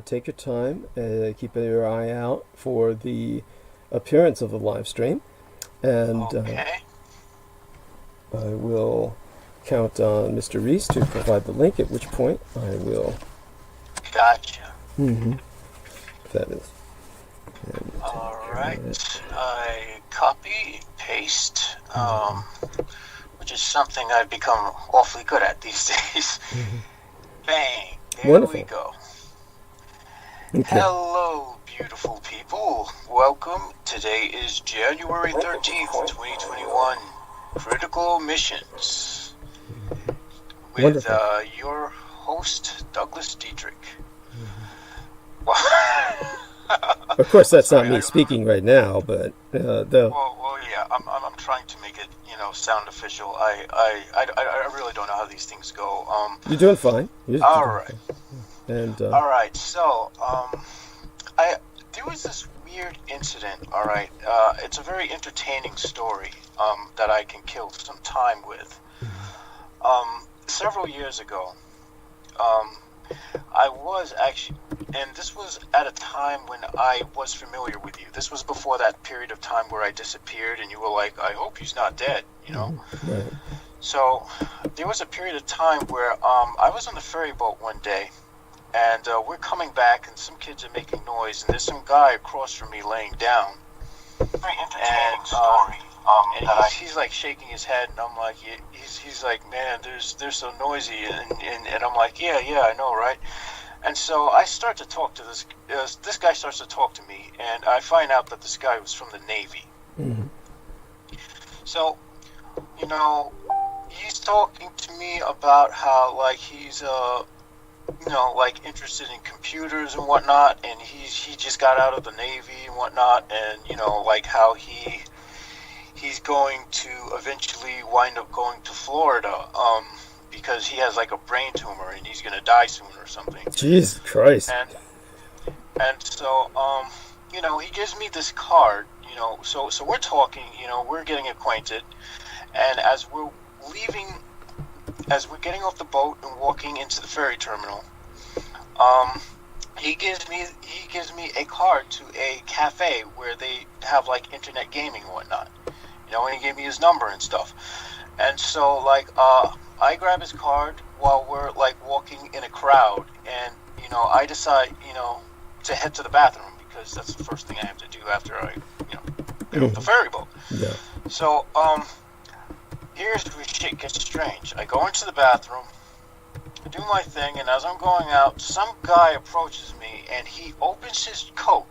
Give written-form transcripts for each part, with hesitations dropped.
Take your time, keep your eye out for the appearance of the live stream, and Okay. I will count on Mr. Reese to provide the link, at which point I will. Gotcha. That is. Alright. I copy, paste, which is something I've become awfully good at these days. Bang. There Wonderful. we go. Okay. Hello, beautiful people. Welcome. Today is January 13th, 2021. Critical Missions. With Wonderful. your host, Douglas Dietrich. Of course, that's Sorry, not me speaking right now, but the. Well, yeah, I'm trying to make it, sound official. I really don't know how these things go. You're doing fine. All right. And All right. So, there was this weird incident. All right. It's a very entertaining story. That I can kill some time with. Several years ago, I was actually, and this was at a time when I was familiar with you. This was before that period of time where I disappeared, and you were like, "I hope he's not dead," Right. So there was a period of time where I was on the ferry boat one day, and we're coming back, and some kids are making noise, and there's some guy across from me laying down. Very entertaining story. And he's like shaking his head, and I'm like, he's like, man, they're so noisy, and I'm like, yeah, I know, right? And so I start to talk to this guy starts to talk to me, and I find out that this guy was from the Navy. So, he's talking to me about how, like, he's, like, interested in computers and whatnot, and he just got out of the Navy and whatnot, and, like, how he's going to eventually wind up going to Florida, because he has, like, a brain tumor, and he's gonna die soon or something. Jesus Christ. And so, he gives me this card, so we're talking, we're getting acquainted, and as we're getting off the boat and walking into the ferry terminal, he gives me a card to a cafe where they have, like, internet gaming and whatnot, and he gave me his number and stuff. And so, like, I grab his card while we're, like, walking in a crowd, and I decide to head to the bathroom, because that's the first thing I have to do after I get off the ferry boat. Yeah. So here's where shit gets strange. I go into the bathroom, I do my thing, and as I'm going out, some guy approaches me, and he opens his coat.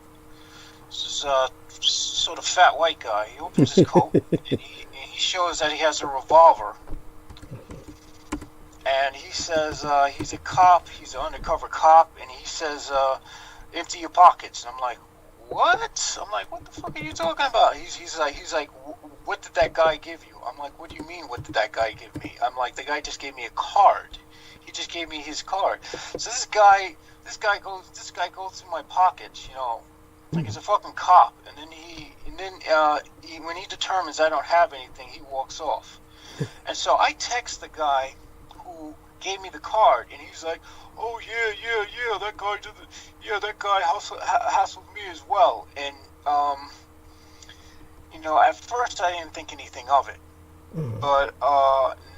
This is a sort of fat white guy. He opens his coat, and he shows that he has a revolver. And he says he's a cop, he's an undercover cop, and he says, empty your pockets. And I'm like, what? I'm like, what the fuck are you talking about? He's like, what did that guy give you? I'm like, what do you mean, what did that guy give me? I'm like, the guy just gave me a card. He just gave me his card. So this guy goes through my pockets, like he's a fucking cop. And then when he determines I don't have anything, he walks off. And so I text the guy who gave me the card, and he's like, oh yeah, that guy hassled me as well. And at first I didn't think anything of it, but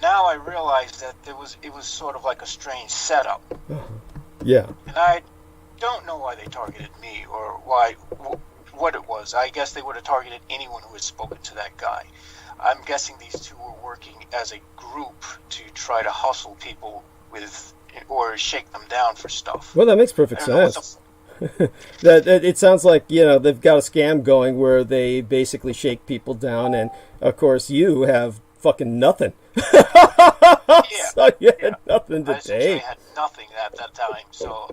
now I realize that it was sort of like a strange setup. Yeah. And I don't know why they targeted me, or what it was. I guess they would have targeted anyone who had spoken to that guy. I'm guessing these two were working as a group to try to hustle people or shake them down for stuff. Well, that makes perfect sense. That it sounds like they've got a scam going where they basically shake people down, and of course you have fucking nothing. So you had nothing to take. I had nothing at that time. So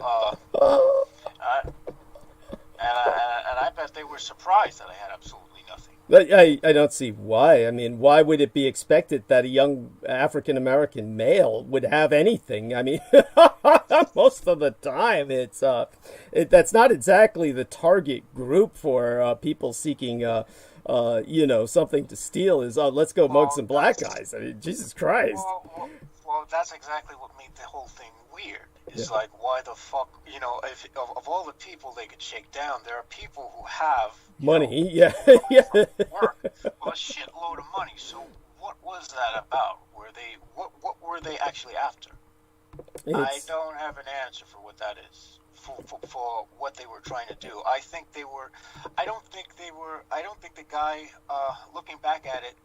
and I bet they were surprised that I had absolutely nothing. I don't see why. I mean, why would it be expected that a young African-American male would have anything? I mean, most of the time, that's not exactly the target group for people seeking, something to steal. Is let's go mug some black guys. I mean, Jesus Christ. Well, that's exactly what made the whole thing weird. It's like, why the fuck, if of all the people they could shake down, there are people who have money, work, well, a shitload of money. So what was that about? What were they actually after? I don't have an answer for what that is. For what they were trying to do. I don't think the guy, looking back at it,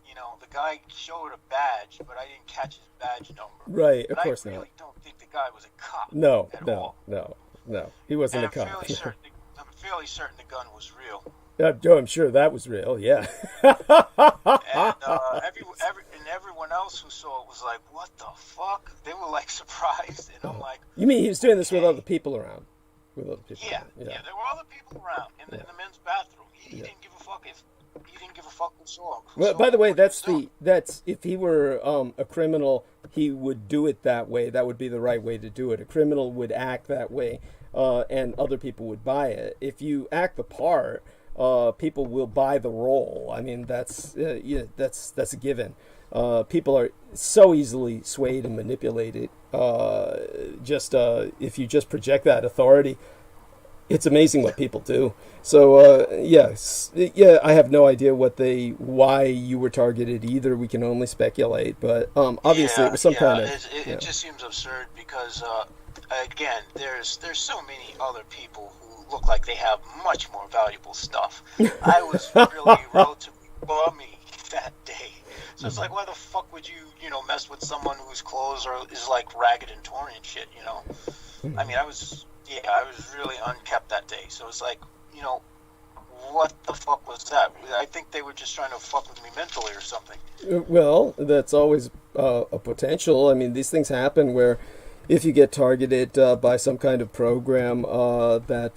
the guy showed a badge, but I didn't catch his badge number. Right, of course not. I really don't think the guy was a cop. No, all. He wasn't and a cop. I'm fairly certain the gun was real. Joe, I'm sure that was real, yeah. And everyone else who saw it was like, what the fuck? They were like surprised, and I'm like... You mean he was doing this with other people around? With other people yeah, there were other people around in the men's bathroom. He didn't give a fuck who saw him. Well, by the way, that's if he were a criminal, he would do it that way. That would be the right way to do it. A criminal would act that way, and other people would buy it. If you act the part, people will buy the role. I mean, that's a given. People are so easily swayed and manipulated. If you just project that authority, it's amazing what people do. So I have no idea why you were targeted either. We can only speculate, but obviously it was some kind of. It just seems absurd because again, there's so many other people who look like they have much more valuable stuff. I was really relatively bummy that day. So it's like, why the fuck would you, mess with someone whose clothes is like ragged and torn and shit, I mean, I was really unkept that day. So it's like, what the fuck was that? I think they were just trying to fuck with me mentally or something. Well, that's always a potential. I mean, these things happen where if you get targeted by some kind of program when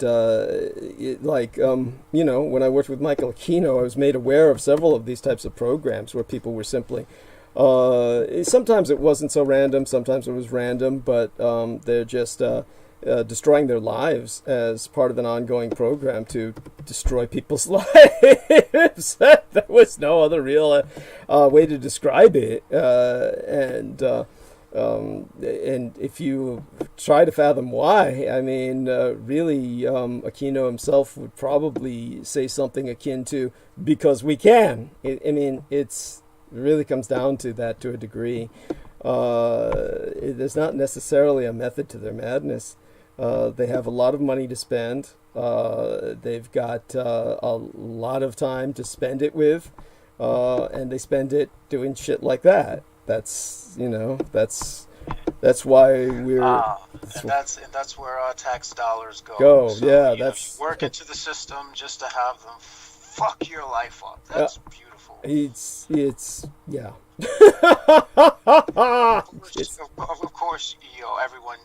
I worked with Michael Aquino, I was made aware of several of these types of programs where people were simply, sometimes it wasn't so random, sometimes it was random, but they're just destroying their lives as part of an ongoing program to destroy people's lives. There was no other real way to describe it. And if you try to fathom why, I mean, really, Aquino himself would probably say something akin to, because we can. It really comes down to that to a degree. There's not necessarily a method to their madness. They have a lot of money to spend. They've got a lot of time to spend it with, and they spend it doing shit like that. That's why we're that's where our tax dollars go. So, that's work into the system just to have them fuck your life up. That's beautiful. It's of course, everyone,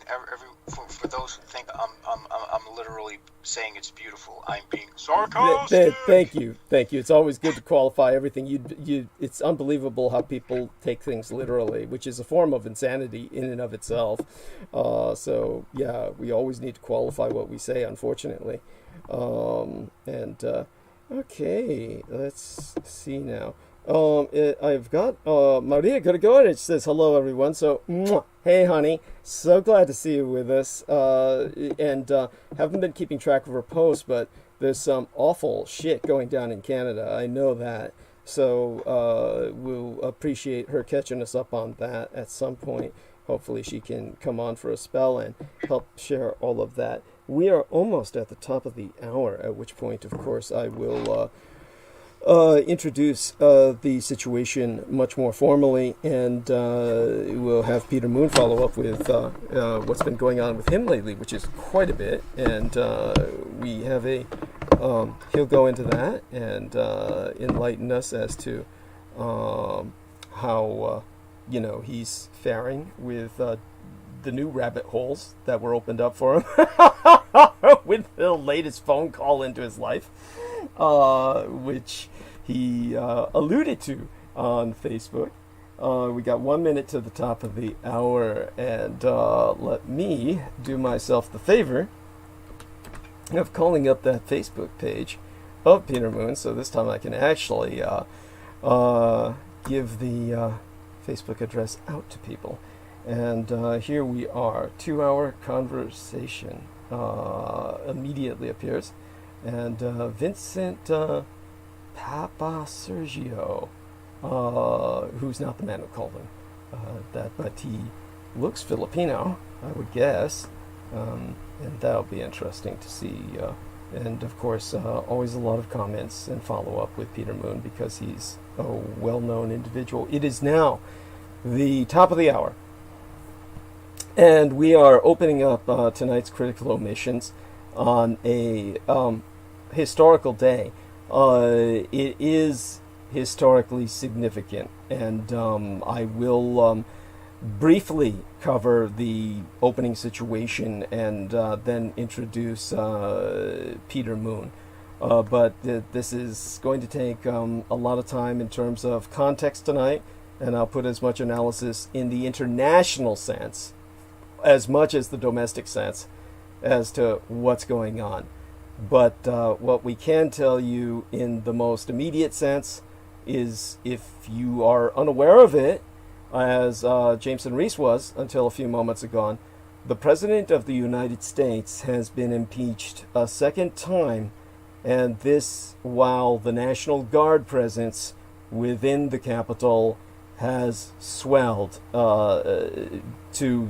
for those who think I'm literally saying it's beautiful, I'm being sarcastic. Thank you. It's always good to qualify everything. It's unbelievable how people take things literally, which is a form of insanity in and of itself. So yeah, we always need to qualify what we say, unfortunately. Okay, let's see now. I've got Maria Gregor. It says hello, everyone. So, hey, honey, so glad to see you with us. And haven't been keeping track of her posts, but there's some awful shit going down in Canada. I know that. So we'll appreciate her catching us up on that at some point. Hopefully she can come on for a spell and help share all of that. We are almost at the top of the hour, at which point, of course, I will introduce the situation much more formally, and we'll have Peter Moon follow up with what's been going on with him lately, which is quite a bit, and we have he'll go into that and enlighten us as to how he's faring with the new rabbit holes that were opened up for him with the latest phone call into his life, which he alluded to on Facebook. We got 1 minute to the top of the hour, and let me do myself the favor of calling up that Facebook page of Peter Moon, so this time I can actually give the Facebook address out to people. And here we are, 2-hour conversation immediately appears. And Vincent Papa Sergio, who's not the man who called him, but he looks Filipino, I would guess. And that'll be interesting to see. And of course, always a lot of comments and follow-up with Peter Moon, because he's a well-known individual. It is now the top of the hour, and we are opening up tonight's critical omissions on a historical day. It is historically significant, and I will briefly cover the opening situation and then introduce Peter Moon. But this is going to take a lot of time in terms of context tonight, and I'll put as much analysis in the international sense as much as the domestic sense as to what's going on. But what we can tell you in the most immediate sense is, if you are unaware of it, as Jameson Reese was until a few moments ago, the President of the United States has been impeached a second time, and this while the National Guard presence within the Capitol has swelled to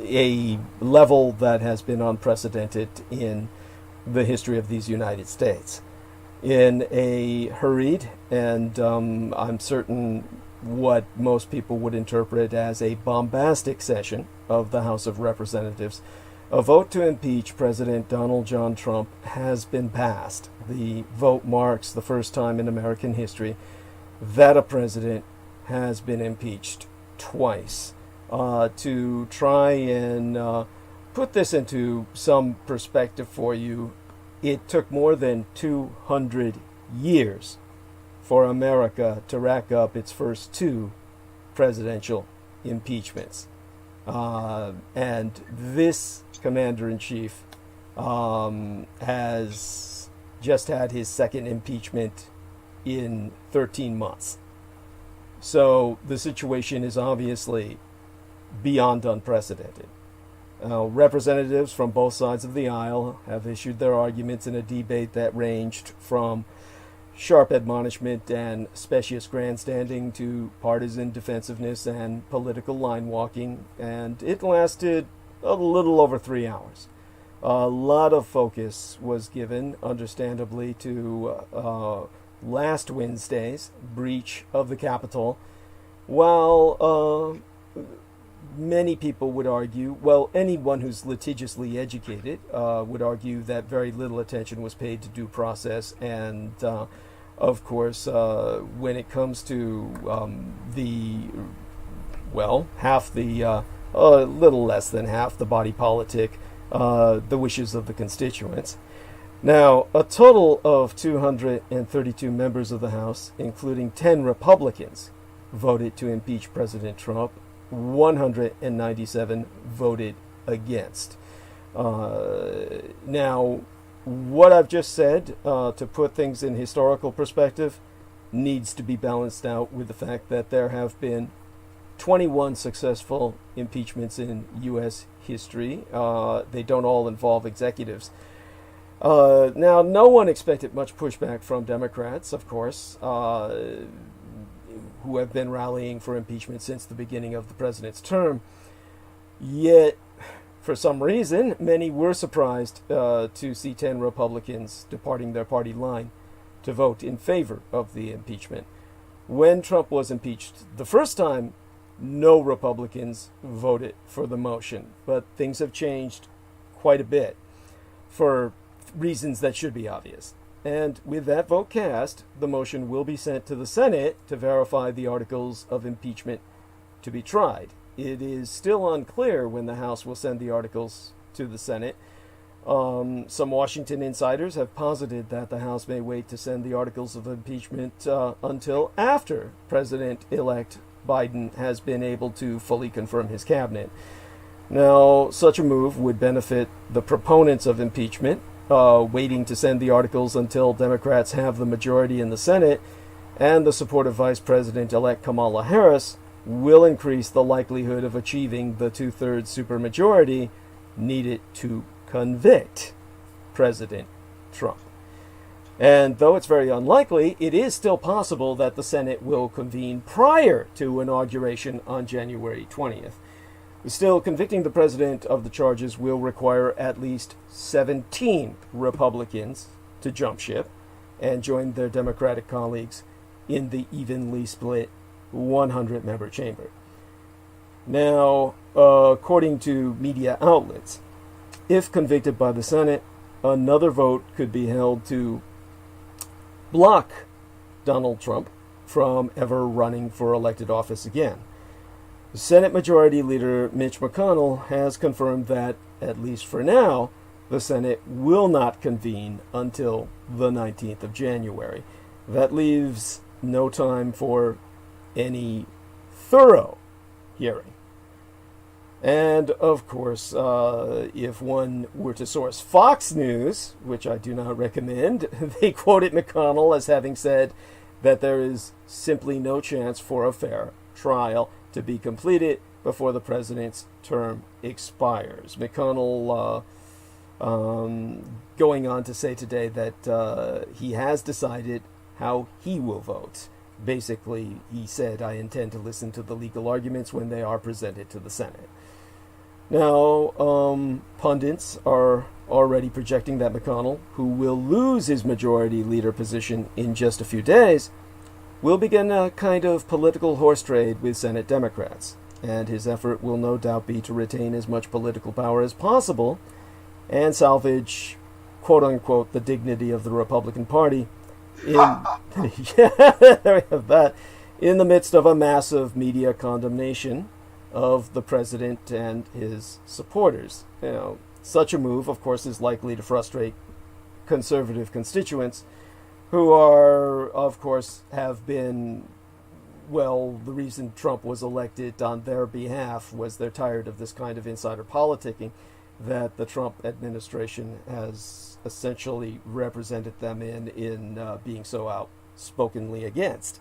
a level that has been unprecedented in the history of these United States. In a hurried and I'm certain what most people would interpret as a bombastic session of the House of Representatives, a vote to impeach President Donald John Trump has been passed. The vote marks the first time in American history that a president has been impeached twice. To try and put this into some perspective for you, it took more than 200 years for America to rack up its first 2 presidential impeachments. And this commander-in-chief has just had his second impeachment in 13 months. So the situation is obviously beyond unprecedented. Representatives from both sides of the aisle have issued their arguments in a debate that ranged from sharp admonishment and specious grandstanding to partisan defensiveness and political line walking, and it lasted a little over 3 hours. A lot of focus was given, understandably, to last Wednesday's breach of the Capitol, while many people would argue, well, anyone who's litigiously educated would argue that very little attention was paid to due process, and of course, when it comes to half the, a little less than half the body politic, the wishes of the constituents. Now, a total of 232 members of the House, including 10 Republicans, voted to impeach President Trump. 197 voted against. Now, what I've just said, to put things in historical perspective, needs to be balanced out with the fact that there have been 21 successful impeachments in U.S. history. They don't all involve executives. Now, no one expected much pushback from Democrats, of course, who have been rallying for impeachment since the beginning of the president's term. Yet, for some reason, many were surprised to see 10 Republicans departing their party line to vote in favor of the impeachment. When Trump was impeached the first time, no Republicans voted for the motion, but things have changed quite a bit for reasons that should be obvious. And with that vote cast, the motion will be sent to the Senate to verify the articles of impeachment to be tried. It is still unclear when the House will send the articles to the Senate. Some Washington insiders have posited that the House may wait to send the articles of impeachment until after President-elect Biden has been able to fully confirm his cabinet. Now, such a move would benefit the proponents of impeachment, waiting to send the articles until Democrats have the majority in the Senate, and the support of Vice President-elect Kamala Harris, will increase the likelihood of achieving the 2/3 supermajority needed to convict President Trump. And though it's very unlikely, it is still possible that the Senate will convene prior to inauguration on January 20th. Still, convicting the president of the charges will require at least 17 Republicans to jump ship and join their Democratic colleagues in the evenly split 100-member chamber. Now, according to media outlets, if convicted by the Senate, another vote could be held to block Donald Trump from ever running for elected office again. Senate Majority Leader Mitch McConnell has confirmed that, at least for now, the Senate will not convene until the 19th of January. That leaves no time for any thorough hearing. And, of course, if one were to source Fox News, which I do not recommend, they quoted McConnell as having said that there is simply no chance for a fair trial to be completed before the president's term expires. McConnell going on to say today that he has decided how he will vote. Basically, he said, I intend to listen to the legal arguments when they are presented to the Senate. Now, pundits are already projecting that McConnell, who will lose his majority leader position in just a few days, will begin a kind of political horse trade with Senate Democrats, and his effort will no doubt be to retain as much political power as possible and salvage, quote-unquote, the dignity of the Republican Party yeah, there we have that, in the midst of a massive media condemnation of the president and his supporters. You know, such a move, of course, is likely to frustrate conservative constituents who are, of course, have been, well, the reason Trump was elected on their behalf was they're tired of this kind of insider politicking that the Trump administration has essentially represented them in being so outspokenly against.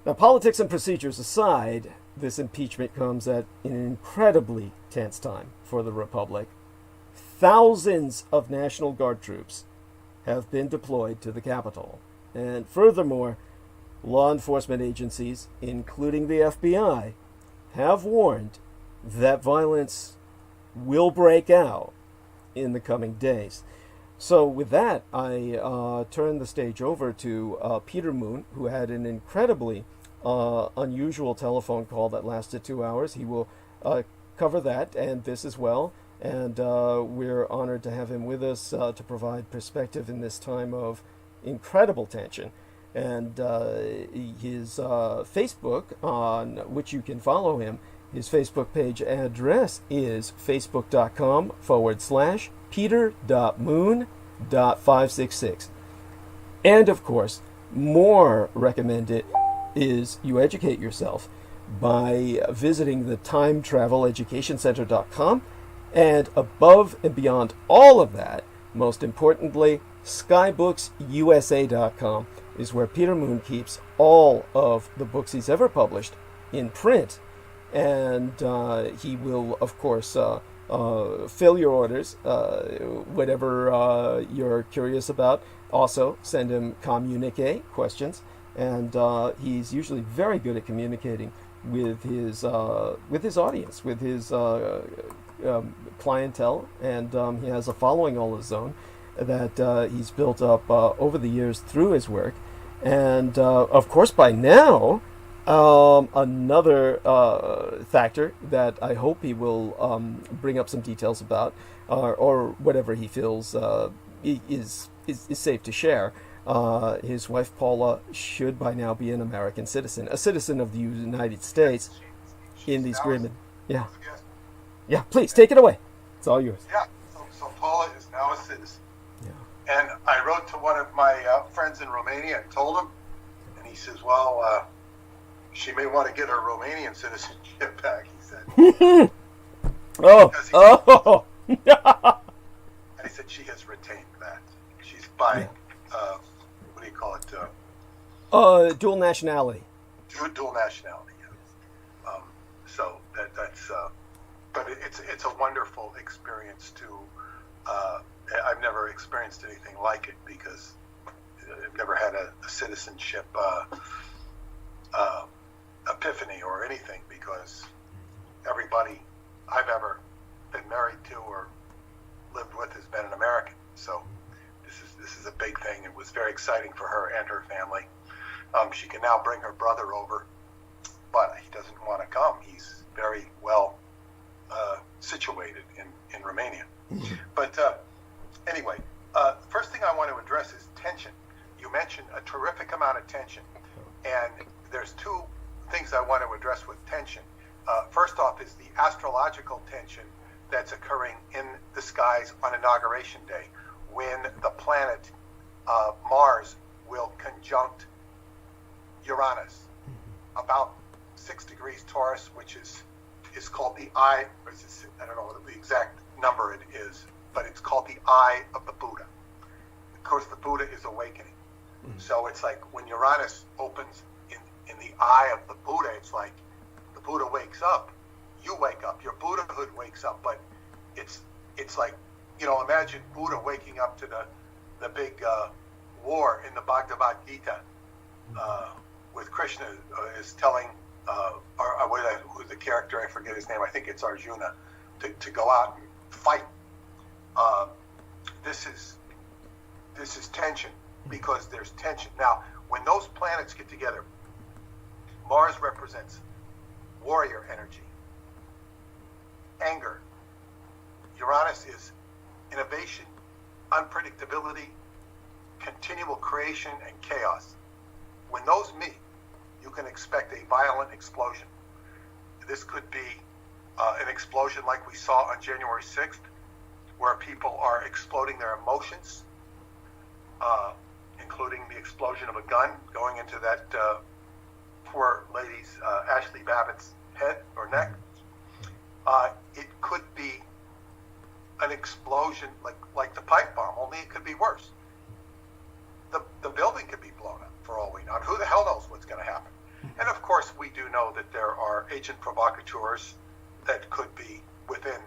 Now, politics and procedures aside, this impeachment comes at an incredibly tense time for the Republic. Thousands of National Guard troops have been deployed to the Capitol. And furthermore, law enforcement agencies, including the FBI, have warned that violence will break out in the coming days. So with that, I turn the stage over to Peter Moon, who had an incredibly unusual telephone call that lasted 2 hours. He will cover that and this as well. And we're honored to have him with us to provide perspective in this time of incredible tension. And his Facebook, on which you can follow him, his Facebook page address is facebook.com/peter.moon.566. And of course, more recommended is you educate yourself by visiting the timetraveleducationcenter.com. And above and beyond all of that, most importantly, skybooks.usa.com is where Peter Moon keeps all of the books he's ever published in print. And he will, of course, fill your orders, whatever you're curious about. Also, send him communique questions. And he's usually very good at communicating with his audience, with his clientele, and he has a following all his own that he's built up over the years through his work. And of course, by now, another factor that I hope he will bring up some details about, or whatever he feels is safe to share. His wife Paula should by now be an American citizen, a citizen of the United States. In these agreement, yeah. Please take it away. It's all yours. Yeah. So Paula is now a citizen. Yeah. And I wrote to one of my friends in Romania and told him, and he says, "Well, she may want to get her Romanian citizenship back." He said. Oh. And he said she has retained that. She's by, what do you call it? Dual nationality. Dual nationality. Yeah. it's a wonderful experience to. I've never experienced anything like it because I've never had a citizenship epiphany or anything, because everybody I've ever been married to or lived with has been an American. So this is a big thing. It was very exciting for her and her family. She can now bring her brother over, but he doesn't want to come. He's very well situated in Romania. But anyway, the first thing I want to address is tension. You mentioned a terrific amount of tension, and there's two things I want to address with tension. First off is the astrological tension that's occurring in the skies on Inauguration Day, when the planet Mars will conjunct Uranus about 6 degrees Taurus, which is called the eye. I don't know what the exact number it is, but it's called the eye of the Buddha. Of course, the Buddha is awakening. So it's like when Uranus opens in the eye of the Buddha, it's like the Buddha wakes up, you wake up, your Buddhahood wakes up. But it's like, imagine Buddha waking up to the big war in the Bhagavad Gita, with Krishna is telling who's the character, I forget his name, I think it's Arjuna, to go out and fight. This is tension, because there's tension. Now, when those planets get together, Mars represents warrior energy, anger. Uranus is innovation, unpredictability, continual creation, and chaos. When those meet, you can expect a violent explosion. This could be an explosion like we saw on January 6th, where people are exploding their emotions, including the explosion of a gun going into that poor lady's, Ashley Babbitt's head or neck. It could be an explosion like the pipe bomb, only it could be worse. The building could be blown up, for all we know. And who the hell knows what's going to happen? And of course, we do know that there are agent provocateurs that could be within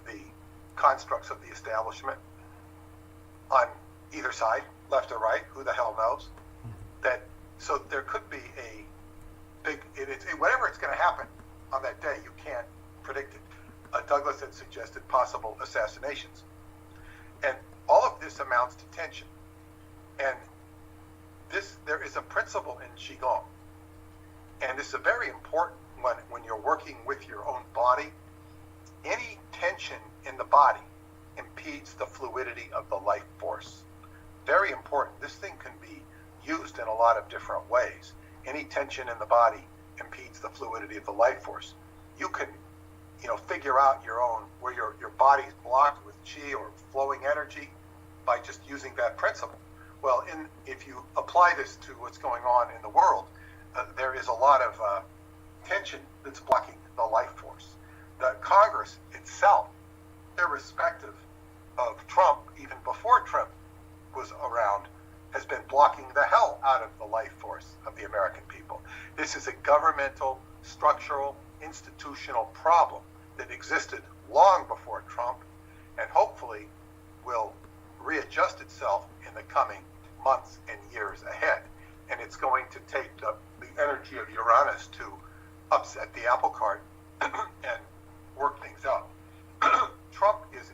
the constructs of the establishment on either side, left or right, who the hell knows? So there could be a big, whatever it's going to happen on that day, you can't predict it. Douglas had suggested possible assassinations. And all of this amounts to tension. And there is a principle in Qigong, and this is a very important one when you're working with your own body. Any tension in the body impedes the fluidity of the life force. Very important. This thing can be used in a lot of different ways. Any tension in the body impedes the fluidity of the life force. You can, figure out your own, where your body's blocked with qi or flowing energy by just using that principle. Well, if you apply this to what's going on in the world, there is a lot of tension that's blocking the life force. The Congress itself, irrespective of Trump, even before Trump was around, has been blocking the hell out of the life force of the American people. This is a governmental, structural, institutional problem that existed long before Trump, and hopefully will readjust itself in the coming months and years ahead. And it's going to take the energy of Uranus to upset the apple cart and work things out. Trump is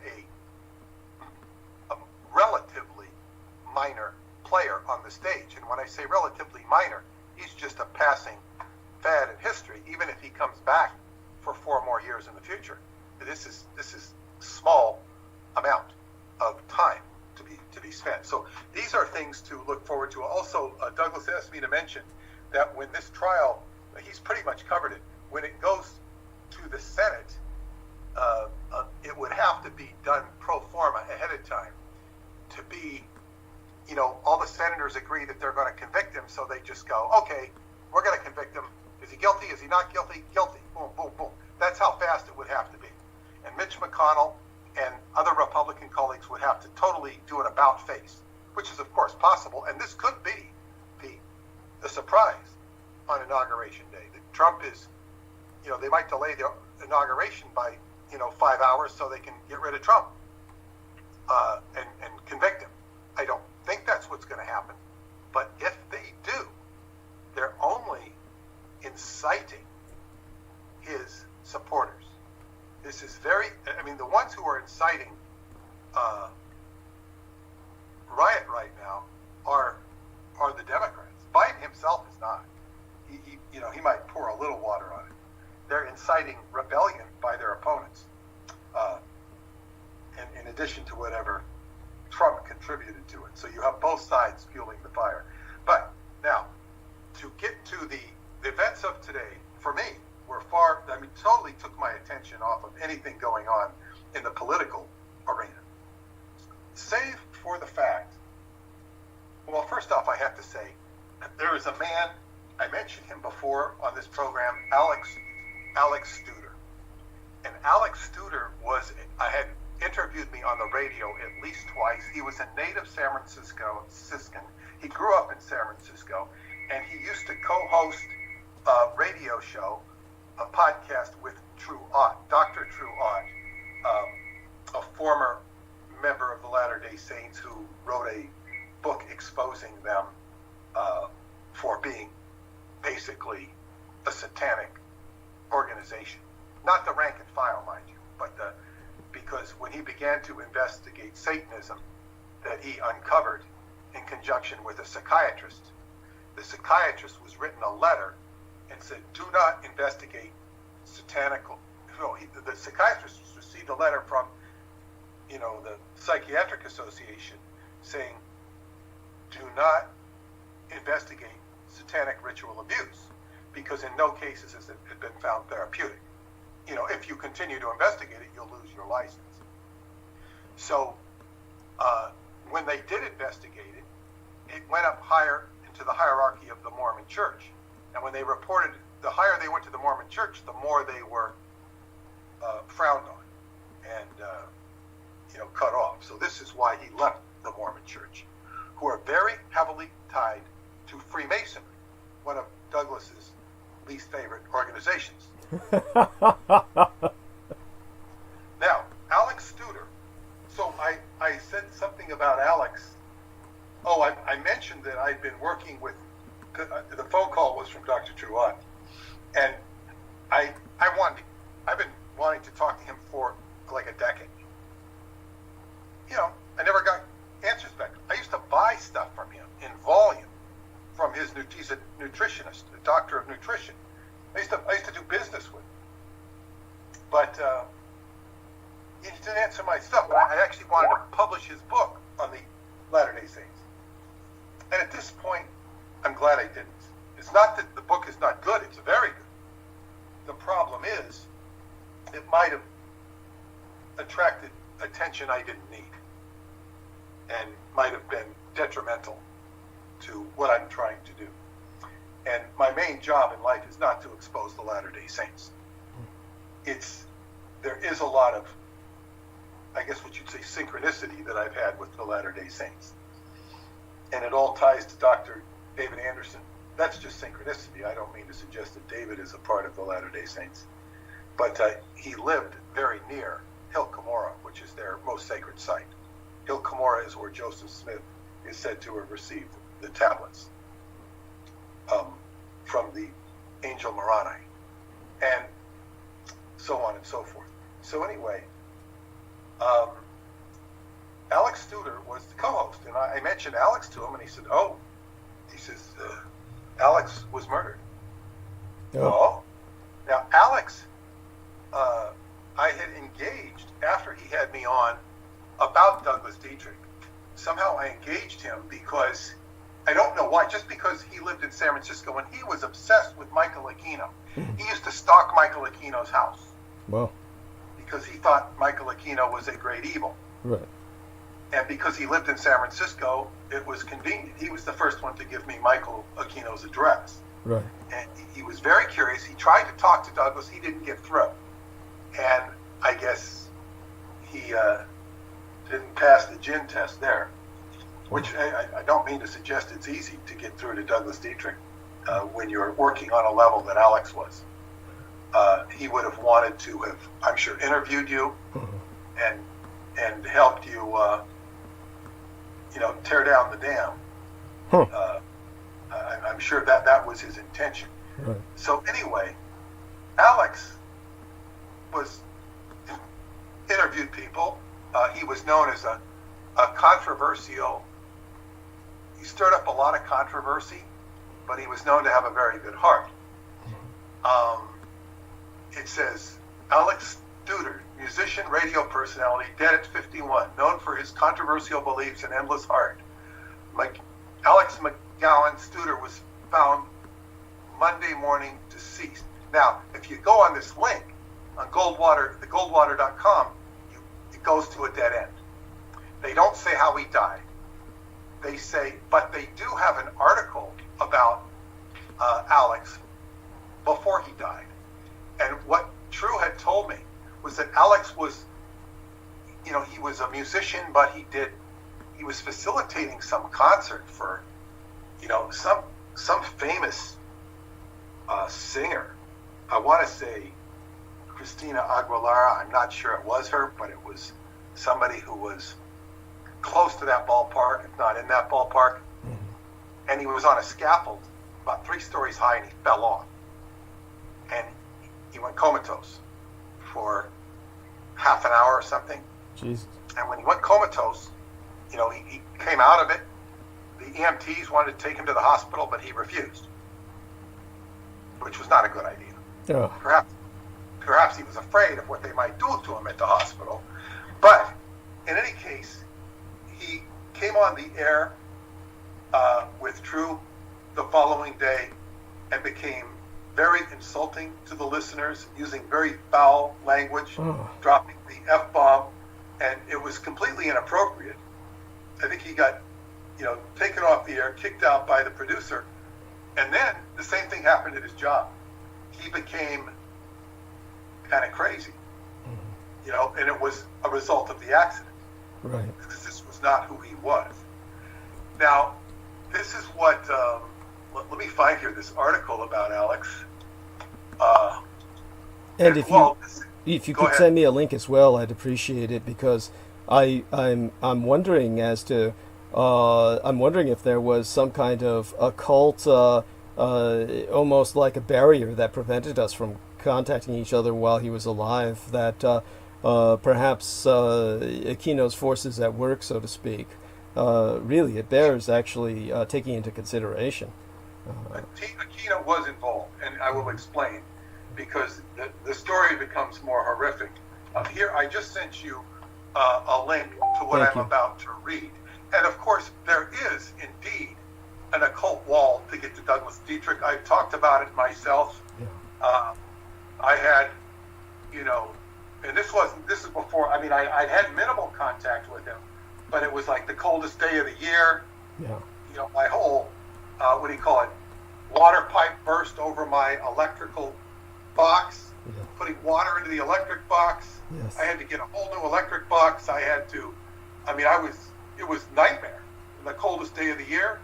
a relatively minor player on the stage. And when I say relatively minor, he's just a passing fad in history, even if he comes back for 4 more years in the future. This is small amount of time to be spent. So these are things to look forward to. Also, Douglas asked me to mention that when this trial, he's pretty much covered it, when it goes to the Senate, it would have to be done pro forma ahead of time to be, all the senators agree that they're going to convict him, so they just go, okay, we're going to convict him. Is he guilty? Is he not guilty? Guilty. Boom, boom, boom. That's how fast it would have to be. And Mitch McConnell and other Republican colleagues would have to totally do an about face, which is, of course, possible. And this could be the surprise on Inauguration Day. That Trump is, they might delay inauguration by 5 hours so they can get rid of Trump and convict him. I don't think that's what's going to happen. But if they do, they're only inciting his supporters. This is the ones who are inciting riot right now are the Democrats. Biden himself is not. He might pour a little water on it. They're inciting rebellion by their opponents, in addition to whatever Trump contributed to it. So you have both sides fueling the fire. But now, to get to the events of today, for me, totally took my attention off of anything going on in the political arena. Save for the fact, well, first off, I have to say, there is a man, I mentioned him before on this program, Alex Studer. And Alex Studer had interviewed me on the radio at least twice. He was a native San Franciscan. He grew up in San Francisco, and he used to co-host a radio show, a podcast with Dr. True Ott, a former member of the Latter-day Saints who wrote a book exposing them for being basically a satanic organization. Not the rank and file, mind you, but because when he began to investigate Satanism that he uncovered in conjunction with a psychiatrist, the psychiatrist was written a letter and said, do not investigate satanical. The psychiatrist received a letter from, the Psychiatric Association saying, do not investigate satanic ritual abuse, because in no cases has it been found therapeutic. If you continue to investigate it, you'll lose your license. So when they did investigate it, it went up higher into the hierarchy of the Mormon Church. And when they reported, the higher they went to the Mormon Church, the more they were frowned on and cut off. So this is why he left the Mormon Church, who are very heavily tied to Freemasonry, one of Douglas's least favorite organizations. Now, Alex Studer. So I said something about Alex. Oh, I mentioned that I'd been working with, the phone call was from Dr. Truott, and I've been wanting to talk to him for like a decade. I never got answers back. I used to buy stuff from him in volume from he's a nutritionist, a doctor of nutrition. I used to do business with him. But he didn't answer my stuff. But I actually wanted to publish his book on the Latter-day Saints. And at this point, I'm glad I didn't. It's not that the book is not good. It's very good. The problem is, it might have attracted attention I didn't need, and might have been detrimental to what I'm trying to do. And my main job in life is not to expose the Latter-day Saints. There is a lot of, I guess what you'd say, synchronicity that I've had with the Latter-day Saints. And it all ties to Dr. David Anderson. That's just synchronicity. I don't mean to suggest that David is a part of the Latter-day Saints. But he lived very near Hill Cumorah, which is their most sacred site. Hill Cumorah is where Joseph Smith is said to have received the tablets from the angel Moroni, and so on and so forth. So anyway, Alex Studer was the co-host, and I mentioned Alex to him, and he said, Alex was murdered. Oh. Now, Alex, I had engaged, after he had me on, about Douglas Dietrich. Somehow I engaged him because, I don't know why, just because he lived in San Francisco and he was obsessed with Michael Aquino. He used to stalk Michael Aquino's house. Well, because he thought Michael Aquino was a great evil. Right. And because he lived in San Francisco, it was convenient. He was the first one to give me Michael Aquino's address. Right. And he was very curious. He tried to talk to Douglas. He didn't get through. And I guess he didn't pass the gin test there, which I don't mean to suggest it's easy to get through to Douglas Dietrich when you're working on a level that Alex was. he would have wanted to have, I'm sure, interviewed you and helped you, tear down the dam. I'm sure that was his intention. Right. So anyway, Alex interviewed people. He was known as a controversial. He stirred up a lot of controversy, but he was known to have a very good heart. It says, Alex Studer, musician, radio personality, dead at 51, known for his controversial beliefs and endless heart. Alex McGowan Studer was found Monday morning deceased. Now, if you go on this link on goldwater.com, it goes to a dead end. They don't say how he died. They say, but they do have an article about Alex before he died. And what True had told me was that Alex was, he was a musician, but he was facilitating some concert for, some famous singer. I want to say Christina Aguilera. I'm not sure it was her, but it was somebody who was close to that ballpark, if not in that ballpark. Mm-hmm. And he was on a scaffold about 3 stories high, and he fell off. And he went comatose for half an hour or something. Jesus. And when he went comatose, he came out of it. The EMTs wanted to take him to the hospital, but he refused, which was not a good idea. Oh. Perhaps he was afraid of what they might do to him at the hospital. But in any case, he came on the air with True the following day and became very insulting to the listeners, using very foul language, dropping the F-bomb, and it was completely inappropriate. I think he got, taken off the air, kicked out by the producer, and then the same thing happened at his job. He became kind of crazy, and it was a result of the accident. Right. Because this was not who he was. Now, this is what, let me find here this article about Alex. And if you could send me a link as well, I'd appreciate it, because I'm wondering I'm wondering if there was some kind of occult, almost like a barrier that prevented us from contacting each other while he was alive, that perhaps Aquino's forces at work, so to speak. Really, it bears actually taking into consideration. Aquino was involved, and I will explain, because the story becomes more horrific. Here, I just sent you a link to what I'm about to read. And of course, there is indeed an occult wall to get to Douglas Dietrich. I've talked about it myself. Yeah. I had, and this is before, I'd had minimal contact with him, but it was like the coldest day of the year. Yeah. My whole, water pipe burst over my electrical box, putting water into the electric box. Yes. I had to get a whole new electric box. It was nightmare in the coldest day of the year.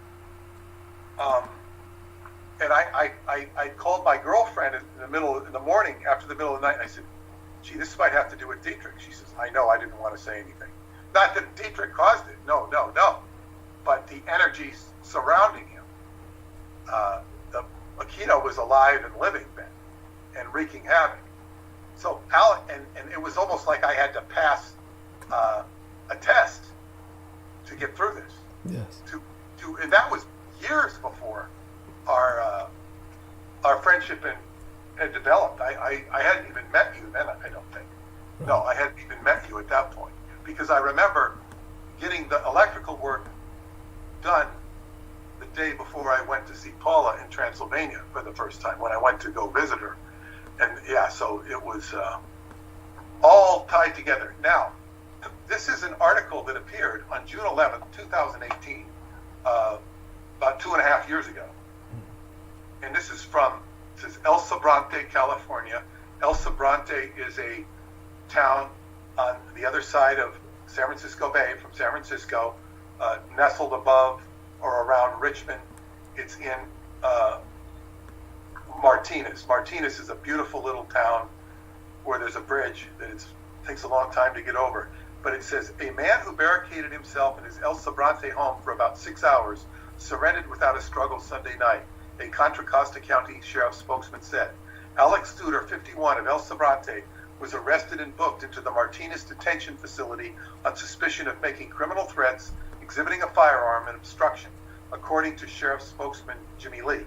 And I called my girlfriend in the morning, after the middle of the night, and I said, gee, this might have to do with Dietrich. She says, I know, I didn't want to say anything. Not that Dietrich caused it, no. But the energies surrounding him. Aquino was alive and living then, and wreaking havoc. So and it was almost like I had to pass a test to get through this. Yes. And that was years before our friendship had developed. I hadn't even met you then, I don't think. Right. No, I hadn't even met you at that point, because I remember getting the electrical work done the day before I went to see Paula in Transylvania for the first time, when I went to go visit her. And so it was all tied together. Now, this is an article that appeared on June 11th, 2018, about 2.5 years ago. And this is says El Sobrante, California. El Sobrante is a town on the other side of San Francisco Bay, from San Francisco, nestled above or around Richmond. It's in Martinez. Martinez is a beautiful little town where there's a bridge that takes a long time to get over. But it says, a man who barricaded himself in his El Sobrante home for about 6 hours surrendered without a struggle Sunday night, a Contra Costa County sheriff's spokesman said. Alex Studer, 51, of El Sobrante, was arrested and booked into the Martinez detention facility on suspicion of making criminal threats, exhibiting a firearm, and obstruction, according to sheriff's spokesman Jimmy Lee.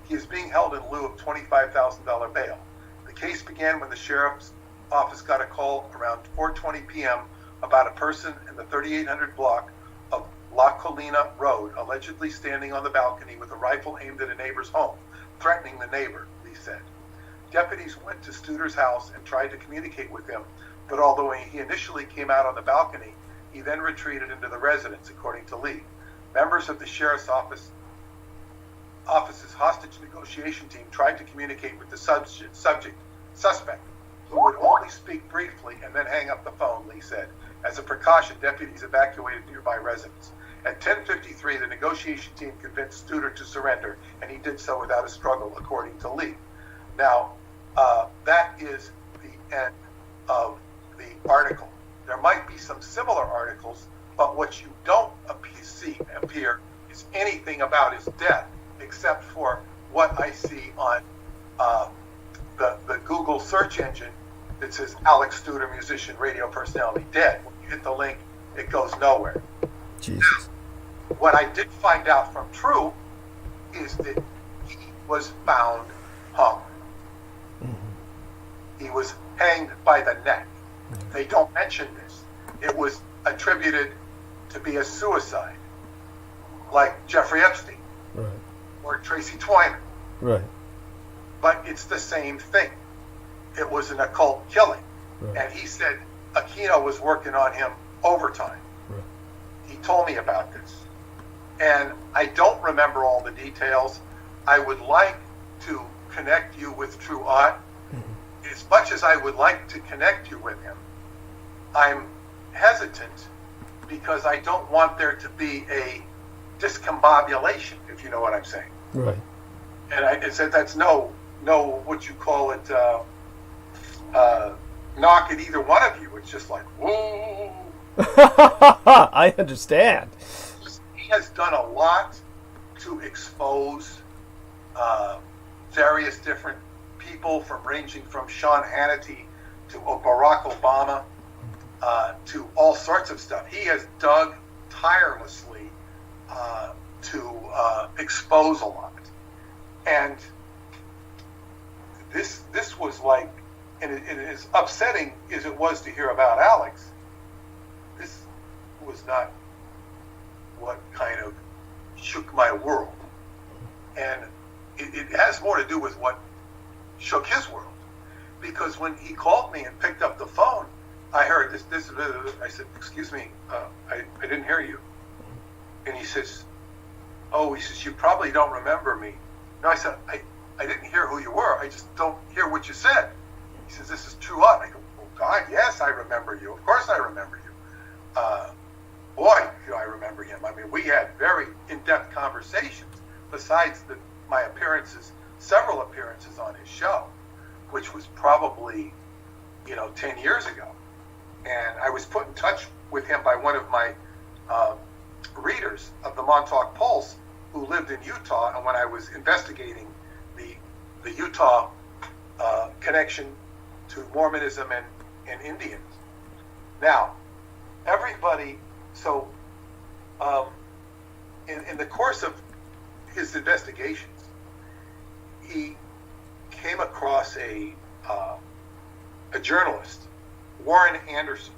He is being held in lieu of $25,000 bail. The case began when the sheriff's office got a call around 4:20 p.m. about a person in the 3800 block of La Colina Road allegedly standing on the balcony with a rifle aimed at a neighbor's home, threatening the neighbor, Lee said. Deputies went to Studer's house and tried to communicate with him, but although he initially came out on the balcony, he then retreated into the residence, according to Lee. Members of the sheriff's office's hostage negotiation team tried to communicate with the suspect, who would only speak briefly and then hang up the phone, Lee said. As a precaution, deputies evacuated nearby residents. At 10:53, the negotiation team convinced Studer to surrender, and he did so without a struggle, according to Lee. Now, that is the end of the article. There might be some similar articles, but what you don't see appear is anything about his death, except for what I see on the Google search engine that says Alex Studer, musician, radio personality, dead. When you hit the link, it goes nowhere. Jesus. What I did find out from True is that he was found hung. He was hanged by the neck. They don't mention this. It was attributed to be a suicide, like Jeffrey Epstein, Right. or Tracy Twyman. Right. But it's the same thing. It was an occult killing. Right. And he said Aquino was working on him overtime. Right. He told me about this. And I don't remember all the details. I would like to connect you with True Ott. As much as I would like to connect you with him, I'm hesitant because I don't want there to be a discombobulation, if you know what I'm saying. Right. And I said that's no, what you call it, knock at either one of you. It's just like, whoa. I understand. He has done a lot to expose various different people, ranging from Sean Hannity to Barack Obama to all sorts of stuff. He has dug tirelessly to expose a lot. And this was like, and it is upsetting as it was to hear about Alex, this was not what kind of shook my world. And it has more to do with what shook his world. Because when he called me and picked up the phone, I heard this. I said, excuse me, I didn't hear you. And he says, you probably don't remember me. No, I said, I didn't hear who you were. I just don't hear what you said. He says, this is True Ott. I go, oh, God, yes, I remember you. Of course I remember you. Boy, do I remember him. I mean, we had very in-depth conversations besides my appearances, several appearances on his show, which was probably, 10 years ago. And I was put in touch with him by one of my readers of the Montauk Pulse who lived in Utah, and when I was investigating the Utah connection to Mormonism and Indians. Now, everybody, so in the course of his investigations, he came across a journalist, Warren Anderson,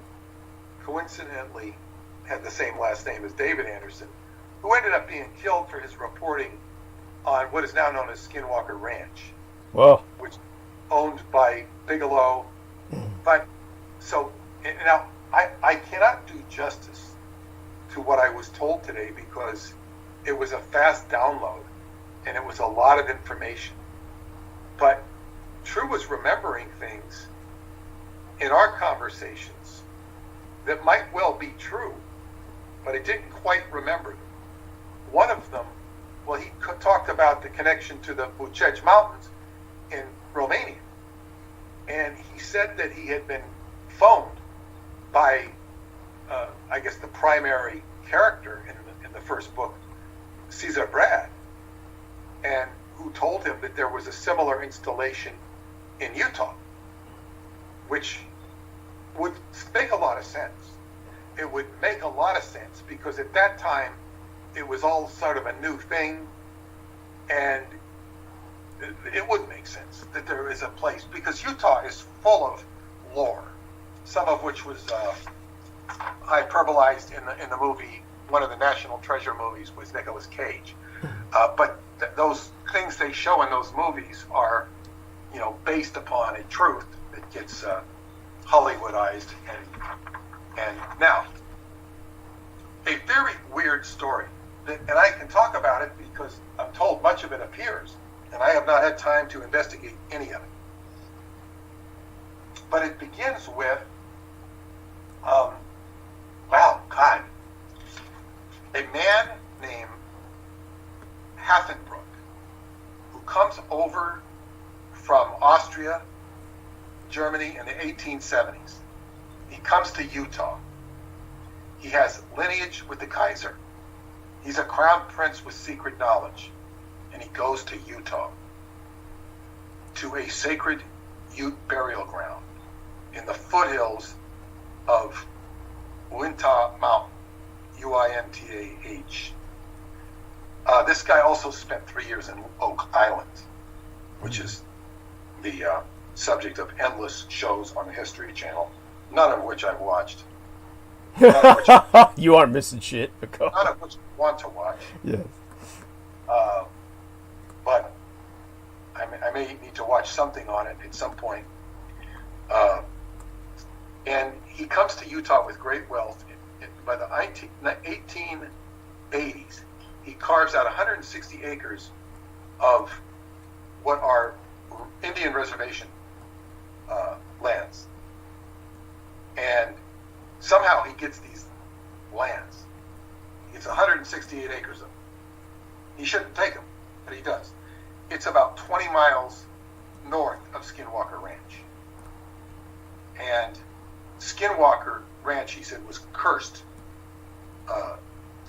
coincidentally had the same last name as David Anderson, who ended up being killed for his reporting on what is now known as Skinwalker Ranch, Whoa. which is owned by Bigelow. But so now I cannot do justice to what I was told today because it was a fast download and it was a lot of information. But True was remembering things in our conversations that might well be true, but I didn't quite remember them. One of them, well, he talked about the connection to the Buchech Mountains, in Romania. And he said that he had been phoned by, I guess, the primary character in the first book, Caesar Brad, and who told him that there was a similar installation in Utah, which would make a lot of sense. It would make a lot of sense because at that time it was all sort of a new thing, and it wouldn't make sense that there is a place, because Utah is full of lore, some of which was hyperbolized in the movie, one of the National Treasure movies with Nicolas Cage. But those things they show in those movies are, based upon a truth that gets Hollywoodized. And now, a very weird story, and I can talk about it because I'm told much of it appears, and I have not had time to investigate any of it. But it begins with, a man named Hathenbrook, who comes over from Austria, Germany in the 1870s. He comes to Utah. He has lineage with the Kaiser. He's a crown prince with secret knowledge. And he goes to Utah, to a sacred Ute burial ground in the foothills of Uintah Mountain, Uintah. This guy also spent 3 years in Oak Island, which is the subject of endless shows on the History Channel, none of which I've watched. You aren't missing shit. None of which I want to watch. Yes. But I may need to watch something on it at some point. And he comes to Utah with great wealth. By the 1880s, he carves out 160 acres of what are Indian reservation lands. And somehow he gets these lands. He gets 168 acres of them. He shouldn't take them, but he does. It's about 20 miles north of Skinwalker Ranch. And Skinwalker Ranch, he said, was cursed.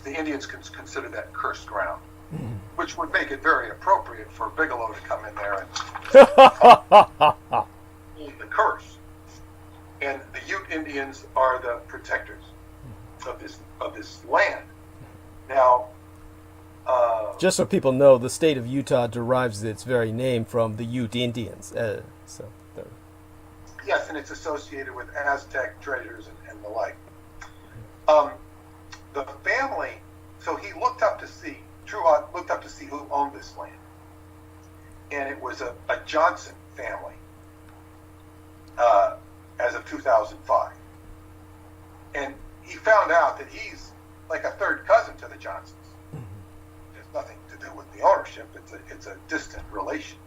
The Indians consider that cursed ground, which would make it very appropriate for Bigelow to come in there and the curse. And the Ute Indians are the protectors of this land. Now, just so people know, the state of Utah derives its very name from the Ute Indians. Yes, and it's associated with Aztec treasures and the like. The family, so he looked up to see, Truott looked up to see who owned this land. And it was a Johnson family as of 2005. And he found out that he's like a third cousin to the Johnsons. There's nothing to do with the ownership. It's a distant relation.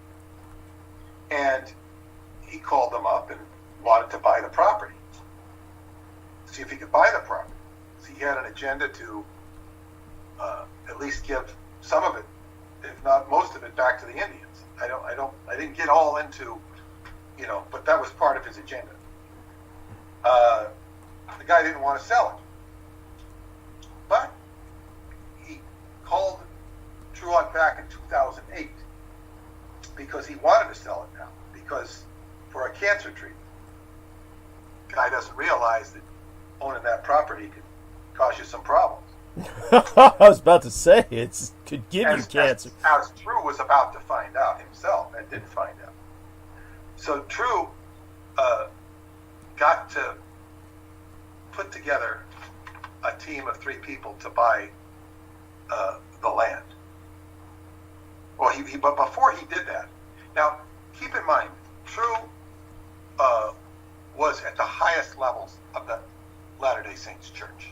And he called them up and wanted to buy the property. See if he could buy the property. So he had an agenda to at least give some of it, if not most of it, back to the Indians. I didn't get all into, but that was part of his agenda. The guy didn't want to sell it. But he called Truott back in 2008 because he wanted to sell it now, because for a cancer treatment. The guy doesn't realize that owning that property could cause you some problems. I was about to say, it could give you cancer. As True was about to find out himself, and did find out. So True got to put together a team of 3 people to buy the land. Well, but before he did that, now keep in mind, True was at the highest levels of the Latter-day Saints Church.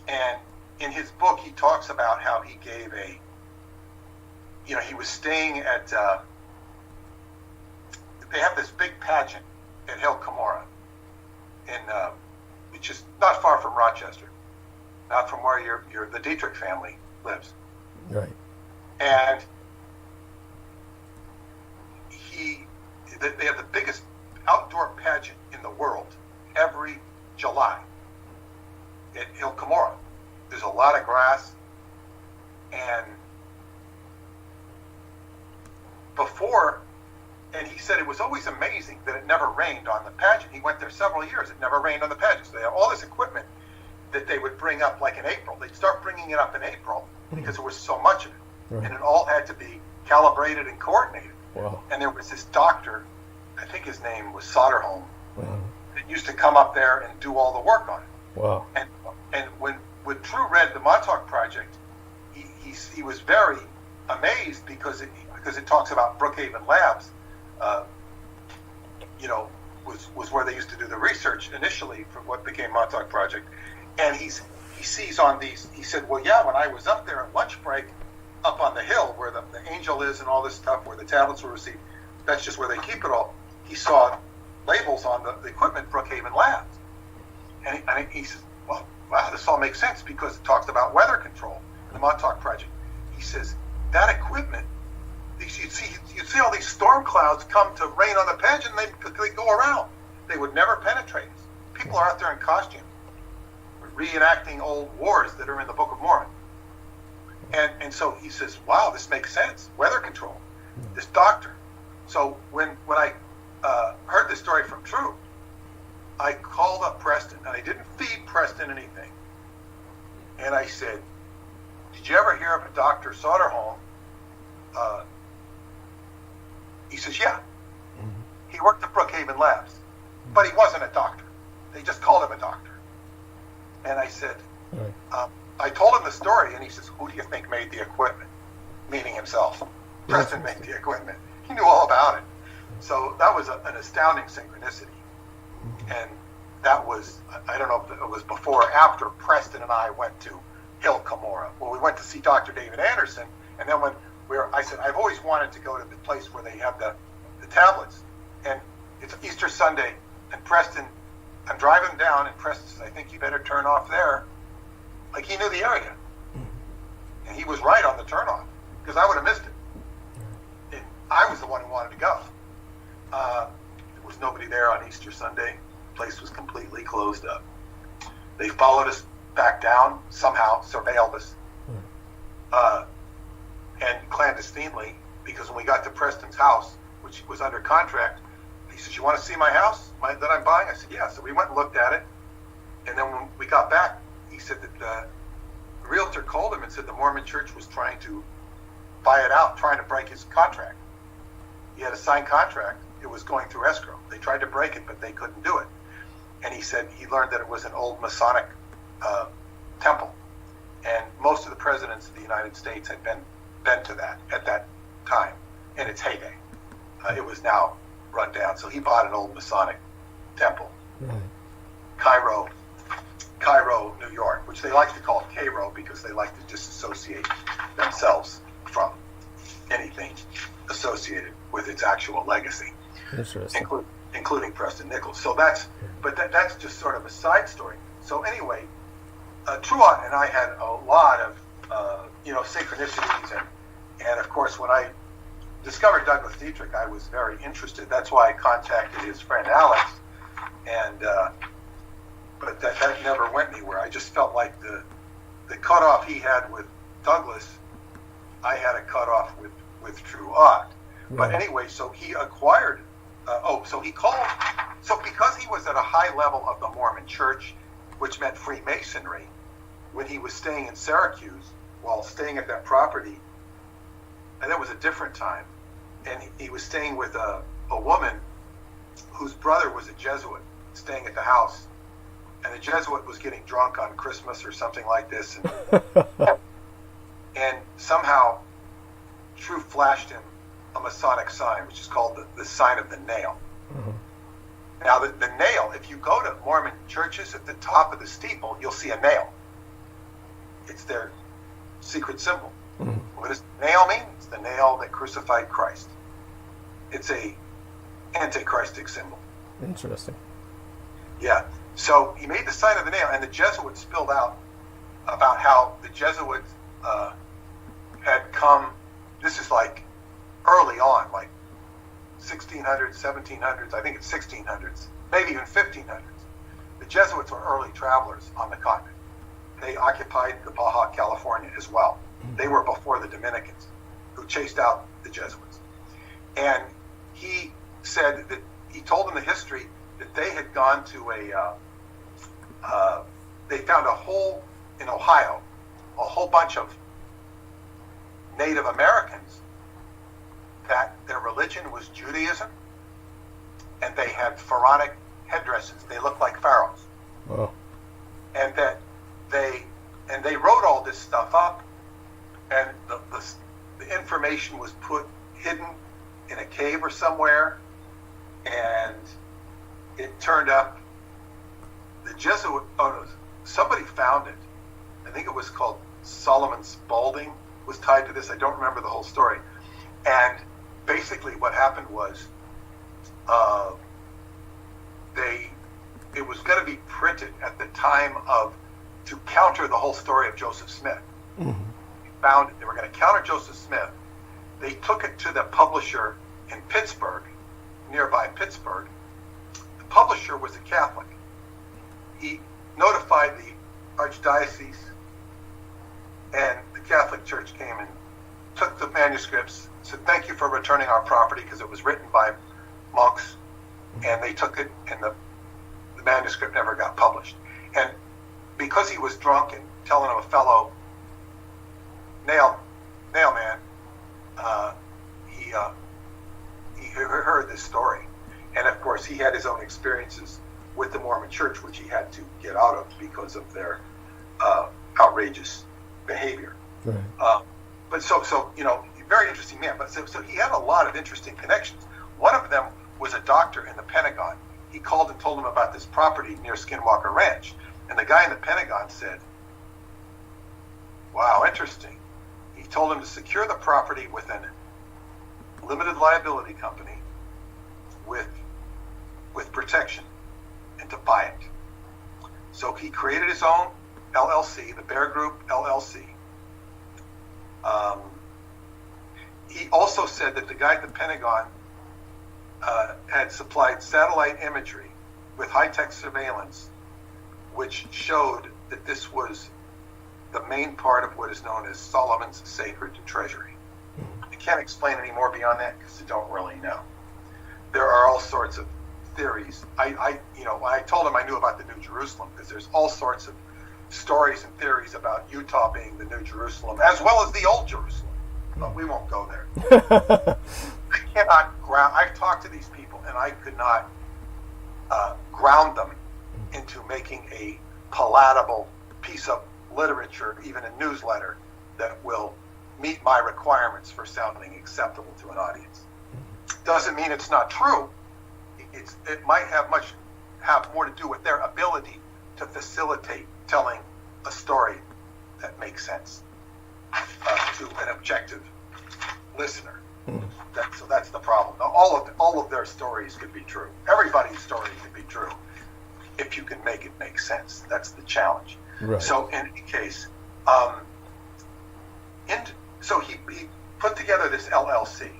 And in his book, he talks about how he gave he was staying at, they have this big pageant at Hill Cumorah, which is not far from Rochester, not from where the Dietrich family lives. Right. And they have the biggest outdoor pageant in the world every July at Il Camorra. There's a lot of grass, and he said it was always amazing that it never rained on the pageant. He went there several years, it never rained on the pageant. So they have all this equipment that they would bring up like in April. They'd start bringing it up in April because there was so much of it. Right. And it all had to be calibrated and coordinated. Wow. And there was this doctor, I think his name was Soderholm, that used to come up there and do all the work on it. Wow. And when Drew read the Montauk Project, he was very amazed because it talks about Brookhaven Labs, was where they used to do the research initially for what became Montauk Project. And he sees on these, he said, well, yeah, when I was up there at lunch break, up on the hill where the angel is and all this stuff, where the tablets were received, that's just where they keep it all. He saw labels on the equipment, Brookhaven Labs. And he says, well, wow, this all makes sense because it talks about weather control, the Montauk Project. He says, that equipment, you'd see all these storm clouds come to rain on the pageant, and they go around. They would never penetrate us. People are out there in costume, reenacting old wars that are in the Book of Mormon. And so he says, wow, this makes sense. Weather control. This doctor. So when I heard this story from Drew, I called up Preston, and I didn't feed Preston anything. And I said, did you ever hear of a Dr. Soderholm? He says, yeah. He worked at Brookhaven Labs, but he wasn't a doctor. They just called him a doctor. And I said, I told him the story, and he says, who do you think made the equipment? Meaning himself. Preston made the equipment. He knew all about it. So that was an astounding synchronicity. And that was, I don't know if it was before or after Preston and I went to Hill Camorra. Well, we went to see Dr. David Anderson, and then I said, I've always wanted to go to the place where they have the tablets. And it's Easter Sunday, and Preston, I'm driving down, and Preston says, I think you better turn off there. Like he knew the area. And he was right on the turnoff, because I would have missed it. And I was the one who wanted to go. There was nobody there on Easter Sunday. The place was completely closed up. They followed us back down, somehow surveilled us, and clandestinely, because when we got to Preston's house, which was under contract, he says, you want to see my house that I'm buying? I said, yeah. So we went and looked at it, and then when we got back, he said that the realtor called him and said the Mormon church was trying to buy it out, trying to break his contract. He had a signed contract. It was going through escrow. They tried to break it, but they couldn't do it. And he said he learned that it was an old Masonic temple. And most of the presidents of the United States had been to that at that time, in its heyday. It was now run down. So he bought an old Masonic temple. Cairo, New York, which they like to call Cairo because they like to disassociate themselves from anything associated with its actual legacy, including Preston Nichols. So that's just sort of a side story. So anyway, Truant and I had a lot of synchronicities, and of course when I discovered Douglas Dietrich, I was very interested. That's why I contacted his friend Alex, and but that never went anywhere. I just felt like the cutoff he had with Douglas, I had a cutoff with Truant. But anyway, so he acquired, so because he was at a high level of the Mormon church, which meant Freemasonry, when he was staying in Syracuse, while staying at that property, and that was a different time, and he was staying with a woman whose brother was a Jesuit, staying at the house, and the Jesuit was getting drunk on Christmas or something like this, and somehow True flashed him a Masonic sign, which is called the sign of the nail. Now, the nail, if you go to Mormon churches, at the top of the steeple, you'll see a nail. It's their secret symbol. What does nail mean? It's the nail that crucified Christ. It's a antichristic symbol. Interesting. Yeah. So he made the sign of the nail, and the Jesuits spilled out about how the Jesuits had come, this is like early on, like 1700s, I think it's 1600s, maybe even 1500s. The Jesuits were early travelers on the continent. They occupied the Baja California as well. They were before the Dominicans, who chased out the Jesuits. And he said that he told them the history that they had gone to they found in Ohio, a whole bunch of Native Americans that their religion was Judaism, and they had pharaonic headdresses. They looked like pharaohs. Oh. And that they wrote all this stuff up, and the information was hidden in a cave or somewhere, and it turned up. The Jesuit, somebody found it. I think it was called Solomon Spaulding was tied to this. I don't remember the whole story. And basically what happened was it was going to be printed at the time to counter the whole story of Joseph Smith. Mm-hmm. They were going to counter Joseph Smith. They took it to the publisher in Pittsburgh, nearby Pittsburgh. The publisher was a Catholic. He notified the archdiocese, and the Catholic Church came and took the manuscripts, said thank you for returning our property, because it was written by monks, and they took it, and the manuscript never got published. And because he was drunk and telling him a fellow nailman, he heard this story, and of course he had his own experiences with the Mormon Church, which he had to get out of because of their outrageous behavior. Right. But so very interesting man. But so he had a lot of interesting connections. One of them was a doctor in the Pentagon. He called and told him about this property near Skinwalker Ranch, and the guy in the Pentagon said, "Wow, interesting." He told him to secure the property with a limited liability company with protection, and to buy it. So he created his own LLC, the Bear Group LLC. He also said that the guy at the Pentagon had supplied satellite imagery with high-tech surveillance, which showed that this was the main part of what is known as Solomon's sacred treasury. I can't explain any more beyond that because I don't really know. There are all sorts of theories. I told him I knew about the New Jerusalem because there's all sorts of stories and theories about Utah being the New Jerusalem as well as the Old Jerusalem. But we won't go there. I cannot ground. I've talked to these people and I could not ground them into making a palatable piece of literature, even a newsletter, that will meet my requirements for sounding acceptable to an audience. Doesn't mean it's not true. It might have more to do with their ability to facilitate telling a story that makes sense to an objective listener. So that's the problem. Now, all of their stories could be true. Everybody's story could be true if you can make it make sense. That's the challenge. Right. So in any case, so he put together this LLC,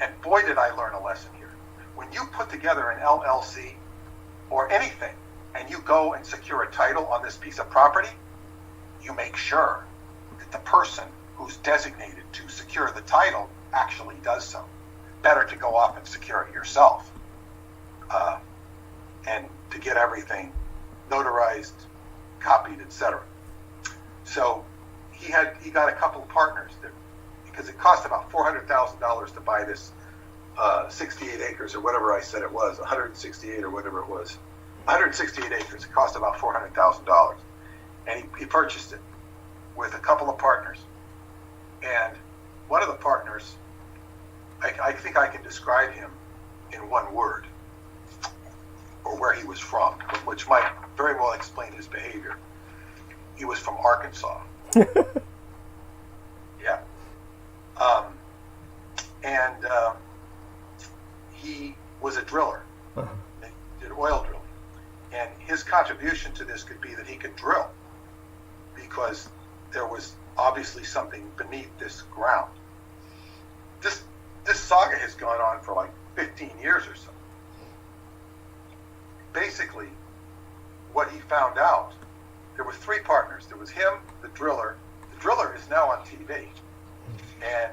and boy did I learn a lesson here. When you put together an LLC or anything, and you go and secure a title on this piece of property, you make sure that the person who's designated to secure the title actually does so. Better to go off and secure it yourself, and to get everything notarized, copied, etc. So he got a couple of partners there, because it cost about $400,000 to buy this 68 acres or whatever I said it was, 168 or whatever it was. 168 acres. It cost about $400,000, and he purchased it with a couple of partners. And one of the partners, I think I can describe him in one word, or where he was from, which might very well explain his behavior. He was from Arkansas. Yeah. And he was a driller. Uh-huh. He did oil drilling. And his contribution to this could be that he could drill, because there was obviously something beneath this ground. This saga has gone on for like 15 years or so. Basically, what he found out, there was three partners. There was him, the driller. The driller is now on TV. And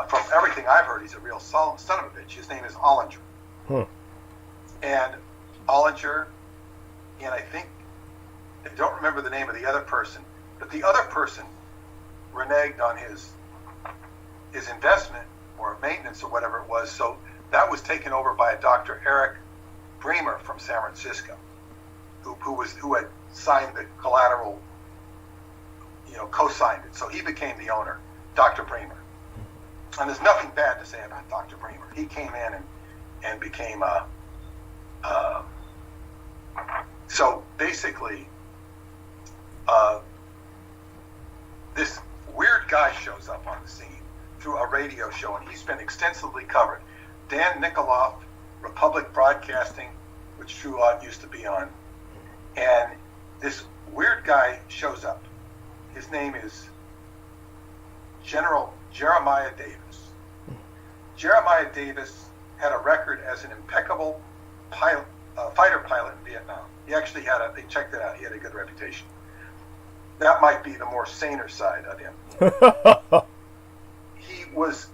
from everything I've heard, he's a real son of a bitch. His name is Ollinger. And Ollinger, and I don't remember the name of the other person, but the other person reneged on his investment or maintenance or whatever it was. So that was taken over by a Dr. Eric Bremer from San Francisco, who had signed the collateral, co-signed it. So he became the owner, Dr. Bremer. And there's nothing bad to say about Dr. Bremer. He came in and became so basically this weird guy shows up on the scene through a radio show, and he's been extensively covered. Dan Nikoloff, Republic Broadcasting, which True Odd used to be on, and this weird guy shows up. His name is General Jeremiah Davis. Jeremiah Davis had a record as an impeccable fighter pilot in Vietnam. He actually they checked it out, he had a good reputation. That might be the more saner side of him. He was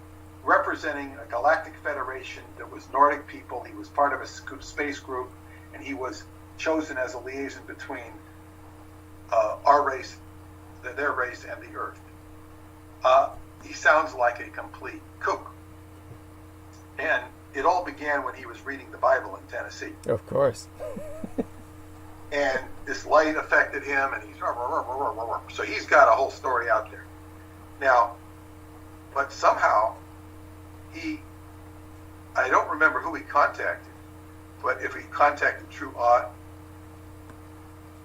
representing a galactic federation that was Nordic people. He was part of a space group, and he was chosen as a liaison between our race, their race, and the Earth. He sounds like a complete kook. And it all began when he was reading the Bible in Tennessee. Of course. And this light affected him, and so he's got a whole story out there. Now, but somehow I don't remember who he contacted, but if he contacted True Odd,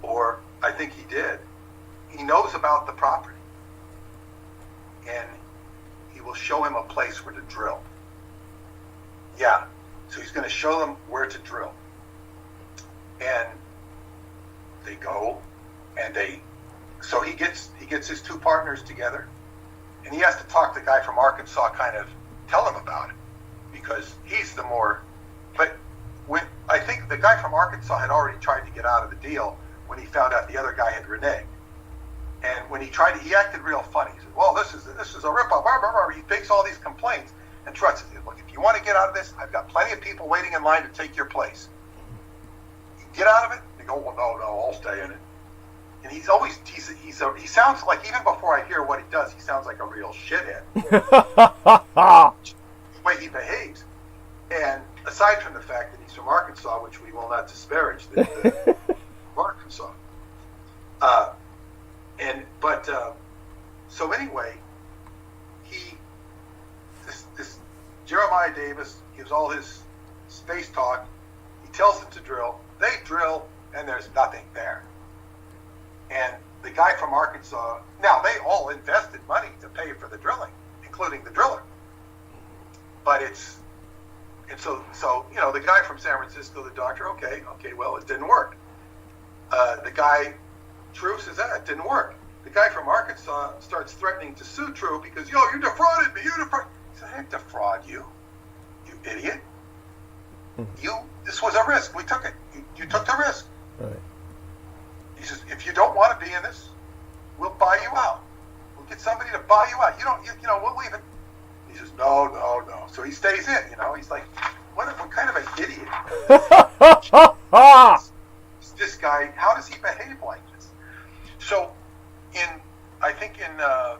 or I think he did, he knows about the property, and he will show him a place where to drill. Yeah, so he's going to show them where to drill. And they go, and so he gets his two partners together, and he has to talk the guy from Arkansas, kind of tell him about it, because he's the more, but I think the guy from Arkansas had already tried to get out of the deal when he found out the other guy had reneged. And when he acted real funny. He said, well, this is a ripoff. He makes all these complaints. And Trutz says, look, if you want to get out of this, I've got plenty of people waiting in line to take your place. You get out of it? They go, well, no, I'll stay in it. And he sounds like, even before I hear what he does, he sounds like a real shithead. The way he behaves. And aside from the fact that he's from Arkansas, which we will not disparage, the Arkansas. So anyway, this Jeremiah Davis gives all his space talk. He tells them to drill. They drill, and there's nothing there. And the guy from Arkansas, now they all invested money to pay for the drilling, including the driller. But so the guy from San Francisco, the doctor, okay, well, it didn't work. The guy, True, says, it didn't work. The guy from Arkansas starts threatening to sue True because, you defrauded me, He said, I didn't defraud you, you idiot. This was a risk. We took it. You took the risk. Right. He says, if you don't want to be in this, we'll buy you out. We'll get somebody to buy you out. We'll leave it. He says, no. So he stays in, He's like, what kind of an idiot? This guy, how does he behave like this? So, I think the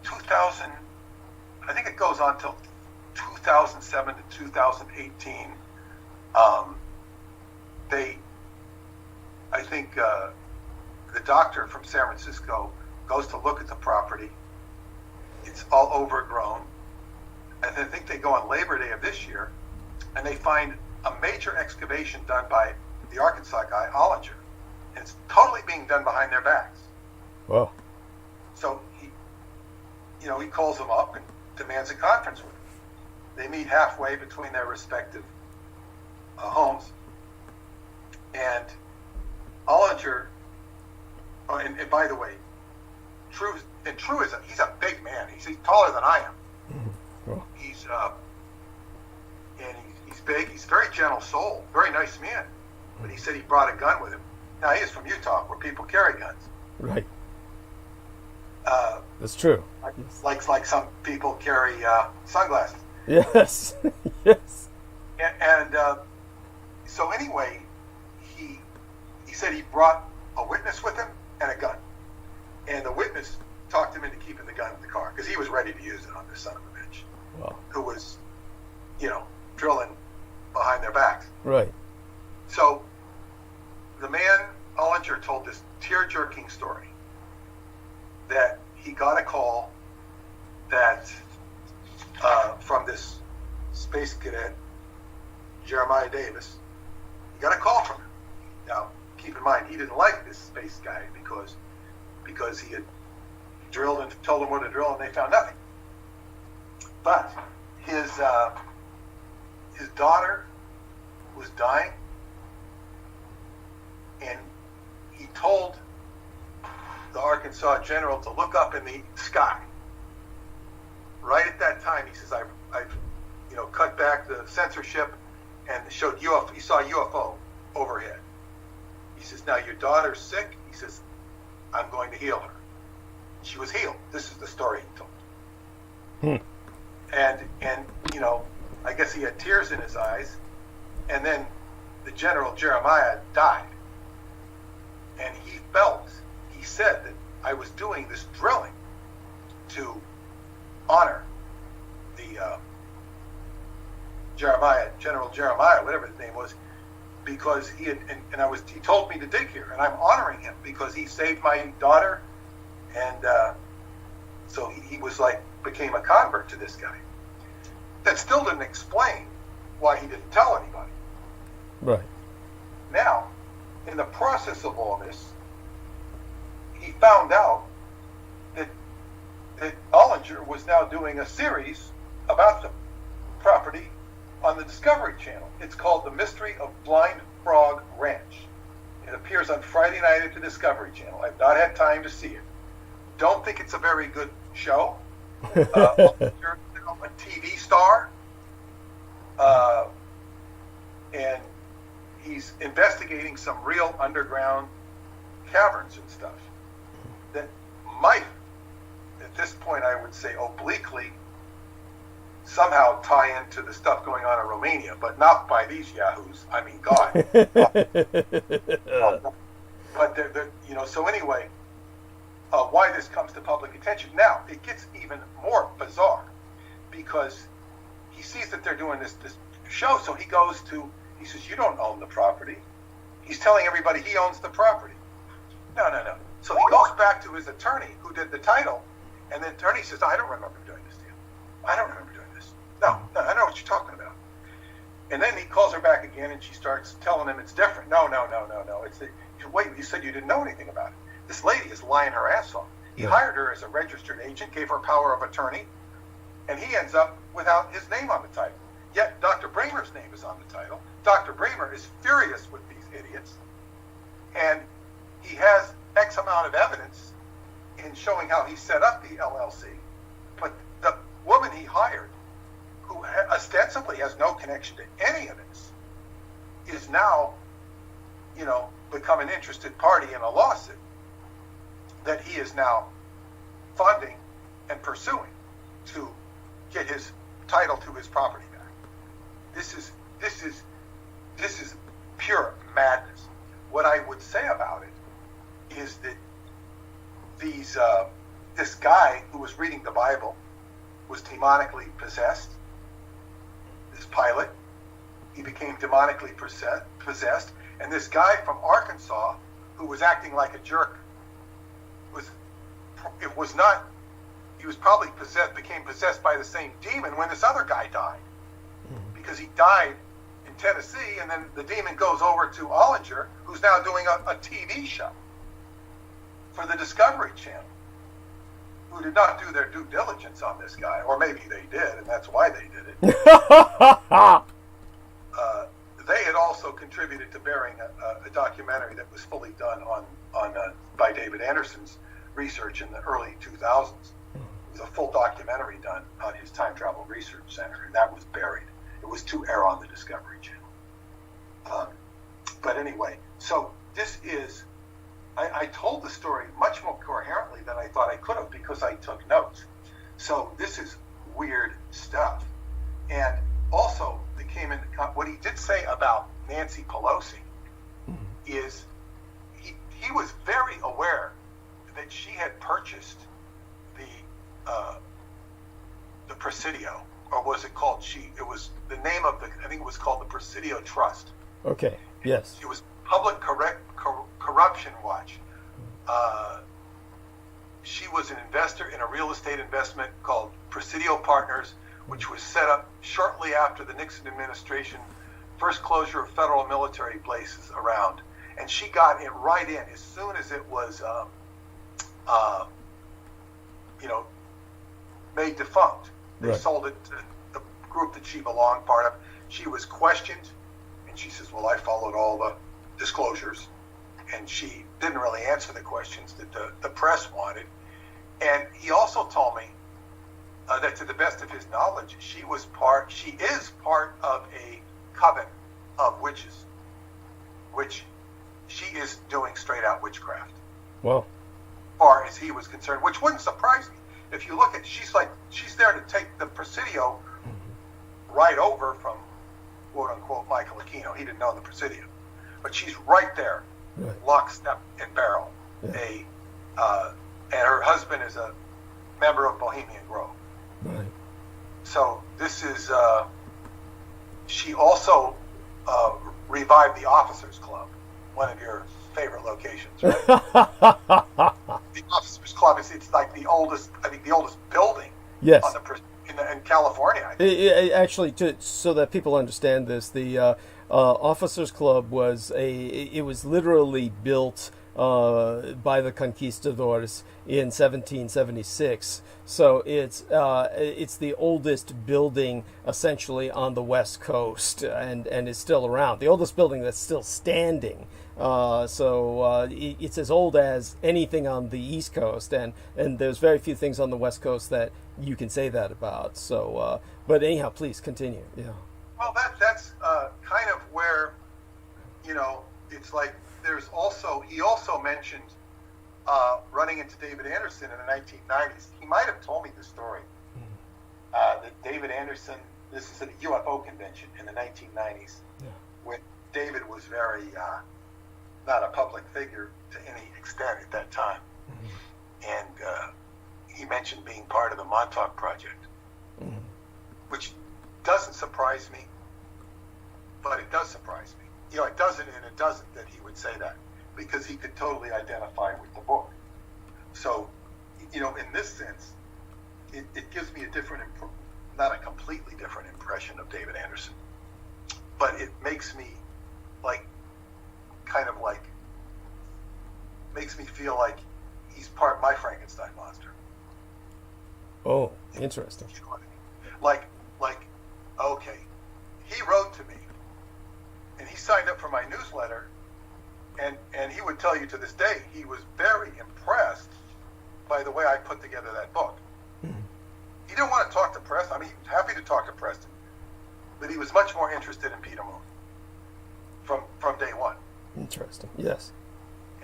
2000, I think it goes on till 2007 to 2018. I think the doctor from San Francisco goes to look at the property. It's all overgrown. And I think they go on Labor Day of this year, and they find a major excavation done by the Arkansas guy, Ollinger. And it's totally being done behind their backs. Wow. So he calls them up and demands a conference with them. They meet halfway between their respective homes. And Ollinger, and by the way, True is he's a big man. He's taller than I am. Oh. He's big. He's a very gentle soul, very nice man. But he said he brought a gun with him. Now he is from Utah, where people carry guns. Right. That's true. Like some people carry sunglasses. Yes. Yes. And so anyway, he said he brought a witness with him and a gun. And the witness talked him into keeping the gun in the car because he was ready to use it on this son of a bitch. Wow. Who was, drilling behind their backs. Right. So the man, Ollinger, told this tear-jerking story that he got a call that from this space cadet, Jeremiah Davis. He got a call from him. Now, keep in mind, he didn't like this space guy because he had drilled and told him what to drill, and they found nothing. But his daughter was dying, and he told the Arkansas general to look up in the sky. Right at that time, he says, I've cut back the censorship and showed UFO. He saw a UFO overhead. He says, now your daughter's sick. He says, I'm going to heal her. She was healed. This is the story he told. And I guess he had tears in his eyes. And then the General Jeremiah died. And he said that I was doing this drilling to honor the General Jeremiah, whatever his name was, because he told me to dig here, and I'm honoring him because he saved my daughter, and so he was became a convert to this guy. That still didn't explain why he didn't tell anybody. Right. Now, in the process of all this, he found out that Ollinger was now doing a series about the property on the Discovery Channel. It's called The Mystery of Blind Frog Ranch. It appears on Friday night at the Discovery Channel. I've not had time to see it. Don't think it's a very good show. Ollinger is now a TV star. And he's investigating some real underground caverns and stuff that might, at this point, I would say obliquely, somehow tie into the stuff going on in Romania, but not by these yahoos. I mean, God. But so anyway, why this comes to public attention. Now, it gets even more bizarre because he sees that they're doing this show, so he says, you don't own the property. He's telling everybody he owns the property. No. So he goes back to his attorney who did the title, and the attorney says, I don't remember doing this deal. I don't remember doing this. No, I know what you're talking about. And then he calls her back again, and she starts telling him it's different. No. Wait, you said you didn't know anything about it. This lady is lying her ass off. He hired her as a registered agent, gave her power of attorney, and he ends up without his name on the title. Yet Dr. Bremer's name is on the title. Dr. Bremer is furious with these idiots, and he has X amount of evidence in showing how he set up the LLC. But the woman he hired, who ostensibly has no connection to any of this, is now, become an interested party in a lawsuit that he is now funding and pursuing to get his title to his property back. This is pure madness. What I would say about it is that this guy who was reading the Bible was demonically possessed. This pilot, he became demonically possessed, and this guy from Arkansas who was acting like a jerk he was probably became possessed by the same demon when this other guy died, because he died in Tennessee, and then the demon goes over to Ollinger, who's now doing a TV show for the Discovery Channel, who did not do their due diligence on this guy, or maybe they did, and that's why they did it. They had also contributed to bearing a documentary that was fully done by David Anderson's research in the early 2000s, was a full documentary done on his time travel research center, and that was buried. It was to air on the Discovery Channel. But anyway, so this is, I told the story much more coherently than I thought I could have because I took notes. So this is weird stuff. And also, they came in, what he did say about Nancy Pelosi is he was very aware that she had purchased the Presidio, or was it called it was the name of I think it was called the Presidio Trust. Okay, yes. It was Public Corruption Watch. She was an investor in a real estate investment called Presidio Partners, which was set up shortly after the Nixon administration first closure of federal military bases around. And she got it right in as soon as it was, made defunct. They sold it to the group that she belonged part of. She was questioned, and she says, well, I followed all the disclosures. And she didn't really answer the questions that the press wanted. And he also told me that to the best of his knowledge, she is part of a coven of witches, which she is doing straight out witchcraft. Well, as far as he was concerned, which wouldn't surprise me. If you look at, she's there to take the Presidio right over from quote unquote Michael Aquino. He didn't know the Presidio, but she's right there, lock, step, and barrel. And her husband is a member of Bohemian Grove. Right. So this is, she also revived the Officers Club, one of your favorite locations, right? The Officers Club it's like the oldest building in California, I think. Actually, so that people understand this, the Officers Club was literally built by the conquistadors in 1776. So it's the oldest building essentially on the West Coast, and is still around. The oldest building that's still standing. So it's as old as anything on the East Coast, and there's very few things on the West Coast that you can say that about. So, but anyhow, please continue. Yeah. Well, that's kind of where, it's like he also mentioned running into David Anderson in the 1990s. He might have told me the story. That David Anderson, this is at a UFO convention in the 1990s, when David was very not a public figure to any extent at that time. And he mentioned being part of the Montauk Project, which doesn't surprise me, but it does surprise me. It doesn't and it doesn't that he would say that, because he could totally identify with the book. So, in this sense, it gives me a different, not a completely different impression of David Anderson, but it makes me makes me feel like he's part my Frankenstein monster. Oh, interesting. Okay, he wrote to me, and he signed up for my newsletter, and he would tell you to this day he was very impressed by the way I put together that book. He didn't want to talk to press. I mean, he was happy to talk to Preston, but he was much more interested in Peter Moon from day one. Interesting. Yes.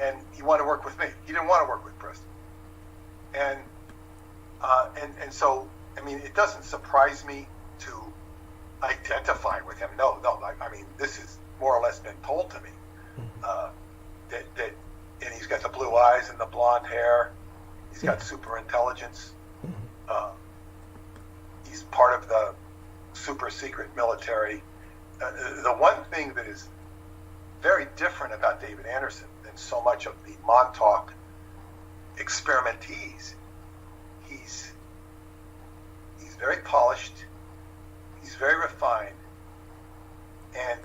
And he wanted to work with me. He didn't want to work with Preston. And so, I mean, it doesn't surprise me to identify with him. No. I mean, this has more or less been told to me. And he's got the blue eyes and the blonde hair. He's got super intelligence. He's part of the super secret military. The one thing that is very different about David Anderson than so much of the Montauk experimentees, he's very polished, he's very refined, and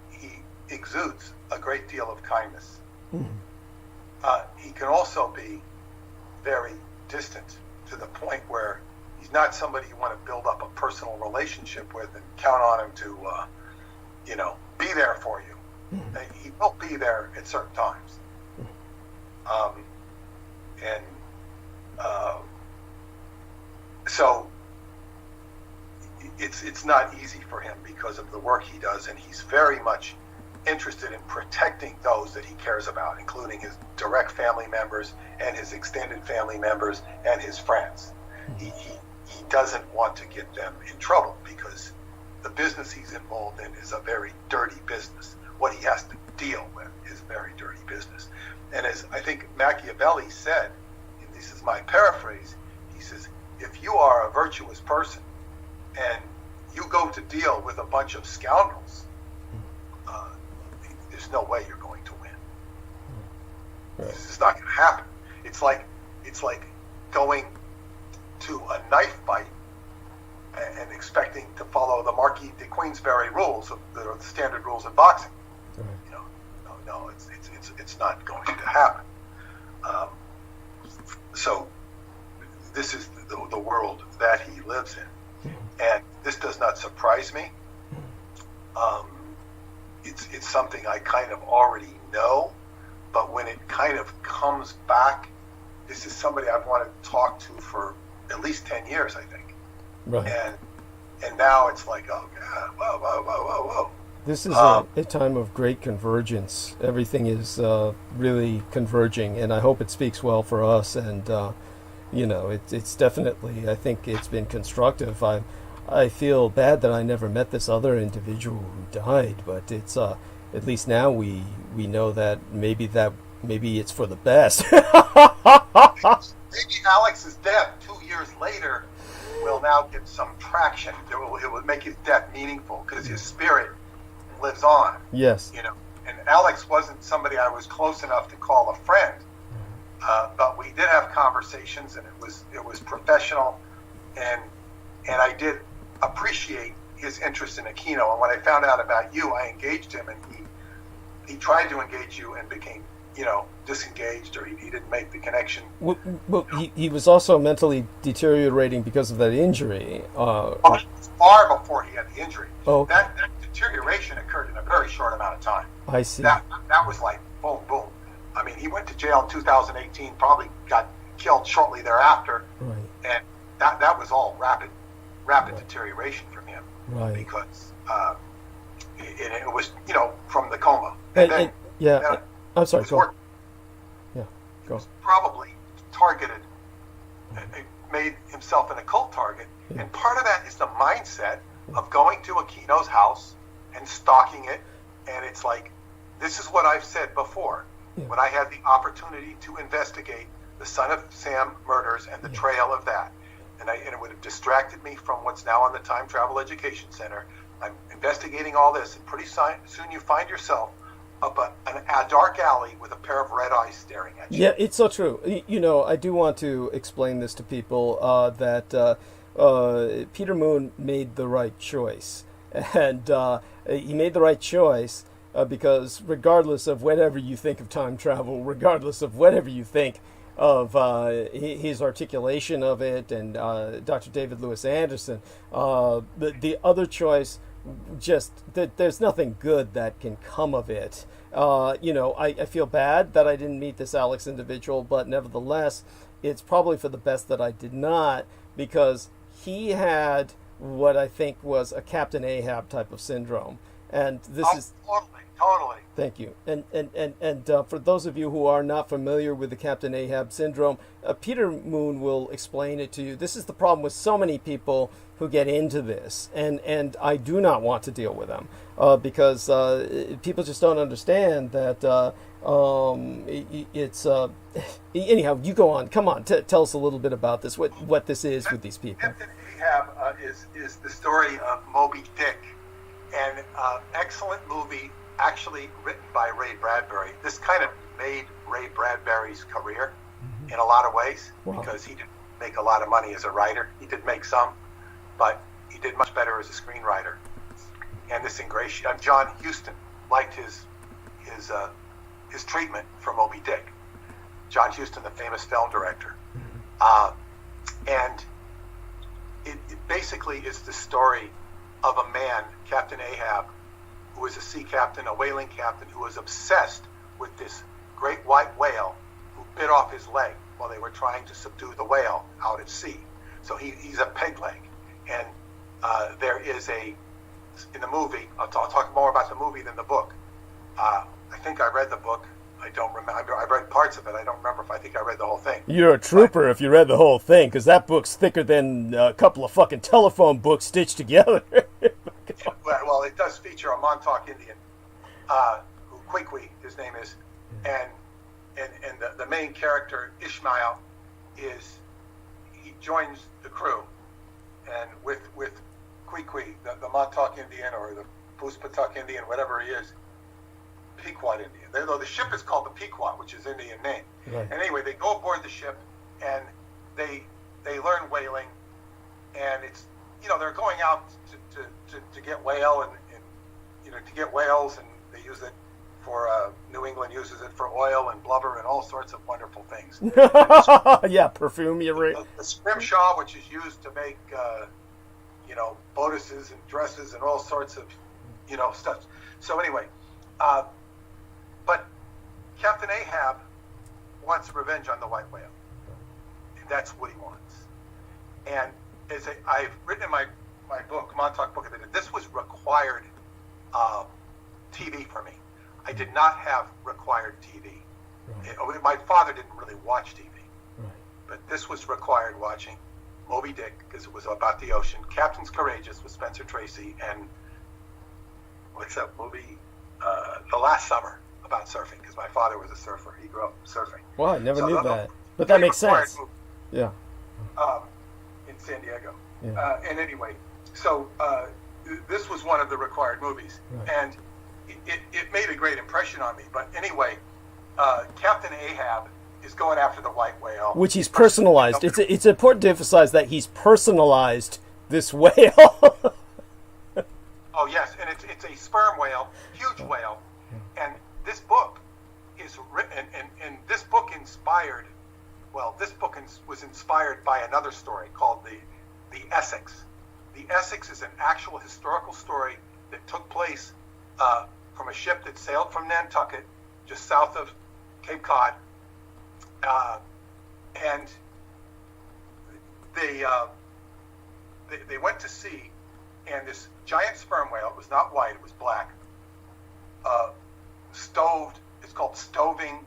he exudes a great deal of kindness. He can also be very distant, to the point where he's not somebody you want to build up a personal relationship with and count on him to, be there for you. He will be there at certain times. it's not easy for him because of the work he does, and he's very much interested in protecting those that he cares about, including his direct family members and his extended family members and his friends. He doesn't want to get them in trouble because the business he's involved in is a very dirty business. What he has to deal with is very dirty business. And as I think Machiavelli said, and this is my paraphrase, he says, if you are a virtuous person and you go to deal with a bunch of scoundrels, there's no way you're going to win. Right. This is not going to happen. It's like going to a knife fight and expecting to follow the Marquis de Queensberry rules, that are the standard rules in boxing. Right. You know, no, it's not going to happen. So this is the world that he lives in, and this does not surprise me. It's something I kind of already know, but when it kind of comes back, this is somebody I've wanted to talk to for at least 10 years, I think. Right. And now it's like, oh God, whoa. This is a time of great convergence. Everything is really converging, and I hope it speaks well for us. And it's definitely, I think it's been constructive. I feel bad that I never met this other individual who died, but it's at least now we know that maybe it's for the best. Maybe Alex's death 2 years later will now get some traction. It will make his death meaningful because his spirit lives on. Yes. And Alex wasn't somebody I was close enough to call a friend, but we did have conversations, and it was professional, and I did appreciate his interest in Aquino. And when I found out about you, I engaged him, and he tried to engage you and became disengaged, or he didn't make the connection. Well, he was also mentally deteriorating because of that injury. Far before he had the injury. Oh. That deterioration occurred in a very short amount of time. I see. That was like boom, boom. I mean, he went to jail in 2018, probably got killed shortly thereafter, right. And that was all rapid right. Deterioration from him, right? Because it was from the coma. And then, I'm sorry. Go. Yeah, go. He was probably targeted, made himself an occult target, and part of that is the mindset of going to Aquino's house and stalking it. And it's like, this is what I've said before. Yeah. When I had the opportunity to investigate the Son of Sam murders and the trail of that, and it would have distracted me from what's now on the Time Travel Education Center. I'm investigating all this, and pretty soon you find yourself up a dark alley with a pair of red eyes staring at you. Yeah, it's so true. I do want to explain this to people, that Peter Moon made the right choice. And he made the right choice because regardless of whatever you think of time travel, regardless of whatever you think of his articulation of it, and Dr. David Lewis Anderson, the other choice, just there's nothing good that can come of it. I feel bad that I didn't meet this Alex individual, but nevertheless, it's probably for the best that I did not, because he had what I think was a Captain Ahab type of syndrome. And this is totally. Thank you. And for those of you who are not familiar with the Captain Ahab syndrome, Peter Moon will explain it to you. This is the problem with so many people who get into this, and I do not want to deal with them because people just don't understand that. It's anyhow. You go on. Come on. Tell us a little bit about this. What this is with these people. Captain Ahab is the story of Moby Dick, and excellent movie, actually written by Ray Bradbury. This kind of made Ray Bradbury's career in a lot of ways, because he didn't make a lot of money as a writer. He did make some, but he did much better as a screenwriter. And this ingratiated John Huston liked his treatment for Moby Dick. John Huston, the famous film director, and it basically is the story of a man, Captain Ahab, who was a sea captain, a whaling captain, who was obsessed with this great white whale who bit off his leg while they were trying to subdue the whale out at sea. So he's a peg leg. And there is in the movie, I'll talk more about the movie than the book. I think I read the book. I don't remember. I read parts of it. I don't remember if I think I read the whole thing. You're a trooper if you read the whole thing, because that book's thicker than a couple of fucking telephone books stitched together. Well, it does feature a Montauk Indian, who Quiqui, his name is, and the main character, Ishmael, he joins the crew, and with Quiqui, the Montauk Indian or the Puspatuk Indian, whatever he is, Pequot Indian. Though the ship is called the Pequot, which is Indian name. Right. And anyway, they go aboard the ship and they learn whaling, and it's they're going out to get whale and to get whales, and they use it for New England uses it for oil and blubber and all sorts of wonderful things. Yeah, perfumery. The scrimshaw, which is used to make bodices and dresses and all sorts of stuff. So anyway. But Captain Ahab wants revenge on the white whale. And that's what he wants. And I've written in my book, Montauk book, that this was required TV for me. I did not have required TV. Right. My father didn't really watch TV. Right. But this was required watching. Moby Dick, because it was about the ocean. Captain's Courageous with Spencer Tracy. And what's that movie? The Last Summer, about surfing, because my father was a surfer. He grew up surfing. Well, I never knew that. But that makes sense. Movie, yeah. In San Diego. Yeah. And anyway, so this was one of the required movies. Right. And it made a great impression on me. But anyway, Captain Ahab is going after the white whale. Which he's personalized. It's important to emphasize that he's personalized this whale. Oh, yes, and it's a sperm whale, huge whale. And this book is written, and this book was inspired by another story called the Essex. The Essex is an actual historical story that took place from a ship that sailed from Nantucket, just south of Cape Cod, and they went to sea, and this giant sperm whale, it was not white, it was black, it's called stoving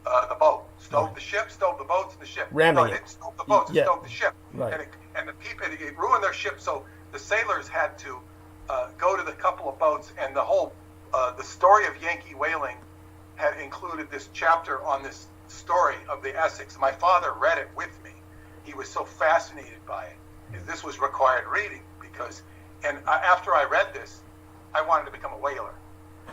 the boat. Stove the ship, stove the boats and the ship. Ramming it didn't stove the boats, it stoved the ship. Right. And the people, it ruined their ship, so the sailors had to go to the couple of boats, and the whole, the story of Yankee whaling had included this chapter on this story of the Essex. My father read it with me. He was so fascinated by it. This was required reading because, and after I read this, I wanted to become a whaler.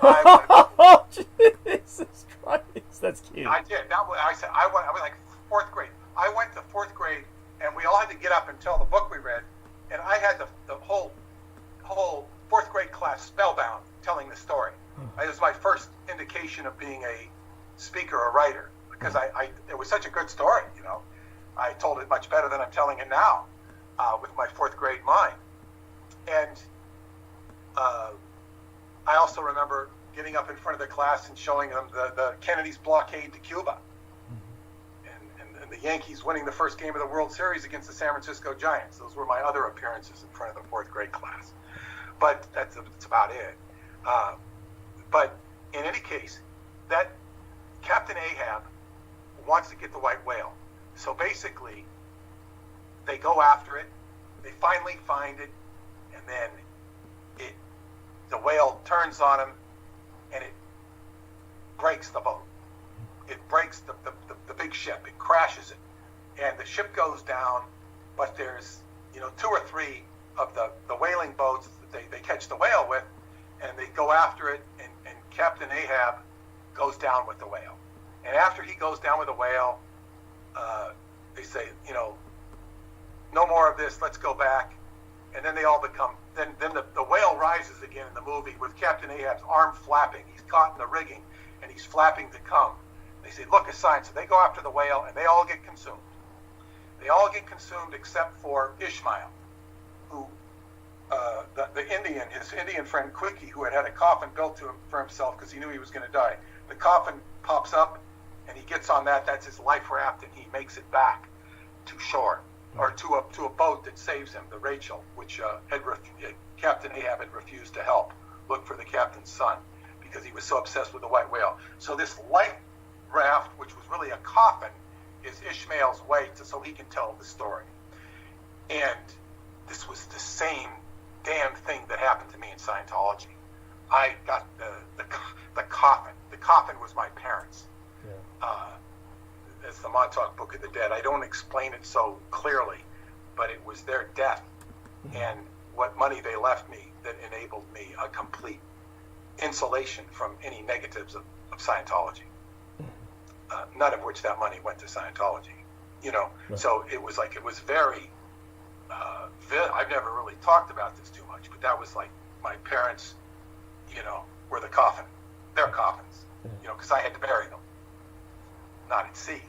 Oh, Jesus Christ, that's cute. I did. I was like fourth grade. I went to fourth grade, and we all had to get up and tell the book we read, and I had the whole fourth grade class spellbound telling the story. It was my first indication of being a speaker or writer, because it was such a good story, I told it much better than I'm telling it now, with my fourth grade mind. And I also remember getting up in front of the class and showing them the Kennedy's blockade to Cuba, and the Yankees winning the first game of the World Series against the San Francisco Giants. Those were my other appearances in front of the fourth grade class. But that's about it. But in any case, that Captain Ahab wants to get the white whale. So basically, they go after it. They finally find it, and then the whale turns on him, and it breaks the boat. It breaks the big ship. It crashes it, and the ship goes down. But there's 2 or 3 of the whaling boats that they catch the whale with, and they go after it, and Captain Ahab goes down with the whale. And after he goes down with the whale, they say, no more of this, let's go back. And then they all become, then the whale rises again in the movie with Captain Ahab's arm flapping. He's caught in the rigging, and he's flapping to come. They say, look aside. So they go after the whale, and they all get consumed. They all get consumed except for Ishmael, who, the Indian, his Indian friend Quiqui, who had a coffin built to him for himself because he knew he was going to die. The coffin pops up, and he gets on that. That's his life raft, and he makes it back to shore. or to a boat that saves him, the Rachel, which Captain Ahab had refused to help look for the captain's son because he was so obsessed with the white whale. So this life raft, which was really a coffin, is Ishmael's way so he can tell the story. And this was the same damn thing that happened to me in Scientology. I got the coffin. The coffin was my parents. Yeah. It's the Montauk Book of the Dead. I don't explain it so clearly, but it was their death and what money they left me that enabled me a complete insulation from any negatives of Scientology. None of which that money went to Scientology, Right. So it was very. I've never really talked about this too much, but that was like my parents, were the coffin, their coffins, because I had to bury them, not at sea,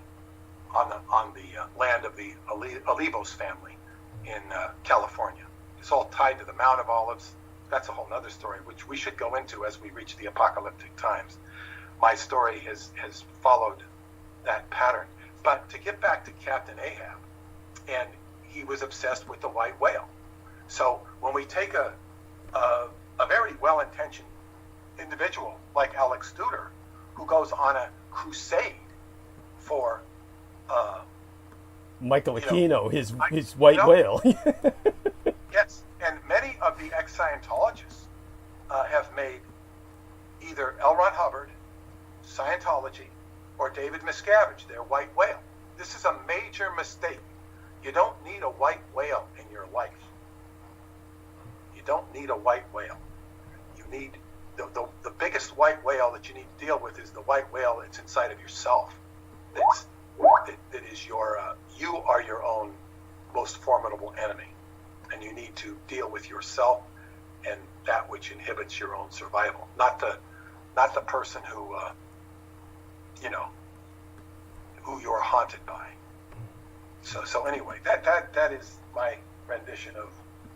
on the land of the Olivos family in California. It's all tied to the Mount of Olives. That's a whole other story, which we should go into as we reach the apocalyptic times. My story has followed that pattern. But to get back to Captain Ahab, and he was obsessed with the white whale. So when we take a very well-intentioned individual like Alex Studer, who goes on a crusade for Michael Aquino, his white whale. Yes, and many of the ex-Scientologists have made either L. Ron Hubbard, Scientology, or David Miscavige their white whale. This is a major mistake. You don't need a white whale in your life. You don't need a white whale. You need the biggest white whale that you need to deal with is the white whale that's inside of yourself. That is you are your own most formidable enemy, and you need to deal with yourself and that which inhibits your own survival, not the person who you're haunted by. So anyway, that is my rendition of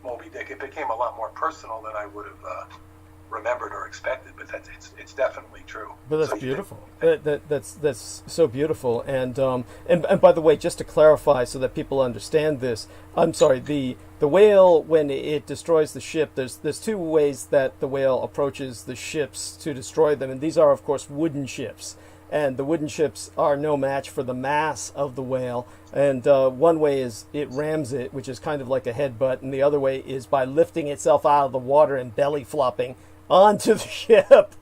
Moby Dick. It became a lot more personal than I would have remembered or expected, but it's definitely true. But that's beautiful. That's so beautiful. And by the way, just to clarify so that people understand this, I'm sorry, the whale, when it destroys the ship, there's two ways that the whale approaches the ships to destroy them, and these are of course wooden ships. And the wooden ships are no match for the mass of the whale. And one way is it rams it, which is kind of like a headbutt, and the other way is by lifting itself out of the water and belly flopping onto the ship,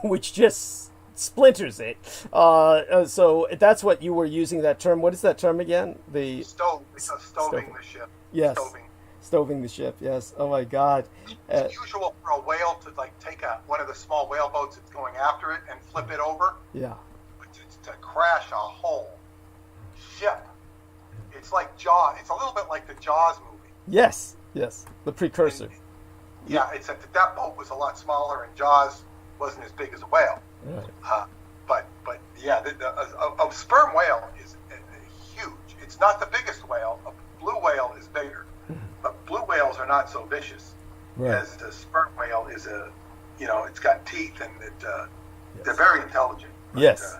which just splinters it. So that's what you were using that term. What is that term again? The stoving the ship. Yes. Stoving the ship. Yes. Oh my God. It's usual for a whale to take one of the small whale boats that's going after it and flip it over. Yeah. To crash a whole ship. It's like Jaws. It's a little bit like the Jaws movie. Yes. The precursor. Except that boat was a lot smaller and Jaws wasn't as big as a whale. Right. But yeah, a sperm whale is huge. It's not the biggest whale. A blue whale is bigger, but blue whales are not so vicious as the sperm whale is. It's got teeth and they're very intelligent. But, yes.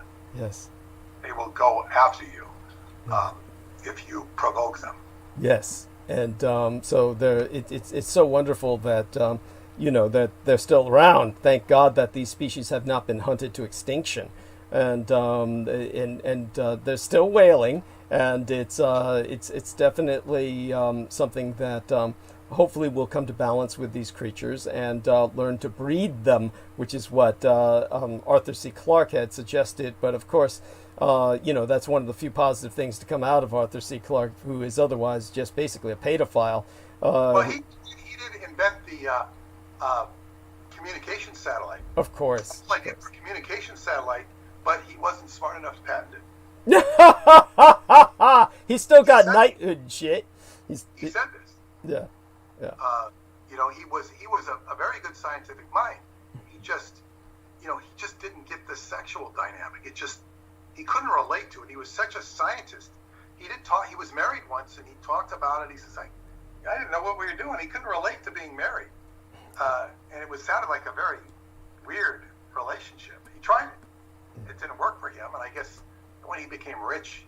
They will go after you if you provoke them. Yes. And so it's so wonderful that that they're still around. Thank God that these species have not been hunted to extinction, and they're still whaling, and it's definitely something that hopefully will come to balance with these creatures and learn to breed them, which is what Arthur C. Clarke had suggested. But of course, that's one of the few positive things to come out of Arthur C. Clarke, who is otherwise just basically a pedophile. Well, he did invent the communication satellite. Of course. Like a communication satellite, but he wasn't smart enough to patent it. He's still got knighthood and shit. He said this. Yeah. He was a very good scientific mind. He just didn't get the sexual dynamic. He couldn't relate to it. He was such a scientist. He was married once, and he talked about it. He says, I didn't know what we were doing. He couldn't relate to being married. And it sounded like a very weird relationship. He tried it. It didn't work for him. And I guess when he became rich,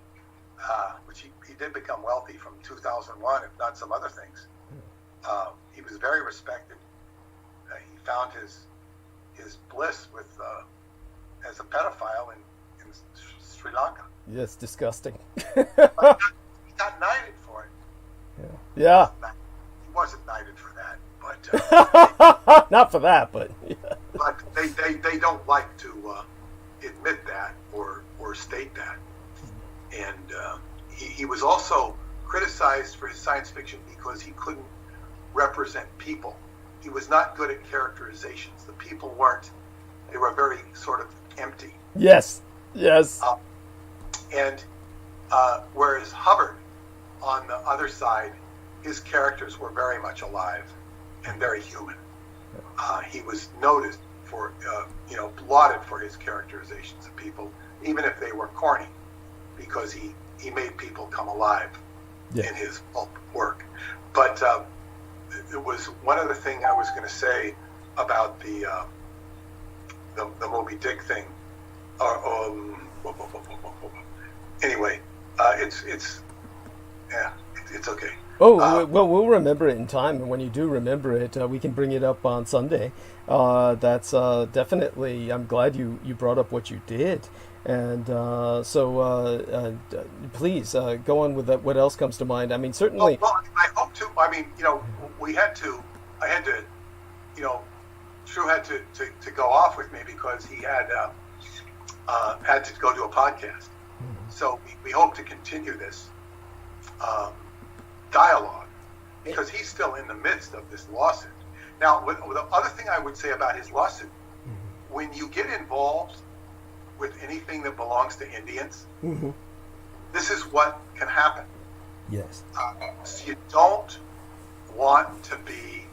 which he did become wealthy from 2001, if not some other things. He was very respected. He found his bliss with as a pedophile in Sri Lanka. Yes, disgusting. He got knighted for it. Yeah. He wasn't knighted for that, but not for that, but yeah. But they don't like to admit that or state that. And he was also criticized for his science fiction because he couldn't represent people. He was not good at characterizations. The people weren't. They were very sort of empty. Yes. And whereas Hubbard, on the other side, his characters were very much alive and very human. He was noticed for, lauded for his characterizations of people, even if they were corny, because he made people come alive in his pulp work. But it was one other thing I was going to say about the Moby Dick thing. Anyway, it's okay. Well, we'll remember it in time, and when you do remember it, we can bring it up on Sunday. That's definitely. I'm glad you brought up what you did, and please go on with that. What else comes to mind? I mean, certainly. Well, I hope to. I mean, we had to. I had to. Drew had to go off with me because he had to go to a podcast. So we hope to continue this dialogue because he's still in the midst of this lawsuit. Now, the other thing I would say about his lawsuit, when you get involved with anything that belongs to Indians, this is what can happen. Yes. So you don't want to be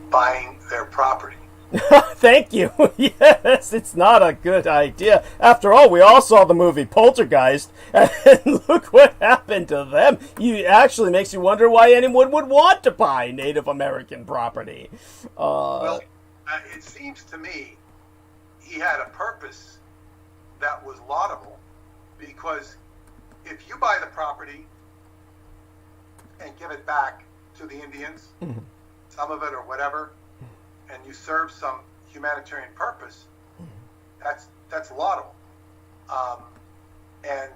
buying their property. Thank you. Yes, it's not a good idea. After all, we all saw the movie Poltergeist, and look what happened to them. It actually makes you wonder why anyone would want to buy Native American property. Well, it seems to me he had a purpose that was laudable, because if you buy the property and give it back to the Indians, some of it or whatever, and you serve some humanitarian purpose, that's laudable. And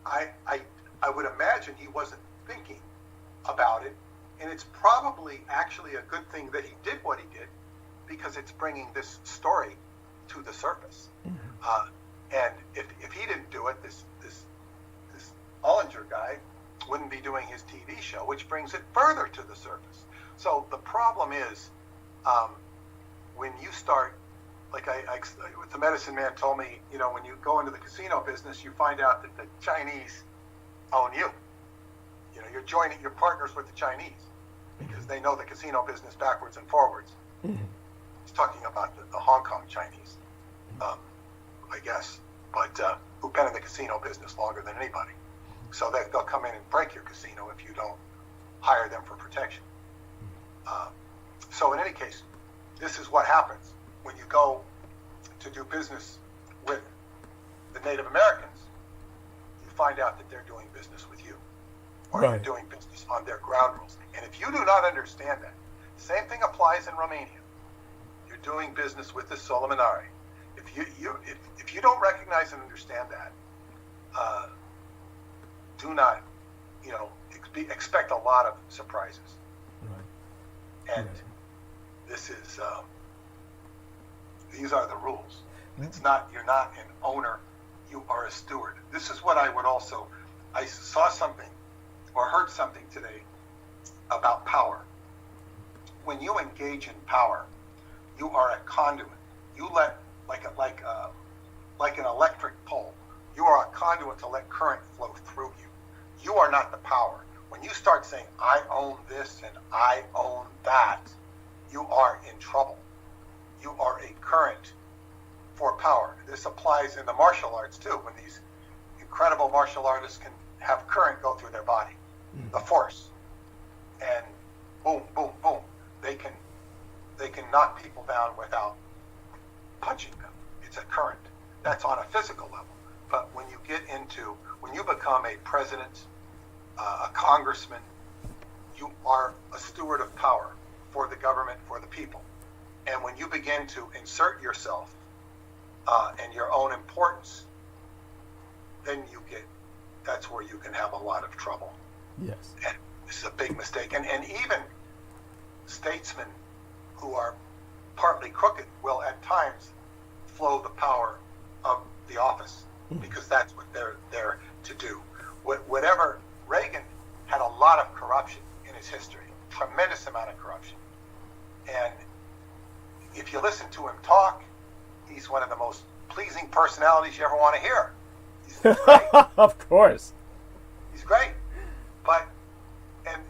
I would imagine he wasn't thinking about it, and it's probably actually a good thing that he did what he did, because it's bringing this story to the surface. And if he didn't do it, this Ollinger guy wouldn't be doing his TV show, which brings it further to the surface. So the problem is, when you start, like the medicine man told me, when you go into the casino business, you find out that the Chinese own you. You're partners with the Chinese because they know the casino business backwards and forwards. He's talking about the Hong Kong Chinese, I guess, but who've been in the casino business longer than anybody. So they'll come in and break your casino if you don't hire them for protection. So in any case, this is what happens when you go to do business with the Native Americans. You find out that they're doing business with you, or you're doing business on their ground rules. And if you do not understand that, the same thing applies in Romania. You're doing business with the Solomonari. If you don't recognize and understand that, do not, expect a lot of surprises. And this is, these are the rules. It's not, you're not an owner, you are a steward. This is what I saw something or heard something today about power. When you engage in power, you are a conduit. You let, like an electric pole, you are a conduit to let current flow through you. You are not the power. When you start saying, I own this and I own that, you are in trouble. You are a current for power. This applies in the martial arts too, when these incredible martial artists can have current go through their body, the force, and boom, boom, boom. They can knock people down without punching them. It's a current. That's on a physical level. But when you get into when you become a president, a congressman, you are a steward of power for the government, for the people. And when you begin to insert yourself and your own importance, then that's where you can have a lot of trouble. Yes. And this is a big mistake. And even statesmen who are partly crooked will at times flow the power of the office, because that's what they're there to do. Whatever, Reagan had a lot of corruption in his history, tremendous amount of corruption. And if you listen to him talk, he's one of the most pleasing personalities you ever want to hear. He's great. Of course. He's great. And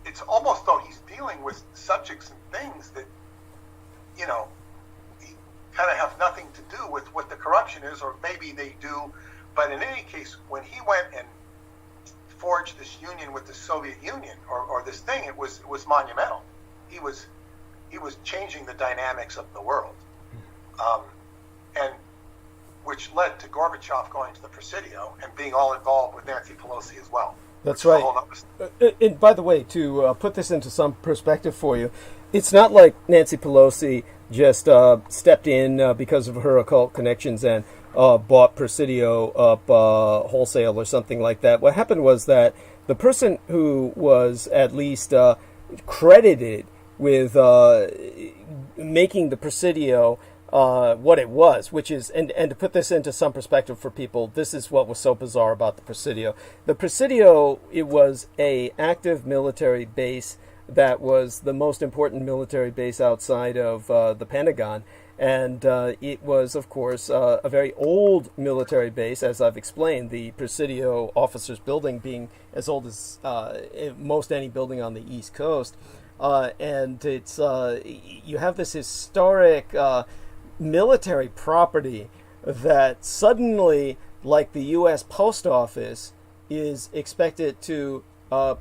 it's almost though he's dealing with subjects and things that, kind of have nothing to do with what the corruption is, or maybe they do. But in any case, when he went and forged this union with the Soviet Union, or this thing, it was monumental. He was changing the dynamics of the world, and which led to Gorbachev going to the Presidio and being all involved with Nancy Pelosi as well. That's right. And by the way, to put this into some perspective for you, it's not like Nancy Pelosi just stepped in because of her occult connections and bought Presidio up wholesale or something like that. What happened was that the person who was at least credited with making the Presidio what it was, which is, and to put this into some perspective for people, this is what was so bizarre about the Presidio. The Presidio, it was a active military base that was the most important military base outside of the Pentagon. And it was, of course, a very old military base, as I've explained, the Presidio Officers Building being as old as most any building on the East Coast. And it's you have this historic military property that suddenly, like the U.S. Post Office, is expected to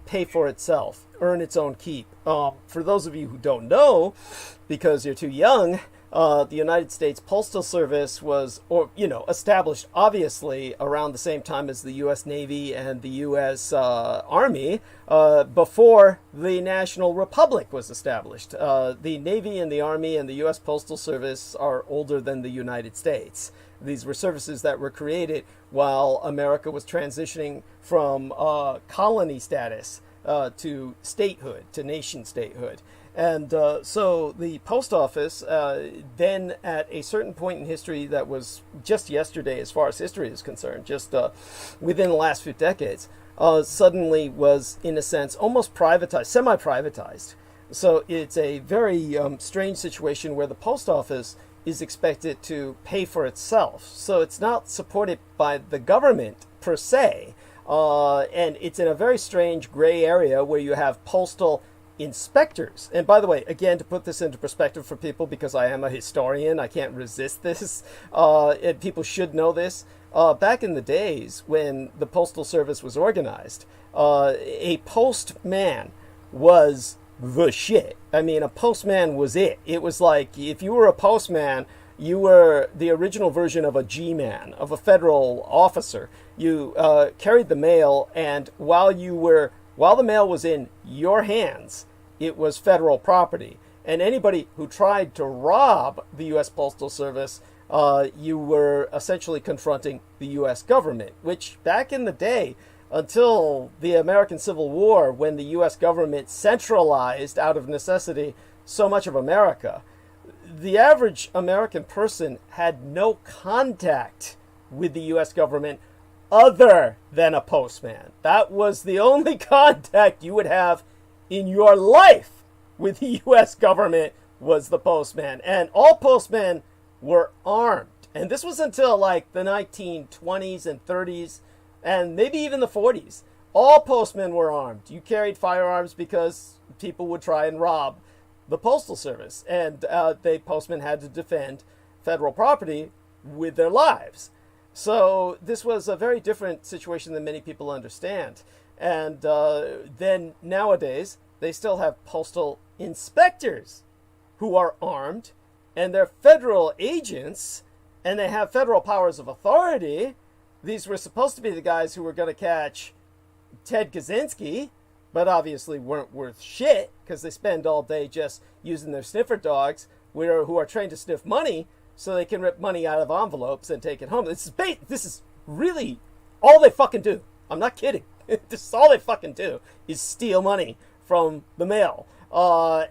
pay for itself, earn its own keep. For those of you who don't know, because you're too young, the United States Postal Service was, established obviously around the same time as the U.S. Navy and the U.S. Army before the National Republic was established. The Navy and the Army and the U.S. Postal Service are older than the United States. These were services that were created while America was transitioning from colony status to statehood, to nation statehood. And so the post office, then at a certain point in history that was just yesterday, as far as history is concerned, just within the last few decades, suddenly was, in a sense, almost privatized, semi-privatized. So it's a very strange situation where the post office is expected to pay for itself. So it's not supported by the government per se. And it's in a very strange gray area where you have postal inspectors. And by the way, again, to put this into perspective for people, because I am a historian, I can't resist this, and people should know this. Back in the days when the Postal Service was organized, a postman was the shit. I mean, a postman was it. It was like, if you were a postman, you were the original version of a G-man, of a federal officer. You carried the mail, and while the mail was in your hands, it was federal property. And anybody who tried to rob the U.S. Postal Service, you were essentially confronting the U.S. government, which back in the day, until the American Civil War, when the U.S. government centralized out of necessity so much of America, the average American person had no contact with the U.S. government other than a postman. That was the only contact you would have in your life with the U.S. government, was the postman. And all postmen were armed. And this was until like the 1920s and 30s, and maybe even the 40s. All postmen were armed. You carried firearms because people would try and rob the Postal Service. And the postmen had to defend federal property with their lives. So this was a very different situation than many people understand. And then nowadays, they still have postal inspectors who are armed, and they're federal agents, and they have federal powers of authority, these were supposed to be the guys who were going to catch Ted Kaczynski, but obviously weren't worth shit because they spend all day just using their sniffer dogs who are trained to sniff money so they can rip money out of envelopes and take it home. This is really all they fucking do. I'm not kidding. This is all they fucking do is steal money from the mail. They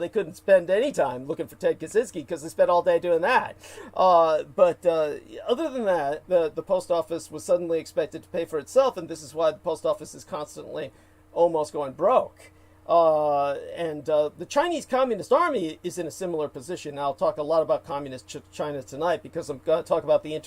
couldn't spend any time looking for Ted Kaczynski because they spent all day doing that. But other than that, the post office was suddenly expected to pay for itself, and this is why the post office is constantly almost going broke. The Chinese Communist Army is in a similar position. I'll talk a lot about Communist China tonight because I'm going to talk about the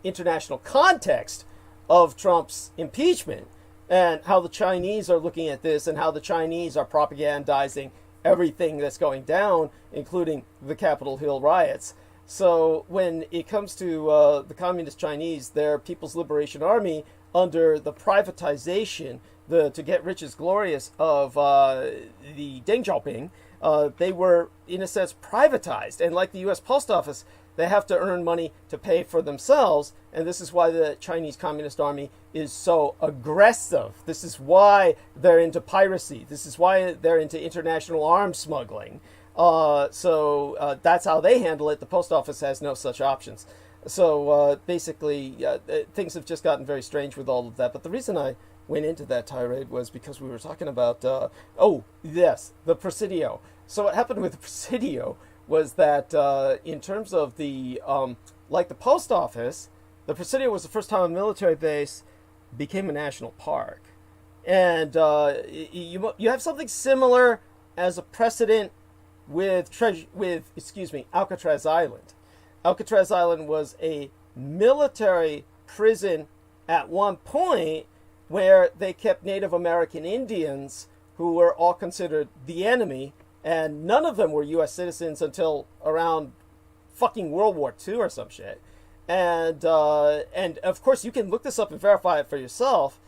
international context of Trump's impeachment and how the Chinese are looking at this and how the Chinese are propagandizing everything that's going down, including the Capitol Hill riots. So when it comes to the Communist Chinese, their People's Liberation Army, under the privatization, to get rich is glorious of the Deng Xiaoping, they were, in a sense, privatized. And like the U.S. Post Office, they have to earn money to pay for themselves. And this is why the Chinese Communist Army is so aggressive. This is why they're into piracy. This is why they're into international arms smuggling. So that's how they handle it. The post office has no such options. So basically, things have just gotten very strange with all of that. But the reason I went into that tirade was because we were talking about, the Presidio. So what happened with the Presidio was that in terms of the, like the post office, the Presidio was the first time a military base became a national park. And you have something similar as a precedent with Alcatraz Island. Alcatraz Island was a military prison at one point where they kept Native American Indians who were all considered the enemy, and none of them were U.S. citizens until around fucking World War II or some shit. And of course, you can look this up and verify it for yourself.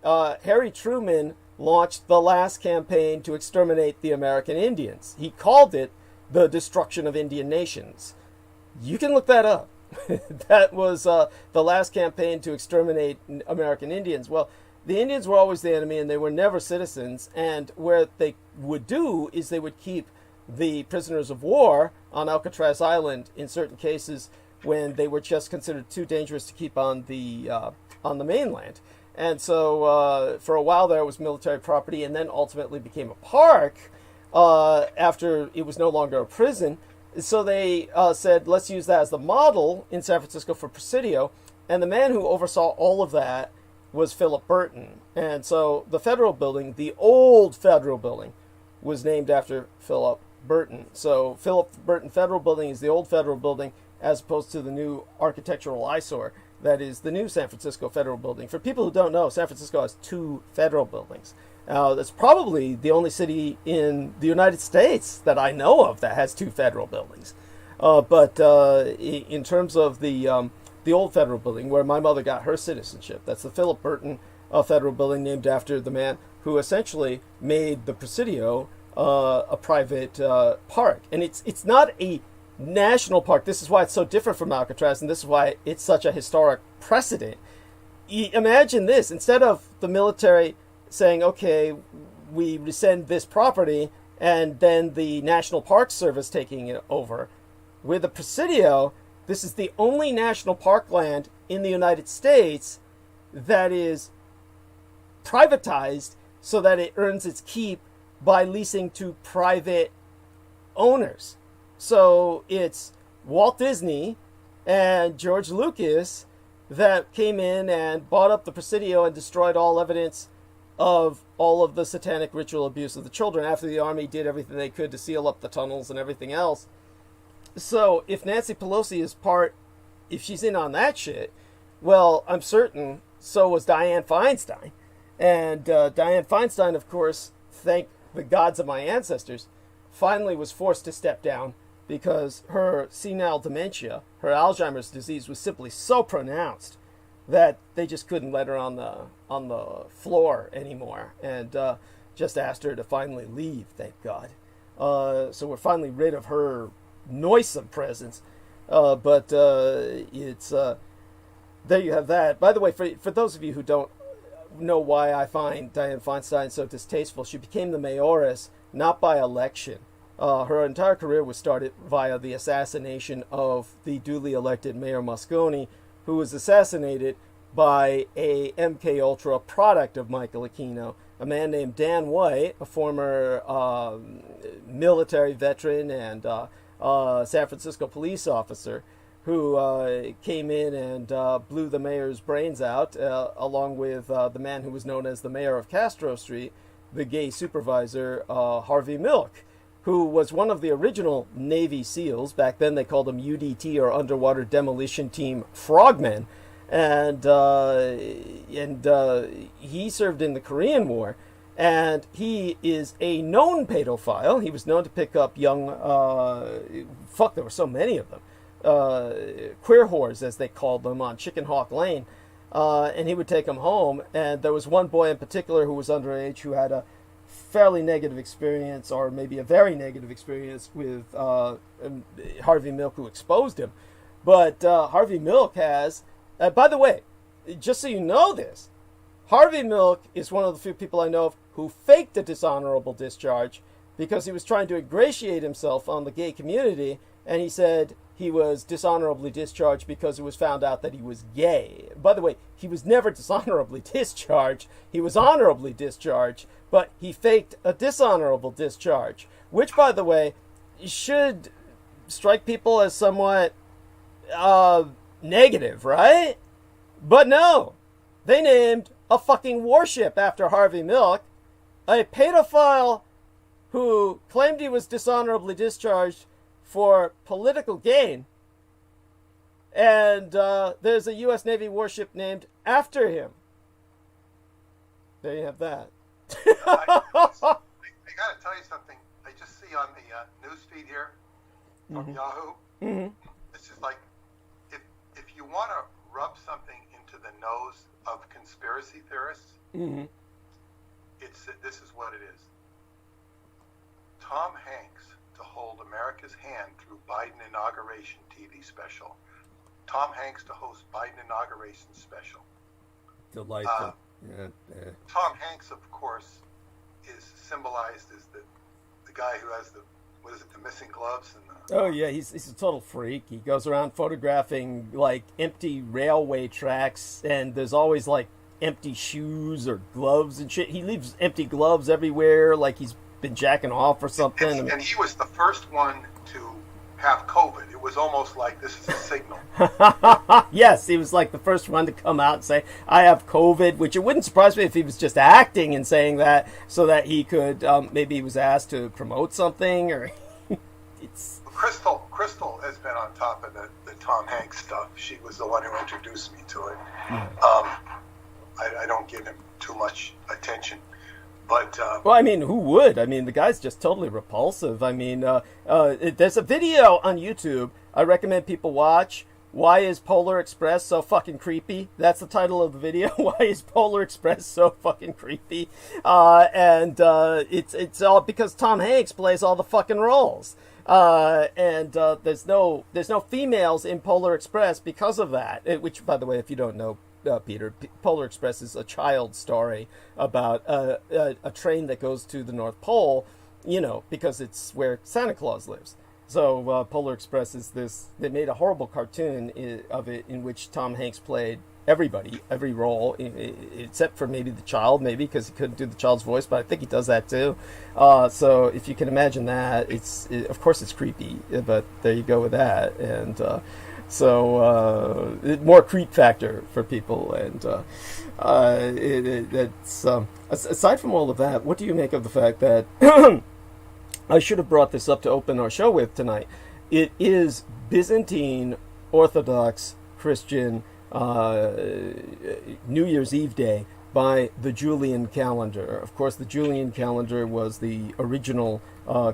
Harry Truman launched the last campaign to exterminate the American Indians. He called it the destruction of Indian nations. You can look that up. That was the last campaign to exterminate American Indians. Well, the Indians were always the enemy, and they were never citizens. And what they would do is they would keep the prisoners of war on Alcatraz Island in certain cases when they were just considered too dangerous to keep on the mainland. And so for a while there it was military property, and then ultimately became a park after it was no longer a prison. So they said, let's use that as the model in San Francisco for Presidio. And the man who oversaw all of that was Philip Burton. And so the federal building, the old federal building, was named after Philip Burton. So Philip Burton Federal Building is the old federal building as opposed to the new architectural eyesore that is the new San Francisco Federal Building. For people who don't know, San Francisco has two federal buildings. That's probably the only city in the United States that I know of that has two federal buildings. But in terms of the old federal building where my mother got her citizenship, that's the Philip Burton Federal Building, named after the man who essentially made the Presidio a private park. And it's not a national park. This is why it's so different from Alcatraz, and this is why it's such a historic precedent. Imagine this: instead of the military saying, okay, we rescind this property, and then the National Park Service taking it over, with the Presidio, this is the only national park land in the United States that is privatized so that it earns its keep by leasing to private owners. So it's Walt Disney and George Lucas that came in and bought up the Presidio and destroyed all evidence of all of the satanic ritual abuse of the children after the army did everything they could to seal up the tunnels and everything else. So if Nancy Pelosi is if she's in on that shit, well, I'm certain so was Dianne Feinstein. And Dianne Feinstein, of course, thank the gods of my ancestors, finally was forced to step down because her senile dementia, her Alzheimer's disease, was simply so pronounced that they just couldn't let her on the floor anymore, and just asked her to finally leave. Thank God. So we're finally rid of her noisome presence. But it's there you have that. By the way, for those of you who don't know why I find Dianne Feinstein so distasteful, she became the mayoress not by election. Her entire career was started via the assassination of the duly elected Mayor Moscone, who was assassinated by a MK Ultra product of Michael Aquino, a man named Dan White, a former military veteran and San Francisco police officer, who came in and blew the mayor's brains out, along with the man who was known as the mayor of Castro Street, the gay supervisor, Harvey Milk, who was one of the original Navy SEALs. Back then they called them UDT, or Underwater Demolition Team Frogmen. And he served in the Korean War. And he is a known pedophile. He was known to pick up young, there were so many of them, queer whores, as they called them, on Chicken Hawk Lane. And he would take them home. And there was one boy in particular who was underage who had a fairly negative experience, or maybe a very negative experience, with Harvey Milk, who exposed him. But Harvey Milk has, by the way, just so you know this, Harvey Milk is one of the few people I know of who faked a dishonorable discharge because he was trying to ingratiate himself on the gay community, and he said he was dishonorably discharged because it was found out that he was gay. By the way, he was never dishonorably discharged. He was honorably discharged, but he faked a dishonorable discharge, which, by the way, should strike people as somewhat negative, right? But no, they named a fucking warship after Harvey Milk, a pedophile who claimed he was dishonorably discharged for political gain, and there's a U.S. Navy warship named after him. There you have that. I got to tell you something. I just see on the news feed here from Yahoo. This is like, if you want to rub something into the nose of conspiracy theorists, this is what it is. Tom Hanks to hold America's hand through Biden inauguration TV special. Tom Hanks to host Biden inauguration special. Delightful. Tom Hanks, of course, is symbolized as the guy who has the missing gloves and the... Oh yeah, he's a total freak. He goes around photographing like empty railway tracks, and there's always like empty shoes or gloves and shit. He leaves empty gloves everywhere, like he's been jacking off or something. And he was the first one to have COVID. It was almost like this is a signal. Yes, he was like the first one to come out and say, I have COVID, which it wouldn't surprise me if he was just acting and saying that so that he could, maybe he was asked to promote something, or it's... Crystal has been on top of the Tom Hanks stuff. She was the one who introduced me to it. I don't give him too much attention. But, well, I mean, who would? I mean, the guy's just totally repulsive. I mean, there's a video on YouTube I recommend people watch. Why is Polar Express so fucking creepy? That's the title of the video. Why is Polar Express so fucking creepy? And it's all because Tom Hanks plays all the fucking roles. And there's no females in Polar Express because of that. Which, by the way, if you don't know, Peter, Polar Express is a child story about a train that goes to the North Pole, because it's where Santa Claus lives. So Polar Express is this. They made a horrible cartoon of it in which Tom Hanks played everybody, every role, except for maybe the child, because he couldn't do the child's voice, but I think he does that too. So if you can imagine that, of course it's creepy, but there you go with that. And so more creep factor for people. And it's aside from all of that, what do you make of the fact that I should have brought this up to open our show with tonight? It is Byzantine Orthodox Christian New Year's Eve Day by the Julian calendar. Of course, the Julian calendar was the original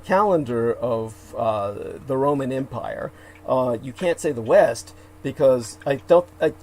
calendar of the Roman Empire. You can't say the West because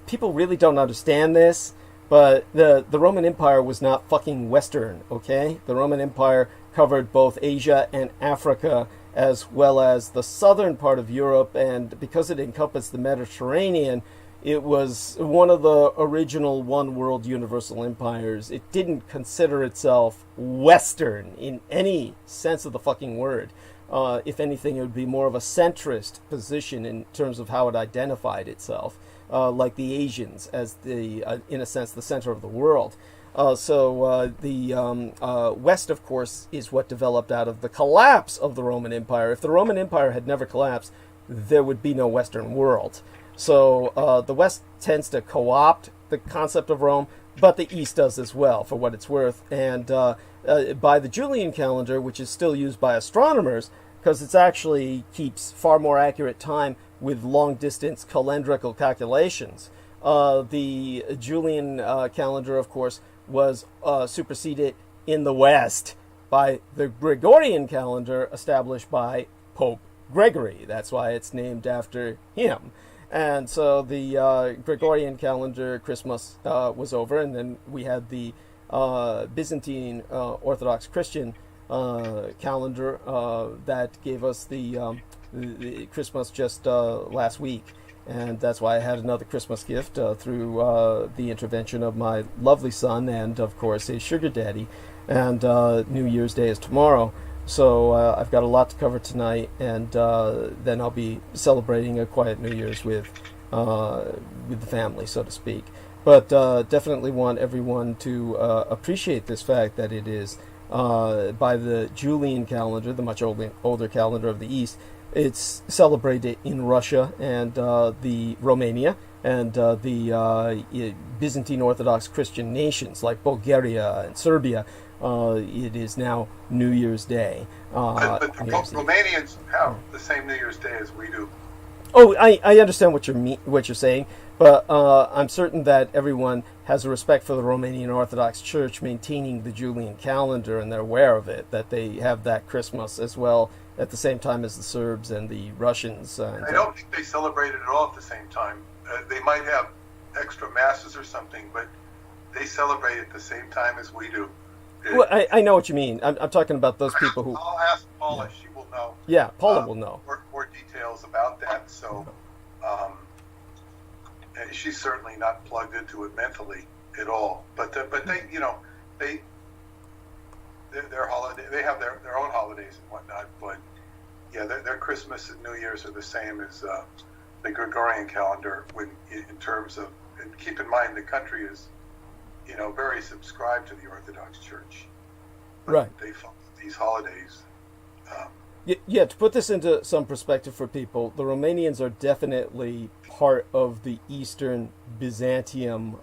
people really don't understand this, but the Roman Empire was not fucking Western, okay? The Roman Empire covered both Asia and Africa, as well as the southern part of Europe, and because it encompassed the Mediterranean, it was one of the original one world universal empires. It didn't consider itself Western in any sense of the fucking word. If anything, it would be more of a centrist position in terms of how it identified itself, like the Asians as the, in a sense, the center of the world. The West, of course, is what developed out of the collapse of the Roman Empire. If the Roman Empire had never collapsed, there would be no Western world. So the West tends to co-opt the concept of Rome, but the East does as well, for what it's worth. And by the Julian calendar, which is still used by astronomers, because it actually keeps far more accurate time with long-distance calendrical calculations. The Julian calendar, of course, was superseded in the West by the Gregorian calendar established by Pope Gregory. That's why it's named after him. And so the Gregorian calendar, Christmas was over, and then we had the Byzantine Orthodox Christian calendar that gave us the Christmas just last week. And that's why I had another Christmas gift through the intervention of my lovely son and, of course, his sugar daddy. And New Year's Day is tomorrow. So I've got a lot to cover tonight, and then I'll be celebrating a quiet New Year's with the family, so to speak. But definitely want everyone to appreciate this fact that it is, by the Julian calendar, the much older calendar of the East, it's celebrated in Russia and the Romania and the Byzantine Orthodox Christian nations like Bulgaria and Serbia. It is now New Year's Day. But the Romanians have the same New Year's Day as we do. Oh, I understand what you're saying, but I'm certain that everyone has a respect for the Romanian Orthodox Church maintaining the Julian calendar, and they're aware of it, that they have that Christmas as well at the same time as the Serbs and the Russians. I don't think they celebrate it at all at the same time. They might have extra masses or something, but they celebrate at the same time as we do. Well, I know what you mean. I'm talking about those people who... I'll ask Paula. She will know. Yeah, Paula will know. More details about that. So she's certainly not plugged into it mentally at all. But they, their holiday, they have their own holidays and whatnot. But yeah, their Christmas and New Year's are the same as the Gregorian calendar. When in terms of, and keep in mind, the country is, very subscribed to the Orthodox Church. But right. They follow these holidays. Yeah, to put this into some perspective for people, the Romanians are definitely part of the Eastern Byzantium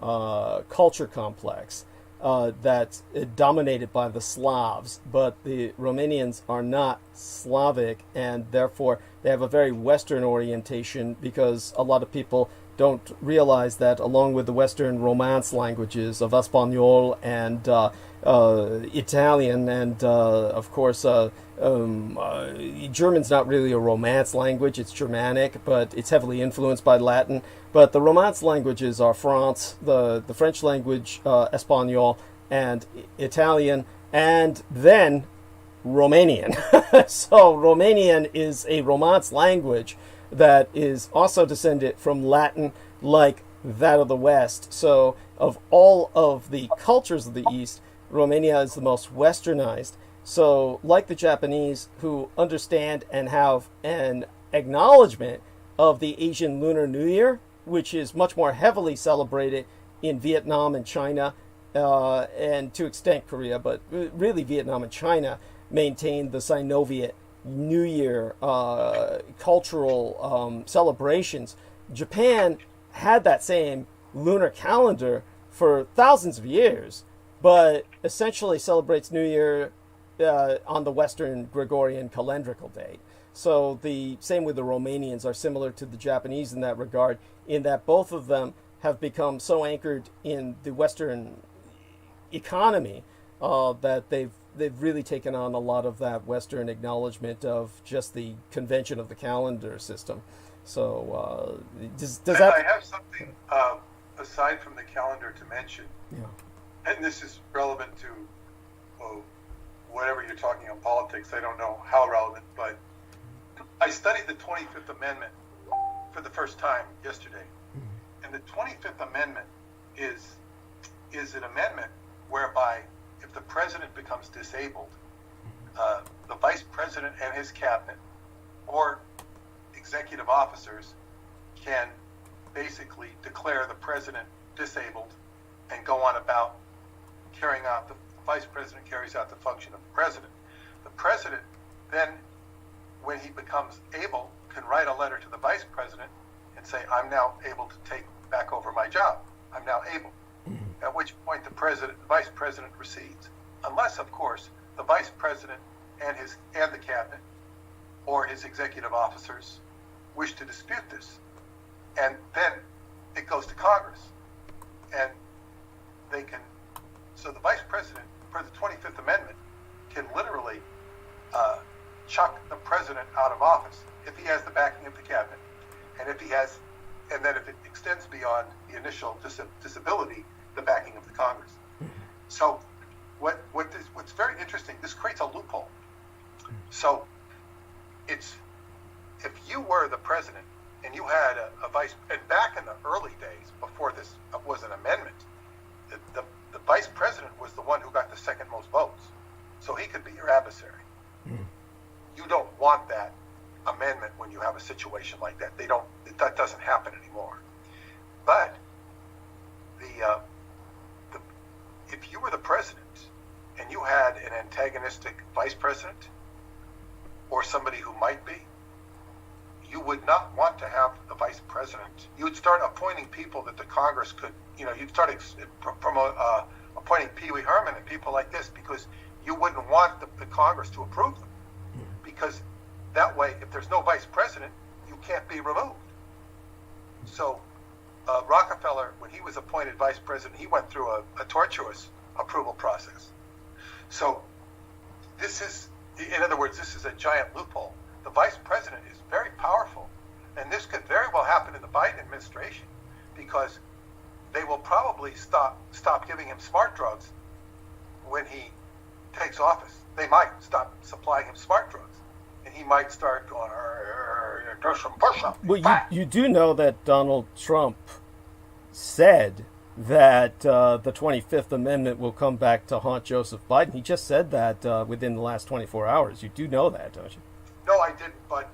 culture complex that's dominated by the Slavs, but the Romanians are not Slavic, and therefore they have a very Western orientation, because a lot of people don't realize that along with the Western Romance languages of Espanol and Italian and, of course, German's not really a Romance language, it's Germanic, but it's heavily influenced by Latin. But the Romance languages are France, the French language, Espanol, and Italian, and then Romanian. So Romanian is a Romance language that is also descended from Latin, like that of the West. So of all of the cultures of the East, Romania is the most westernized. So like the Japanese, who understand and have an acknowledgement of the Asian Lunar New Year, which is much more heavily celebrated in Vietnam and China, and to extent Korea, but really Vietnam and China maintain the Sino-Viet New Year cultural celebrations. Japan had that same lunar calendar for thousands of years, but essentially celebrates New Year on the Western Gregorian calendrical date. So the same with the Romanians are similar to the Japanese in that regard, in that both of them have become so anchored in the Western economy that they've really taken on a lot of that Western acknowledgement of just the convention of the calendar system. So does that... I have something aside from the calendar to mention. Yeah. And this is relevant to whatever you're talking on politics. I don't know how relevant, but I studied the 25th Amendment for the first time yesterday. And the 25th Amendment is an amendment whereby if the president becomes disabled, the vice president and his cabinet or executive officers can basically declare the president disabled and go on about carrying out the vice president carries out the function of the president. The president then, when he becomes able, can write a letter to the vice president and say, I'm now able to take back over my job. I'm now able. At which point the vice president recedes. Unless, of course, the vice president and the cabinet or his executive officers wish to dispute this. And then it goes to Congress. And they can, so the vice president, per the 25th Amendment, can literally chuck the president out of office if he has the backing of the cabinet. And then if it extends beyond the initial disability, the backing of the Congress. So what's very interesting, this creates a loophole. So if you were the president and you had a vice, and back in the early days before this was an amendment, the vice president was the one who got the second most votes. So he could be your adversary. You don't want that amendment when you have a situation like that. That doesn't happen anymore. But if you were the president and you had an antagonistic vice president or somebody who might be, you would not want to have the vice president. You would start appointing people that the Congress could, you'd start appointing Pee Wee Herman and people like this because you wouldn't want the Congress to approve them. Because that way, if there's no vice president, you can't be removed. So Rockefeller, when he was appointed vice president, he went through a tortuous approval process. So this is, in other words, this is a giant loophole. The vice president is very powerful, and this could very well happen in the Biden administration because they will probably stop giving him smart drugs when he takes office. They might stop supplying him smart drugs. And he might start going, do some push-up. Well, you do know that Donald Trump said that the 25th Amendment will come back to haunt Joseph Biden. He just said that within the last 24 hours. You do know that, don't you? No, I didn't, but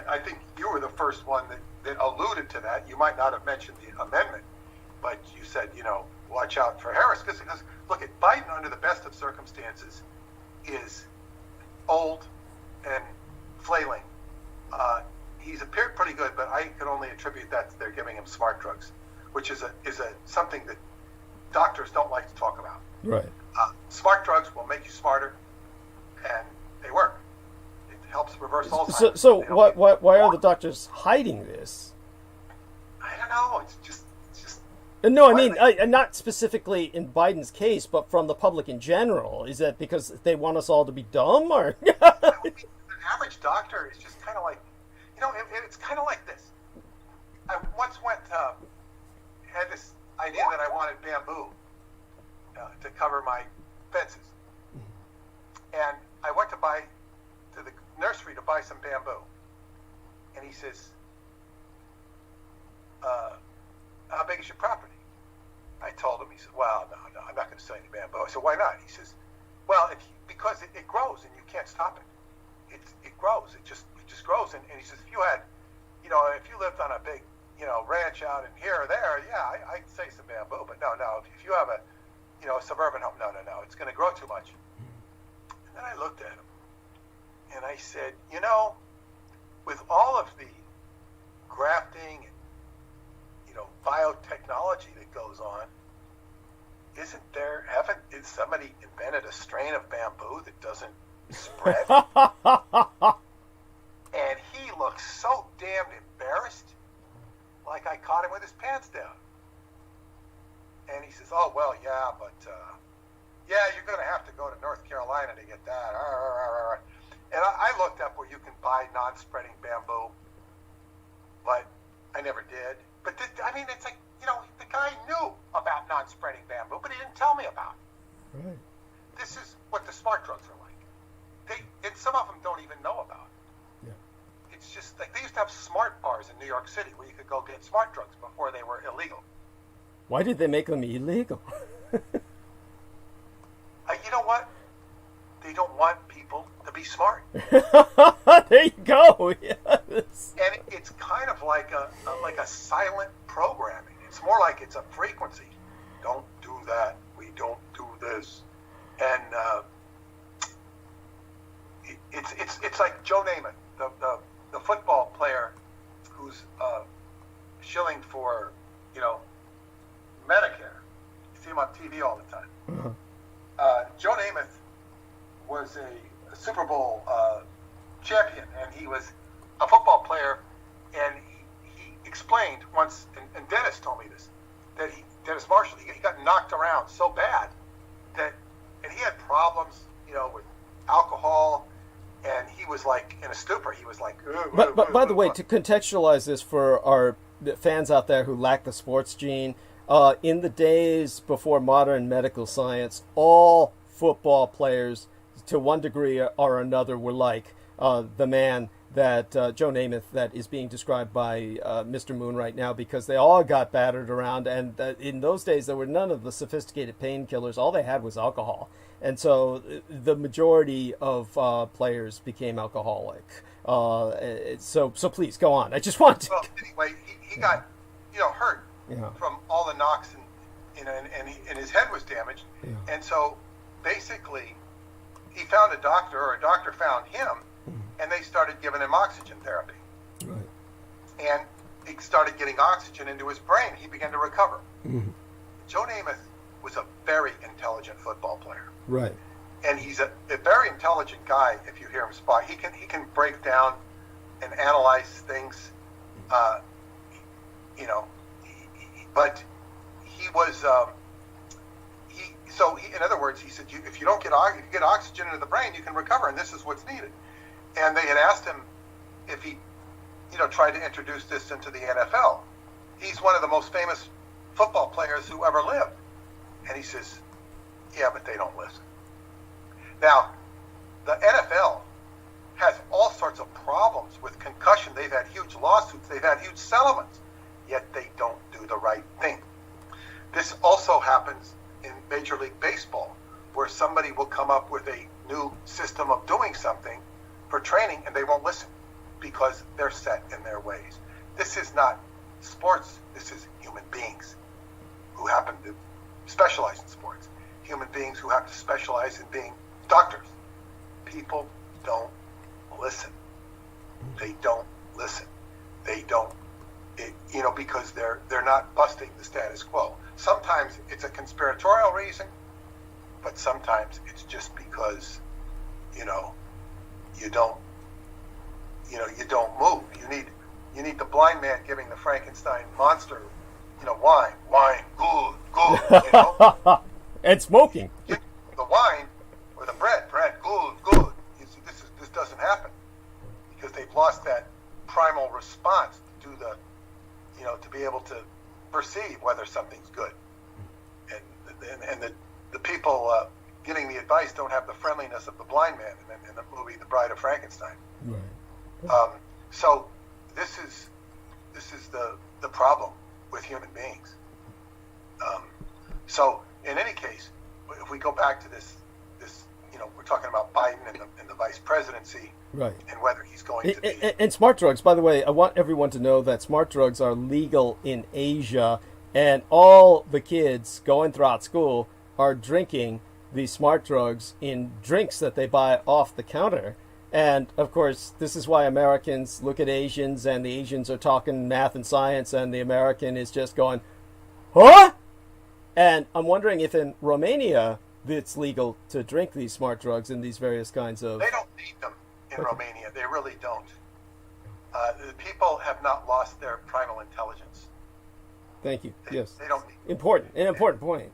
I think you were the first one that alluded to that. You might not have mentioned the amendment, but you said, watch out for Harris. Because look, at Biden, under the best of circumstances, is old and flailing. He's appeared pretty good, but I could only attribute that to they're giving him smart drugs, which is something that doctors don't like to talk about. Right. Smart drugs will make you smarter, and they work. It helps reverse Alzheimer's. So why are the doctors hiding this? I don't know. It's just. No, I mean, not specifically in Biden's case, but from the public in general. Is that because they want us all to be dumb, or? An average doctor is just kind of like, it's kind of like this. I once had this idea that I wanted bamboo to cover my fences, and I went to the nursery to buy some bamboo, and he says, how big is your property? I told him. He said, well, no, I'm not going to sell any bamboo. I said, why not? He says, well, because it grows and you can't stop it. It grows. It just grows. And he says, if you had, if you lived on a big, ranch out in here or there, yeah, I'd say some bamboo. But no, if you have a suburban home, no, it's going to grow too much. And then I looked at him and I said, with all of the grafting and biotechnology that goes on, is somebody invented a strain of bamboo that doesn't spread? And he looks so damned embarrassed, like I caught him with his pants down. And he says, oh, well, yeah, but you're going to have to go to North Carolina to get that. And I looked up where you can buy non-spreading bamboo, but I never did. But it's like, the guy knew about non-spreading bamboo, but he didn't tell me about it. Right. This is what the smart drugs are like. And some of them don't even know about it. Yeah. in New York City where you could go get smart drugs before they were illegal. Why did they make them illegal? You know what? They don't want people to be smart. There you go. Yes. And it's kind of like a silent programming. It's more like it's a frequency. Don't do that. We don't do this. And it's like Joe Namath, the football player who's shilling for, Medicare. You see him on TV all the time. Joe Namath was a Super Bowl champion, and he was a football player, and he explained once, and Dennis told me this, that Dennis Marshall, he got knocked around so bad and he had problems, with alcohol, and he was like in a stupor. He was like, but by the way, to contextualize this for our fans out there who lack the sports gene, in the days before modern medical science, all football players, to one degree or another, were like the man that Joe Namath that is being described by Mr. Moon right now, because they all got battered around, and in those days there were none of the sophisticated painkillers. All they had was alcohol, and so the majority of players became alcoholic. So please go on. I just want to. Well, anyway, he got hurt from all the knocks, and his head was damaged, and so basically he found a doctor, or a doctor found him, and they started giving him oxygen therapy. Right. And he started getting oxygen into his brain. He began to recover. Mm-hmm. Joe Namath was a very intelligent football player. Right. And he's a very intelligent guy. If you hear him speak, he can break down and analyze things. But he was. In other words, he said, if you get oxygen into the brain, you can recover, and this is what's needed. And they had asked him if he, tried to introduce this into the NFL. He's one of the most famous football players who ever lived. And he says, yeah, but they don't listen. Now, the NFL has all sorts of problems with concussion. They've had huge lawsuits. They've had huge settlements. Yet they don't do the right thing. This also happens in Major League Baseball, where somebody will come up with a new system of doing something for training, and they won't listen because they're set in their ways. This is not sports. This is human beings who happen to specialize in sports. Human beings who have to specialize in being doctors. People don't listen. They don't listen. They don't, because they're not busting the status quo. Sometimes it's a conspiratorial reason, but sometimes it's just because, you don't move. You need the blind man giving the Frankenstein monster, wine, good, and smoking. The wine or the bread, good. You see, this doesn't happen because they've lost that primal response to do to be able to perceive whether something's good, and the people getting the advice don't have the friendliness of the blind man in the movie The Bride of Frankenstein. Right. So this is the problem with human beings. So in any case, if we go back to this we're talking about Biden and the vice presidency, right, and whether he's going to be. And smart drugs, by the way, I want everyone to know that smart drugs are legal in Asia, and all the kids going throughout school are drinking these smart drugs in drinks that they buy off the counter. And of course, this is why Americans look at Asians, and the Asians are talking math and science, and the American is just going, huh? And I'm wondering if in Romania it's legal to drink these smart drugs in these various kinds of... They don't need them in Romania. They really don't. The people have not lost their primal intelligence. Thank you. Yes. They don't need them. An important point.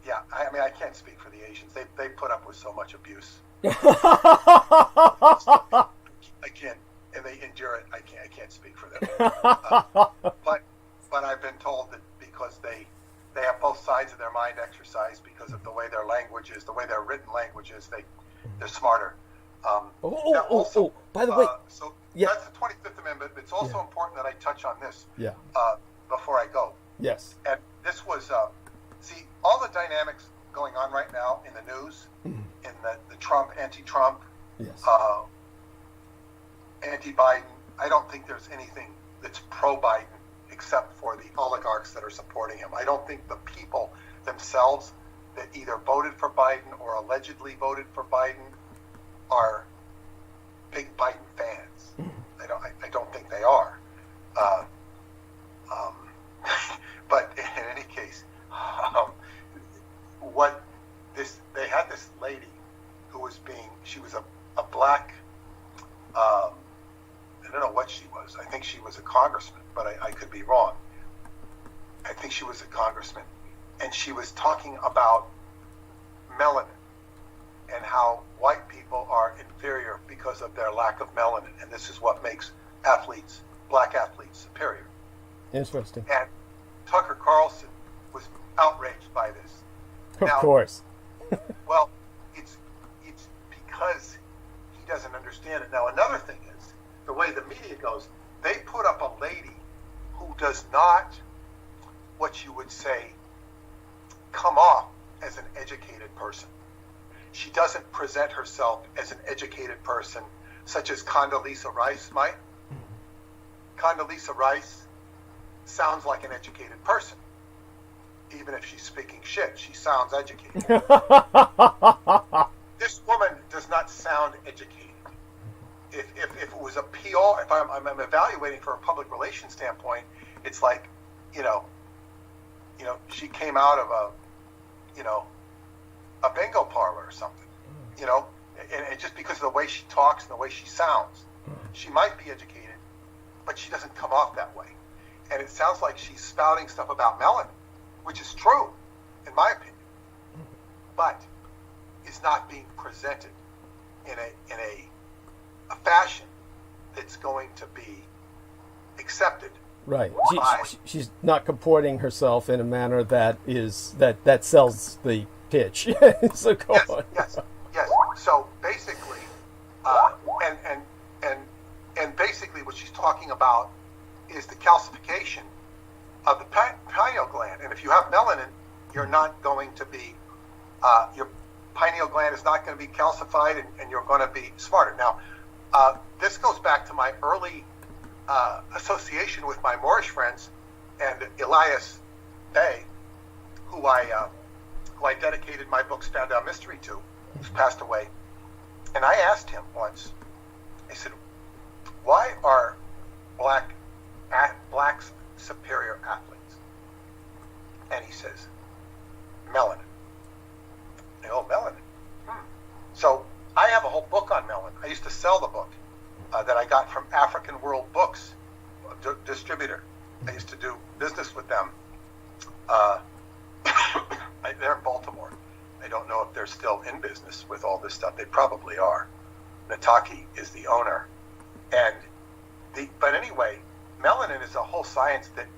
Yeah, I can't speak for the Asians. They put up with so much abuse. I can't, and they endure it. I can't speak for them. But I've been told that because they have both sides of their mind exercised because of the way their language is, the way their written language is, they're smarter. By the way, so yeah. that's the 25th Amendment. But it's also important that I touch on this before I go. Yes. And this was, see, all the dynamics going on right now in the news, in the Trump, anti-Trump, Yes. Anti-Biden, I don't think there's anything that's pro-Biden except for the oligarchs that are supporting him. I don't think the people themselves that either voted for Biden or allegedly voted for Biden are big Biden fans. I don't think they are. But in any case, they had this lady who was she was a black, I don't know what she was. I think she was a congressman, but I could be wrong. I think she was a congressman. And she was talking about melanin and how white people are inferior because of their lack of melanin. And this is what makes black athletes superior. Interesting. And Tucker Carlson was outraged by this. Of course. Well, it's because he doesn't understand it. Now, another thing is, the way the media goes, they put up a lady who does not, what you would say, come off as an educated person. She doesn't present herself as an educated person, such as Condoleezza Rice might. Condoleezza Rice sounds like an educated person. Even if she's speaking shit, she sounds educated. This woman does not sound educated. If it was a PR, if I'm evaluating for a public relations standpoint, it's like, she came out of a bingo parlor or something, and just because of the way she talks and the way she sounds, she might be educated, but she doesn't come off that way. And it sounds like she's spouting stuff about melanin, which is true, in my opinion, but is not being presented in a fashion that's going to be accepted. Right. She's not comporting herself in a manner that sells the pitch. So go on. Yes. So basically, and basically, what she's talking about is the calcification of the pineal gland. And if you have melanin, you're not going to be your pineal gland is not going to be calcified, and you're going to be smarter. Now, this goes back to my early association with my Moorish friends and Elias Bey, who I dedicated my book Stand Down Mystery to, who's passed away. And I asked him once, I said, why are blacks superior athletes? And he says, melanin. I go, melanin? So I have a whole book on melanin. I used to sell the book that I got from African World Books, distributor. I used to do business with them. They're in Baltimore. I don't know if they're still in business with all this stuff. They probably are. Nataki is the owner. But anyway, melanin is a whole science that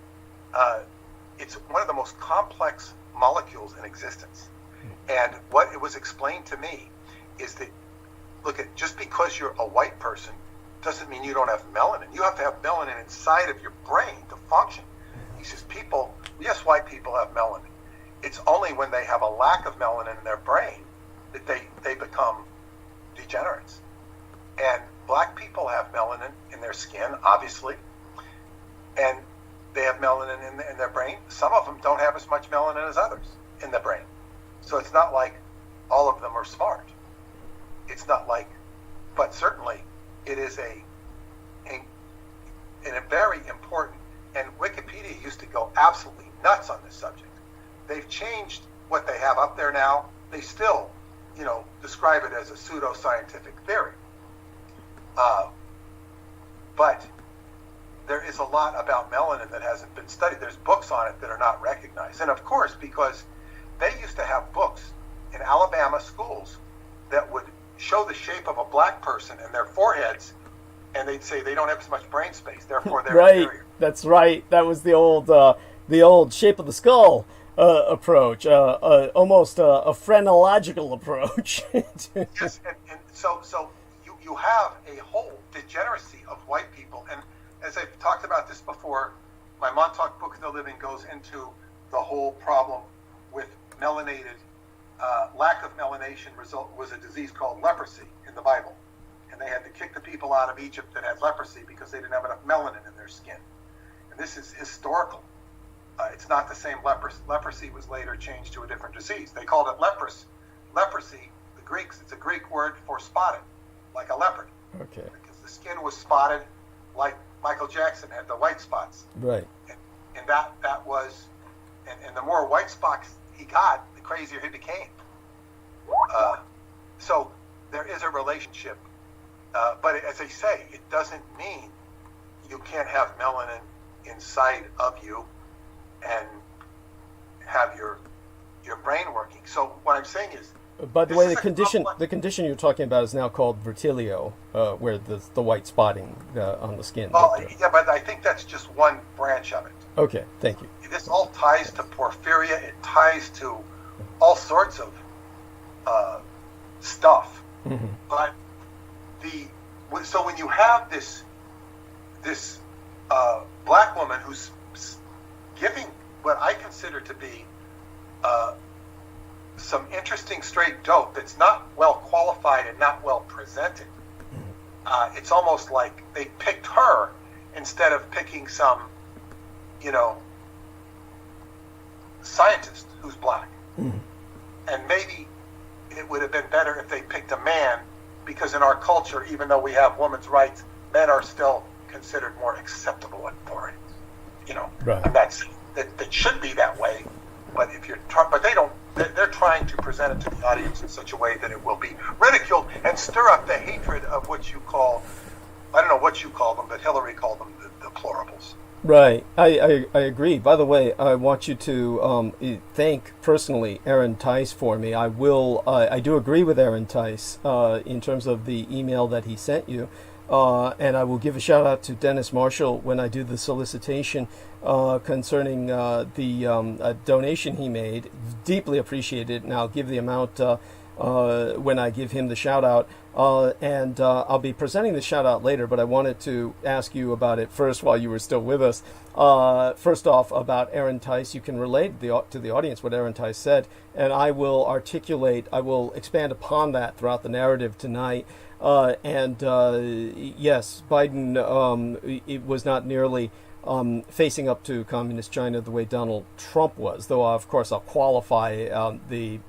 it's one of the most complex molecules in existence. And what it was explained to me is that, just because you're a white person doesn't mean you don't have melanin. You have to have melanin inside of your brain to function. He says, white people have melanin. It's only when they have a lack of melanin in their brain that they become degenerates. And black people have melanin in their skin, obviously, and they have melanin in their brain. Some of them don't have as much melanin as others in the brain. So it's not like all of them are smart. It's not like, but certainly it is a very important, and Wikipedia used to go absolutely nuts on this subject. They've changed what they have up there now. They still, describe it as a pseudoscientific theory. But there is a lot about melanin that hasn't been studied. There's books on it that are not recognized. And of course, because they used to have books in Alabama schools that would show the shape of a black person and their foreheads, and they'd say they don't have as much brain space, therefore they're inferior. That's right. That was the old shape of the skull approach, almost a phrenological approach. Yes, and so you you have a whole degeneracy of white people. And as I've talked about this before, my Montauk Book of the Living goes into the whole problem with melanated, lack of melanation was a disease called leprosy in the Bible. And they had to kick the people out of Egypt that had leprosy because they didn't have enough melanin in their skin. And this is historical. It's not the same leprosy. Leprosy was later changed to a different disease. They called it leprosy. The Greeks, it's a Greek word for spotted, like a leopard. Okay. Because the skin was spotted like Michael Jackson had the white spots. Right. And that was, and the more white spots he got, the crazier he became. So there is a relationship. But as I say, it doesn't mean you can't have melanin inside of you and have your brain working. So what I'm saying is, by the way, the condition you're talking about is now called vertigo, where the white spotting on the skin. Well, yeah, but I think that's just one branch of it. Okay, thank you. This all ties to porphyria. It ties to all sorts of stuff. Mm-hmm. But so when you have this black woman who's giving what I consider to be some interesting straight dope that's not well qualified and not well presented, it's almost like they picked her instead of picking some, scientist who's black. Mm-hmm. And maybe it would have been better if they picked a man, because in our culture, even though we have women's rights, men are still considered more acceptable and boring. Right. And that should be that way. But but they don't. They're trying to present it to the audience in such a way that it will be ridiculed and stir up the hatred of what you call, I don't know what you call them, but Hillary called them the deplorables. Right. I agree. By the way, I want you to thank personally Aaron Tice for me. I do agree with Aaron Tice in terms of the email that he sent you. And I will give a shout out to Dennis Marshall when I do the solicitation concerning the donation he made. Deeply appreciated, and I'll give the amount when I give him the shout out. And I'll be presenting the shout out later, but I wanted to ask you about it first while you were still with us. First off, about Aaron Tice, you can relate to the audience what Aaron Tice said, and I will expand upon that throughout the narrative tonight. Yes, Biden it was not nearly facing up to communist China the way Donald Trump was, though of course I'll qualify the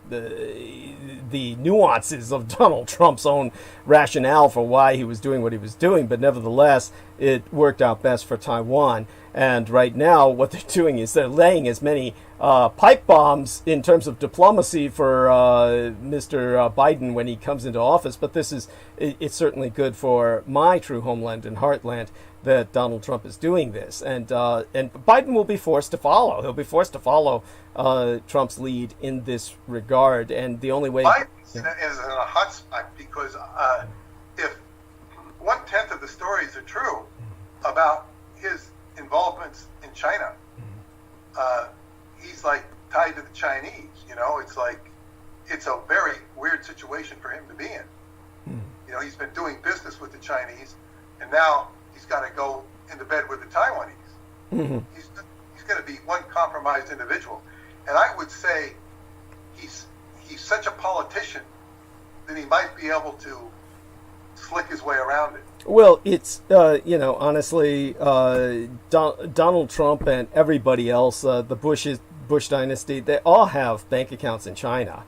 nuances of Donald Trump's own rationale for why he was doing what he was doing, but nevertheless it worked out best for Taiwan. And right now what they're doing is they're laying as many pipe bombs in terms of diplomacy for Mr. Biden when he comes into office, but it's certainly good for my true homeland and heartland that Donald Trump is doing this, and Biden will be forced to follow. He'll be forced to follow Trump's lead in this regard, and the only way Biden is in a hot spot because if 1/10 of the stories are true about his involvements in China, he's like tied to the Chinese. It's like it's a very weird situation for him to be in. He's been doing business with the Chinese, and now he's got to go into bed with the Taiwanese. Mm-hmm. He's going to be one compromised individual, and I would say he's such a politician that he might be able to slick his way around it. Well, it's honestly, Donald Trump and everybody else, the Bush dynasty, they all have bank accounts in China.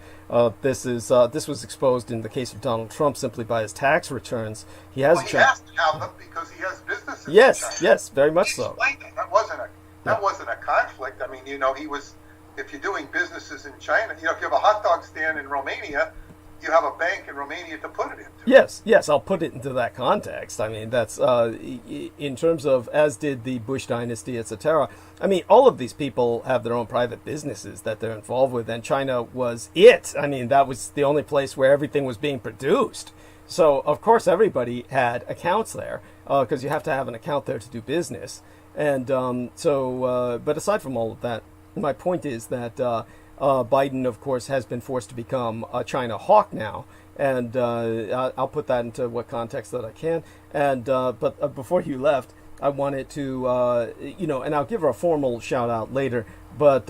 This was exposed in the case of Donald Trump simply by his tax returns. He has he has to have them because he has businesses. Yes, in China. yes, very much so. That wasn't a conflict. I mean, he was. If you're doing businesses in China, if you have a hot dog stand in Romania, you have a bank in Romania to put it into. Yes, I'll put it into that context. I mean, that's in terms of, as did the Bush dynasty, etc. I mean, all of these people have their own private businesses that they're involved with, and China was it. I mean, that was the only place where everything was being produced. So, of course, everybody had accounts there, because you have to have an account there to do business. And but aside from all of that, my point is that Biden, of course, has been forced to become a China hawk now. And I'll put that into what context that I can. And but before you left, I wanted to, and I'll give her a formal shout out later. But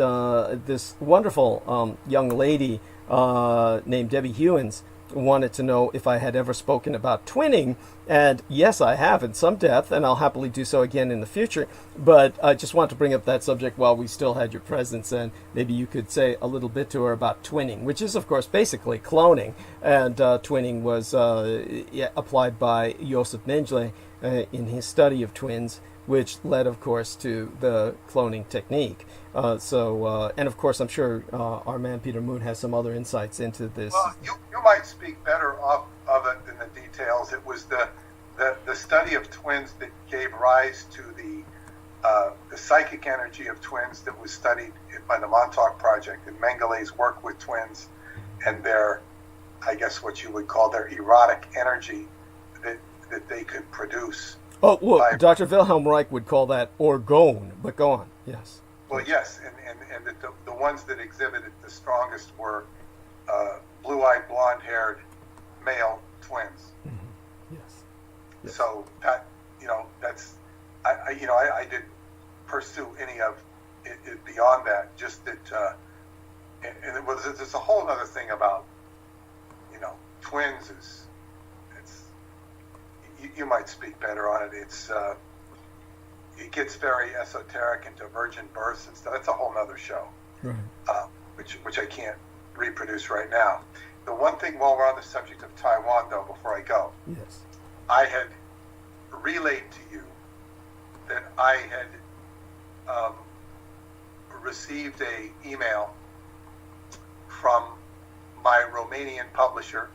this wonderful young lady named Debbie Hewins wanted to know if I had ever spoken about twinning, and yes, I have in some depth, and I'll happily do so again in the future. But I just want to bring up that subject while we still had your presence, and maybe you could say a little bit to her about twinning, which is, of course, basically cloning. And twinning was applied by Joseph Mengele in his study of twins, which led, of course, to the cloning technique. And of course, I'm sure our man Peter Moon has some other insights into this. Well, you might speak better of it in the details. It was the study of twins that gave rise to the psychic energy of twins that was studied by the Montauk Project and Mengele's work with twins and their, I guess what you would call their erotic energy that they could produce. Oh, well, Dr. Wilhelm Reich would call that orgone, but go on, yes. Well, yes, and the ones that exhibited the strongest were blue-eyed, blonde-haired male twins. Mm-hmm. Yes. So that, that's, I didn't pursue any of it beyond that. Just that, and it was, there's a whole other thing about, twins is, you might speak better on it. It gets very esoteric into virgin births and stuff. That's a whole other show, right. Which I can't reproduce right now. The one thing while we're on the subject of Taiwan, though, before I go, yes, I had relayed to you that I had received an email from my Romanian publisher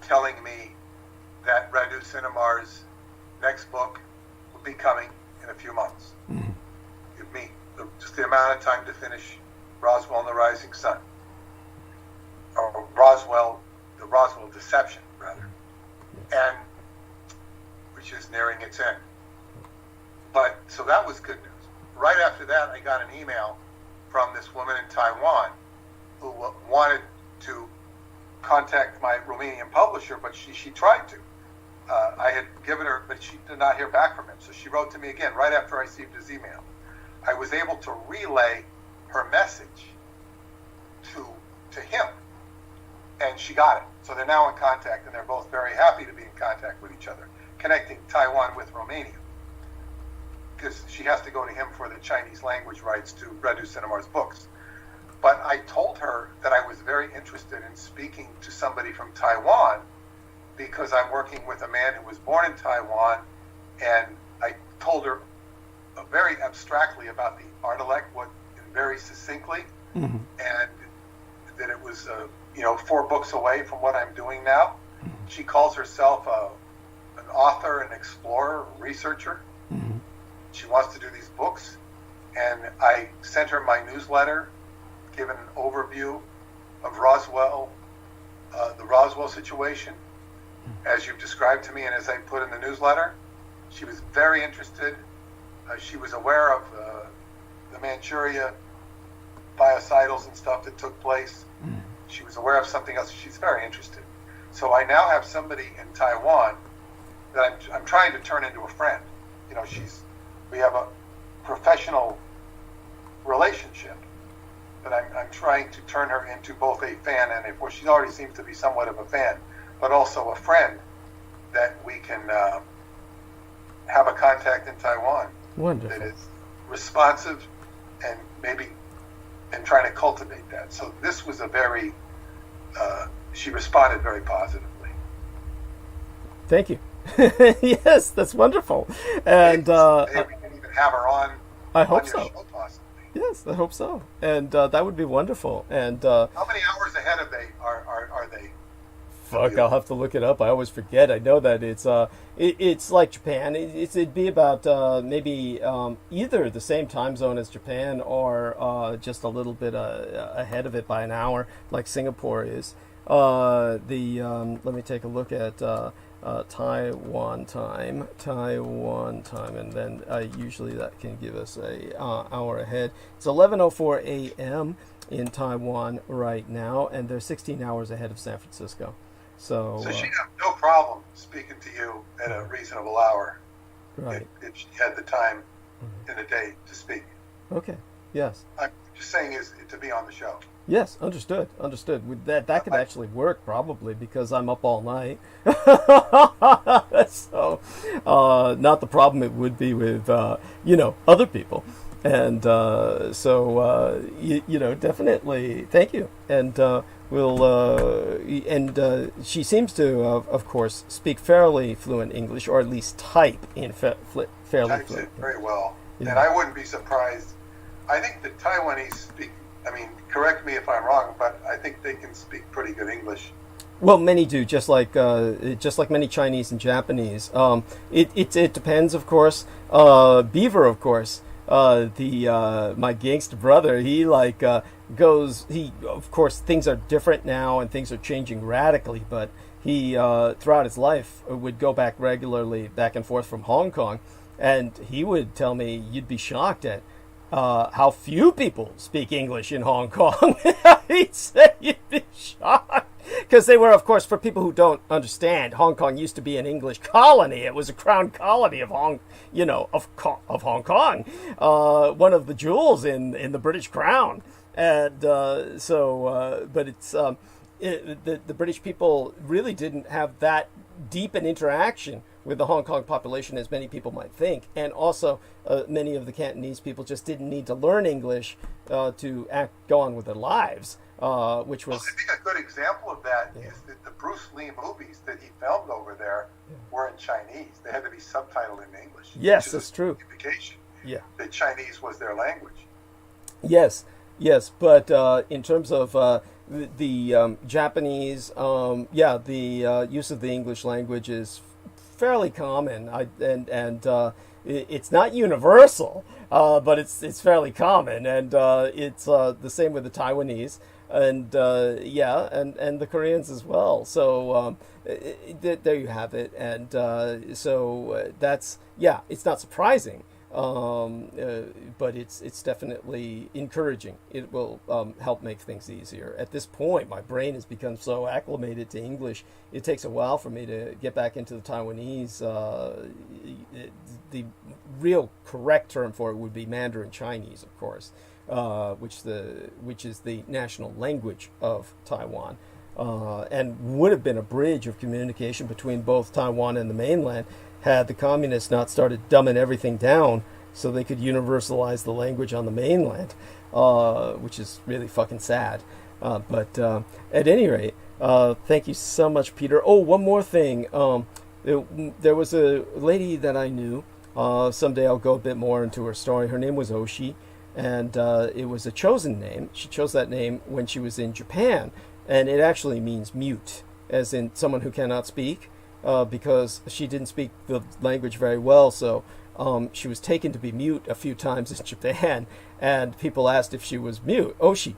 telling me that Radu Cinemar's next book would be coming in a few months. Mm-hmm. Give me just the amount of time to finish Roswell and the Rising Sun. Or the Roswell Deception, rather. And which is nearing its end. But, so that was good news. Right after that, I got an email from this woman in Taiwan who wanted to contact my Romanian publisher, but she tried to. I had given her, but she did not hear back from him. So she wrote to me again right after I received his email. I was able to relay her message to him, and she got it. So they're now in contact, and they're both very happy to be in contact with each other, connecting Taiwan with Romania, because she has to go to him for the Chinese language rights to Radu Cinemar's books. But I told her that I was very interested in speaking to somebody from Taiwan because I'm working with a man who was born in Taiwan, and I told her very abstractly about the Artilect, very succinctly, mm-hmm. and that it was 4 books away from what I'm doing now. Mm-hmm. She calls herself an author, an explorer, a researcher. Mm-hmm. She wants to do these books, and I sent her my newsletter, given an overview of Roswell, the Roswell situation, as you've described to me and as I put in the newsletter. She was very interested. She was aware of the Manchuria biocidals and stuff that took place. She was aware of something else. She's very interested. So I now have somebody in Taiwan that I'm trying to turn into a friend. We have a professional relationship, but I'm trying to turn her into both a fan and she already seems to be somewhat of a fan, but also a friend that we can have a contact in Taiwan. Wonderful. That is responsive and trying to cultivate that. So this was she responded very positively. Thank you. Yes, that's wonderful. And maybe we can even have her on. I hope on your so. Show, possibly. Yes, I hope so. And that would be wonderful. And how many hours ahead are they? Fuck, I'll have to look it up. I always forget. I know that it's like Japan. It'd be about maybe either the same time zone as Japan or just a little bit ahead of it by an hour, like Singapore is. Let me take a look at Taiwan time, and then usually that can give us a hour ahead. It's 11:04 a.m. in Taiwan right now, and they're 16 hours ahead of San Francisco. So she'd have no problem speaking to you at a reasonable hour, right, if she had the time in the day to speak. Okay. Yes. I'm just saying is to be on the show. Yes, understood. With that could actually work probably because I'm up all night. So, not the problem it would be with other people, and definitely thank you. And she seems to, of course, speak fairly fluent English, or at least type in fairly Types fluent. it very well, Yeah. and I wouldn't be surprised. I think the Taiwanese speak. I mean, correct me if I'm wrong, but I think they can speak pretty good English. Well, many do, just like many Chinese and Japanese. It depends, of course. Beaver, of course, my gangster brother, he goes. He, of course, things are different now and things are changing radically. But he, throughout his life, would go back regularly back and forth from Hong Kong, and he would tell me, you'd be shocked at how few people speak English in Hong Kong. He'd say you'd be shocked. Because they were, of course, for people who don't understand, Hong Kong used to be an English colony. It was a crown colony of Hong Kong, one of the jewels in the British crown. And but it's the British people really didn't have that deep an interaction with the Hong Kong population as many people might think, and also many of the Cantonese people just didn't need to learn English to go on with their lives, which was. I think a good example of that is that the Bruce Lee movies that he filmed over there were in Chinese. They had to be subtitled in English. Yes, that's true. Indication that Chinese was their language. Yes, but in terms of the Japanese, the use of the English language is fairly common, it's not universal, but it's fairly common, and it's the same with the Taiwanese, and the Koreans as well. So there you have it, and so that's it's not surprising. But it's definitely encouraging. It will help make things easier. At this point, my brain has become so acclimated to English, it takes a while for me to get back into the Taiwanese. The real correct term for it would be Mandarin Chinese, of course, which is the national language of Taiwan, and would have been a bridge of communication between both Taiwan and the mainland had the communists not started dumbing everything down so they could universalize the language on the mainland, which is really fucking sad. But at any rate, thank you so much, Peter. Oh, one more thing. There was a lady that I knew. Someday I'll go a bit more into her story. Her name was Oshi, and it was a chosen name. She chose that name when she was in Japan, and it actually means mute, as in someone who cannot speak. Because she didn't speak the language very well, so she was taken to be mute a few times in Japan, and people asked if she was mute. Oshi.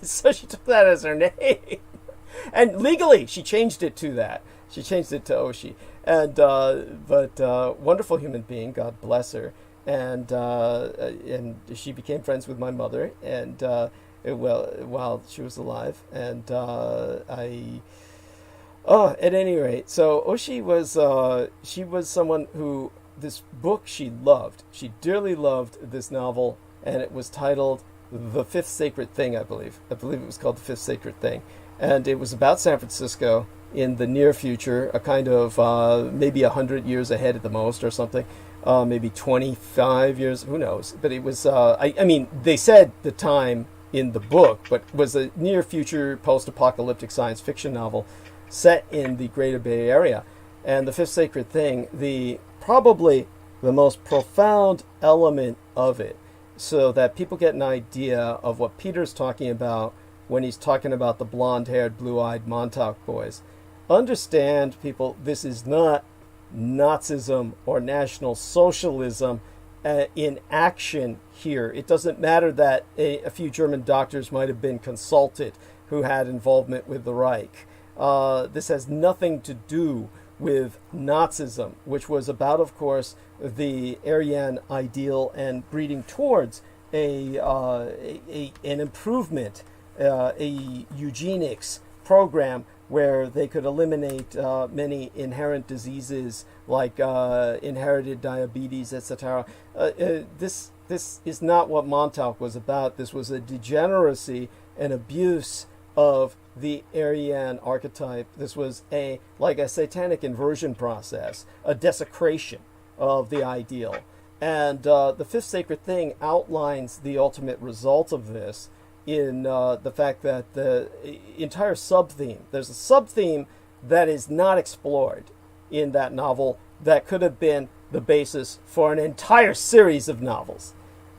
So she took that as her name, and legally she changed it to that. She changed it to Oshi, and but wonderful human being, God bless her, and she became friends with my mother, and while she was alive, and at any rate, so Oshi was someone who, this book she loved. She dearly loved this novel, and it was titled The Fifth Sacred Thing, I believe. I believe it was called The Fifth Sacred Thing. And it was about San Francisco in the near future, a kind of maybe 100 years ahead at the most or something, maybe 25 years, who knows. But it was, I mean, they said the time in the book, but it was a near future post-apocalyptic science fiction novel set in the Greater Bay Area. And The Fifth Sacred Thing, probably the most profound element of it, so that people get an idea of what Peter's talking about when he's talking about the blonde-haired, blue-eyed Montauk boys. Understand, people, this is not Nazism or National Socialism in action here. It doesn't matter that a few German doctors might have been consulted who had involvement with the Reich. this has nothing to do with Nazism, which was about, of course, the Aryan ideal and breeding towards an improvement, a eugenics program where they could eliminate many inherent diseases like inherited diabetes, etc. This is not what Montauk was about. This was a degeneracy and abuse of the Aryan archetype. This was like a satanic inversion process, a desecration of the ideal. And the Fifth Sacred Thing outlines the ultimate result of this in the fact that the entire sub-theme, there's a sub-theme that is not explored in that novel that could have been the basis for an entire series of novels.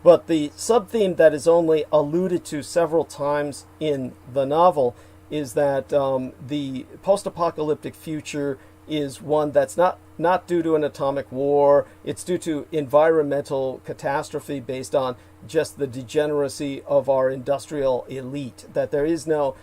But the sub-theme that is only alluded to several times in the novel is that the post-apocalyptic future is one that's not due to an atomic war. It's due to environmental catastrophe based on just the degeneracy of our industrial elite, that there is no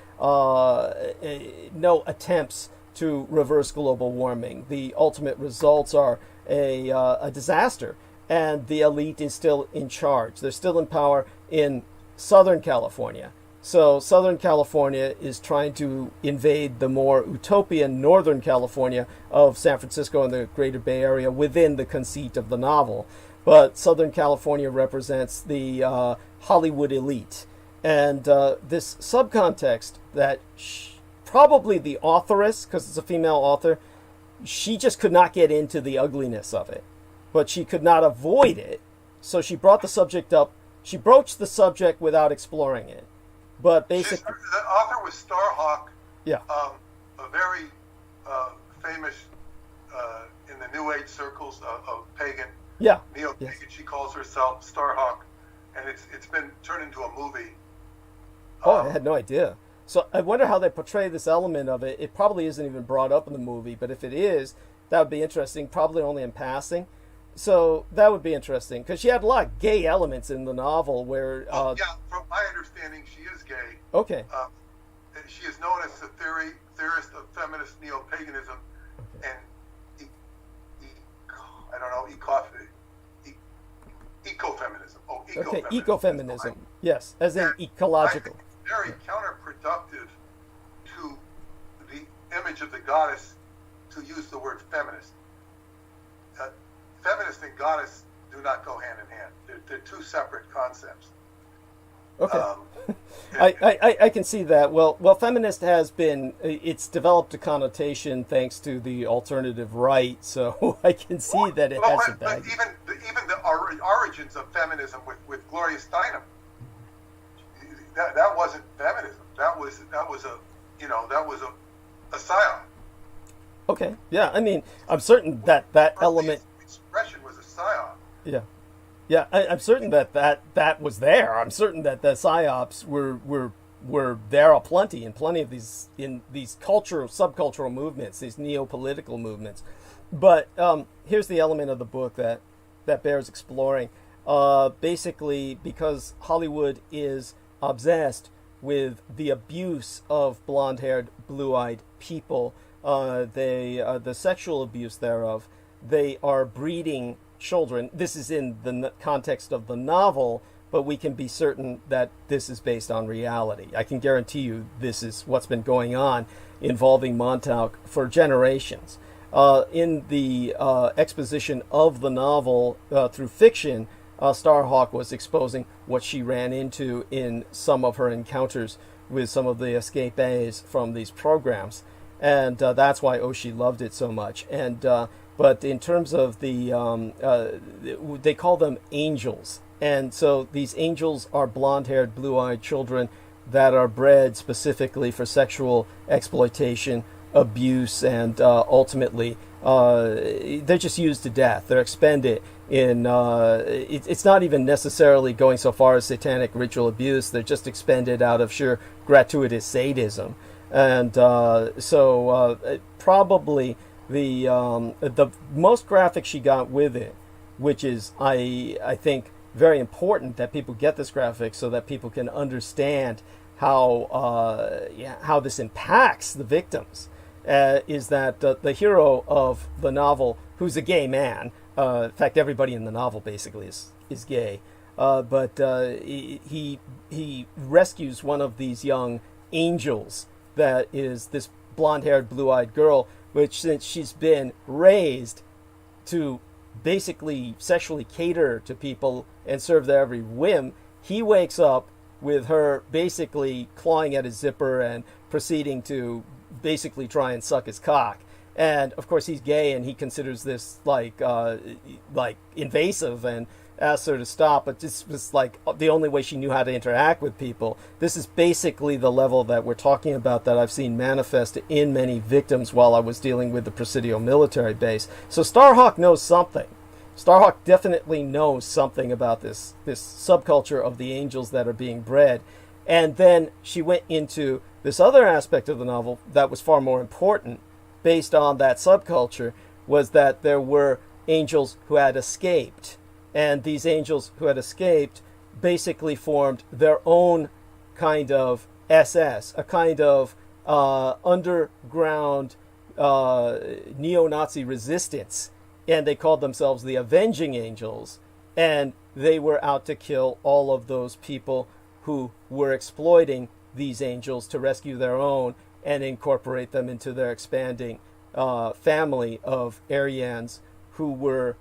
attempts to reverse global warming. The ultimate results are a disaster, and the elite is still in charge. They're still in power in Southern California. So Southern California is trying to invade the more utopian Northern California of San Francisco and the Greater Bay Area within the conceit of the novel. But Southern California represents the Hollywood elite. And this subcontext that probably the authoress, because it's a female author, she just could not get into the ugliness of it. But she could not avoid it. So she brought the subject up. She broached the subject without exploring it. But basically, the author was Starhawk. Yeah. A very famous in the New Age circles of pagan. Yeah. Neo-pagan. Yes. She calls herself Starhawk, and it's been turned into a movie. Oh, I had no idea. So I wonder how they portray this element of it. It probably isn't even brought up in the movie, but if it is, that would be interesting. Probably only in passing. So that would be interesting because she had a lot of gay elements in the novel. Where yeah, from my understanding, she is gay. Okay. She is known as the theorist of feminist neo-paganism, and ecofeminism. Oh, ecofeminism. Okay, ecofeminism. Yes, as in ecological. Very counterproductive to the image of the goddess to use the word feminist. Feminist and goddess do not go hand in hand. They're two separate concepts. Okay. I can see that. Well, feminist has been, it's developed a connotation thanks to the alternative right, so I can see that it has a value. But even the origins of feminism with Gloria Steinem, that wasn't feminism. That was a psyop. Okay. Yeah. I mean, I'm certain that element expression was a psyop. Yeah. Yeah, I'm certain that was there. I'm certain that the psyops were there aplenty in plenty of these subcultural movements, these neo-political movements. But here's the element of the book that bears exploring. Basically, because Hollywood is obsessed with the abuse of blonde-haired, blue-eyed people, the sexual abuse thereof, they are breeding children. This is in the context of the novel, but we can be certain that this is based on reality. I can guarantee you this is what's been going on involving Montauk for generations. In the exposition of the novel through fiction, Starhawk was exposing what she ran into in some of her encounters with some of the escapees from these programs. And that's why Oshii loved it so much. And but in terms of they call them angels. And so these angels are blonde-haired, blue-eyed children that are bred specifically for sexual exploitation, abuse, and ultimately they're just used to death. They're expended in, it's not even necessarily going so far as satanic ritual abuse. They're just expended out of sheer gratuitous sadism. And so probably the most graphic she got with it, which is, I think, very important that people get this graphic so that people can understand how this impacts the victims is that the hero of the novel, who's a gay man, in fact, everybody in the novel basically is gay, but he rescues one of these young angels that is this blonde-haired, blue-eyed girl, which, since she's been raised to basically sexually cater to people and serve their every whim, he wakes up with her basically clawing at his zipper and proceeding to basically try and suck his cock. And of course he's gay, and he considers this like invasive, and asks her to stop, but this was like the only way she knew how to interact with people. This is basically the level that we're talking about that I've seen manifest in many victims while I was dealing with the Presidio military base. So Starhawk knows something. Starhawk definitely knows something about this subculture of the angels that are being bred. And then she went into this other aspect of the novel that was far more important based on that subculture, was that there were angels who had escaped. And these angels who had escaped basically formed their own kind of SS, a kind of underground neo-Nazi resistance. And they called themselves the Avenging Angels. And they were out to kill all of those people who were exploiting these angels to rescue their own and incorporate them into their expanding family of Aryans who were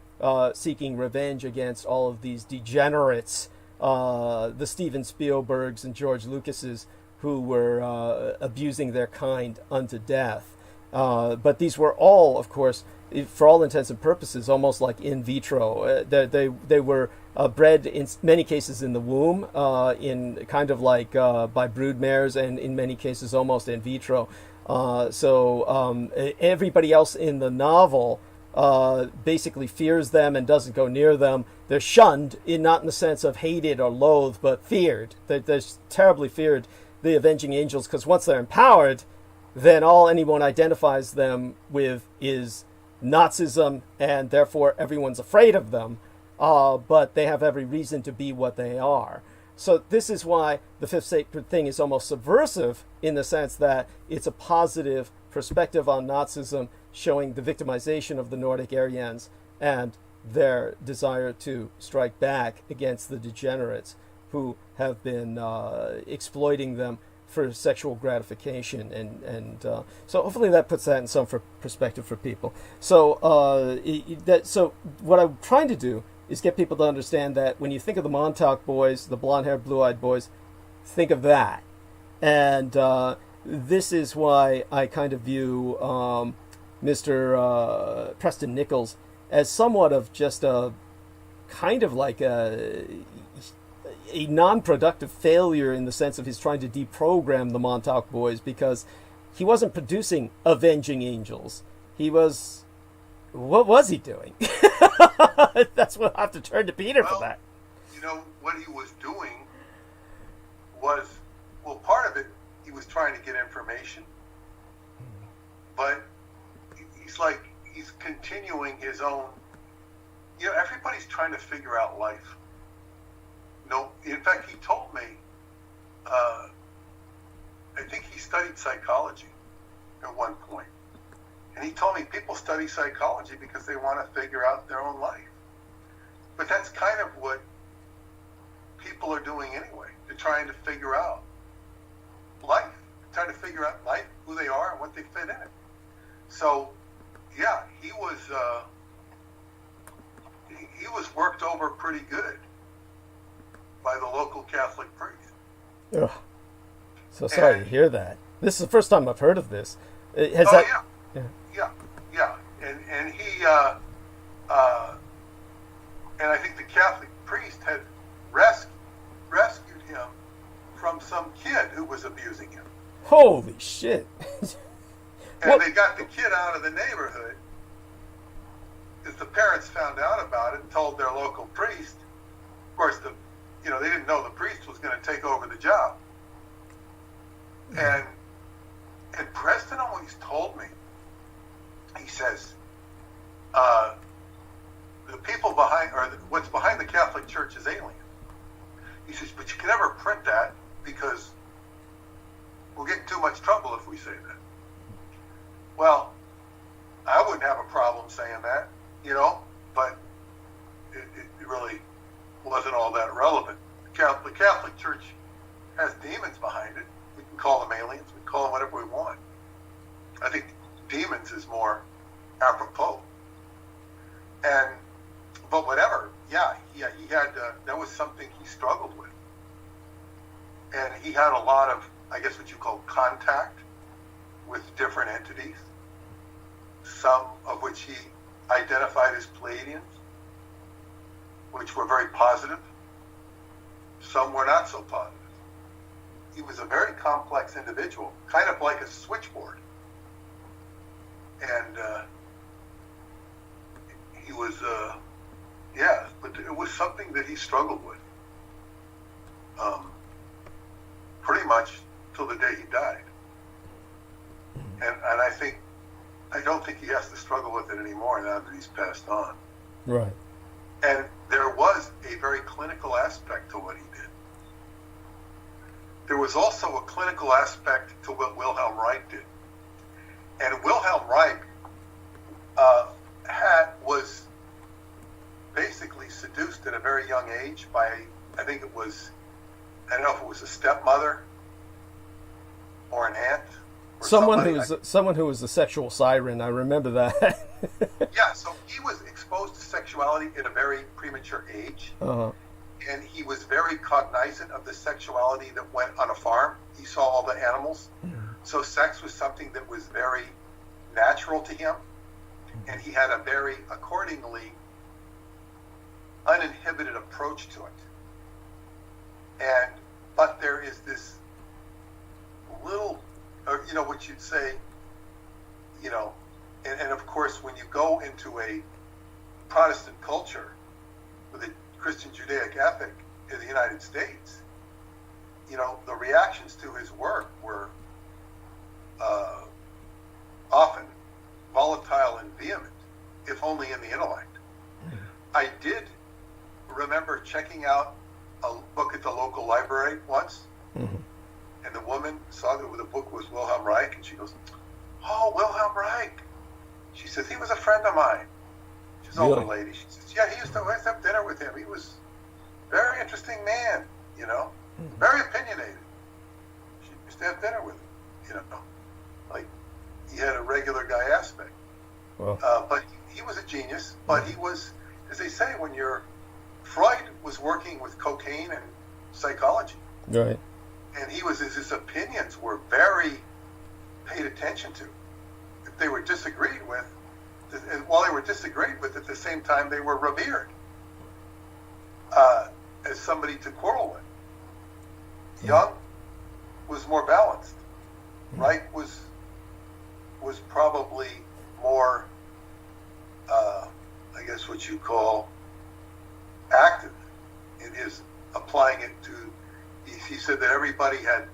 seeking revenge against all of these degenerates, the Steven Spielbergs and George Lucases, who were abusing their kind unto death. But these were all, of course, for all intents and purposes, almost like in vitro. They were bred in many cases in the womb, in kind of like by broodmares, and in many cases almost in vitro. So everybody else in the novel basically fears them and doesn't go near them. They're shunned, not in the sense of hated or loathed, but feared. They're terribly feared, the Avenging Angels, because once they're empowered, then all anyone identifies them with is Nazism, and therefore everyone's afraid of them, but they have every reason to be what they are. So this is why the Fifth Sacred Thing is almost subversive, in the sense that it's a positive perspective on Nazism, showing the victimization of the Nordic Aryans and their desire to strike back against the degenerates who have been exploiting them for sexual gratification. And so hopefully that puts that in some perspective for people. So so what I'm trying to do is get people to understand that when you think of the Montauk boys, the blonde-haired, blue-eyed boys, think of that. And this is why I kind of view Mr. Preston Nichols as somewhat of just a kind of like a non-productive failure, in the sense of he's trying to deprogram the Montauk boys, because he wasn't producing Avenging Angels. He was... What was he doing? That's what I have to turn to Peter for that. You know, what he was doing was, well, part of it, he was trying to get information, but he's continuing his own, everybody's trying to figure out life. No, in fact, he told me, I think he studied psychology at one point. And he told me people study psychology because they want to figure out their own life. But that's kind of what people are doing anyway. They're trying to figure out life. Trying to figure out life, who they are, and what they fit in it. So, yeah, he was worked over pretty good by the local Catholic priest. Ugh. So sorry to hear that. This is the first time I've heard of this. Yeah. And he, and I think the Catholic priest had rescued him from some kid who was abusing him. Holy shit. And they got the kid out of the neighborhood because the parents found out about it and told their local priest. Of course, they didn't know the priest was going to take over the job. And Preston always told me, he says, the people behind, or what's behind the Catholic Church is alien. He says, but you can never print that because too much trouble if we say that. Well, I wouldn't have a problem saying that, but it really wasn't all that relevant. The Catholic Church has demons behind it. We can call them aliens. We can call them whatever we want. I think demons is more apropos. But whatever, he had, that was something he struggled with. And he had a lot of, I guess what you call contact with different entities, some of which he identified as Pleiadians, which were very positive. Some were not so positive. He was a very complex individual, kind of like a switchboard. And he was, but it was something that he struggled with. Pretty much till the day he died. And I don't think he has to struggle with it anymore now that he's passed on. Right. And there was a very clinical aspect to what he did. There was also a clinical aspect to what Wilhelm Reich did. And Wilhelm Reich was basically seduced at a very young age by, I don't know if it was a stepmother or an aunt. Or someone who was a sexual siren. I remember that. Yeah, so he was exposed to sexuality at a very premature age. Uh-huh. And he was very cognizant of the sexuality that went on a farm. He saw all the animals. Mm-hmm. So sex was something that was very natural to him. And he had a very, accordingly, uninhibited approach to it. But there is this little, what you'd say, and of course, when you go into a Protestant culture with a Christian Judaic ethic in the United States, the reactions to his work were often volatile and vehement, if only in the intellect. I did remember checking out a book at the local library once, and the woman saw that the book was Wilhelm Reich, and she goes, "Oh, Wilhelm Reich." She says, "He was a friend of mine." She's an older lady. She says, "Yeah, he used to always have dinner with him. He was a very interesting man, very opinionated. She used to have dinner with him, like he had a regular guy aspect." Well. But he was a genius. But he was, as they say, Freud was working with cocaine and psychology. Right. And his opinions were very paid attention to. If they were disagreed with, and while they were disagreed with, at the same time they were revered as somebody to quarrel with. Jung was more balanced. Reich was probably more, I guess what you call, active in his applying it to. He said that everybody had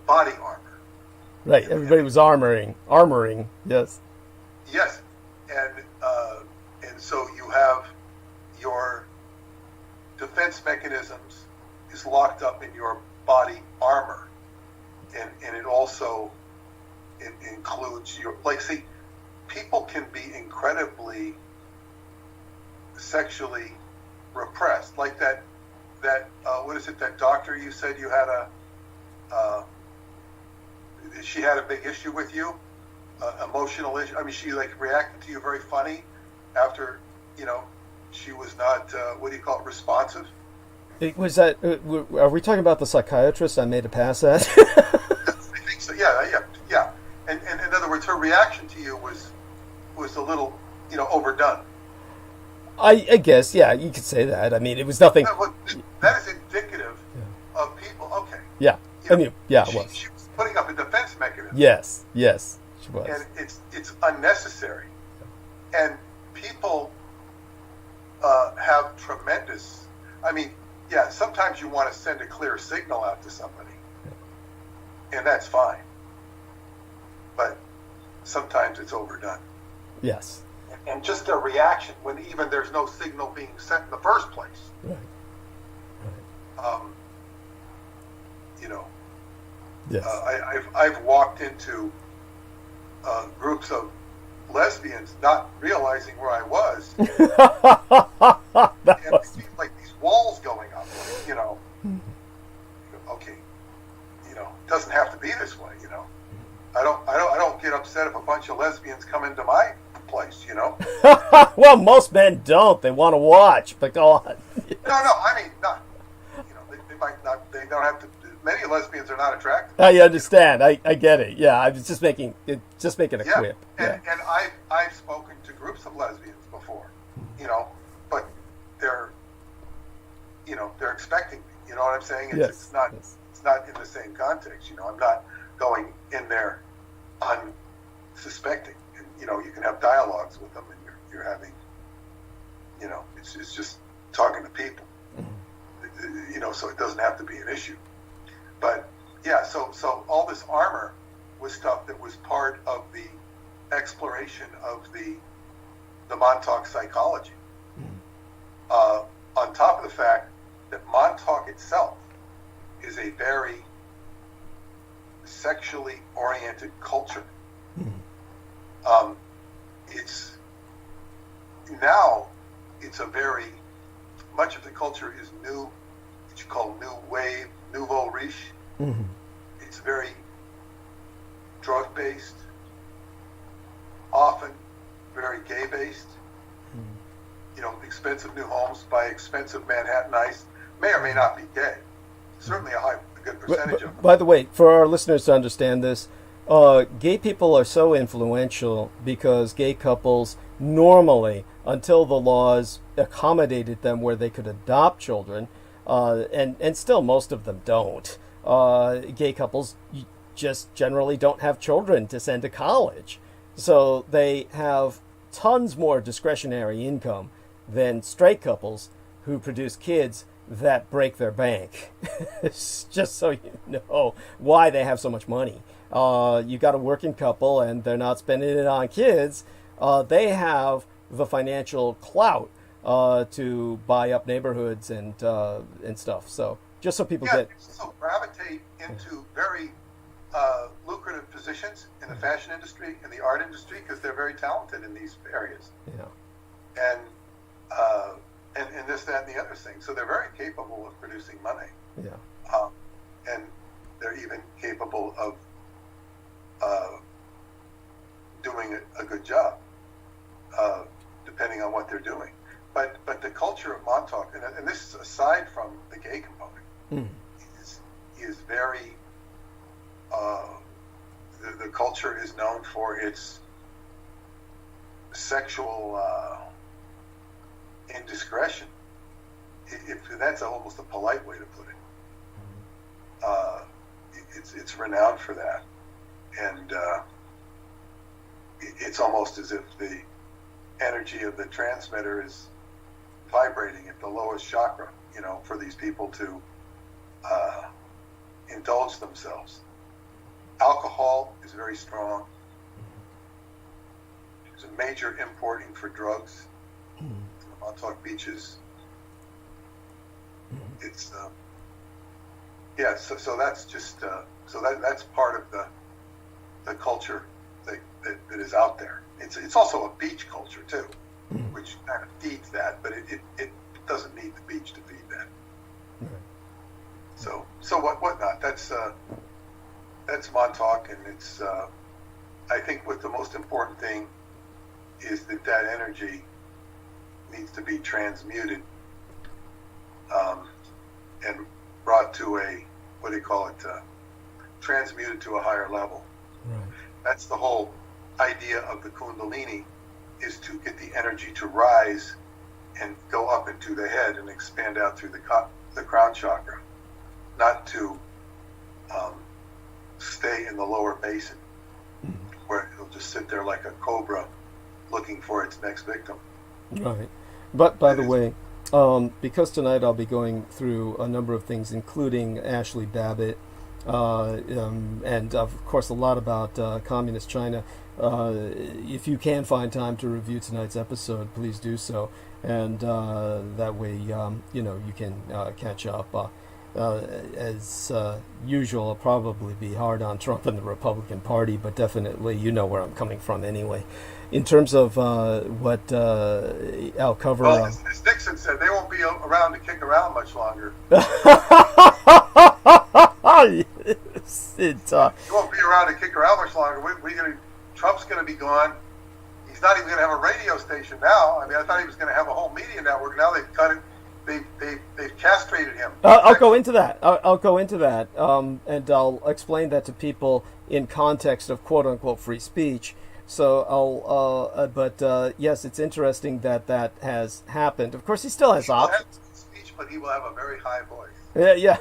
body armor. Right, everybody was armoring. Yes. Yes, and so you have your defense mechanisms is locked up in your body armor, and it also includes your people can be incredibly sexually repressed, like that what is it, that doctor you said you had she had a big issue with you, emotional issue. I mean, she reacted to you very funny after she was not responsive. It was that. Are we talking about the psychiatrist I made it pass at? I think so. Yeah. And in other words, her reaction to you was a little overdone. I guess, yeah, you could say that. I mean, it was nothing. That is indicative of people. Okay. Yeah. It was. She was putting up a defense mechanism. Yes, she was. And it's unnecessary. And people have tremendous. I mean, sometimes you want to send a clear signal out to somebody, and that's fine. But sometimes it's overdone. Yes. And just a reaction when even there's no signal being sent in the first place. Right. Yes. I've walked into groups of lesbians not realizing where I was. And it seems like these walls going up, you know. Okay, you know, it doesn't have to be this way, you know. I don't get upset if a bunch of lesbians come into my place, you know. Well, most men don't. They want to watch, but go on. No, I mean, not. You know, they might not. They don't have to. Many lesbians are not attractive. I understand. I get it. Yeah, I was just making a quip. And I've spoken to groups of lesbians before, you know, but they're expecting me. You know what I'm saying? It's not in the same context. You know, I'm not going in there unsuspecting. And you know, you can have dialogues with them, and you're having, you know, it's just talking to people. You know, so it doesn't have to be an issue. But yeah, so all this armor was stuff that was part of the exploration of the Montauk psychology. On top of the fact that Montauk itself is a very sexually oriented culture. It's a very much of the culture is new, what you call new wave, nouveau riche. It's very drug-based, often very gay-based. You know, expensive new homes by expensive Manhattanites may or may not be gay. Certainly a good percentage of them. By the way, for our listeners to understand this, gay people are so influential because gay couples normally, until the laws accommodated them where they could adopt children, and still most of them don't, gay couples just generally don't have children to send to college. So they have tons more discretionary income than straight couples who produce kids that break their bank. Just so you know why they have so much money. You got a working couple and they're not spending it on kids. They have the financial clout to buy up neighborhoods and stuff. So just so people get... So gravitate into very lucrative positions in the fashion industry, in the art industry, because they're very talented in these areas. Yeah. And this, that, and the other thing. So they're very capable of producing money. Yeah. And they're even capable of doing a good job, depending on what they're doing. But the culture of Montauk, and this is aside from the gay component, is very. The culture is known for its sexual indiscretion. If that's almost a polite way to put it. It's renowned for that, and it's almost as if the energy of the transmitter is vibrating at the lowest chakra, you know, for these people to indulge themselves. Alcohol is very strong. There's a major importing for drugs in the Montauk beaches. It's so that's just that's part of the culture that is out there. It's also a beach culture too, which kind of feeds that, but it doesn't need the beach to feed that. So whatnot. That's Montauk, and it's I think what the most important thing is that energy needs to be transmuted and brought to transmuted to a higher level. Right. That's the whole idea of the Kundalini, is to get the energy to rise and go up into the head and expand out through the crown chakra, not to stay in the lower basin where it'll just sit there like a cobra looking for its next victim. Right. But by the way, because tonight I'll be going through a number of things, including Ashley Babbitt, and of course a lot about communist China. If you can find time to review tonight's episode, please do so, and that way you can catch up. as usual, I'll probably be hard on Trump and the Republican Party, but definitely you know where I'm coming from anyway. In terms of what I'll cover... Well, as Nixon said, they won't be around to kick around much longer. Yes, They won't be around to kick around much longer. Trump's going to be gone. He's not even going to have a radio station now. I mean, I thought he was going to have a whole media network. Now they've cut it. They've castrated him. I'll go into that. I'll go into that, and I'll explain that to people in context of quote unquote free speech. So but yes, it's interesting that that has happened. Of course, he still has options. Speech, but he will have a very high voice. Yeah.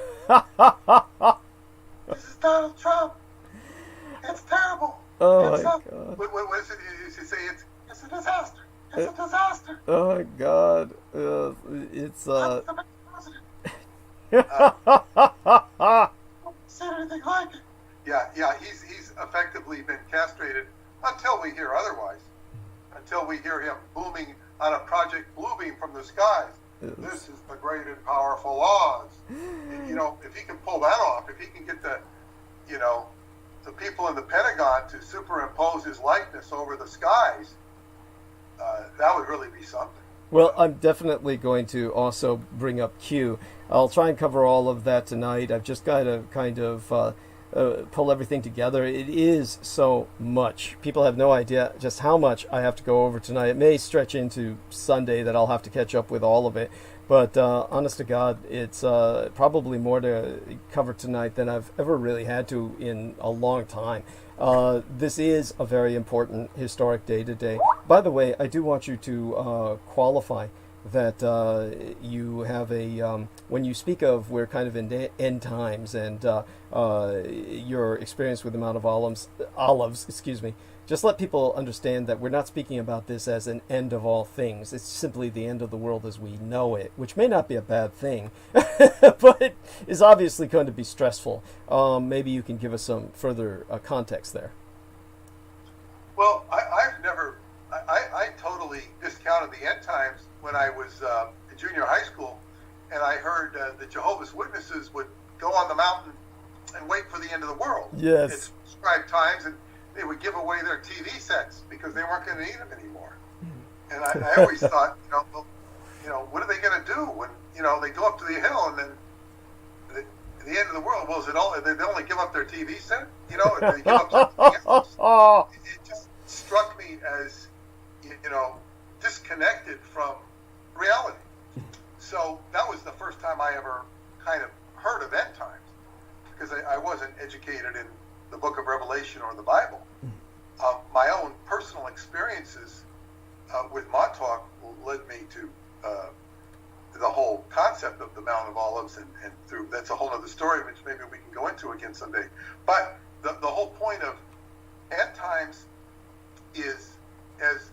This is Donald Trump. It's terrible. Oh my God. What is it? You say it's a disaster. It's a disaster. Oh my God. It's I'm the say anything like it. Yeah. He's effectively been castrated until we hear otherwise. Until we hear him booming on a Project Bluebeam from the skies. This is the great and powerful Oz. You know, if he can pull that off, if he can get the people in the Pentagon to superimpose his likeness over the skies, that would really be something. Well, I'm definitely going to also bring up Q. I'll try and cover all of that tonight. I've just got to kind of pull everything together. It is so much. People have no idea just how much I have to go over tonight. It may stretch into Sunday that I'll have to catch up with all of it. But honest to God, it's probably more to cover tonight than I've ever really had to in a long time. This is a very important historic day today. By the way, I do want you to qualify that you have a, when you speak of we're kind of in end times and your experience with the Mount of Olives, excuse me, just let people understand that we're not speaking about this as an end of all things. It's simply the end of the world as we know it, which may not be a bad thing, but is obviously going to be stressful. Maybe you can give us some further context there. Well, I totally discounted the end times when I was in junior high school, and I heard the Jehovah's Witnesses would go on the mountain and wait for the end of the world. Yes. It's prescribed times, and they would give away their TV sets because they weren't going to need them anymore. And I always thought, what are they going to do when, they go up to the hill and then the end of the world, well, is it all, they only give up their TV set? They give up something. It just struck me as, disconnected from reality. So that was the first time I ever kind of heard of end times, because I wasn't educated in the book of Revelation or the Bible. My own personal experiences with Montauk led me to the whole concept of the Mount of Olives, and through, that's a whole other story, which maybe we can go into again someday. But the whole point of end times is, as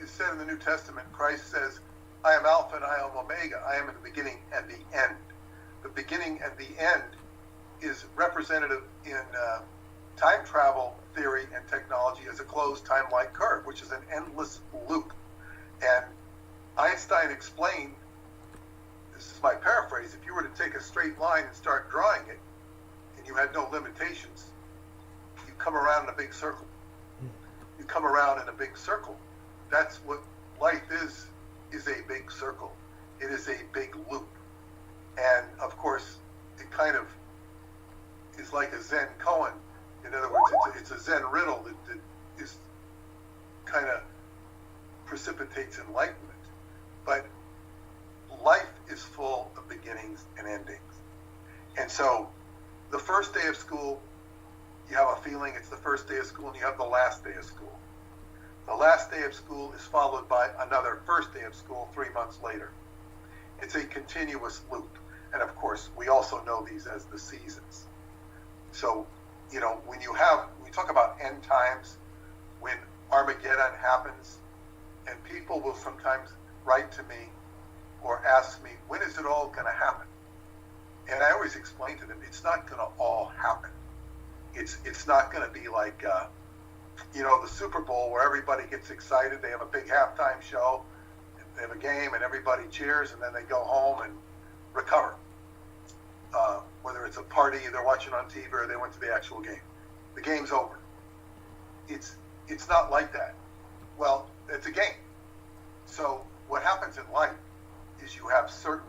is said in the New Testament, Christ says, I am Alpha and I am Omega. I am in the beginning and the end. The beginning and the end is representative in time travel theory and technology as a closed time-like curve, which is an endless loop. And Einstein explained, this is my paraphrase, if you were to take a straight line and start drawing it, and you had no limitations, you come around in a big circle. You come around in a big circle. That's what life is a big circle. It is a big loop. And of course, it kind of is like a Zen koan. In other words, it's a Zen riddle that is kind of precipitates enlightenment. But life is full of beginnings and endings. And so the first day of school, you have a feeling it's the first day of school, and you have the last day of school. The last day of school is followed by another first day of school 3 months later. It's a continuous loop. And of course, we also know these as the seasons. So, when we talk about end times, when Armageddon happens, and people will sometimes write to me or ask me, when is it all going to happen? And I always explain to them, it's not going to all happen. It's not going to be like, the Super Bowl where everybody gets excited. They have a big halftime show, they have a game, and everybody cheers, and then they go home and recover. whether it's a party they're watching on TV or they went to the actual game. The game's over. It's not like that. Well, it's a game. So what happens in life is you have certain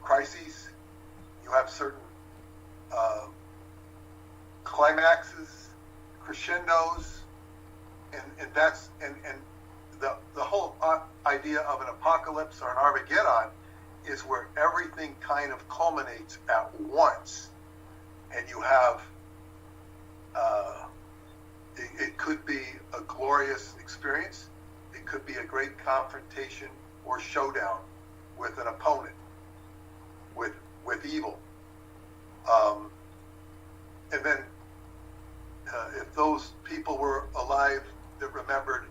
crises, you have certain climaxes, crescendos, and that's and the whole idea of an apocalypse or an Armageddon is where everything kind of culminates at once, and you have it could be a glorious experience, it could be a great confrontation or showdown with an opponent, with evil, and then if those people were alive that remembered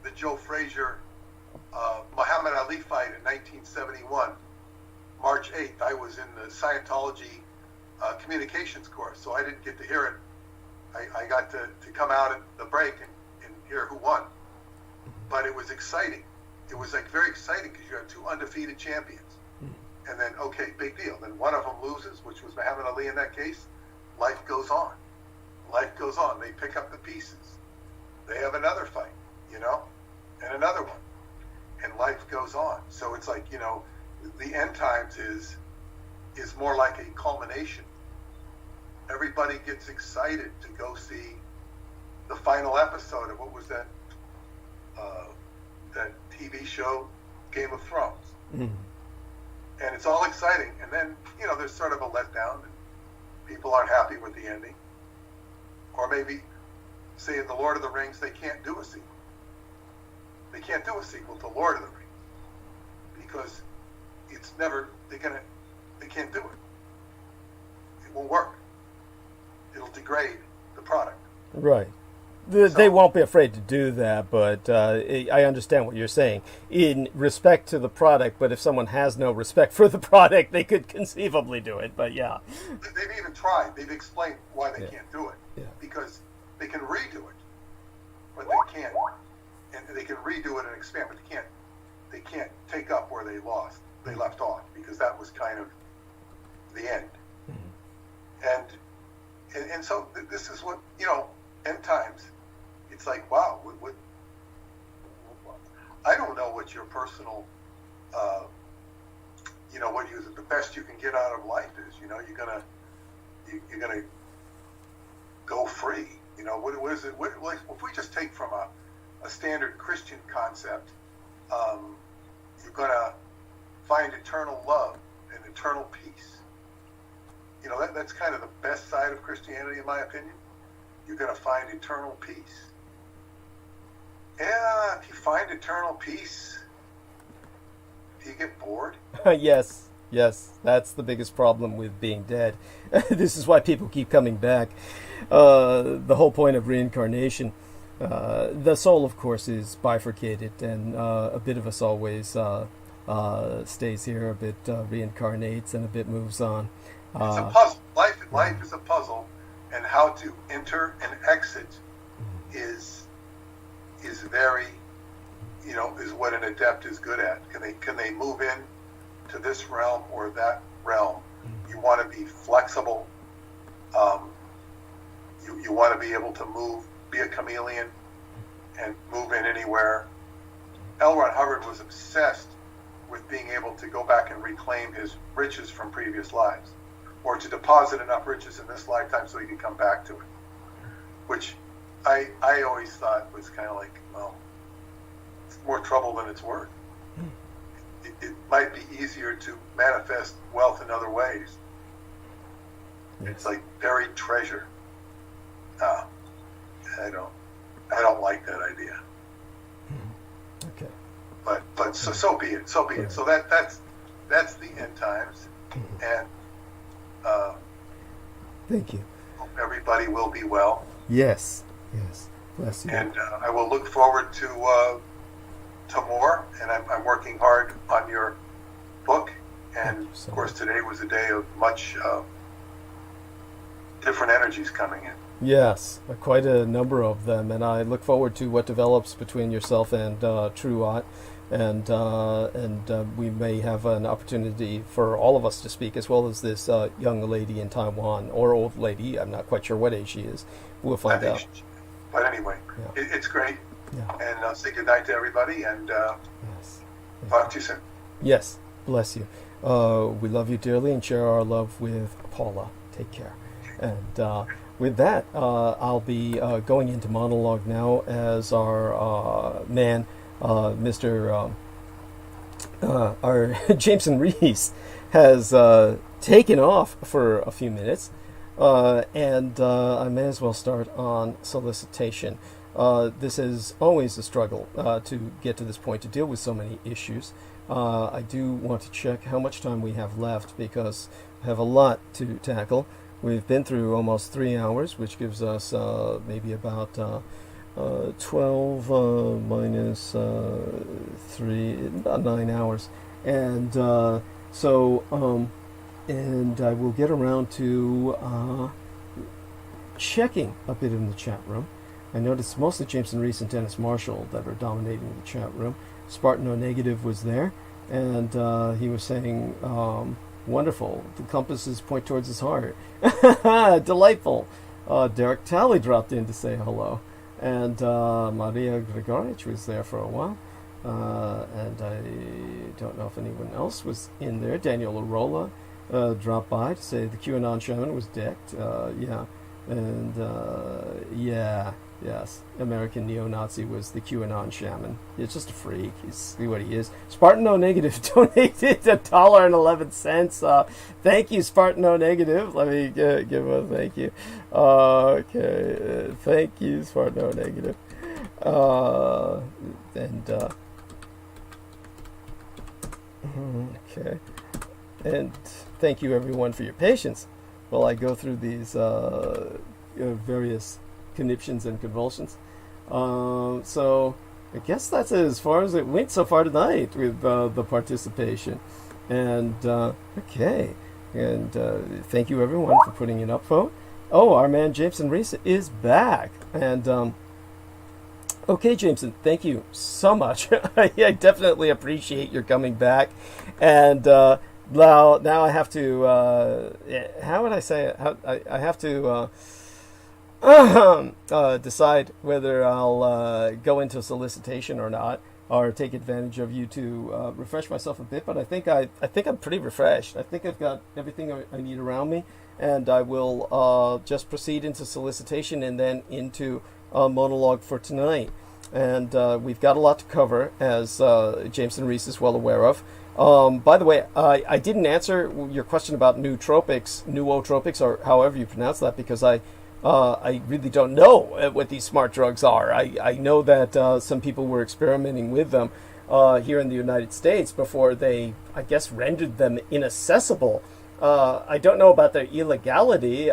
the Joe Frazier Muhammad Ali fight in 1971, March 8th, I was in the Scientology communications course, so I didn't get to hear it. I got to come out at the break and hear who won. But it was exciting. It was like very exciting because you had two undefeated champions. And then, okay, big deal. Then one of them loses, which was Muhammad Ali in that case. Life goes on. Life goes on. They pick up the pieces. They have another fight, you know, and another one. And life goes on. So it's like, you know, the end times is more like a culmination. Everybody gets excited to go see the final episode of what was that TV show, Game of Thrones. And it's all exciting. And then, you know, there's sort of a letdown. And people aren't happy with the ending. Or maybe, say in The Lord of the Rings, they can't do a sequel. They can't do a sequel to Lord of the Rings because it's never, they can't do it. It won't work. It'll degrade the product. Right. They won't be afraid to do that, but I understand what you're saying in respect to the product, but if someone has no respect for the product, they could conceivably do it, but yeah. They've even tried. They've explained why they can't do it. Yeah. Because they can redo it, but they can't. And they can redo it and expand, but they can't take up where they left off, because that was kind of the end. And so this is what, you know, end times, it's like, wow, what I don't know what your personal, you know, the best you can get out of life is. You know, you're gonna go free. You know, what is it? Like, if we just take from a standard Christian concept, you're gonna find eternal love and eternal peace. You know, that's kind of the best side of Christianity, in my opinion. You're going to find eternal peace. Yeah, if you find eternal peace, do you get bored? Yes, that's the biggest problem with being dead. This is why people keep coming back. The whole point of reincarnation. The soul, of course, is bifurcated, and a bit of us always stays here, a bit reincarnates, and a bit moves on. It's a puzzle. Life is a puzzle, and how to enter and exit is very, you know, is what an adept is good at. Can they move in to this realm or that realm? You want to be flexible. You want to be able to move, be a chameleon, and move in anywhere. L. Ron Hubbard was obsessed with being able to go back and reclaim his riches from previous lives, or to deposit enough riches in this lifetime so he could come back to it, which I always thought was kind of like, well, it's more trouble than it's worth. It might be easier to manifest wealth in other ways. It's like buried treasure. I don't like that idea. Okay. But so be it. So be it. So that's the end times, and thank you. Hope everybody will be well. Yes. Bless you. And I will look forward to more. And I'm working hard on your book. And of course, today was a day of much different energies coming in. Yes, quite a number of them, and I look forward to what develops between yourself and Truott. and we may have an opportunity for all of us to speak, as well as this young lady in Taiwan, or old lady. I'm not quite sure what age she is. We'll find out. But anyway, Yeah. it's great. Yeah. And I'll say goodnight to everybody, and Yes. talk to you soon. Yes. Bless you. We love you dearly and share our love with Paula. Take care. And with that, I'll be going into monologue now as our man, Mr. Our Jameson Reese, has taken off for a few minutes. And I may as well start on solicitation. This is always a struggle to get to this point, to deal with so many issues. I do want to check how much time we have left, because I have a lot to tackle. We've been through almost 3 hours, which gives us maybe about 12 minus 3, about 9 hours. And and I will get around to checking a bit in the chat room. I noticed mostly Jameson Reese and Dennis Marshall that are dominating the chat room. Spartan O Negative was there, and he was saying, wonderful, the compasses point towards his heart. Delightful. Derek Talley dropped in to say hello. And Maria Grigorich was there for a while. And I don't know if anyone else was in there. Daniel Arola dropped by to say the QAnon shaman was decked. Yeah. And yes, American neo-Nazi was the QAnon shaman. He's just a freak. He's what he is. Spartan O Negative donated $1.11. Thank you, Spartan O Negative. Let me give a thank you. Okay, thank you, Spartan O Negative. Okay, and thank you everyone for your patience while I go through these various conniptions and convulsions. So I guess that's as far as it went so far tonight with the participation. And okay, and thank you everyone for putting it up, folks. Oh, our man Jameson Reese is back. And okay, Jameson, thank you so much. I definitely appreciate your coming back. And now I have to, how would I say it? I have to decide whether I'll go into solicitation or not, or take advantage of you to refresh myself a bit. But I think I'm pretty refreshed. I think I've got everything I need around me, and I will just proceed into solicitation and then into monologue for tonight. And we've got a lot to cover, as Jameson Reese is well aware of. By the way, I didn't answer your question about nootropics, or however you pronounce that, because I really don't know what these smart drugs are. I know that some people were experimenting with them here in the United States before they, I guess, rendered them inaccessible. I don't know about their illegality.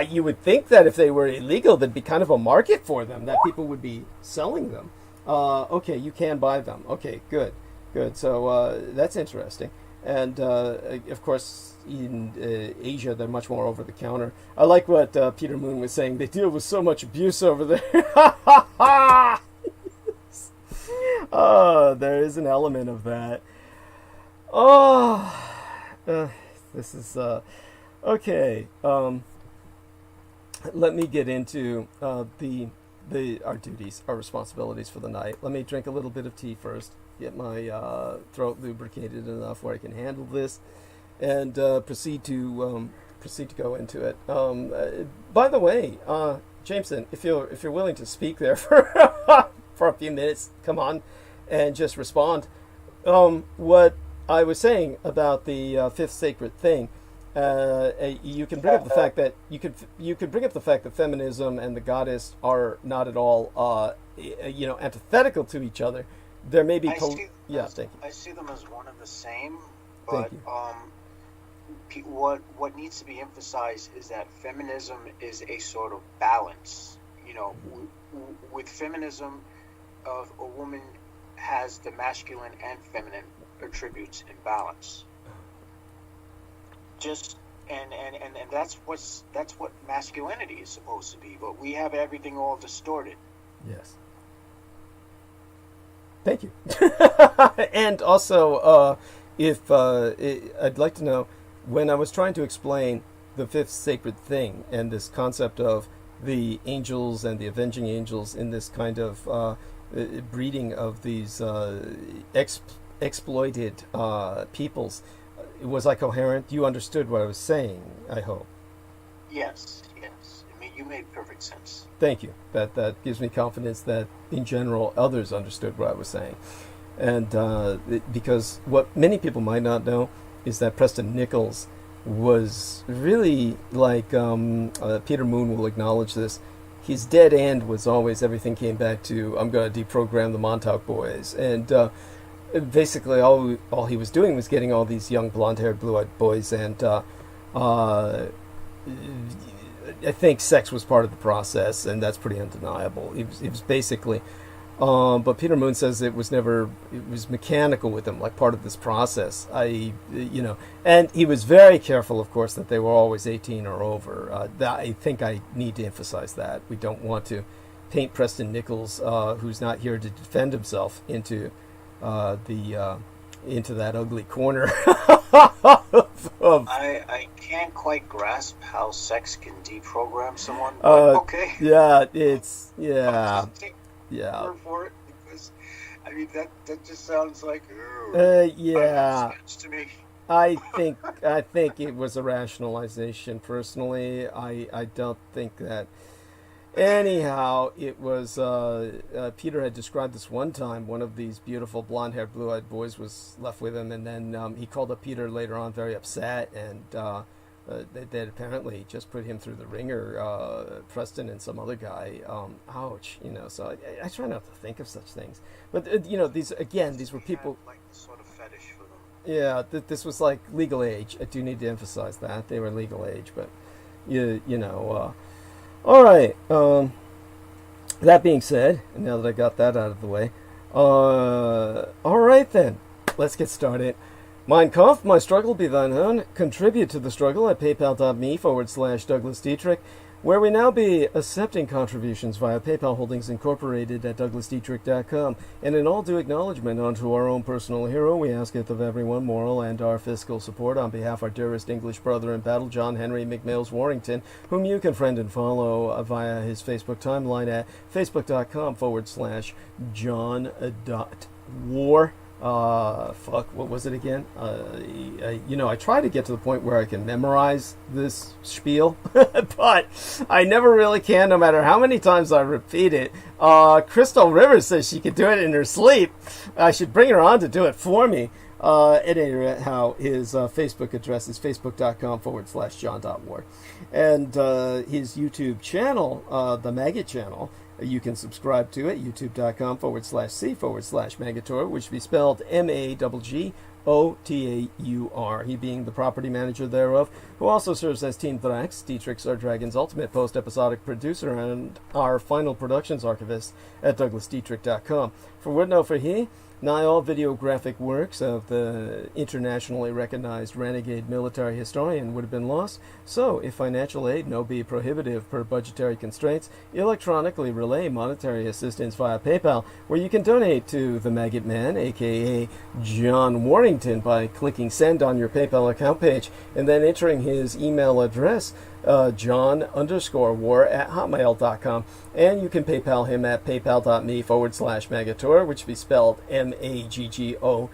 You would think that if they were illegal, there'd be kind of a market for them, that people would be selling them. Okay, you can buy them. Okay, good. So that's interesting. And, of course, in Asia, they're much more over-the-counter. I like what Peter Moon was saying. They deal with so much abuse over there. Oh, there is an element of that. Oh, this is... okay. Let me get into our duties, our responsibilities for the night. Let me drink a little bit of tea first, get my throat lubricated enough where I can handle this, and proceed to go into it. By the way, Jameson, if you're willing to speak there for for a few minutes, come on, and just respond. What I was saying about the fifth sacred thing. You can bring up the fact that you could bring up the fact that feminism and the goddess are not at all antithetical to each other. There may be thank you. I see them as one and the same, but what needs to be emphasized is that feminism is a sort of balance. With feminism, a woman has the masculine and feminine attributes in balance. And that's what masculinity is supposed to be, but we have everything all distorted. Yes. Thank you. And also, I'd like to know, when I was trying to explain the fifth sacred thing and this concept of the angels and the avenging angels in this kind of breeding of these exploited peoples, was I coherent? You understood what I was saying, I hope. Yes. I mean, you made perfect sense. Thank you. That gives me confidence that, in general, others understood what I was saying. And because what many people might not know is that Preston Nichols was really like, Peter Moon will acknowledge this, his dead end was always everything came back to, I'm going to deprogram the Montauk Boys. And basically all he was doing was getting all these young blonde-haired, blue-eyed boys, and I think sex was part of the process, and that's pretty undeniable. It was basically, but Peter Moon says it was mechanical with him, like part of this process. And he was very careful, of course, that they were always 18 or over. I think I need to emphasize that. We don't want to paint Preston Nichols, who's not here to defend himself, into that ugly corner. I can't quite grasp how sex can deprogram someone. Okay. Yeah, it's yeah. Yeah. Word for it, because I mean that just sounds like yeah. To me. I think it was a rationalization. Personally, I don't think that. Anyhow, it was Peter had described this one time. One of these beautiful blonde-haired, blue-eyed boys was left with him, and then he called up Peter later on, very upset, and they apparently just put him through the ringer. Preston and some other guy. Ouch, So I try not to think of such things, but these were people. Like the sort of fetish for them. Yeah, this was like legal age. I do need to emphasize that they were legal age, but all right. That being said, and now that I got that out of the way, all right then, let's get started. Mein Kampf, my struggle be thine own. Contribute to the struggle at paypal.me/Douglas Dietrich, where we now be accepting contributions via PayPal Holdings Incorporated at douglasdietrich.com. And in all due acknowledgement unto our own personal hero, we asketh of everyone moral and our fiscal support on behalf of our dearest English brother in battle, John Henry McMills Warrington, whom you can friend and follow via his Facebook timeline at facebook.com/John.War. What was it again? I try to get to the point where I can memorize this spiel, but I never really can, no matter how many times I repeat it. Crystal Rivers says she could do it in her sleep. I should bring her on to do it for me. At any rate, how his Facebook address is facebook.com/John.War. And his YouTube channel, the Maggot channel, you can subscribe to it, youtube.com/C/Magator, which would be spelled MAGGOTAUR, he being the property manager thereof, who also serves as Team Thrax, Dietrich's Our Dragon's ultimate post-episodic producer, and our final productions archivist at douglasdietrich.com. For word no for he, nigh all videographic works of the internationally recognized renegade military historian would have been lost, so if financial aid no be prohibitive per budgetary constraints, electronically relay monetary assistance via PayPal, where you can donate to the Maggot Man, aka John Warrington, by clicking send on your PayPal account page and then entering his email address, John_War@hotmail.com, and you can PayPal him at paypal.me/Magator, which be spelled MAGGOTAUR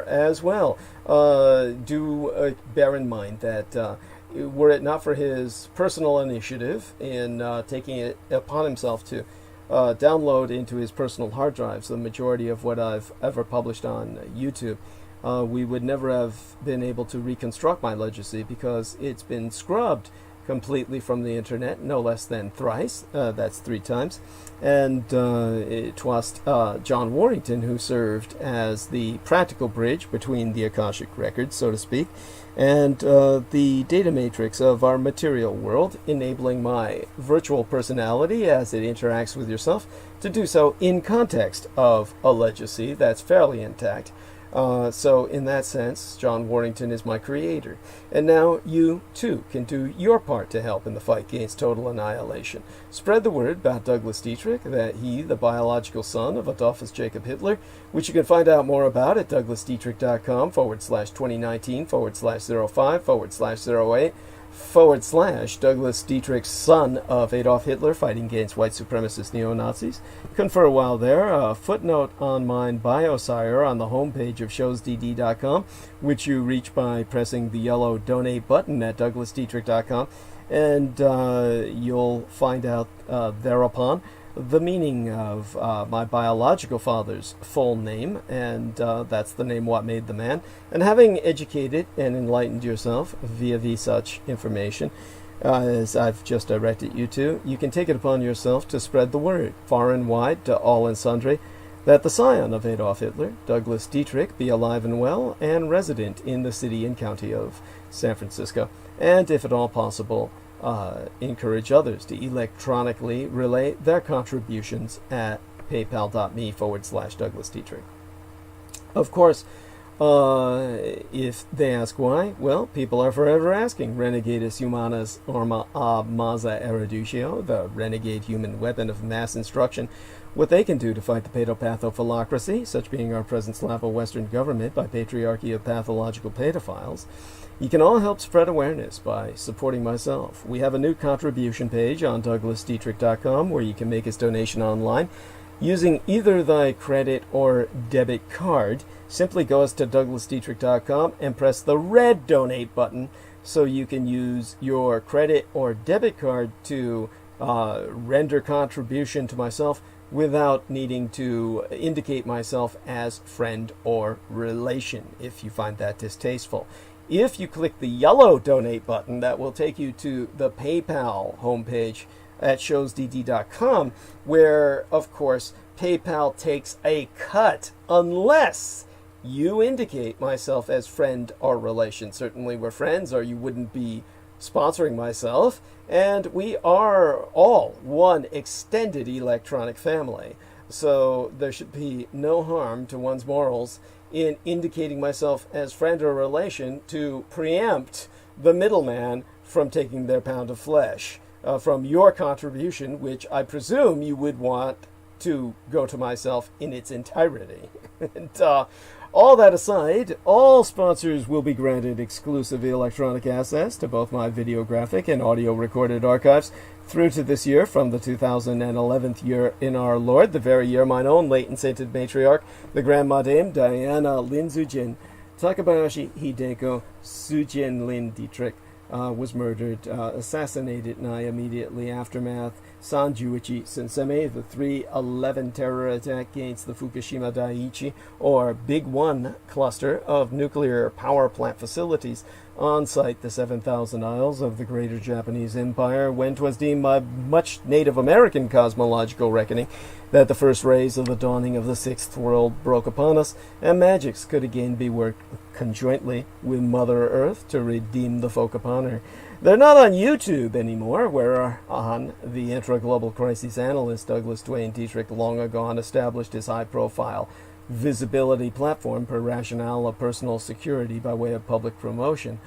as well. Do bear in mind that were it not for his personal initiative in taking it upon himself to download into his personal hard drives the majority of what I've ever published on YouTube, we would never have been able to reconstruct my legacy, because it's been scrubbed completely from the internet, no less than thrice. That's 3 times. And it was John Warrington who served as the practical bridge between the Akashic records, so to speak, and the data matrix of our material world, enabling my virtual personality as it interacts with yourself to do so in context of a legacy that's fairly intact. So in that sense, John Warrington is my creator. And now you, too, can do your part to help in the fight against total annihilation. Spread the word about Douglas Dietrich, that he, the biological son of Adolfus Jacob Hitler, which you can find out more about at douglasdietrich.com/2019/05/08 /Douglas Dietrich, son of Adolf Hitler, fighting against white supremacist neo-Nazis. Confer while there. A footnote on mine bio sire on the homepage of showsdd.com, which you reach by pressing the yellow donate button at douglasdietrich.com, and you'll find out thereupon the meaning of my biological father's full name, and that's the name what made the man. And having educated and enlightened yourself via such information, as I've just directed you to, you can take it upon yourself to spread the word far and wide to all and sundry that the scion of Adolf Hitler, Douglas Dietrich, be alive and well and resident in the city and county of San Francisco, and if at all possible, encourage others to electronically relay their contributions at paypal.me/Douglas Dietrich. Of course, if they ask why, well, people are forever asking. Renegatus humanas arma ab masa erudicio, the renegade human weapon of mass instruction, what they can do to fight the pedopathophalacracy, such being our present Slavo-Western government by patriarchy of pathological pedophiles. You can all help spread awareness by supporting myself. We have a new contribution page on douglasdietrich.com where you can make a donation online using either thy credit or debit card. Simply go to douglasdietrich.com and press the red donate button so you can use your credit or debit card to render contribution to myself without needing to indicate myself as friend or relation, if you find that distasteful. If you click the yellow donate button, that will take you to the PayPal homepage at showsdd.com, where, of course, PayPal takes a cut unless you indicate myself as friend or relation. Certainly we're friends, or you wouldn't be sponsoring myself, and we are all one extended electronic family. So there should be no harm to one's morals in indicating myself as friend or relation to preempt the middleman from taking their pound of flesh from your contribution, which I presume you would want to go to myself in its entirety. And all that aside, all sponsors will be granted exclusive electronic access to both my videographic and audio recorded archives through to this year, from the 2011th year in our Lord, the very year mine own late and sainted matriarch, the Grandma Dame Diana Lin Zujin Takabayashi Hideko Sujin Lin Dietrich was murdered, assassinated in the immediately aftermath Sanjuichi Senseme, the 3/11 terror attack against the Fukushima Daiichi, or Big One cluster of nuclear power plant facilities on site the 7,000 Isles of the Greater Japanese Empire, when 'twas deemed by much Native American cosmological reckoning that the first rays of the dawning of the Sixth World broke upon us, and magics could again be worked conjointly with Mother Earth to redeem the folk upon her. They're not on YouTube anymore, whereon the intra-global crisis analyst Douglas Dwayne Dietrich long ago established his high-profile visibility platform per rationale of personal security by way of public promotion.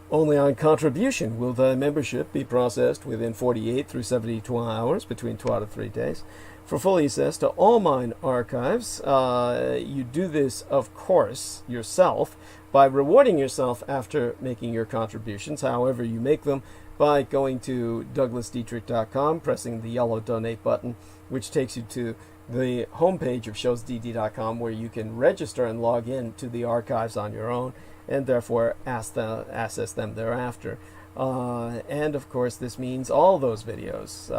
Only on contribution will the membership be processed within 48 through 72 hours, between 2 out of 3 days. For full access to all mine archives, you do this, of course, yourself, by rewarding yourself after making your contributions, however you make them, by going to douglasdietrich.com, pressing the yellow donate button, which takes you to the homepage of showsdd.com, where you can register and log in to the archives on your own, and therefore access them thereafter. And of course, this means all those videos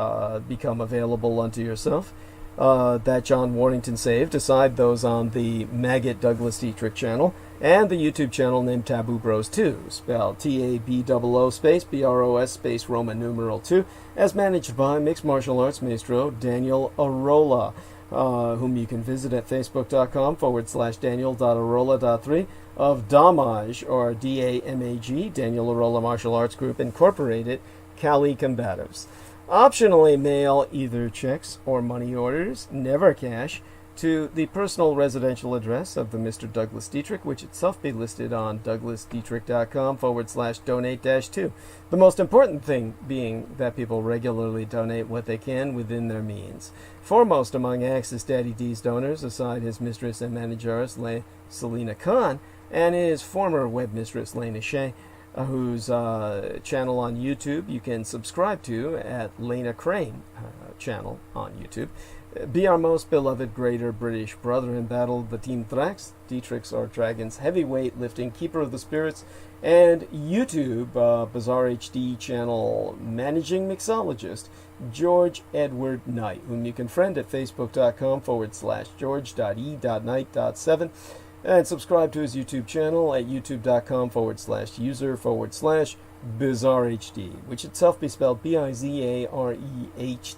become available unto yourself that John Warrington saved, aside those on the Maggot Douglas Dietrich channel and the YouTube channel named Taboo Bros 2, spelled TABOO space BROS space Roman numeral 2, as managed by mixed martial arts maestro Daniel Arola, whom you can visit at facebook.com/Daniel.Arola.3 of Damage, or DAMAG, Daniel Arola Martial Arts Group Incorporated, Cali Combatives. Optionally mail either checks or money orders, never cash, to the personal residential address of the Mr. Douglas Dietrich, which itself be listed on douglasdietrich.com/donate-2. The most important thing being that people regularly donate what they can within their means. Foremost among Axis Daddy D's donors, aside his mistress and manageress, Selina Khan, and his former web mistress, Lena Shea, whose channel on YouTube you can subscribe to at Lena Crane channel on YouTube. Be our most beloved greater British brother in battle, the Team Thrax, Dietrich's or Dragon's heavyweight lifting keeper of the spirits, and YouTube Bizarre HD channel managing mixologist, George Edward Knight, whom you can friend at facebook.com/george.e.knight.7, and subscribe to his YouTube channel at youtube.com/user/bizarrehd, which itself be spelled Bizarehd.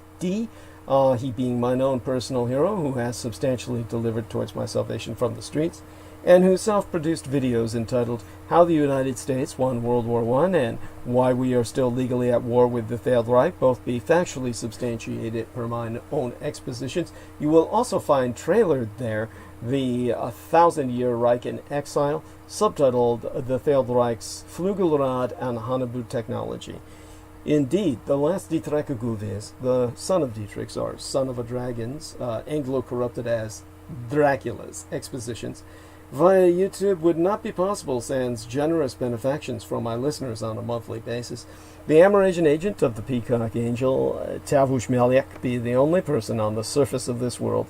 He being mine own personal hero who has substantially delivered towards my salvation from the streets, and whose self-produced videos entitled How the United States Won World War I and Why We Are Still Legally at War with the Third Reich both be factually substantiated per mine own expositions. You will also find trailered there the Thousand Year Realm-In-Exile, subtitled The Third Reich's Flügelrad and Hannibal Technology. Indeed, the last Dietrich Gulves, the son of Dietrich's, or son of a dragon's, Anglo-corrupted as Dracula's expositions, via YouTube would not be possible sans generous benefactions from my listeners on a monthly basis. The Amerasian agent of the Peacock Angel, Tavush Meliak, be the only person on the surface of this world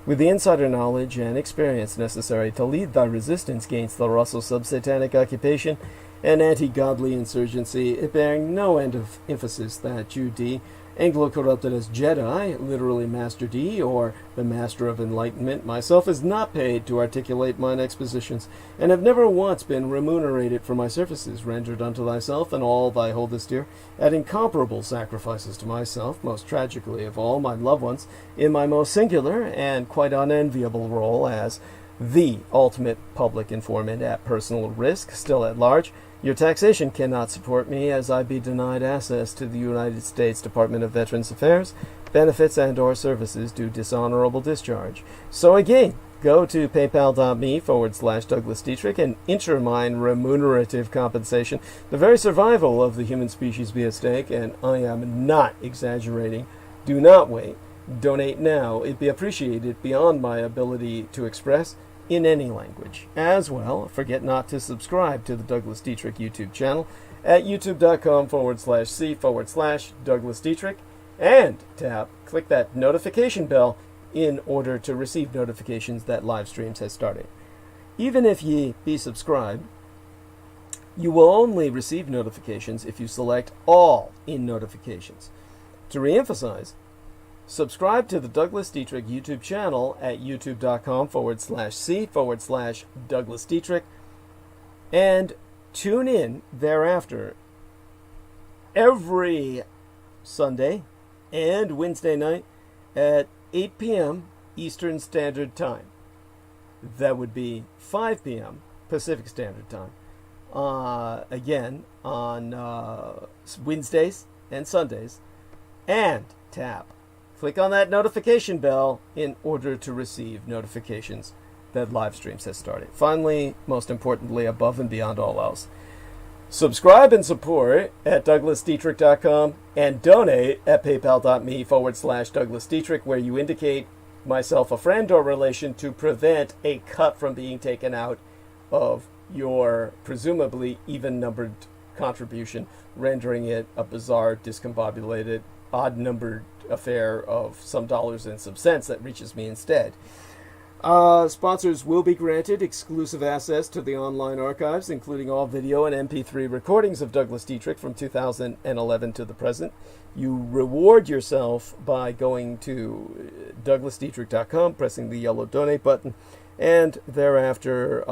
with the insider knowledge and experience necessary to lead thy resistance against the Russo sub-satanic occupation and anti-godly insurgency, bearing no end of emphasis that you, D, Anglo-corrupted as Jedi, literally Master D, or the Master of Enlightenment, myself is not paid to articulate mine expositions, and have never once been remunerated for my services rendered unto thyself and all thy holdest dear, at incomparable sacrifices to myself, most tragically of all my loved ones, in my most singular and quite unenviable role as the ultimate public informant at personal risk, still at large. Your taxation cannot support me, as I be denied access to the United States Department of Veterans Affairs, benefits and or services due dishonorable discharge. So again, go to paypal.me/Douglas Dietrich and enter mine remunerative compensation. The very survival of the human species be at stake, and I am not exaggerating. Do not wait. Donate now. It be appreciated beyond my ability to express in any language. As well, forget not to subscribe to the Douglas Dietrich YouTube channel at youtube.com/C/Douglas Dietrich, and click that notification bell in order to receive notifications that live streams has started. Even if ye be subscribed, you will only receive notifications if you select all in notifications. To reemphasize, subscribe to the Douglas Dietrich YouTube channel at youtube.com/C/Douglas Dietrich, and tune in thereafter every Sunday and Wednesday night at 8 p.m. Eastern Standard Time. That would be 5 p.m. Pacific Standard Time. Again, on Wednesdays and Sundays. And click on that notification bell in order to receive notifications that live streams has started. Finally, most importantly, above and beyond all else, subscribe and support at douglasdietrich.com and donate at paypal.me/Douglas Dietrich, where you indicate myself a friend or relation to prevent a cut from being taken out of your presumably even-numbered contribution, rendering it a bizarre, discombobulated, odd-numbered affair of some dollars and some cents that reaches me instead. Sponsors will be granted exclusive access to the online archives, including all video and MP3 recordings of Douglas Dietrich from 2011 to the present. You reward yourself by going to douglasdietrich.com, pressing the yellow donate button, and thereafter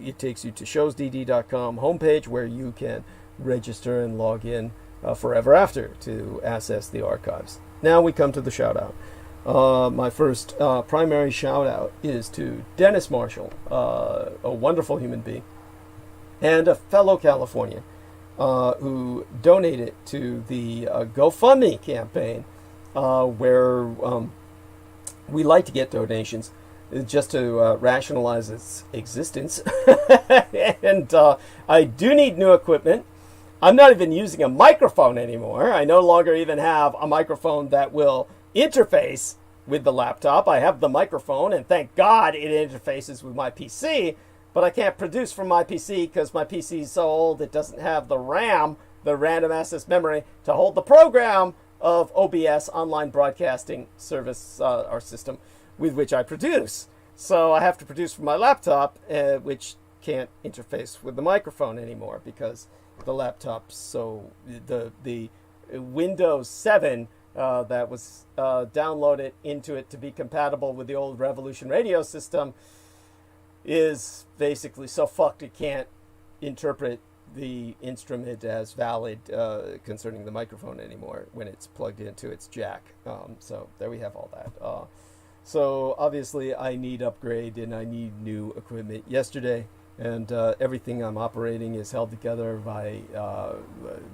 it takes you to showsdd.com homepage, where you can register and log in forever after to access the archives. Now we come to the shout out. My first primary shout out is to Dennis Marshall, a wonderful human being and a fellow Californian who donated to the GoFundMe campaign, where we like to get donations just to rationalize its existence. And I do need new equipment. I'm not even using a microphone anymore. I no longer even have a microphone that will interface with the laptop. I have the microphone, and thank God it interfaces with my PC, but I can't produce from my PC because my PC is so old it doesn't have the RAM, the random access memory, to hold the program of OBS, Online Broadcasting Service, or system, with which I produce. So I have to produce from my laptop, which can't interface with the microphone anymore because the laptop, so the Windows 7 that was downloaded into it to be compatible with the old Revolution radio system is basically so fucked it can't interpret the instrument as valid concerning the microphone anymore when it's plugged into its jack. So there we have all that. So obviously I need upgrade and I need new equipment yesterday. And everything I'm operating is held together by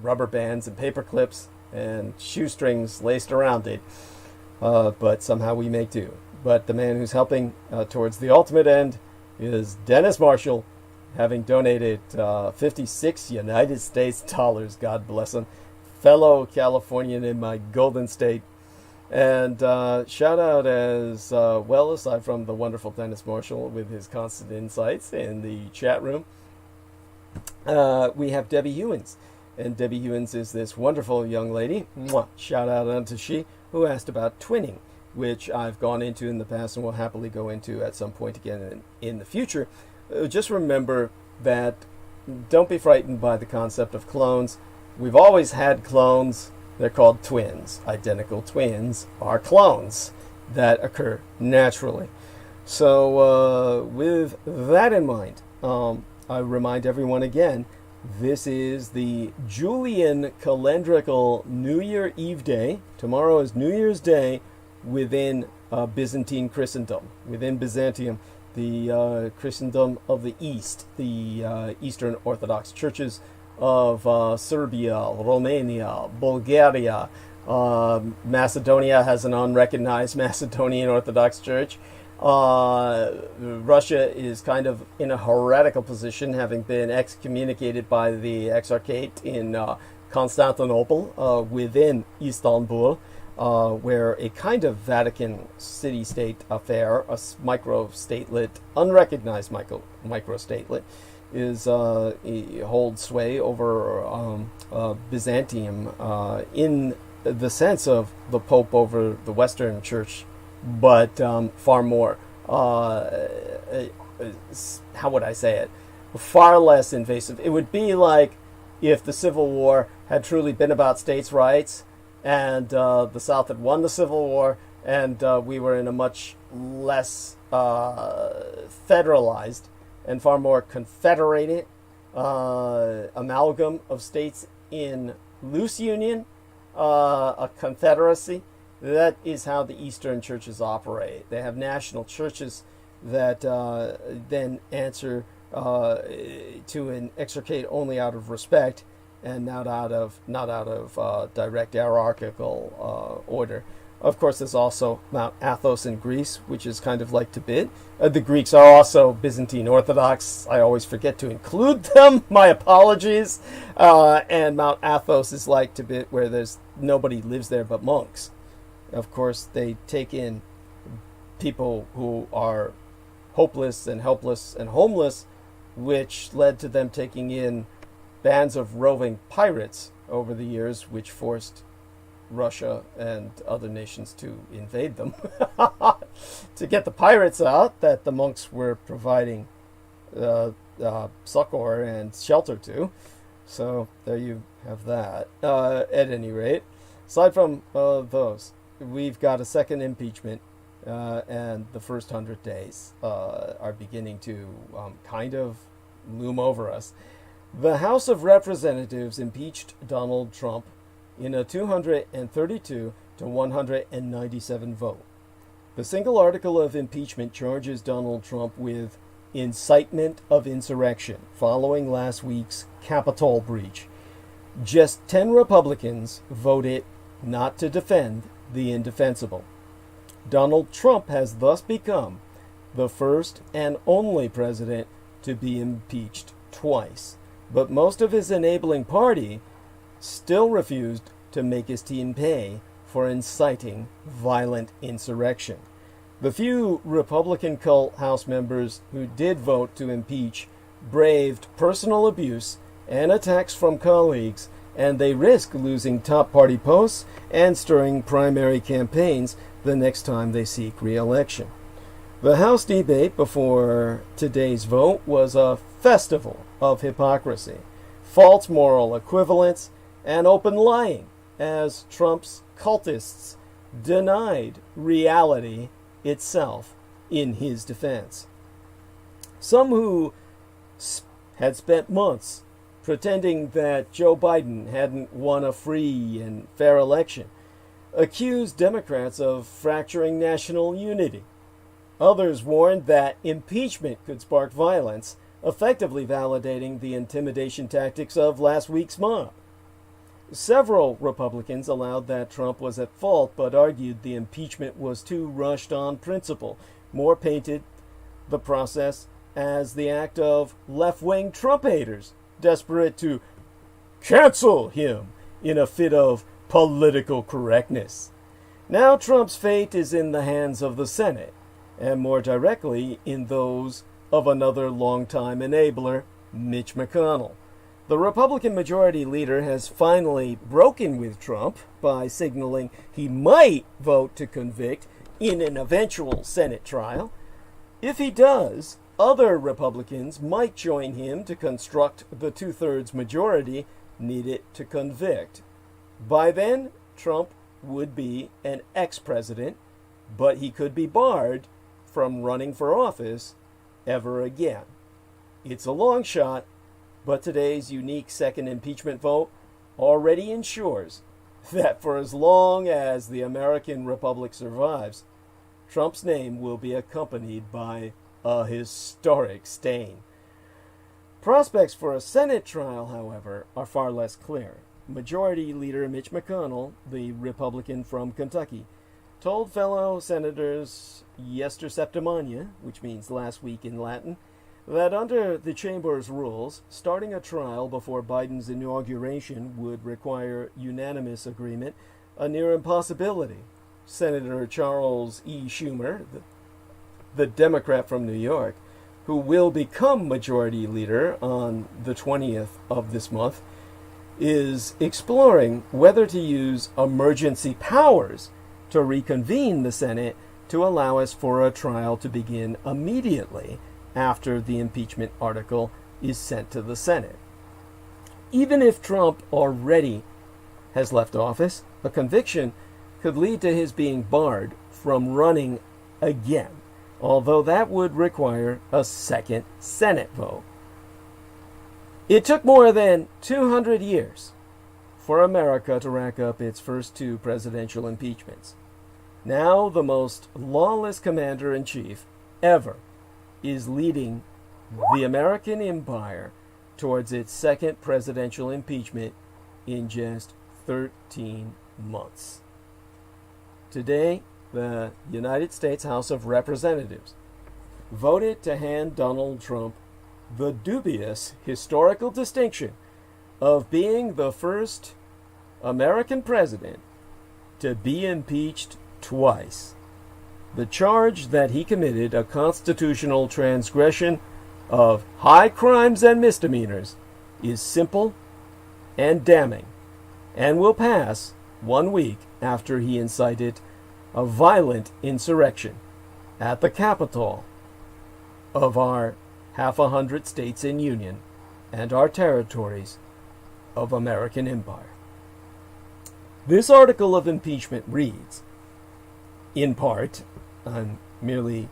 rubber bands and paper clips and shoestrings laced around it. But somehow we make do. But the man who's helping towards the ultimate end is Dennis Marshall, having donated 56 United States dollars, God bless him, fellow Californian in my golden state. And shout out as well, aside from the wonderful Dennis Marshall with his constant insights in the chat room, we have Debbie Hewins. And Debbie Hewins is this wonderful young lady, shout out unto she, who asked about twinning, which I've gone into in the past and will happily go into at some point again in the future. Just remember that don't be frightened by the concept of clones. We've always had clones. They're called twins. Identical twins are clones that occur naturally. So with that in mind, I remind everyone again, this is the Julian calendrical New Year Eve day. Tomorrow is New Year's Day within Byzantine Christendom, within Byzantium, the Christendom of the East, the Eastern Orthodox churches of Serbia, Romania, Bulgaria. Macedonia has an unrecognized Macedonian Orthodox Church. Russia is kind of in a heretical position, having been excommunicated by the Exarchate in Constantinople within Istanbul, where a kind of Vatican city-state affair, a micro-statelet, unrecognized micro-statelet, is holds sway over Byzantium in the sense of the Pope over the Western Church, but far more, how would I say it, far less invasive. It would be like if the Civil War had truly been about states' rights and the South had won the Civil War and we were in a much less federalized and far more confederated amalgam of states in loose union, a confederacy. That is how the Eastern churches operate. They have national churches that then answer to an exarchate only out of respect and not out of direct hierarchical order. Of course, there's also Mount Athos in Greece, which is kind of like Tibet. The Greeks are also Byzantine Orthodox. I always forget to include them. My apologies. And Mount Athos is like Tibet, where there's nobody lives there but monks. Of course, they take in people who are hopeless and helpless and homeless, which led to them taking in bands of roving pirates over the years, which forced Russia and other nations to invade them to get the pirates out that the monks were providing succor and shelter to. So there you have that. At any rate, aside from those, we've got a second impeachment, and the first 100 days are beginning to kind of loom over us. The House of Representatives impeached Donald Trump in a 232 to 197 vote. The single article of impeachment charges Donald Trump with incitement of insurrection following last week's Capitol breach. Just 10 Republicans voted not to defend the indefensible. Donald Trump has thus become the first and only president to be impeached twice. But most of his enabling party still refused to make his team pay for inciting violent insurrection. The few Republican cult House members who did vote to impeach braved personal abuse and attacks from colleagues, and they risk losing top party posts and stirring primary campaigns the next time they seek re-election. The House debate before today's vote was a festival of hypocrisy, false moral equivalence, and open lying, as Trump's cultists denied reality itself in his defense. Some who had spent months pretending that Joe Biden hadn't won a free and fair election accused Democrats of fracturing national unity. Others warned that impeachment could spark violence, effectively validating the intimidation tactics of last week's mob. Several Republicans allowed that Trump was at fault, but argued the impeachment was too rushed on principle. More painted the process as the act of left-wing Trump haters, desperate to cancel him in a fit of political correctness. Now Trump's fate is in the hands of the Senate, and more directly in those of another longtime enabler, Mitch McConnell. The Republican majority leader has finally broken with Trump by signaling he might vote to convict in an eventual Senate trial. If he does, other Republicans might join him to construct the two-thirds majority needed to convict. By then, Trump would be an ex-president, but he could be barred from running for office ever again. It's a long shot, but today's unique second impeachment vote already ensures that for as long as the American Republic survives, Trump's name will be accompanied by a historic stain. Prospects for a Senate trial, however, are far less clear. Majority Leader Mitch McConnell, the Republican from Kentucky, told fellow senators yesterday, which means last week in Latin, that under the chamber's rules, starting a trial before Biden's inauguration would require unanimous agreement, a near impossibility. Senator Charles E. Schumer, the Democrat from New York, who will become majority leader on the 20th of this month, is exploring whether to use emergency powers to reconvene the Senate to allow us for a trial to begin immediately after the impeachment article is sent to the Senate. Even if Trump already has left office, a conviction could lead to his being barred from running again, although that would require a second Senate vote. It took more than 200 years for America to rack up its first two presidential impeachments. Now the most lawless commander-in-chief ever is leading the American empire towards its second presidential impeachment in just 13 months. Today, the United States House of Representatives voted to hand Donald Trump the dubious historical distinction of being the first American president to be impeached twice. The charge that he committed a constitutional transgression of high crimes and misdemeanors is simple and damning, and will pass 1 week after he incited a violent insurrection at the Capitol of our 100 states in union and our territories of American empire. This article of impeachment reads, in part, I'm merely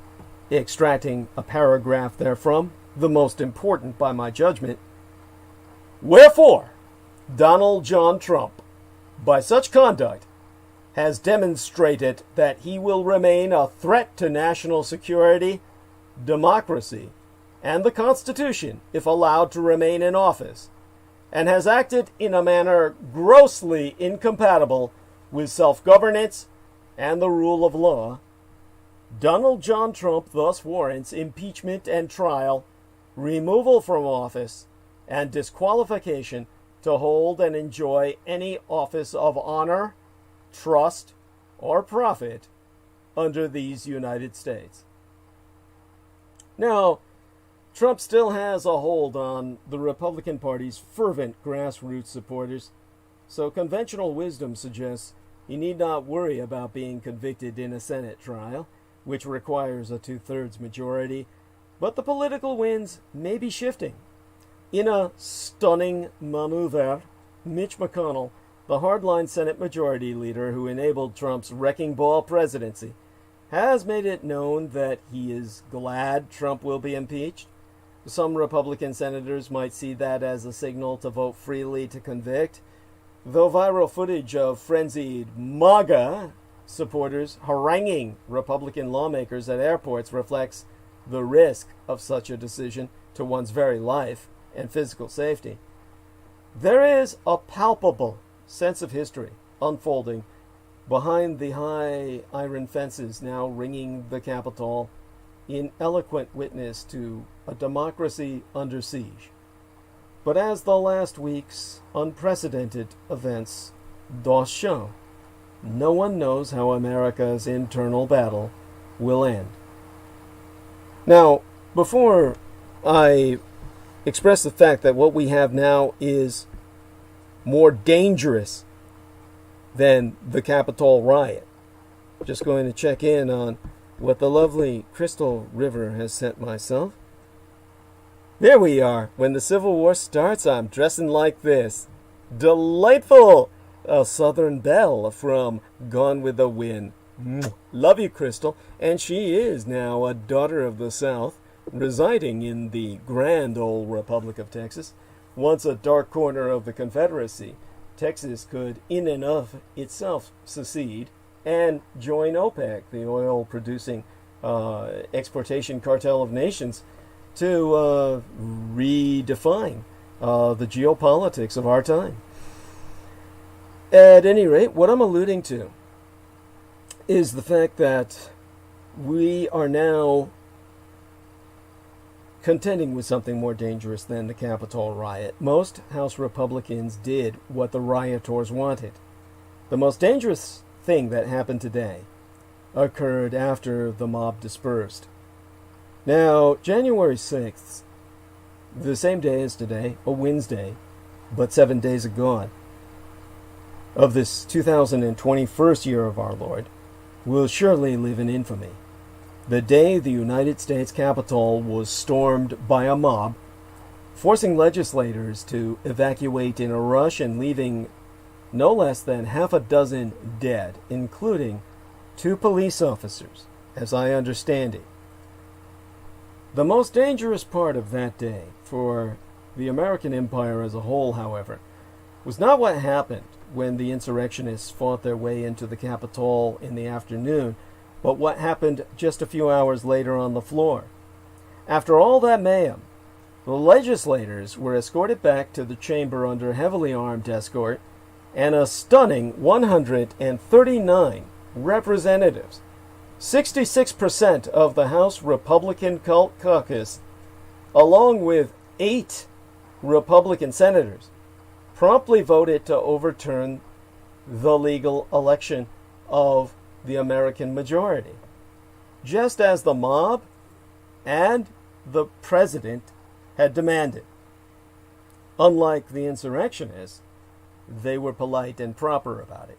extracting a paragraph therefrom, the most important by my judgment. Wherefore, Donald John Trump, by such conduct, has demonstrated that he will remain a threat to national security, democracy, and the Constitution if allowed to remain in office, and has acted in a manner grossly incompatible with self-governance and the rule of law Donald John Trump thus warrants impeachment and trial, removal from office, and disqualification to hold and enjoy any office of honor, trust, or profit under these United States. Now, Trump still has a hold on the Republican Party's fervent grassroots supporters, so conventional wisdom suggests he need not worry about being convicted in a Senate trial, which requires a 2/3 majority, but the political winds may be shifting. In a stunning maneuver, Mitch McConnell, the hardline Senate Majority Leader who enabled Trump's wrecking ball presidency, has made it known that he is glad Trump will be impeached. Some Republican senators might see that as a signal to vote freely to convict, though viral footage of frenzied MAGA supporters haranguing Republican lawmakers at airports reflects the risk of such a decision to one's very life and physical safety. There is a palpable sense of history unfolding behind the high iron fences now ringing the Capitol in eloquent witness to a democracy under siege. But as the last week's unprecedented events does show, no one knows how America's internal battle will end. Now, before I express the fact that what we have now is more dangerous than the Capitol riot, just going to check in on what the lovely Crystal River has sent myself. There we are. When the Civil War starts, I'm dressing like this. Delightful! A Southern Belle from Gone with the Wind. Love you, Crystal. And she is now a daughter of the South, residing in the grand old Republic of Texas. Once a dark corner of the Confederacy, Texas could in and of itself secede and join OPEC, the oil-producing exportation cartel of nations, to redefine the geopolitics of our time. At any rate, what I'm alluding to is the fact that we are now contending with something more dangerous than the Capitol riot. Most House Republicans did what the rioters wanted. The most dangerous thing that happened today occurred after the mob dispersed. Now, January 6th, the same day as today, a Wednesday, but 7 days agone, of this 2021st year of our Lord, will surely live in infamy. The day the United States Capitol was stormed by a mob, forcing legislators to evacuate in a rush and leaving no less than half a dozen dead, including 2 police officers, as I understand it. The most dangerous part of that day for the American empire as a whole, however, was not what happened when the insurrectionists fought their way into the Capitol in the afternoon, but what happened just a few hours later on the floor. After all that mayhem, the legislators were escorted back to the chamber under heavily armed escort, and a stunning 139 representatives, 66% of the House Republican caucus, along with 8 Republican senators, promptly voted to overturn the legal election of the American majority, just as the mob and the president had demanded. Unlike the insurrectionists, they were polite and proper about it.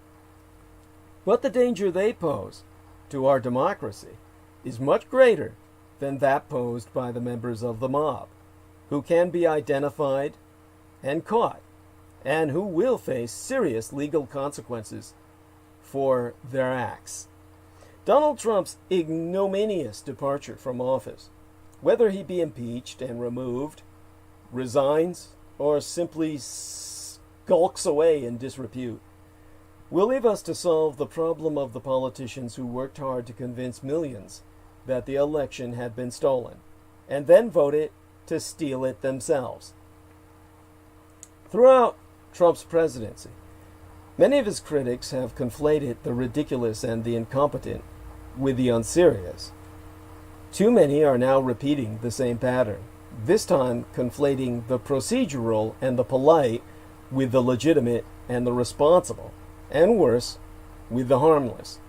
But the danger they pose to our democracy is much greater than that posed by the members of the mob, who can be identified and caught, and who will face serious legal consequences for their acts. Donald Trump's ignominious departure from office, whether he be impeached and removed, resigns, or simply skulks away in disrepute, will leave us to solve the problem of the politicians who worked hard to convince millions that the election had been stolen, and then voted to steal it themselves. Throughout Trump's presidency, many of his critics have conflated the ridiculous and the incompetent with the unserious. Too many are now repeating the same pattern, this time conflating the procedural and the polite with the legitimate and the responsible, and worse, with the harmless.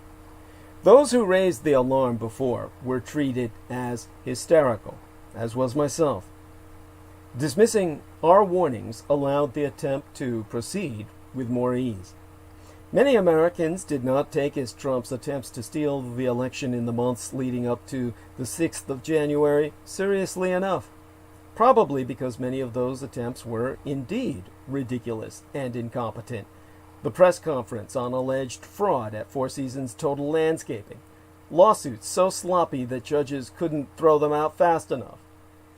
Those who raised the alarm before were treated as hysterical, as was myself. Dismissing our warnings allowed the attempt to proceed with more ease. Many Americans did not take as Trump's attempts to steal the election in the months leading up to the 6th of January seriously enough, probably because many of those attempts were indeed ridiculous and incompetent. The press conference on alleged fraud at Four Seasons Total Landscaping, lawsuits so sloppy that judges couldn't throw them out fast enough,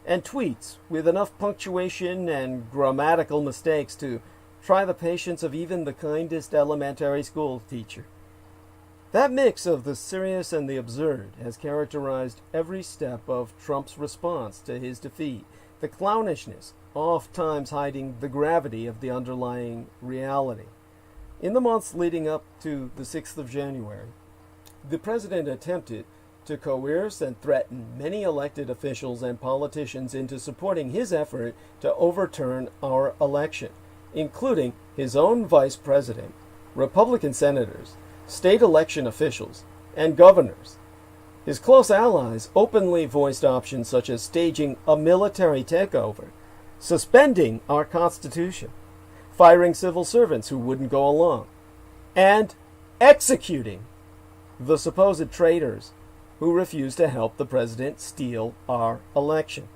and tweets with enough punctuation and grammatical mistakes to try the patience of even the kindest elementary school teacher. That mix of the serious and the absurd has characterized every step of Trump's response to his defeat, the clownishness oft times hiding the gravity of the underlying reality. In the months leading up to the 6th of January, the president attempted to coerce and threaten many elected officials and politicians into supporting his effort to overturn our election, including his own vice president, Republican senators, state election officials, and governors. His close allies openly voiced options such as staging a military takeover, suspending our Constitution, firing civil servants who wouldn't go along, and executing the supposed traitors who refused to help the president steal our election.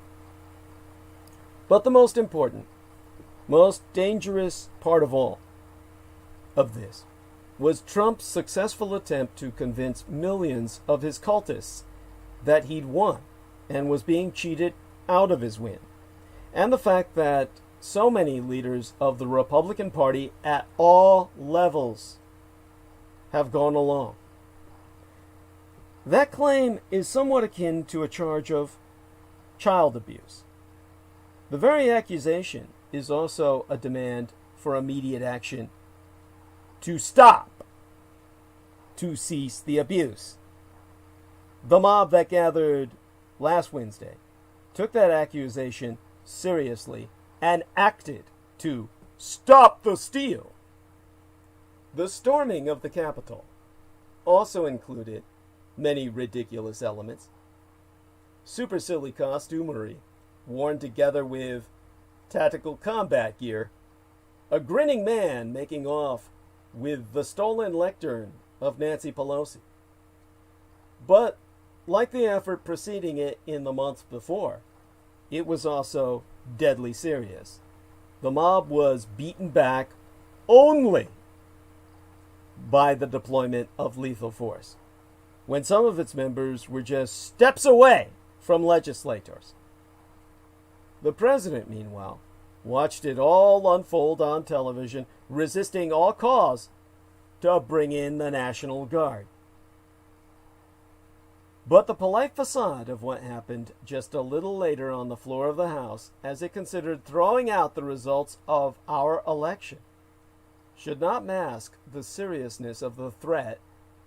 But the most important, most dangerous part of all of this was Trump's successful attempt to convince millions of his cultists that he'd won and was being cheated out of his win, and the fact that so many leaders of the Republican Party at all levels have gone along. That claim is somewhat akin to a charge of child abuse. The very accusation is also a demand for immediate action to stop, to cease the abuse. The mob that gathered last Wednesday took that accusation seriously and acted to stop the steal. The storming of the Capitol also included many ridiculous elements. Supercilly costumery, worn together with tactical combat gear, a grinning man making off with the stolen lectern of Nancy Pelosi. But, like the effort preceding it in the months before, it was also deadly serious. The mob was beaten back only by the deployment of lethal force, when some of its members were just steps away from legislators. The president, meanwhile, watched it all unfold on television, resisting all calls to bring in the National Guard. But the polite facade of what happened just a little later on the floor of the House, as it considered throwing out the results of our election, should not mask the seriousness of the threat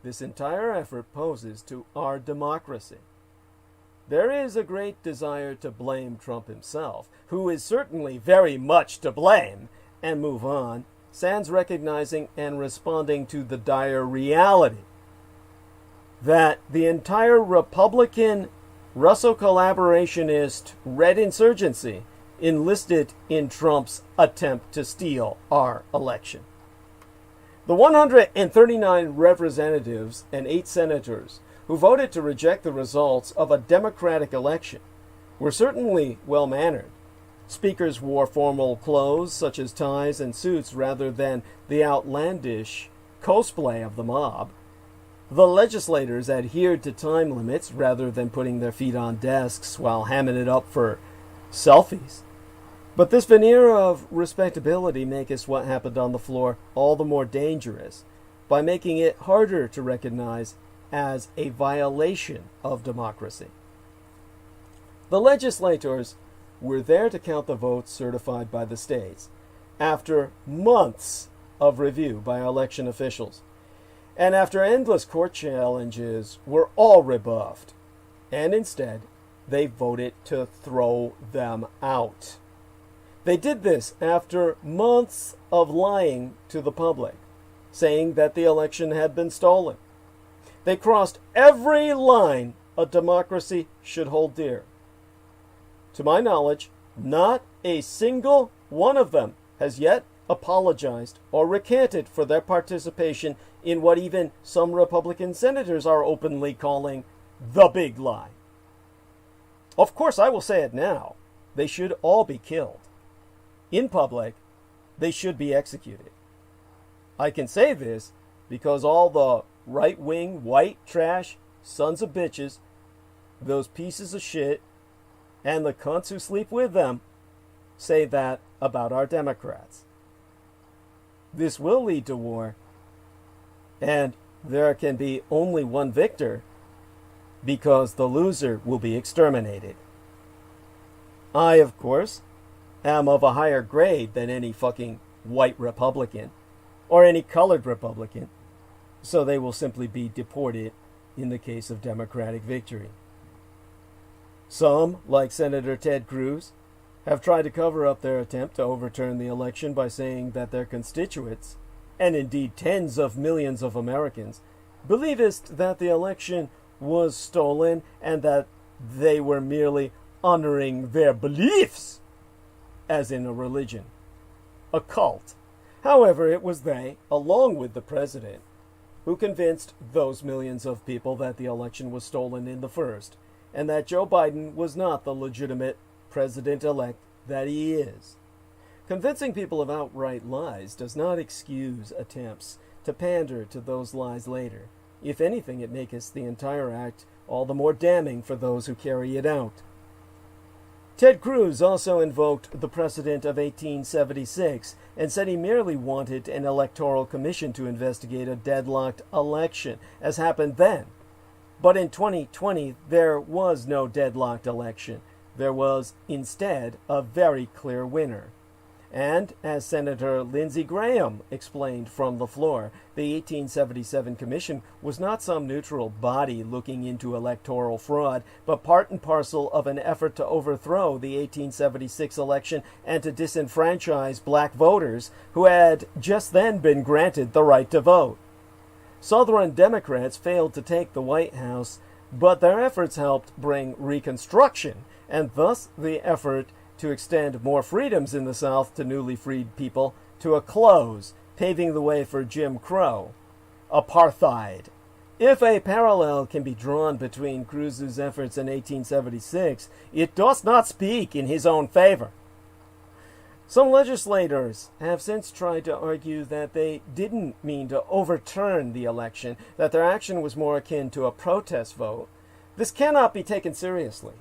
this entire effort poses to our democracy. There is a great desire to blame Trump himself, who is certainly very much to blame, and move on, sans recognizing and responding to the dire reality that the entire Republican Russo-collaborationist Red insurgency enlisted in Trump's attempt to steal our election. The 139 representatives and 8 senators who voted to reject the results of a democratic election were certainly well-mannered. Speakers wore formal clothes such as ties and suits rather than the outlandish cosplay of the mob. The legislators adhered to time limits rather than putting their feet on desks while hamming it up for selfies. But this veneer of respectability makes what happened on the floor all the more dangerous by making it harder to recognize as a violation of democracy. The legislators were there to count the votes certified by the states after months of review by election officials. and after endless court challenges were all rebuffed, and instead they voted to throw them out. They did this after months of lying to the public, saying that the election had been stolen. They crossed every line a democracy should hold dear. To my knowledge, not a single one of them has yet apologized or recanted for their participation in what even some Republican senators are openly calling the big lie. Of course, I will say it now. They should all be killed. In public, they should be executed. I can say this because all the right-wing, white trash sons of bitches, those pieces of shit, and the cunts who sleep with them say that about our Democrats. This will lead to war, and there can be only one victor because the loser will be exterminated. I, of course, am of a higher grade than any fucking white Republican or any colored Republican, so they will simply be deported in the case of Democratic victory. Some, like Senator Ted Cruz, have tried to cover up their attempt to overturn the election by saying that their constituents, and indeed tens of millions of Americans, believed that the election was stolen and that they were merely honoring their beliefs, as in a religion, a cult. However, it was they, along with the president, who convinced those millions of people that the election was stolen in the first, and that Joe Biden was not the legitimate president-elect that he is. Convincing people of outright lies does not excuse attempts to pander to those lies later. If anything, it makes the entire act all the more damning for those who carry it out. Ted Cruz also invoked the precedent of 1876 and said he merely wanted an electoral commission to investigate a deadlocked election, as happened then. But in 2020, there was no deadlocked election. There was, instead, a very clear winner. And, as Senator Lindsey Graham explained from the floor, the 1877 Commission was not some neutral body looking into electoral fraud, but part and parcel of an effort to overthrow the 1876 election and to disenfranchise black voters who had just then been granted the right to vote. Southern Democrats failed to take the White House, but their efforts helped bring Reconstruction, and thus the effort to extend more freedoms in the South to newly freed people to a close, paving the way for Jim Crow, apartheid. If a parallel can be drawn between Cruz's efforts in 1876, it does not speak in his own favor. Some legislators have since tried to argue that they didn't mean to overturn the election, that their action was more akin to a protest vote. This cannot be taken seriously.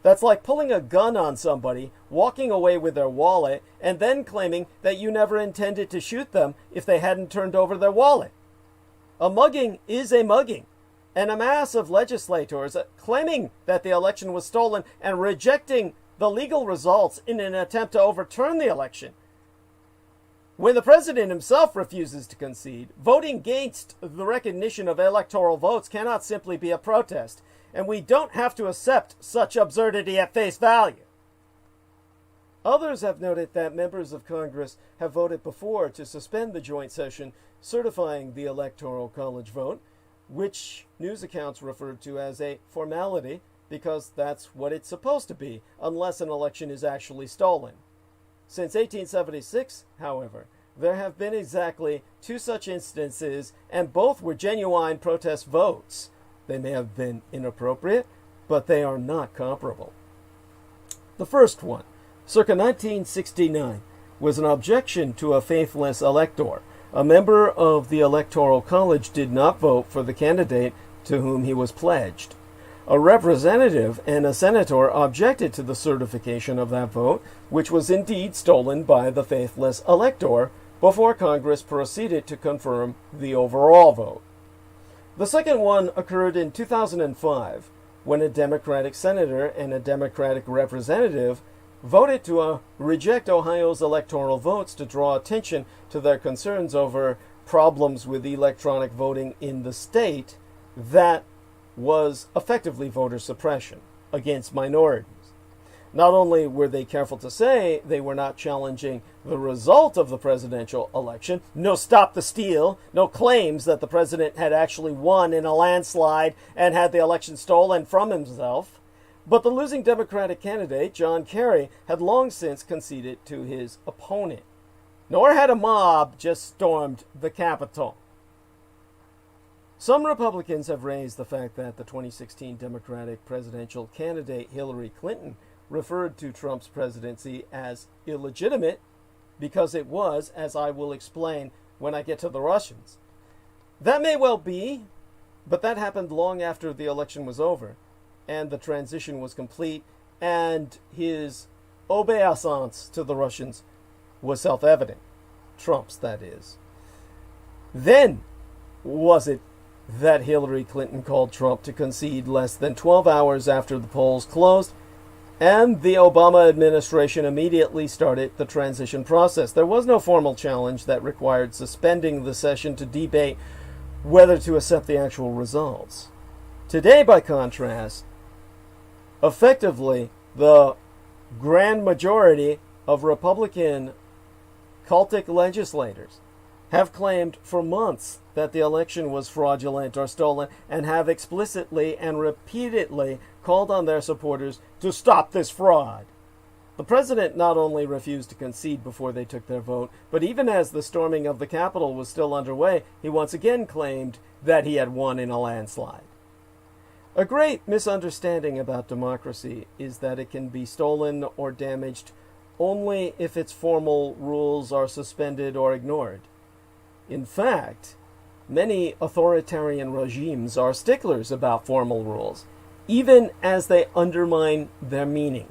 That's like pulling a gun on somebody, walking away with their wallet, and then claiming that you never intended to shoot them if they hadn't turned over their wallet. A mugging is a mugging, and a mass of legislators claiming that the election was stolen and rejecting the legal results in an attempt to overturn the election. When the president himself refuses to concede, voting against the recognition of electoral votes cannot simply be a protest, and we don't have to accept such absurdity at face value. Others have noted that members of Congress have voted before to suspend the joint session certifying the Electoral College vote, which news accounts referred to as a formality because that's what it's supposed to be, unless an election is actually stolen. Since 1876, however, there have been exactly two such instances, and both were genuine protest votes. They may have been inappropriate, but they are not comparable. The first one, circa 1969, was an objection to a faithless elector. A member of the Electoral College did not vote for the candidate to whom he was pledged. A representative and a senator objected to the certification of that vote, which was indeed stolen by the faithless elector, before Congress proceeded to confirm the overall vote. The second one occurred in 2005, when a Democratic senator and a Democratic representative voted to reject Ohio's electoral votes to draw attention to their concerns over problems with electronic voting in the state that was effectively voter suppression against minorities. Not only were they careful to say they were not challenging the result of the presidential election, no stop the steal, no claims that the president had actually won in a landslide and had the election stolen from himself, but the losing Democratic candidate, John Kerry, had long since conceded to his opponent. Nor had a mob just stormed the Capitol. Some Republicans have raised the fact that the 2016 Democratic presidential candidate Hillary Clinton referred to Trump's presidency as illegitimate because it was, as I will explain when I get to the Russians. That may well be, but that happened long after the election was over and the transition was complete, and his obeisance to the Russians was self-evident. Trump's, that is. Then was it that Hillary Clinton called Trump to concede less than 12 hours after the polls closed, and the Obama administration immediately started the transition process. There was no formal challenge that required suspending the session to debate whether to accept the actual results. Today, by contrast, effectively, the grand majority of Republican cultic legislators have claimed for months that the election was fraudulent or stolen, and have explicitly and repeatedly called on their supporters to stop this fraud. The president not only refused to concede before they took their vote, but even as the storming of the Capitol was still underway, he once again claimed that he had won in a landslide. A great misunderstanding about democracy is that it can be stolen or damaged only if its formal rules are suspended or ignored. In fact, many authoritarian regimes are sticklers about formal rules, even as they undermine their meaning.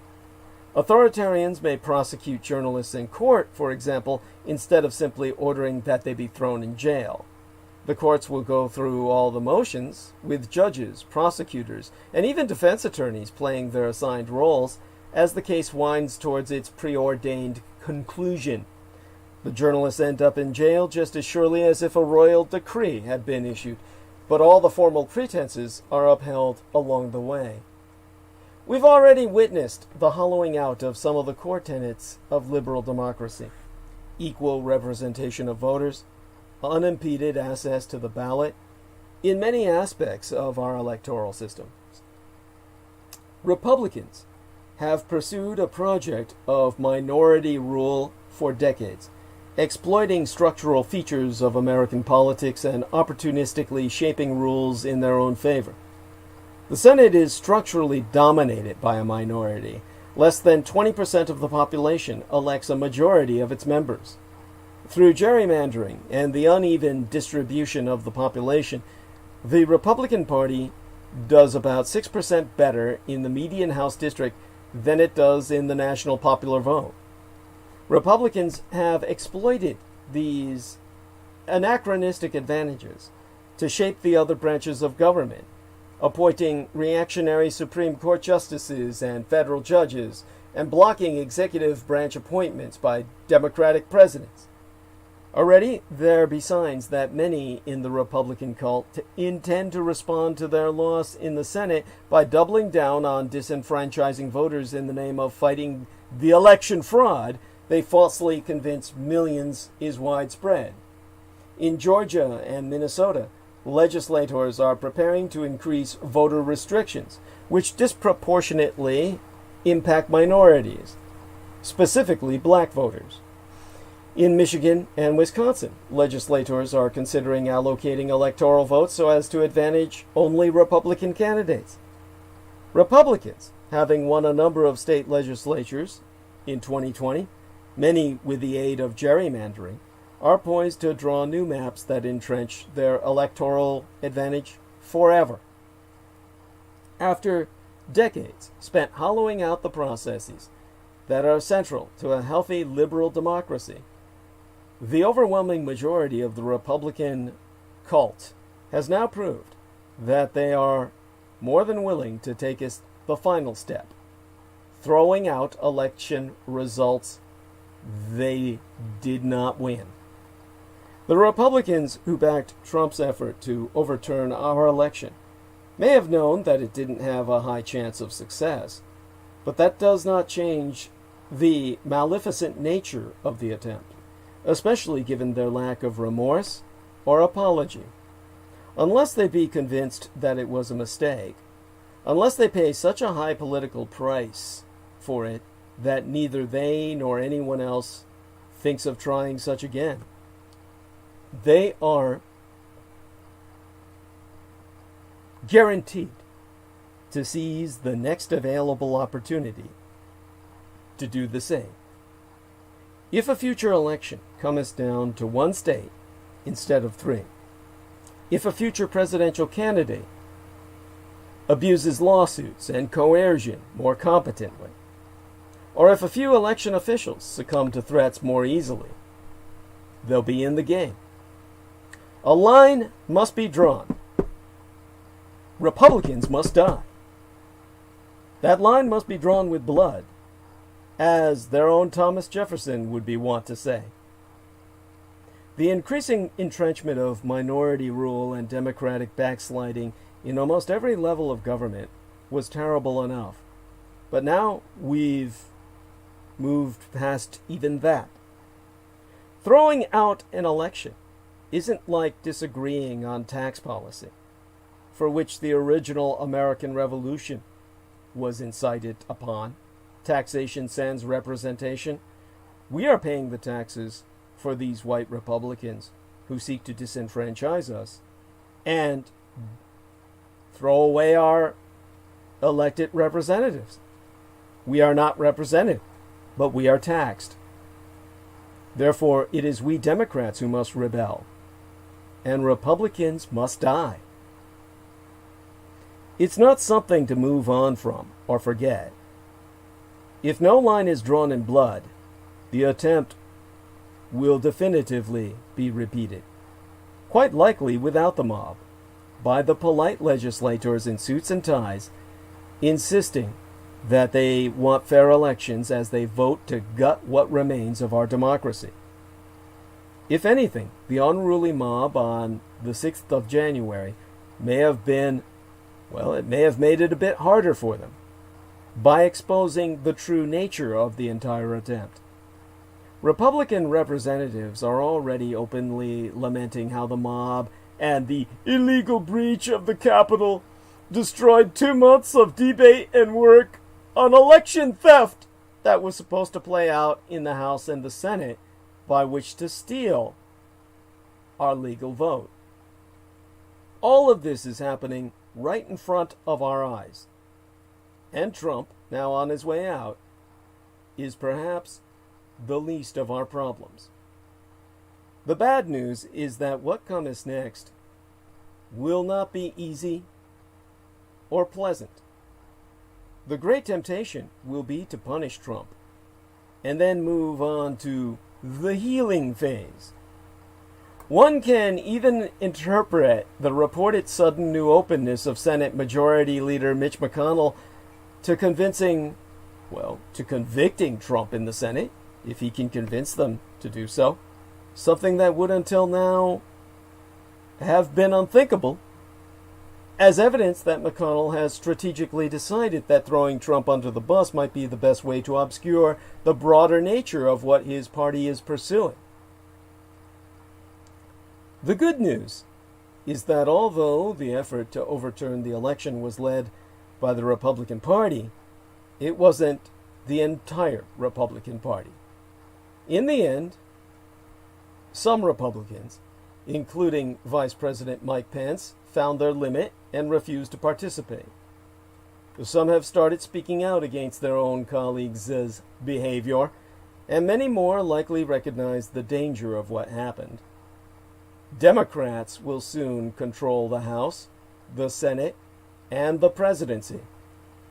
Authoritarians may prosecute journalists in court, for example, instead of simply ordering that they be thrown in jail. The courts will go through all the motions, with judges, prosecutors, and even defense attorneys playing their assigned roles as the case winds towards its preordained conclusion. The journalists end up in jail just as surely as if a royal decree had been issued, but all the formal pretenses are upheld along the way. We've already witnessed the hollowing out of some of the core tenets of liberal democracy: equal representation of voters, unimpeded access to the ballot, in many aspects of our electoral system. Republicans have pursued a project of minority rule for decades, exploiting structural features of American politics and opportunistically shaping rules in their own favor. The Senate is structurally dominated by a minority. Less than 20% of the population elects a majority of its members. Through gerrymandering and the uneven distribution of the population, the Republican Party does about 6% better in the median House district than it does in the national popular vote. Republicans have exploited these anachronistic advantages to shape the other branches of government, appointing reactionary Supreme Court justices and federal judges, and blocking executive branch appointments by Democratic presidents. Already, there be signs that many in the Republican cult intend to respond to their loss in the Senate by doubling down on disenfranchising voters in the name of fighting the election fraud they falsely convince millions is widespread. In Georgia and Minnesota, legislators are preparing to increase voter restrictions, which disproportionately impact minorities, specifically black voters. In Michigan and Wisconsin, legislators are considering allocating electoral votes so as to advantage only Republican candidates. Republicans, having won a number of state legislatures in 2020, many with the aid of gerrymandering, are poised to draw new maps that entrench their electoral advantage forever. After decades spent hollowing out the processes that are central to a healthy liberal democracy, the overwhelming majority of the Republican cult has now proved that they are more than willing to take the final step, throwing out election results they did not win. The Republicans who backed Trump's effort to overturn our election may have known that it didn't have a high chance of success, but that does not change the maleficent nature of the attempt, especially given their lack of remorse or apology. Unless they be convinced that it was a mistake, unless they pay such a high political price for it that neither they nor anyone else thinks of trying such again, they are guaranteed to seize the next available opportunity to do the same. If a future election comes down to one state instead of three, if a future presidential candidate abuses lawsuits and coercion more competently, or if a few election officials succumb to threats more easily, they'll be in the game. A line must be drawn. Republicans must die. That line must be drawn with blood, as their own Thomas Jefferson would be wont to say. The increasing entrenchment of minority rule and democratic backsliding in almost every level of government was terrible enough. But now we've moved past even that. Throwing out an election isn't like disagreeing on tax policy, for which the original American Revolution was incited upon. Taxation sans representation. We are paying the taxes for these white Republicans who seek to disenfranchise us and throw away our elected representatives. We are not represented, but we are taxed. Therefore, it is we Democrats who must rebel, and Republicans must die. It's not something to move on from or forget. If no line is drawn in blood, the attempt will definitively be repeated, quite likely without the mob, by the polite legislators in suits and ties, insisting that they want fair elections as they vote to gut what remains of our democracy. If anything, the unruly mob on the 6th of January may have been, well, it may have made it a bit harder for them by exposing the true nature of the entire attempt. Republican representatives are already openly lamenting how the mob and the illegal breach of the Capitol destroyed 2 months of debate and work on election theft that was supposed to play out in the House and the Senate, by which to steal our legal vote. All of this is happening right in front of our eyes. And Trump, now on his way out, is perhaps the least of our problems. The bad news is that what comes next will not be easy or pleasant. The great temptation will be to punish Trump and then move on to the healing phase. One can even interpret the reported sudden new openness of Senate Majority Leader Mitch McConnell to convicting Trump in the Senate, if he can convince them to do so, something that would until now have been unthinkable, as evidence that McConnell has strategically decided that throwing Trump under the bus might be the best way to obscure the broader nature of what his party is pursuing. The good news is that although the effort to overturn the election was led by the Republican Party, it wasn't the entire Republican Party. In the end, some Republicans, including Vice President Mike Pence, found their limit and refused to participate. Some have started speaking out against their own colleagues' behavior, and many more likely recognize the danger of what happened. Democrats will soon control the House, the Senate, and the presidency,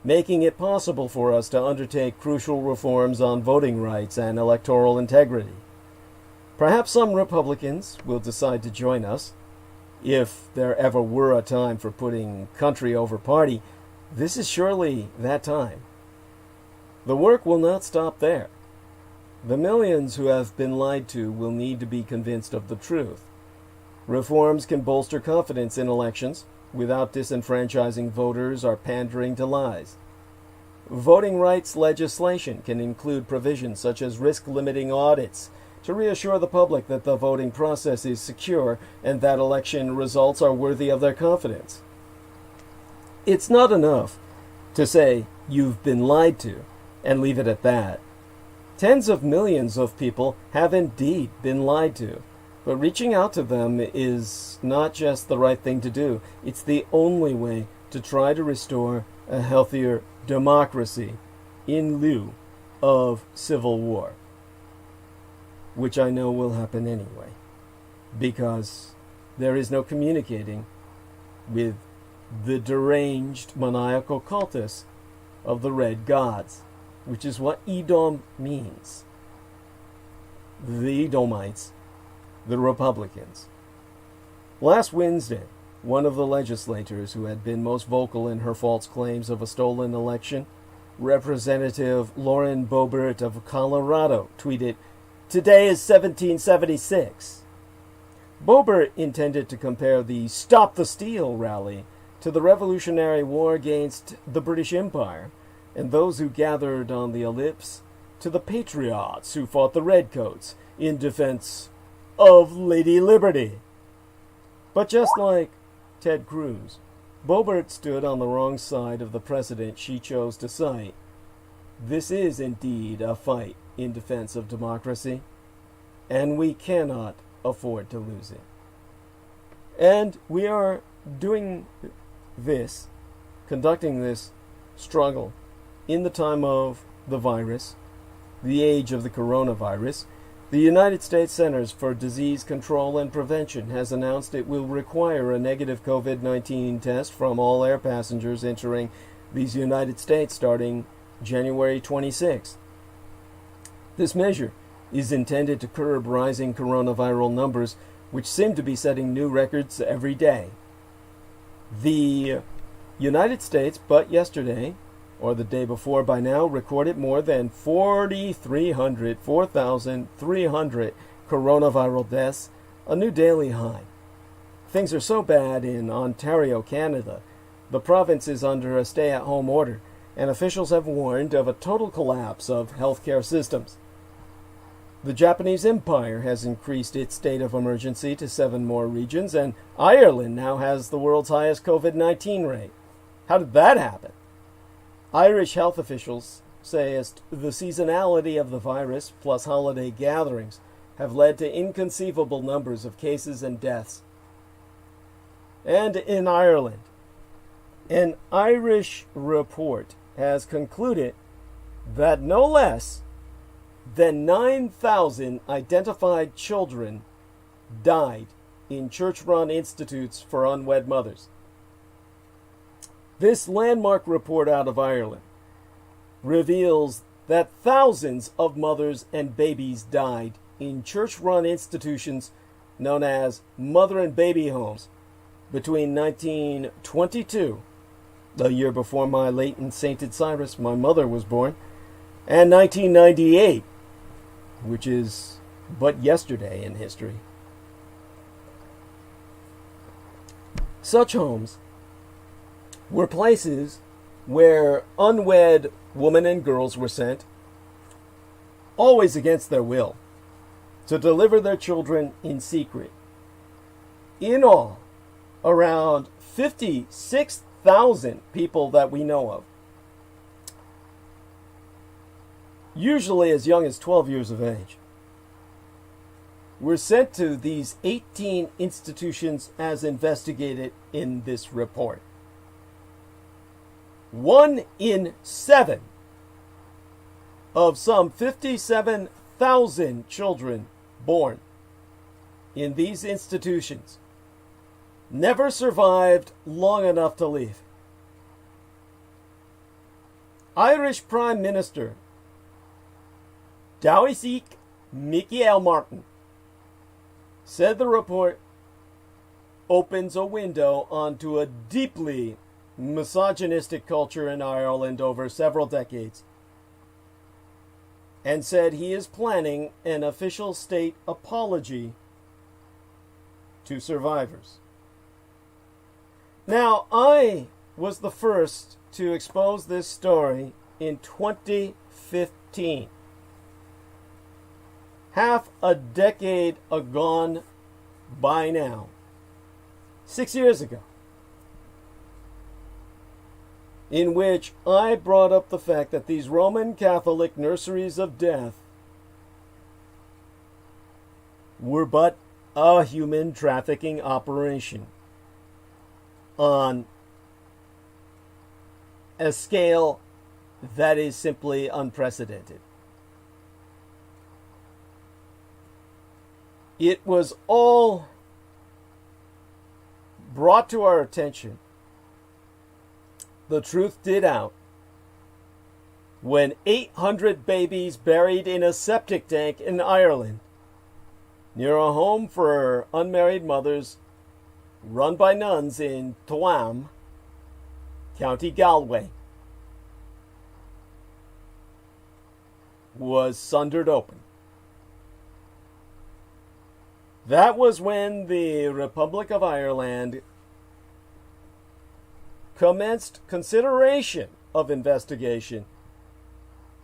making it possible for us to undertake crucial reforms on voting rights and electoral integrity. Perhaps some Republicans will decide to join us. If there ever were a time for putting country over party, this is surely that time. The work will not stop there. The millions who have been lied to will need to be convinced of the truth. Reforms can bolster confidence in elections without disenfranchising voters or pandering to lies. Voting rights legislation can include provisions such as risk-limiting audits to reassure the public that the voting process is secure and that election results are worthy of their confidence. It's not enough to say you've been lied to and leave it at that. Tens of millions of people have indeed been lied to, but reaching out to them is not just the right thing to do. It's the only way to try to restore a healthier democracy in lieu of civil war, which I know will happen anyway, because there is no communicating with the deranged maniacal cultists of the Red Gods, which is what Edom means. The Edomites, the Republicans. Last Wednesday, one of the legislators who had been most vocal in her false claims of a stolen election, Representative Lauren Boebert of Colorado, tweeted, "Today is 1776. Boebert intended to compare the Stop the Steal rally to the Revolutionary War against the British Empire, and those who gathered on the ellipse to the patriots who fought the Redcoats in defense of Lady Liberty." But just like Ted Cruz, Boebert stood on the wrong side of the precedent she chose to cite. This is indeed a fight in defense of democracy, and we cannot afford to lose it. And we are doing this, conducting this struggle in the time of the virus, the age of the coronavirus. The United States Centers for Disease Control and Prevention has announced it will require a negative COVID-19 test from all air passengers entering these United States starting January 26th. This measure is intended to curb rising coronavirus numbers, which seem to be setting new records every day. The United States, but yesterday, or the day before by now, recorded more than 4,300 coronavirus deaths, a new daily high. Things are so bad in Ontario, Canada. The province is under a stay-at-home order, and officials have warned of a total collapse of healthcare systems. The Japanese Empire has increased its state of emergency to 7 more regions, and Ireland now has the world's highest COVID-19 rate. How did that happen? Irish health officials say the seasonality of the virus plus holiday gatherings have led to inconceivable numbers of cases and deaths. And in Ireland, an Irish report has concluded that no less than 9,000 identified children died in church-run institutes for unwed mothers. This landmark report out of Ireland reveals that thousands of mothers and babies died in church-run institutions known as mother and baby homes between 1922, the year before my late and sainted Cyrus, my mother, was born, and 1998, which is but yesterday in history. Such homes were places where unwed women and girls were sent, always against their will, to deliver their children in secret. In all, around 56,000 people that we know of, usually as young as 12 years of age, were sent to these 18 institutions as investigated in this report. 1 in 7 of some 57,000 children born in these institutions never survived long enough to leave. Irish Prime Minister Taoiseach Michael Martin said the report opens a window onto a deeply misogynistic culture in Ireland over several decades. and said he is planning an official state apology to survivors. Now, I was the first to expose this story in 2015. Half a decade agone by now. 6 years ago. In which I brought up the fact that these Roman Catholic nurseries of death were but a human trafficking operation on a scale that is simply unprecedented. It was all brought to our attention. The truth did out when 800 babies buried in a septic tank in Ireland near a home for unmarried mothers run by nuns in Tuam, County Galway, was sundered open. That was when the Republic of Ireland commenced consideration of investigation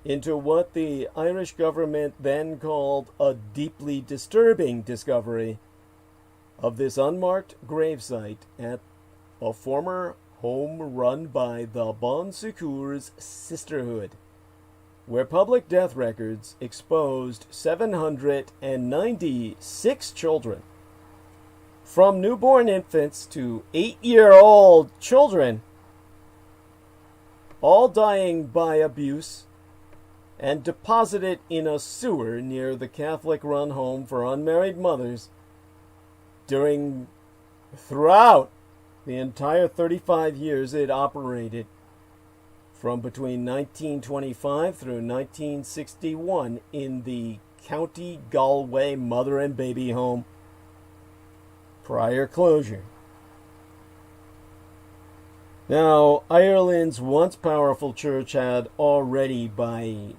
into what the Irish government then called a deeply disturbing discovery of this unmarked gravesite at a former home run by the Bon Secours Sisterhood, where public death records exposed 796 children, from newborn infants to 8-year-old children, all dying by abuse, and deposited in a sewer near the Catholic-run home for unmarried mothers throughout the entire 35 years it operated, from between 1925 through 1961 in the County Galway mother and baby home prior closure. Now, Ireland's once powerful church had already, by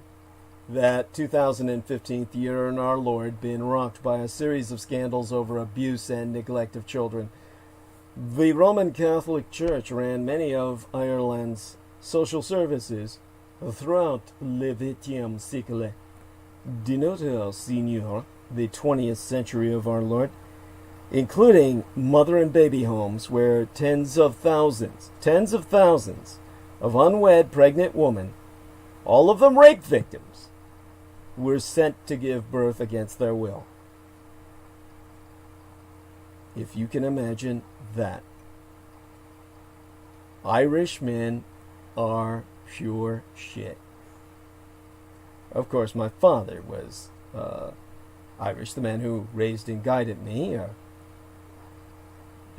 that 2015 year in our Lord, been rocked by a series of scandals over abuse and neglect of children. The Roman Catholic Church ran many of Ireland's social services throughout le 20e siècle, de notre Seigneur, the 20th century of our Lord, including mother and baby homes where tens of thousands of unwed pregnant women, all of them rape victims, were sent to give birth against their will. If you can imagine that. Irish men are pure shit. Of course, my father was Irish, the man who raised and guided me,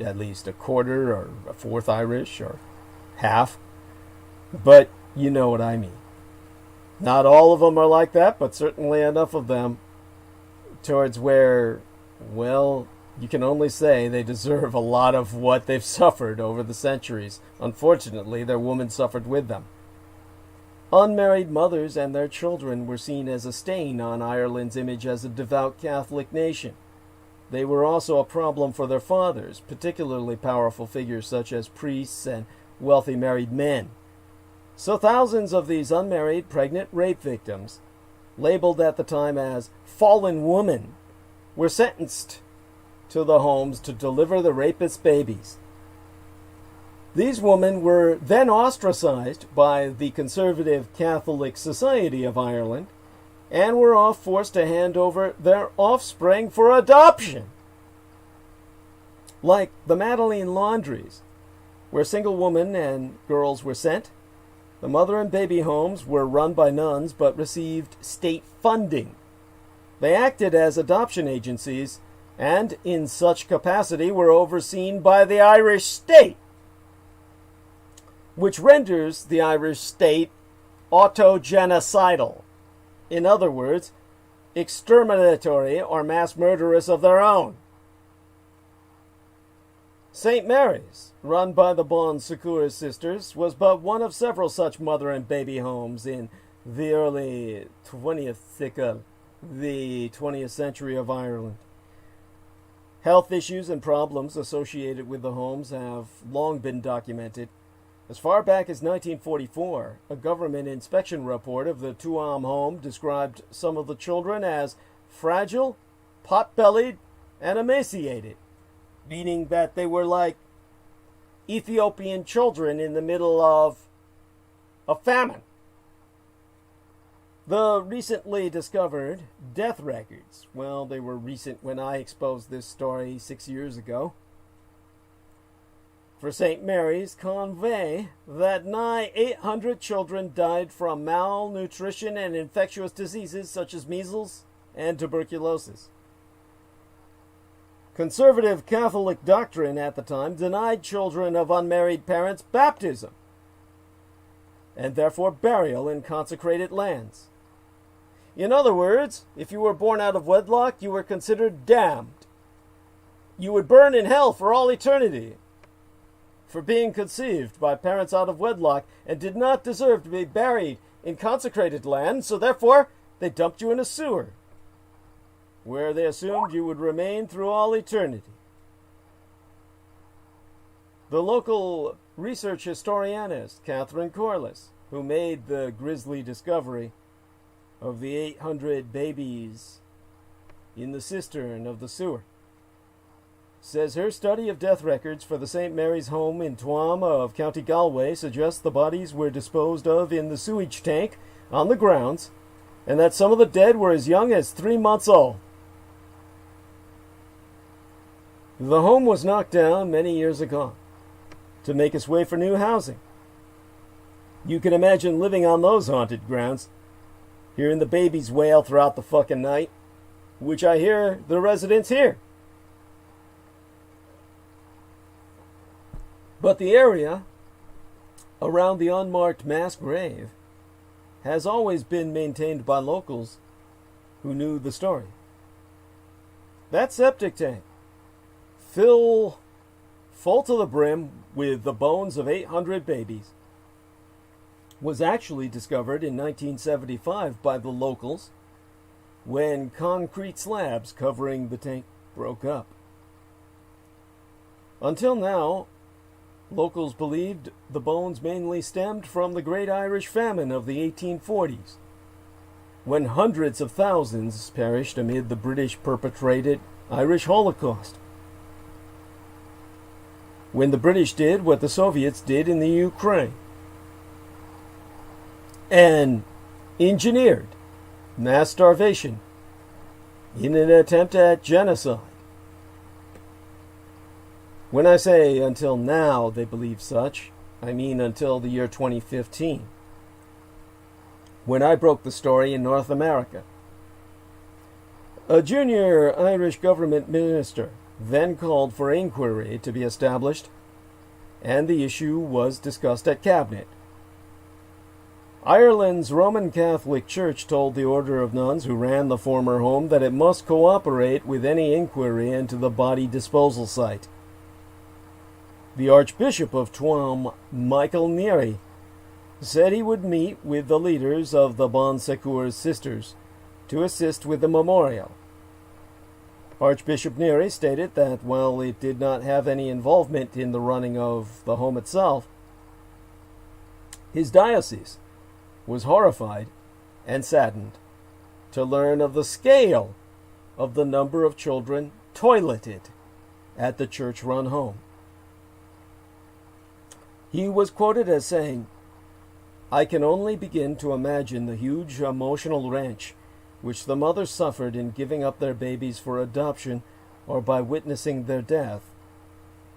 at least a quarter or a fourth Irish or half. But you know what I mean. Not all of them are like that, but certainly enough of them towards where, well, you can only say they deserve a lot of what they've suffered over the centuries. Unfortunately, their women suffered with them. Unmarried mothers and their children were seen as a stain on Ireland's image as a devout Catholic nation. They were also a problem for their fathers, particularly powerful figures such as priests and wealthy married men. So thousands of these unmarried pregnant rape victims, labeled at the time as fallen women, were sentenced to the homes to deliver the rapist babies. These women were then ostracized by the conservative Catholic Society of Ireland and were all forced to hand over their offspring for adoption. Like the Madeleine laundries, where single women and girls were sent, the mother and baby homes were run by nuns but received state funding. They acted as adoption agencies and in such capacity were overseen by the Irish state, which renders the Irish state autogenocidal. In other words, exterminatory or mass murderous of their own. St. Mary's, run by the Bon Secours sisters, was but one of several such mother and baby homes in the early 20th century of Ireland. Health issues and problems associated with the homes have long been documented. As far back as 1944, a government inspection report of the Tuam home described some of the children as fragile, pot-bellied, and emaciated, meaning that they were like Ethiopian children in the middle of a famine. The recently discovered death records, well, they were recent when I exposed this story 6 years ago, for St. Mary's convey that nigh 800 children died from malnutrition and infectious diseases such as measles and tuberculosis. Conservative Catholic doctrine at the time denied children of unmarried parents baptism and therefore burial in consecrated lands. In other words, if you were born out of wedlock, you were considered damned. You would burn in hell for all eternity for being conceived by parents out of wedlock and did not deserve to be buried in consecrated land, so therefore they dumped you in a sewer, where they assumed you would remain through all eternity. The local research historianist, Catherine Corliss, who made the grisly discovery of the 800 babies in the cistern of the sewer, says her study of death records for the St. Mary's home in Tuam of County Galway suggests the bodies were disposed of in the sewage tank on the grounds, and that some of the dead were as young as 3 months old. The home was knocked down many years ago to make its way for new housing. You can imagine living on those haunted grounds, hearing the babies wail throughout the fucking night, which I hear the residents hear. But the area around the unmarked mass grave has always been maintained by locals who knew the story. That septic tank, full to the brim with the bones of 800 babies, was actually discovered in 1975 by the locals when concrete slabs covering the tank broke up. Until now, locals believed the bones mainly stemmed from the Great Irish Famine of the 1840s, when hundreds of thousands perished amid the British-perpetrated Irish Holocaust. When the British did what the Soviets did in the Ukraine, and engineered mass starvation in an attempt at genocide. When I say until now they believe such, I mean until the year 2015, when I broke the story in North America. A junior Irish government minister then called for inquiry to be established, and the issue was discussed at Cabinet. Ireland's Roman Catholic Church told the order of nuns who ran the former home that it must cooperate with any inquiry into the body disposal site. The Archbishop of Tuam, Michael Neary, said he would meet with the leaders of the Bon Secours sisters to assist with the memorial. Archbishop Neary stated that while it did not have any involvement in the running of the home itself, his diocese was horrified and saddened to learn of the scale of the number of children toileted at the church-run home. He was quoted as saying, "I can only begin to imagine the huge emotional wrench which the mothers suffered in giving up their babies for adoption or by witnessing their death.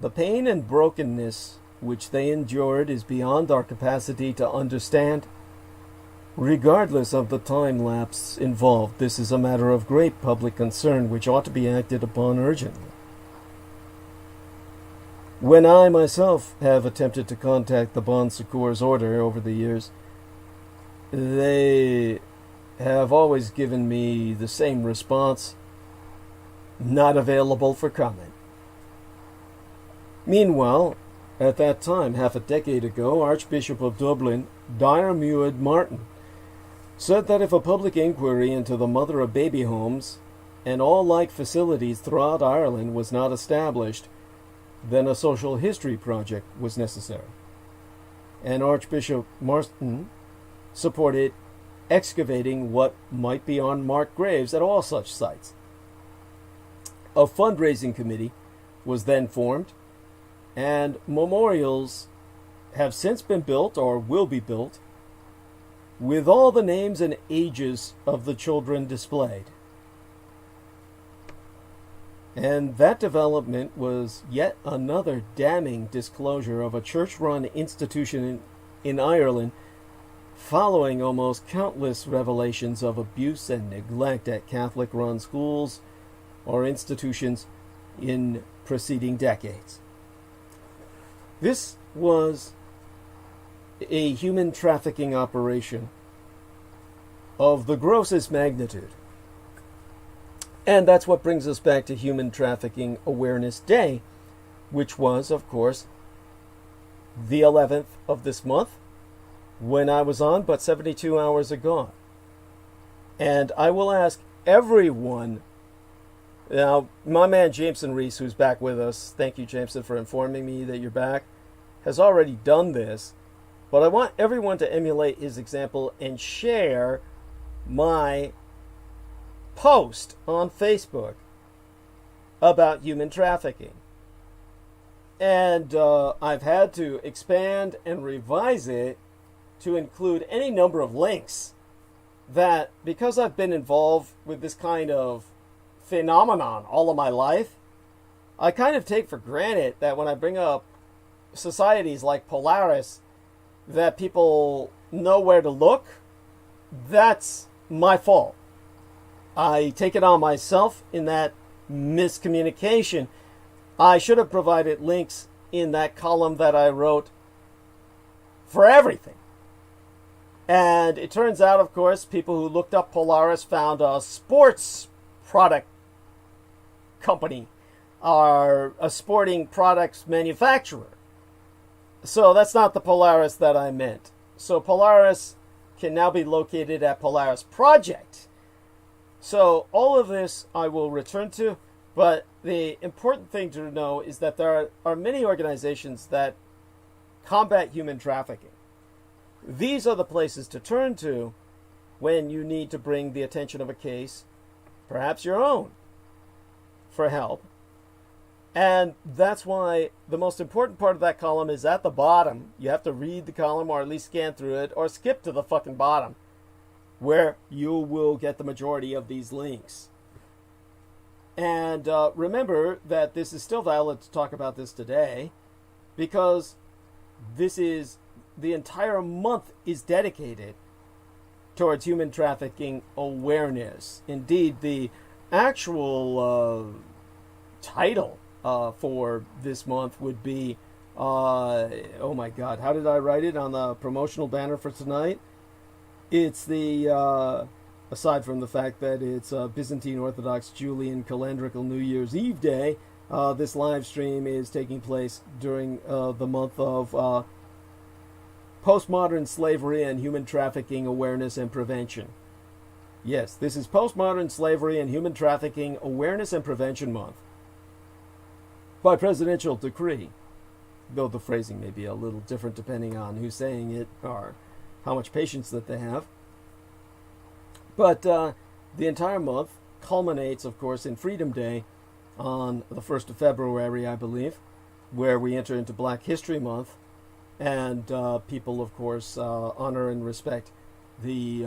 The pain and brokenness which they endured is beyond our capacity to understand. Regardless of the time lapse involved, this is a matter of great public concern which ought to be acted upon urgently." When I myself have attempted to contact the Bon Secours Order over the years, they have always given me the same response: not available for comment. Meanwhile, at that time, half a decade ago, Archbishop of Dublin, Diarmuid Martin, said that if a public inquiry into the mother of baby homes and all like facilities throughout Ireland was not established, then a social history project was necessary. And Archbishop Marston supported excavating what might be unmarked graves at all such sites. A fundraising committee was then formed, and memorials have since been built or will be built with all the names and ages of the children displayed. And that development was yet another damning disclosure of a church-run institution in Ireland, following almost countless revelations of abuse and neglect at Catholic-run schools or institutions in preceding decades. This was a human trafficking operation of the grossest magnitude. And that's what brings us back to Human Trafficking Awareness Day, which was, of course, the 11th of this month, when I was on, but 72 hours ago. And I will ask everyone, now, my man Jameson Reese, who's back with us, thank you, Jameson, for informing me that you're back, has already done this, but I want everyone to emulate his example and share my post on Facebook about human trafficking. And I've had to expand and revise it to include any number of links that, because I've been involved with this kind of phenomenon all of my life, I kind of take for granted that when I bring up societies like Polaris, that people know where to look. That's my fault. I take it on myself in that miscommunication. I should have provided links in that column that I wrote for everything. And it turns out, of course, people who looked up Polaris found a sports product company or a sporting products manufacturer. So that's not the Polaris that I meant. So Polaris can now be located at Polaris Project. So all of this I will return to, but the important thing to know is that there are many organizations that combat human trafficking. These are the places to turn to when you need to bring the attention of a case, perhaps your own, for help. And that's why the most important part of that column is at the bottom. You have to read the column or at least scan through it or skip to the fucking bottom, where you will get the majority of these links. And remember that this is still valid to talk about this today, because this is, the entire month is dedicated towards human trafficking awareness. Indeed, the actual title for this month would be, oh my God, how did I write it on the promotional banner for tonight? It's the, aside from the fact that it's Byzantine Orthodox Julian calendrical New Year's Eve day, this live stream is taking place during the month of Postmodern Slavery and Human Trafficking Awareness and Prevention. Yes, this is Postmodern Slavery and Human Trafficking Awareness and Prevention Month, by presidential decree, though the phrasing may be a little different depending on who's saying it or how much patience that they have. But the entire month culminates, of course, in Freedom Day on the 1st of February, I believe, where we enter into Black History Month, and people, of course, honor and respect the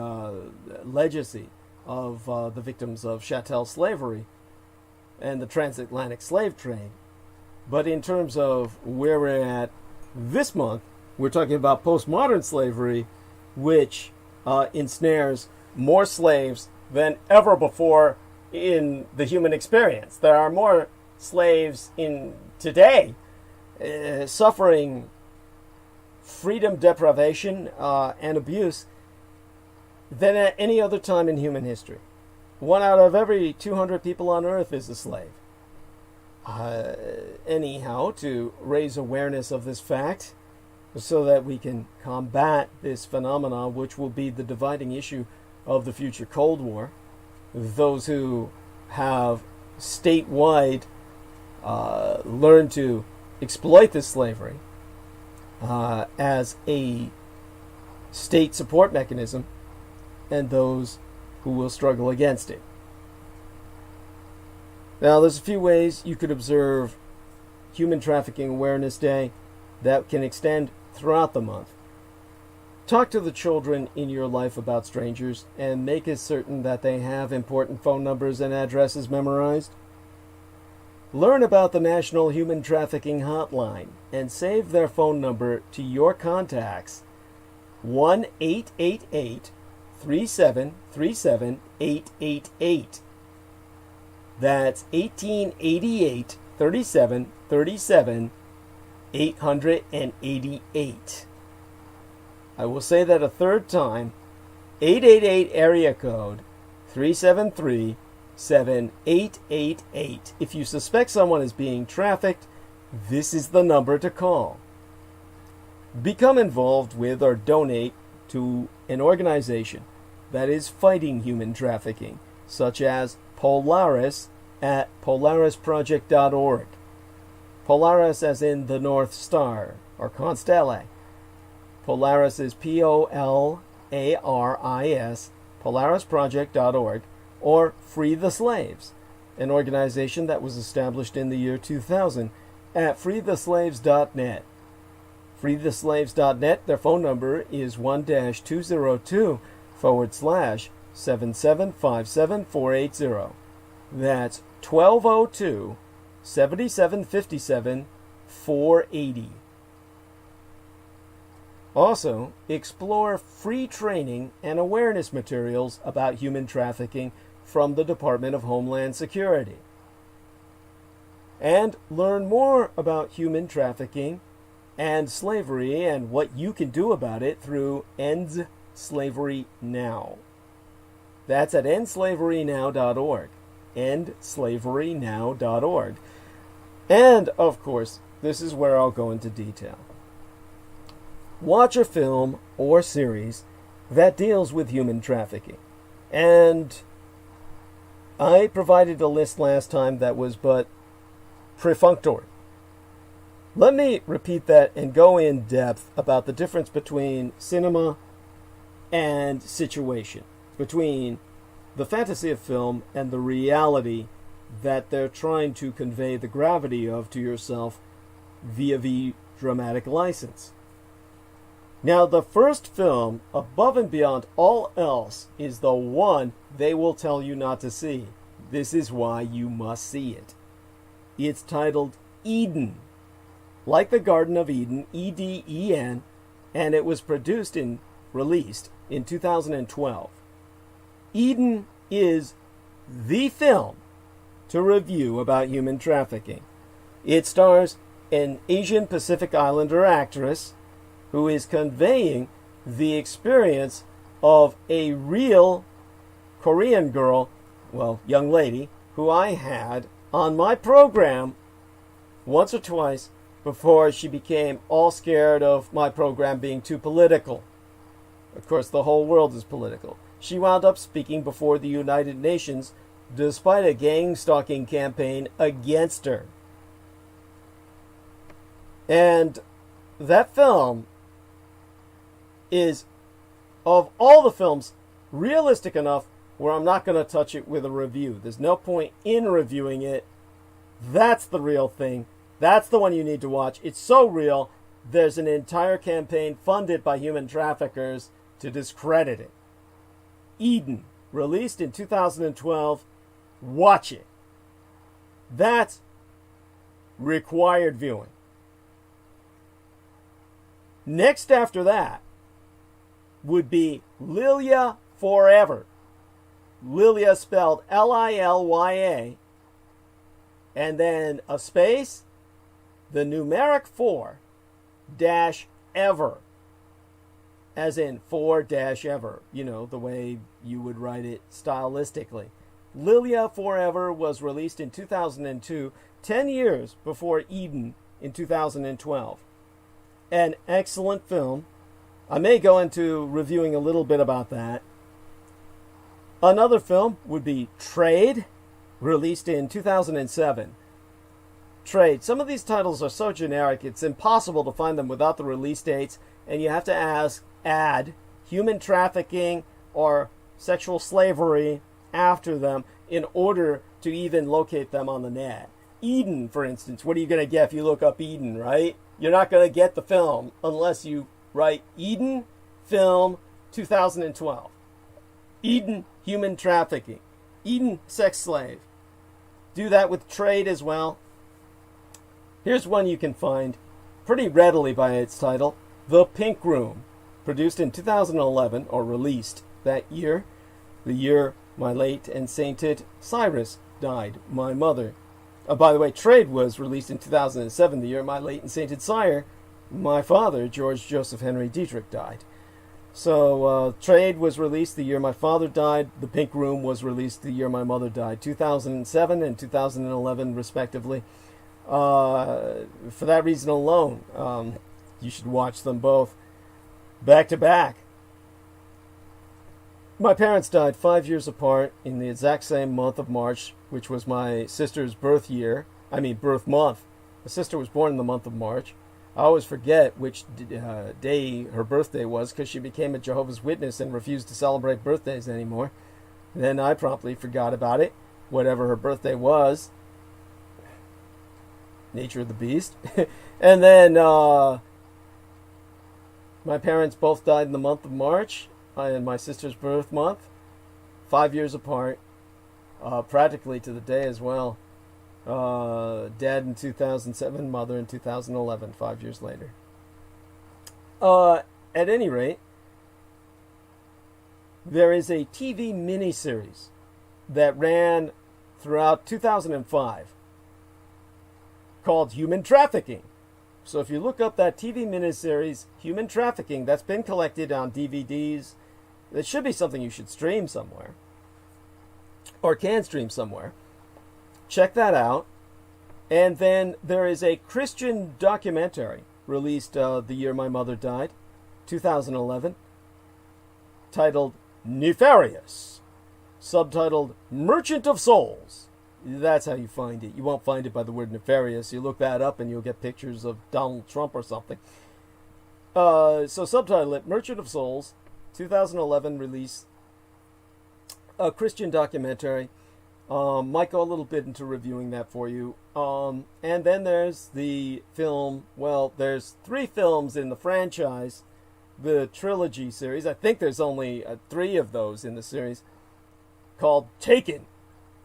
legacy of the victims of chattel slavery and the transatlantic slave trade. But in terms of where we're at this month, we're talking about postmodern slavery, which ensnares more slaves than ever before in the human experience. There are more slaves in today suffering freedom deprivation and abuse than at any other time in human history. 1 out of every 200 people on earth is a slave. Anyhow, to raise awareness of this fact so that we can combat this phenomenon, which will be the dividing issue of the future Cold War, those who have statewide learned to exploit this slavery as a state support mechanism, and those who will struggle against it. Now, there's a few ways you could observe Human Trafficking Awareness Day that can extend throughout the month. Talk to the children in your life about strangers and make it certain that they have important phone numbers and addresses memorized. Learn about the National Human Trafficking Hotline and save their phone number to your contacts, 1-888-3737-888. That's 1888-3737-888. I will say that a third time, 888 area code 373-7888. If you suspect someone is being trafficked, this is the number to call. Become involved with or donate to an organization that is fighting human trafficking, such as Polaris at polarisproject.org. Polaris as in the North Star, or Constelle. Polaris is Polaris, polarisproject.org, or Free the Slaves, an organization that was established in the year 2000 at freetheslaves.net. Freetheslaves.net, their phone number is 1-202/7757480. That's 1202-7757-480. Also, explore free training and awareness materials about human trafficking from the Department of Homeland Security. And learn more about human trafficking and slavery and what you can do about it through End Slavery Now. That's at endslaverynow.org. endslaverynow.org. And, of course, this is where I'll go into detail. Watch a film or series that deals with human trafficking. And I provided a list last time that was but perfunctory. Let me repeat that and go in depth about the difference between cinema and situation, between the fantasy of film and the reality that they're trying to convey the gravity of to yourself via the dramatic license. Now, the first film, above and beyond all else, is the one they will tell you not to see. This is why you must see it. It's titled Eden, like the Garden of Eden, E-D-E-N, and it was released in 2012. Eden is the film to review about human trafficking. It stars an Asian Pacific Islander actress who is conveying the experience of a real Korean girl, well, young lady, who I had on my program once or twice before she became all scared of my program being too political. Of course, the whole world is political. She wound up speaking before the United Nations despite a gang-stalking campaign against her. And that film is, of all the films, realistic enough where I'm not going to touch it with a review. There's no point in reviewing it. That's the real thing. That's the one you need to watch. It's so real, there's an entire campaign funded by human traffickers to discredit it. Eden, released in 2012. Watch it. That's required viewing. Next after that would be Lilya Forever. Lilya spelled Lilya, and then a space, the numeric 4 dash ever, as in 4 dash ever, you know, the way you would write it stylistically. Lilya Forever was released in 2002, 10 years before Eden in 2012. An excellent film. I may go into reviewing a little bit about that. Another film would be Trade, released in 2007. Trade. Some of these titles are so generic, it's impossible to find them without the release dates, and you have to add human trafficking or sexual slavery after them in order to even locate them on the net. Eden, for instance, what are you going to get if you look up Eden, right? You're not going to get the film unless you write Eden film 2012. Eden human trafficking. Eden sex slave. Do that with Trade as well. Here's one you can find pretty readily by its title, The Pink Room, produced in 2011, or released that year, the year my late and sainted Cyrus died, my mother. By the way, Trade was released in 2007, the year my late and sainted sire, my father, George Joseph Henry Dietrich, died. So Trade was released the year my father died. The Pink Room was released the year my mother died, 2007 and 2011, respectively. For that reason alone, you should watch them both back to back. My parents died 5 years apart in the exact same month of March, which was my sister's birth month. My sister was born in the month of March. I always forget which day her birthday was because she became a Jehovah's Witness and refused to celebrate birthdays anymore. Then I promptly forgot about it, whatever her birthday was. Nature of the beast. And then my parents both died in the month of March, in my sister's birth month, 5 years apart, practically to the day as well. Dad in 2007, mother in 2011, 5 years later. At any rate, there is a TV miniseries that ran throughout 2005 called Human Trafficking. So if you look up that TV miniseries, Human Trafficking, that's been collected on DVDs. That should be something you should stream somewhere, or can stream somewhere. Check that out. And then there is a Christian documentary released the year my mother died, 2011, titled Nefarious, subtitled Merchant of Souls. That's how you find it. You won't find it by the word nefarious. You look that up and you'll get pictures of Donald Trump or something. So subtitle it, Merchant of Souls, 2011 release, a Christian documentary. Might go a little bit into reviewing that for you. And then there's the film, well, there's 3 films in the franchise, the trilogy series. I think there's only 3 of those in the series, called Taken.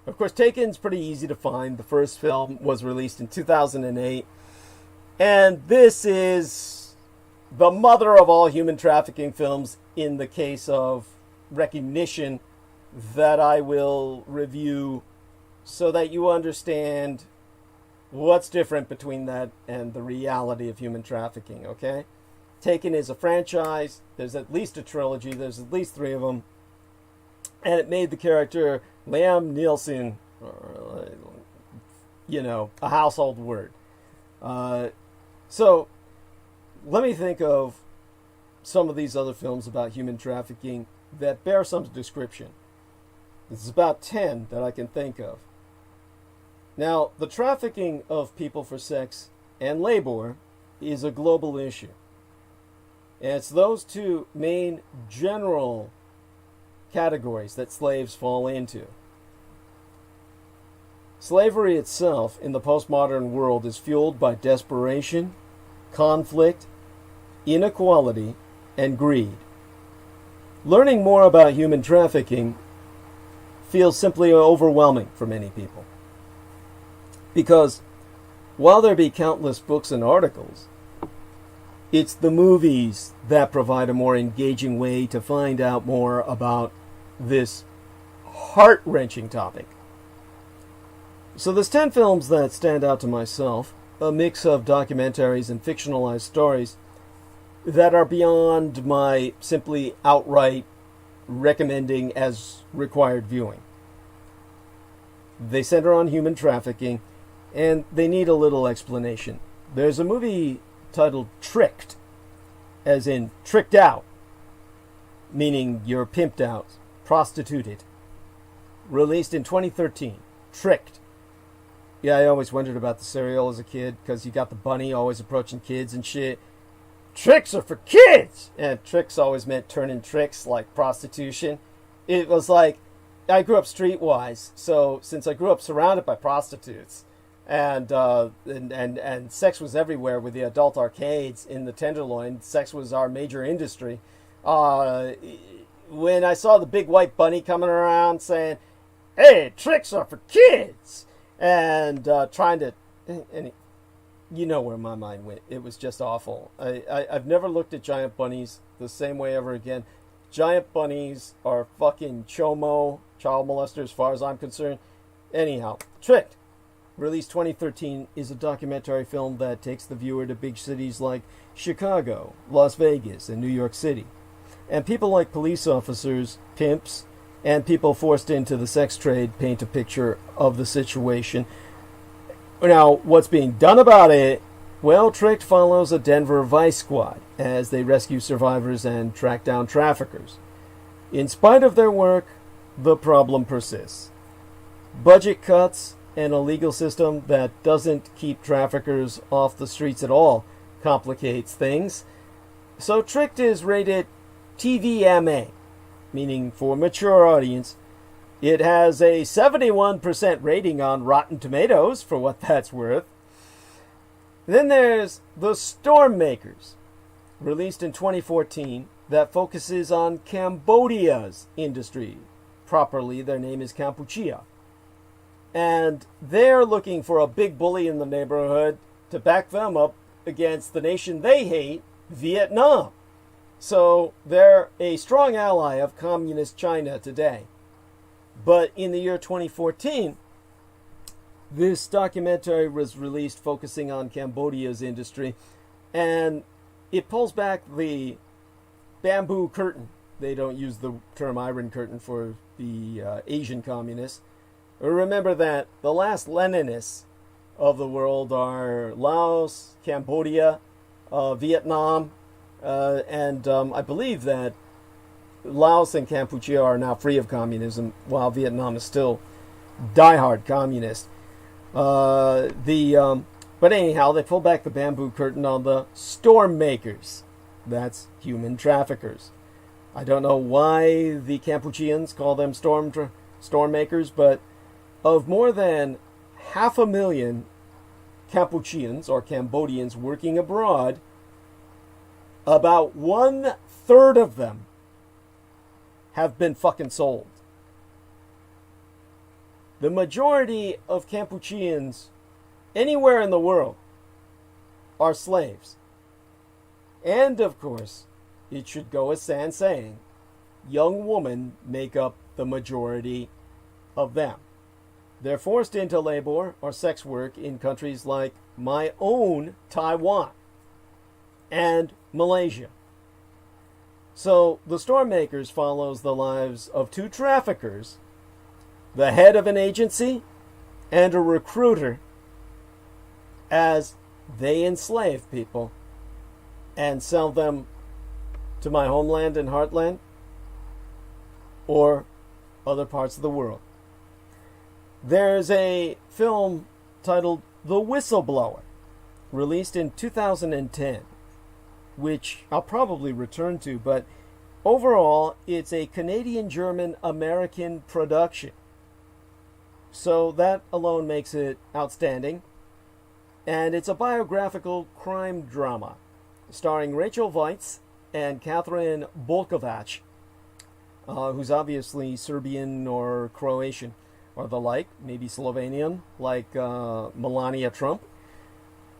Of course, Taken's pretty easy to find. The first film was released in 2008. And this is the mother of all human trafficking films in the case of recognition that I will review so that you understand what's different between that and the reality of human trafficking, okay? Taken is a franchise. There's at least a trilogy. There's at least 3 of them. And it made the character Liam Nielsen, a household word. So let me think of some of these other films about human trafficking that bear some description. This is about 10 that I can think of. Now, the trafficking of people for sex and labor is a global issue. And it's those 2 main general categories that slaves fall into. Slavery itself in the postmodern world is fueled by desperation, conflict, inequality, and greed. Learning more about human trafficking feels simply overwhelming for many people. Because while there be countless books and articles, it's the movies that provide a more engaging way to find out more about this heart-wrenching topic. So there's 10 films that stand out to myself, a mix of documentaries and fictionalized stories that are beyond my simply outright recommending as required viewing. They center on human trafficking, and they need a little explanation. There's a movie titled Tricked, as in tricked out, meaning you're pimped out, prostituted, released in 2013. Tricked. Yeah, I always wondered about the cereal as a kid, because you got the bunny always approaching kids and shit. Tricks are for kids! And tricks always meant turning tricks, like prostitution. It was like, I grew up streetwise, so since I grew up surrounded by prostitutes, and sex was everywhere with the adult arcades in the Tenderloin, sex was our major industry. When I saw the big white bunny coming around saying, "Hey, tricks are for kids," and trying to, and you know where my mind went. It was just awful. I've never looked at giant bunnies the same way ever again. Giant bunnies are fucking chomo, child molester as far as I'm concerned. Anyhow, Tricked, released 2013, is a documentary film that takes the viewer to big cities like Chicago, Las Vegas, and New York City. And people like police officers, pimps, and people forced into the sex trade paint a picture of the situation. Now, what's being done about it? Well, Tricked follows a Denver Vice Squad as they rescue survivors and track down traffickers. In spite of their work, the problem persists. Budget cuts and a legal system that doesn't keep traffickers off the streets at all complicates things. So Tricked is rated TVMA, meaning for mature audience. It has a 71% rating on Rotten Tomatoes, for what that's worth. Then there's The Stormmakers, released in 2014, that focuses on Cambodia's industry. Properly, their name is Kampuchea. And they're looking for a big bully in the neighborhood to back them up against the nation they hate, Vietnam. So they're a strong ally of communist China today. But in the year 2014, this documentary was released focusing on Cambodia's industry, and it pulls back the bamboo curtain. They don't use the term Iron Curtain for the Asian communists. Remember that the last Leninists of the world are Laos, Cambodia, Vietnam, and I believe that Laos and Kampuchea are now free of communism, while Vietnam is still diehard communist. But anyhow, they pull back the bamboo curtain on the storm makers. That's human traffickers. I don't know why the Kampucheans call them storm makers, but of more than 500,000 Kampucheans or Cambodians working abroad, about 1/3 of them have been fucking sold. The majority of Kampucheans anywhere in the world are slaves. And of course, it should go as sans saying, young women make up the majority of them. They're forced into labor or sex work in countries like my own Taiwan and Malaysia. So the Stormmakers follows the lives of two traffickers, the head of an agency, and a recruiter, as they enslave people and sell them to my homeland and heartland or other parts of the world. There's a film titled The Whistleblower, released in 2010, which I'll probably return to, but overall, it's a Canadian-German-American production. So that alone makes it outstanding. And it's a biographical crime drama starring Rachel Weisz and Catherine Bolkovac, who's obviously Serbian or Croatian or the like, maybe Slovenian, like Melania Trump.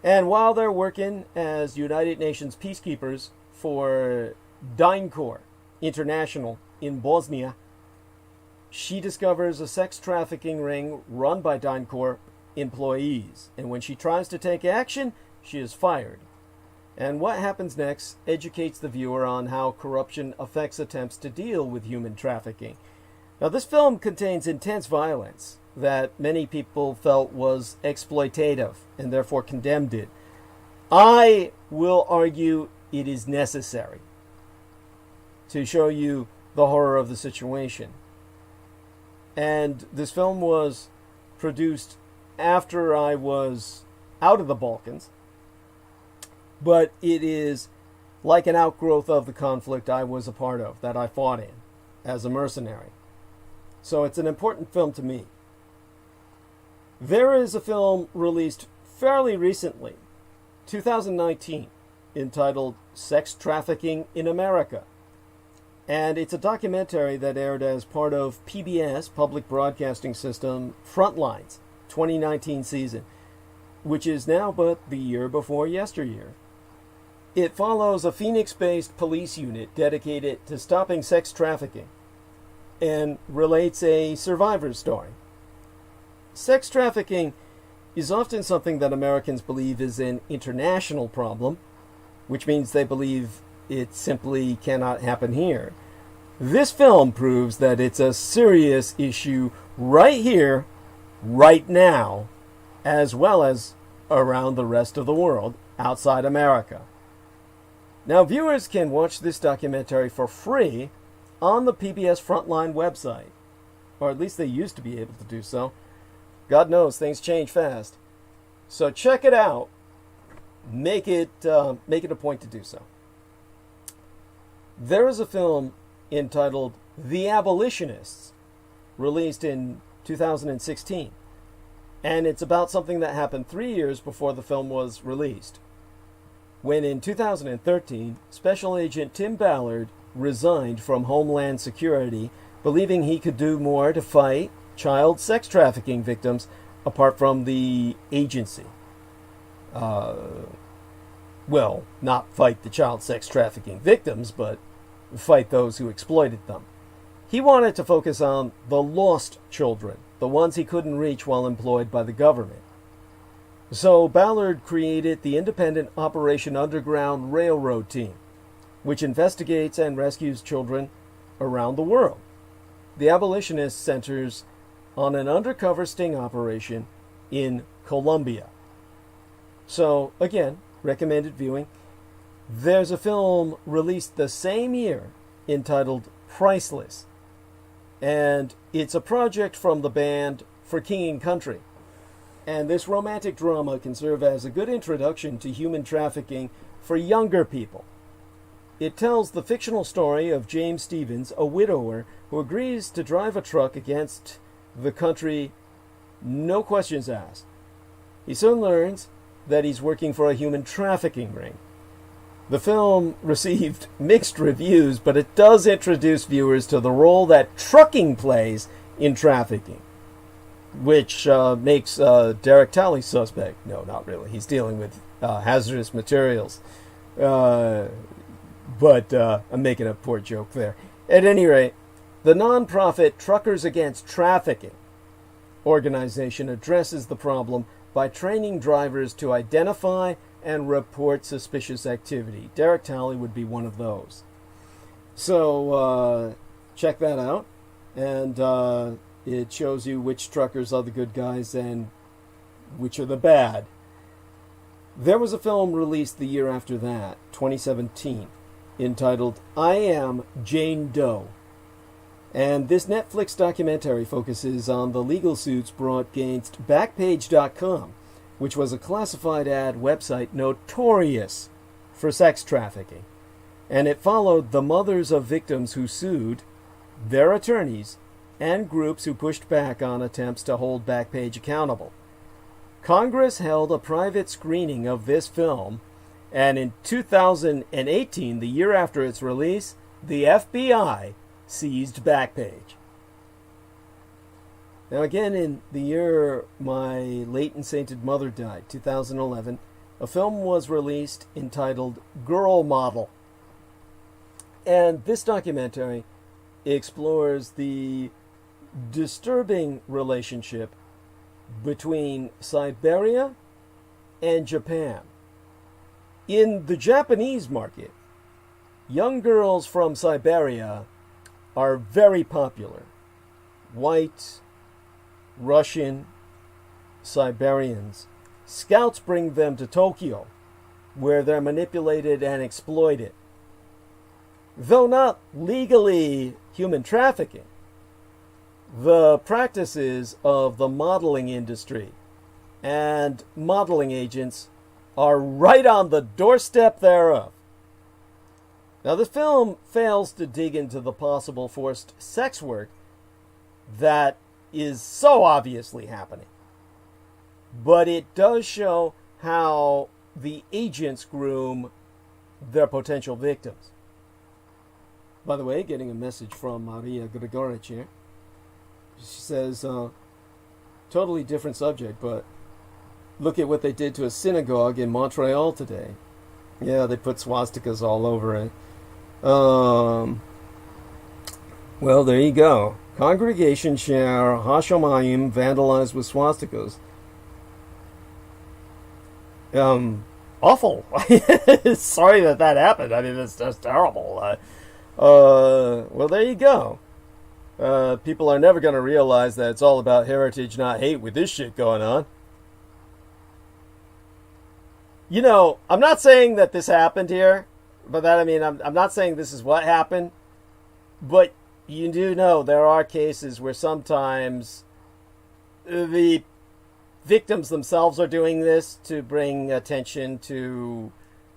And while they're working as United Nations peacekeepers for DynCorp International in Bosnia, she discovers a sex trafficking ring run by DynCorp employees. And when she tries to take action, she is fired. And what happens next educates the viewer on how corruption affects attempts to deal with human trafficking. Now, this film contains intense violence that many people felt was exploitative and therefore condemned it. I will argue it is necessary to show you the horror of the situation. And this film was produced after I was out of the Balkans, but it is like an outgrowth of the conflict I was a part of, that I fought in as a mercenary. So it's an important film to me. There is a film released fairly recently, 2019, entitled Sex Trafficking in America. And it's a documentary that aired as part of PBS, Public Broadcasting System, Frontlines, 2019 season, which is now but the year before yesteryear. It follows a Phoenix-based police unit dedicated to stopping sex trafficking and relates a survivor's story. Sex trafficking is often something that Americans believe is an international problem, which means they believe it simply cannot happen here. This film proves that it's a serious issue right here, right now, as well as around the rest of the world outside America. Now, viewers can watch this documentary for free on the PBS Frontline website, or at least they used to be able to do so. God knows, things change fast. So check it out. Make it a point to do so. There is a film entitled The Abolitionists, released in 2016. And it's about something that happened 3 years before the film was released, when in 2013, Special Agent Tim Ballard resigned from Homeland Security, believing he could do more to fight child sex trafficking victims apart from the agency. Well, not fight the child sex trafficking victims, but fight those who exploited them. He wanted to focus on the lost children, the ones he couldn't reach while employed by the government. So Ballard created the independent Operation Underground Railroad Team, which investigates and rescues children around the world. The Abolitionist centers on an undercover sting operation in Colombia. So, again, recommended viewing. There's a film released the same year entitled Priceless, and it's a project from the band For King and Country. And this romantic drama can serve as a good introduction to human trafficking for younger people. It tells the fictional story of James Stevens, a widower who agrees to drive a truck against the country, no questions asked. He soon learns that he's working for a human trafficking ring. The film received mixed reviews, but it does introduce viewers to the role that trucking plays in trafficking, which makes Derek Talley suspect. No, not really. He's dealing with hazardous materials. But I'm making a poor joke there. At any rate, the nonprofit Truckers Against Trafficking organization addresses the problem by training drivers to identify and report suspicious activity. Derek Talley would be one of those. So check that out. And it shows you which truckers are the good guys and which are the bad. There was a film released the year after that, 2017, entitled I Am Jane Doe. And this Netflix documentary focuses on the legal suits brought against Backpage.com, which was a classified ad website notorious for sex trafficking. And it followed the mothers of victims who sued, their attorneys, and groups who pushed back on attempts to hold Backpage accountable. Congress held a private screening of this film, and in 2018, the year after its release, the FBI seized Backpage. Now again, in the year my late and sainted mother died, 2011, a film was released entitled Girl Model. And this documentary explores the disturbing relationship between Siberia and Japan. In the Japanese market, young girls from Siberia are very popular. White, Russian, Siberians. Scouts bring them to Tokyo, where they're manipulated and exploited. Though not legally human trafficking, the practices of the modeling industry, and modeling agents are right on the doorstep thereof. Now, the film fails to dig into the possible forced sex work that is so obviously happening, but it does show how the agents groom their potential victims. By the way, getting a message from Maria Grigorich here. She says, totally different subject, but look at what they did to a synagogue in Montreal today. Yeah, they put swastikas all over it. Well, there you go. Congregation share Hashomayim vandalized with swastikas. Awful. Sorry that happened. I mean, it's just terrible. Well, there you go. People are never going to realize that it's all about heritage, not hate, with this shit going on. You know, I'm not saying that this happened here, but that, I mean, I'm not saying this is what happened, but you do know there are cases where sometimes the victims themselves are doing this to bring attention to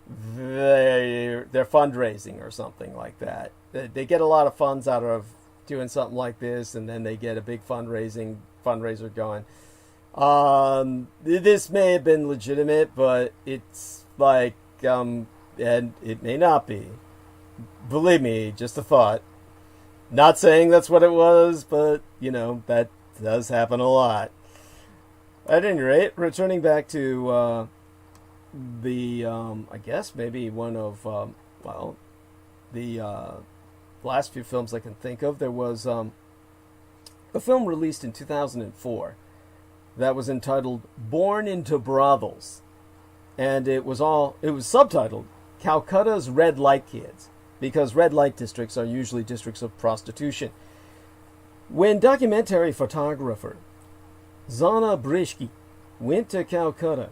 their fundraising or something like that. They get a lot of funds out of doing something like this, and then they get a big fundraiser going. This may have been legitimate, but it's like, and it may not be. Believe me, just a thought. Not saying that's what it was, but, you know, that does happen a lot. At any rate, returning back to I guess maybe one of, the last few films I can think of, there was a film released in 2004 that was entitled Born into Brothels. And it was subtitled Calcutta's Red Light Kids, because red light districts are usually districts of prostitution. When documentary photographer Zana Brishki went to Calcutta,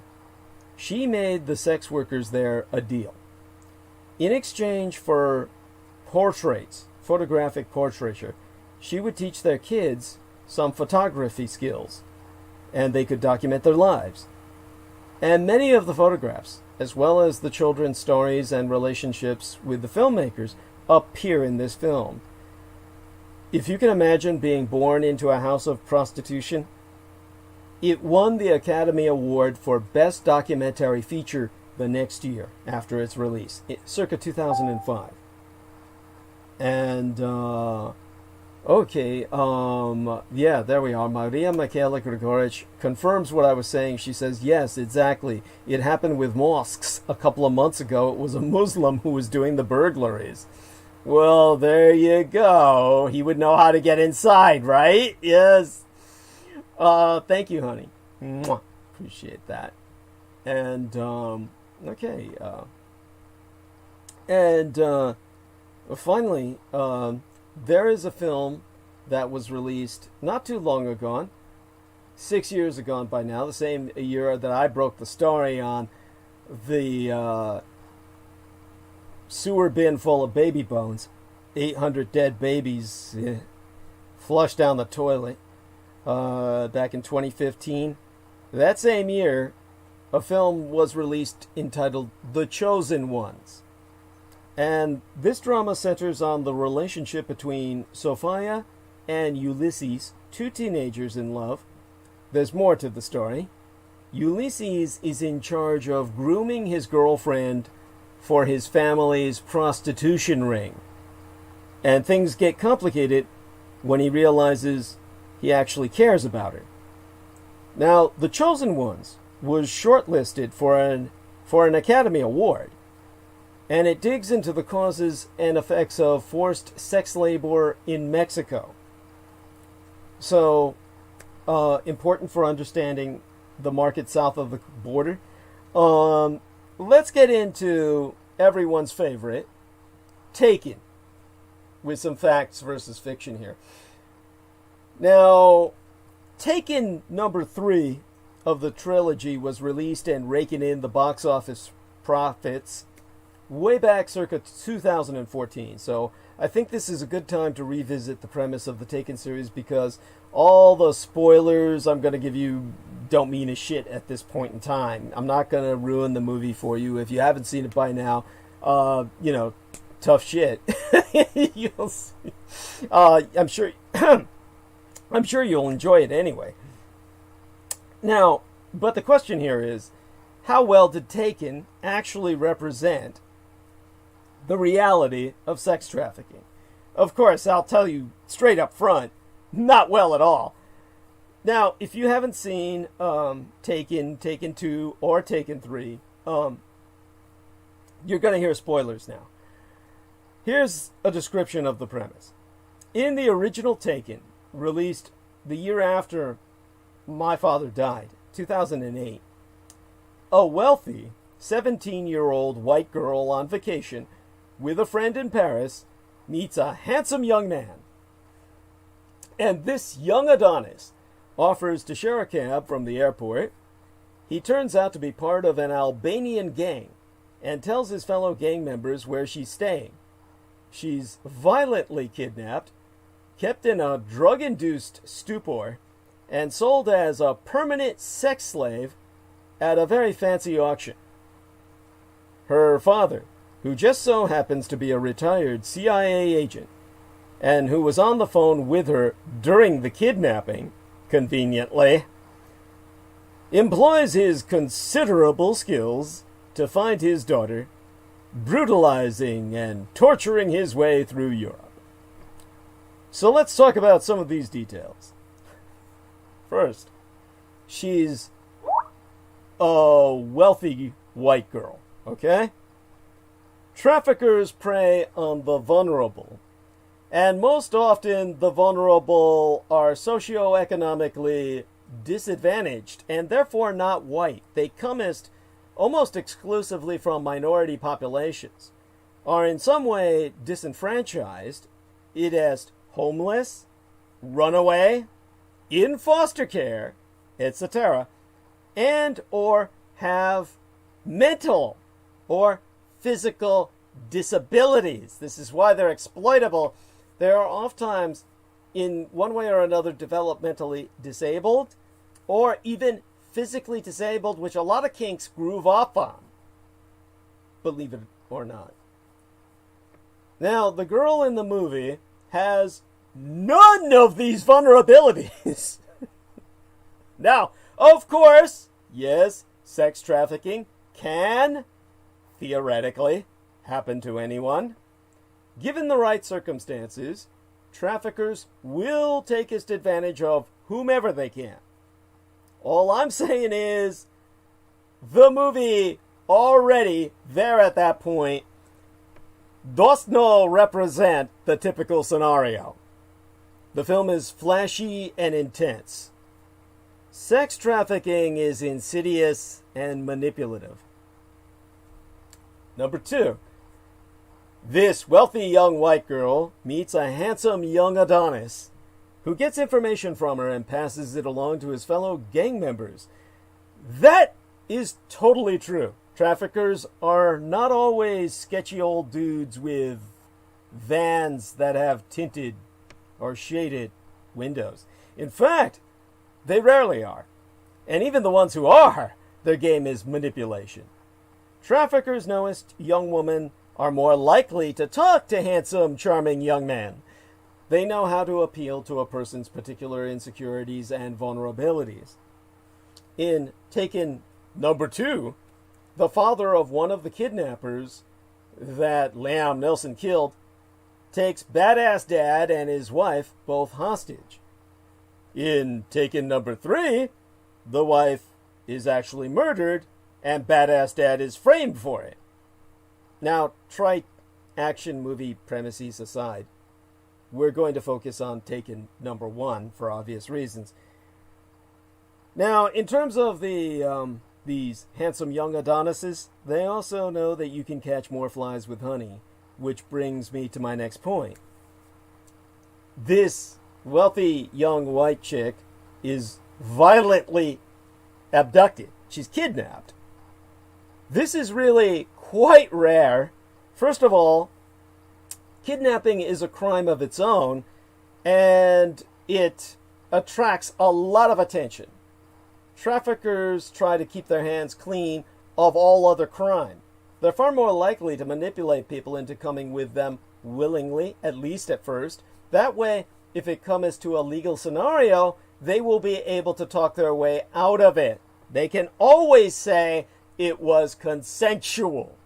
she made the sex workers there a deal. In exchange for portraits, photographic portraiture, she would teach their kids some photography skills, and they could document their lives. And many of the photographs, as well as the children's stories and relationships with the filmmakers, appear in this film. If you can imagine being born into a house of prostitution, it won the Academy Award for Best Documentary Feature the next year after its release, circa 2005. And, yeah, there we are. Maria Michaela Grigorich confirms what I was saying. She says, yes, exactly. It happened with mosques a couple of months ago. It was a Muslim who was doing the burglaries. Well, there you go. He would know how to get inside, right? Yes. Thank you, honey. Mwah. Appreciate that. And, okay. Finally, there is a film that was released not too long ago, 6 years ago by now, the same year that I broke the story on the sewer bin full of baby bones, 800 dead babies flushed down the toilet, back in 2015. That same year, a film was released entitled The Chosen Ones. And this drama centers on the relationship between Sophia and Ulysses, two teenagers in love. There's more to the story. Ulysses is in charge of grooming his girlfriend for his family's prostitution ring. And things get complicated when he realizes he actually cares about her. Now, The Chosen Ones was shortlisted for an Academy Award. And it digs into the causes and effects of forced sex labor in Mexico. So, important for understanding the market south of the border. Let's get into everyone's favorite, Taken, with some facts versus fiction here. Now, Taken number 3 of the trilogy was released and raking in the box office profits way back circa 2014. So I think this is a good time to revisit the premise of the Taken series, because all the spoilers I'm going to give you don't mean a shit at this point in time. I'm not going to ruin the movie for you. If you haven't seen it by now, tough shit. You'll see. I'm sure I'm sure you'll enjoy it anyway. Now, but the question here is, how well did Taken actually represent the reality of sex trafficking? Of course, I'll tell you straight up front, not well at all. Now, if you haven't seen Taken, Taken 2, or Taken 3, you're going to hear spoilers now. Here's a description of the premise. In the original Taken, released the year after my father died, 2008, a wealthy 17-year-old white girl on vacation with a friend in Paris meets a handsome young man. And this young Adonis offers to share a cab from the airport. He turns out to be part of an Albanian gang and tells his fellow gang members where she's staying. She's violently kidnapped, kept in a drug-induced stupor, and sold as a permanent sex slave at a very fancy auction. Her father, who just so happens to be a retired CIA agent, and who was on the phone with her during the kidnapping, conveniently, employs his considerable skills to find his daughter, brutalizing and torturing his way through Europe. So let's talk about some of these details. First, she's a wealthy white girl, okay? Traffickers prey on the vulnerable, and most often the vulnerable are socioeconomically disadvantaged and therefore not white. They come as almost exclusively from minority populations, are in some way disenfranchised, i.e. homeless, runaway, in foster care, etc., and or have mental or physical disabilities. This is why they're exploitable. They are oftentimes, in one way or another, developmentally disabled or even physically disabled, which a lot of kinks groove off on, believe it or not. Now, the girl in the movie has none of these vulnerabilities. Now, of course, yes, sex trafficking can, theoretically, happen to anyone. Given the right circumstances, traffickers will take advantage of whomever they can. All I'm saying is, the movie already, there at that point, does not represent the typical scenario. The film is flashy and intense. Sex trafficking is insidious and manipulative. Number 2. This wealthy young white girl meets a handsome young Adonis who gets information from her and passes it along to his fellow gang members. That is totally true. Traffickers are not always sketchy old dudes with vans that have tinted or shaded windows. In fact, they rarely are. And even the ones who are, their game is manipulation. Traffickers' knowest young women are more likely to talk to handsome, charming young men. They know how to appeal to a person's particular insecurities and vulnerabilities. In Taken number 2, the father of one of the kidnappers that Liam Neeson killed takes badass dad and his wife both hostage. In Taken number 3, the wife is actually murdered and badass dad is framed for it. Now, trite action movie premises aside, we're going to focus on Taken number 1 for obvious reasons. Now, in terms of these handsome young Adonises, they also know that you can catch more flies with honey, which brings me to my next point. This wealthy young white chick is violently abducted. She's kidnapped. This is really quite rare First of all, kidnapping is a crime of its own, and it attracts a lot of attention. Traffickers try to keep their hands clean of all other crime. They're far more likely to manipulate people into coming with them willingly, at least at first. That way, if it comes to a legal scenario, they will be able to talk their way out of it. They can always say it was consensual.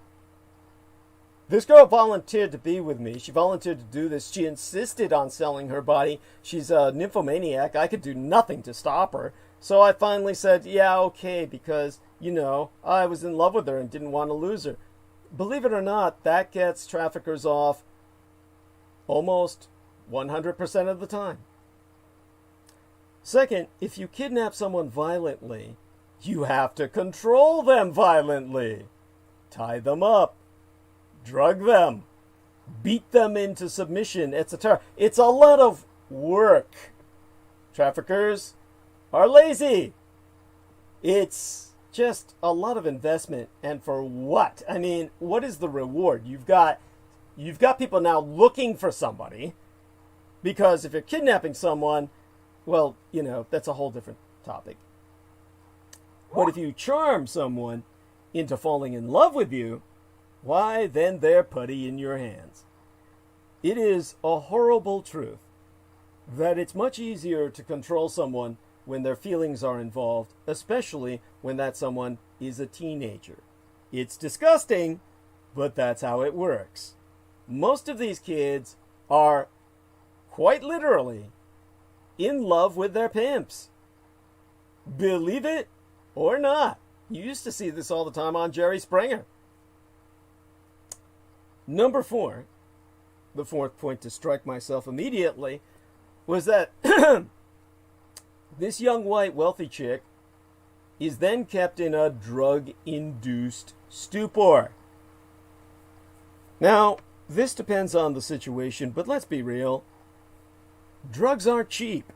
This girl volunteered to be with me. She volunteered to do this. She insisted on selling her body. She's a nymphomaniac. I could do nothing to stop her. So I finally said, yeah, okay, because, you know, I was in love with her and didn't want to lose her. Believe it or not, that gets traffickers off almost 100% of the time. Second, if you kidnap someone violently, you have to control them violently. Tie them up. Drug them. Beat them into submission, etc. It's a lot of work. Traffickers are lazy. It's just a lot of investment, and for what? I mean, what is the reward? You've got people now looking for somebody, because if you're kidnapping someone, well, you know, that's a whole different topic. But if you charm someone into falling in love with you, why, then they're putty in your hands. It is a horrible truth that it's much easier to control someone when their feelings are involved, especially when that someone is a teenager. It's disgusting, but that's how it works. Most of these kids are quite literally in love with their pimps. Believe it or not. You used to see this all the time on Jerry Springer. Number 4, the fourth point to strike myself immediately, was that this young white wealthy chick is then kept in a drug-induced stupor. Now, this depends on the situation, but let's be real. Drugs aren't cheap.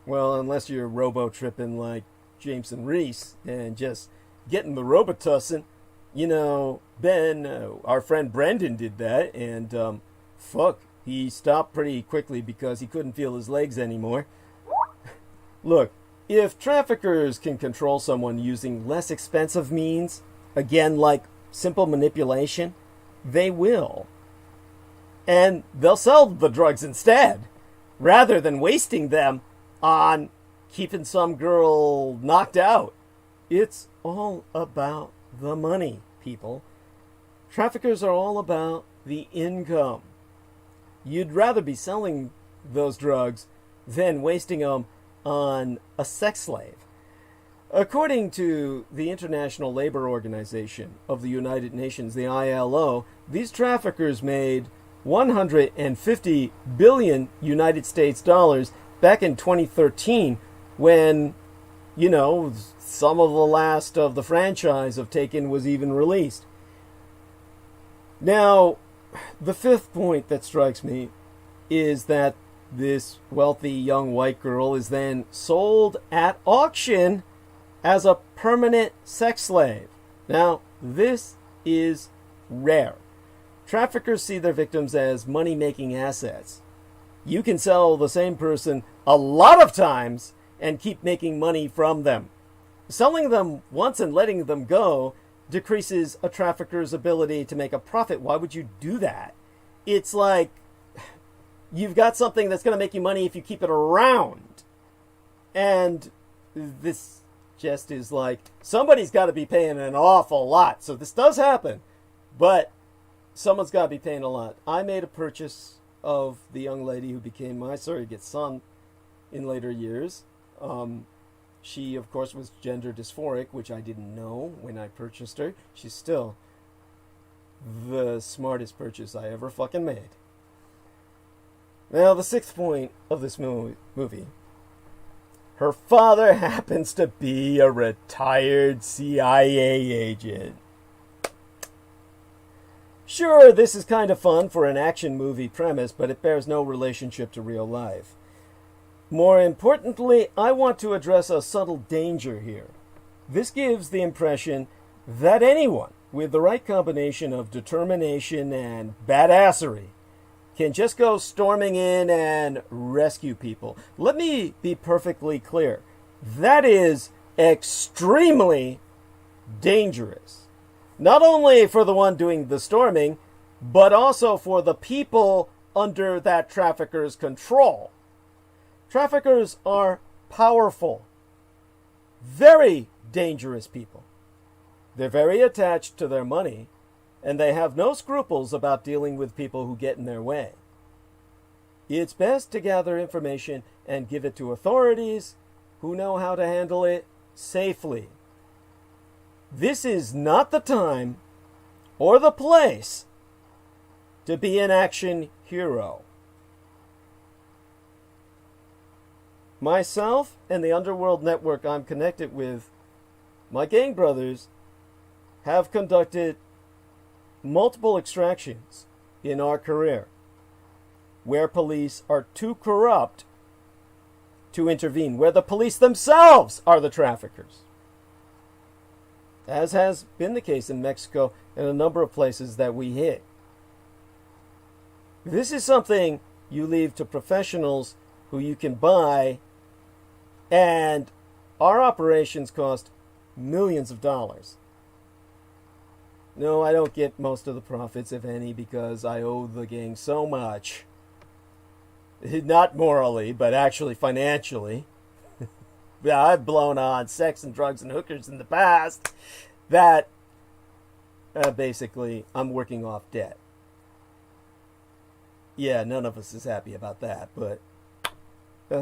Well, unless you're robo-tripping like Jameson Reese and just getting the Robitussin. You know, Ben, our friend Brendan did that, and he stopped pretty quickly because he couldn't feel his legs anymore. Look, if traffickers can control someone using less expensive means, again, like simple manipulation, they will. And they'll sell the drugs instead, rather than wasting them on keeping some girl knocked out. It's all about the money, people. Traffickers are all about the income. You'd rather be selling those drugs than wasting them on a sex slave. According to the International Labor Organization of the United Nations, the ILO, these traffickers made 150 billion United States dollars back in 2013 when, you know, some of the last of the franchise of Taken was even released. Now, the fifth point that strikes me is that this wealthy young white girl is then sold at auction as a permanent sex slave. Now, this is rare. Traffickers see their victims as money-making assets. You can sell the same person a lot of times and keep making money from them. Selling them once and letting them go decreases a trafficker's ability to make a profit. Why would you do that? It's like you've got something that's going to make you money if you keep it around. And this just is like, somebody's got to be paying an awful lot. So this does happen, but someone's got to be paying a lot. I made a purchase of the young lady who became my surrogate son in later years. She, of course, was gender dysphoric, which I didn't know when I purchased her. She's still the smartest purchase I ever fucking made. Now, the sixth point of this movie. Her father happens to be a retired CIA agent. Sure, this is kind of fun for an action movie premise, but it bears no relationship to real life. More importantly, I want to address a subtle danger here. This gives the impression that anyone with the right combination of determination and badassery, can just go storming in and rescue people. Let me be perfectly clear. That is extremely dangerous. Not only for the one doing the storming, but also for the people under that trafficker's control. Traffickers are powerful, very dangerous people. They're very attached to their money, and they have no scruples about dealing with people who get in their way. It's best to gather information and give it to authorities who know how to handle it safely. This is not the time or the place to be an action hero. Myself and the underworld network I'm connected with, my gang brothers, have conducted multiple extractions in our career where police are too corrupt to intervene, where the police themselves are the traffickers, as has been the case in Mexico and a number of places that we hit. This is something you leave to professionals who you can buy, and our operations cost millions of dollars. No, I don't get most of the profits, if any, because I owe the gang so much. Not morally, but actually financially. Yeah, I've blown on sex and drugs and hookers in the past that basically I'm working off debt. Yeah, none of us is happy about that, but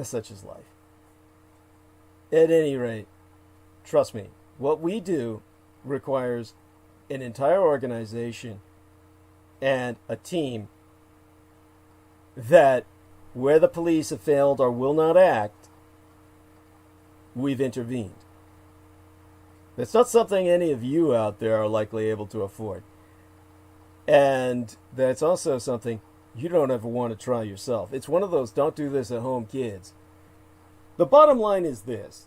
such is life. At any rate, trust me, what we do requires an entire organization and a team that, where the police have failed or will not act, we've intervened. That's not something any of you out there are likely able to afford. And that's also something you don't ever want to try yourself. It's one of those don't do this at home kids. The bottom line is this.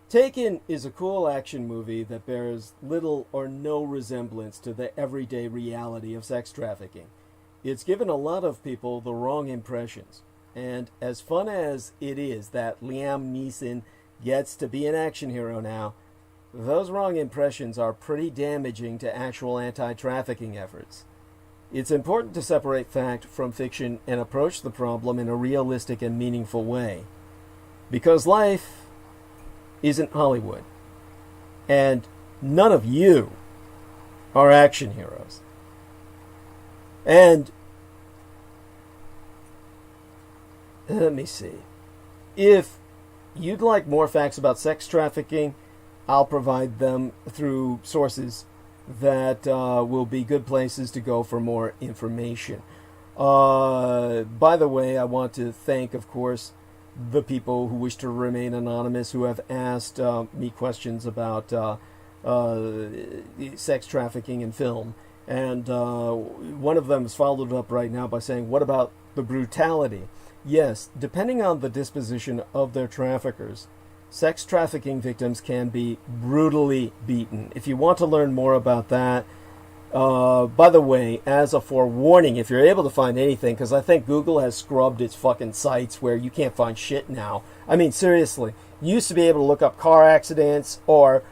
Taken is a cool action movie that bears little or no resemblance to the everyday reality of sex trafficking. It's given a lot of people the wrong impressions. And as fun as it is that Liam Neeson gets to be an action hero now, those wrong impressions are pretty damaging to actual anti-trafficking efforts. It's important to separate fact from fiction and approach the problem in a realistic and meaningful way. Because life isn't Hollywood. And none of you are action heroes. And let me see. If you'd like more facts about sex trafficking, I'll provide them through sources that will be good places to go for more information. By the way, I want to thank, of course, the people who wish to remain anonymous, who have asked me questions about sex trafficking in film. And one of them is followed up right now by saying, what about the brutality? Yes, depending on the disposition of their traffickers, sex trafficking victims can be brutally beaten. If you want to learn more about that, by the way, as a forewarning, if you're able to find anything, because I think Google has scrubbed its fucking sites where you can't find shit now. I mean, seriously, you used to be able to look up car accidents or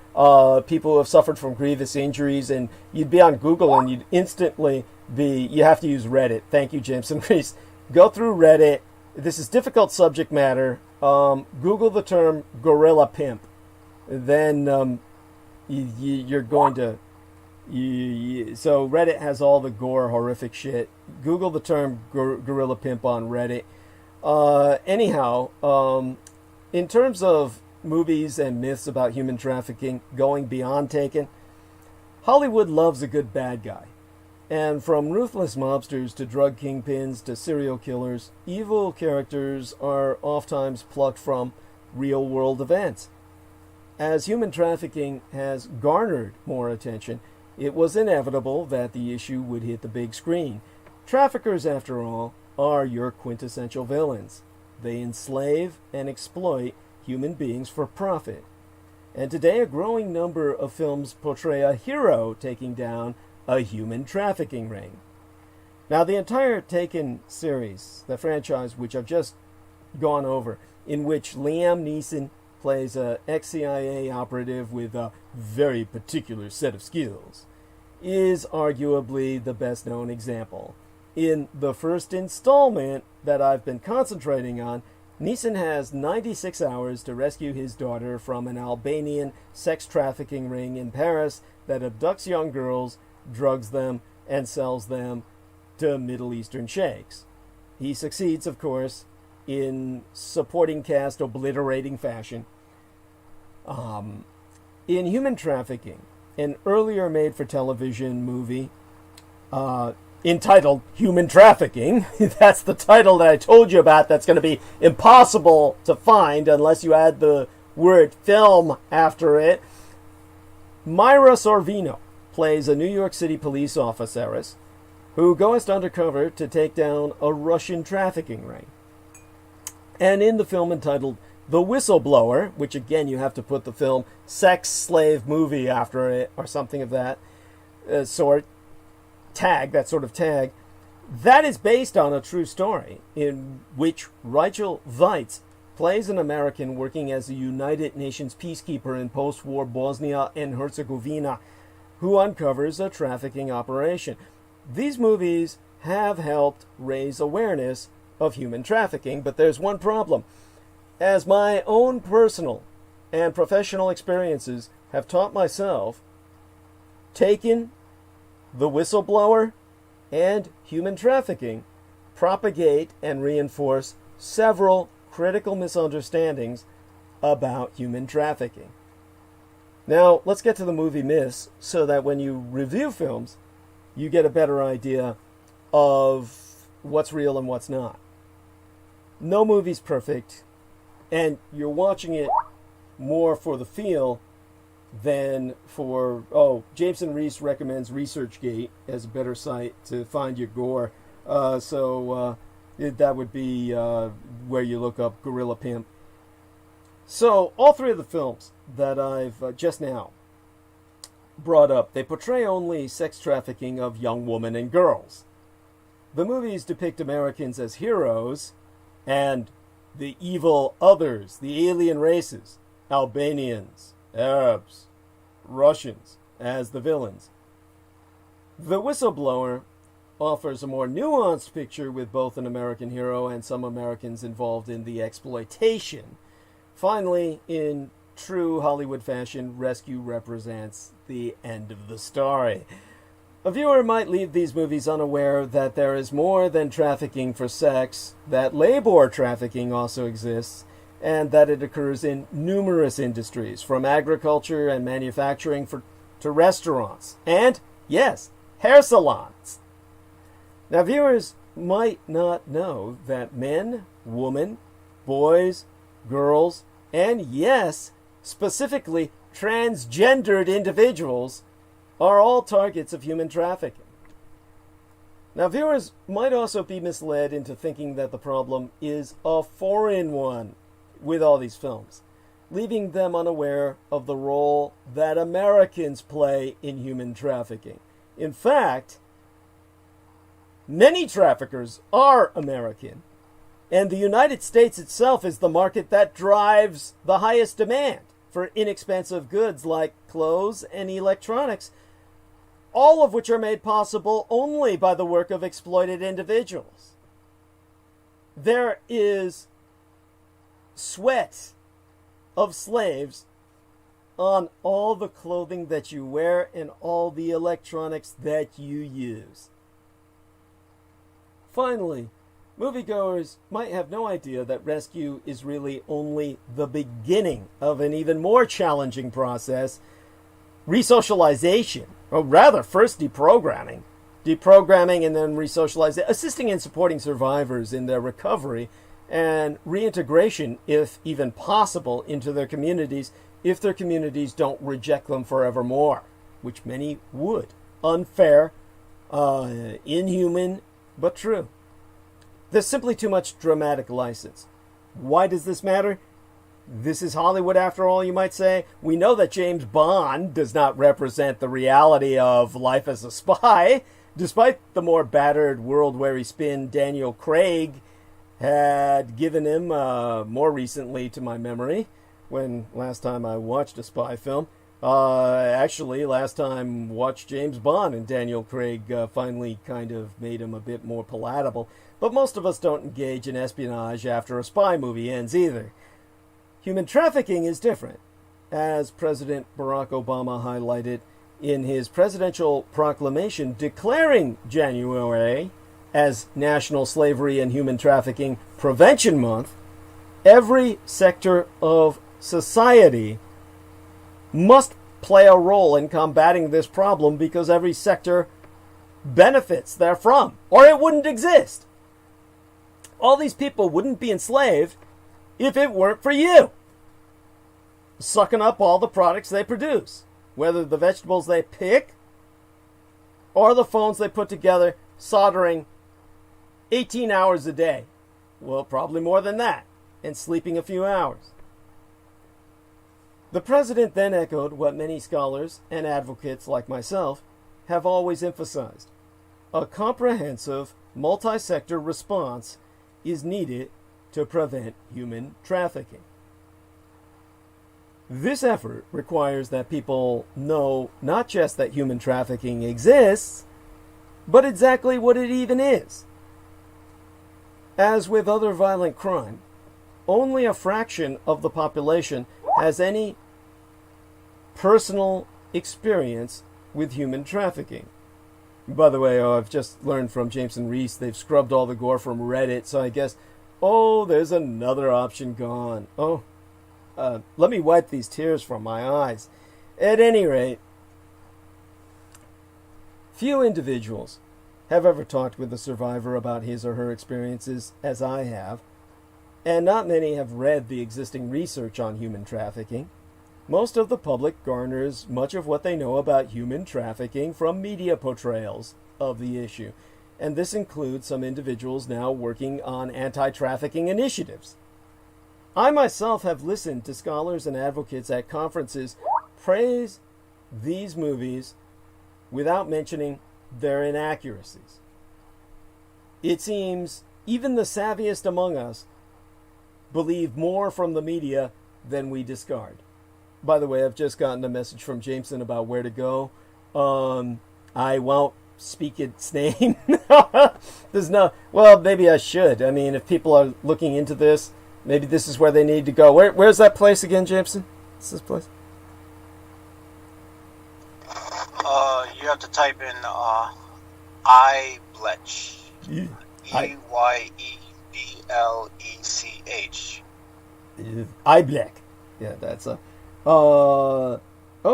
people who have suffered from grievous injuries, and you'd be on Google and you'd instantly be, you have to use Reddit. Thank you, Jameson Reese. Go through Reddit. This is difficult subject matter. Google the term gorilla pimp. Then you're going to... So Reddit has all the gore, horrific shit. Google the term gorilla pimp on Reddit. Anyhow, in terms of movies and myths about human trafficking going beyond Taken, Hollywood loves a good bad guy. And from ruthless mobsters to drug kingpins to serial killers, evil characters are oftentimes plucked from real-world events. As human trafficking has garnered more attention, it was inevitable that the issue would hit the big screen. Traffickers, after all, are your quintessential villains. They enslave and exploit human beings for profit. and today a growing number of films portray a hero taking down a human trafficking ring. Now, the entire Taken series, the franchise which I've just gone over, in which Liam Neeson plays an ex-CIA operative with a very particular set of skills, is arguably the best-known example. In the first installment that I've been concentrating on, Neeson has 96 hours to rescue his daughter from an Albanian sex trafficking ring in Paris that abducts young girls, drugs them, and sells them to Middle Eastern sheikhs. He succeeds, of course, in supporting cast obliterating fashion. In Human Trafficking, an earlier made-for-television movie entitled Human Trafficking, that's the title that I told you about that's going to be impossible to find unless you add the word film after it, Myra Sorvino plays a New York City police officeress who goes undercover to take down a Russian trafficking ring. And in the film entitled The Whistleblower, which again you have to put the film sex slave movie after it or something of that sort, that sort of tag, that is based on a true story in which Rachel Weisz plays an American working as a United Nations peacekeeper in post-war Bosnia and Herzegovina who uncovers a trafficking operation. These movies have helped raise awareness of human trafficking, but there's one problem. As my own personal and professional experiences have taught myself, Taken, The Whistleblower, and Human Trafficking propagate and reinforce several critical misunderstandings about human trafficking. Now, let's get to the movie myths so that when you review films, you get a better idea of what's real and what's not. No movie's perfect, and you're watching it more for the feel than for, Jameson Reese recommends ResearchGate as a better site to find your gore. That would be where you look up Gorilla Pimp. So, all three of the films that I've just now brought up, they portray only sex trafficking of young women and girls. The movies depict Americans as heroes and the evil others, the alien races, Albanians, Arabs, Russians, as the villains. The Whistleblower offers a more nuanced picture with both an American hero and some Americans involved in the exploitation. Finally, in true Hollywood fashion, rescue represents the end of the story. A viewer might leave these movies unaware that there is more than trafficking for sex, that labor trafficking also exists, and that it occurs in numerous industries, from agriculture and manufacturing to restaurants, and, yes, hair salons. Now, viewers might not know that men, women, boys, girls, and yes, specifically transgendered individuals are all targets of human trafficking. Now, viewers might also be misled into thinking that the problem is a foreign one with all these films, leaving them unaware of the role that Americans play in human trafficking. In fact, many traffickers are American, and the United States itself is the market that drives the highest demand for inexpensive goods like clothes and electronics, all of which are made possible only by the work of exploited individuals. There is sweat of slaves on all the clothing that you wear and all the electronics that you use. Finally, moviegoers might have no idea that rescue is really only the beginning of an even more challenging process, resocialization, or rather first deprogramming and then resocialization, assisting and supporting survivors in their recovery and reintegration, if even possible, into their communities if their communities don't reject them forevermore, which many would. Unfair, inhuman, but true. There's simply too much dramatic license. Why does this matter? This is Hollywood after all, you might say. We know that James Bond does not represent the reality of life as a spy. Despite the more battered world-weary spin Daniel Craig had given him more recently to my memory, when last time I watched a spy film. Actually, last time watched James Bond, and Daniel Craig finally kind of made him a bit more palatable. But most of us don't engage in espionage after a spy movie ends either. Human trafficking is different, as President Barack Obama highlighted in his presidential proclamation declaring January as National Slavery and Human Trafficking Prevention Month. Every sector of society must play a role in combating this problem because every sector benefits therefrom, or it wouldn't exist. All these people wouldn't be enslaved if it weren't for you sucking up all the products they produce, whether the vegetables they pick or the phones they put together, soldering 18 hours a day. Well, probably more than that, and sleeping a few hours. The president then echoed what many scholars and advocates like myself have always emphasized. A comprehensive, multi-sector response is needed to prevent human trafficking. This effort requires that people know not just that human trafficking exists, but exactly what it even is. As with other violent crime, only a fraction of the population has any personal experience with human trafficking. By the way, I've just learned from Jameson Reese they've scrubbed all the gore from Reddit, so I guess, there's another option gone. Let me wipe these tears from my eyes. At any rate, few individuals have ever talked with a survivor about his or her experiences as I have, and not many have read the existing research on human trafficking. Most of the public garners much of what they know about human trafficking from media portrayals of the issue, and this includes some individuals now working on anti-trafficking initiatives. I myself have listened to scholars and advocates at conferences praise these movies without mentioning their inaccuracies. It seems even the savviest among us believe more from the media than we discard. By the way, I've just gotten a message from Jameson about where to go. I won't speak its name. Maybe I should. I mean, if people are looking into this, maybe this is where they need to go. Where's that place again, Jameson? What's this place? You have to type in Eyeblech. Eyeblech. Eyeblech. Yeah, that's a.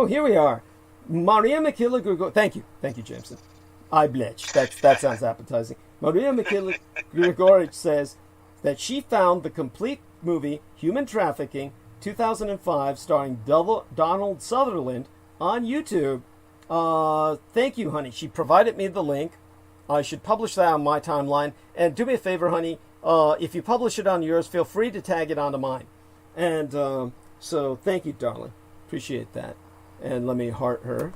Here we are. Maria Mikhaila Grigorich. Thank you, Jameson. Eyeblech. That sounds appetizing. Maria Mikhaila Grigorich says that she found the complete movie Human Trafficking 2005 starring Donald Sutherland on YouTube. Thank you, honey. She provided me the link. I should publish that on my timeline. And do me a favor, honey. If you publish it on yours, feel free to tag it onto mine. And so thank you, darling. Appreciate that. And let me heart her.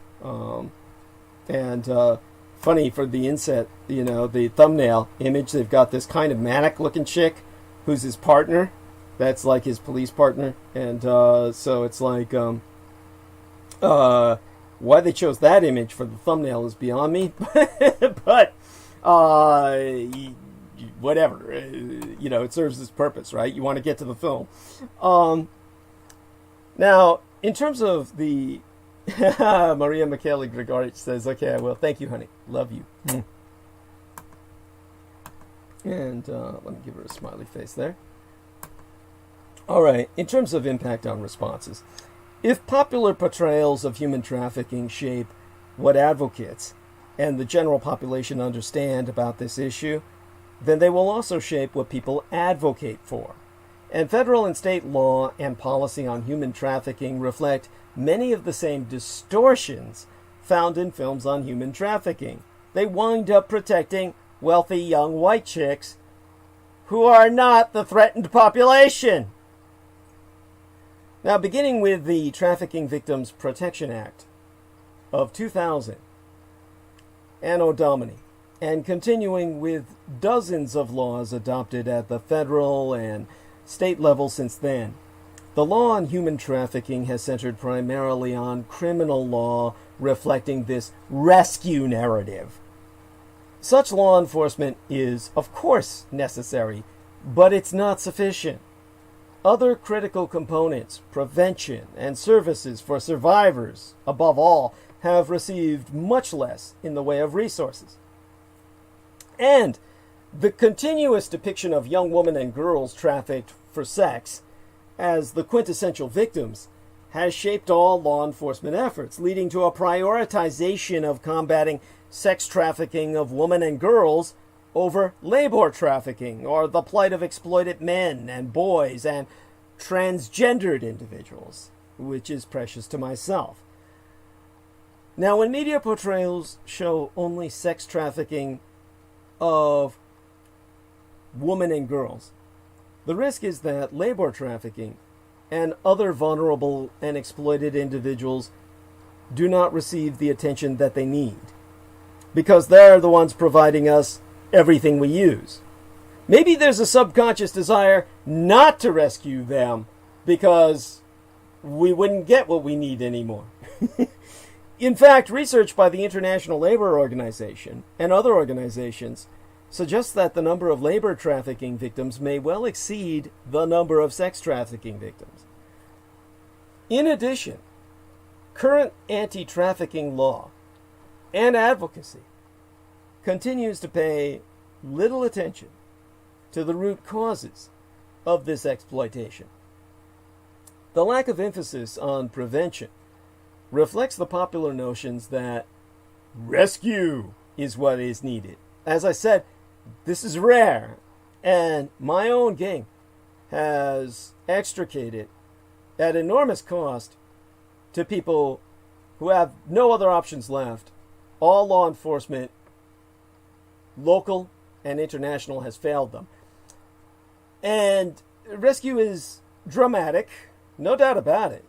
Funny for the inset, the thumbnail image, they've got this kind of manic-looking chick who's his partner. That's like his police partner. And so it's like, why they chose that image for the thumbnail is beyond me. But whatever. It serves its purpose, right? You want to get to the film. Now, in terms of the... Maria Mikhaila Grigorich says, okay, I will. Thank you, honey. Love you. And let me give her a smiley face there. All right. In terms of impact on responses, if popular portrayals of human trafficking shape what advocates and the general population understand about this issue, then they will also shape what people advocate for. And federal and state law and policy on human trafficking reflect many of the same distortions found in films on human trafficking. They wind up protecting wealthy young white chicks who are not the threatened population. Now, beginning with the Trafficking Victims Protection Act of 2000, Anno Domini, and continuing with dozens of laws adopted at the federal and state level since then, the law on human trafficking has centered primarily on criminal law, reflecting this rescue narrative. Such law enforcement is, of course, necessary, but it's not sufficient. Other critical components, prevention and services for survivors, above all, have received much less in the way of resources. And the continuous depiction of young women and girls trafficked for sex as the quintessential victims has shaped all law enforcement efforts, leading to a prioritization of combating sex trafficking of women and girls over labor trafficking or the plight of exploited men and boys and transgendered individuals, which is precious to myself. Now, when media portrayals show only sex trafficking of women and girls, the risk is that labor trafficking and other vulnerable and exploited individuals do not receive the attention that they need, because they're the ones providing us everything we use. Maybe there's a subconscious desire not to rescue them because we wouldn't get what we need anymore. In fact, research by the International Labor Organization and other organizations suggests that the number of labor trafficking victims may well exceed the number of sex trafficking victims. In addition, current anti-trafficking law and advocacy continues to pay little attention to the root causes of this exploitation. The lack of emphasis on prevention reflects the popular notions that rescue is what is needed. As I said, this is rare, and my own gang has extricated at enormous cost to people who have no other options left. All law enforcement, local and international, has failed them. And rescue is dramatic, no doubt about it.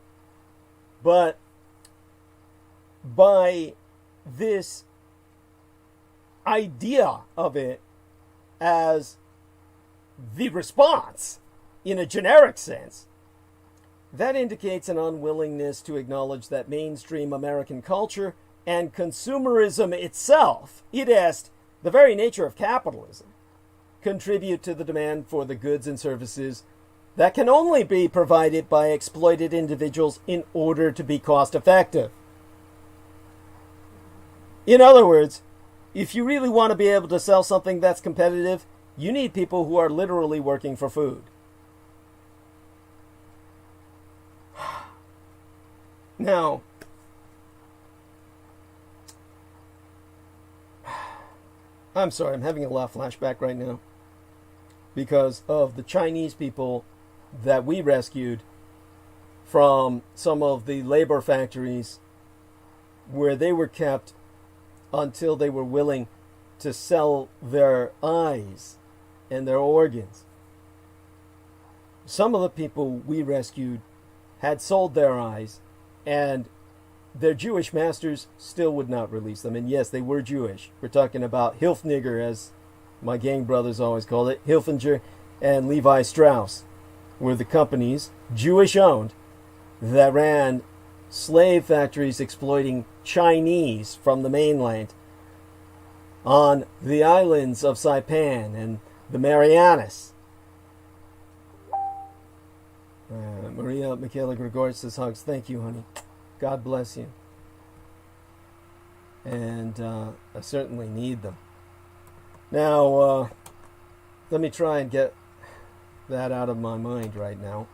But by this idea of it as the response in a generic sense, that indicates an unwillingness to acknowledge that mainstream American culture and consumerism itself, i.e., the very nature of capitalism, contribute to the demand for the goods and services that can only be provided by exploited individuals in order to be cost effective. In other words, if you really want to be able to sell something that's competitive, you need people who are literally working for food. Now, I'm sorry, I'm having a lot of flashback right now because of the Chinese people that we rescued from some of the labor factories where they were kept until they were willing to sell their eyes and their organs. Some of the people we rescued had sold their eyes, and their Jewish masters still would not release them. And yes, they were Jewish. We're talking about Hilfniger, as my gang brothers always called it. Hilfinger and Levi Strauss were the companies, Jewish-owned, that ran slave factories exploiting Chinese from the mainland on the islands of Saipan and the Marianas. Maria Michaela Gregor says, hugs. Thank you, honey. God bless you. And I certainly need them. Now, let me try and get that out of my mind right now.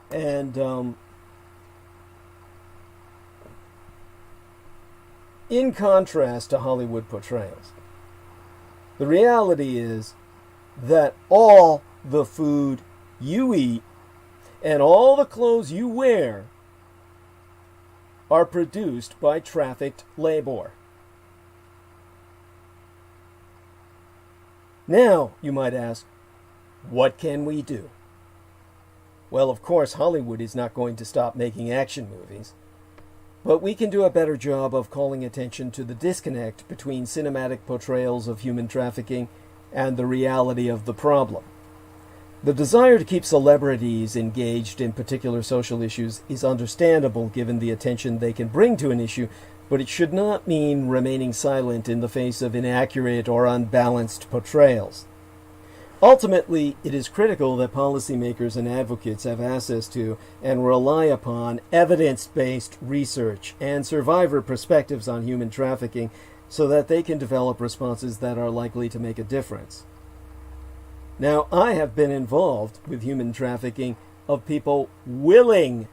And in contrast to Hollywood portrayals, the reality is that all the food you eat and all the clothes you wear are produced by trafficked labor. Now, you might ask, what can we do? Well, of course, Hollywood is not going to stop making action movies. But we can do a better job of calling attention to the disconnect between cinematic portrayals of human trafficking and the reality of the problem. The desire to keep celebrities engaged in particular social issues is understandable given the attention they can bring to an issue, but it should not mean remaining silent in the face of inaccurate or unbalanced portrayals. Ultimately, it is critical that policymakers and advocates have access to and rely upon evidence-based research and survivor perspectives on human trafficking so that they can develop responses that are likely to make a difference. Now, I have been involved with human trafficking of people willing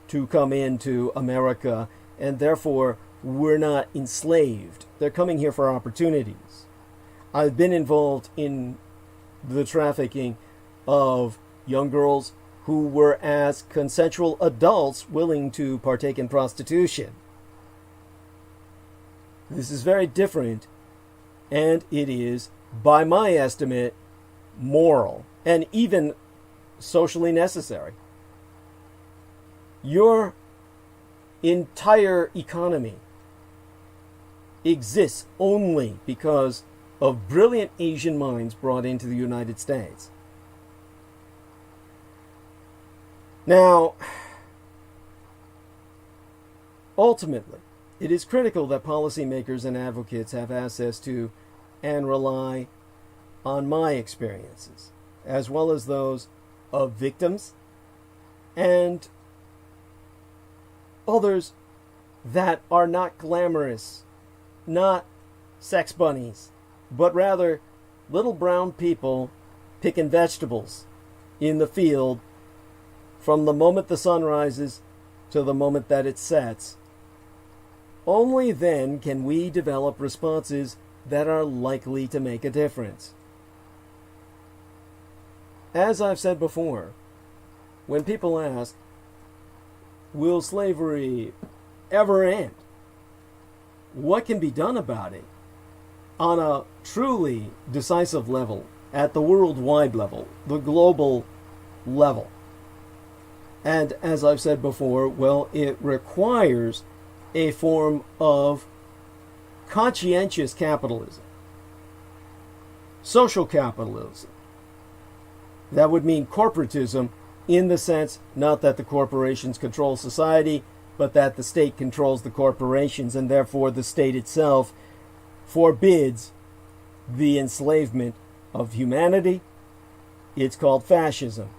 to come into America and therefore were not enslaved. They're coming here for opportunities. I've been involved in the trafficking of young girls who were as consensual adults willing to partake in prostitution. This is very different, and it is, by my estimate, moral and even socially necessary. Your entire economy exists only because of brilliant Asian minds brought into the United States. Now, ultimately, it is critical that policymakers and advocates have access to and rely on my experiences, as well as those of victims and others that are not glamorous, not sex bunnies, but rather little brown people picking vegetables in the field from the moment the sun rises to the moment that it sets. Only then can we develop responses that are likely to make a difference. As I've said before, when people ask, will slavery ever end? What can be done about it? On a truly decisive level, at the worldwide level, the global level. And as I've said before, well, it requires a form of conscientious capitalism, social capitalism. That would mean corporatism in the sense not that the corporations control society, but that the state controls the corporations, and therefore the state itself forbids the enslavement of humanity. It's called fascism.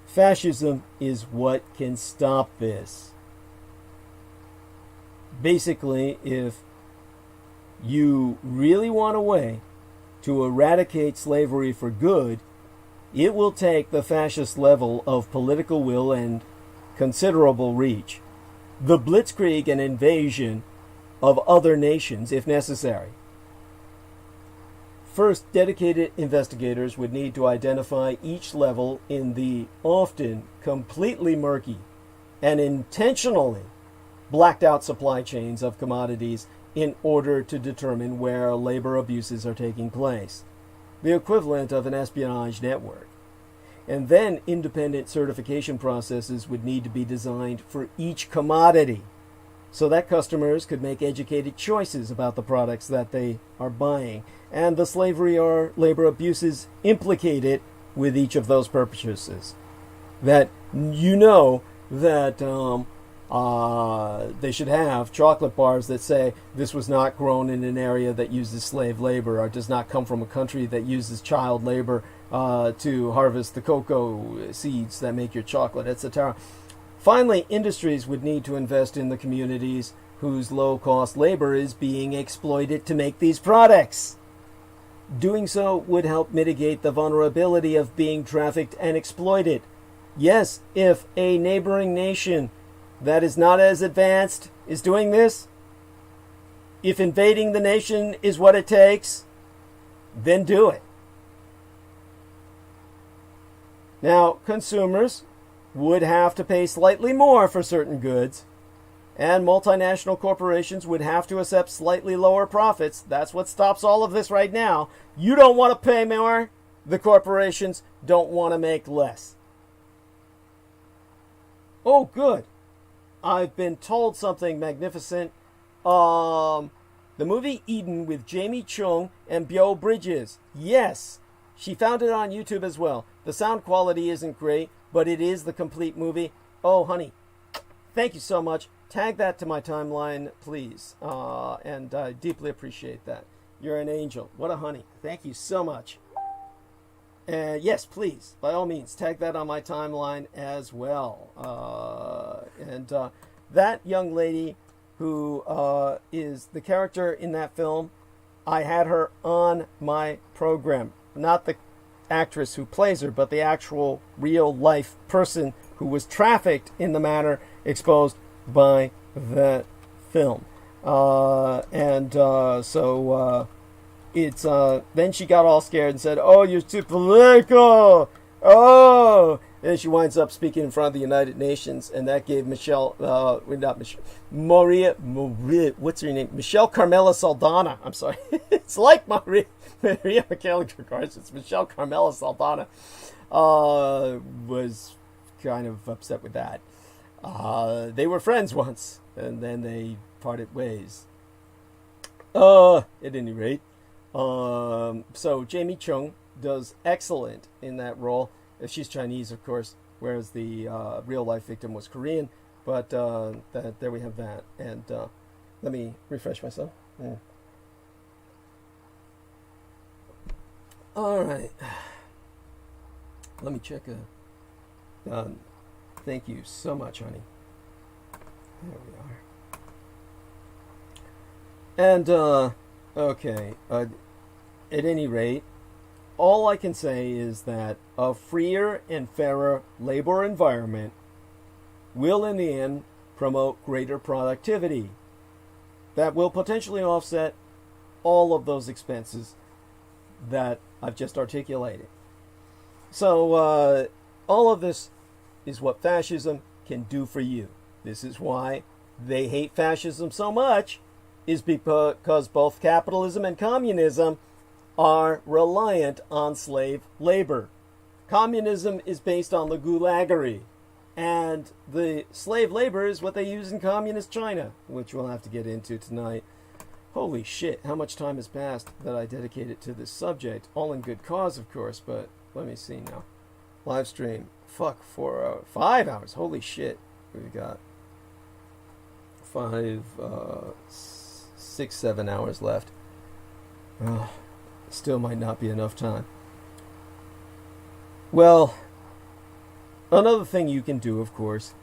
Fascism is what can stop this. Basically, if you really want a way to eradicate slavery for good, it will take the fascist level of political will and considerable reach, the blitzkrieg and invasion of other nations if necessary. First, dedicated investigators would need to identify each level in the often completely murky and intentionally blacked out supply chains of commodities in order to determine where labor abuses are taking place, the equivalent of an espionage network. And then independent certification processes would need to be designed for each commodity so that customers could make educated choices about the products that they are buying and the slavery or labor abuses implicated with each of those purchases. That you know that they should have chocolate bars that say this was not grown in an area that uses slave labor or does not come from a country that uses child labor to harvest the cocoa seeds that make your chocolate, etc. Finally, industries would need to invest in the communities whose low-cost labor is being exploited to make these products. Doing so would help mitigate the vulnerability of being trafficked and exploited. Yes, if a neighboring nation that is not as advanced is doing this, if invading the nation is what it takes, then do it. Now, consumers would have to pay slightly more for certain goods, and multinational corporations would have to accept slightly lower profits. That's what stops all of this right now. You don't want to pay more. The corporations don't want to make less. Oh, good. I've been told something magnificent. The movie Eden with Jamie Chung and Beau Bridges. Yes, she found it on YouTube as well. The sound quality isn't great, but it is the complete movie. Oh, honey, thank you so much. Tag that to my timeline, please. And I deeply appreciate that. You're an angel. What a honey. Thank you so much. And yes, please, by all means, tag that on my timeline as well. That young lady who is the character in that film, I had her on my program. Not the actress who plays her, but the actual real-life person who was trafficked in the manner exposed by that film. Then she got all scared and said, "Oh, you're too political. Oh," and she winds up speaking in front of the United Nations, and that gave Maria, what's her name? Michelle Carmela Saldana. I'm sorry, it's like Maria Michaela Gregorius. It's Michelle Carmela Saldana. Was kind of upset with that. They were friends once, and then they parted ways. At any rate. So Jamie Chung does excellent in that role. She's Chinese, of course, whereas the real-life victim was Korean. But there we have that. And let me refresh myself. Yeah. All right. Let me check. Thank you so much, honey. There we are. And, okay. At any rate, all I can say is that a freer and fairer labor environment will, in the end, promote greater productivity. That will potentially offset all of those expenses that I've just articulated. So, all of this is what fascism can do for you. This is why they hate fascism so much, is because both capitalism and communism are reliant on slave labor. Communism is based on the gulaggery, and the slave labor is what they use in communist China, which we'll have to get into tonight. Holy shit, how much time has passed that I dedicated to this subject, all in good cause, of course, but let me see now. Live stream, fuck, 5 hours, holy shit. We've got 6, 7 hours left. Still might not be enough time. Well, another thing you can do, of course,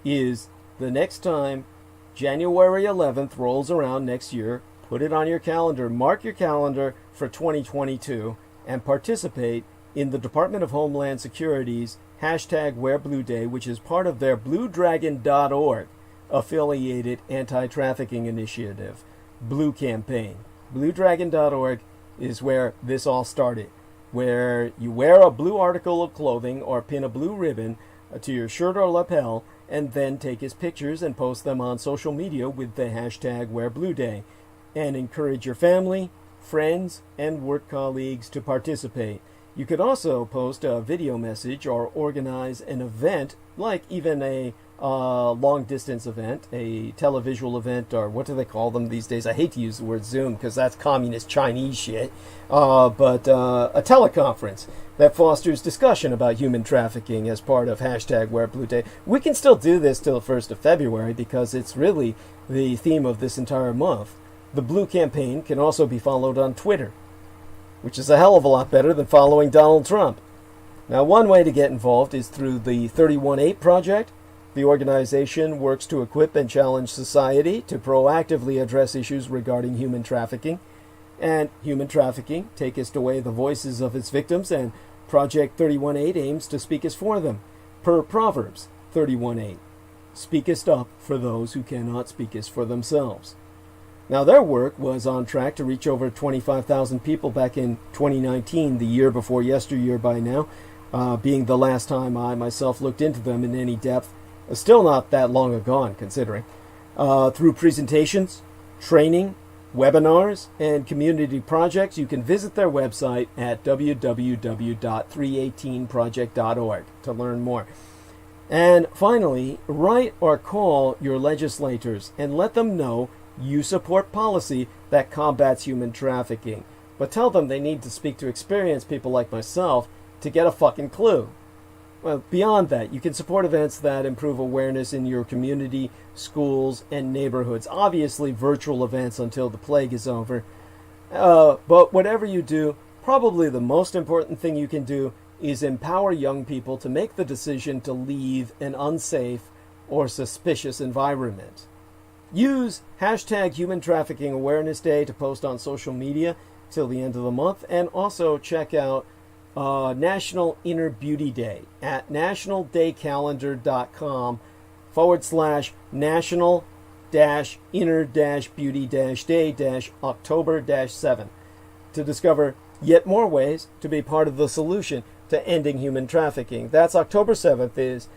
is the next time January 11th rolls around next year, put it on your calendar, mark your calendar for 2022, and participate in the Department of Homeland Security's #WearBlueDay, which is part of their BlueDragon.org affiliated anti-trafficking initiative, Blue Campaign. BlueDragon.org is where this all started, where you wear a blue article of clothing or pin a blue ribbon to your shirt or lapel, and then take his pictures and post them on social media with the #WearBlueDay, and encourage your family, friends, and work colleagues to participate. You could also post a video message or organize an event, like even a long-distance event, a televisual event, or what do they call them these days? I hate to use the word Zoom because that's communist Chinese shit, but a teleconference that fosters discussion about human trafficking as part of #WearBlueDay. We can still do this till the 1st of February because it's really the theme of this entire month. The Blue Campaign can also be followed on Twitter, which is a hell of a lot better than following Donald Trump. Now, one way to get involved is through the 318 Project. The organization works to equip and challenge society to proactively address issues regarding human trafficking. And human trafficking taketh away the voices of its victims, and Project 318 aims to speakest for them. Per Proverbs 318, speakest up for those who cannot speakest for themselves. Now, their work was on track to reach over 25,000 people back in 2019, the year before yesteryear by now, being the last time I myself looked into them in any depth. Still not that long ago, considering. Through presentations, training, webinars, and community projects, you can visit their website at www.318project.org to learn more. And finally, write or call your legislators and let them know you support policy that combats human trafficking. But tell them they need to speak to experienced people like myself to get a fucking clue. Well, beyond that, you can support events that improve awareness in your community, schools, and neighborhoods. Obviously, virtual events until the plague is over. But whatever you do, probably the most important thing you can do is empower young people to make the decision to leave an unsafe or suspicious environment. Use hashtag Human Trafficking Awareness Day to post on social media till the end of the month, and also check out National Inner Beauty Day at national-inner-beauty-day-October-7 to discover yet more ways to be part of the solution to ending human trafficking. That's October 7th is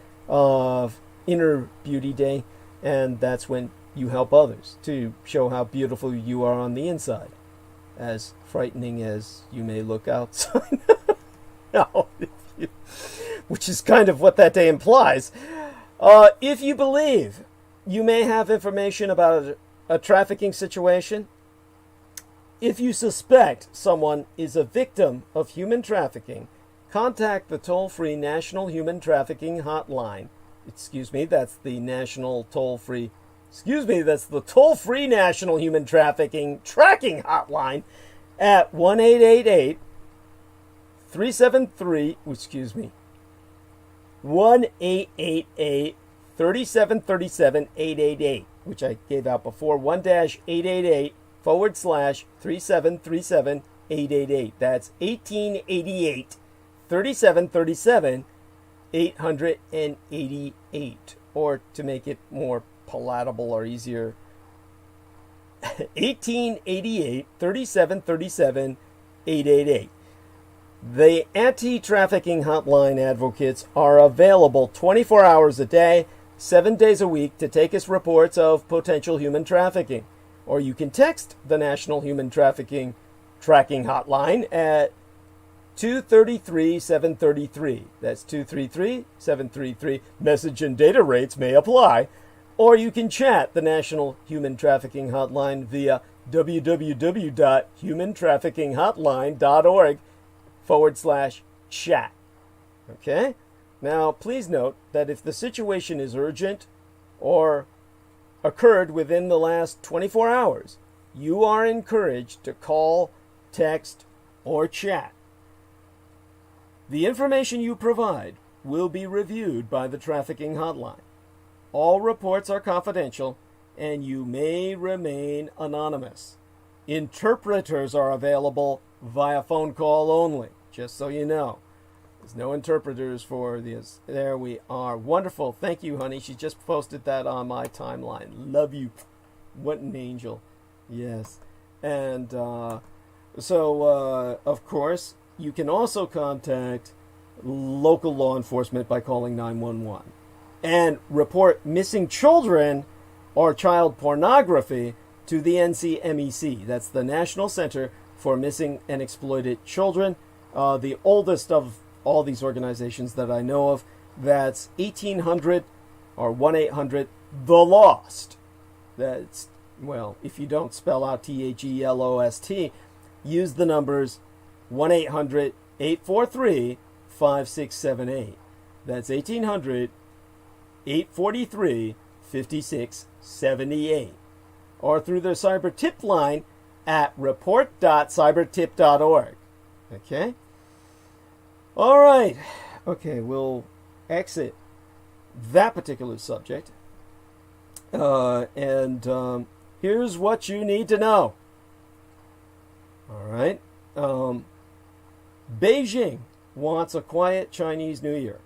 Inner Beauty Day, and that's when you help others to show how beautiful you are on the inside, as frightening as you may look outside. No, which is kind of what that day implies. If you believe you may have information about a trafficking situation, if you suspect someone is a victim of human trafficking, contact the toll-free National Human Trafficking Hotline. That's the toll-free National Human Trafficking Tracking Hotline at 1-888-3737-888, which I gave out before, 1-888-3737-888. That's 1888-3737-888. Or to make it more palatable or easier, 1888-3737-888. The anti-trafficking hotline advocates are available 24 hours a day, 7 days a week to take us reports of potential human trafficking. Or you can text the National Human Trafficking Tracking Hotline at 233-733. That's 233-733. Message and data rates may apply. Or you can chat the National Human Trafficking Hotline via www.humantraffickinghotline.org/chat. Okay? Now, please note that if the situation is urgent or occurred within the last 24 hours, you are encouraged to call, text, or chat. The information you provide will be reviewed by the trafficking hotline. All reports are confidential, and you may remain anonymous. Interpreters are available via phone call only, just so you know. There's no interpreters for this. There we are. Wonderful. Thank you, honey. She just posted that on my timeline. Love you. What an angel. Yes. And of course, you can also contact local law enforcement by calling 911 and report missing children or child pornography to the NCMEC. That's the National Center for Missing and Exploited Children. The oldest of all these organizations that I know of. That's 1800 or 1-800-THE-LOST. That's, well, if you don't spell out THELOST, use the numbers 1-800-843-5678. That's 1800-843-5678. Or through their cyber tip line at report.cybertip.org. Okay? All right. Okay, we'll exit that particular subject. Here's what you need to know. All right. Beijing wants a quiet Chinese New Year.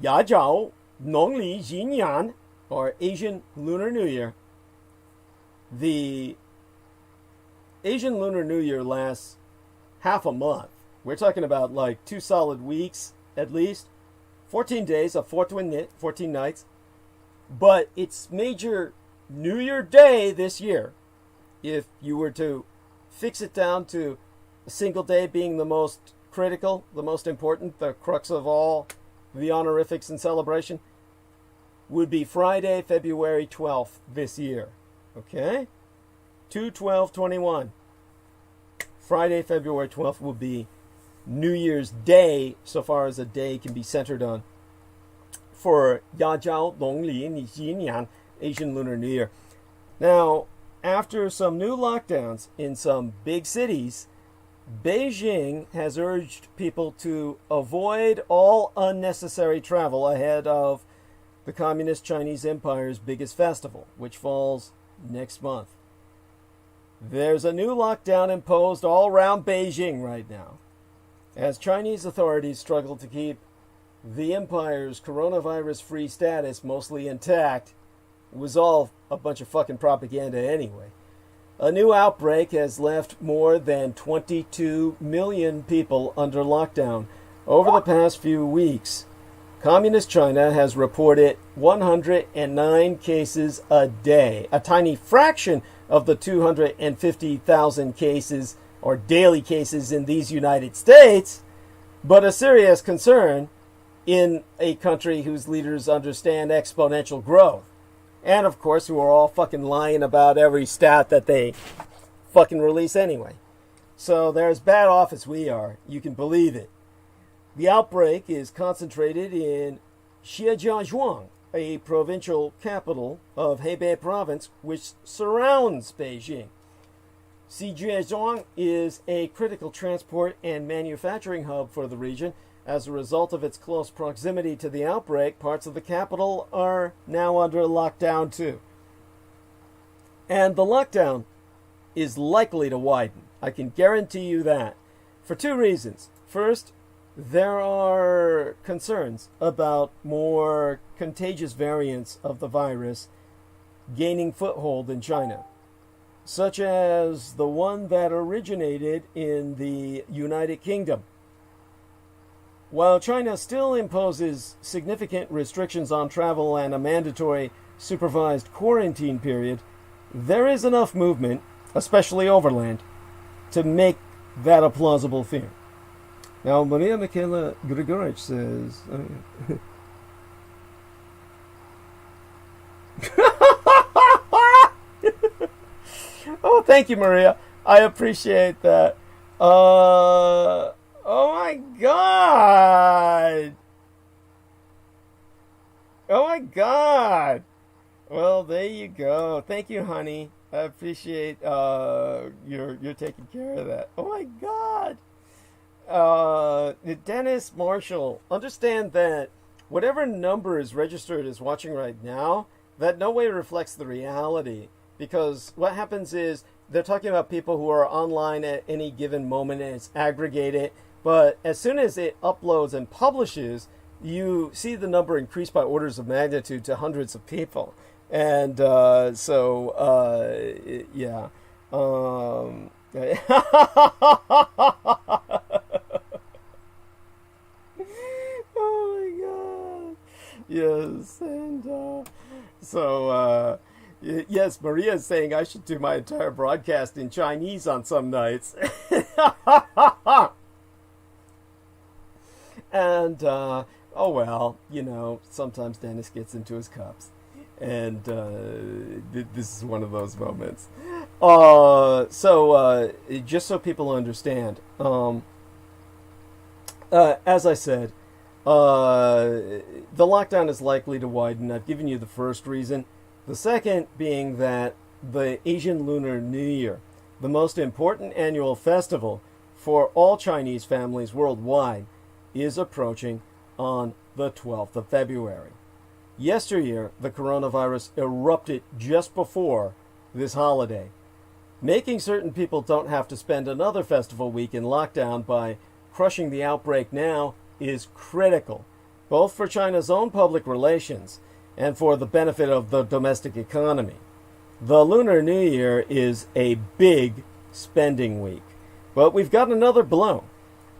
Yajiao Nongli Jinyan, or Asian Lunar New Year. The Asian Lunar New Year lasts half a month. We're talking about like 2 solid weeks at least. 14 days of 14 nights. But it's major New Year Day this year. If you were to fix it down to a single day being the most critical, the most important, the crux of all the honorifics and celebration, would be Friday, February 12th this year. Okay? 2/12/21. Friday, February 12th will be New Year's Day, so far as a day can be centered on, for Yajiao Dongli Nixinian, Asian Lunar New Year. Now, after some new lockdowns in some big cities, Beijing has urged people to avoid all unnecessary travel ahead of the Communist Chinese Empire's biggest festival, which falls next month. There's a new lockdown imposed all around Beijing right now, as Chinese authorities struggle to keep the empire's coronavirus-free status mostly intact. It was all a bunch of fucking propaganda anyway. A new outbreak has left more than 22 million people under lockdown. Over the past few weeks, Communist China has reported 109 cases a day, a tiny fraction of the 250,000 cases or daily cases in these United States, but a serious concern in a country whose leaders understand exponential growth. And, of course, who are all fucking lying about every stat that they fucking release anyway. So they're as bad off as we are. You can believe it. The outbreak is concentrated in Shijiazhuang, a provincial capital of Hebei province, which surrounds Beijing. Shijiazhuang is a critical transport and manufacturing hub for the region. As a result of its close proximity to the outbreak, parts of the capital are now under lockdown too. And the lockdown is likely to widen. I can guarantee you that. For two reasons. First, there are concerns about more contagious variants of the virus gaining foothold in China, such as the one that originated in the United Kingdom. While China still imposes significant restrictions on travel and a mandatory supervised quarantine period, there is enough movement, especially overland, to make that a plausible fear. Now, Maria Michaela Grigorich says... Oh, thank you, Maria. I appreciate that. Oh my God! Oh my God! Well, there you go. Thank you, honey. I appreciate you're taking care of that. Oh my God! Dennis Marshall, understand that whatever number is registered as watching right now, that no way reflects the reality. Because what happens is they're talking about people who are online at any given moment and it's aggregated. But as soon as it uploads and publishes, you see the number increase by orders of magnitude to hundreds of people. And yeah. Oh my God. Yes. And yes, Maria is saying I should do my entire broadcast in Chinese on some nights. And, oh well, you know, sometimes Dennis gets into his cups. And this is one of those moments. Just so people understand, as I said, the lockdown is likely to widen. I've given you the first reason. The second being that the Asian Lunar New Year, the most important annual festival for all Chinese families worldwide, is approaching on the 12th of February. Yesteryear, the coronavirus erupted just before this holiday, making certain people don't have to spend another festival week in lockdown by crushing the outbreak now is critical, both for China's own public relations and for the benefit of the domestic economy. The Lunar New Year is a big spending week, but we've got another blow.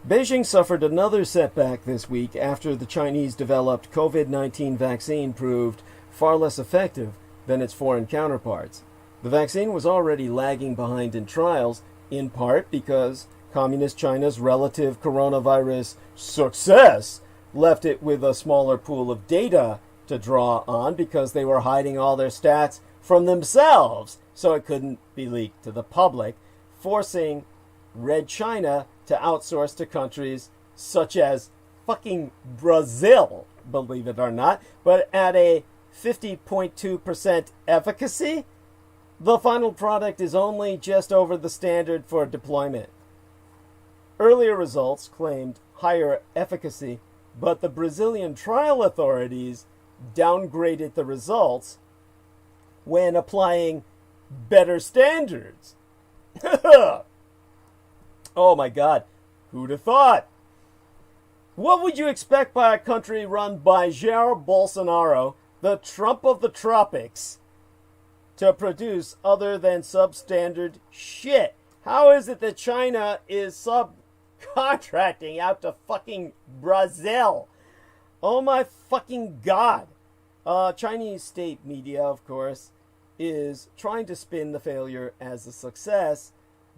Beijing suffered another setback this week after the Chinese-developed COVID-19 vaccine proved far less effective than its foreign counterparts. The vaccine was already lagging behind in trials, in part because Communist China's relative coronavirus success left it with a smaller pool of data to draw on because they were hiding all their stats from themselves so it couldn't be leaked to the public, forcing Red China to outsource to countries such as fucking Brazil, believe it or not, but at a 50.2% efficacy, the final product is only just over the standard for deployment. Earlier results claimed higher efficacy, but the Brazilian trial authorities downgraded the results when applying better standards. Oh my God, who'd have thought? What would you expect by a country run by Jair Bolsonaro, the Trump of the tropics, to produce other than substandard shit? How is it that China is subcontracting out to fucking Brazil? Oh my fucking God. Chinese state media, of course, is trying to spin the failure as a success,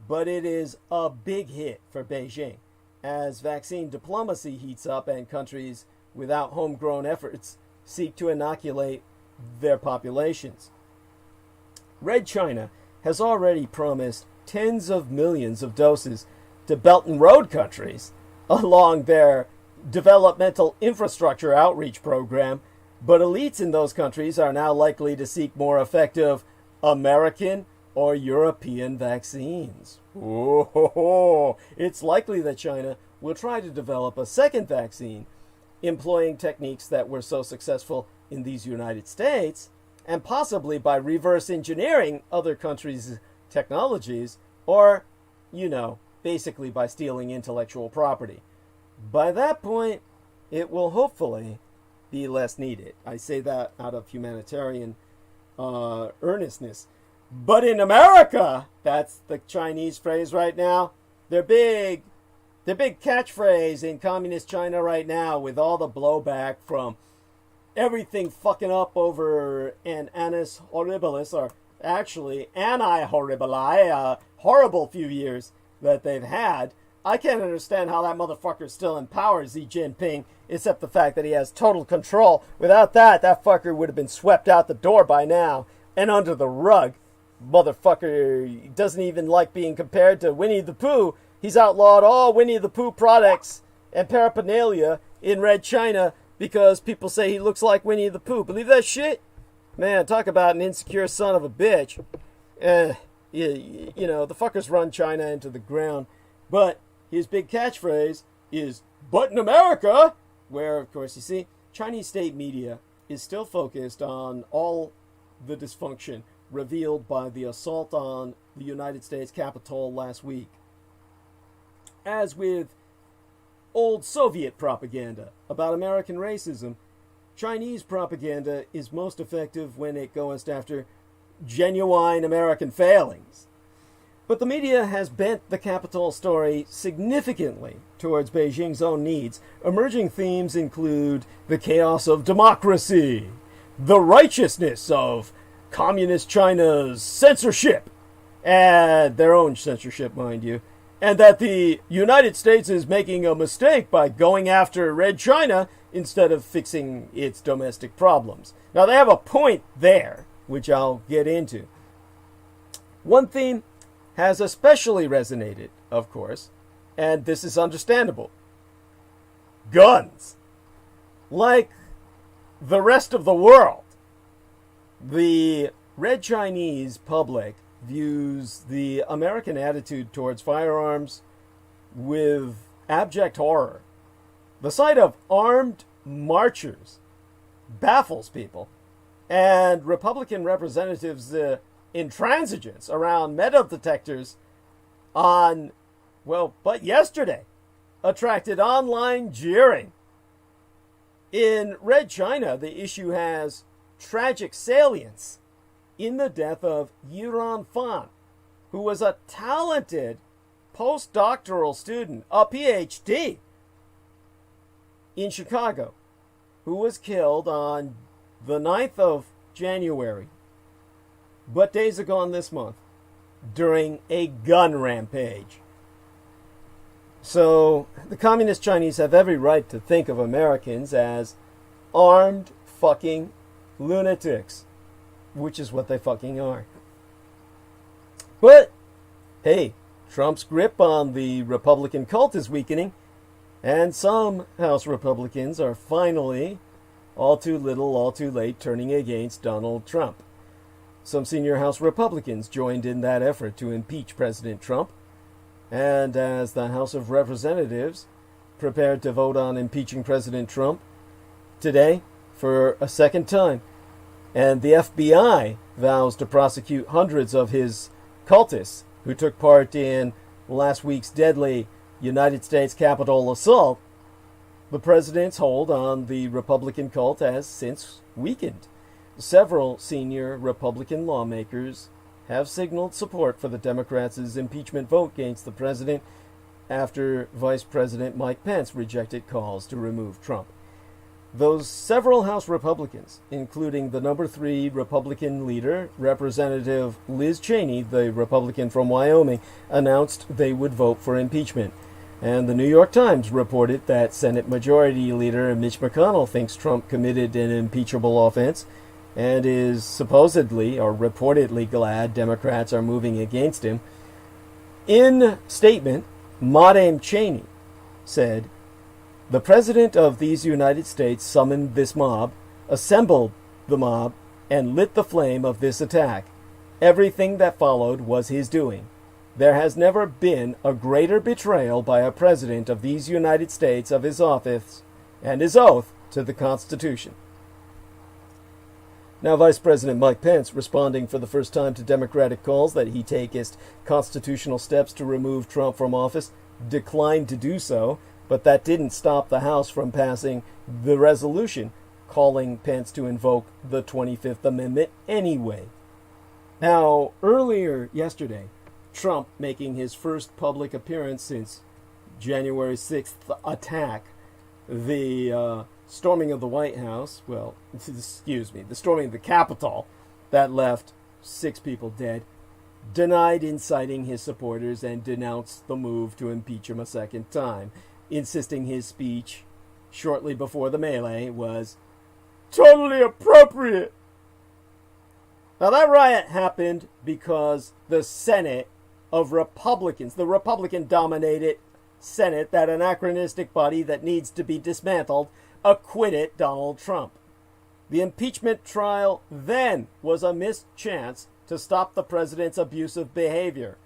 but it is a big hit for Beijing as vaccine diplomacy heats up and countries without homegrown efforts seek to inoculate their populations. Red China has already promised tens of millions of doses to Belt and Road countries along their developmental infrastructure outreach program, but elites in those countries are now likely to seek more effective American or European vaccines. Oh, it's likely that China will try to develop a second vaccine employing techniques that were so successful in these United States, and possibly by reverse engineering other countries' technologies, or, basically by stealing intellectual property. By that point, it will hopefully be less needed. I say that out of humanitarian earnestness. But in America, that's the Chinese phrase right now. Their big catchphrase in communist China right now, with all the blowback from everything fucking up over an annus horribilis, or actually anni horribili, a horrible few years that they've had. I can't understand how that motherfucker's still in power, Xi Jinping, except the fact that he has total control. Without that, that fucker would have been swept out the door by now and under the rug. Motherfucker doesn't even like being compared to Winnie the Pooh. He's outlawed all Winnie the Pooh products and paraphernalia in Red China because people say he looks like Winnie the Pooh. Believe that shit? Man, talk about an insecure son of a bitch. The fuckers run China into the ground. But his big catchphrase is, "But in America," where, of course, you see, Chinese state media is still focused on all the dysfunction revealed by the assault on the United States Capitol last week. As with old Soviet propaganda about American racism, Chinese propaganda is most effective when it goes after genuine American failings. But the media has bent the Capitol story significantly towards Beijing's own needs. Emerging themes include the chaos of democracy, the righteousness of communist China's censorship, and their own censorship, mind you, and that the United States is making a mistake by going after Red China instead of fixing its domestic problems. Now, they have a point there, which I'll get into. One theme has especially resonated, of course, and this is understandable. Guns. Like the rest of the world, the Red Chinese public views the American attitude towards firearms with abject horror. The sight of armed marchers baffles people, and Republican representatives' intransigence around metal detectors but yesterday attracted online jeering. In Red China, the issue has tragic salience in the death of Yiran Fan, who was a talented postdoctoral student, a PhD, in Chicago, who was killed on the 9th of January, but days agone this month, during a gun rampage. So the communist Chinese have every right to think of Americans as armed fucking lunatics, which is what they fucking are. But, hey, Trump's grip on the Republican cult is weakening, and some House Republicans are finally, all too little, all too late, turning against Donald Trump. Some senior House Republicans joined in that effort to impeach President Trump, and as the House of Representatives prepared to vote on impeaching President Trump today for a second time, and the FBI vows to prosecute hundreds of his cultists who took part in last week's deadly United States Capitol assault, the president's hold on the Republican cult has since weakened. Several senior Republican lawmakers have signaled support for the Democrats' impeachment vote against the president after Vice President Mike Pence rejected calls to remove Trump. Those several House Republicans, including the number 3 Republican leader, Representative Liz Cheney, the Republican from Wyoming, announced they would vote for impeachment. And the New York Times reported that Senate Majority Leader Mitch McConnell thinks Trump committed an impeachable offense and is supposedly or reportedly glad Democrats are moving against him. In a statement, Madame Cheney said, "The President of these United States summoned this mob, assembled the mob, and lit the flame of this attack. Everything that followed was his doing. There has never been a greater betrayal by a President of these United States of his office and his oath to the Constitution." Now, Vice President Mike Pence, responding for the first time to Democratic calls that he takest constitutional steps to remove Trump from office, declined to do so, but that didn't stop the House from passing the resolution calling Pence to invoke the 25th Amendment anyway. Now, earlier yesterday, Trump, making his first public appearance since January 6th attack, the storming of the White House, the storming of the Capitol that left 6 people dead, denied inciting his supporters and denounced the move to impeach him a second time, insisting his speech shortly before the melee was totally appropriate. Now that riot happened because the Senate of Republicans, the Republican-dominated Senate, that anachronistic body that needs to be dismantled, acquitted Donald Trump. The impeachment trial then was a missed chance to stop the president's abusive behavior.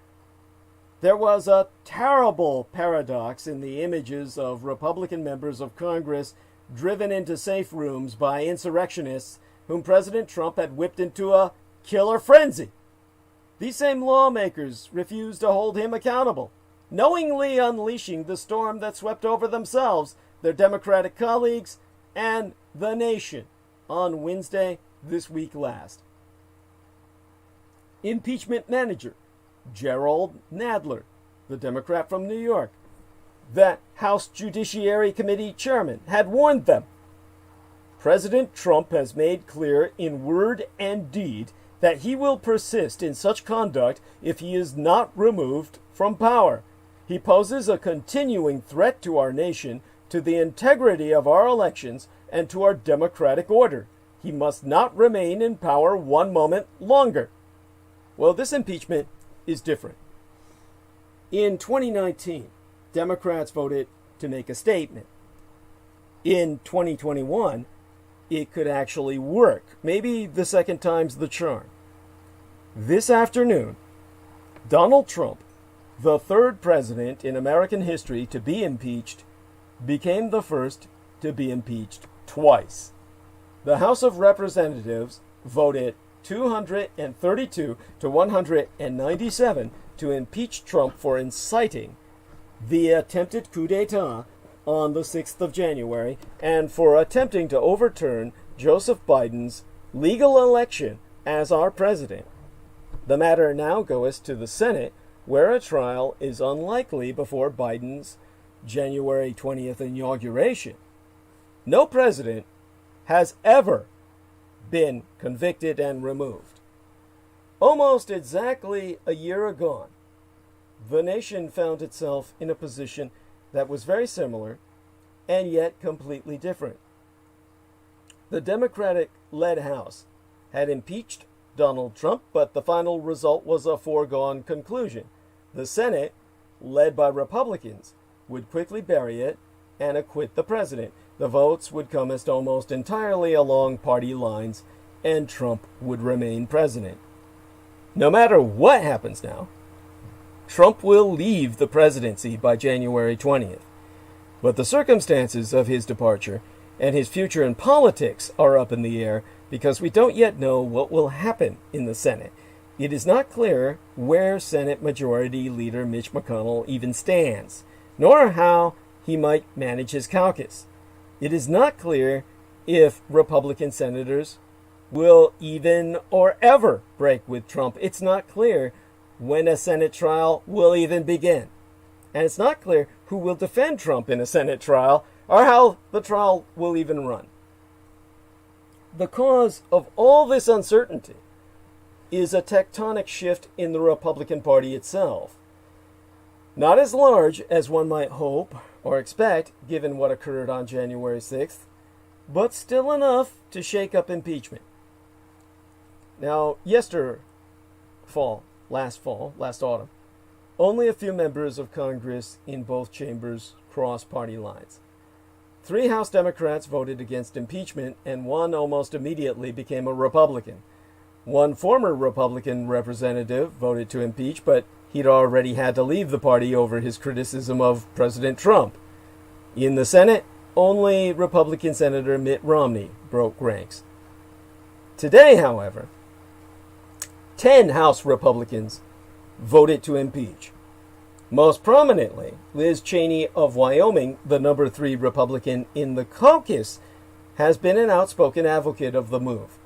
There was a terrible paradox in the images of Republican members of Congress driven into safe rooms by insurrectionists whom President Trump had whipped into a killer frenzy. These same lawmakers refused to hold him accountable, knowingly unleashing the storm that swept over themselves, their Democratic colleagues, and the nation on Wednesday this week last. Impeachment manager Jerrold Nadler, the Democrat from New York, the House Judiciary Committee chairman, had warned them. President Trump has made clear in word and deed that he will persist in such conduct if he is not removed from power. He poses a continuing threat to our nation, to the integrity of our elections, and to our democratic order. He must not remain in power one moment longer. Well, this impeachment is different. In 2019, Democrats voted to make a statement. In 2021, it could actually work. Maybe the second time's the charm. This afternoon, Donald Trump, the third president in American history to be impeached, became the first to be impeached twice. The House of Representatives voted 232 to 197 to impeach Trump for inciting the attempted coup d'etat on the 6th of January and for attempting to overturn Joseph Biden's legal election as our president. The matter now goes to the Senate, where a trial is unlikely before Biden's January 20th inauguration. No president has ever been convicted and removed. Almost exactly a year ago, the nation found itself in a position that was very similar and yet completely different. The Democratic-led House had impeached Donald Trump, but the final result was a foregone conclusion. The Senate, led by Republicans, would quickly bury it and acquit the president. The votes would come almost entirely along party lines, and Trump would remain president. No matter what happens now, Trump will leave the presidency by January 20th. But the circumstances of his departure and his future in politics are up in the air because we don't yet know what will happen in the Senate. It is not clear where Senate Majority Leader Mitch McConnell even stands, nor how he might manage his caucus. It is not clear if Republican senators will even or ever break with Trump. It's not clear when a Senate trial will even begin. And it's not clear who will defend Trump in a Senate trial or how the trial will even run. The cause of all this uncertainty is a tectonic shift in the Republican Party itself. Not as large as one might hope or expect, given what occurred on January 6th, but still enough to shake up impeachment. Now, last autumn, only a few members of Congress in both chambers crossed party lines. 3 House Democrats voted against impeachment, and 1 almost immediately became a Republican. 1 former Republican representative voted to impeach, but he'd already had to leave the party over his criticism of President Trump. In the Senate, only Republican Senator Mitt Romney broke ranks. Today, however, 10 House Republicans voted to impeach. Most prominently, Liz Cheney of Wyoming, the number 3 Republican in the caucus, has been an outspoken advocate of the move.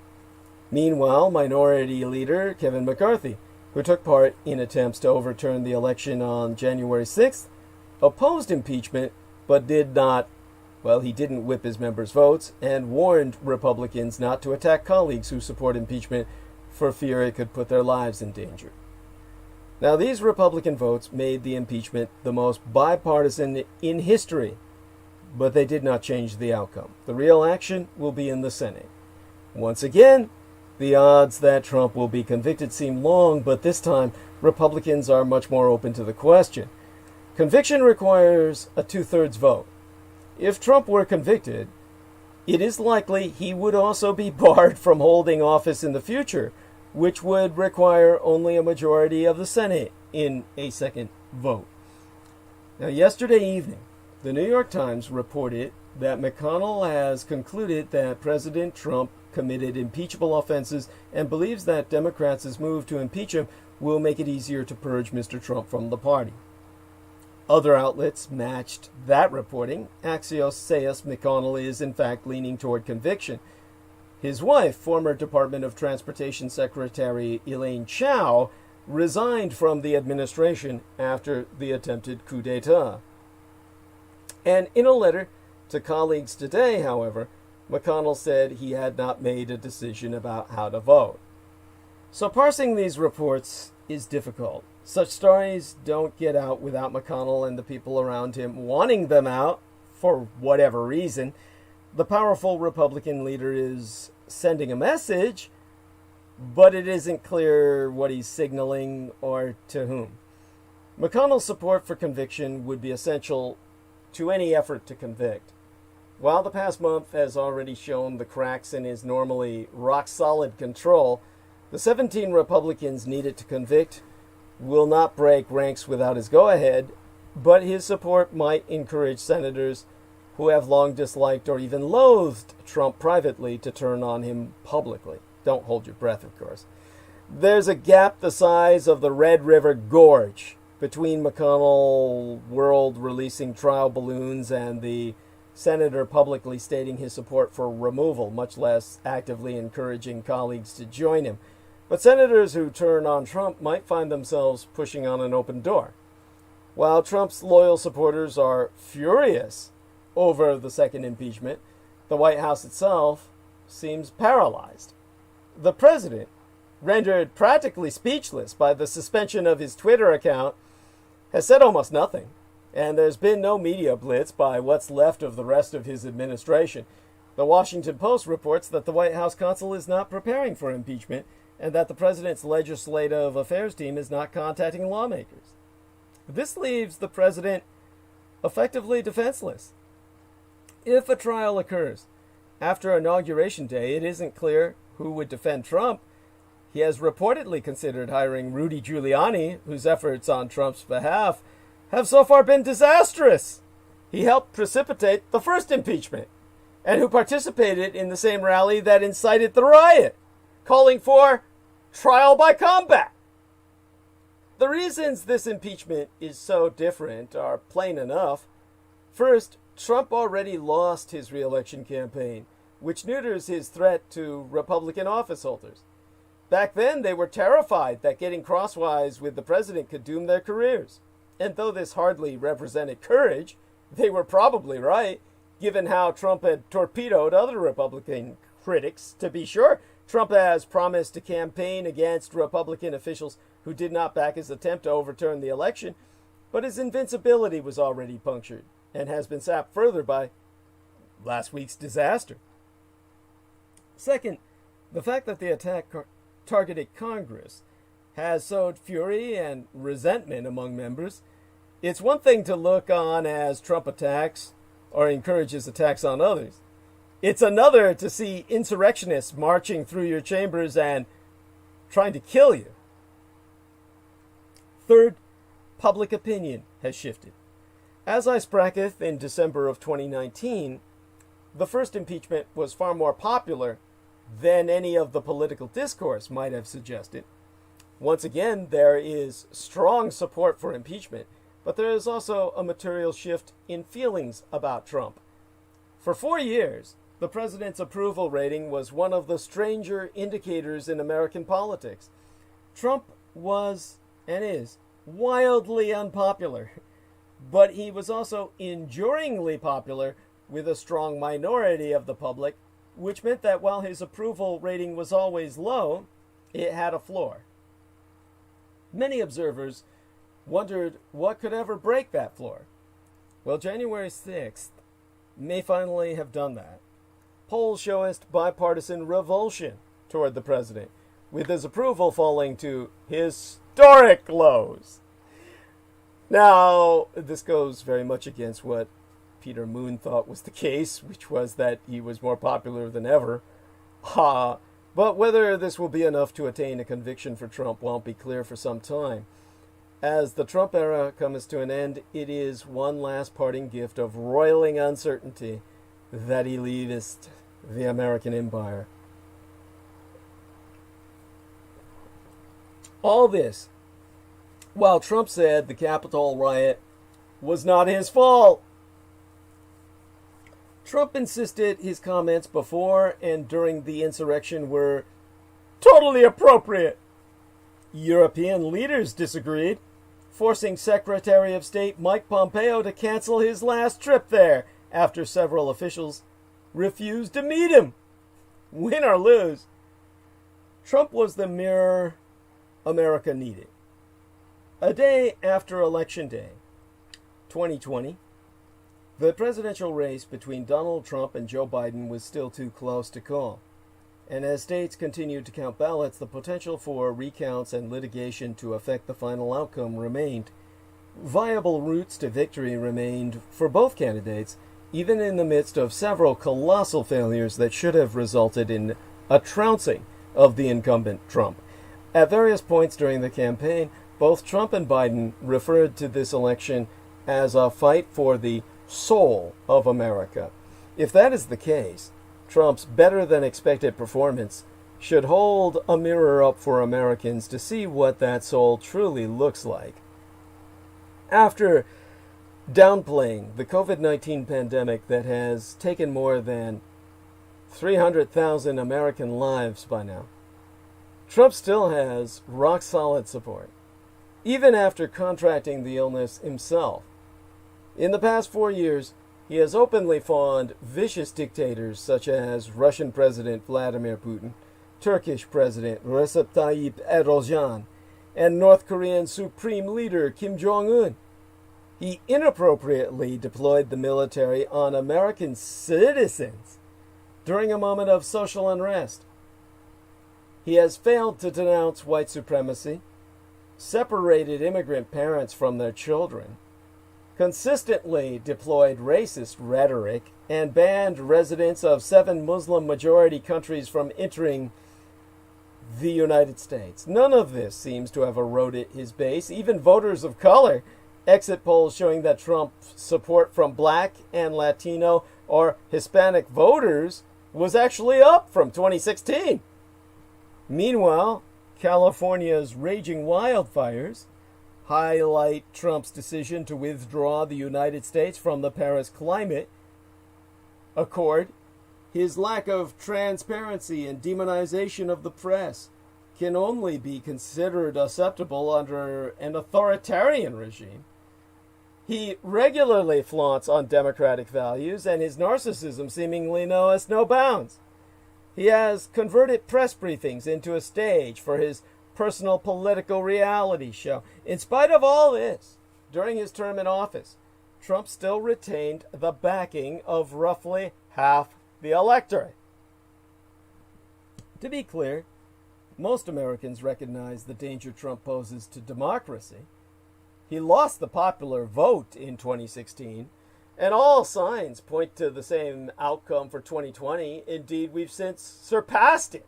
Meanwhile, Minority Leader Kevin McCarthy, who took part in attempts to overturn the election on January 6th, opposed impeachment but he didn't whip his members' votes and warned Republicans not to attack colleagues who support impeachment for fear it could put their lives in danger. Now, these Republican votes made the impeachment the most bipartisan in history, but they did not change the outcome. The real action will be in the Senate. Once again, the odds that Trump will be convicted seem long, but this time Republicans are much more open to the question. Conviction requires a 2/3 vote. If Trump were convicted, it is likely he would also be barred from holding office in the future, which would require only a majority of the Senate in a second vote. Now, yesterday evening, the New York Times reported that McConnell has concluded that President Trump committed impeachable offenses and believes that Democrats' move to impeach him will make it easier to purge Mr. Trump from the party. Other outlets matched that reporting. Axios says McConnell is in fact leaning toward conviction. His wife, former Department of Transportation Secretary Elaine Chao, resigned from the administration after the attempted coup d'etat. And in a letter to colleagues today, however, McConnell said he had not made a decision about how to vote. So parsing these reports is difficult. Such stories don't get out without McConnell and the people around him wanting them out for whatever reason. The powerful Republican leader is sending a message, but it isn't clear what he's signaling or to whom. McConnell's support for conviction would be essential to any effort to convict. While the past month has already shown the cracks in his normally rock-solid control, the 17 Republicans needed to convict will not break ranks without his go-ahead, but his support might encourage senators who have long disliked or even loathed Trump privately to turn on him publicly. Don't hold your breath, of course. There's a gap the size of the Red River Gorge between McConnell world releasing trial balloons and the senator publicly stating his support for removal, much less actively encouraging colleagues to join him. But senators who turn on Trump might find themselves pushing on an open door. While Trump's loyal supporters are furious over the second impeachment, the White House itself seems paralyzed. The president, rendered practically speechless by the suspension of his Twitter account, has said almost nothing. and there's been no media blitz by what's left of the rest of his administration. The Washington Post reports that the White House counsel is not preparing for impeachment and that the president's legislative affairs team is not contacting lawmakers. This leaves the president effectively defenseless. If a trial occurs after Inauguration Day, it isn't clear who would defend Trump. He has reportedly considered hiring Rudy Giuliani, whose efforts on Trump's behalf have so far been disastrous. He helped precipitate the first impeachment, and who participated in the same rally that incited the riot, calling for trial by combat. The reasons this impeachment is so different are plain enough. First, Trump already lost his re-election campaign, which neuters his threat to Republican office holders. Back then, they were terrified that getting crosswise with the president could doom their careers. And though this hardly represented courage, they were probably right, given how Trump had torpedoed other Republican critics. To be sure, Trump has promised to campaign against Republican officials who did not back his attempt to overturn the election, but his invincibility was already punctured and has been sapped further by last week's disaster. Second, the fact that the attack targeted Congress has sowed fury and resentment among members. It's one thing to look on as Trump attacks or encourages attacks on others. It's another to see insurrectionists marching through your chambers and trying to kill you. Third, public opinion has shifted. As I spracketh in December of 2019, the first impeachment was far more popular than any of the political discourse might have suggested. Once again, there is strong support for impeachment, but there is also a material shift in feelings about Trump. For 4 years, the president's approval rating was one of the stranger indicators in American politics. Trump was, and is, wildly unpopular, but he was also enduringly popular with a strong minority of the public, which meant that while his approval rating was always low, it had a floor. Many observers wondered what could ever break that floor. Well, January 6th may finally have done that. Polls show us bipartisan revulsion toward the president, with his approval falling to historic lows. Now, this goes very much against what Peter Moon thought was the case, which was that he was more popular than ever. But whether this will be enough to attain a conviction for Trump won't be clear for some time. As the Trump era comes to an end, it is one last parting gift of roiling uncertainty that he leavest the American empire. All this, while Trump said the Capitol riot was not his fault. Trump insisted his comments before and during the insurrection were totally appropriate. European leaders disagreed, forcing Secretary of State Mike Pompeo to cancel his last trip there after several officials refused to meet him. Win or lose, Trump was the mirror America needed. A day after Election Day, 2020, the presidential race between Donald Trump and Joe Biden was still too close to call. And as states continued to count ballots, the potential for recounts and litigation to affect the final outcome remained. Viable routes to victory remained for both candidates, even in the midst of several colossal failures that should have resulted in a trouncing of the incumbent Trump. At various points during the campaign, both Trump and Biden referred to this election as a fight for the soul of America. If that is the case, Trump's better-than-expected performance should hold a mirror up for Americans to see what that soul truly looks like. After downplaying the COVID-19 pandemic that has taken more than 300,000 American lives by now, Trump still has rock-solid support, even after contracting the illness himself. In the past 4 years, he has openly fawned vicious dictators such as Russian President Vladimir Putin, Turkish President Recep Tayyip Erdogan, and North Korean Supreme Leader Kim Jong-un. He inappropriately deployed the military on American citizens during a moment of social unrest. He has failed to denounce white supremacy, separated immigrant parents from their children, consistently deployed racist rhetoric, and banned residents of 7 Muslim-majority countries from entering the United States. None of this seems to have eroded his base. Even voters of color, exit polls showing that Trump's support from black and Latino or Hispanic voters was actually up from 2016. Meanwhile, California's raging wildfires highlight Trump's decision to withdraw the United States from the Paris Climate Accord. His lack of transparency and demonization of the press can only be considered acceptable under an authoritarian regime. He regularly flaunts undemocratic values, and his narcissism seemingly knows no bounds. He has converted press briefings into a stage for his personal political reality show. In spite of all this, during his term in office, Trump still retained the backing of roughly half the electorate. To be clear, most Americans recognize the danger Trump poses to democracy. He lost the popular vote in 2016, and all signs point to the same outcome for 2020. Indeed, we've since surpassed it.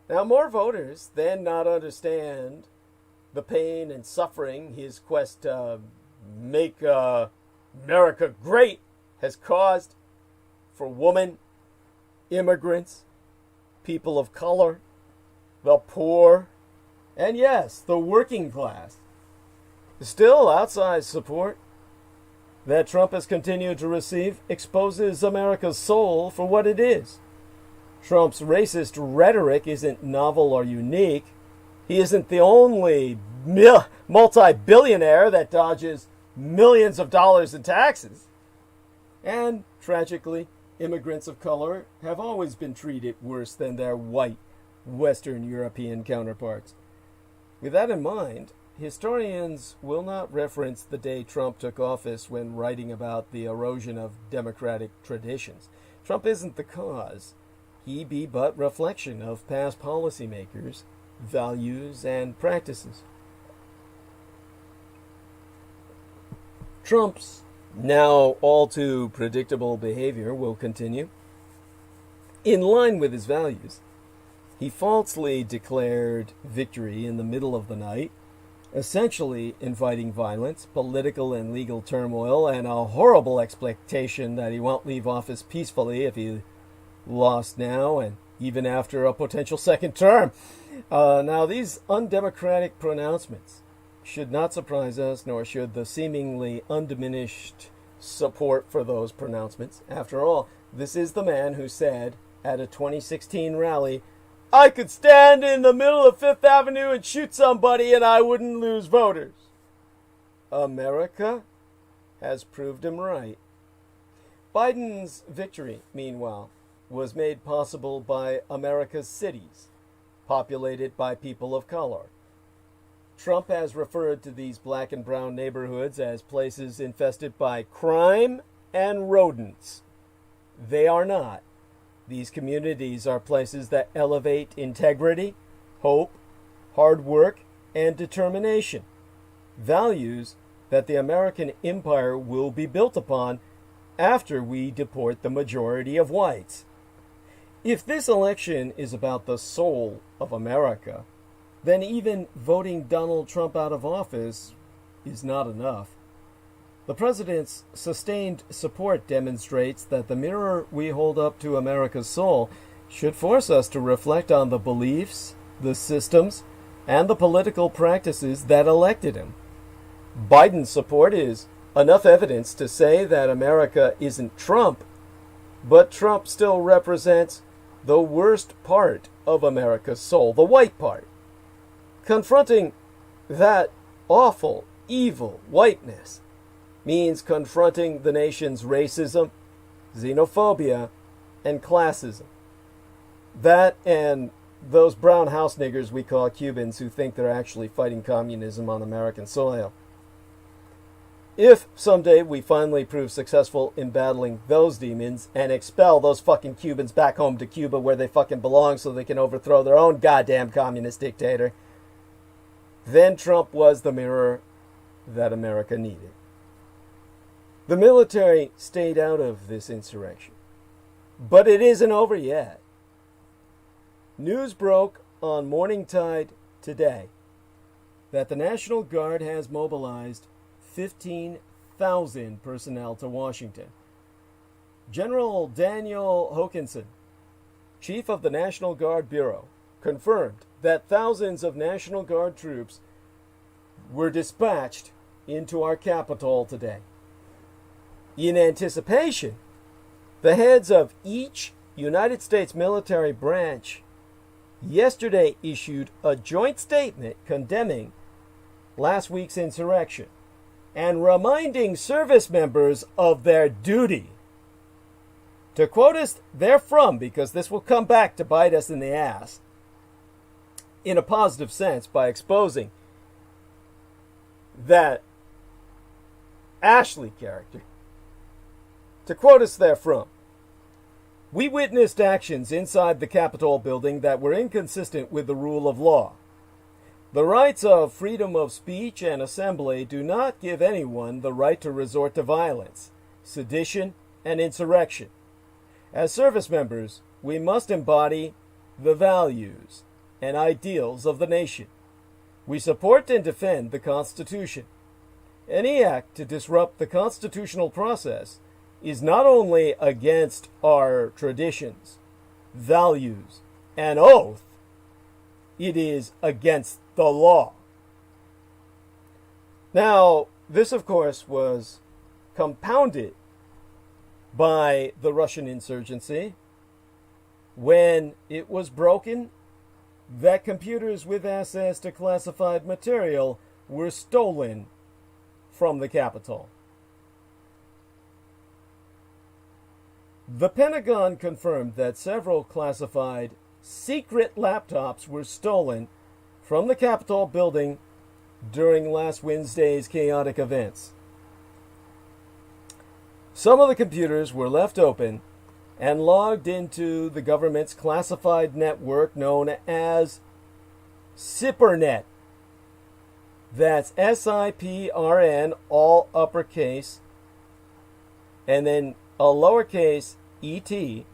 Now, more voters than not understand the pain and suffering his quest to make America great has caused for women, immigrants, people of color, the poor, and yes, the working class. Still, outsized support that Trump has continued to receive exposes America's soul for what it is. Trump's racist rhetoric isn't novel or unique. He isn't the only multi-billionaire that dodges millions of dollars in taxes. And, tragically, immigrants of color have always been treated worse than their white Western European counterparts. With that in mind, historians will not reference the day Trump took office when writing about the erosion of democratic traditions. Trump isn't the cause. He be but reflection of past policymakers, values, and practices. Trump's now all too predictable behavior will continue. In line with his values, he falsely declared victory in the middle of the night, essentially inviting violence, political and legal turmoil, and a horrible expectation that he won't leave office peacefully if he lost now and even after a potential second term. Now, these undemocratic pronouncements should not surprise us, nor should the seemingly undiminished support for those pronouncements. After all, this is the man who said at a 2016 rally, "I could stand in the middle of Fifth Avenue and shoot somebody and I wouldn't lose voters." America has proved him right. Biden's victory, meanwhile, was made possible by America's cities, populated by people of color. Trump has referred to these black and brown neighborhoods as places infested by crime and rodents. They are not. These communities are places that elevate integrity, hope, hard work, and determination. Values that the American empire will be built upon after we deport the majority of whites. If this election is about the soul of America, then even voting Donald Trump out of office is not enough. The president's sustained support demonstrates that the mirror we hold up to America's soul should force us to reflect on the beliefs, the systems, and the political practices that elected him. Biden's support is enough evidence to say that America isn't Trump, but Trump still represents the worst part of America's soul, the white part. Confronting that awful, evil whiteness means confronting the nation's racism, xenophobia, and classism. That and those brown house niggers we call Cubans who think they're actually fighting communism on American soil. If someday we finally prove successful in battling those demons and expel those fucking Cubans back home to Cuba where they fucking belong so they can overthrow their own goddamn communist dictator, then Trump was the mirror that America needed. The military stayed out of this insurrection, but it isn't over yet. News broke on Morning Tide today that the National Guard has mobilized 15,000 personnel to Washington. General Daniel Hokanson, chief of the National Guard Bureau, confirmed that thousands of National Guard troops were dispatched into our capital today. In anticipation, the heads of each United States military branch yesterday issued a joint statement condemning last week's insurrection and reminding service members of their duty. To quote us therefrom, because this will come back to bite us in the ass, in a positive sense, by exposing that Ashley character. To quote us therefrom, we witnessed actions inside the Capitol building that were inconsistent with the rule of law. The rights of freedom of speech and assembly do not give anyone the right to resort to violence, sedition, and insurrection. As service members, we must embody the values and ideals of the nation. We support and defend the Constitution. Any act to disrupt the constitutional process is not only against our traditions, values, and oath, it is against the law. Now, this, of course, was compounded by the Russian insurgency when it was broken that computers with access to classified material were stolen from the Capitol. The Pentagon confirmed that several classified secret laptops were stolen from the Capitol building during last Wednesday's chaotic events. Some of the computers were left open and logged into the government's classified network known as SIPRNet. That's SIPRN, all uppercase, and then a lowercase et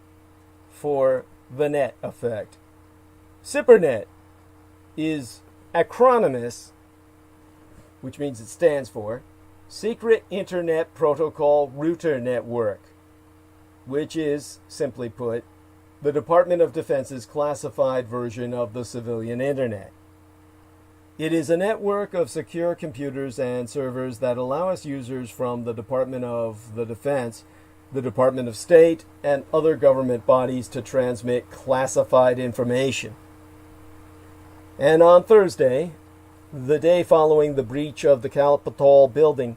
for the net effect. SIPRNet is acronymous, which means it stands for Secret Internet Protocol Router Network, which is, simply put, the Department of Defense's classified version of the civilian internet. It is a network of secure computers and servers that allow us users from the Department of the Defense, the Department of State, and other government bodies to transmit classified information. And on Thursday, the day following the breach of the Capitol building,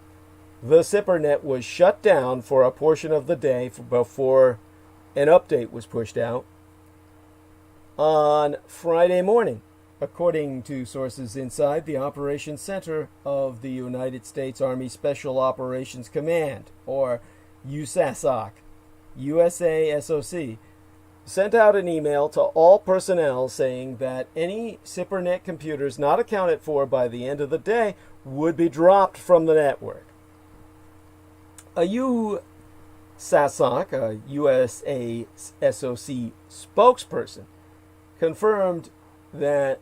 the SIPRNet was shut down for a portion of the day before an update was pushed out on Friday morning, according to sources inside the Operations Center of the United States Army Special Operations Command, or USASOC, USASOC, sent out an email to all personnel saying that any SIPRNet computers not accounted for by the end of the day would be dropped from the network. A USASOC, a USASOC spokesperson, confirmed that,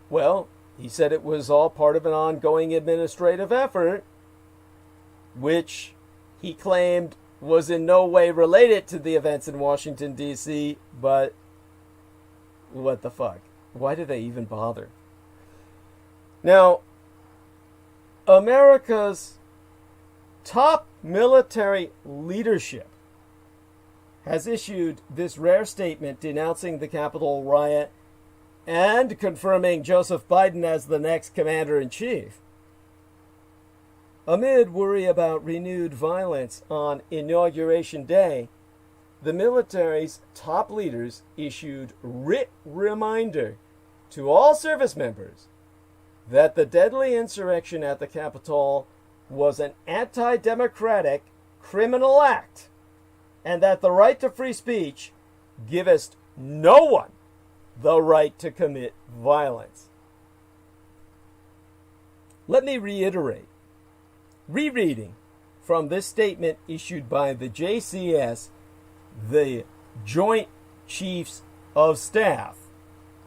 well, he said it was all part of an ongoing administrative effort, which he claimed was in no way related to the events in Washington, D.C., but what the fuck? Why do they even bother? Now, America's top military leadership has issued this rare statement denouncing the Capitol riot and confirming Joseph Biden as the next commander-in-chief. Amid worry about renewed violence on Inauguration Day, the military's top leaders issued writ reminder to all service members that the deadly insurrection at the Capitol was an anti-democratic criminal act, and that the right to free speech giveth no one the right to commit violence. Let me reiterate, rereading from this statement issued by the JCS, the Joint Chiefs of Staff,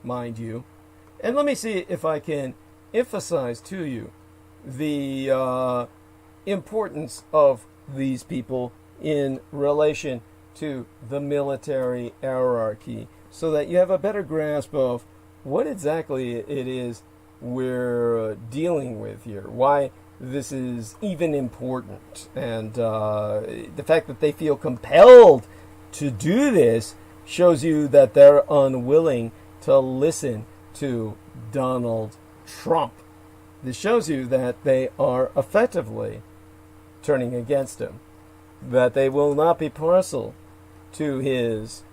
mind you, and let me see if I can emphasize to you the importance of these people in relation to the military hierarchy, so that you have a better grasp of what exactly it is we're dealing with here, why this is even important, and the fact that they feel compelled to do this shows you that they're unwilling to listen to Donald Trump. This shows you that they are effectively turning against him, that they will not be partial to his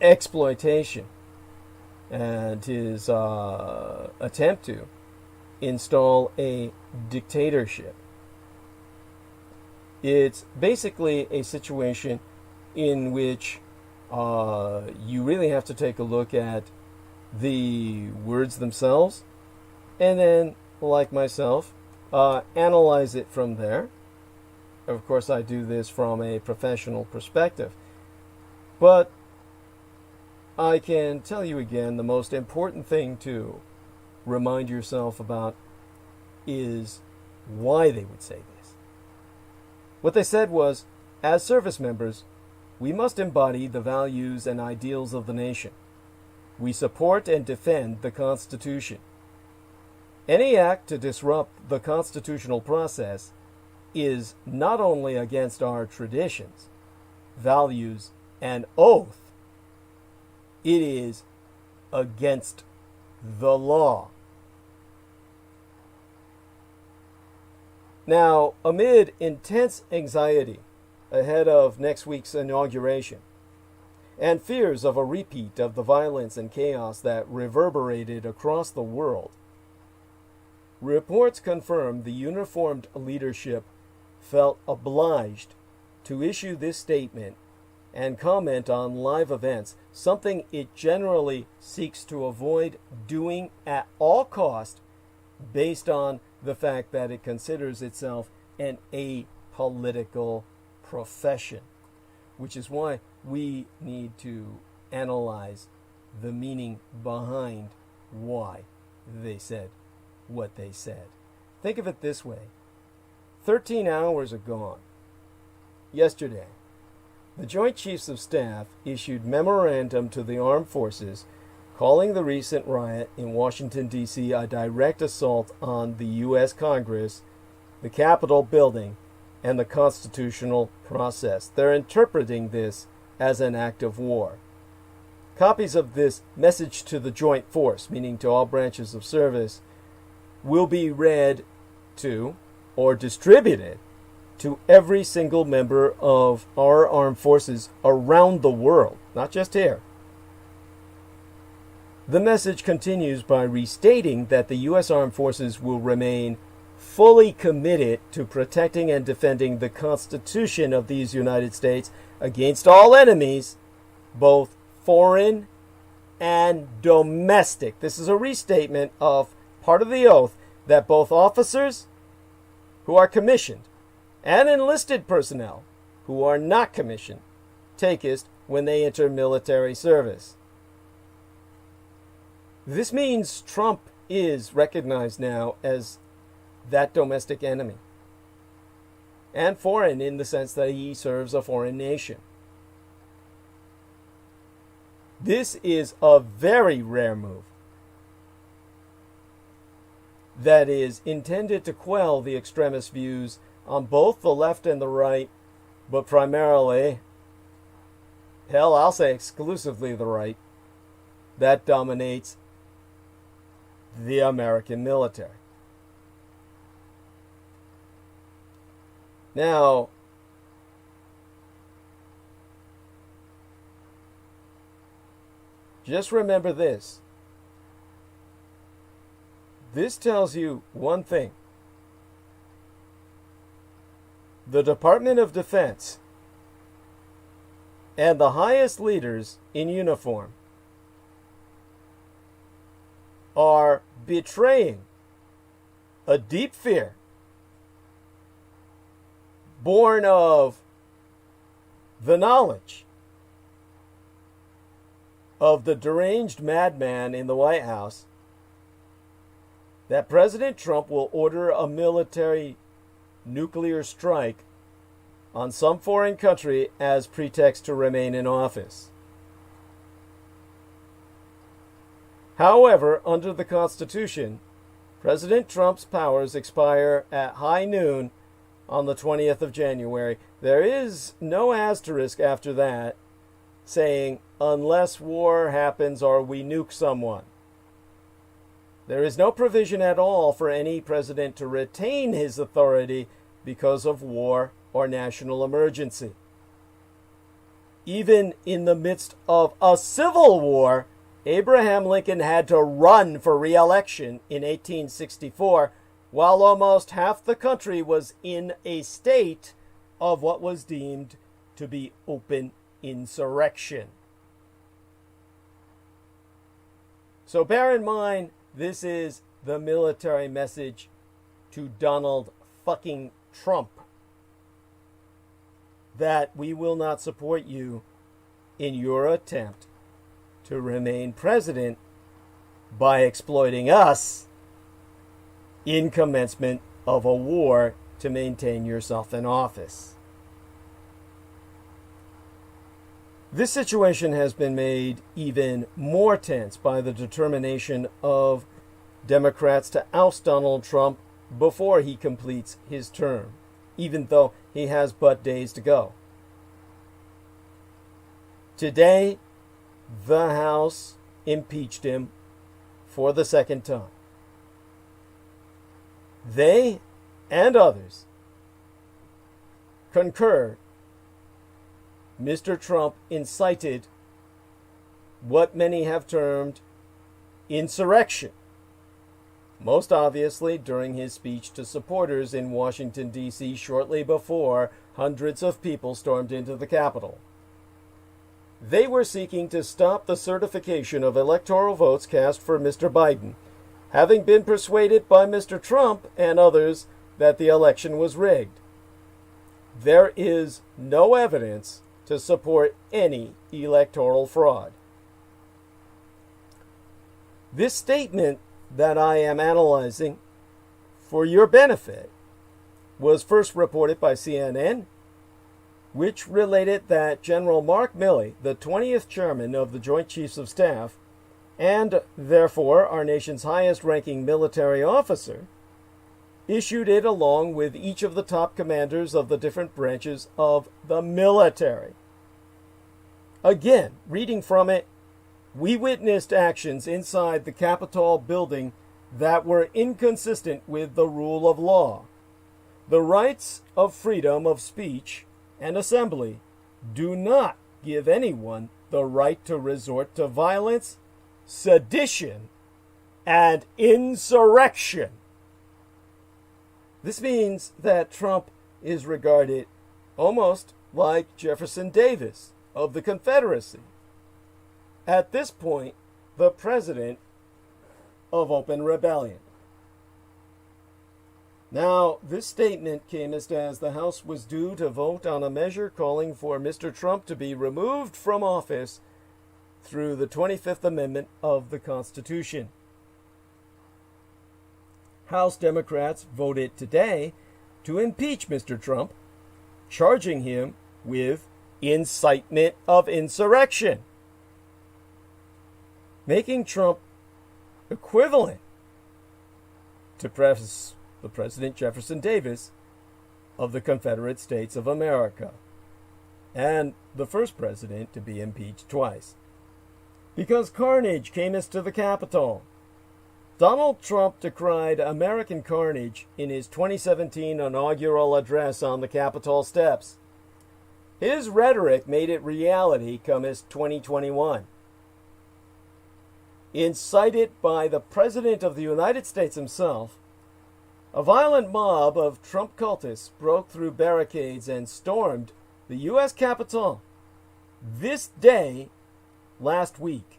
exploitation and his attempt to install a dictatorship. It's basically a situation in which you really have to take a look at the words themselves, and then, like myself, analyze it from there. Of course, I do this from a professional perspective. But I can tell you again, the most important thing to remind yourself about is why they would say this. What they said was, as service members, we must embody the values and ideals of the nation. We support and defend the Constitution. Any act to disrupt the constitutional process is not only against our traditions, values, and oath, it is against the law. Now, amid intense anxiety ahead of next week's inauguration, and fears of a repeat of the violence and chaos that reverberated across the world, reports confirm the uniformed leadership felt obliged to issue this statement and comment on live events, something it generally seeks to avoid doing at all cost, based on the fact that it considers itself an apolitical profession, which is why we need to analyze the meaning behind why they said what they said. Think of it this way. 13 hours are gone. Yesterday, the Joint Chiefs of Staff issued memorandum to the armed forces calling the recent riot in Washington, D.C. a direct assault on the U.S. Congress, the Capitol building, and the constitutional process. They're interpreting this as an act of war. Copies of this message to the joint force, meaning to all branches of service, will be read to or distributed to every single member of our armed forces around the world, not just here. The message continues by restating that the U.S. Armed Forces will remain fully committed to protecting and defending the Constitution of these United States against all enemies, both foreign and domestic. This is a restatement of part of the oath that both officers who are commissioned and enlisted personnel who are not commissioned takest when they enter military service. This means Trump is recognized now as that domestic enemy, and foreign in the sense that he serves a foreign nation. This is a very rare move that is intended to quell the extremist views on both the left and the right, but primarily, hell, I'll say exclusively the right, that dominates the American military. Now, just remember this. this tells you one thing. The Department of Defense and the highest leaders in uniform are betraying a deep fear born of the knowledge of the deranged madman in the White House that President Trump will order a military nuclear strike on some foreign country as pretext to remain in office. However, under the Constitution, President Trump's powers expire at high noon on the 20th of January. There is no asterisk after that saying, unless war happens or we nuke someone. There is no provision at all for any president to retain his authority because of war or national emergency. Even in the midst of a civil war, Abraham Lincoln had to run for re-election in 1864, while almost half the country was in a state of what was deemed to be open insurrection. So bear in mind, this is the military message to Donald fucking Trump, that we will not support you in your attempt to remain president by exploiting us in commencement of a war to maintain yourself in office. This situation has been made even more tense by the determination of Democrats to oust Donald Trump before he completes his term, even though he has but days to go. Today, the House impeached him for the second time. They and others concur Mr. Trump incited what many have termed insurrection, most obviously during his speech to supporters in Washington, D.C. shortly before hundreds of people stormed into the Capitol. They were seeking to stop the certification of electoral votes cast for Mr. Biden, having been persuaded by Mr. Trump and others that the election was rigged. There is no evidence to support any electoral fraud. This statement that I am analyzing for your benefit was first reported by CNN, which related that General Mark Milley, the 20th chairman of the Joint Chiefs of Staff, and therefore our nation's highest-ranking military officer, issued it along with each of the top commanders of the different branches of the military. Again, reading from it, we witnessed actions inside the Capitol building that were inconsistent with the rule of law. The rights of freedom of speech and assembly do not give anyone the right to resort to violence, sedition, and insurrection. This means that Trump is regarded almost like Jefferson Davis of the Confederacy. At this point, the president of open rebellion. Now, this statement came as the House was due to vote on a measure calling for Mr. Trump to be removed from office through the 25th Amendment of the Constitution. House Democrats voted today to impeach Mr. Trump, charging him with incitement of insurrection, making Trump equivalent to the President Jefferson Davis of the Confederate States of America, and the first president to be impeached twice. Because carnage camest to the Capitol. Donald Trump decried American carnage in his 2017 inaugural address on the Capitol steps. His rhetoric made it reality come as 2021. incited by the President of the United States himself, a violent mob of Trump cultists broke through barricades and stormed the U.S. Capitol this day last week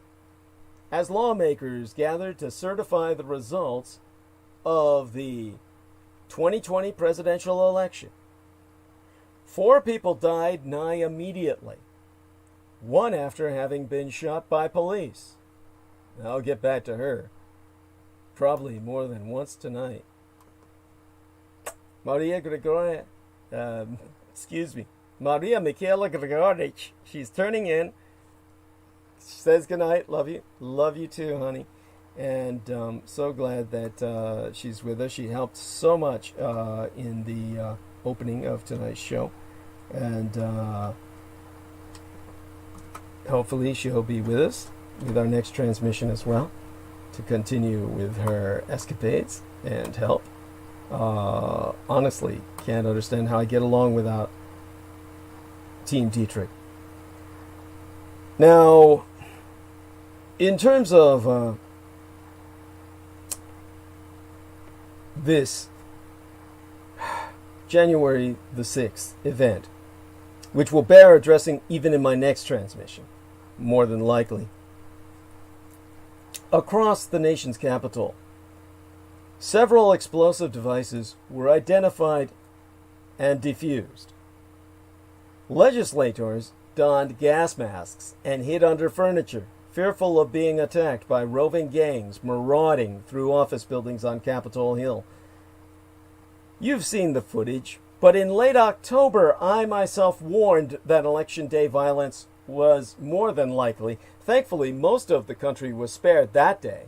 as lawmakers gathered to certify the results of the 2020 presidential election. 4 people died nigh immediately, one after having been shot by police. I'll get back to her, probably more than once tonight. Maria Michaela Gregorich. She's turning in. She says goodnight. Love you. Love you too, honey. And so glad that she's with us. She helped so much in the opening of tonight's show. And hopefully she'll be with us with our next transmission as well to continue with her escapades and help. Honestly, can't understand how I get along without Team Dietrich. Now, in terms of this January the 6th event, which will bear addressing even in my next transmission, more than likely, across the nation's capital, several explosive devices were identified and defused. Legislators donned gas masks and hid under furniture, fearful of being attacked by roving gangs marauding through office buildings on Capitol Hill. You've seen the footage, but in late October, I myself warned that Election Day violence was more than likely. Thankfully, most of the country was spared that day.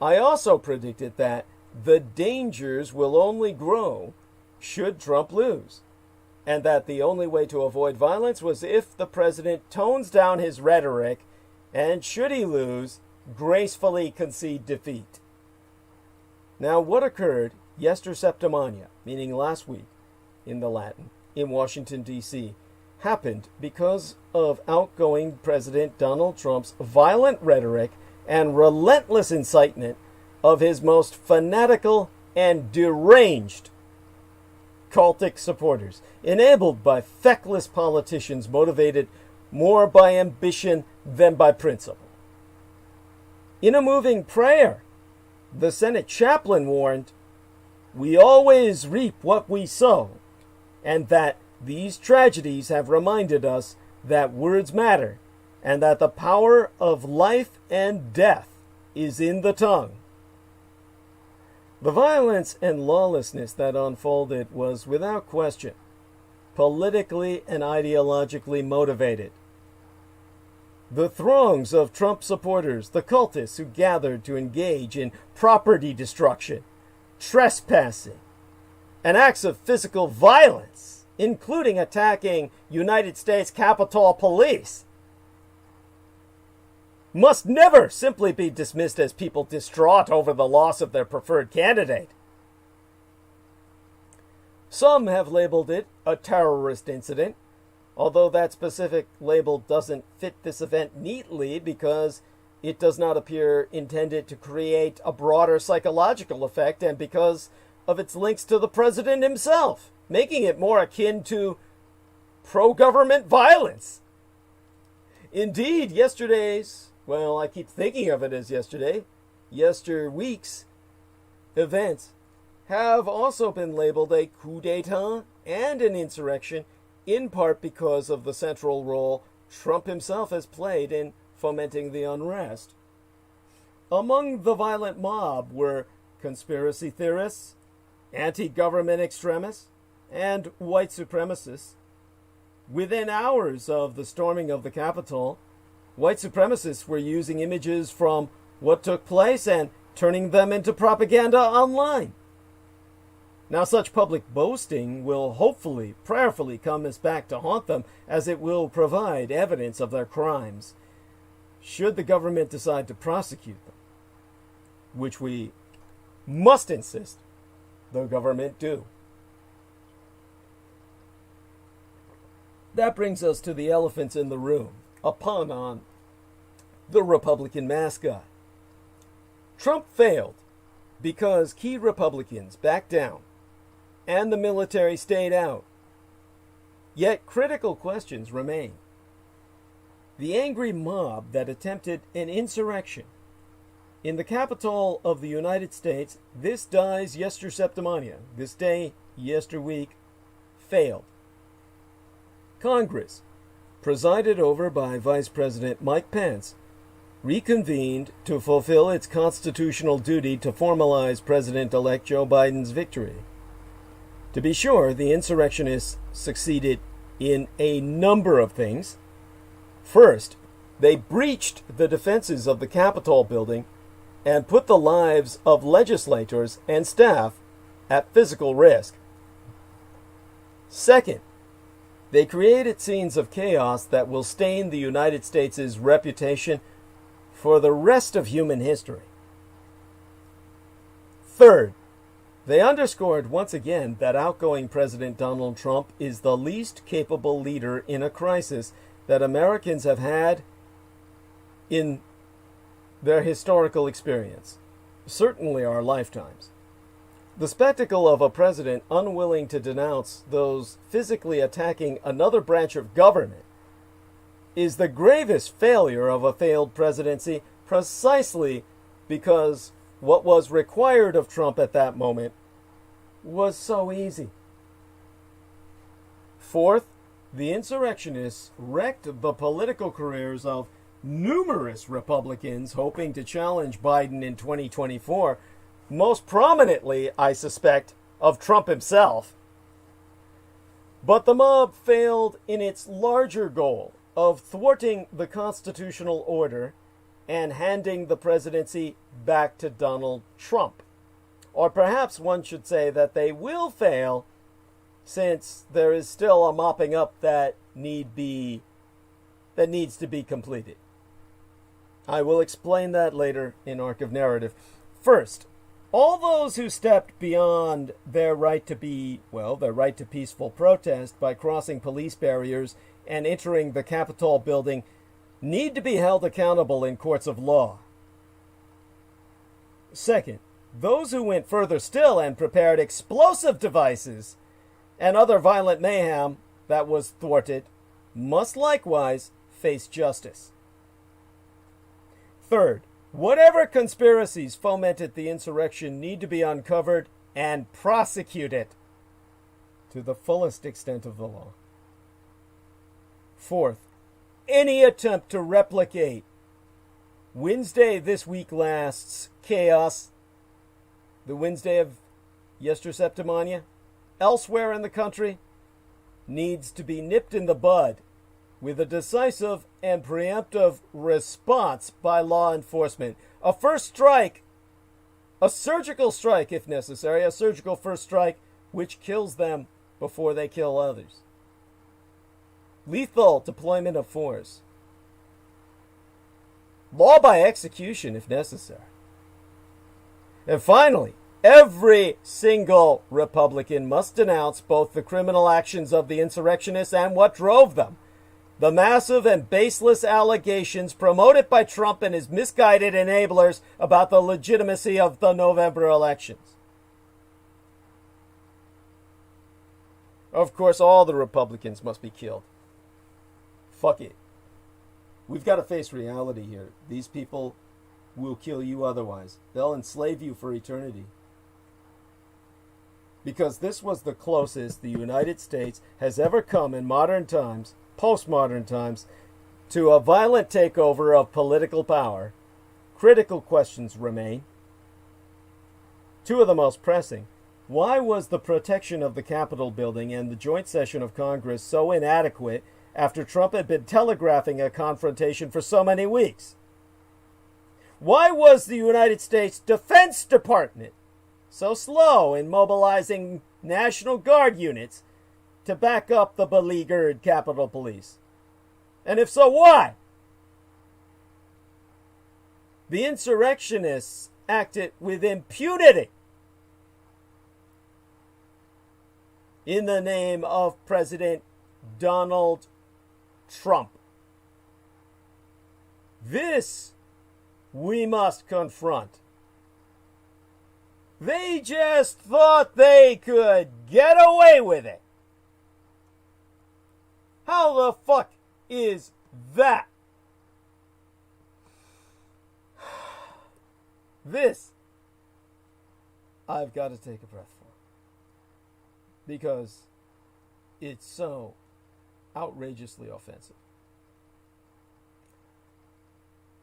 I also predicted that the dangers will only grow should Trump lose, and that the only way to avoid violence was if the president tones down his rhetoric and, should he lose, gracefully concede defeat. Now, what occurred yester septimania, meaning last week in the Latin, in Washington, D.C., happened because of outgoing President Donald Trump's violent rhetoric and relentless incitement of his most fanatical and deranged cultic supporters, enabled by feckless politicians motivated more by ambition than by principle. In a moving prayer, the Senate chaplain warned, "We always reap what we sow," and that these tragedies have reminded us that words matter and that the power of life and death is in the tongue. The violence and lawlessness that unfolded was, without question, politically and ideologically motivated. The throngs of Trump supporters, the cultists who gathered to engage in property destruction, trespassing, and acts of physical violence, including attacking United States Capitol Police, must never simply be dismissed as people distraught over the loss of their preferred candidate. Some have labeled it a terrorist incident, although that specific label doesn't fit this event neatly because it does not appear intended to create a broader psychological effect and because of its links to the president himself, making it more akin to pro-government violence. Indeed, I keep thinking of it as week's events have also been labeled a coup d'etat and an insurrection, in part because of the central role Trump himself has played in fomenting the unrest. Among the violent mob were conspiracy theorists, anti-government extremists, and white supremacists. Within hours of the storming of the Capitol, white supremacists were using images from what took place and turning them into propaganda online. Now, such public boasting will hopefully, prayerfully come back to haunt them, as it will provide evidence of their crimes, should the government decide to prosecute them, which we must insist the government do. That brings us to the elephants in the room, a pun on the Republican mascot. Trump failed because key Republicans backed down and the military stayed out. Yet critical questions remain. The angry mob that attempted an insurrection in the capital of the United States this dies yester septimania, this day yester week, failed. Congress, presided over by Vice President Mike Pence, reconvened to fulfill its constitutional duty to formalize President-elect Joe Biden's victory. To be sure, the insurrectionists succeeded in a number of things. First, they breached the defenses of the Capitol building and put the lives of legislators and staff at physical risk. Second, they created scenes of chaos that will stain the United States' reputation for the rest of human history. Third, they underscored once again that outgoing President Donald Trump is the least capable leader in a crisis that Americans have had in their historical experience, certainly our lifetimes. The spectacle of a president unwilling to denounce those physically attacking another branch of government is the gravest failure of a failed presidency, precisely because what was required of Trump at that moment was so easy. Fourth, the insurrectionists wrecked the political careers of numerous Republicans hoping to challenge Biden in 2024, most prominently, I suspect, of Trump himself. But the mob failed in its larger goal of thwarting the constitutional order and handing the presidency back to Donald Trump. Or perhaps one should say that they will fail, since there is still a mopping up that needs to be completed. I will explain that later in Arc of Narrative. First, all those who stepped beyond their right to peaceful protest by crossing police barriers and entering the Capitol building need to be held accountable in courts of law. Second, those who went further still and prepared explosive devices and other violent mayhem that was thwarted must likewise face justice. Third, whatever conspiracies fomented the insurrection need to be uncovered and prosecuted to the fullest extent of the law. Fourth, any attempt to replicate Wednesday this week last's chaos, the Wednesday of yester septimania, elsewhere in the country, needs to be nipped in the bud with a decisive and preemptive response by law enforcement. A first strike, a surgical strike if necessary, a surgical first strike which kills them before they kill others. Lethal deployment of force. Law by execution if necessary. And finally, every single Republican must denounce both the criminal actions of the insurrectionists and what drove them. The massive and baseless allegations promoted by Trump and his misguided enablers about the legitimacy of the November elections. Of course, all the Republicans must be killed. Fuck it. We've got to face reality here. These people will kill you otherwise. They'll enslave you for eternity. Because this was the closest the United States has ever come in modern times, postmodern times, to a violent takeover of political power. Critical questions remain. Two of the most pressing. Why was the protection of the Capitol building and the joint session of Congress so inadequate after Trump had been telegraphing a confrontation for so many weeks? Why was the United States Defense Department so slow in mobilizing National Guard units to back up the beleaguered Capitol Police? And if so, why? The insurrectionists acted with impunity in the name of President Donald Trump. This we must confront. They just thought they could get away with it. How the fuck is that? This, I've got to take a breath for. Because it's so outrageously offensive.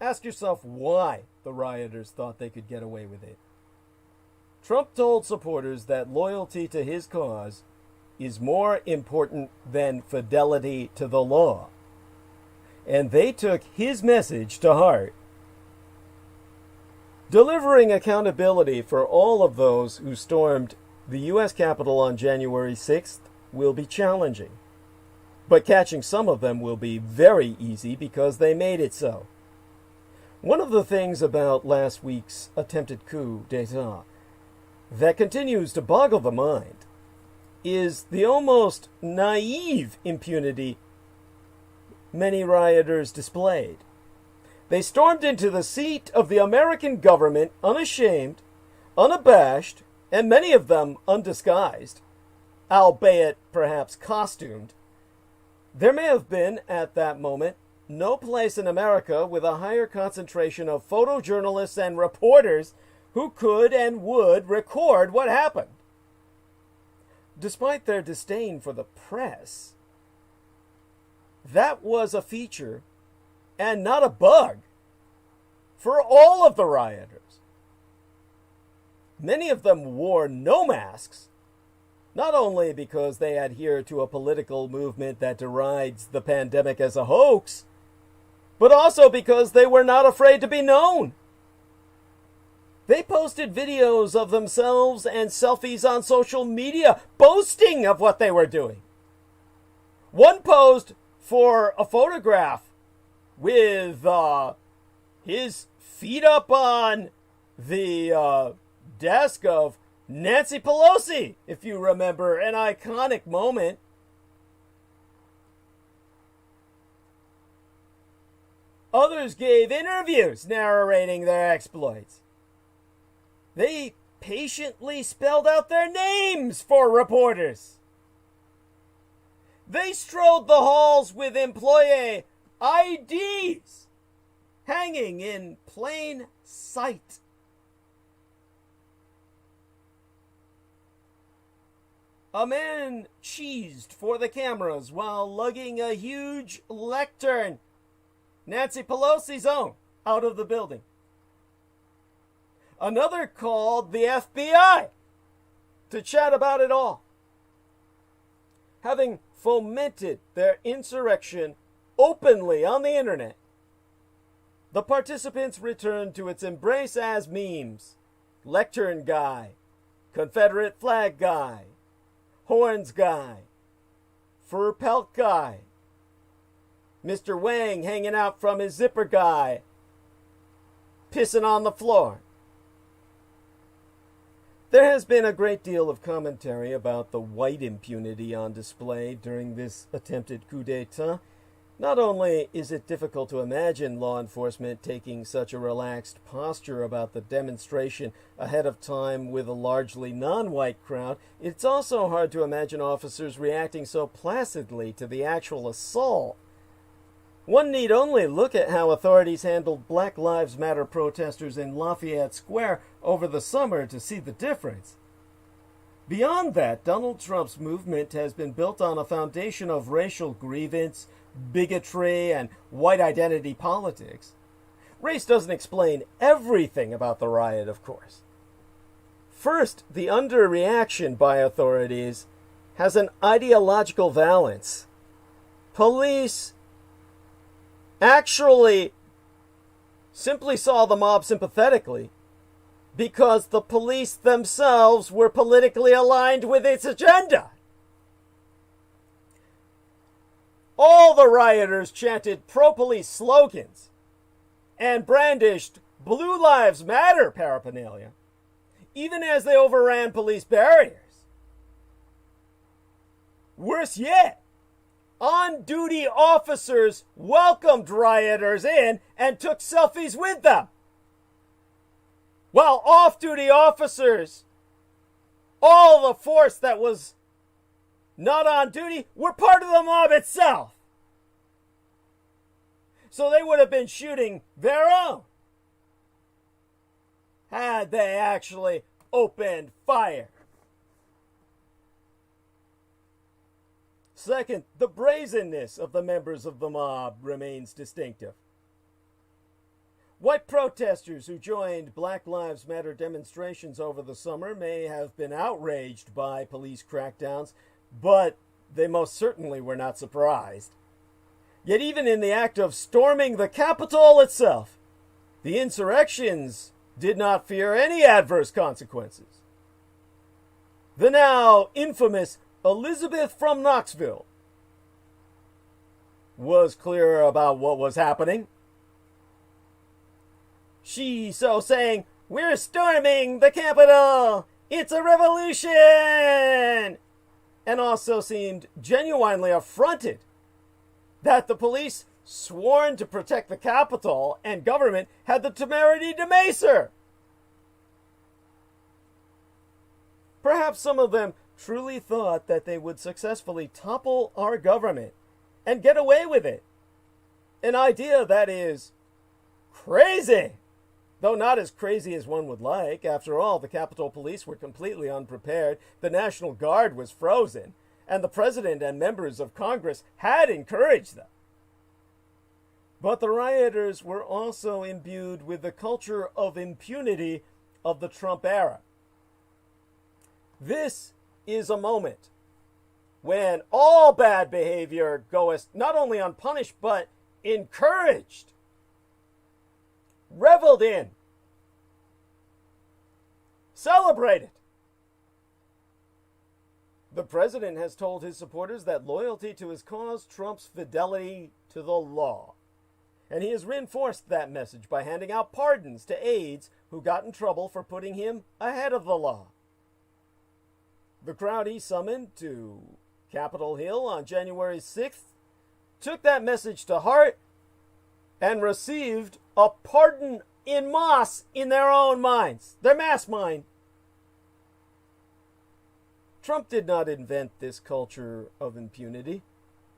Ask yourself why the rioters thought they could get away with it. Trump told supporters that loyalty to his cause is more important than fidelity to the law. And they took his message to heart. Delivering accountability for all of those who stormed the U.S. Capitol on January 6th will be challenging. But catching some of them will be very easy because they made it so. One of the things about last week's attempted coup d'etat that continues to boggle the mind is the almost naive impunity many rioters displayed. They stormed into the seat of the American government unashamed, unabashed, and many of them undisguised, albeit perhaps costumed. There may have been, at that moment, no place in America with a higher concentration of photojournalists and reporters who could and would record what happened. Despite their disdain for the press, that was a feature and not a bug for all of the rioters. Many of them wore no masks, not only because they adhere to a political movement that derides the pandemic as a hoax, but also because they were not afraid to be known. They posted videos of themselves and selfies on social media, boasting of what they were doing. One posed for a photograph with his feet up on the desk of Nancy Pelosi, if you remember, an iconic moment. Others gave interviews narrating their exploits. They patiently spelled out their names for reporters. They strode the halls with employee IDs hanging in plain sight. A man cheesed for the cameras while lugging a huge lectern, Nancy Pelosi's own, out of the building. Another called the FBI to chat about it all. Having fomented their insurrection openly on the internet, the participants returned to its embrace as memes. Lectern guy, Confederate flag guy, horns guy, fur pelt guy, Mr. Wang hanging out from his zipper guy, pissing on the floor. There has been a great deal of commentary about the white impunity on display during this attempted coup d'etat. Not only is it difficult to imagine law enforcement taking such a relaxed posture about the demonstration ahead of time with a largely non-white crowd, it's also hard to imagine officers reacting so placidly to the actual assault. One need only look at how authorities handled Black Lives Matter protesters in Lafayette Square over the summer to see the difference. Beyond that, Donald Trump's movement has been built on a foundation of racial grievance, bigotry, and white identity politics. Race doesn't explain everything about the riot, of course. First, the underreaction by authorities has an ideological valence. Police actually simply saw the mob sympathetically because the police themselves were politically aligned with its agenda. All the rioters chanted pro-police slogans and brandished Blue Lives Matter paraphernalia, even as they overran police barriers. Worse yet, on-duty officers welcomed rioters in and took selfies with them, while off-duty officers all the force that was not on duty were part of the mob itself. So they would have been shooting their own had they actually opened fire. Second, the brazenness of the members of the mob remains distinctive. White protesters who joined Black Lives Matter demonstrations over the summer may have been outraged by police crackdowns, but they most certainly were not surprised. Yet even in the act of storming the Capitol itself, the insurrections did not fear any adverse consequences. The now infamous Elizabeth from Knoxville was clear about what was happening. She so saying, "We're storming the Capitol! It's a revolution!" And also seemed genuinely affronted that the police, sworn to protect the Capitol and government, had the temerity to mace her. Perhaps some of them truly thought that they would successfully topple our government and get away with it. An idea that is crazy, though not as crazy as one would like. After all, the Capitol Police were completely unprepared, the National Guard was frozen, and the President and members of Congress had encouraged them. But the rioters were also imbued with the culture of impunity of the Trump era. This is a moment when all bad behavior goeth not only unpunished, but encouraged, reveled in, celebrated. The president has told his supporters that loyalty to his cause trumps fidelity to the law. And he has reinforced that message by handing out pardons to aides who got in trouble for putting him ahead of the law. The crowd he summoned to Capitol Hill on January 6th took that message to heart and received a pardon en masse in their own minds, their mass mind. Trump did not invent this culture of impunity.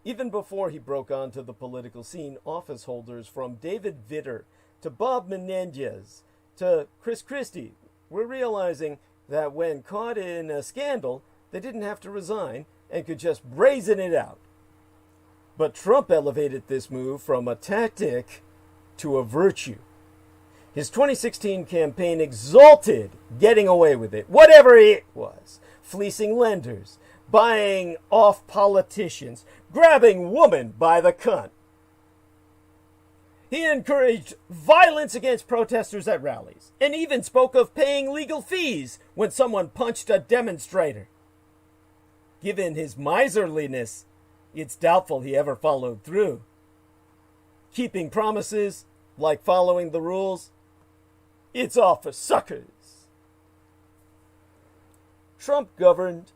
Even before he broke onto the political scene, office holders from David Vitter to Bob Menendez to Chris Christie were realizing that when caught in a scandal, they didn't have to resign and could just brazen it out. But Trump elevated this move from a tactic to a virtue. His 2016 campaign exalted getting away with it, whatever it was. Fleecing lenders, buying off politicians, grabbing women by the cunt. He encouraged violence against protesters at rallies, and even spoke of paying legal fees when someone punched a demonstrator. Given his miserliness, it's doubtful he ever followed through. Keeping promises, like following the rules, it's all for suckers. Trump governed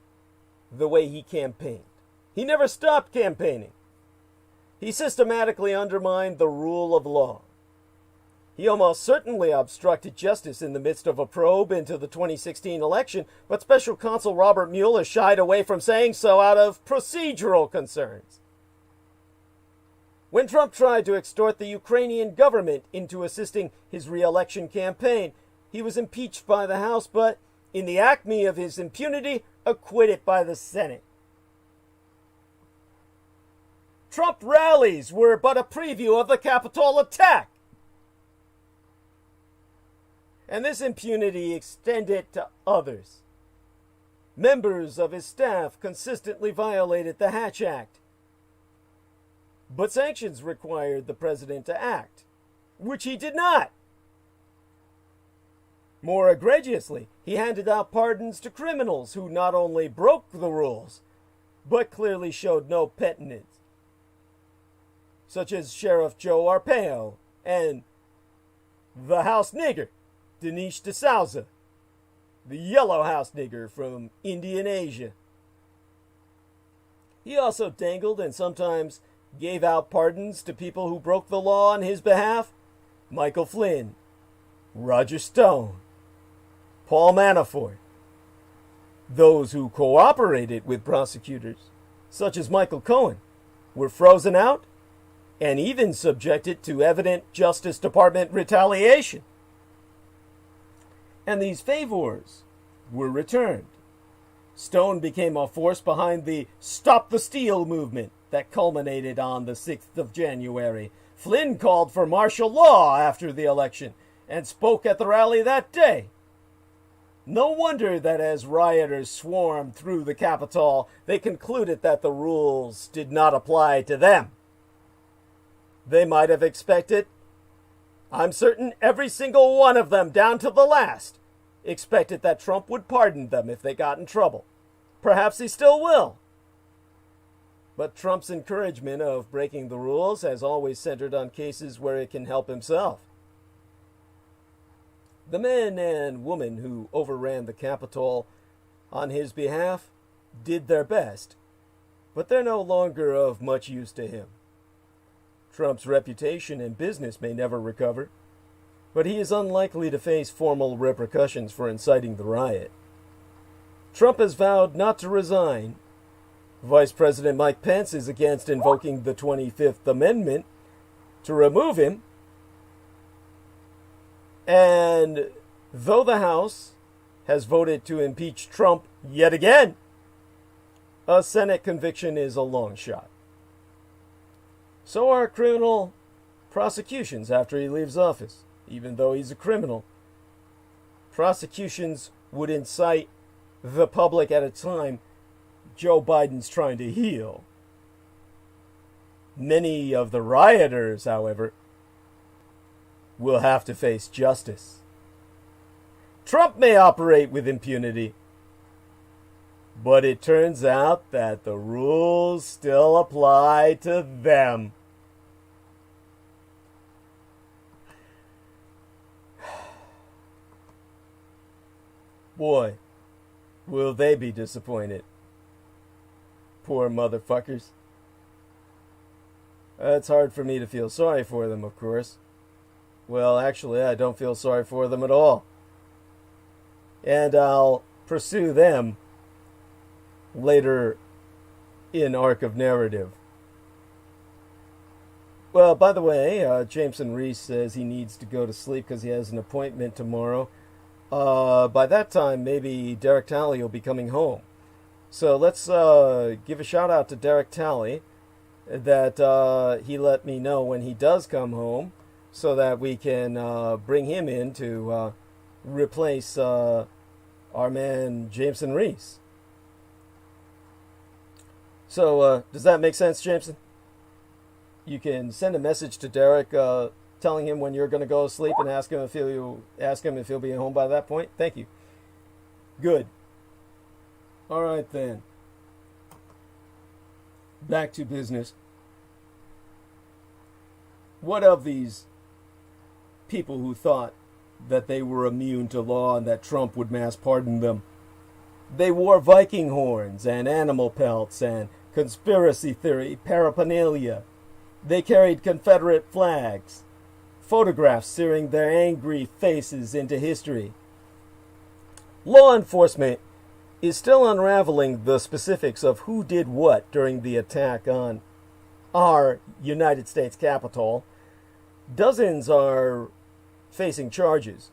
the way he campaigned. He never stopped campaigning. He systematically undermined the rule of law. He almost certainly obstructed justice in the midst of a probe into the 2016 election, but Special Counsel Robert Mueller shied away from saying so out of procedural concerns. When Trump tried to extort the Ukrainian government into assisting his re-election campaign, he was impeached by the House, but in the acme of his impunity, acquitted by the Senate. Trump rallies were but a preview of the Capitol attack. And this impunity extended to others. Members of his staff consistently violated the Hatch Act. But sanctions required the president to act, which he did not. More egregiously, he handed out pardons to criminals who not only broke the rules, but clearly showed no penitence, such as Sheriff Joe Arpaio and the House Nigger, Dinesh D'Souza, the Yellow House Nigger from Indian Asia. He also dangled and sometimes gave out pardons to people who broke the law on his behalf. Michael Flynn, Roger Stone, Paul Manafort, Those who cooperated with prosecutors, such as Michael Cohen, were frozen out and even subjected to evident Justice Department retaliation. And these favors were returned. Stone became a force behind the Stop the Steal movement that culminated on the 6th of January. Flynn called for martial law after the election and spoke at the rally that day. No wonder that as rioters swarmed through the Capitol, they concluded that the rules did not apply to them. They might have expected, I'm certain every single one of them, down to the last, expected that Trump would pardon them if they got in trouble. Perhaps he still will. But Trump's encouragement of breaking the rules has always centered on cases where it can help himself. The men and women who overran the Capitol on his behalf did their best, but they're no longer of much use to him. Trump's reputation and business may never recover, but he is unlikely to face formal repercussions for inciting the riot. Trump has vowed not to resign. Vice President Mike Pence is against invoking the 25th Amendment to remove him. And though the House has voted to impeach Trump yet again, a Senate conviction is a long shot. So are criminal prosecutions after he leaves office. Even though he's a criminal, prosecutions would incite the public at a time Joe Biden's trying to heal. Many of the rioters, however, will have to face justice. Trump may operate with impunity, but it turns out that the rules still apply to them. Boy, will they be disappointed. Poor motherfuckers. It's hard for me to feel sorry for them, of course. Well, actually, I don't feel sorry for them at all. And I'll pursue them later in Arc of Narrative. Well, by the way, Jameson Reese says he needs to go to sleep because he has an appointment tomorrow. By that time, maybe Derek Talley will be coming home. So let's give a shout out to Derek Talley that he let me know when he does come home so that we can bring him in to replace our man Jameson Reese. So does that make sense, Jameson? You can send a message to Derek telling him when you're going to go to sleep and ask him if he'll be home by that point. Thank you. Good. All right then. Back to business. What of these people who thought that they were immune to law and that Trump would mass pardon them? They wore Viking horns and animal pelts and conspiracy theory paraphernalia. They carried Confederate flags, photographs searing their angry faces into history. Law enforcement is still unraveling the specifics of who did what during the attack on our United States Capitol. Dozens are facing charges,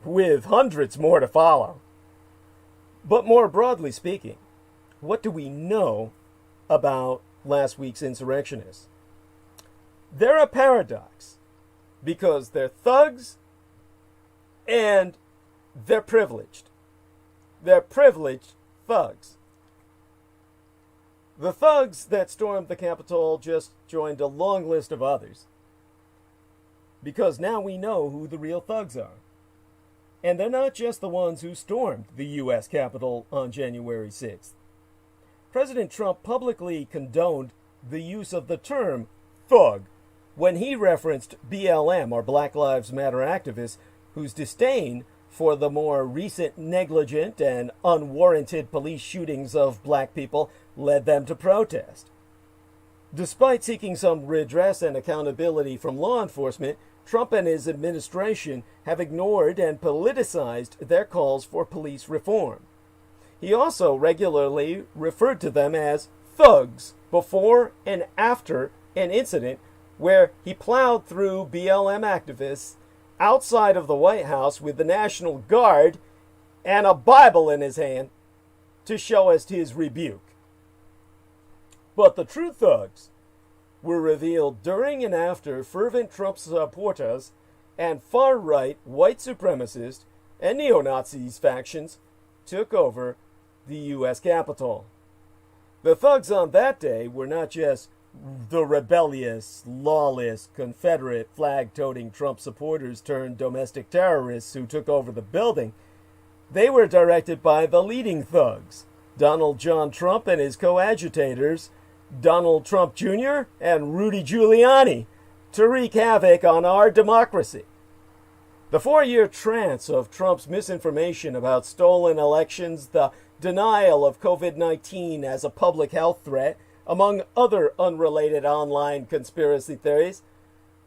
with hundreds more to follow. But more broadly speaking, what do we know about last week's insurrectionists? They're a paradox because they're thugs and they're privileged. They're privileged thugs. The thugs that stormed the Capitol just joined a long list of others. Because now we know who the real thugs are. And they're not just the ones who stormed the U.S. Capitol on January 6th. President Trump publicly condoned the use of the term thug when he referenced BLM, or Black Lives Matter activists, whose disdain for the more recent negligent and unwarranted police shootings of black people led them to protest. Despite seeking some redress and accountability from law enforcement, Trump and his administration have ignored and politicized their calls for police reform. he also regularly referred to them as thugs before and after an incident where he plowed through BLM activists outside of the White House with the National Guard and a Bible in his hand to show us his rebuke. But the true thugs were revealed during and after fervent Trump supporters and far-right white supremacist and neo-Nazis factions took over the U.S. Capitol. The thugs on that day were not just the rebellious, lawless, Confederate flag-toting Trump supporters turned domestic terrorists who took over the building. They were directed by the leading thugs, Donald John Trump and his coadjutors, Donald Trump Jr. and Rudy Giuliani, to wreak havoc on our democracy. The 4-year trance of Trump's misinformation about stolen elections, the denial of COVID-19 as a public health threat, among other unrelated online conspiracy theories,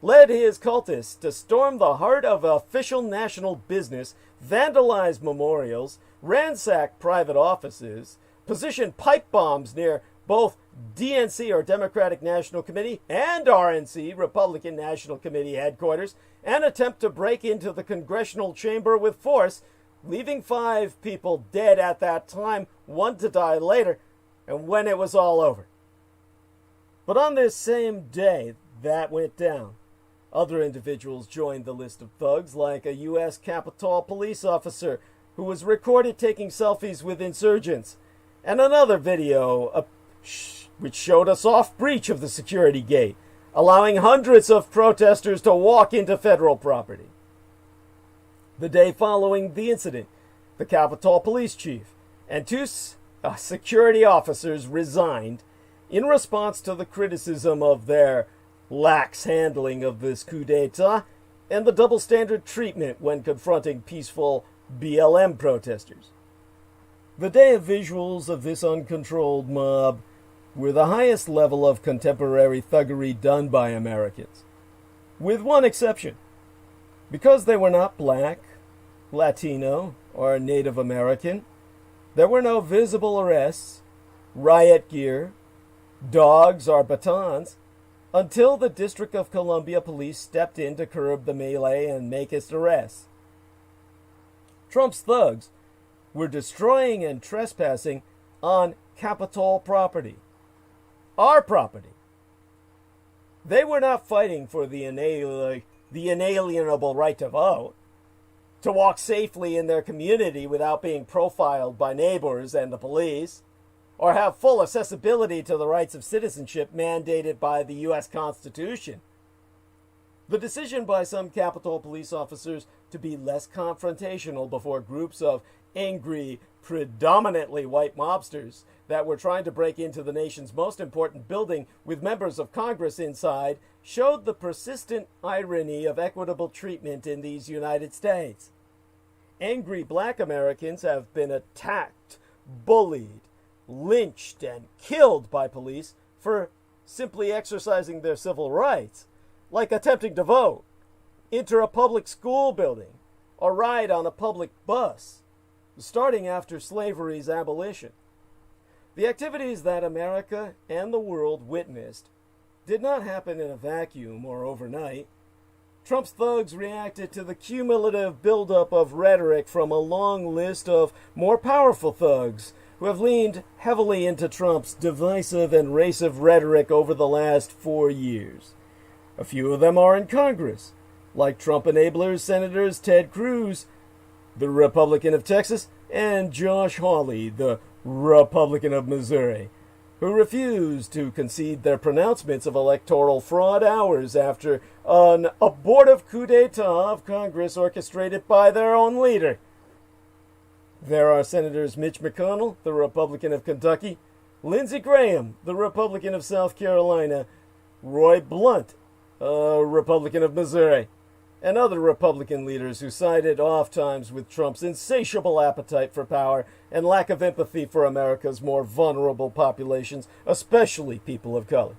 led his cultists to storm the heart of official national business, vandalize memorials, ransack private offices, position pipe bombs near both DNC or Democratic National Committee and RNC, Republican National Committee headquarters, and attempt to break into the congressional chamber with force, leaving 5 people dead at that time, 1 to die later, and when it was all over. But on this same day that went down, other individuals joined the list of thugs, like a U.S. Capitol police officer who was recorded taking selfies with insurgents, and another video which showed a soft breach of the security gate, allowing hundreds of protesters to walk into federal property. The day following the incident, the Capitol police chief and 2 security officers resigned in response to the criticism of their lax handling of this coup d'etat and the double standard treatment when confronting peaceful BLM protesters. The day of visuals of this uncontrolled mob were the highest level of contemporary thuggery done by Americans, with one exception. Because they were not black, Latino, or Native American, there were no visible arrests, riot gear, dogs, or batons until the District of Columbia police stepped in to curb the melee and make its arrests. Trump's thugs were destroying and trespassing on Capitol property, our property. They were not fighting for the inalienable right to vote, to walk safely in their community without being profiled by neighbors and the police, or have full accessibility to the rights of citizenship mandated by the U.S. Constitution. The decision by some Capitol police officers to be less confrontational before groups of angry, predominantly white mobsters that were trying to break into the nation's most important building with members of Congress inside showed the persistent irony of equitable treatment in these United States. Angry black Americans have been attacked, bullied, lynched, and killed by police for simply exercising their civil rights, like attempting to vote, enter a public school building, or ride on a public bus, starting after slavery's abolition. The activities that America and the world witnessed did not happen in a vacuum or overnight. Trump's thugs reacted to the cumulative buildup of rhetoric from a long list of more powerful thugs who have leaned heavily into Trump's divisive and racist rhetoric over the last 4 years. A few of them are in Congress, like Trump enablers Senators Ted Cruz, the Republican of Texas, and Josh Hawley, the Republican of Missouri, who refused to concede their pronouncements of electoral fraud hours after an abortive coup d'etat of Congress orchestrated by their own leader. There are Senators Mitch McConnell, the Republican of Kentucky, Lindsey Graham, the Republican of South Carolina, Roy Blunt, a Republican of Missouri, and other Republican leaders who sided oft-times with Trump's insatiable appetite for power and lack of empathy for America's more vulnerable populations, especially people of color.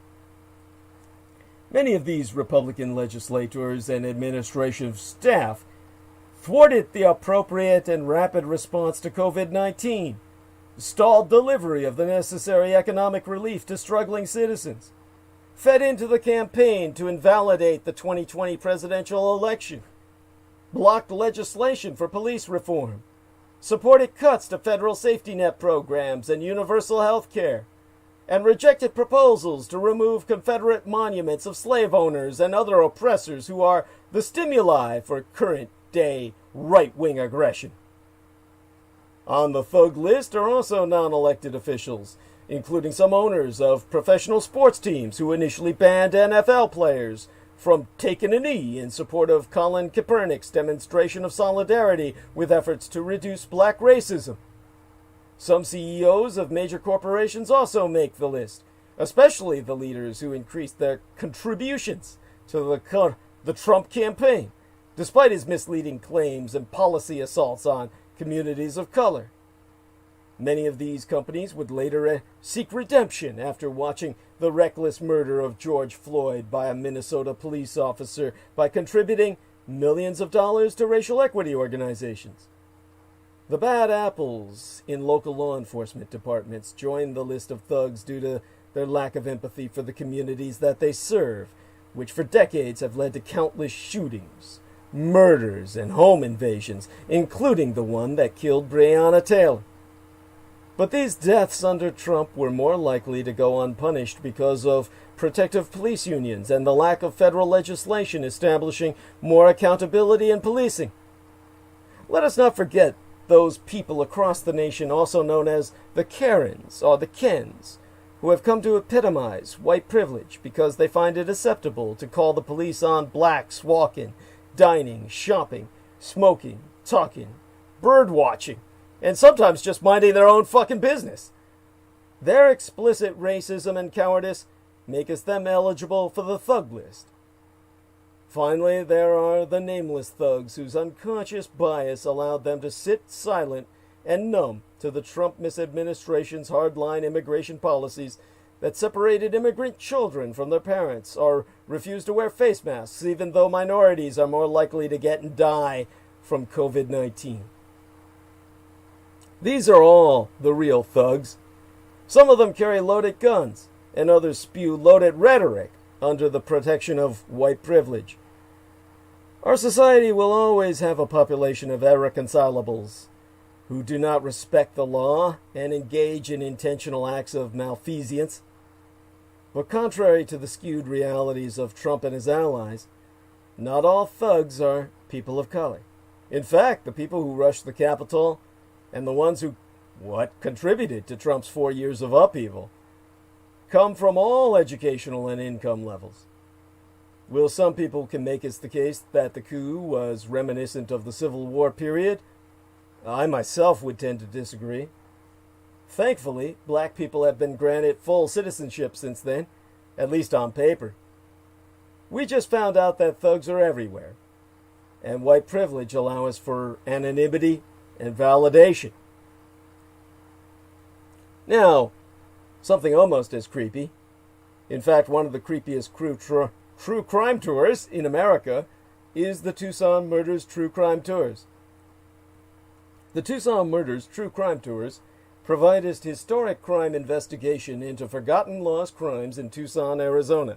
Many of these Republican legislators and administrative staff thwarted the appropriate and rapid response to COVID-19, stalled delivery of the necessary economic relief to struggling citizens, fed into the campaign to invalidate the 2020 presidential election, blocked legislation for police reform, supported cuts to federal safety net programs and universal health care, and rejected proposals to remove Confederate monuments of slave owners and other oppressors who are the stimuli for current-day right-wing aggression. On the thug list are also non-elected officials, including some owners of professional sports teams who initially banned NFL players from taking a knee in support of Colin Kaepernick's demonstration of solidarity with efforts to reduce black racism. Some CEOs of major corporations also make the list, especially the leaders who increased their contributions to the Trump campaign, despite his misleading claims and policy assaults on communities of color. Many of these companies would later seek redemption after watching the reckless murder of George Floyd by a Minnesota police officer by contributing millions of dollars to racial equity organizations. The bad apples in local law enforcement departments join the list of thugs due to their lack of empathy for the communities that they serve, which for decades have led to countless shootings, murders, and home invasions, including the one that killed Breonna Taylor. But these deaths under Trump were more likely to go unpunished because of protective police unions and the lack of federal legislation establishing more accountability in policing. Let us not forget those people across the nation, also known as the Karens or the Kens, who have come to epitomize white privilege because they find it acceptable to call the police on blacks walking, dining, shopping, smoking, talking, bird watching, and sometimes just minding their own fucking business. Their explicit racism and cowardice make us them eligible for the thug list. Finally, there are the nameless thugs whose unconscious bias allowed them to sit silent and numb to the Trump misadministration's hardline immigration policies that separated immigrant children from their parents or refused to wear face masks even though minorities are more likely to get and die from COVID-19. These are all the real thugs. Some of them carry loaded guns, and others spew loaded rhetoric under the protection of white privilege. Our society will always have a population of irreconcilables who do not respect the law and engage in intentional acts of malfeasance. But contrary to the skewed realities of Trump and his allies, not all thugs are people of color. In fact, the people who rushed the Capitol and the ones who, contributed to Trump's 4 years of upheaval, come from all educational and income levels. While some people can make it the case that the coup was reminiscent of the Civil War period, I myself would tend to disagree. Thankfully, black people have been granted full citizenship since then, at least on paper. We just found out that thugs are everywhere, and white privilege allows for anonymity and validation. Now, something almost as creepy. In fact, one of the creepiest true crime tours in America is the Tucson Murders True Crime Tours. The Tucson Murders True Crime Tours provide us historic crime investigation into forgotten lost crimes in Tucson, Arizona.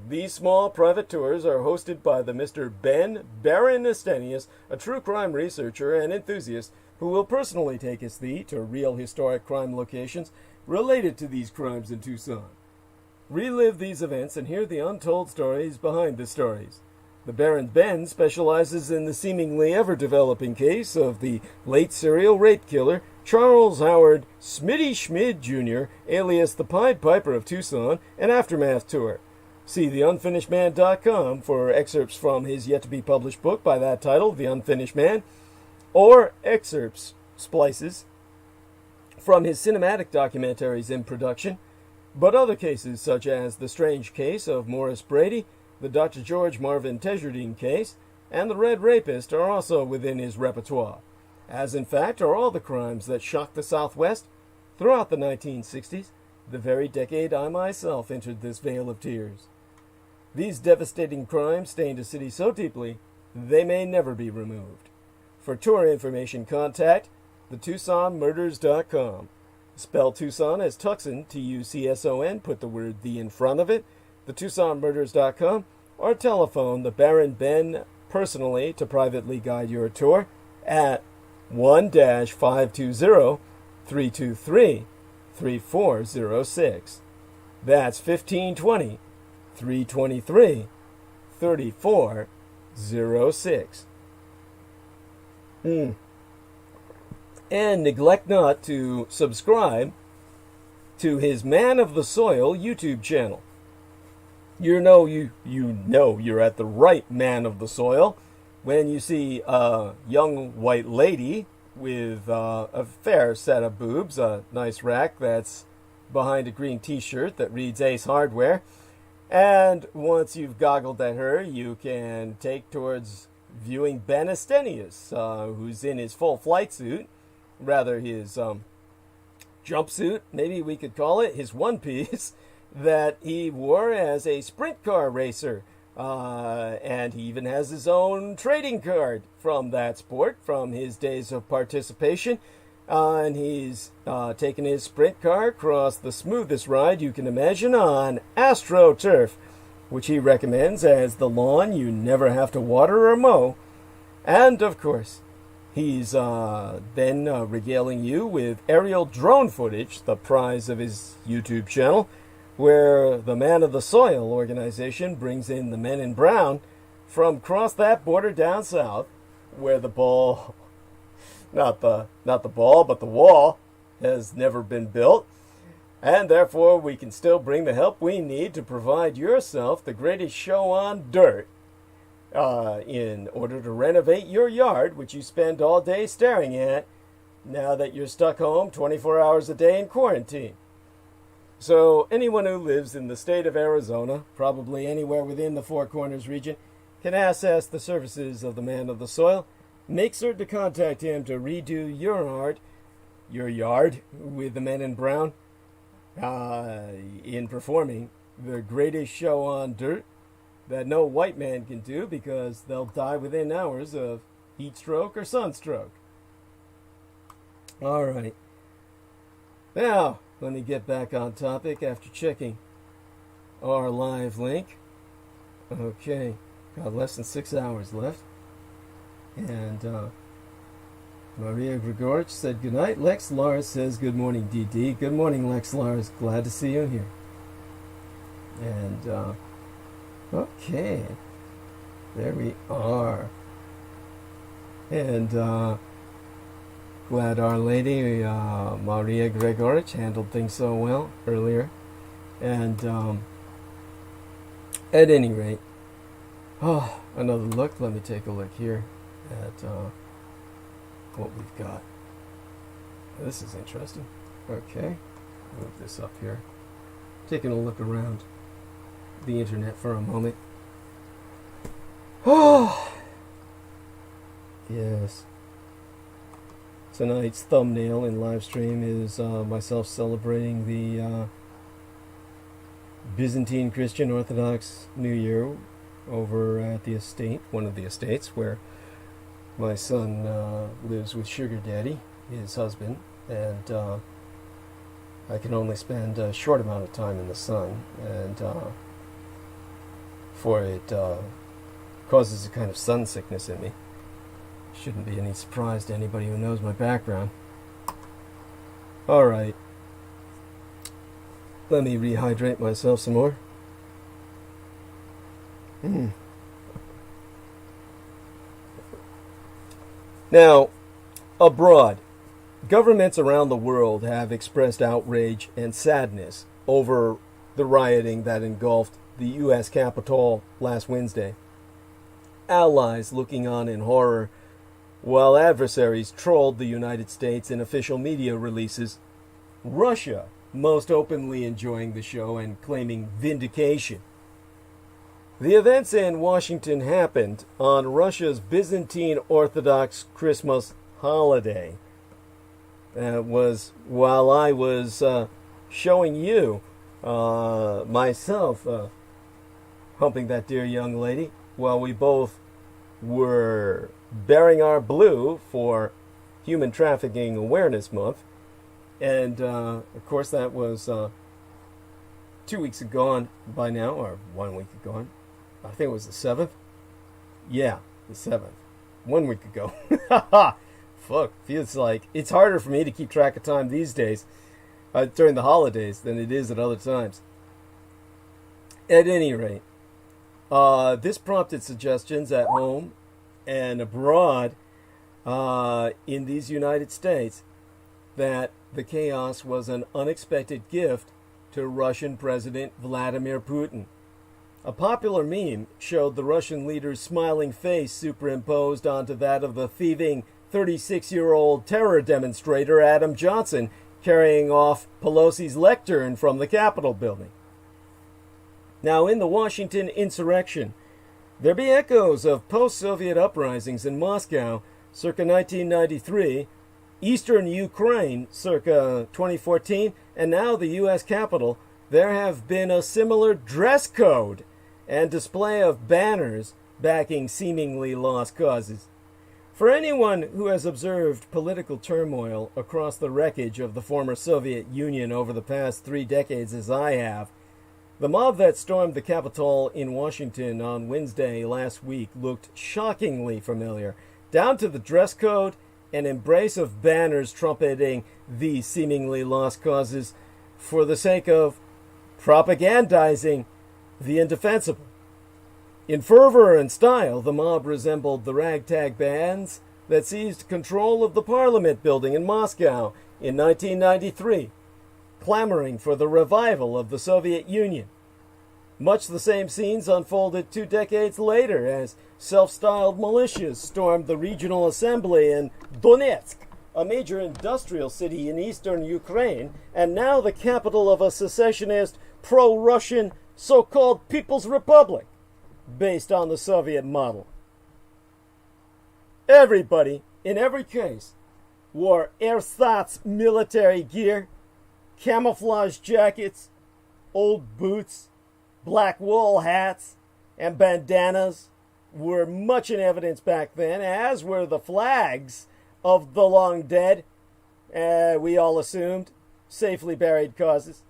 These small private tours are hosted by the Mr. Ben Baron Estenius, a true crime researcher and enthusiast who will personally take us to real historic crime locations related to these crimes in Tucson. Relive these events and hear the untold stories behind the stories. The Baron Ben specializes in the seemingly ever-developing case of the late serial rape killer Charles Howard Smitty Schmid Jr., alias the Pied Piper of Tucson, an aftermath tour. See theunfinishedman.com for excerpts from his yet-to-be-published book by that title, The Unfinished Man, or excerpts, splices, from his cinematic documentaries in production, but other cases such as The Strange Case of Morris Brady, the Dr. George Marvin Tejardine case, and The Red Rapist are also within his repertoire, as in fact are all the crimes that shocked the Southwest throughout the 1960s, the very decade I myself entered this vale of tears. These devastating crimes stained a city so deeply, they may never be removed. For tour information, contact theTucsonMurders.com. Spell Tucson as Tucson, Tucson, put the word the in front of it, theTucsonMurders.com, or telephone the Baron Ben personally to privately guide your tour at 1-520-323-3406. That's 1520-323-3406. And neglect not to subscribe to his Man of the Soil YouTube channel. You know you're at the right Man of the Soil when you see a young white lady with a fair set of boobs, a nice rack that's behind a green t-shirt that reads Ace Hardware. And once you've goggled at her, you can take towards viewing Ben Estenius, who's in his full flight suit, rather his jumpsuit, maybe we could call it, his one piece, that he wore as a sprint car racer. And he even has his own trading card from that sport, from his days of participation. And he's taken his sprint car across the smoothest ride you can imagine on AstroTurf, which he recommends as the lawn you never have to water or mow. And, of course, he's then regaling you with aerial drone footage, the prize of his YouTube channel, where the Man of the Soil organization brings in the men in brown from across that border down south, where the ball, not the ball, but the wall has never been built. And therefore, we can still bring the help we need to provide yourself the greatest show on dirt in order to renovate your yard, which you spend all day staring at now that you're stuck home 24 hours a day in quarantine. So anyone who lives in the state of Arizona, probably anywhere within the Four Corners region, can access the services of the Man of the Soil. Make certain to contact him to redo your yard with the men in brown in performing the greatest show on dirt that no white man can do, because they'll die within hours of heat stroke or sunstroke. All right. Now, let me get back on topic after checking our live link. Okay, got less than 6 hours left. And Maria Grigorich said good night. Lex Lars says good morning, DD. Good morning, Lex Lars. Glad to see you here. And, okay, there we are. And, glad Our Lady, Maria Gregorich, handled things so well earlier. And at any rate, another look. Let me take a look here at what we've got. This is interesting. Okay, move this up here. Taking a look around the internet for a moment. Oh, yes. Tonight's thumbnail in live stream is myself celebrating the Byzantine Christian Orthodox New Year over at the estate, one of the estates where my son lives with Sugar Daddy, his husband, and I can only spend a short amount of time in the sun, and for it causes a kind of sun sickness in me. Shouldn't be any surprise to anybody who knows my background. Alright. Let me rehydrate myself some more. Now, abroad, governments around the world have expressed outrage and sadness over the rioting that engulfed the U.S. Capitol last Wednesday. Allies looking on in horror, while adversaries trolled the United States in official media releases. Russia most openly enjoying the show and claiming vindication. The events in Washington happened on Russia's Byzantine Orthodox Christmas holiday. That was while I was showing you myself humping that dear young lady, while we both were bearing our blue for Human Trafficking Awareness Month. And, of course, that was 2 weeks ago by now, or 1 week ago. I think it was the 7th. Yeah, the 7th. 1 week ago. Fuck, feels like it's harder for me to keep track of time these days during the holidays than it is at other times. At any rate, this prompted suggestions at home and abroad in these United States that the chaos was an unexpected gift to Russian President Vladimir Putin. A popular meme showed the Russian leader's smiling face superimposed onto that of the thieving 36-year-old terror demonstrator Adam Johnson carrying off Pelosi's lectern from the Capitol building. Now, in the Washington insurrection, there be echoes of post-Soviet uprisings in Moscow circa 1993, Eastern Ukraine circa 2014, and now the U.S. Capitol. There have been a similar dress code and display of banners backing seemingly lost causes. For anyone who has observed political turmoil across the wreckage of the former Soviet Union over the past 3 decades as I have, the mob that stormed the Capitol in Washington on Wednesday last week looked shockingly familiar, down to the dress code and embrace of banners trumpeting these seemingly lost causes for the sake of propagandizing the indefensible. In fervor and style, the mob resembled the ragtag bands that seized control of the Parliament building in Moscow in 1993, clamoring for the revival of the Soviet Union. Much the same scenes unfolded 2 decades later as self-styled militias stormed the regional assembly in Donetsk, a major industrial city in eastern Ukraine, and now the capital of a secessionist, pro-Russian, so-called People's Republic, based on the Soviet model. Everybody, in every case, wore ersatz military gear, camouflage jackets, old boots, black wool hats, and bandanas were much in evidence back then, as were the flags of the long dead, we all assumed, safely buried causes.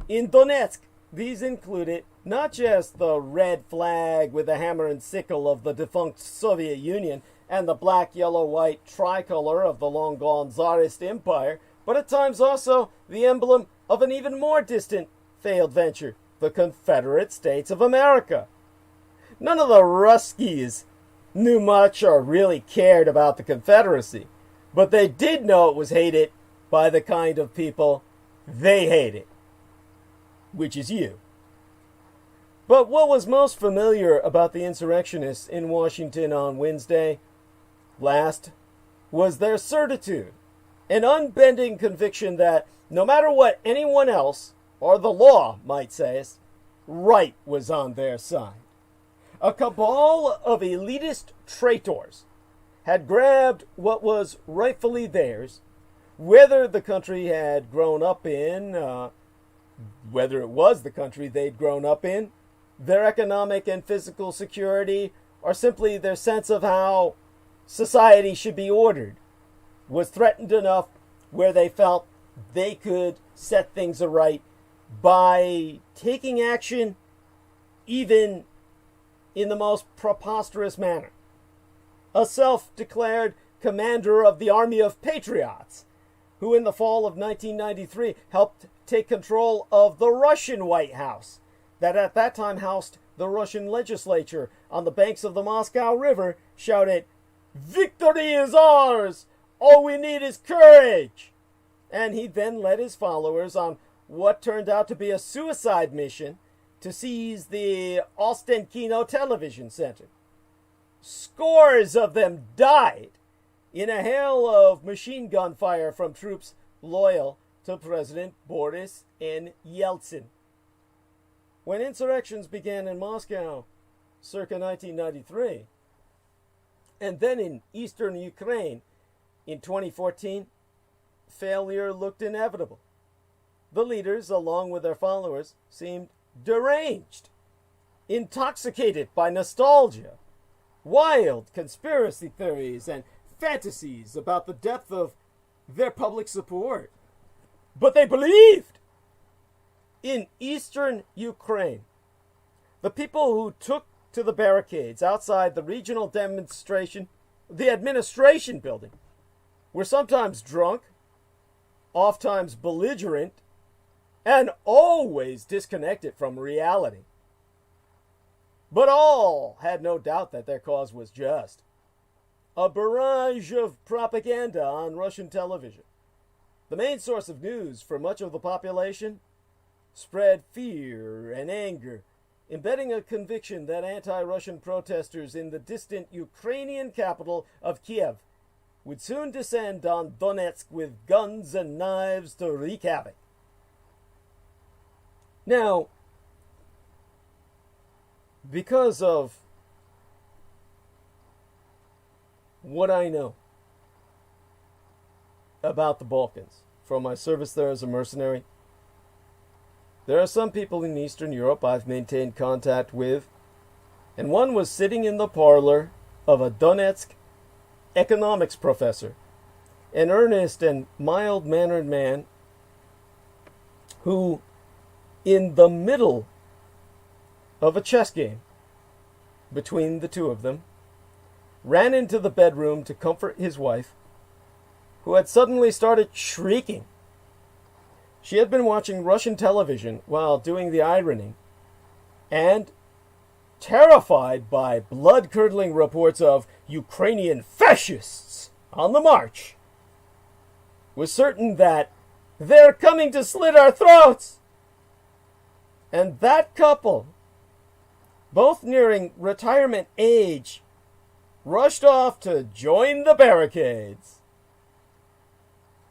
In Donetsk, these included not just the red flag with the hammer and sickle of the defunct Soviet Union and the black, yellow, white tricolor of the long-gone Tsarist Empire, but at times also the emblem of an even more distant failed venture, the Confederate States of America. None of the Ruskies knew much or really cared about the Confederacy, but they did know it was hated by the kind of people they hated, which is you. But what was most familiar about the insurrectionists in Washington on Wednesday last was their certitude, an unbending conviction that no matter what anyone else, or the law might say, right was on their side. A cabal of elitist traitors had grabbed what was rightfully theirs, whether the country had grown up in, whether it was the country they'd grown up in, their economic and physical security, or simply their sense of how society should be ordered, was threatened enough where they felt they could set things aright by taking action even in the most preposterous manner. A self-declared commander of the Army of Patriots, who in the fall of 1993 helped take control of the Russian White House, that at that time housed the Russian legislature on the banks of the Moscow River, shouted, "Victory is ours! All we need is courage!" And he then led his followers on what turned out to be a suicide mission to seize the Ostenkino television center. Scores of them died in a hail of machine gun fire from troops loyal to President Boris N. Yeltsin. When insurrections began in Moscow circa 1993, and then in eastern Ukraine in 2014, failure looked inevitable. The leaders, along with their followers, seemed deranged, intoxicated by nostalgia, wild conspiracy theories, and fantasies about the depth of their public support. But they believed. In eastern Ukraine, the people who took to the barricades outside the regional the administration building, were sometimes drunk, oftentimes belligerent, and always disconnected from reality. But all had no doubt that their cause was just. A barrage of propaganda on Russian television, the main source of news for much of the population, spread fear and anger, embedding a conviction that anti-Russian protesters in the distant Ukrainian capital of Kiev would soon descend on Donetsk with guns and knives to wreak havoc. Now, because of what I know about the Balkans from my service there as a mercenary, there are some people in Eastern Europe I've maintained contact with, and one was sitting in the parlor of a Donetsk economics professor, an earnest and mild-mannered man who, in the middle of a chess game between the two of them, ran into the bedroom to comfort his wife, who had suddenly started shrieking. She had been watching Russian television while doing the ironing, and, terrified by blood-curdling reports of Ukrainian fascists on the march, was certain that they're coming to slit our throats. And that couple, both nearing retirement age, rushed off to join the barricades.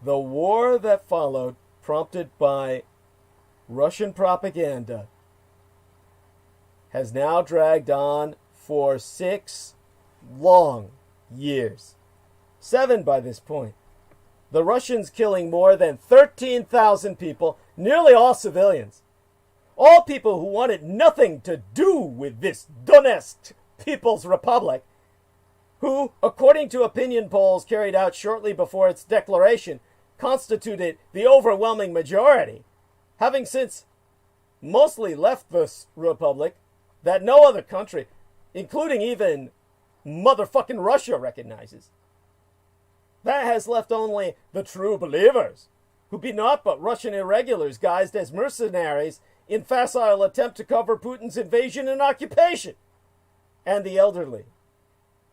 The war that followed, prompted by Russian propaganda, has now dragged on for 6 long years. 7 by this point. The Russians killing more than 13,000 people, nearly all civilians. All people who wanted nothing to do with this Donetsk People's Republic, who, according to opinion polls carried out shortly before its declaration, constituted the overwhelming majority, having since mostly left this republic that no other country, including even motherfucking Russia, recognizes. That has left only the true believers, who be naught but Russian irregulars guised as mercenaries in facile attempt to cover Putin's invasion and occupation, and the elderly,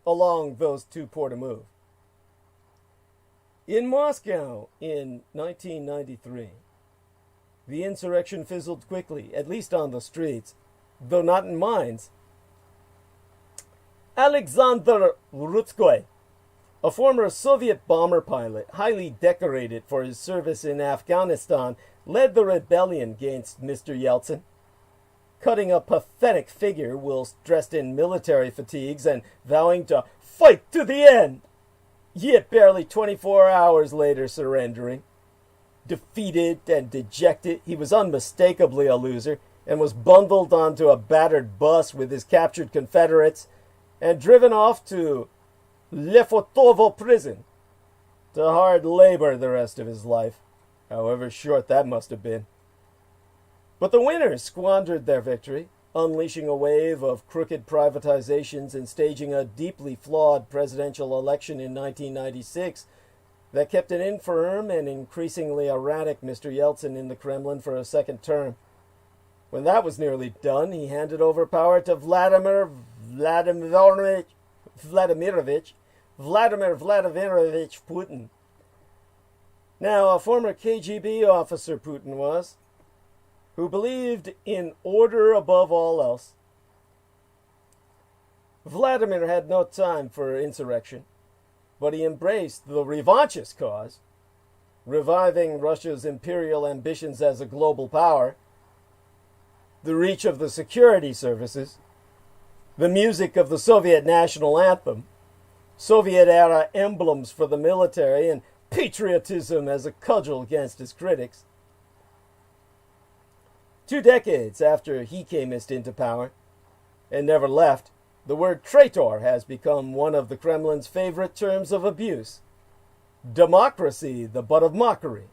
along those too poor to move. In Moscow in 1993, the insurrection fizzled quickly, at least on the streets, though not in mines. Alexander Rutskoy, a former Soviet bomber pilot, highly decorated for his service in Afghanistan, led the rebellion against Mr. Yeltsin, cutting a pathetic figure whilst dressed in military fatigues and vowing to fight to the end, yet barely 24 hours later surrendering. Defeated and dejected, he was unmistakably a loser and was bundled onto a battered bus with his captured Confederates and driven off to Lefortovo prison to hard labor the rest of his life, however short that must have been. But the winners squandered their victory, unleashing a wave of crooked privatizations and staging a deeply flawed presidential election in 1996 that kept an infirm and increasingly erratic Mr. Yeltsin in the Kremlin for a second term. When that was nearly done, he handed over power to Vladimir Vladimirovich Putin. Now, a former KGB officer Putin was, who believed in order above all else. Vladimir had no time for insurrection, but he embraced the revanchist cause, reviving Russia's imperial ambitions as a global power, the reach of the security services, the music of the Soviet national anthem, Soviet-era emblems for the military, and patriotism as a cudgel against his critics. 2 decades after he came into power, and never left, the word traitor has become one of the Kremlin's favorite terms of abuse. Democracy, the butt of mockery.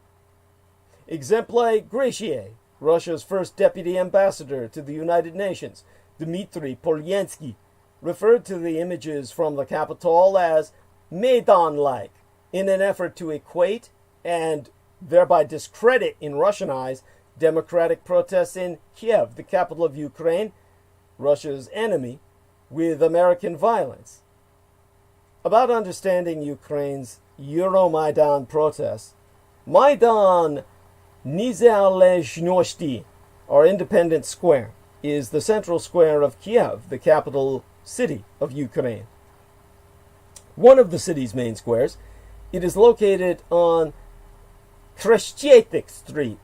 Exempli Gracie, Russia's first deputy ambassador to the United Nations, Dmitry Polyansky, referred to the images from the capital as Maidan-like in an effort to equate and thereby discredit in Russian eyes democratic protests in Kiev, the capital of Ukraine, Russia's enemy, with American violence. About understanding Ukraine's Euromaidan protests, Maidan Niezależności, or Independence Square, is the central square of Kiev, the capital city of Ukraine. One of the city's main squares, it is located on Kreshchetik Street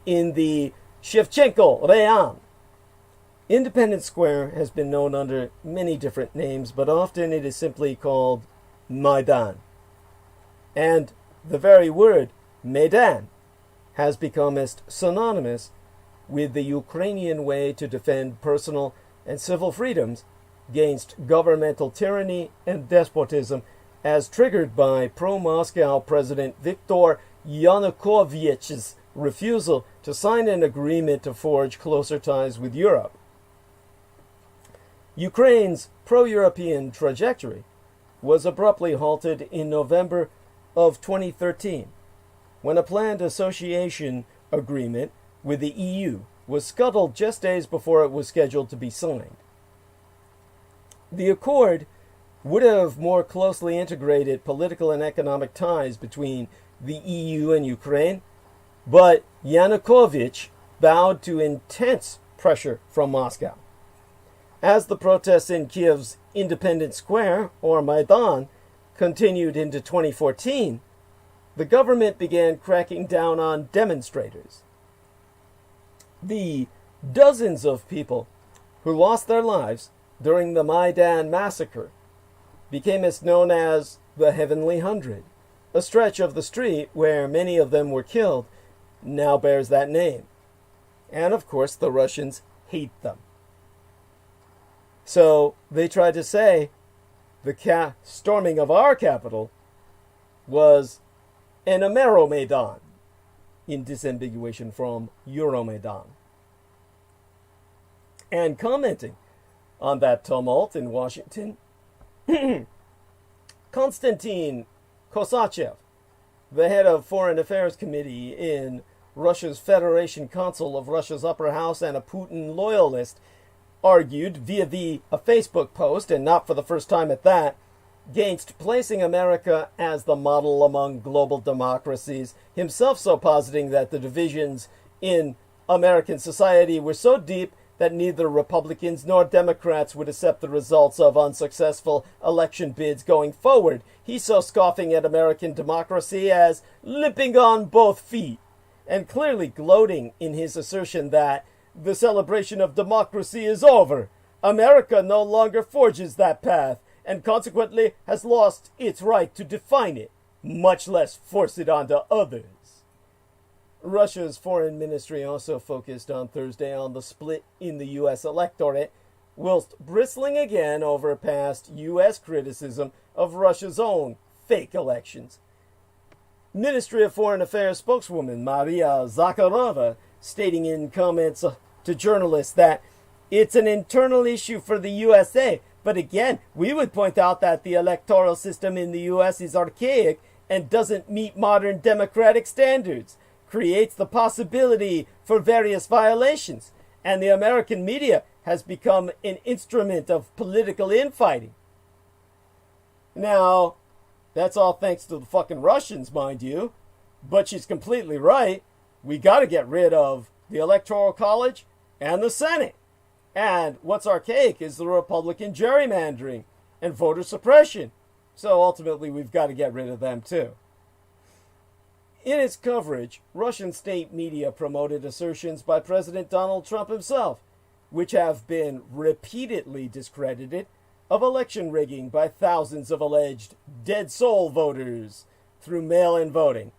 in the Shevchenko Rayon. Independence Square has been known under many different names, but often it is simply called Maidan. And the very word Maidan has become as synonymous with the Ukrainian way to defend personal and civil freedoms against governmental tyranny and despotism as triggered by pro-Moscow President Viktor Yanukovych's refusal to sign an agreement to forge closer ties with Europe. Ukraine's pro-European trajectory was abruptly halted in November of 2013 when a planned association agreement with the EU was scuttled just days before it was scheduled to be signed. The accord would have more closely integrated political and economic ties between the EU and Ukraine, but Yanukovych bowed to intense pressure from Moscow. As the protests in Kiev's Independence Square, or Maidan, continued into 2014, the government began cracking down on demonstrators. The dozens of people who lost their lives during the Maidan massacre became as known as the Heavenly Hundred. A stretch of the street where many of them were killed now bears that name. And of course the Russians hate them. So they tried to say the storming of our capital was an Euromaidan, in disambiguation from Euromaidan. And commenting on that tumult in Washington, Konstantin Kosachev, the head of Foreign Affairs Committee in Russia's Federation Council of Russia's Upper House and a Putin loyalist, argued via a Facebook post, and not for the first time at that, against placing America as the model among global democracies, himself so positing that the divisions in American society were so deep that neither Republicans nor Democrats would accept the results of unsuccessful election bids going forward. He saw scoffing at American democracy as limping on both feet, and clearly gloating in his assertion that the celebration of democracy is over. America no longer forges that path, and consequently has lost its right to define it, much less force it onto others. Russia's foreign ministry also focused on Thursday on the split in the U.S. electorate, whilst bristling again over past U.S. criticism of Russia's own fake elections. Ministry of Foreign Affairs spokeswoman Maria Zakharova stating in comments to journalists that it's an internal issue for the USA, but again, we would point out that the electoral system in the U.S. is archaic and doesn't meet modern democratic standards, creates the possibility for various violations, and the American media has become an instrument of political infighting. Now, that's all thanks to the fucking Russians, mind you, but she's completely right. We gotta get rid of the Electoral College and the Senate. And what's archaic is the Republican gerrymandering and voter suppression. So ultimately, we've got to get rid of them too. In its coverage, Russian state media promoted assertions by President Donald Trump himself, which have been repeatedly discredited, of election rigging by thousands of alleged dead soul voters through mail-in voting.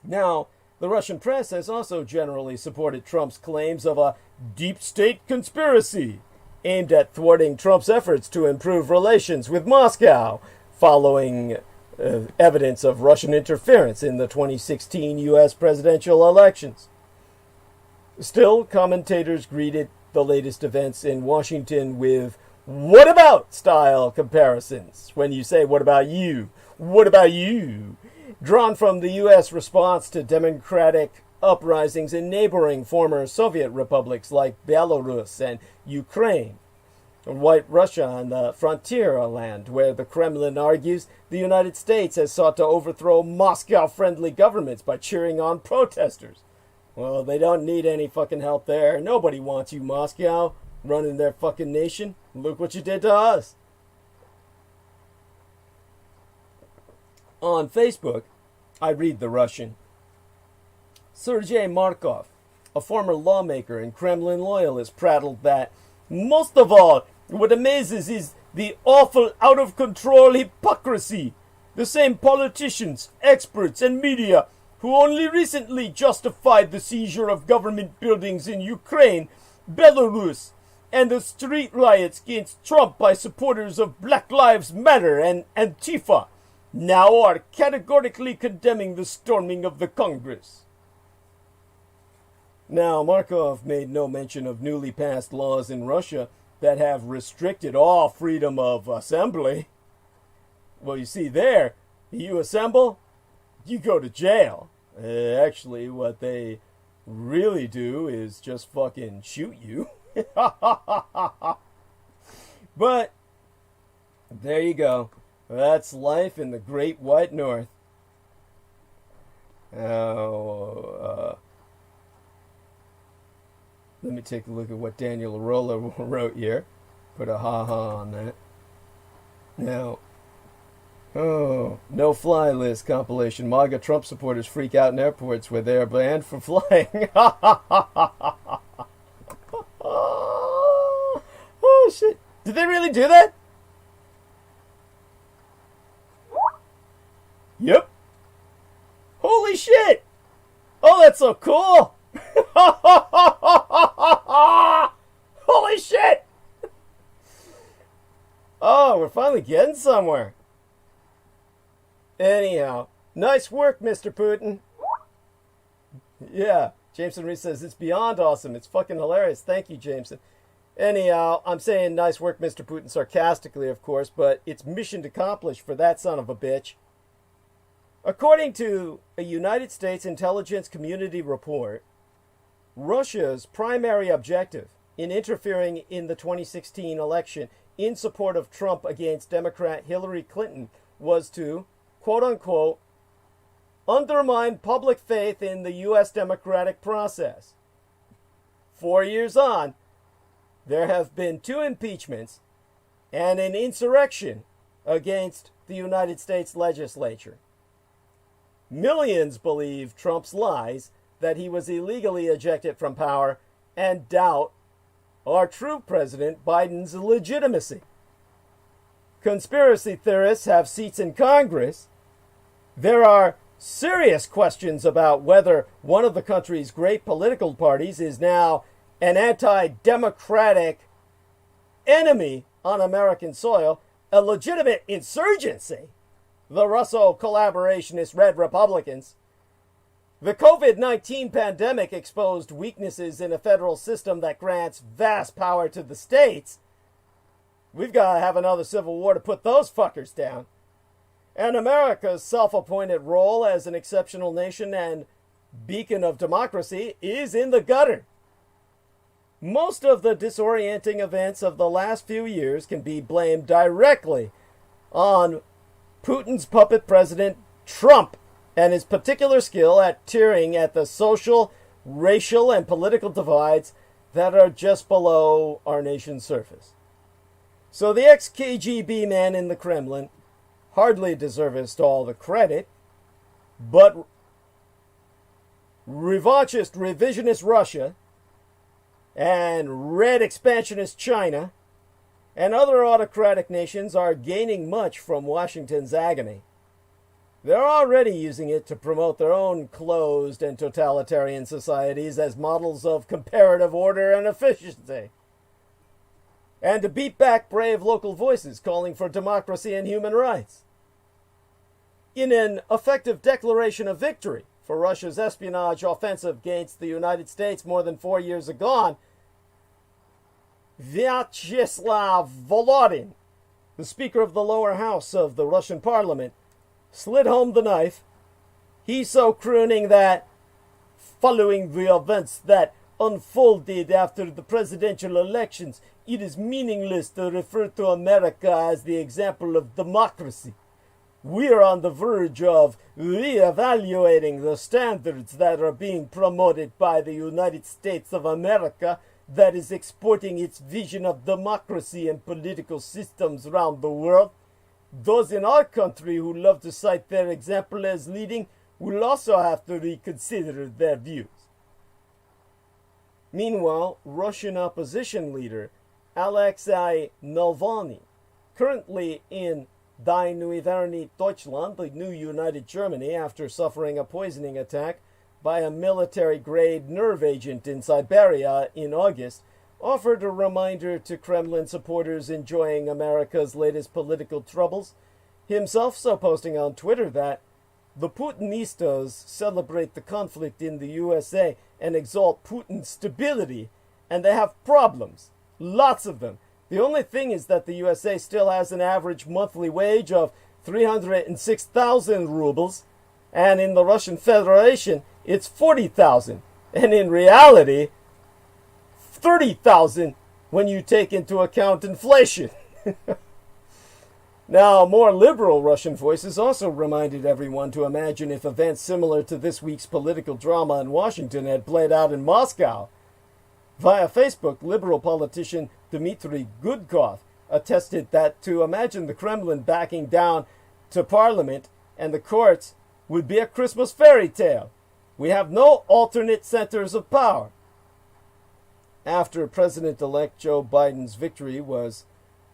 Now, the Russian press has also generally supported Trump's claims of a deep state conspiracy aimed at thwarting Trump's efforts to improve relations with Moscow following evidence of Russian interference in the 2016 U.S. presidential elections. Still, commentators greeted the latest events in Washington with "what about" style comparisons. When you say "what about you?" What about you? Drawn from the U.S. response to democratic uprisings in neighboring former Soviet republics like Belarus and Ukraine, and White Russia on the frontier land, where the Kremlin argues the United States has sought to overthrow Moscow-friendly governments by cheering on protesters. Well, they don't need any fucking help there. Nobody wants you, Moscow, running their fucking nation. Look what you did to us. On Facebook, I read the Russian. Sergei Markov, a former lawmaker and Kremlin loyalist, prattled that, "Most of all, what amazes is the awful out-of-control hypocrisy. The same politicians, experts, and media who only recently justified the seizure of government buildings in Ukraine, Belarus, and the street riots against Trump by supporters of Black Lives Matter and Antifa, now are categorically condemning the storming of the Congress." Now, Markov made no mention of newly passed laws in Russia that have restricted all freedom of assembly. Well, you see there, you assemble, you go to jail. Actually, what they really do is just fucking shoot you. But, there you go. That's life in the Great White North. Now, let me take a look at what Daniel Arola wrote here. Put a ha-ha on that. Now, no fly list compilation. MAGA Trump supporters freak out in airports where they are banned for flying. Oh, shit. Did they really do that? Yep. Holy shit. Oh, that's so cool. Holy shit. Oh, we're finally getting somewhere. Anyhow, nice work, Mr. Putin. Yeah, Jameson Reese says, it's beyond awesome. It's fucking hilarious. Thank you, Jameson. Anyhow, I'm saying nice work, Mr. Putin, sarcastically, of course, but it's mission accomplished for that son of a bitch. According to a United States intelligence community report, Russia's primary objective in interfering in the 2016 election in support of Trump against Democrat Hillary Clinton was to, quote-unquote, undermine public faith in the U.S. democratic process. 4 years on, there have been 2 impeachments and an insurrection against the United States legislature. Millions believe Trump's lies that he was illegally ejected from power and doubt our true President Biden's legitimacy. Conspiracy theorists have seats in Congress. There are serious questions about whether one of the country's great political parties is now an anti-democratic enemy on American soil, a legitimate insurgency. The Russo collaborationist Red Republicans. The COVID-19 pandemic exposed weaknesses in a federal system that grants vast power to the states. We've got to have another civil war to put those fuckers down. And America's self-appointed role as an exceptional nation and beacon of democracy is in the gutter. Most of the disorienting events of the last few years can be blamed directly on Putin's puppet president, Trump, and his particular skill at tearing at the social, racial, and political divides that are just below our nation's surface. So the ex-KGB man in the Kremlin hardly deserves all the credit, but revanchist revisionist Russia and red expansionist China and other autocratic nations are gaining much from Washington's agony. They're already using it to promote their own closed and totalitarian societies as models of comparative order and efficiency. and to beat back brave local voices calling for democracy and human rights. In an effective declaration of victory for Russia's espionage offensive against the United States more than 4 years ago, Vyacheslav Volodin, the Speaker of the lower house of the Russian parliament, slid home the knife. He so crooning that, following the events that unfolded after the presidential elections, it is meaningless to refer to America as the example of democracy. We are on the verge of re-evaluating the standards that are being promoted by the United States of America, that is exporting its vision of democracy and political systems around the world. Those in our country who love to cite their example as leading will also have to reconsider their views. Meanwhile, Russian opposition leader Alexei Navalny, currently in Die Neue Deutschland, the new United Germany, after suffering a poisoning attack by a military-grade nerve agent in Siberia in August, offered a reminder to Kremlin supporters enjoying America's latest political troubles, himself so posting on Twitter that the Putinistas celebrate the conflict in the USA and exalt Putin's stability, and they have problems, lots of them. The only thing is that the USA still has an average monthly wage of 306,000 rubles, and in the Russian Federation it's 40,000, and in reality 30,000 when you take into account inflation. Now, more liberal Russian voices also reminded everyone to imagine if events similar to this week's political drama in Washington had played out in Moscow. Via Facebook, liberal politician Dmitry Gudkov attested that to imagine the Kremlin backing down to Parliament and the courts would be a Christmas fairy tale. We have no alternate centers of power. After President-elect Joe Biden's victory was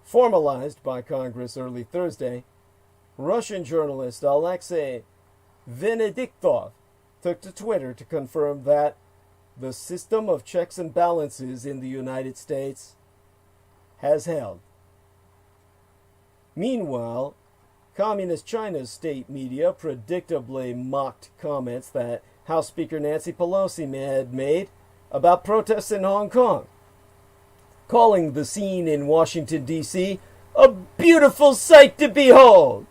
formalized by Congress early Thursday, Russian journalist Alexei Venediktov took to Twitter to confirm that the system of checks and balances in the United States has held. Meanwhile, Communist China's state media predictably mocked comments that House Speaker Nancy Pelosi had made about protests in Hong Kong, calling the scene in Washington, D.C. a beautiful sight to behold.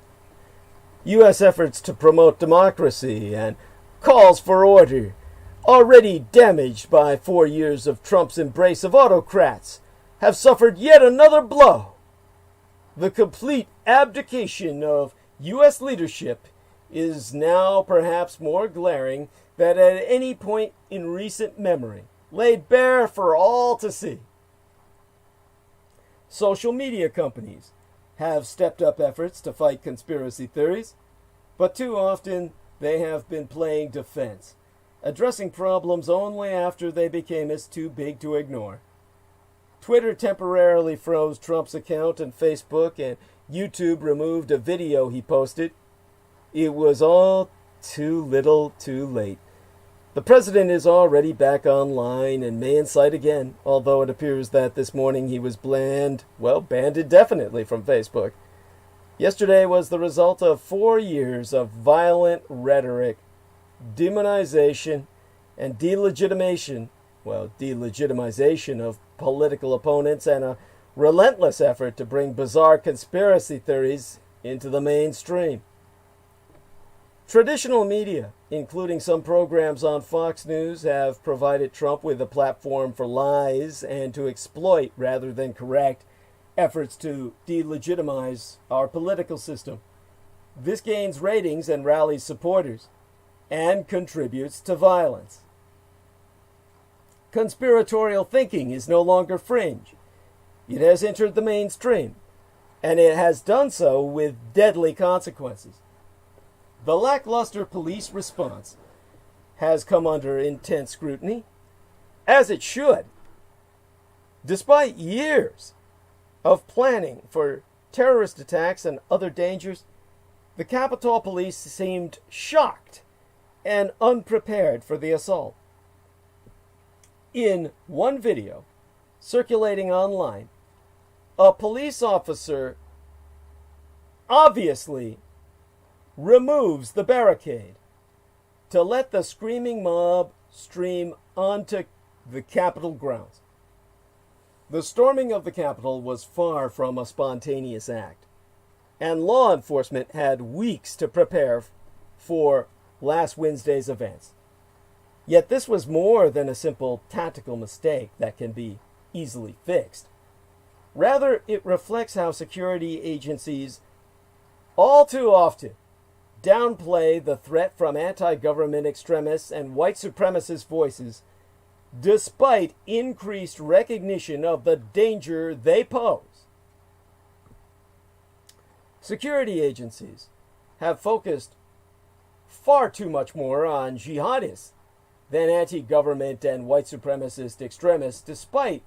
U.S. efforts to promote democracy and calls for order, already damaged by 4 years of Trump's embrace of autocrats, have suffered yet another blow. The complete abdication of U.S. leadership is now perhaps more glaring than at any point in recent memory, laid bare for all to see. Social media companies have stepped up efforts to fight conspiracy theories, but too often they have been playing defense, addressing problems only after they became too big to ignore. Twitter temporarily froze Trump's account, and Facebook and YouTube removed a video he posted. It was all too little too late. The president is already back online and may incite again, although it appears that this morning he was banned indefinitely from Facebook. Yesterday was the result of 4 years of violent rhetoric, demonization, and delegitimization of political opponents, and a relentless effort to bring bizarre conspiracy theories into the mainstream. Traditional media, including some programs on Fox News, have provided Trump with a platform for lies and to exploit, rather than correct, efforts to delegitimize our political system. This gains ratings and rallies supporters, and contributes to violence. Conspiratorial thinking is no longer fringe. It has entered the mainstream, and it has done so with deadly consequences. The lackluster police response has come under intense scrutiny, as it should. Despite years of planning for terrorist attacks and other dangers, the Capitol Police seemed shocked and unprepared for the assault. In one video circulating online, a police officer obviously removes the barricade to let the screaming mob stream onto the Capitol grounds. The storming of the Capitol was far from a spontaneous act, and law enforcement had weeks to prepare for last Wednesday's events. Yet this was more than a simple tactical mistake that can be easily fixed. Rather, it reflects how security agencies all too often downplay the threat from anti-government extremists and white supremacist voices, despite increased recognition of the danger they pose. Security agencies have focused far too much more on jihadists than anti-government and white supremacist extremists, despite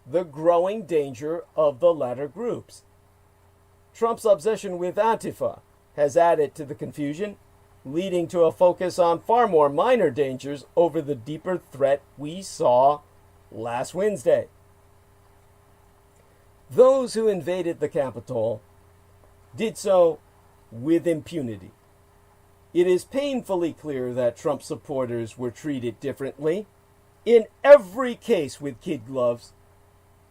the growing danger of the latter groups. Trump's obsession with Antifa has added to the confusion, leading to a focus on far more minor dangers over the deeper threat we saw last Wednesday. Those who invaded the Capitol did so with impunity. It is painfully clear that Trump supporters were treated differently, in every case with kid gloves,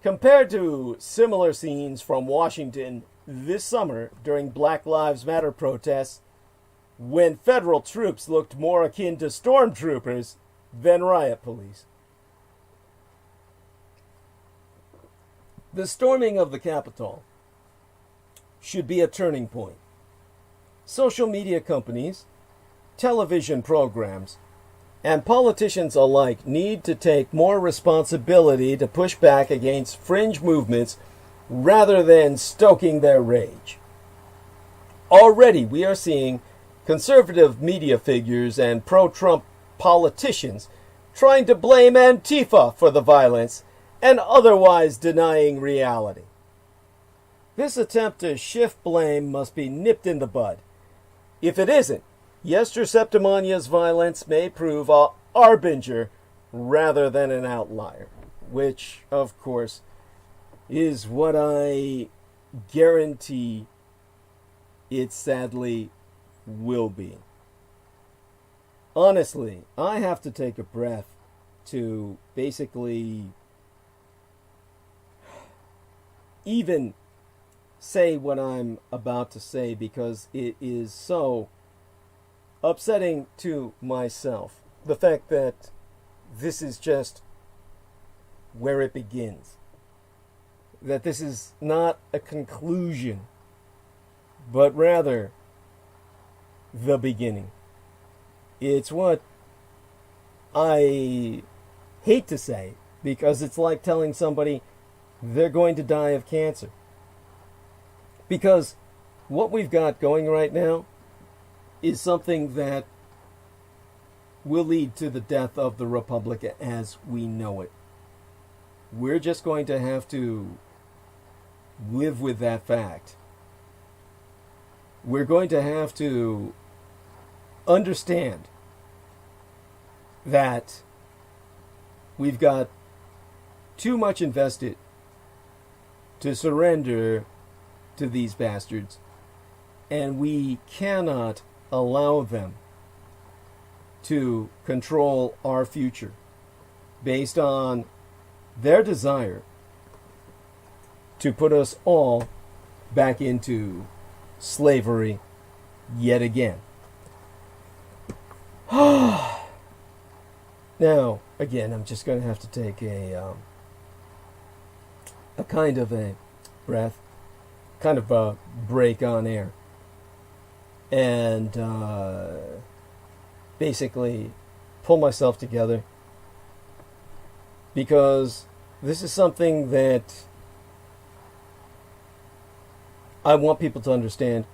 compared to similar scenes from Washington this summer during Black Lives Matter protests, when federal troops looked more akin to stormtroopers than riot police. The storming of the Capitol should be a turning point. Social media companies, television programs, and politicians alike need to take more responsibility to push back against fringe movements rather than stoking their rage. Already we are seeing conservative media figures and pro-Trump politicians trying to blame Antifa for the violence and otherwise denying reality. This attempt to shift blame must be nipped in the bud. If it isn't, Yester Septimania's violence may prove a harbinger rather than an outlier, which, of course, is what I guarantee it sadly will be. Honestly, I have to take a breath to basically even say what I'm about to say, because it is so upsetting to myself. The fact that this is just where it begins. That this is not a conclusion, but rather the beginning. It's what I hate to say, because it's like telling somebody they're going to die of cancer. Because what we've got going right now is something that will lead to the death of the Republic as we know it. We're just going to have to live with that fact. We're going to have to understand that we've got too much invested to surrender to these bastards, and we cannot allow them to control our future based on their desire to put us all back into slavery yet again. Now, again, I'm just going to have to take a kind of a breath, kind of a break on air, and basically pull myself together, because this is something that I want people to understand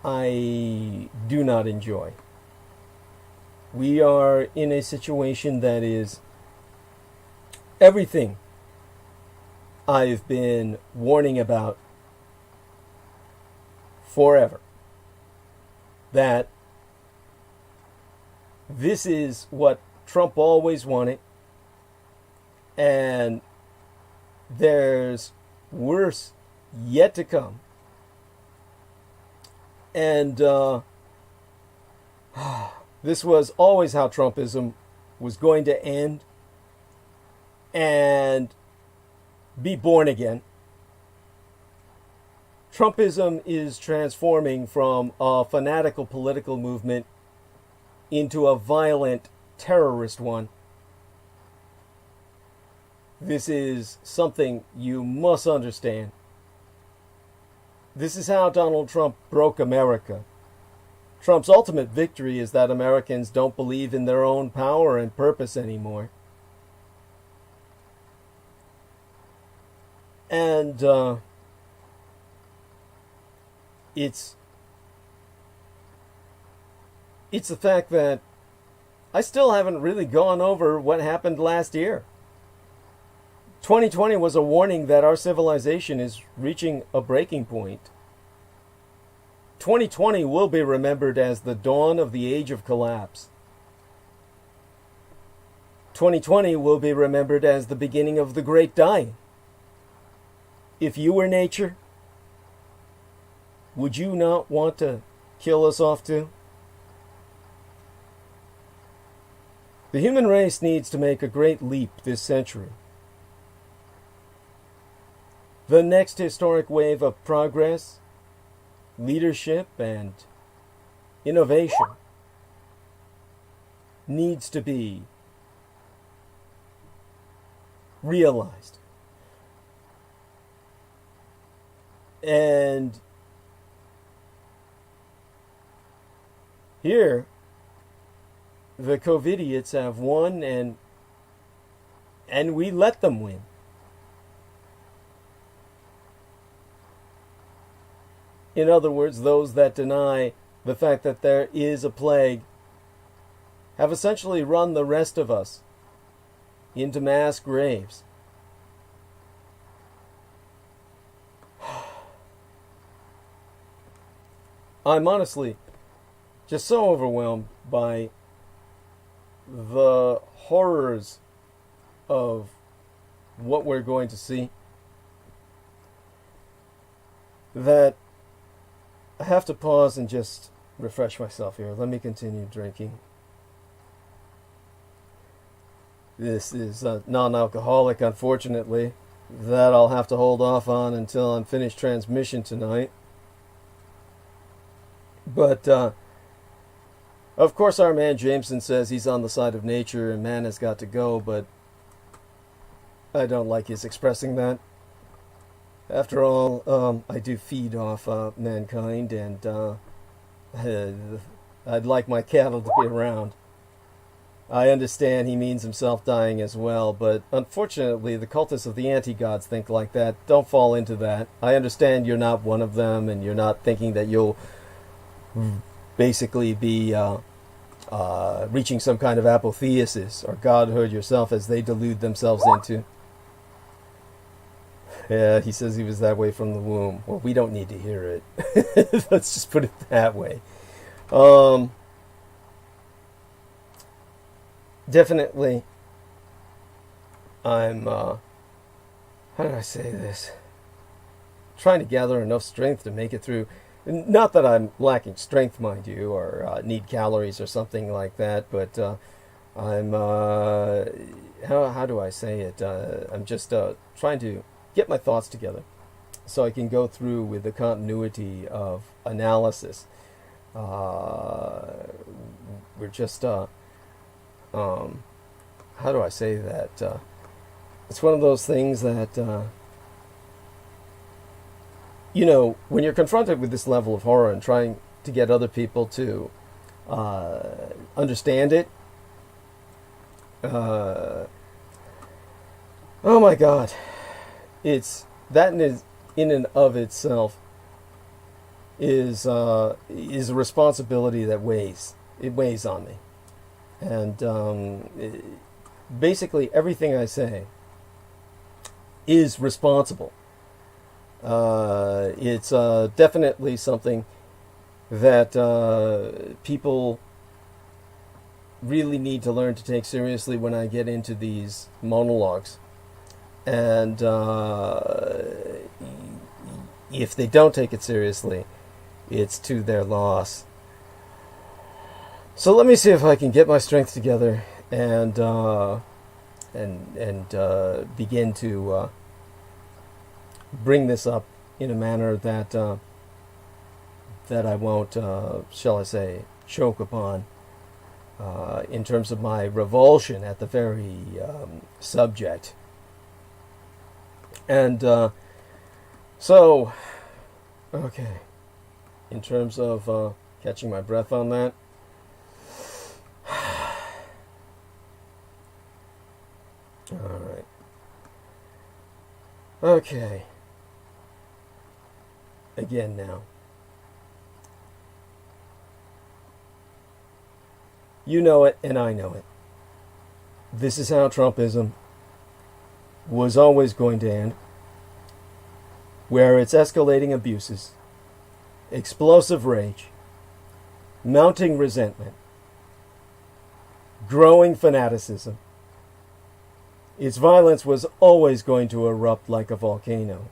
I do not enjoy. We are in a situation that is everything I've been warning about forever. That this is what Trump always wanted, and there's worse yet to come. And this was always how Trumpism was going to end and be born again. Trumpism is transforming from a fanatical political movement into a violent terrorist one. This is something you must understand. This is how Donald Trump broke America. Trump's ultimate victory is that Americans don't believe in their own power and purpose anymore. And it's the fact that I still haven't really gone over what happened last year. 2020 was a warning that our civilization is reaching a breaking point. 2020 will be remembered as the dawn of the age of collapse. 2020 will be remembered as the beginning of the Great Dying. If you were nature, would you not want to kill us off too? The human race needs to make a great leap this century. The next historic wave of progress, leadership, and innovation needs to be realized. And here, the COVIDiots have won, and we let them win. In other words, those that deny the fact that there is a plague have essentially run the rest of us into mass graves. I'm honestly just so overwhelmed by the horrors of what we're going to see that I have to pause and just refresh myself here. Let me continue drinking. This is non-alcoholic, unfortunately. That I'll have to hold off on until I'm finished transmission tonight. But, of course, our man Jameson says he's on the side of nature and man has got to go, but I don't like his expressing that. After all, I do feed off mankind, and I'd like my cattle to be around. I understand he means himself dying as well, but unfortunately the cultists of the anti-gods think like that. Don't fall into that. I understand you're not one of them, and you're not thinking that you'll basically be reaching some kind of apotheosis or godhood yourself as they delude themselves into. Yeah, he says he was that way from the womb. Well, we don't need to hear it. Let's just put it that way. Definitely, I'm, how do I say this? Trying to gather enough strength to make it through. Not that I'm lacking strength, mind you, or need calories or something like that, but I'm, how do I say it? I'm just trying to get my thoughts together so I can go through with the continuity of analysis. We're just, how do I say that? It's one of those things that, you know, when you're confronted with this level of horror and trying to get other people to understand it, oh my God. It's that in and of itself is a responsibility that weighs. It weighs on me, and basically everything I say is responsible. It's definitely something that people really need to learn to take seriously when I get into these monologues. And if they don't take it seriously, it's to their loss. So let me see if I can get my strength together and begin to bring this up in a manner that that I won't, shall I say, choke upon in terms of my revulsion at the very subject. And so, okay, in terms of catching my breath on that, all right, okay, again now. You know it, and I know it. This is how Trumpism was always going to end, where it's escalating abuses, explosive rage, mounting resentment, growing fanaticism. Its violence was always going to erupt like a volcano.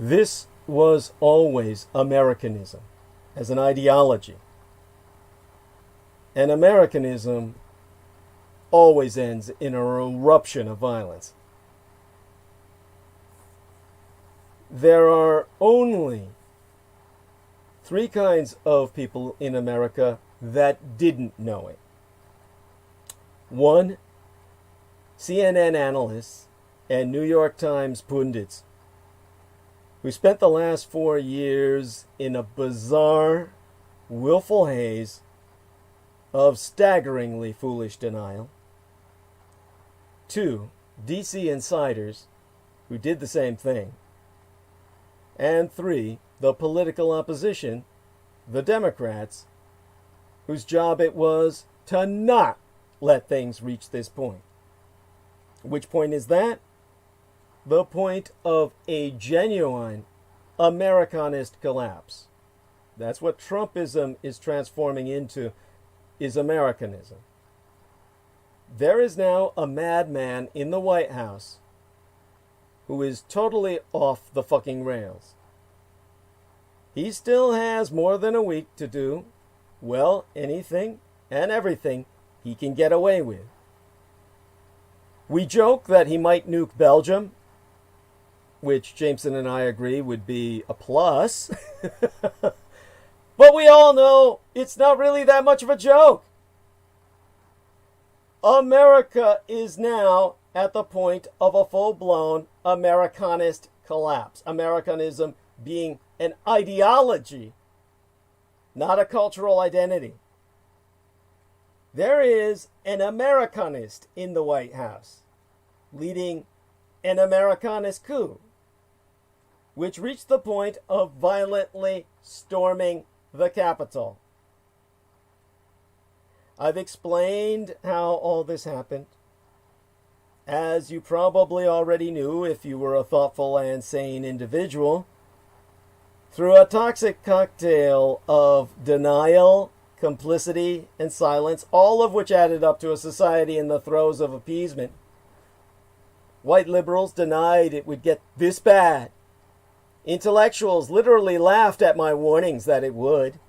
This was always Americanism as an ideology. And Americanism always ends in an eruption of violence. There are only three kinds of people in America that didn't know it. One, CNN analysts and New York Times pundits who spent the last 4 years in a bizarre, willful haze of staggeringly foolish denial. Two, DC insiders who did the same thing. And three, the political opposition, the Democrats, whose job it was to not let things reach this point. Which point is that? The point of a genuine Americanist collapse. That's what Trumpism is transforming into, is Americanism. There is now a madman in the White House who is totally off the fucking rails. He still has more than a week to do, well, anything and everything he can get away with. We joke that he might nuke Belgium, which Jameson and I agree would be a plus. But we all know it's not really that much of a joke. America is now at the point of a full-blown Americanist collapse. Americanism being an ideology, not a cultural identity. There is an Americanist in the White House leading an Americanist coup, which reached the point of violently storming the Capitol. I've explained how all this happened. As you probably already knew if you were a thoughtful and sane individual, through a toxic cocktail of denial, complicity, and silence, all of which added up to a society in the throes of appeasement. White liberals denied it would get this bad. Intellectuals literally laughed at my warnings that it would.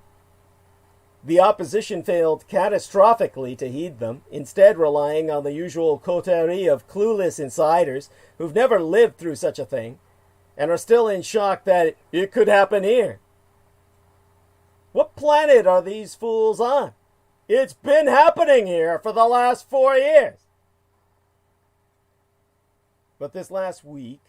The opposition failed catastrophically to heed them, instead relying on the usual coterie of clueless insiders who've never lived through such a thing and are still in shock that it could happen here. What planet are these fools on? It's been happening here for the last 4 years. But this last week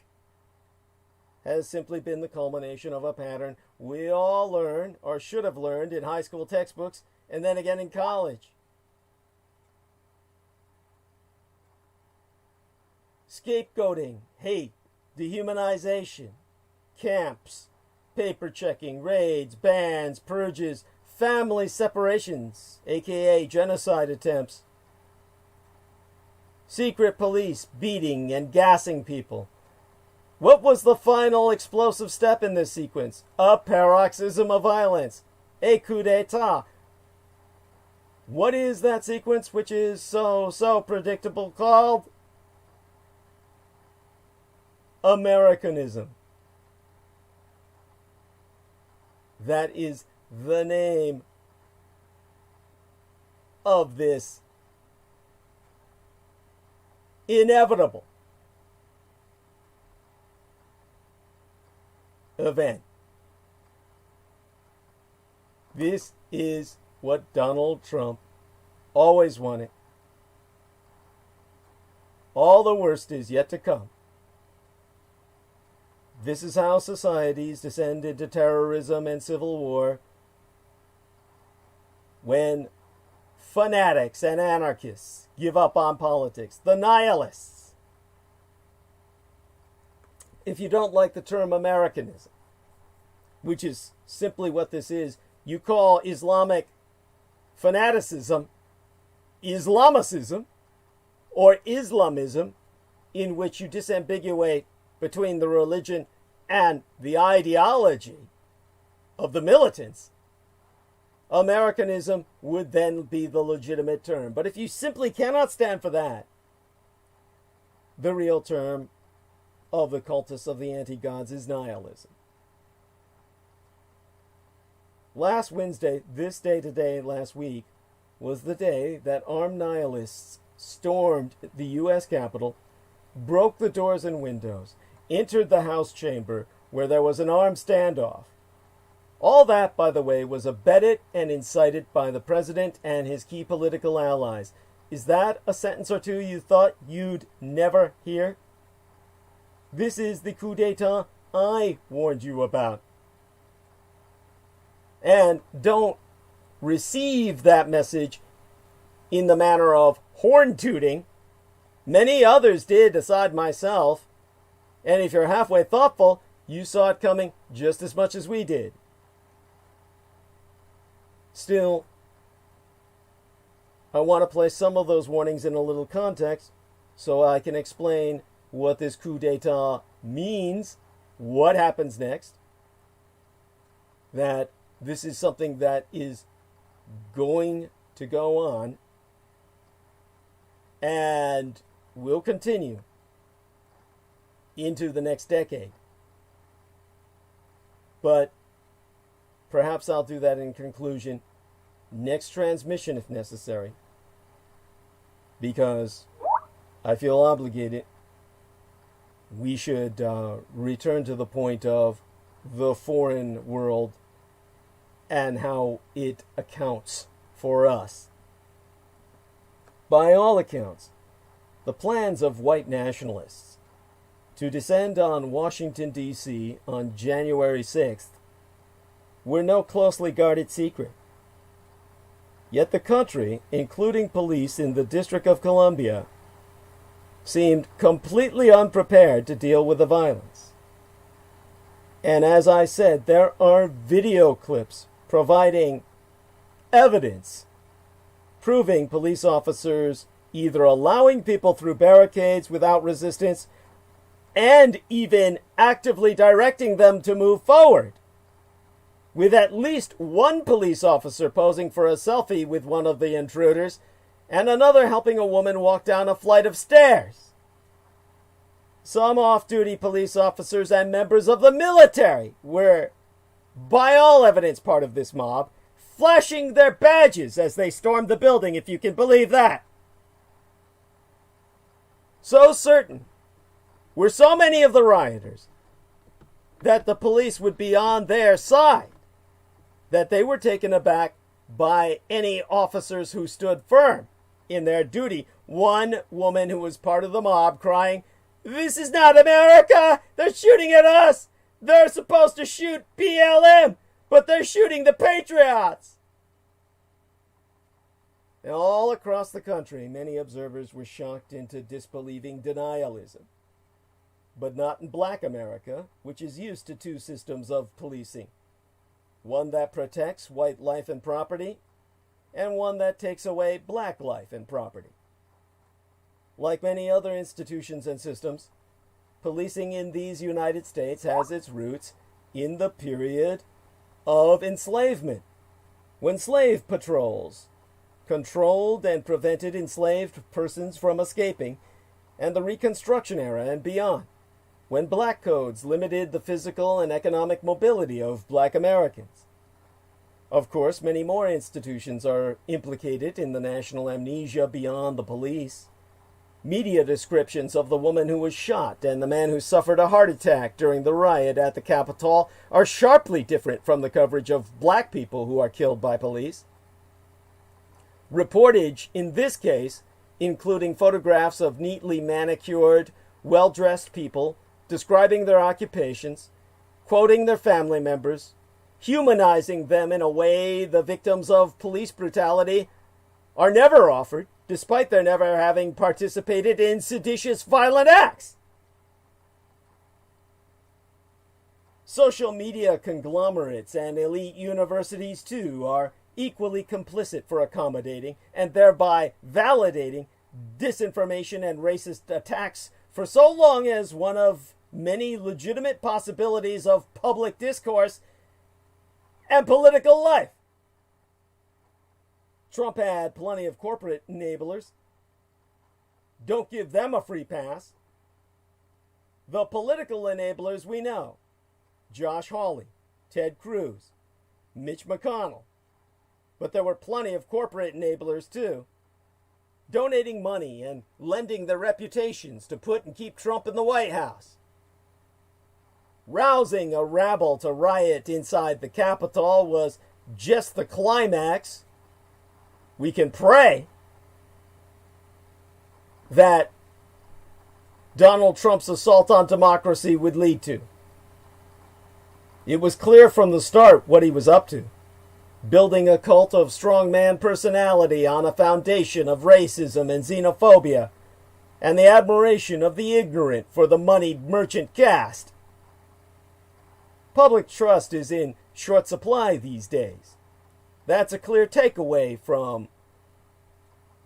has simply been the culmination of a pattern we all learned, or should have learned, in high school textbooks, and then again in college. Scapegoating, hate, dehumanization, camps, paper checking, raids, bans, purges, family separations, aka genocide attempts, secret police beating and gassing people. What was the final explosive step in this sequence? A paroxysm of violence. A coup d'etat. What is that sequence which is so predictable called? Americanism. That is the name of this inevitable event. This is what Donald Trump always wanted. All the worst is yet to come. This is how societies descend into terrorism and civil war, when fanatics and anarchists give up on politics, the nihilists. If you don't like the term Americanism, which is simply what this is, you call Islamic fanaticism Islamicism or Islamism, in which you disambiguate between the religion and the ideology of the militants. Americanism would then be the legitimate term. But if you simply cannot stand for that, the real term of the cultists of the anti-gods is nihilism. Last Wednesday, this day today, last week, was the day that armed nihilists stormed the U.S. Capitol, broke the doors and windows, entered the House chamber where there was an armed standoff. All that, by the way, was abetted and incited by the president and his key political allies. Is that a sentence or two you thought you'd never hear? This is the coup d'etat I warned you about. And don't receive that message in the manner of horn tooting. Many others did, aside myself. And if you're halfway thoughtful, you saw it coming just as much as we did. Still, I want to place some of those warnings in a little context so I can explain what this coup d'etat means, what happens next, that this is something that is going to go on and will continue into the next decade. But perhaps I'll do that in conclusion next transmission if necessary, because I feel obligated. We should return to the point of the foreign world and how it accounts for us. By all accounts, the plans of white nationalists to descend on Washington, D.C. on January 6th were no closely guarded secret. Yet the country, including police in the District of Columbia, seemed completely unprepared to deal with the violence. And as I said, there are video clips providing evidence proving police officers either allowing people through barricades without resistance and even actively directing them to move forward, with at least one police officer posing for a selfie with one of the intruders and another helping a woman walk down a flight of stairs. Some off-duty police officers and members of the military were, by all evidence, part of this mob, flashing their badges as they stormed the building, if you can believe that. So certain were so many of the rioters that the police would be on their side that they were taken aback by any officers who stood firm in their duty. One woman who was part of the mob crying, "This is not America! They're shooting at us! They're supposed to shoot BLM, but they're shooting the Patriots!" And all across the country, many observers were shocked into disbelieving denialism. But not in Black America, which is used to two systems of policing. One that protects white life and property, and one that takes away black life and property. Like many other institutions and systems, policing in these United States has its roots in the period of enslavement, when slave patrols controlled and prevented enslaved persons from escaping, and the Reconstruction era and beyond, when black codes limited the physical and economic mobility of black Americans. Of course, many more institutions are implicated in the national amnesia beyond the police. Media descriptions of the woman who was shot and the man who suffered a heart attack during the riot at the Capitol are sharply different from the coverage of black people who are killed by police. Reportage in this case, including photographs of neatly manicured, well-dressed people describing their occupations, quoting their family members, humanizing them in a way the victims of police brutality are never offered, despite their never having participated in seditious violent acts. Social media conglomerates and elite universities, too, are equally complicit for accommodating and thereby validating disinformation and racist attacks for so long as one of many legitimate possibilities of public discourse and political life. Trump had plenty of corporate enablers. Don't give them a free pass. The political enablers we know: Josh Hawley, Ted Cruz, Mitch McConnell. But there were plenty of corporate enablers too, donating money and lending their reputations to put and keep Trump in the White House. Rousing a rabble to riot inside the Capitol was just the climax. We can pray that Donald Trump's assault on democracy would lead to. It was clear from the start what he was up to: building a cult of strongman personality on a foundation of racism and xenophobia, and the admiration of the ignorant for the moneyed merchant caste. Public trust is in short supply these days. That's a clear takeaway from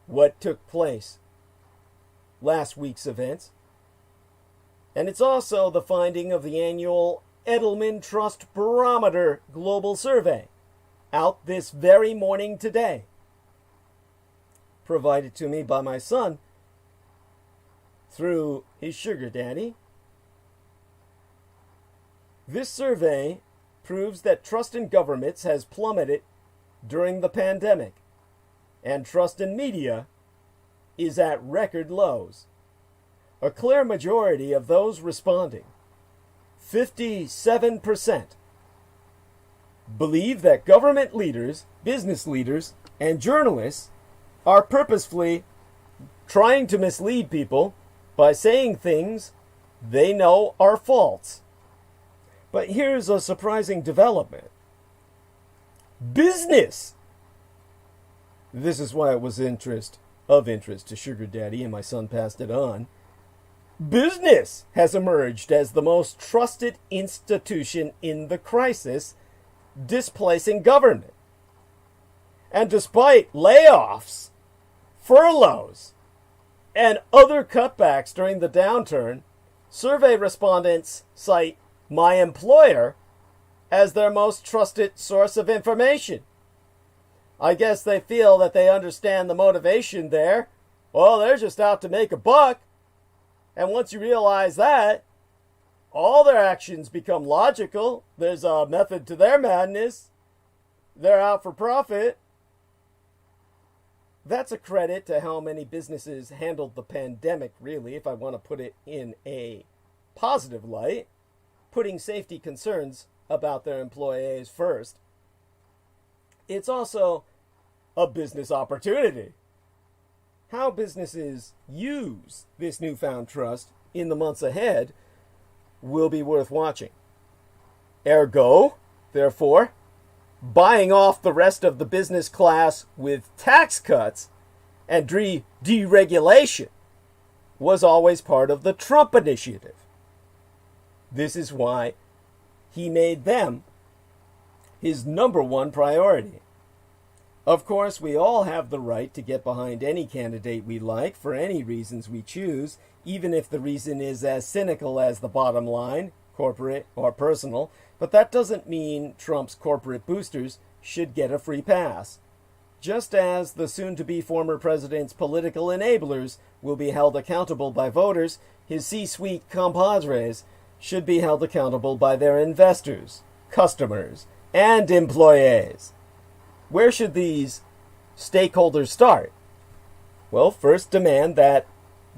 what took place last week's events. And it's also the finding of the annual Edelman Trust Barometer Global Survey, out this very morning today, provided to me by my son through his sugar daddy. This survey proves that trust in governments has plummeted during the pandemic, and trust in media is at record lows. A clear majority of those responding, 57%, believe that government leaders, business leaders, and journalists are purposefully trying to mislead people by saying things they know are false. But here's a surprising development. Business! This is why it was of interest to Sugar Daddy, and my son passed it on. Business has emerged as the most trusted institution in the crisis, displacing government. And despite layoffs, furloughs, and other cutbacks during the downturn, survey respondents cite my employer as their most trusted source of information. I guess they feel that they understand the motivation there. Well, they're just out to make a buck. And once you realize that, all their actions become logical. There's a method to their madness. They're out for profit. That's a credit to how many businesses handled the pandemic, really, if I want to put it in a positive light, putting safety concerns about their employees first. It's also a business opportunity. How businesses use this newfound trust in the months ahead will be worth watching. Ergo, therefore, buying off the rest of the business class with tax cuts and deregulation was always part of the Trump initiative. This is why he made them his number one priority. Of course, we all have the right to get behind any candidate we like for any reasons we choose, even if the reason is as cynical as the bottom line, corporate or personal, but that doesn't mean Trump's corporate boosters should get a free pass. Just as the soon-to-be former president's political enablers will be held accountable by voters, his C-suite compadres should be held accountable by their investors, customers, and employees. Where should these stakeholders start? Well, first demand that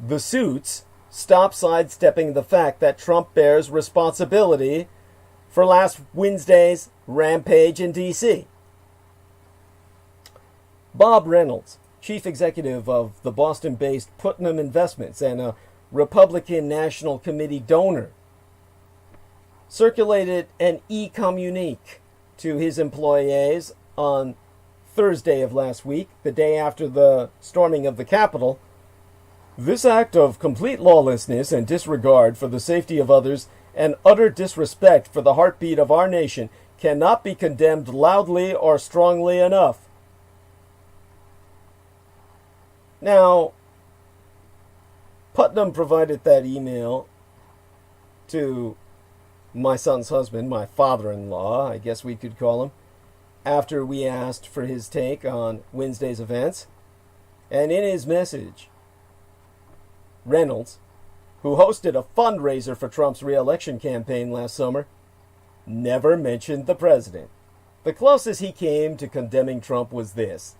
the suits stop sidestepping the fact that Trump bears responsibility for last Wednesday's rampage in D.C. Bob Reynolds, chief executive of the Boston-based Putnam Investments and a Republican National Committee donor, circulated an e-communique to his employees on Thursday of last week, the day after the storming of the Capitol. This act of complete lawlessness and disregard for the safety of others and utter disrespect for the heartbeat of our nation cannot be condemned loudly or strongly enough. Now, Putnam provided that email to my son's husband, my father-in-law, I guess we could call him, after we asked for his take on Wednesday's events. And in his message, Reynolds, who hosted a fundraiser for Trump's re-election campaign last summer, never mentioned the president. The closest he came to condemning Trump was this.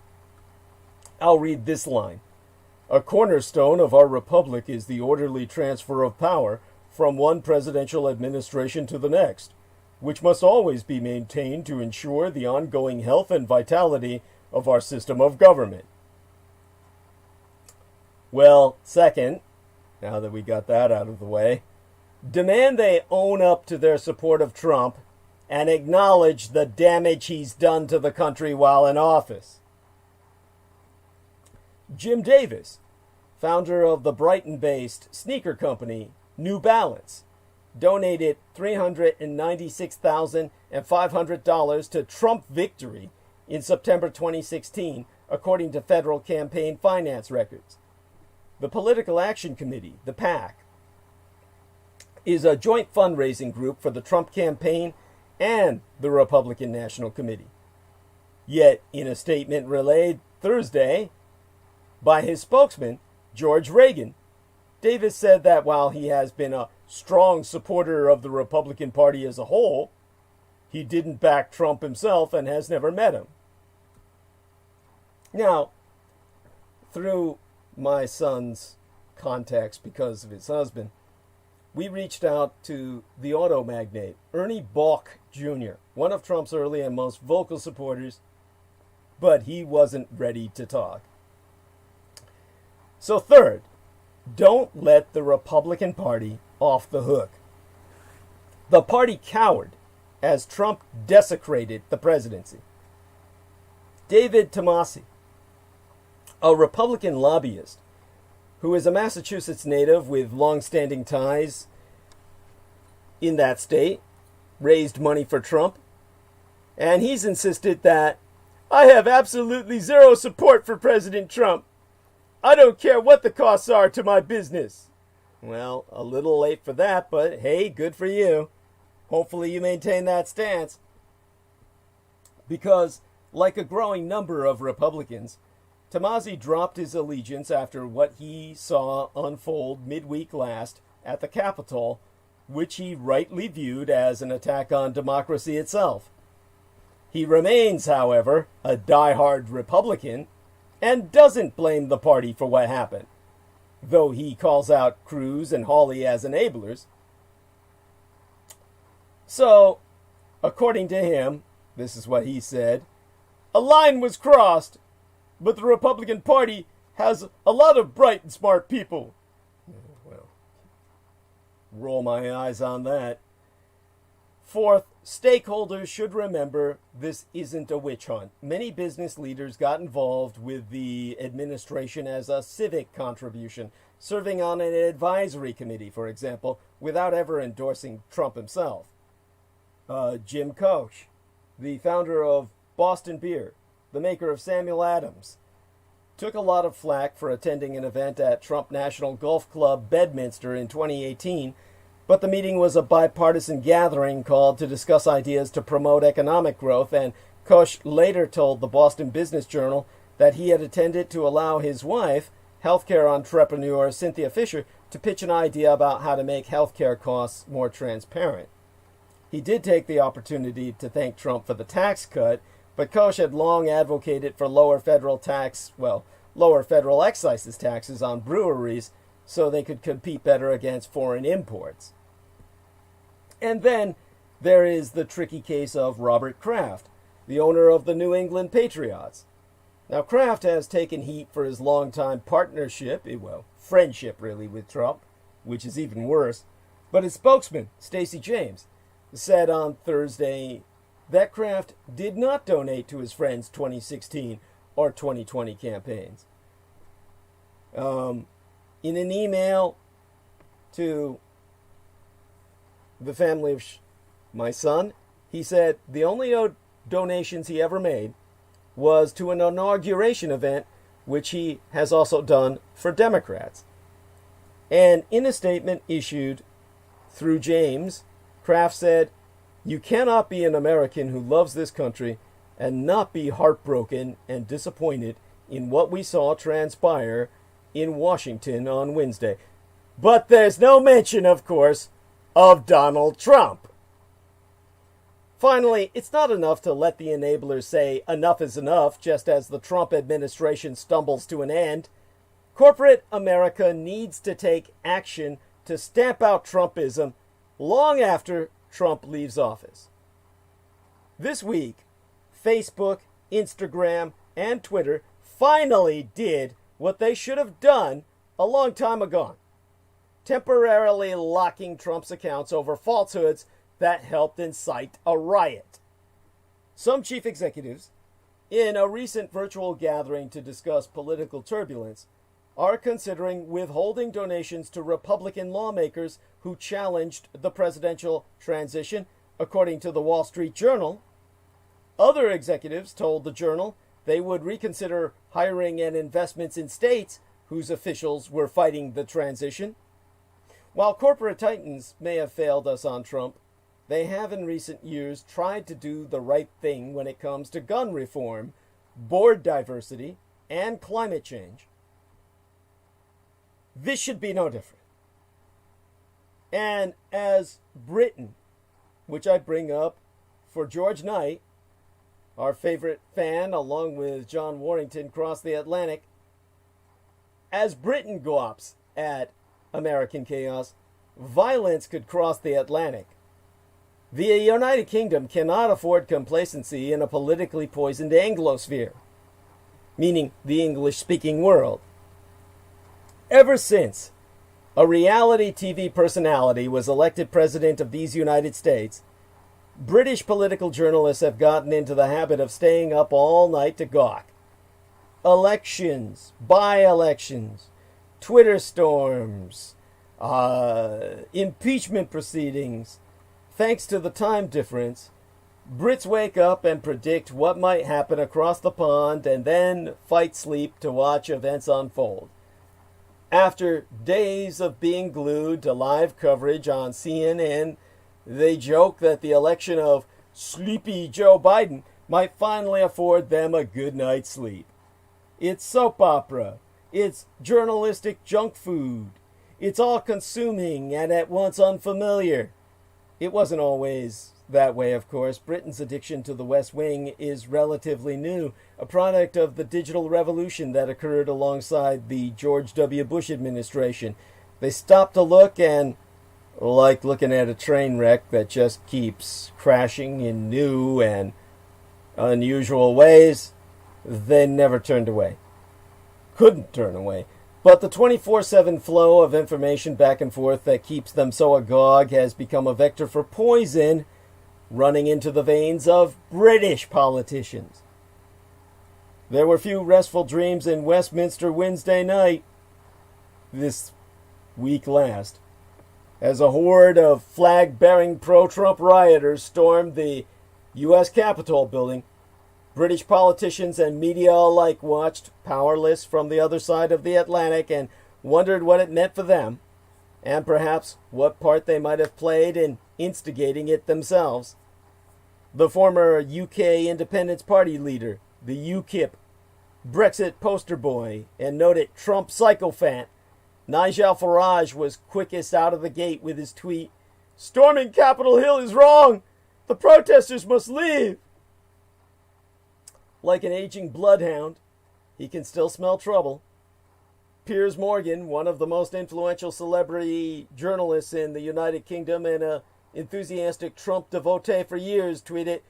I'll read this line. A cornerstone of our republic is the orderly transfer of power from one presidential administration to the next, which must always be maintained to ensure the ongoing health and vitality of our system of government. Well, second, now that we got that out of the way, demand they own up to their support of Trump and acknowledge the damage he's done to the country while in office. Jim Davis, founder of the Brighton-based sneaker company New Balance, donated $396,500 to Trump Victory in September 2016, according to federal campaign finance records. The Political Action Committee, the PAC, is a joint fundraising group for the Trump campaign and the Republican National Committee. Yet, in a statement relayed Thursday by his spokesman, George Reagan, Davis said that while he has been a strong supporter of the Republican Party as a whole, he didn't back Trump himself and has never met him. Now, through my son's contacts because of his husband, we reached out to the auto magnate, Ernie Balk Jr., one of Trump's early and most vocal supporters, but he wasn't ready to talk. So third, don't let the Republican Party off the hook. The party cowered as Trump desecrated the presidency. David Tomasi, a Republican lobbyist who is a Massachusetts native with long-standing ties in that state, raised money for Trump, and he's insisted that I have absolutely zero support for President Trump. I don't care what the costs are to my business. Well, a little late for that, but hey, good for you. Hopefully you maintain that stance. Because, like a growing number of Republicans, Tomasi dropped his allegiance after what he saw unfold midweek last at the Capitol, which he rightly viewed as an attack on democracy itself. He remains, however, a die-hard Republican and doesn't blame the party for what happened, though he calls out Cruz and Hawley as enablers. So, according to him, this is what he said, a line was crossed, but the Republican Party has a lot of bright and smart people. Well, roll my eyes on that. Fourth, stakeholders should remember this isn't a witch hunt. Many business leaders got involved with the administration as a civic contribution, serving on an advisory committee, for example, without ever endorsing Trump himself. Jim Koch, the founder of Boston Beer, the maker of Samuel Adams, took a lot of flack for attending an event at Trump National Golf Club Bedminster in 2018, but the meeting was a bipartisan gathering called to discuss ideas to promote economic growth, and Koch later told the Boston Business Journal that he had attended to allow his wife, healthcare entrepreneur Cynthia Fisher, to pitch an idea about how to make healthcare costs more transparent. He did take the opportunity to thank Trump for the tax cut, but Koch had long advocated for lower federal excise taxes on breweries so they could compete better against foreign imports. And then there is the tricky case of Robert Kraft, the owner of the New England Patriots. Now, Kraft has taken heat for his longtime partnership, friendship really, with Trump, which is even worse. But his spokesman, Stacey James, said on Thursday that Kraft did not donate to his friend's 2016 or 2020 campaigns. In an email to the family of my son, he said the only donations he ever made was to an inauguration event, which he has also done for Democrats. And in a statement issued through James, Kraft said, "You cannot be an American who loves this country and not be heartbroken and disappointed in what we saw transpire in Washington on Wednesday." But there's no mention, of course, of Donald Trump. Finally, it's not enough to let the enablers say enough is enough just as the Trump administration stumbles to an end. Corporate America needs to take action to stamp out Trumpism long after Trump leaves office. This week, Facebook, Instagram, and Twitter finally did what they should have done a long time ago, temporarily locking Trump's accounts over falsehoods that helped incite a riot. Some chief executives, in a recent virtual gathering to discuss political turbulence, are considering withholding donations to Republican lawmakers who challenged the presidential transition, according to the Wall Street Journal. Other executives told the Journal they would reconsider hiring and investments in states whose officials were fighting the transition. While corporate titans may have failed us on Trump, they have in recent years tried to do the right thing when it comes to gun reform, board diversity, and climate change. This should be no different. And as Britain, which I bring up for George Knight, our favorite fan, along with John Warrington, cross the Atlantic, as Britain gawps at American chaos, violence could cross the Atlantic. The United Kingdom cannot afford complacency in a politically poisoned Anglosphere, meaning the English-speaking world. Ever since a reality TV personality was elected president of these United States, British political journalists have gotten into the habit of staying up all night to gawk. Elections, by-elections, Twitter storms, impeachment proceedings. Thanks to the time difference, Brits wake up and predict what might happen across the pond and then fight sleep to watch events unfold. After days of being glued to live coverage on CNN, they joke that the election of Sleepy Joe Biden might finally afford them a good night's sleep. It's soap opera. It's journalistic junk food. It's all-consuming and at once unfamiliar. It wasn't always that way, of course. Britain's addiction to the West Wing is relatively new, a product of the digital revolution that occurred alongside the George W. Bush administration. They stopped to look and, like looking at a train wreck that just keeps crashing in new and unusual ways, they never turned away. Couldn't turn away. But the 24/7 flow of information back and forth that keeps them so agog has become a vector for poison running into the veins of British politicians. There were few restful dreams in Westminster Wednesday night, this week last, as a horde of flag-bearing pro-Trump rioters stormed the U.S. Capitol building. British politicians and media alike watched, powerless from the other side of the Atlantic, and wondered what it meant for them, and perhaps what part they might have played in instigating it themselves. The former UK Independence Party leader, the UKIP, Brexit poster boy, and noted Trump sycophant, Nigel Farage was quickest out of the gate with his tweet, "Storming Capitol Hill is wrong! The protesters must leave!" like an aging bloodhound, he can still smell trouble. Piers Morgan, one of the most influential celebrity journalists in the United Kingdom and an enthusiastic Trump devotee for years, tweeted,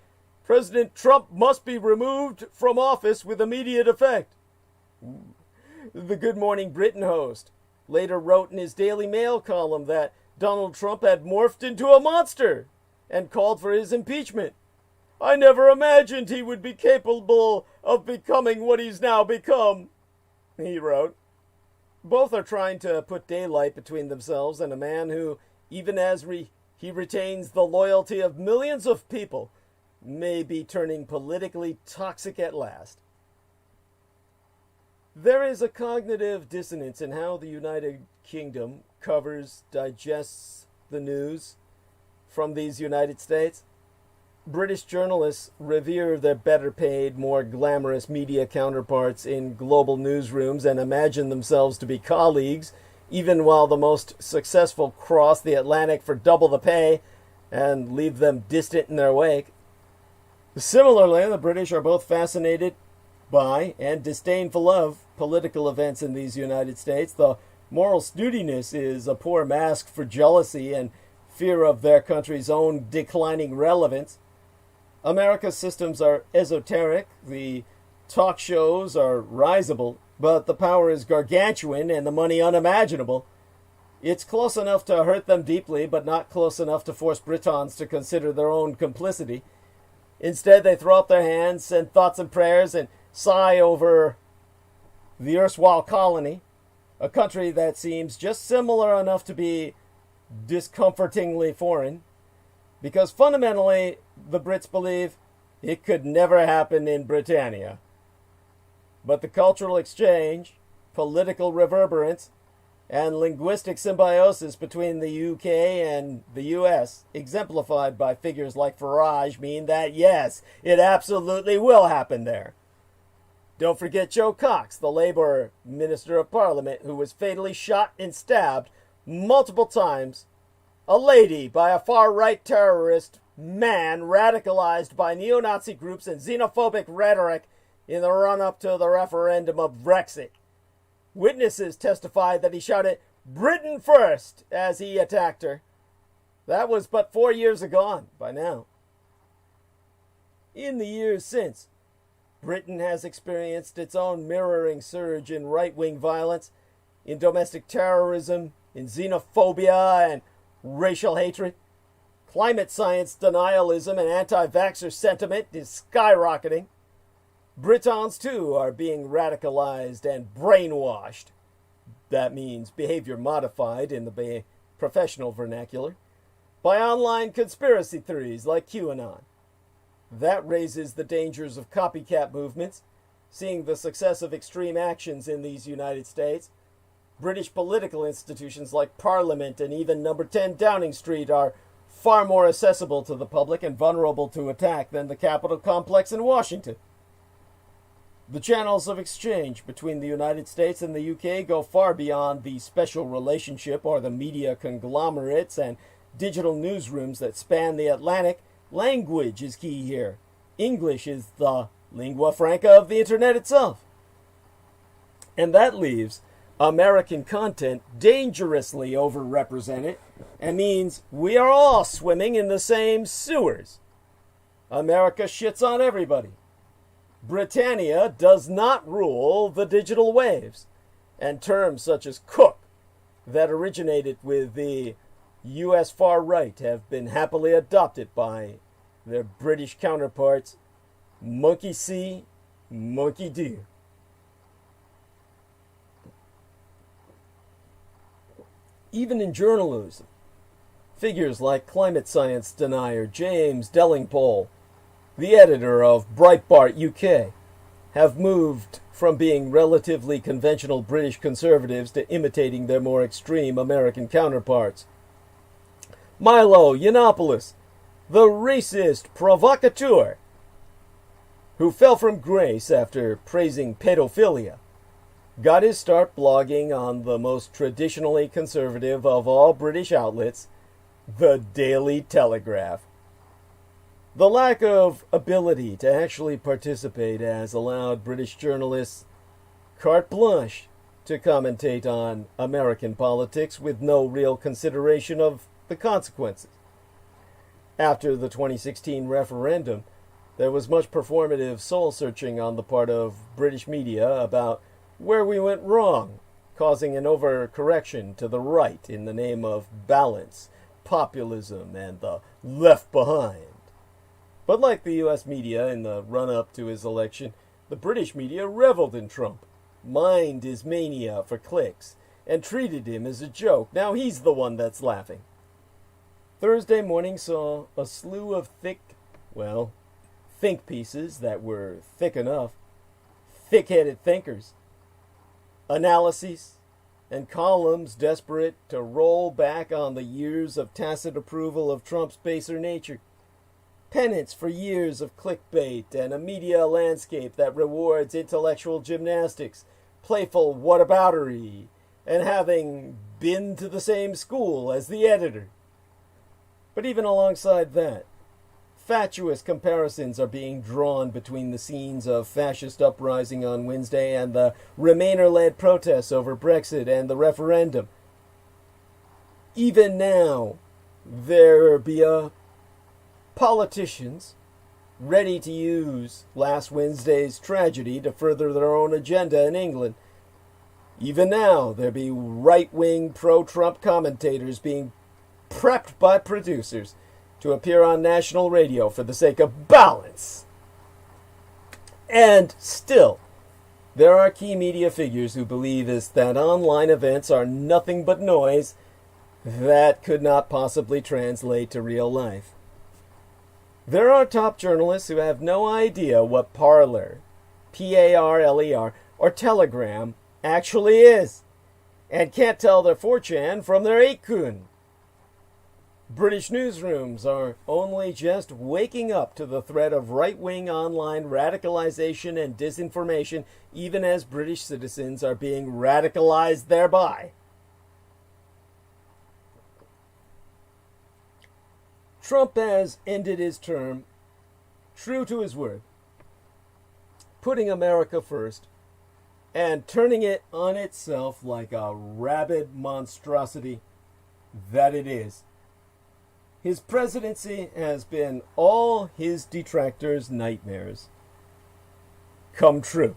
"President Trump must be removed from office with immediate effect." The Good Morning Britain host later wrote in his Daily Mail column that Donald Trump had morphed into a monster and called for his impeachment. "I never imagined he would be capable of becoming what he's now become," he wrote. Both are trying to put daylight between themselves and a man who, even as he retains the loyalty of millions of people, may be turning politically toxic at last. There is a cognitive dissonance in how the United Kingdom covers, digests the news from these United States. British journalists revere their better paid, more glamorous media counterparts in global newsrooms and imagine themselves to be colleagues, even while the most successful cross the Atlantic for double the pay and leave them distant in their wake. Similarly, the British are both fascinated by and disdainful of political events in these United States. The moral snootiness is a poor mask for jealousy and fear of their country's own declining relevance. America's systems are esoteric, the talk shows are risible, but the power is gargantuan and the money unimaginable. It's close enough to hurt them deeply, but not close enough to force Britons to consider their own complicity. Instead, they throw up their hands, send thoughts and prayers, and sigh over the erstwhile colony, a country that seems just similar enough to be discomfortingly foreign, because fundamentally, the Brits believe it could never happen in Britannia. But the cultural exchange, political reverberance, and linguistic symbiosis between the UK and the US, exemplified by figures like Farage, mean that yes, it absolutely will happen there. Don't forget Joe Cox, the Labour Minister of Parliament, who was fatally shot and stabbed multiple times, a lady by a far-right terrorist man radicalized by neo-Nazi groups and xenophobic rhetoric in the run-up to the referendum of Brexit. Witnesses testified that he shouted, "Britain first," as he attacked her. That was but 4 years agone by now. In the years since, Britain has experienced its own mirroring surge in right-wing violence, in domestic terrorism, in xenophobia and racial hatred. Climate science denialism and anti-vaxxer sentiment is skyrocketing. Britons, too, are being radicalized and brainwashed. That means behavior modified in the professional vernacular by online conspiracy theories like QAnon. That raises the dangers of copycat movements. Seeing the success of extreme actions in these United States, British political institutions like Parliament and even Number 10 Downing Street are far more accessible to the public and vulnerable to attack than the Capitol complex in Washington. The channels of exchange between the United States and the UK go far beyond the special relationship or the media conglomerates and digital newsrooms that span the Atlantic. Language is key here. English is the lingua franca of the internet itself. And that leaves American content dangerously overrepresented and means we are all swimming in the same sewers. America shits on everybody. Britannia does not rule the digital waves, and terms such as cook that originated with the U.S. far right have been happily adopted by their British counterparts. Monkey see, monkey do. Even in journalism, figures like climate science denier James Delingpole, the editor of Breitbart UK, have moved from being relatively conventional British conservatives to imitating their more extreme American counterparts. Milo Yiannopoulos, the racist provocateur, who fell from grace after praising pedophilia, got his start blogging on the most traditionally conservative of all British outlets, the Daily Telegraph. The lack of ability to actually participate has allowed British journalists carte blanche to commentate on American politics with no real consideration of the consequences. After the 2016 referendum, there was much performative soul-searching on the part of British media about where we went wrong, causing an overcorrection to the right in the name of balance, populism, and the left behind. But like the US media in the run-up to his election, the British media reveled in Trump, mined his mania for clicks, and treated him as a joke. Now he's the one that's laughing. Thursday morning saw a slew of think pieces that were thick enough, thick-headed thinkers, analyses, and columns desperate to roll back on the years of tacit approval of Trump's baser nature. Penance for years of clickbait and a media landscape that rewards intellectual gymnastics, playful whataboutery, and having been to the same school as the editor. But even alongside that, fatuous comparisons are being drawn between the scenes of fascist uprising on Wednesday and the Remainer-led protests over Brexit and the referendum. Even now, there be politicians ready to use last Wednesday's tragedy to further their own agenda in England. Even now, there be right-wing pro-Trump commentators being prepped by producers to appear on national radio for the sake of balance. And still, there are key media figures who believe that online events are nothing but noise that could not possibly translate to real life. There are top journalists who have no idea what Parler, P-A-R-L-E-R, or Telegram actually is, and can't tell their 4chan from their 8kun. British newsrooms are only just waking up to the threat of right-wing online radicalization and disinformation, even as British citizens are being radicalized thereby. Trump has ended his term true to his word, putting America first and turning it on itself like a rabid monstrosity that it is. His presidency has been all his detractors' nightmares come true.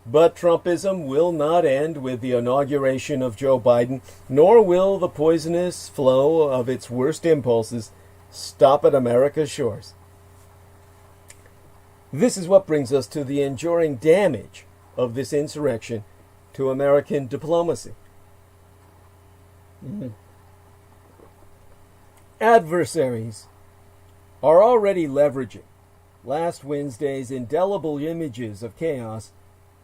But Trumpism will not end with the inauguration of Joe Biden, nor will the poisonous flow of its worst impulses stop at America's shores. This is what brings us to the enduring damage of this insurrection to American diplomacy. Adversaries are already leveraging last Wednesday's indelible images of chaos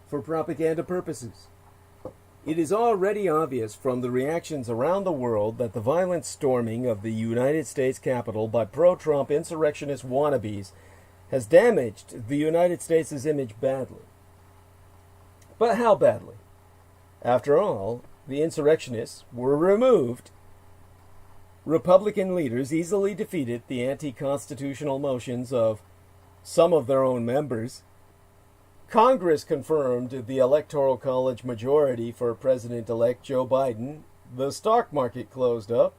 for propaganda purposes. It is already obvious from the reactions around the world that the violent storming of the United States Capitol by pro-Trump insurrectionist wannabes has damaged the United States' image badly. But how badly? After all, the insurrectionists were removed. Republican leaders easily defeated the anti-constitutional motions of some of their own members. Congress confirmed the Electoral College majority for President-elect Joe Biden. The stock market closed up.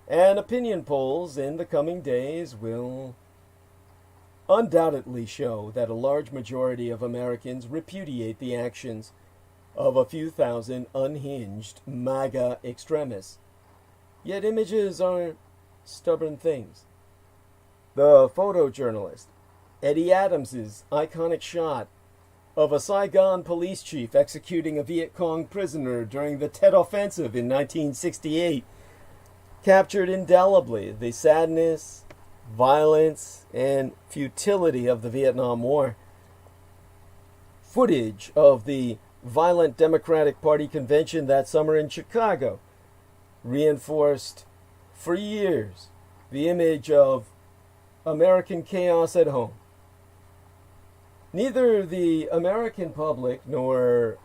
And opinion polls in the coming days will undoubtedly show that a large majority of Americans repudiate the actions of a few thousand unhinged MAGA extremists. Yet images are stubborn things. The photojournalist Eddie Adams's iconic shot of a Saigon police chief executing a Viet Cong prisoner during the Tet Offensive in 1968 captured indelibly the sadness, violence, and futility of the Vietnam War. Footage of the violent Democratic Party convention that summer in Chicago reinforced for years the image of American chaos at home. Neither the American public nor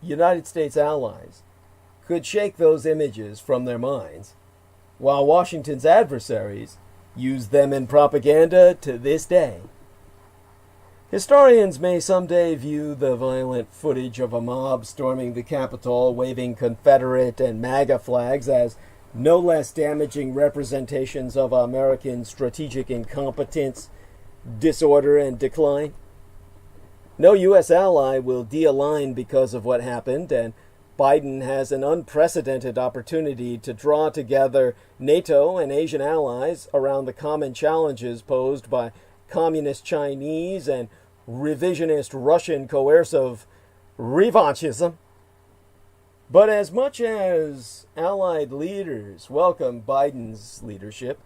United States allies could shake those images from their minds, while Washington's adversaries use them in propaganda to this day. Historians may someday view the violent footage of a mob storming the Capitol waving Confederate and MAGA flags as no less damaging representations of American strategic incompetence, disorder, and decline. No U.S. ally will de-align because of what happened, and Biden has an unprecedented opportunity to draw together NATO and Asian allies around the common challenges posed by communist Chinese and revisionist Russian coercive revanchism. But as much as allied leaders welcome Biden's leadership,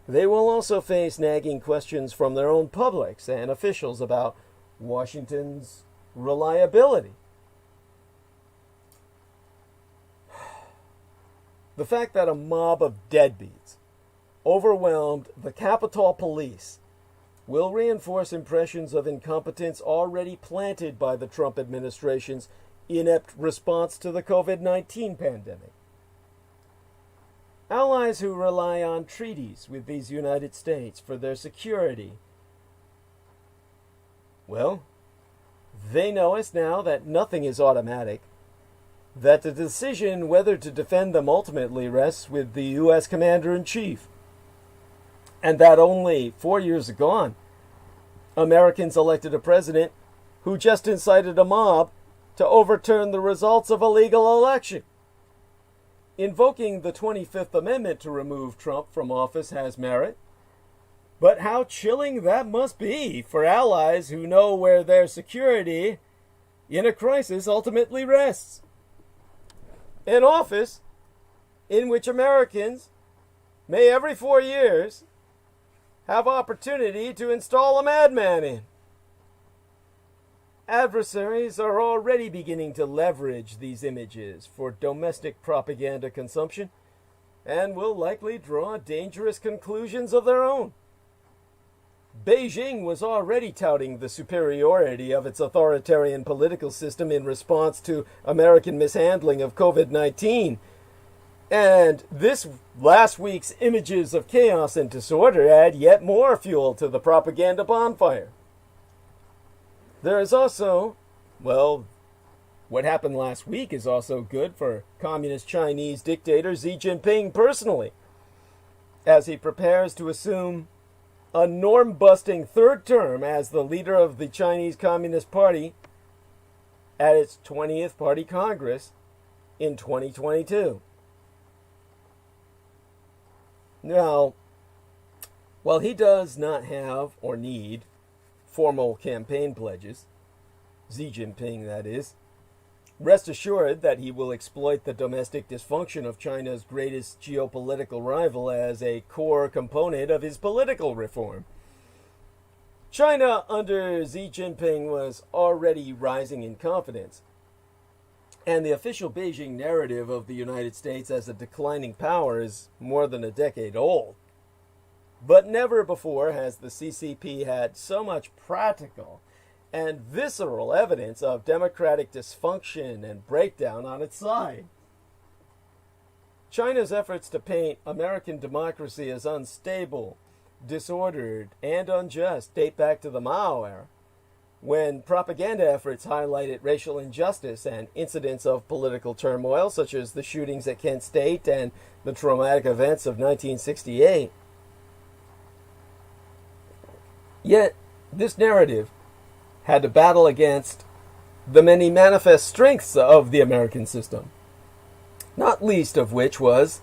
they will also face nagging questions from their own publics and officials about Washington's reliability. The fact that a mob of deadbeats overwhelmed the Capitol Police will reinforce impressions of incompetence already planted by the Trump administration's inept response to the COVID-19 pandemic. Allies who rely on treaties with these United States for their security, well, they know us now that nothing is automatic, that the decision whether to defend them ultimately rests with the U.S. Commander-in-Chief, and that only 4 years ago, Americans elected a president who just incited a mob to overturn the results of a legal election. Invoking the 25th Amendment to remove Trump from office has merit, but how chilling that must be for allies who know where their security in a crisis ultimately rests. An office in which Americans may every 4 years have opportunity to install a madman in. Adversaries are already beginning to leverage these images for domestic propaganda consumption and will likely draw dangerous conclusions of their own. Beijing was already touting the superiority of its authoritarian political system in response to American mishandling of COVID-19. And this last week's images of chaos and disorder add yet more fuel to the propaganda bonfire. There is also, well, what happened last week is also good for communist Chinese dictator Xi Jinping personally, as he prepares to assume a norm-busting third term as the leader of the Chinese Communist Party at its 20th Party Congress in 2022. Now, while he does not have or need formal campaign pledges, Xi Jinping that is, rest assured that he will exploit the domestic dysfunction of China's greatest geopolitical rival as a core component of his political reform. China under Xi Jinping was already rising in confidence, and the official Beijing narrative of the United States as a declining power is more than a decade old. But never before has the CCP had so much practical and visceral evidence of democratic dysfunction and breakdown on its side. China's efforts to paint American democracy as unstable, disordered, and unjust date back to the Mao era, when propaganda efforts highlighted racial injustice and incidents of political turmoil, such as the shootings at Kent State and the traumatic events of 1968. Yet, this narrative had to battle against the many manifest strengths of the American system, not least of which was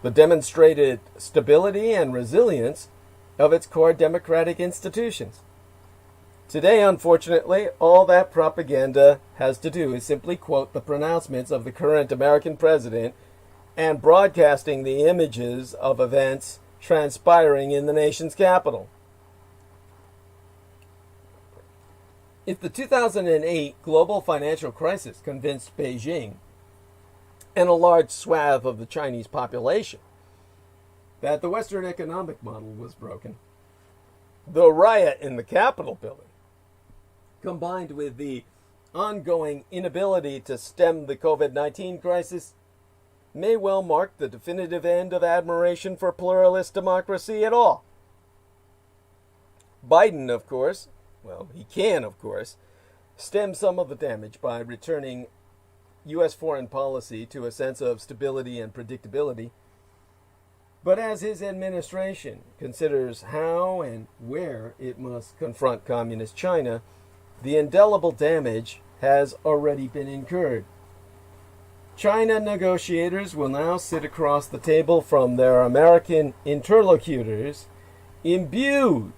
the demonstrated stability and resilience of its core democratic institutions. Today, unfortunately, all that propaganda has to do is simply quote the pronouncements of the current American president and broadcasting the images of events transpiring in the nation's capital. If the 2008 global financial crisis convinced Beijing and a large swath of the Chinese population that the Western economic model was broken, the riot in the Capitol building, combined with the ongoing inability to stem the COVID-19 crisis, may well mark the definitive end of admiration for pluralist democracy at all. Biden, of course, well, he can, of course, stem some of the damage by returning U.S. foreign policy to a sense of stability and predictability. But as his administration considers how and where it must confront communist China, the indelible damage has already been incurred. China negotiators will now sit across the table from their American interlocutors, imbued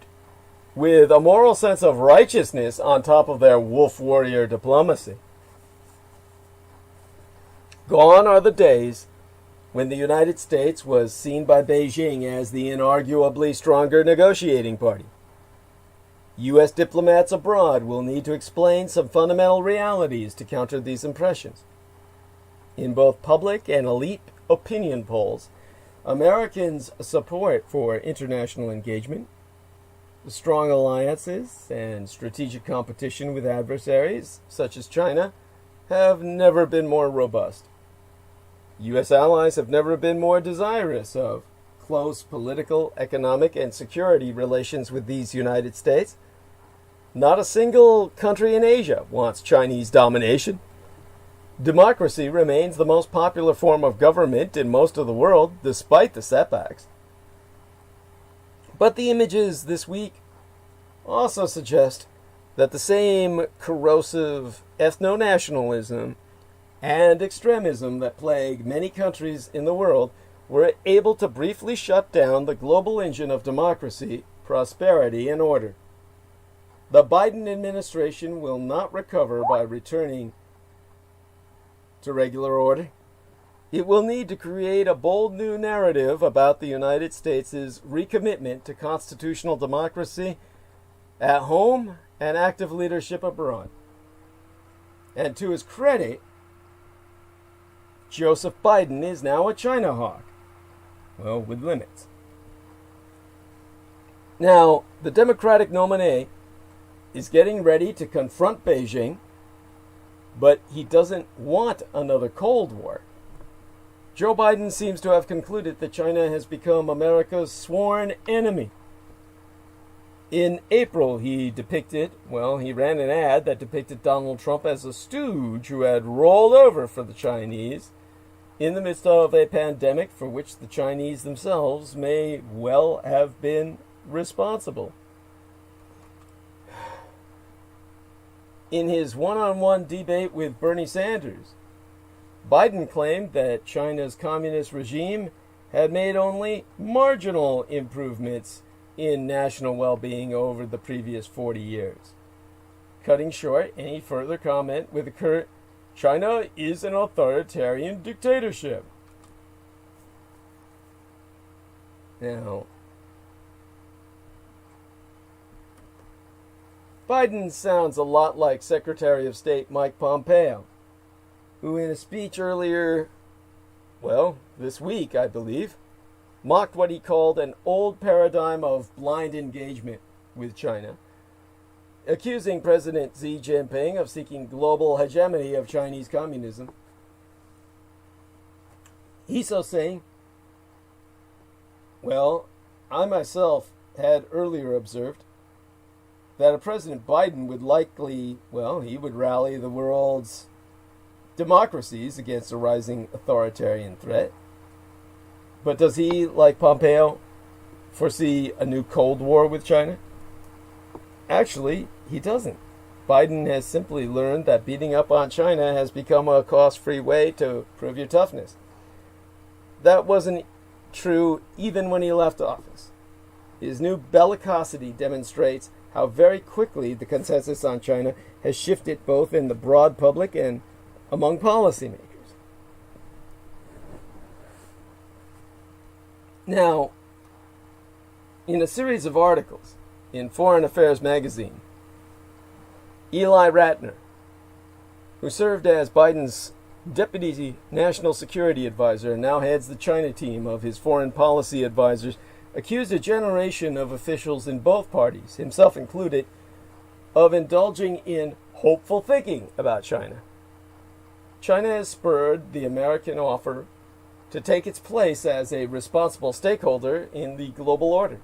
with a moral sense of righteousness on top of their wolf warrior diplomacy. Gone are the days when the United States was seen by Beijing as the inarguably stronger negotiating party. U.S. diplomats abroad will need to explain some fundamental realities to counter these impressions. In both public and elite opinion polls, Americans' support for international engagement, strong alliances, and strategic competition with adversaries, such as China, have never been more robust. U.S. allies have never been more desirous of close political, economic, and security relations with these United States. Not a single country in Asia wants Chinese domination. Democracy remains the most popular form of government in most of the world, despite the setbacks. But the images this week also suggest that the same corrosive ethno-nationalism and extremism that plague many countries in the world were able to briefly shut down the global engine of democracy, prosperity, and order. The Biden administration will not recover by returning to regular order. It will need to create a bold new narrative about the United States' recommitment to constitutional democracy at home and active leadership abroad. And to his credit, Joseph Biden is now a China hawk. Well, with limits. Now, the Democratic nominee is getting ready to confront Beijing, but he doesn't want another Cold War. Joe Biden seems to have concluded that China has become America's sworn enemy. In April, he ran an ad that depicted Donald Trump as a stooge who had rolled over for the Chinese in the midst of a pandemic for which the Chinese themselves may well have been responsible. In his one-on-one debate with Bernie Sanders, Biden claimed that China's communist regime had made only marginal improvements in national well-being over the previous 40 years, cutting short any further comment with the curt, "China is an authoritarian dictatorship." Now, Biden sounds a lot like Secretary of State Mike Pompeo, who in a speech earlier, this week, I believe, mocked what he called an old paradigm of blind engagement with China, accusing President Xi Jinping of seeking global hegemony of Chinese communism. He's so saying, I myself had earlier observed that a President Biden would likely, he would rally the world's democracies against a rising authoritarian threat. But does he, like Pompeo, foresee a new Cold War with China? Actually, he doesn't. Biden has simply learned that beating up on China has become a cost-free way to prove your toughness. That wasn't true even when he left office. His new bellicosity demonstrates how very quickly the consensus on China has shifted both in the broad public and among policymakers. Now, in a series of articles in Foreign Affairs magazine, Eli Ratner, who served as Biden's Deputy National Security Advisor and now heads the China team of his foreign policy advisors, accused a generation of officials in both parties, himself included, of indulging in hopeful thinking about China. China has spurred the American offer to take its place as a responsible stakeholder in the global order.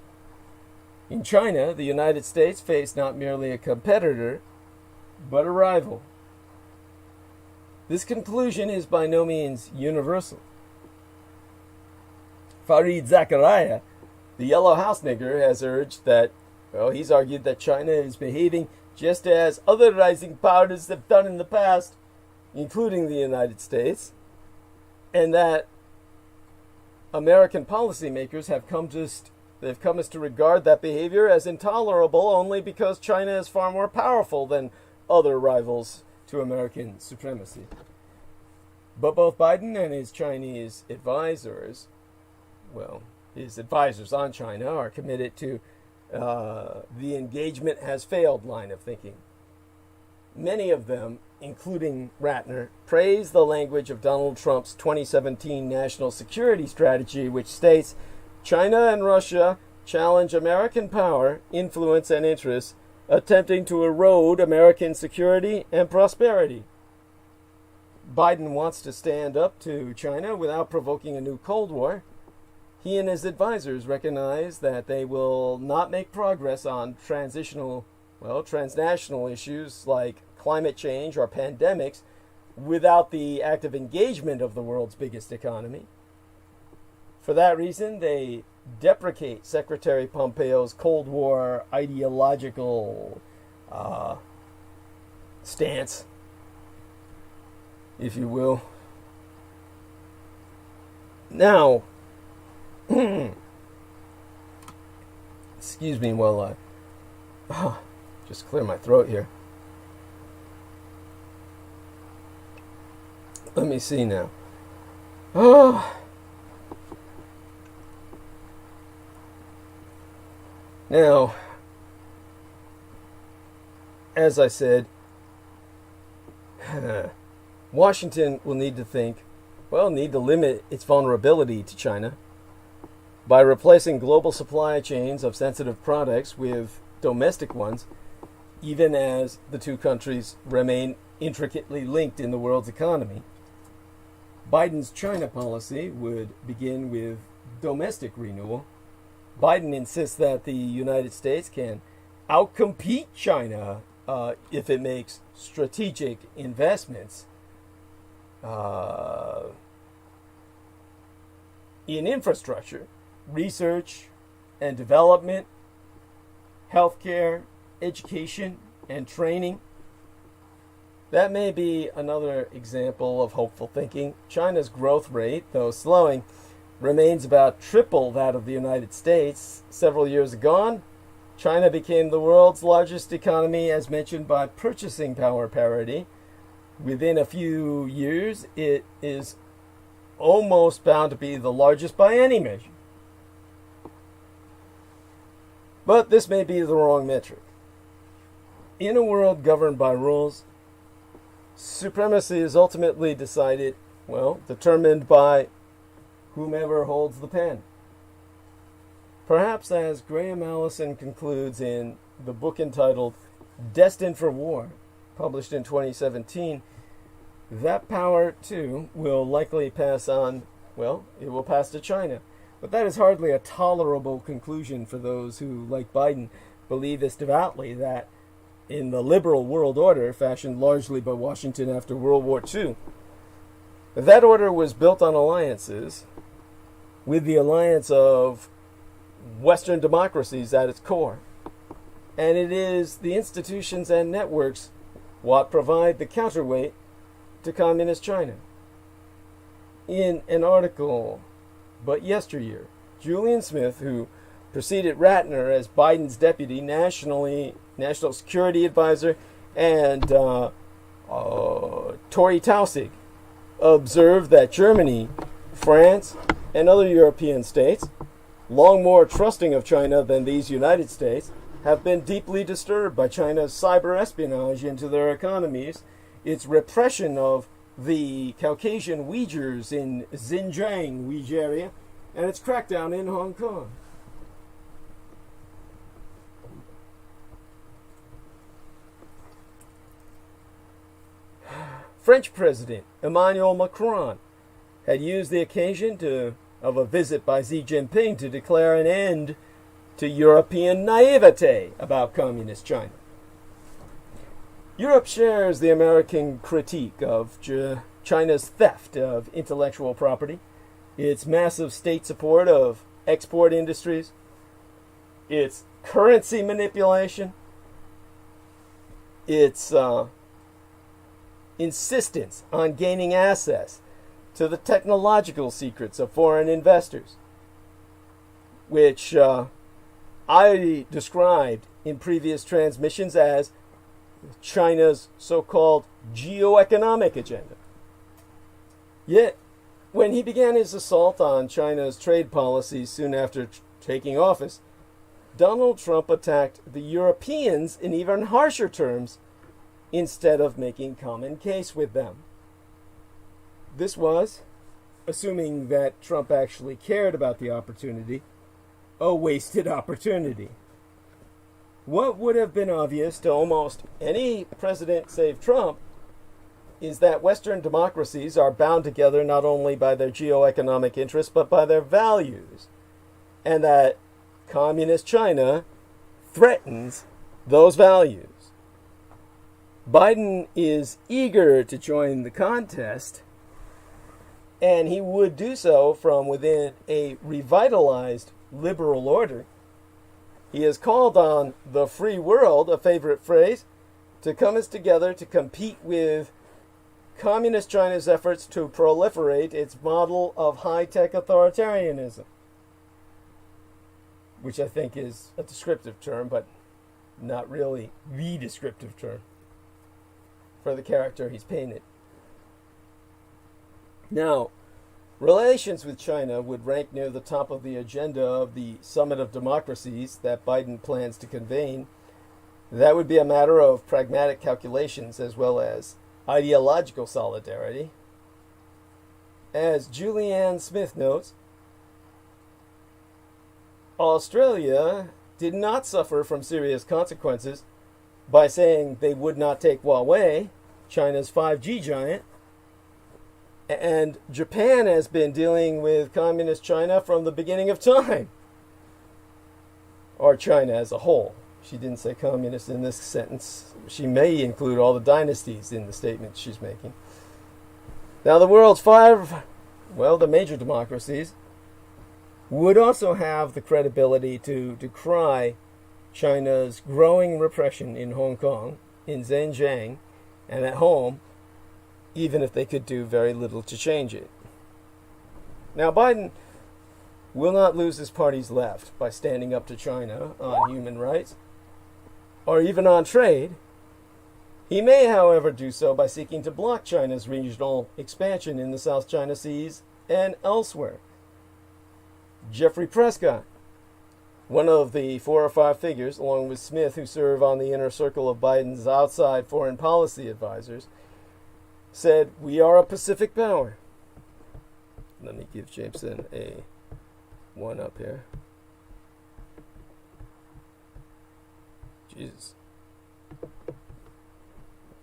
In China, the United States faced not merely a competitor, but a rival. This conclusion is by no means universal. Fareed Zakaria, the Yellow House nigger, has urged that, he's argued that China is behaving just as other rising powers have done in the past, including the United States, and that American policymakers have come to regard that behavior as intolerable only because China is far more powerful than other rivals to American supremacy. But both Biden and his Chinese advisors, his advisors on China, are committed to the engagement has failed line of thinking. Many of them, including Ratner, praise the language of Donald Trump's 2017 national security strategy, which states China and Russia challenge American power, influence, and interests, attempting to erode American security and prosperity. Biden wants to stand up to China without provoking a new Cold War. He and his advisors recognize that they will not make progress on transnational issues like climate change or pandemics without the active engagement of the world's biggest economy. For that reason, they deprecate Secretary Pompeo's Cold War ideological stance, if you will. Now, excuse me while I just clear my throat here. Let me see now. Now, as I said, Washington will need to limit its vulnerability to China by replacing global supply chains of sensitive products with domestic ones, even as the two countries remain intricately linked in the world's economy. Biden's China policy would begin with domestic renewal. Biden insists that the United States can outcompete China if it makes strategic investments in infrastructure, research and development, healthcare, education, and training. That may be another example of hopeful thinking. China's growth rate, though slowing, remains about triple that of the United States. Several years ago, China became the world's largest economy as mentioned by purchasing power parity. Within a few years, it is almost bound to be the largest by any measure. But this may be the wrong metric. In a world governed by rules, supremacy is ultimately determined by whomever holds the pen. Perhaps as Graham Allison concludes in the book entitled Destined for War, published in 2017, that power, too, will likely pass on, it will pass to China. But that is hardly a tolerable conclusion for those who, like Biden, believe this devoutly, that in the liberal world order, fashioned largely by Washington after World War II, that order was built on alliances, with the alliance of Western democracies at its core. And it is the institutions and networks what provide the counterweight to communist China. In an article but yesteryear, Julian Smith, who preceded Ratner as Biden's deputy national security advisor, and Tori Tausig, observed that Germany, France, and other European states, long more trusting of China than these United States, have been deeply disturbed by China's cyber espionage into their economies, its repression of the Caucasian Uyghurs in Xinjiang, Uyghur, and its crackdown in Hong Kong. French President Emmanuel Macron had used the occasion of a visit by Xi Jinping to declare an end to European naivete about communist China. Europe shares the American critique of China's theft of intellectual property, its massive state support of export industries, its currency manipulation, its insistence on gaining access to the technological secrets of foreign investors, which I described in previous transmissions as China's so-called geoeconomic agenda. Yet, when he began his assault on China's trade policies soon after taking office, Donald Trump attacked the Europeans in even harsher terms instead of making common case with them. This was, assuming that Trump actually cared about the opportunity, a wasted opportunity. What would have been obvious to almost any president save Trump is that Western democracies are bound together not only by their geoeconomic interests but by their values, and that communist China threatens those values. Biden is eager to join the contest, and he would do so from within a revitalized liberal order. He has called on the free world, a favorite phrase, to come together to compete with communist China's efforts to proliferate its model of high-tech authoritarianism, which I think is a descriptive term, but not really the descriptive term for the character he's painted. Now, relations with China would rank near the top of the agenda of the Summit of Democracies that Biden plans to convene. That would be a matter of pragmatic calculations as well as ideological solidarity. As Julianne Smith notes, Australia did not suffer from serious consequences by saying they would not take Huawei, China's 5G giant, and Japan has been dealing with communist China from the beginning of time. Or China as a whole. She didn't say communist in this sentence. She may include all the dynasties in the statement she's making. Now the world's the major democracies, would also have the credibility to decry China's growing repression in Hong Kong, in Xinjiang, and at home, even if they could do very little to change it. Now, Biden will not lose his party's left by standing up to China on human rights, or even on trade. He may, however, do so by seeking to block China's regional expansion in the South China Seas and elsewhere. Jeffrey Prescott, one of the 4 or 5 figures, along with Smith, who serve on the inner circle of Biden's outside foreign policy advisors, said, "We are a Pacific power." Let me give Jameson a 1 up here. Jesus.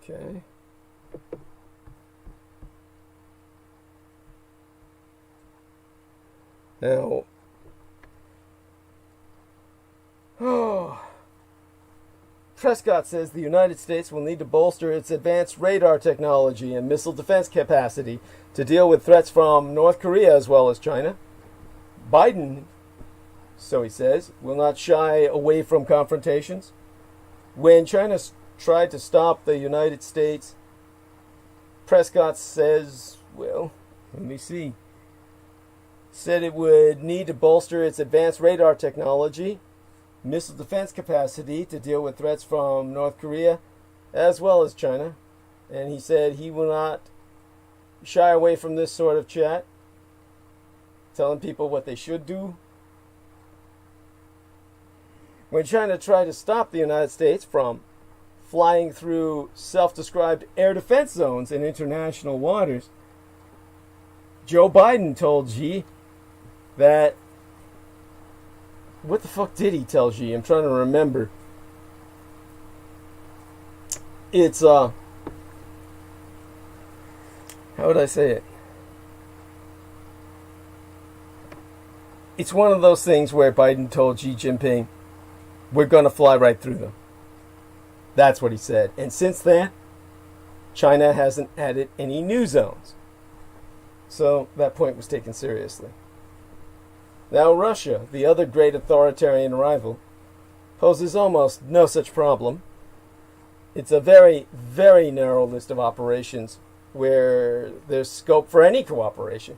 Okay. Now, Prescott says the United States will need to bolster its advanced radar technology and missile defense capacity to deal with threats from North Korea as well as China. Biden, so he says, will not shy away from confrontations. When China tried to stop the United States, Prescott says, said it would need to bolster its advanced radar technology, missile defense capacity to deal with threats from North Korea as well as China. And he said he will not shy away from this sort of chat, telling people what they should do. When China tried to stop the United States from flying through self-described air defense zones in international waters, Joe Biden told Xi that... What the fuck did he tell Xi? I'm trying to remember. It's, how would I say it? it's one of those things where Biden told Xi Jinping, we're going to fly right through them. That's what he said. And since then, China hasn't added any new zones. So that point was taken seriously. Now Russia, the other great authoritarian rival, poses almost no such problem. It's a very, very narrow list of operations where there's scope for any cooperation.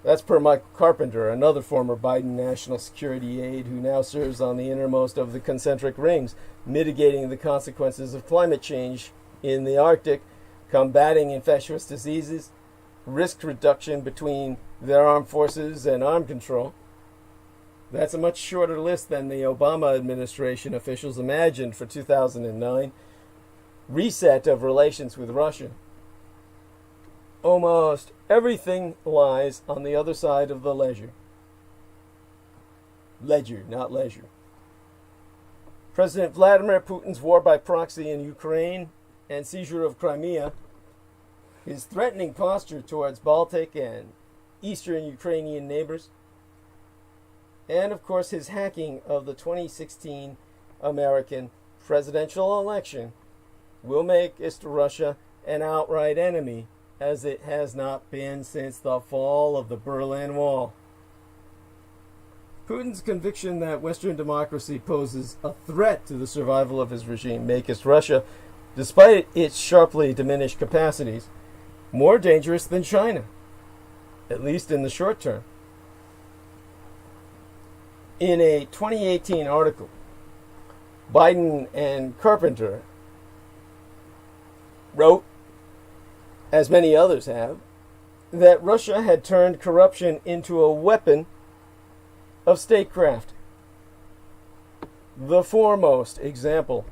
That's per Michael Carpenter, another former Biden national security aide who now serves on the innermost of the concentric rings, mitigating the consequences of climate change in the Arctic, combating infectious diseases, risk reduction between their armed forces and arm control. That's a much shorter list than the Obama administration officials imagined for 2009. Reset of relations with Russia. Almost everything lies on the other side of the ledger. Ledger, not leisure. President Vladimir Putin's war by proxy in Ukraine and seizure of Crimea, his threatening posture towards Baltic and Eastern Ukrainian neighbors, and of course his hacking of the 2016 American presidential election will make East Russia an outright enemy, as it has not been since the fall of the Berlin Wall. Putin's conviction that Western democracy poses a threat to the survival of his regime makes Russia, despite its sharply diminished capacities, more dangerous than China, at least in the short term. In a 2018 article, Biden and Carpenter wrote, as many others have, that Russia had turned corruption into a weapon of statecraft. The foremost example,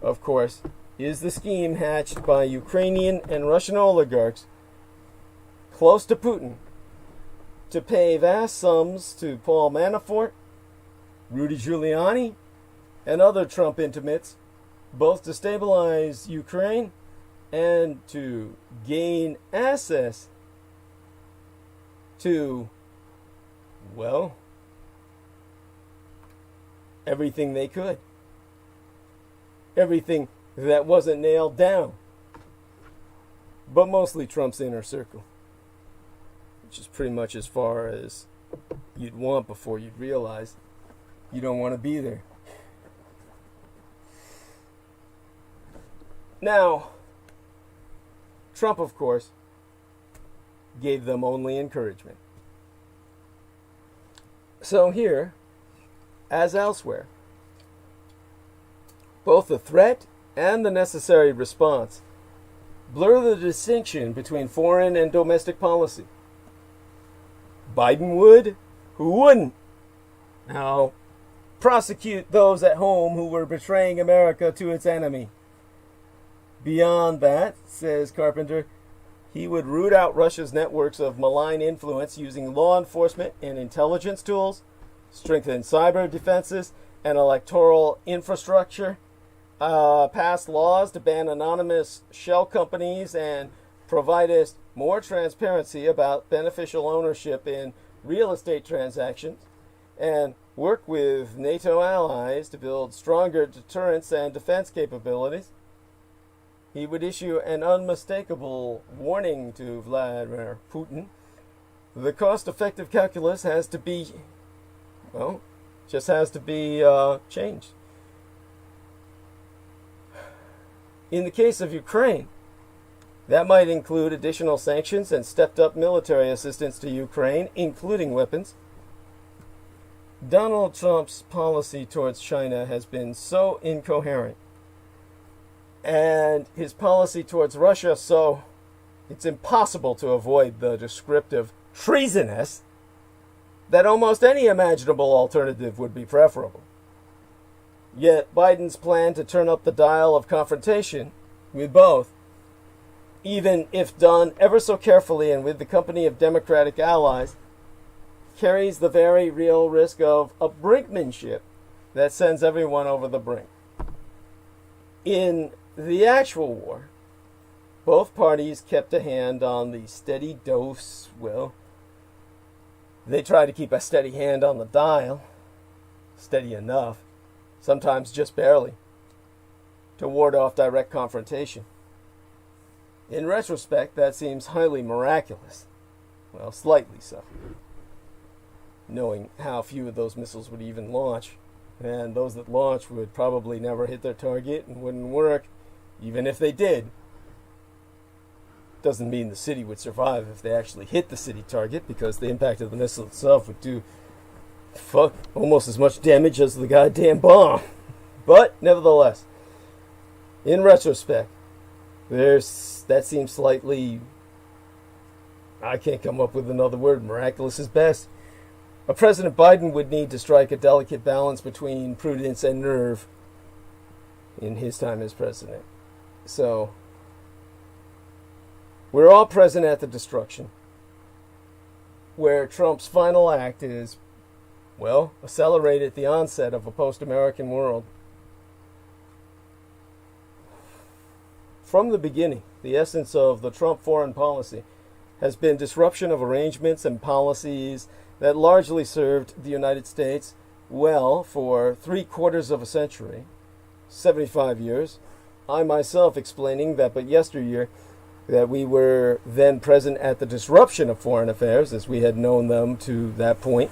of course, is the scheme hatched by Ukrainian and Russian oligarchs close to Putin to pay vast sums to Paul Manafort, Rudy Giuliani, and other Trump intimates, both to stabilize Ukraine and to gain access to, well, everything they could. Everything that wasn't nailed down. But mostly Trump's inner circle, which is pretty much as far as you'd want before you'd realize you don't want to be there. Now, Trump, of course, gave them only encouragement. So here, as elsewhere, both the threat and the necessary response blur the distinction between foreign and domestic policy. Biden would, who wouldn't? Now, prosecute those at home who were betraying America to its enemy. Beyond that, says Carpenter, he would root out Russia's networks of malign influence using law enforcement and intelligence tools, strengthen cyber defenses and electoral infrastructure, pass laws to ban anonymous shell companies, and provide us more transparency about beneficial ownership in real estate transactions, and work with NATO allies to build stronger deterrence and defense capabilities. He would issue an unmistakable warning to Vladimir Putin. The cost-effective calculus has to be, well, just has to be changed. In the case of Ukraine, that might include additional sanctions and stepped-up military assistance to Ukraine, including weapons. Donald Trump's policy towards China has been so incoherent, and his policy towards Russia so it's impossible to avoid the descriptive treasonous, that almost any imaginable alternative would be preferable. Yet Biden's plan to turn up the dial of confrontation with both, even if done ever so carefully and with the company of Democratic allies, carries the very real risk of a brinkmanship that sends everyone over the brink. In the actual war, both parties kept a hand on the steady dose, well, They try to keep a steady hand on the dial, steady enough, sometimes just barely, to ward off direct confrontation. In retrospect, that seems highly miraculous. Well, slightly so. Knowing how few of those missiles would even launch, and those that launch would probably never hit their target and wouldn't work, even if they did. Doesn't mean the city would survive if they actually hit the city target, because the impact of the missile itself would do almost as much damage as the goddamn bomb. But nevertheless, in retrospect, that seems slightly, I can't come up with another word, miraculous is best. A President Biden would need to strike a delicate balance between prudence and nerve in his time as president. So, we're all present at the destruction, where Trump's final act is, well, accelerated the onset of a post-American world. From the beginning, the essence of the Trump foreign policy has been disruption of arrangements and policies that largely served the United States well for 3/4 of a century, 75 years. I myself explaining that but yesteryear that we were then present at the disruption of foreign affairs as we had known them to that point.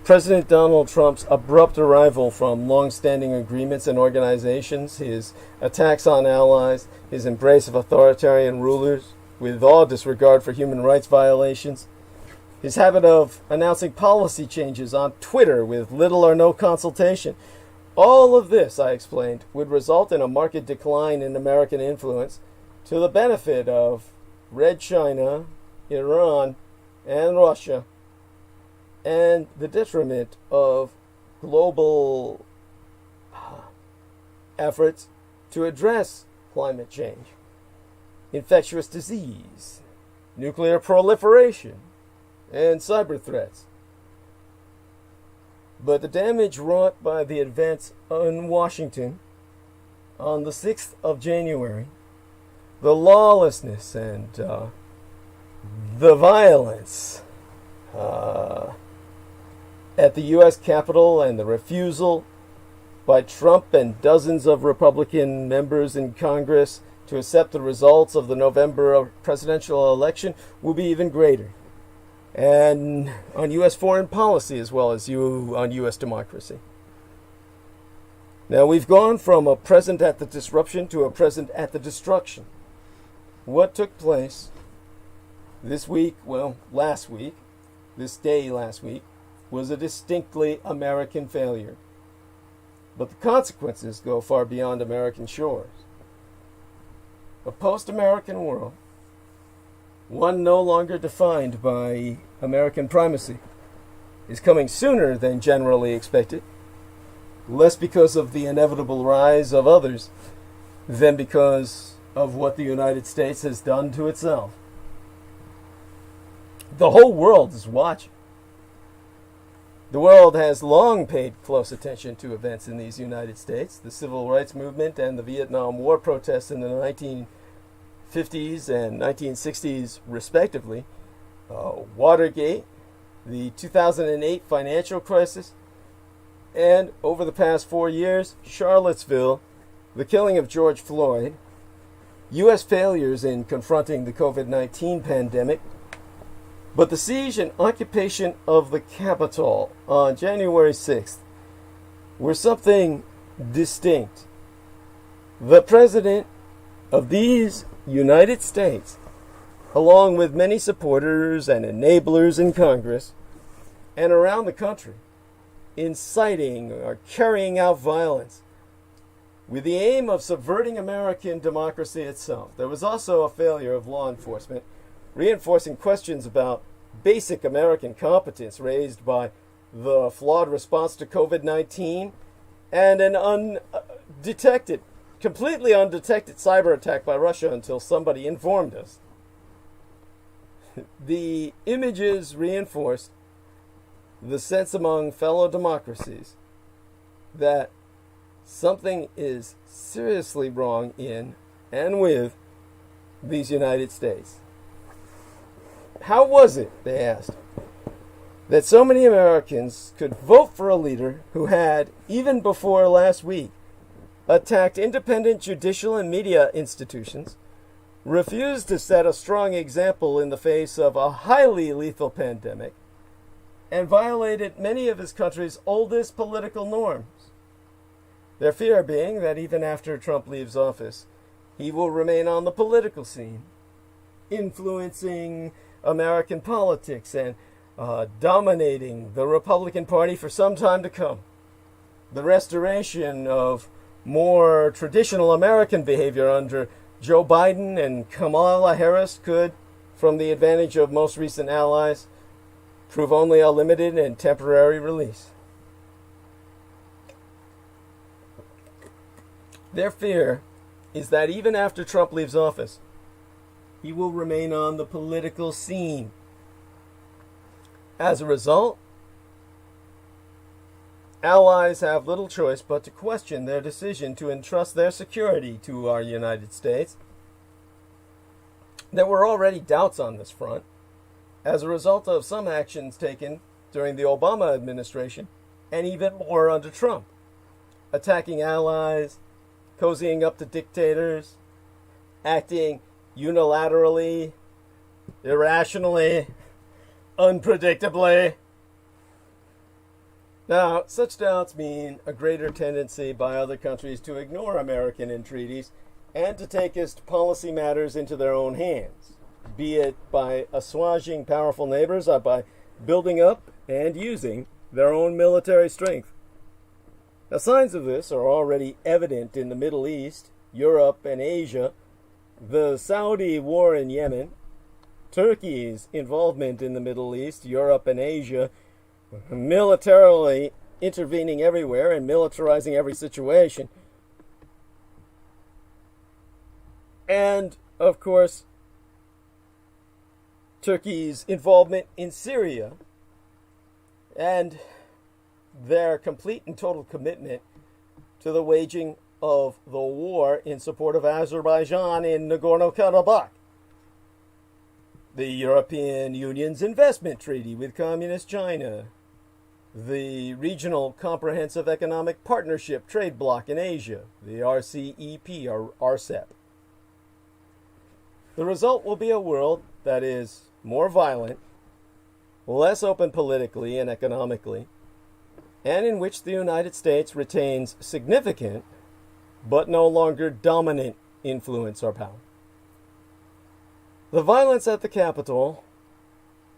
President Donald Trump's abrupt arrival from long-standing agreements and organizations, his attacks on allies, his embrace of authoritarian rulers with all disregard for human rights violations, his habit of announcing policy changes on Twitter with little or no consultation. All of this, I explained, would result in a marked decline in American influence to the benefit of Red China, Iran, and Russia, and the detriment of global efforts to address climate change, infectious disease, nuclear proliferation, and cyber threats. But the damage wrought by the events in Washington on the 6th of January, the lawlessness and the violence at the U.S. Capitol, and the refusal by Trump and dozens of Republican members in Congress to accept the results of the November presidential election will be even greater. And on U.S. foreign policy as well as on U.S. democracy. Now we've gone from a present at the disruption to a present at the destruction. What took place this week, well, last week, this day last week, was a distinctly American failure. But the consequences go far beyond American shores. A post-American world, one no longer defined by American primacy, is coming sooner than generally expected, less because of the inevitable rise of others than because of what the United States has done to itself. The whole world is watching. The world has long paid close attention to events in these United States, the civil rights movement and the Vietnam War protests in the 1950s and 1960s respectively, Watergate, the 2008 financial crisis, and over the past 4 years, Charlottesville, the killing of George Floyd, U.S. failures in confronting the COVID-19 pandemic, but the siege and occupation of the Capitol on January 6th were something distinct. The President of these United States, along with many supporters and enablers in Congress and around the country, inciting or carrying out violence with the aim of subverting American democracy itself. There was also a failure of law enforcement, reinforcing questions about basic American competence raised by the flawed response to COVID-19 and an completely undetected cyber attack by Russia until somebody informed us. The images reinforced the sense among fellow democracies that something is seriously wrong in and with these United States. How was it, they asked, that so many Americans could vote for a leader who had, even before last week, attacked independent judicial and media institutions, refused to set a strong example in the face of a highly lethal pandemic, and violated many of his country's oldest political norms? Their fear being that even after Trump leaves office, he will remain on the political scene, influencing American politics and dominating the Republican Party for some time to come. The restoration of more traditional American behavior under Joe Biden and Kamala Harris could, from the advantage of most recent allies, prove only a limited and temporary release. Their fear is that even after Trump leaves office, he will remain on the political scene. As a result, allies have little choice but to question their decision to entrust their security to our United States. There were already doubts on this front as a result of some actions taken during the Obama administration and even more under Trump, attacking allies, cozying up to dictators, acting unilaterally, irrationally, unpredictably. Now, such doubts mean a greater tendency by other countries to ignore American entreaties and to take policy matters into their own hands, be it by assuaging powerful neighbors or by building up and using their own military strength. Now, signs of this are already evident in the Middle East, Europe, and Asia, the Saudi war in Yemen, Turkey's involvement in the Middle East, Europe, and Asia, militarily intervening everywhere and militarizing every situation. And, of course, Turkey's involvement in Syria and their complete and total commitment to the waging of the war in support of Azerbaijan in Nagorno-Karabakh. The European Union's investment treaty with Communist China. The Regional Comprehensive Economic Partnership trade bloc in Asia, the RCEP or RCEP. The result will be a world that is more violent, less open politically and economically, and in which the United States retains significant but no longer dominant influence or power. The violence at the Capitol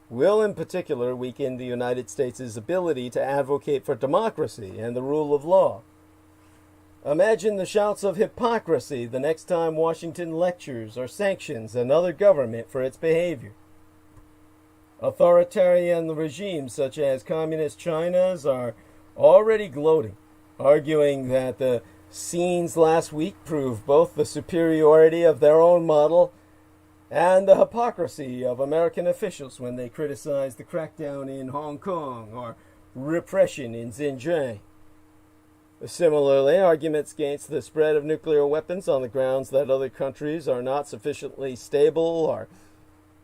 will in particular weaken the United States' ability to advocate for democracy and the rule of law. Imagine the shouts of hypocrisy the next time Washington lectures or sanctions another government for its behavior. Authoritarian regimes such as Communist China's are already gloating, arguing that the scenes last week prove both the superiority of their own model and the hypocrisy of American officials when they criticize the crackdown in Hong Kong or repression in Xinjiang. Similarly, arguments against the spread of nuclear weapons on the grounds that other countries are not sufficiently stable or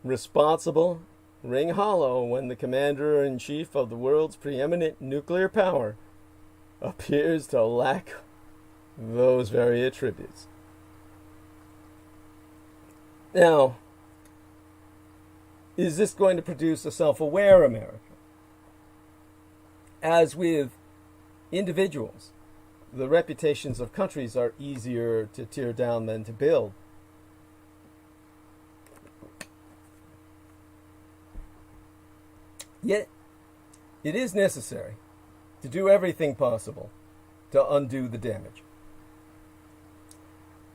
responsible ring hollow when the commander-in-chief of the world's preeminent nuclear power appears to lack those very attributes. Now, is this going to produce a self-aware America? As with individuals, the reputations of countries are easier to tear down than to build. Yet, it is necessary to do everything possible to undo the damage.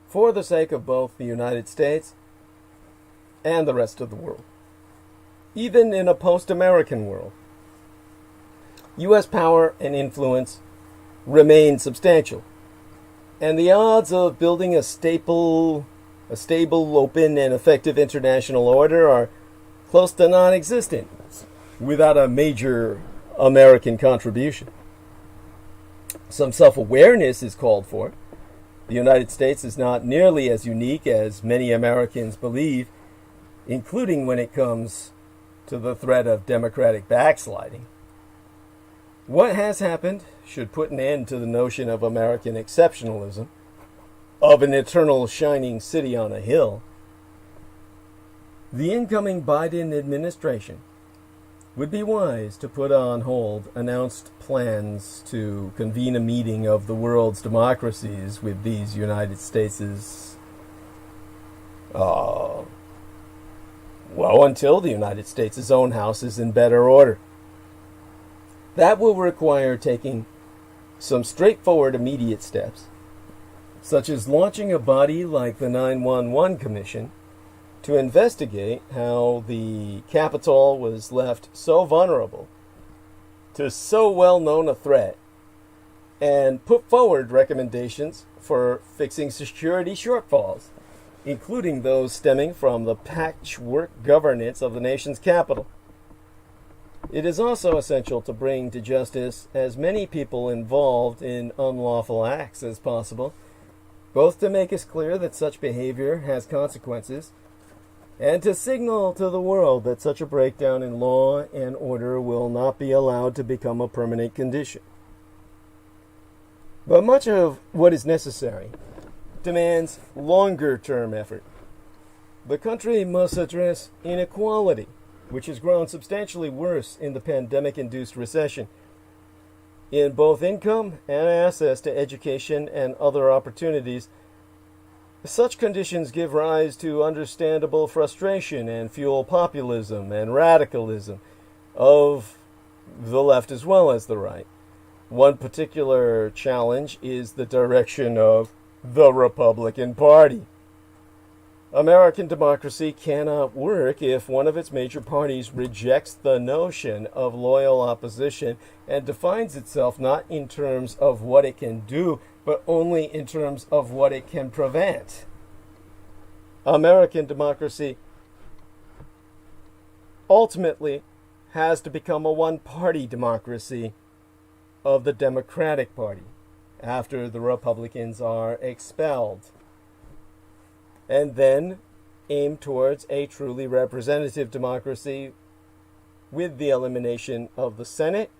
For the sake of both the United States and the rest of the world. Even in a post-American world, U.S. power and influence remain substantial, and the odds of building a stable, open, and effective international order are close to non-existent without a major American contribution. Some self-awareness is called for. The United States is not nearly as unique as many Americans believe, including when it comes to the threat of democratic backsliding. What has happened should put an end to the notion of American exceptionalism, of an eternal shining city on a hill. The incoming Biden administration would be wise to put on hold announced plans to convene a meeting of the world's democracies with these United States' until the United States' own house is in better order. That will require taking some straightforward immediate steps, such as launching a body like the 911 Commission to investigate how the Capitol was left so vulnerable to so well-known a threat, and put forward recommendations for fixing security shortfalls, including those stemming from the patchwork governance of the nation's capital. It is also essential to bring to justice as many people involved in unlawful acts as possible, both to make it clear that such behavior has consequences, and to signal to the world that such a breakdown in law and order will not be allowed to become a permanent condition. But much of what is necessary demands longer-term effort. The country must address inequality, which has grown substantially worse in the pandemic-induced recession, in both income and access to education and other opportunities. Such conditions give rise to understandable frustration and fuel populism and radicalism of the left as well as the right. One particular challenge is the direction of the Republican Party. American democracy cannot work if one of its major parties rejects the notion of loyal opposition and defines itself not in terms of what it can do, but only in terms of what it can prevent. American democracy ultimately has to become a one-party democracy of the Democratic Party after the Republicans are expelled, and then aim towards a truly representative democracy with the elimination of the Senate,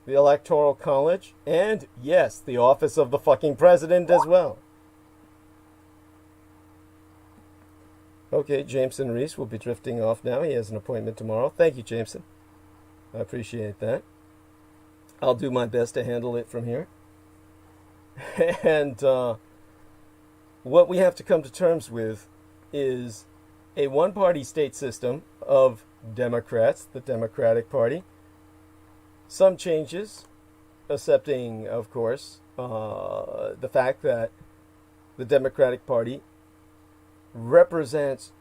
the Electoral College, and, yes, the office of the fucking president as well. Okay, Jameson Reese will be drifting off now. He has an appointment tomorrow. Thank you, Jameson. I appreciate that. I'll do my best to handle it from here. And what we have to come to terms with is a one-party state system of Democrats, the Democratic Party. Some changes, accepting, of course, the fact that the Democratic Party represents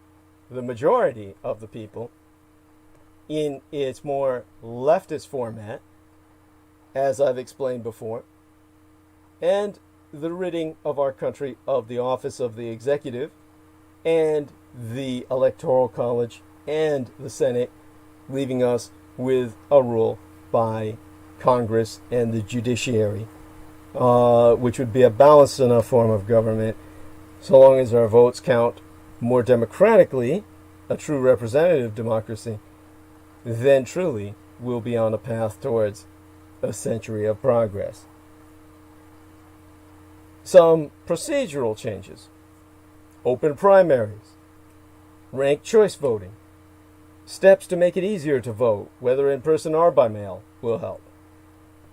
the majority of the people in its more leftist format, as I've explained before, and the ridding of our country of the office of the executive and the Electoral College and the Senate, leaving us with a rule by Congress and the judiciary, which would be a balanced enough form of government so long as our votes count more democratically, a true representative democracy, then truly we'll be on a path towards a century of progress. Some procedural changes: open primaries, ranked choice voting, steps to make it easier to vote, whether in person or by mail, will help.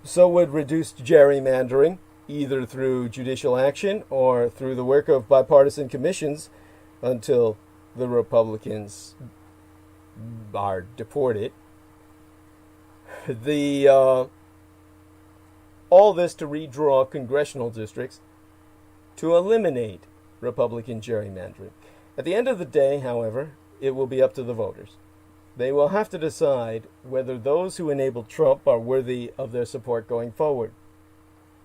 So would reduced gerrymandering, either through judicial action or through the work of bipartisan commissions until the Republicans are deported. All this to redraw congressional districts to eliminate Republican gerrymandering. At the end of the day, however, it will be up to the voters. They will have to decide whether those who enabled Trump are worthy of their support going forward.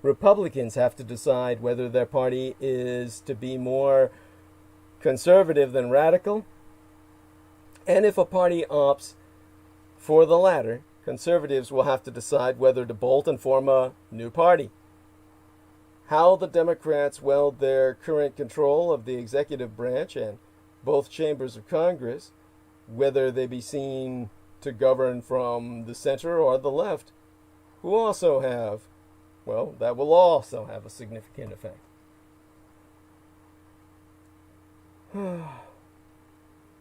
Republicans have to decide whether their party is to be more conservative than radical, and if a party opts for the latter, conservatives will have to decide whether to bolt and form a new party. How the Democrats wield their current control of the executive branch and both chambers of Congress, whether they be seen to govern from the center or the left, who also have, well, that will also have a significant effect.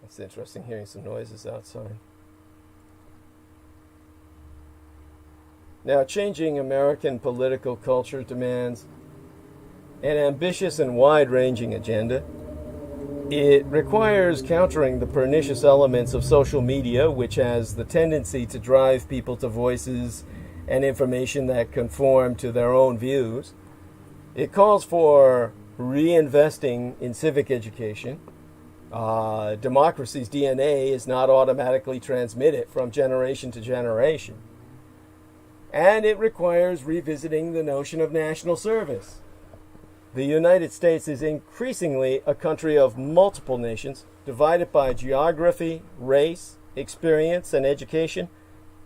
It's interesting hearing some noises outside. Now, changing American political culture demands an ambitious and wide-ranging agenda. It requires countering the pernicious elements of social media, which has the tendency to drive people to voices and information that conform to their own views. It calls for reinvesting in civic education. Democracy's DNA is not automatically transmitted from generation to generation. And it requires revisiting the notion of national service. The United States is increasingly a country of multiple nations, divided by geography, race, experience, and education,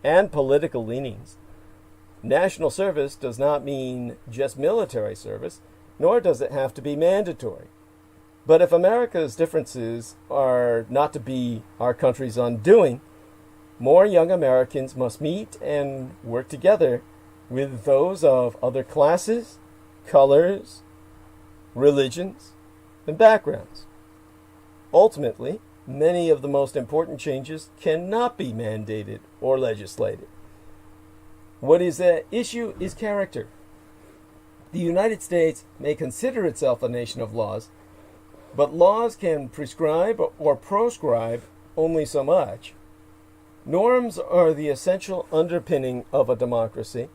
and political leanings. National service does not mean just military service, nor does it have to be mandatory. But if America's differences are not to be our country's undoing, more young Americans must meet and work together with those of other classes, colors, religions, and backgrounds. Ultimately, many of the most important changes cannot be mandated or legislated. What is at issue is character. The United States may consider itself a nation of laws, but laws can prescribe or proscribe only so much. Norms are the essential underpinning of a democracy,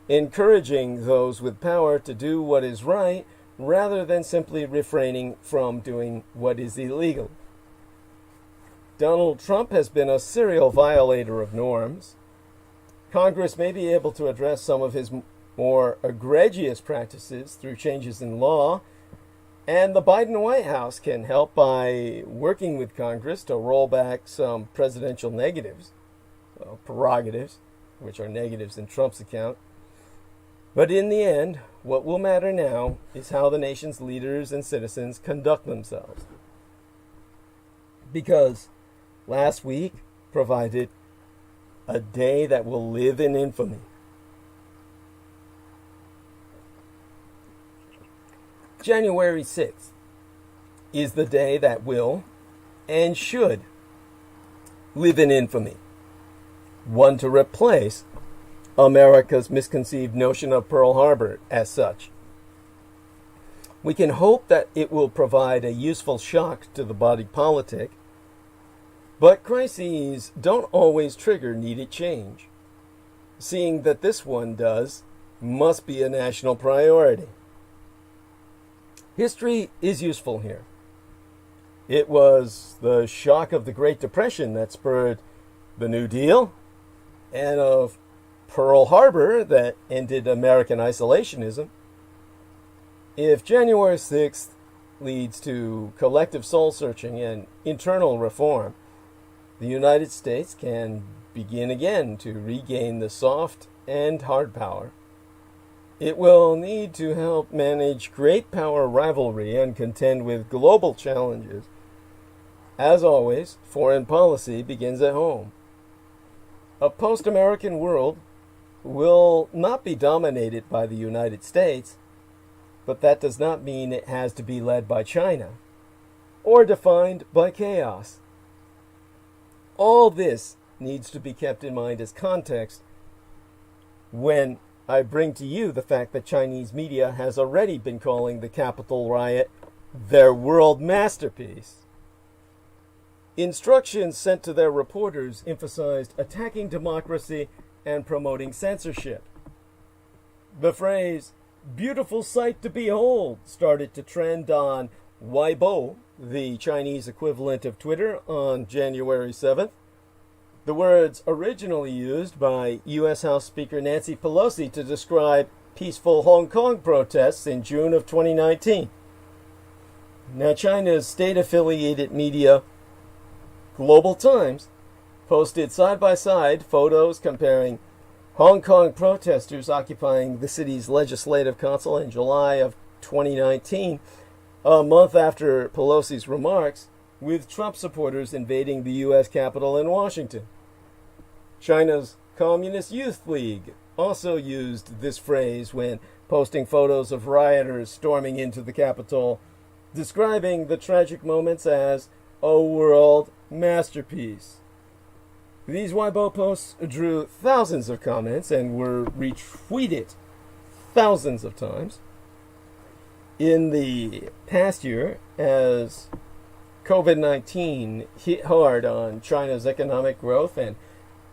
encouraging those with power to do what is right rather than simply refraining from doing what is illegal. Donald Trump has been a serial violator of norms. Congress may be able to address some of his more egregious practices through changes in law, and the Biden White House can help by working with Congress to roll back some presidential prerogatives, which are negatives in Trump's account. But in the end, what will matter now is how the nation's leaders and citizens conduct themselves. Because last week provided a day that will live in infamy. January 6th is the day that will and should live in infamy. One to replace America's misconceived notion of Pearl Harbor as such. We can hope that it will provide a useful shock to the body politic, but crises don't always trigger needed change. Seeing that this one does, must be a national priority. History is useful here. It was the shock of the Great Depression that spurred the New Deal, and of Pearl Harbor that ended American isolationism. If January 6th leads to collective soul-searching and internal reform, the United States can begin again to regain the soft and hard power. It will need to help manage great power rivalry and contend with global challenges. As always, foreign policy begins at home. A post-American world will not be dominated by the United States, but that does not mean it has to be led by China or defined by chaos. All this needs to be kept in mind as context when I bring to you the fact that Chinese media has already been calling the Capitol riot their world masterpiece. Instructions sent to their reporters emphasized attacking democracy and promoting censorship. The phrase, "beautiful sight to behold," started to trend on Weibo, the Chinese equivalent of Twitter, on January 7th. The words originally used by U.S. House Speaker Nancy Pelosi to describe peaceful Hong Kong protests in June of 2019. Now, China's state-affiliated media, Global Times, posted side-by-side photos comparing Hong Kong protesters occupying the city's legislative council in July of 2019, a month after Pelosi's remarks, with Trump supporters invading the U.S. Capitol in Washington. China's Communist Youth League also used this phrase when posting photos of rioters storming into the capital, describing the tragic moments as a world masterpiece. These Weibo posts drew thousands of comments and were retweeted thousands of times. In the past year, as COVID-19 hit hard on China's economic growth and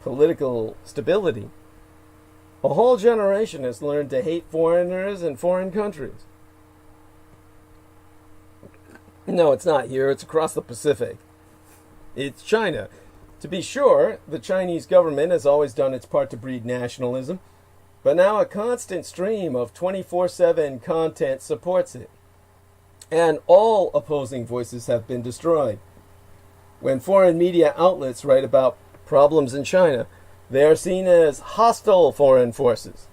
political stability, a whole generation has learned to hate foreigners and foreign countries. No, it's not here. It's across the Pacific. It's China. To be sure, the Chinese government has always done its part to breed nationalism, but now a constant stream of 24/7 content supports it. And all opposing voices have been destroyed. When foreign media outlets write about problems in China, they are seen as hostile foreign forces.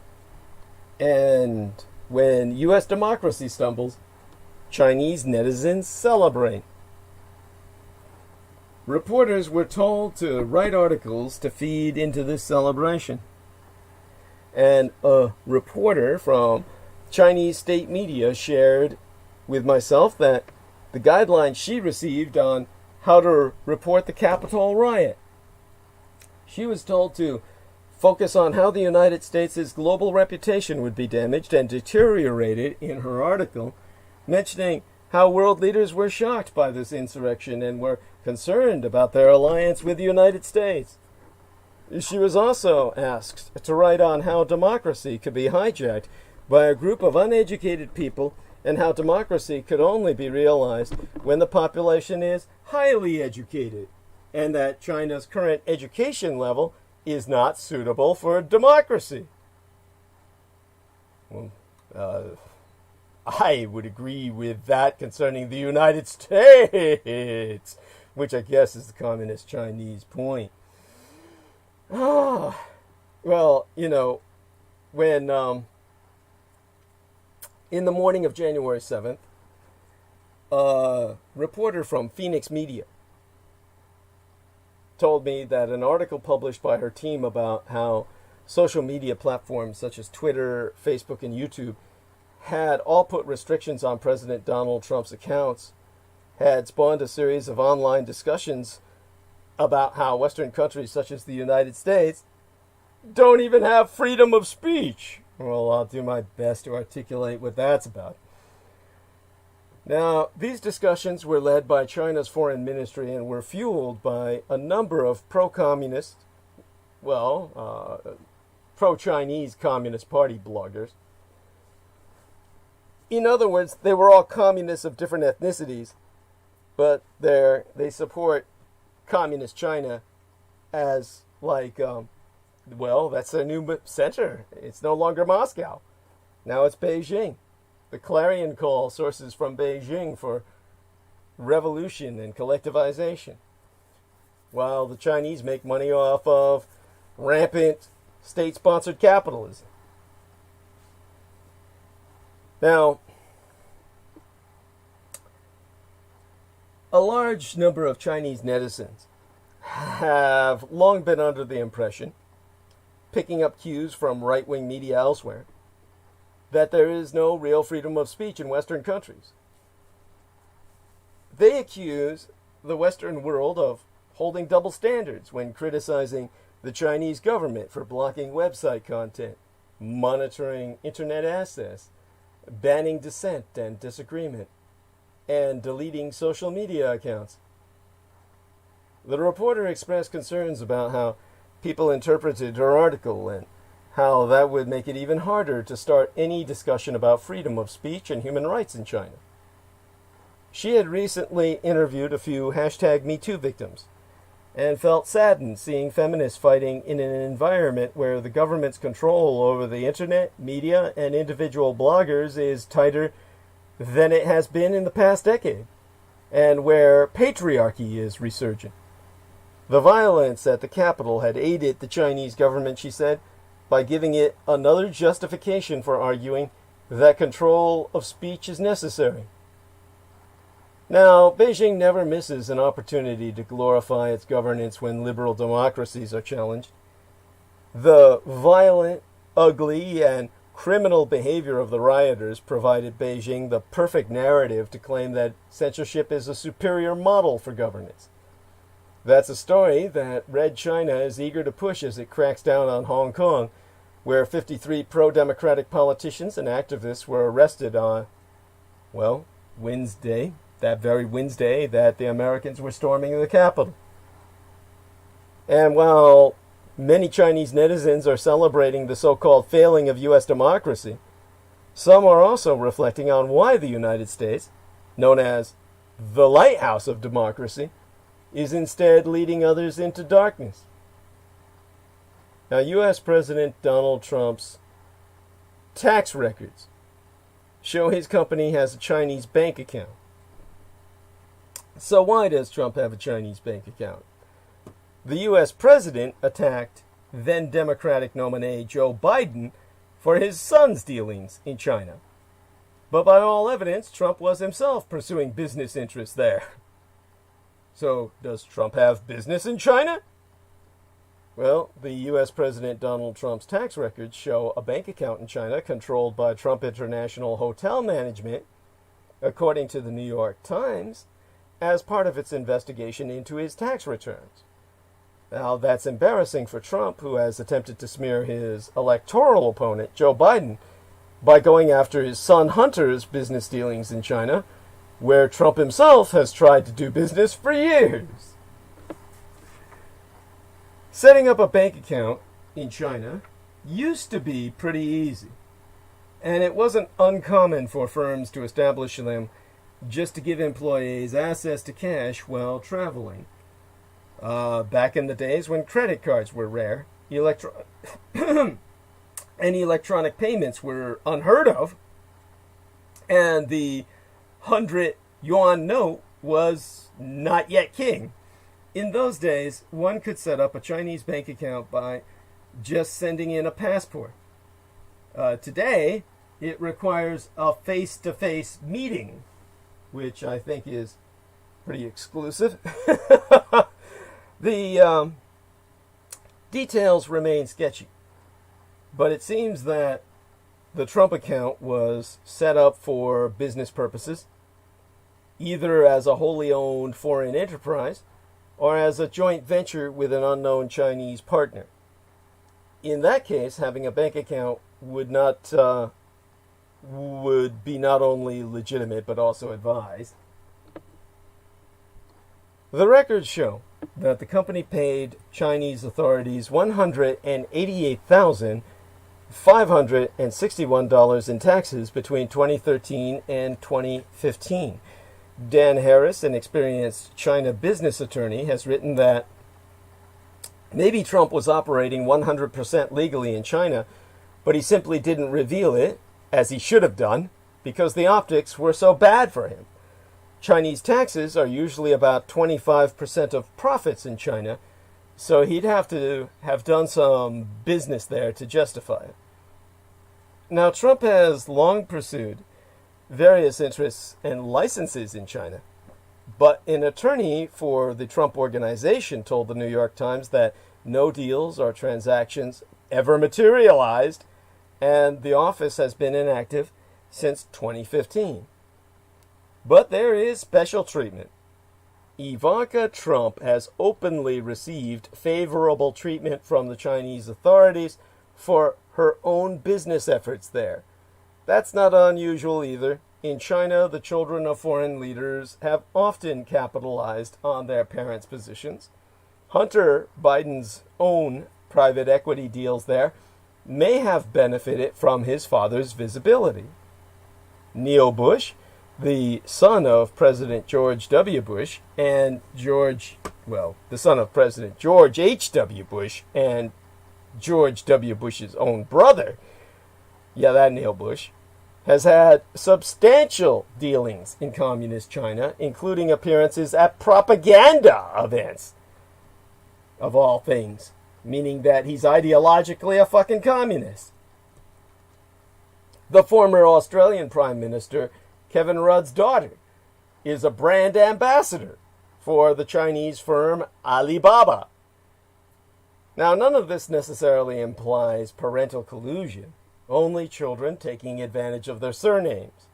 And when U.S. democracy stumbles, Chinese netizens celebrate. Reporters were told to write articles to feed into this celebration. And a reporter from Chinese state media shared with myself that the guidelines she received on how to report the Capitol riot. She was told to focus on how the United States' global reputation would be damaged and deteriorated in her article, mentioning how world leaders were shocked by this insurrection and were concerned about their alliance with the United States. She was also asked to write on how democracy could be hijacked by a group of uneducated people and how democracy could only be realized when the population is highly educated, and that China's current education level is not suitable for democracy. Well, I would agree with that concerning the United States, which I guess is the Communist Chinese point. Well, you know, when in the morning of January 7th, a reporter from Phoenix Media told me that an article published by her team about how social media platforms such as Twitter, Facebook, and YouTube had all put restrictions on President Donald Trump's accounts had spawned a series of online discussions about how Western countries such as the United States don't even have freedom of speech. Well, I'll do my best to articulate what that's about. Now, these discussions were led by China's foreign ministry and were fueled by a number of pro-communist, pro-Chinese Communist Party bloggers. In other words, they were all communists of different ethnicities, but they support Communist China as that's their new center. It's no longer Moscow. Now it's Beijing. The clarion call sources from Beijing for revolution and collectivization, while the Chinese make money off of rampant state-sponsored capitalism. Now, a large number of Chinese netizens have long been under the impression, picking up cues from right-wing media elsewhere, that there is no real freedom of speech in Western countries. They accuse the Western world of holding double standards when criticizing the Chinese government for blocking website content, monitoring internet access, banning dissent and disagreement, and deleting social media accounts. The reporter expressed concerns about how people interpreted her article and how that would make it even harder to start any discussion about freedom of speech and human rights in China. She had recently interviewed a few #MeToo victims and felt saddened seeing feminists fighting in an environment where the government's control over the internet, media, and individual bloggers is tighter than it has been in the past decade, and where patriarchy is resurgent. The violence at the Capitol had aided the Chinese government, she said, by giving it another justification for arguing that control of speech is necessary. Now, Beijing never misses an opportunity to glorify its governance when liberal democracies are challenged, The violent, ugly, and criminal behavior of the rioters provided Beijing the perfect narrative to claim that censorship is a superior model for governance. That's a story that Red China is eager to push as it cracks down on Hong Kong, where 53 pro-democratic politicians and activists were arrested on, well, Wednesday, that very Wednesday that the Americans were storming the Capitol. And while many Chinese netizens are celebrating the so-called failing of U.S. democracy, some are also reflecting on why the United States, known as the lighthouse of democracy, is instead leading others into darkness. Now, U.S. President Donald Trump's tax records show his company has a Chinese bank account. So why does Trump have a Chinese bank account? The U.S. president attacked then Democratic nominee Joe Biden for his son's dealings in China. But by all evidence, Trump was himself pursuing business interests there. So, does Trump have business in China? Well, the U.S. President Donald Trump's tax records show a bank account in China controlled by Trump International Hotel Management, according to the New York Times, as part of its investigation into his tax returns. Now, that's embarrassing for Trump, who has attempted to smear his electoral opponent, Joe Biden, by going after his son Hunter's business dealings in China, where Trump himself has tried to do business for years. Setting up a bank account in China used to be pretty easy, and it wasn't uncommon for firms to establish them just to give employees access to cash while traveling. Back in the days when credit cards were rare, and electronic payments were unheard of, and the 100 yuan note was not yet king. In those days, one could set up a Chinese bank account by just sending in a passport. Today, it requires a face-to-face meeting, which I think is pretty exclusive. The details remain sketchy, but it seems that the Trump account was set up for business purposes, either as a wholly owned foreign enterprise or as a joint venture with an unknown Chinese partner. In that case, having a bank account would be not only legitimate but also advised. The records show that the company paid Chinese authorities $188,561 in taxes between 2013 and 2015. Dan Harris, an experienced China business attorney, has written that maybe Trump was operating 100% legally in China, but he simply didn't reveal it, as he should have done, because the optics were so bad for him. Chinese taxes are usually about 25% of profits in China, so he'd have to have done some business there to justify it. Now, Trump has long pursued various interests and licenses in China, but an attorney for the Trump Organization told the New York Times that no deals or transactions ever materialized, and the office has been inactive since 2015. But there is special treatment. Ivanka Trump has openly received favorable treatment from the Chinese authorities for her own business efforts there. That's not unusual either. In China, the children of foreign leaders have often capitalized on their parents' positions. Hunter Biden's own private equity deals there may have benefited from his father's visibility. Neil Bush, the son of President George W. Bush, and the son of President George H.W. Bush and George W. Bush's own brother, that Neil Bush, has had substantial dealings in communist China, including appearances at propaganda events, of all things, meaning that he's ideologically a fucking communist. The former Australian Prime Minister, Kevin Rudd's daughter, is a brand ambassador for the Chinese firm Alibaba. Now, none of this necessarily implies parental collusion, only children taking advantage of their surnames.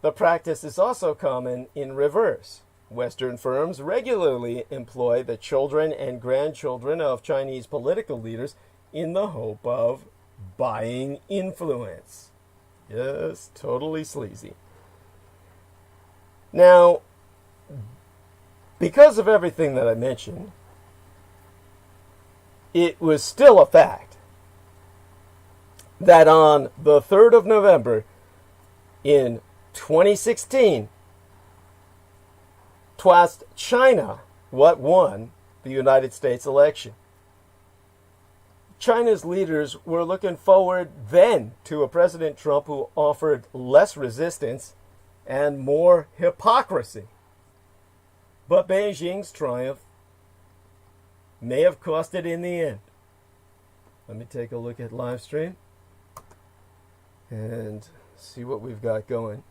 The practice is also common in reverse. Western firms regularly employ the children and grandchildren of Chinese political leaders in the hope of buying influence. Yes, totally sleazy. Now, because of everything that I mentioned, it was still a fact that on the 3rd of November in 2016, 'twas China what won the United States election. China's leaders were looking forward then to a President Trump who offered less resistance and more hypocrisy. But Beijing's triumph may have cost it in the end. Let me take a look at live stream and see what we've got going.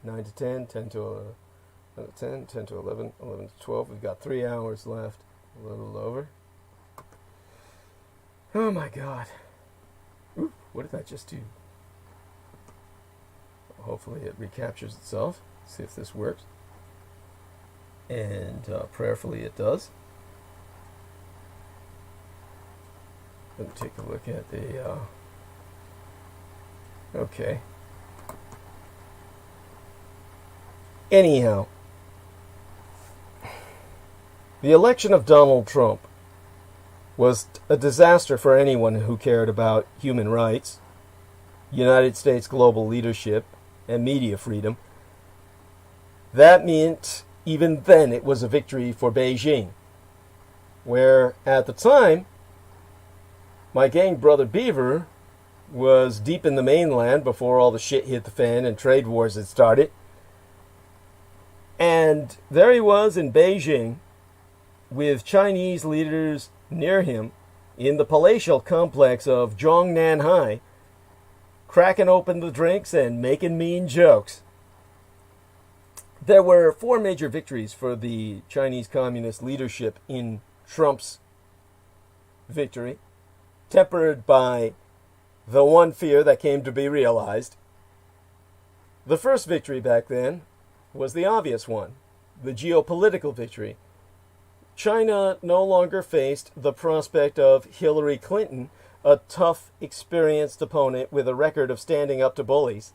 9 to 10, 10 to 10, 10 to 11, 11 to 12. We've got 3 hours left. A little over. Oh my God. Ooh, what did that just do? Hopefully it recaptures itself. See if this works. And prayerfully it does. Let me take a look at the... Okay. Anyhow, the election of Donald Trump was a disaster for anyone who cared about human rights, United States global leadership, and media freedom. That meant, even then, it was a victory for Beijing, where, at the time, my gang brother Beaver was deep in the mainland before all the shit hit the fan and trade wars had started. And there he was in Beijing with Chinese leaders near him in the palatial complex of Zhongnanhai, cracking open the drinks and making mean jokes. There were 4 major victories for the Chinese Communist leadership in Trump's victory, tempered by the one fear that came to be realized. The first victory back then was the obvious one, the geopolitical victory. China no longer faced the prospect of Hillary Clinton, a tough, experienced opponent with a record of standing up to bullies.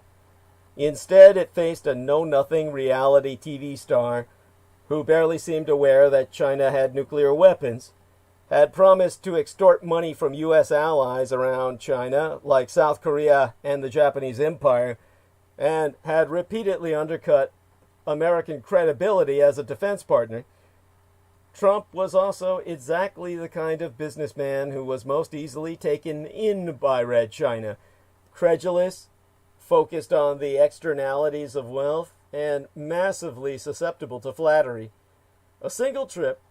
Instead, it faced a know-nothing reality TV star who barely seemed aware that China had nuclear weapons, had promised to extort money from U.S. allies around China, like South Korea and the Japanese Empire, and had repeatedly undercut American credibility as a defense partner. Trump was also exactly the kind of businessman who was most easily taken in by Red China, credulous, focused on the externalities of wealth, and massively susceptible to flattery. A single trip,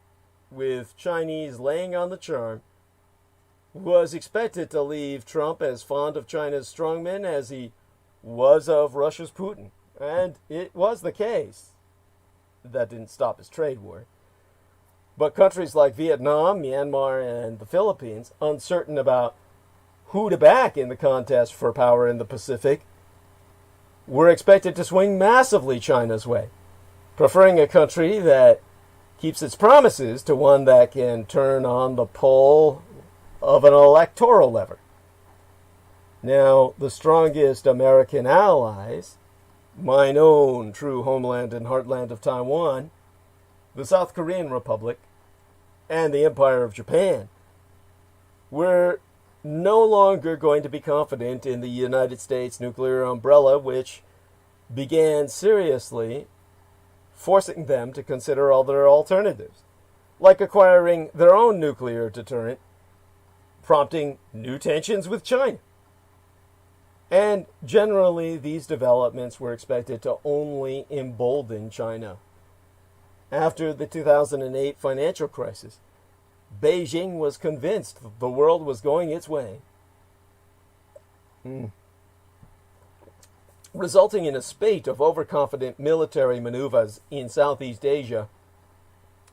with Chinese laying on the charm, was expected to leave Trump as fond of China's strongmen as he was of Russia's Putin. And it was the case. That didn't stop his trade war. But countries like Vietnam, Myanmar, and the Philippines, uncertain about who to back in the contest for power in the Pacific, were expected to swing massively China's way, preferring a country that keeps its promises to one that can turn on the pull of an electoral lever. Now, the strongest American allies, mine own true homeland and heartland of Taiwan, the South Korean Republic, and the Empire of Japan, were no longer going to be confident in the United States nuclear umbrella, which began seriously forcing them to consider other alternatives, like acquiring their own nuclear deterrent, prompting new tensions with China. And generally, these developments were expected to only embolden China. After the 2008 financial crisis, Beijing was convinced the world was going its way, resulting in a spate of overconfident military maneuvers in Southeast Asia,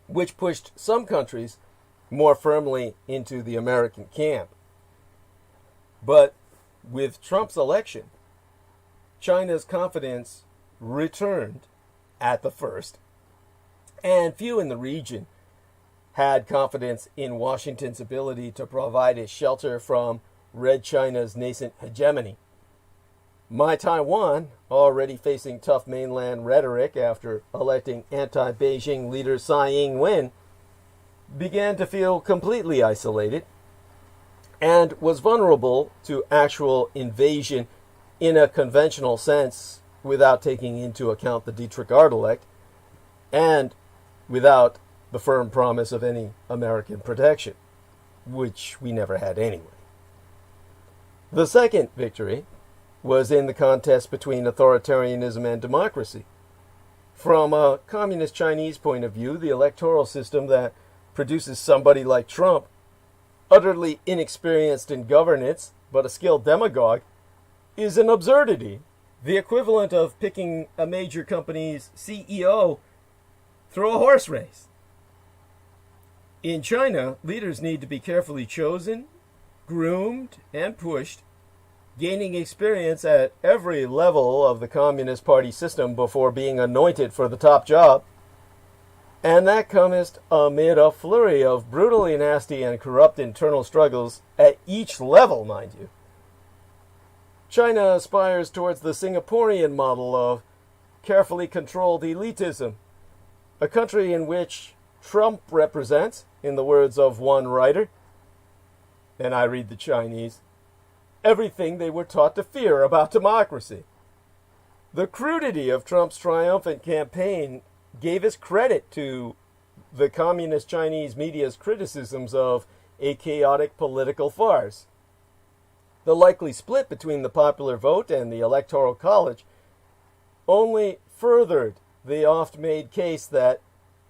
which pushed some countries more firmly into the American camp. But with Trump's election, China's confidence returned at the first, and few in the region had confidence in Washington's ability to provide a shelter from Red China's nascent hegemony. My Taiwan, already facing tough mainland rhetoric after electing anti-Beijing leader Tsai Ing-wen, began to feel completely isolated and was vulnerable to actual invasion in a conventional sense without taking into account the Dietrich Artelect and without the firm promise of any American protection, which we never had anyway. The second victory was in the contest between authoritarianism and democracy. From a communist Chinese point of view, the electoral system that produces somebody like Trump, utterly inexperienced in governance, but a skilled demagogue, is an absurdity, the equivalent of picking a major company's CEO through a horse race. In China, leaders need to be carefully chosen, groomed, and pushed, gaining experience at every level of the Communist Party system before being anointed for the top job. And that comest amid a flurry of brutally nasty and corrupt internal struggles at each level, mind you. China aspires towards the Singaporean model of carefully controlled elitism, a country in which Trump represents, in the words of one writer, and I read the Chinese, everything they were taught to fear about democracy. The crudity of Trump's triumphant campaign gave us credit to the communist Chinese media's criticisms of a chaotic political farce. The likely split between the popular vote and the Electoral College only furthered the oft-made case that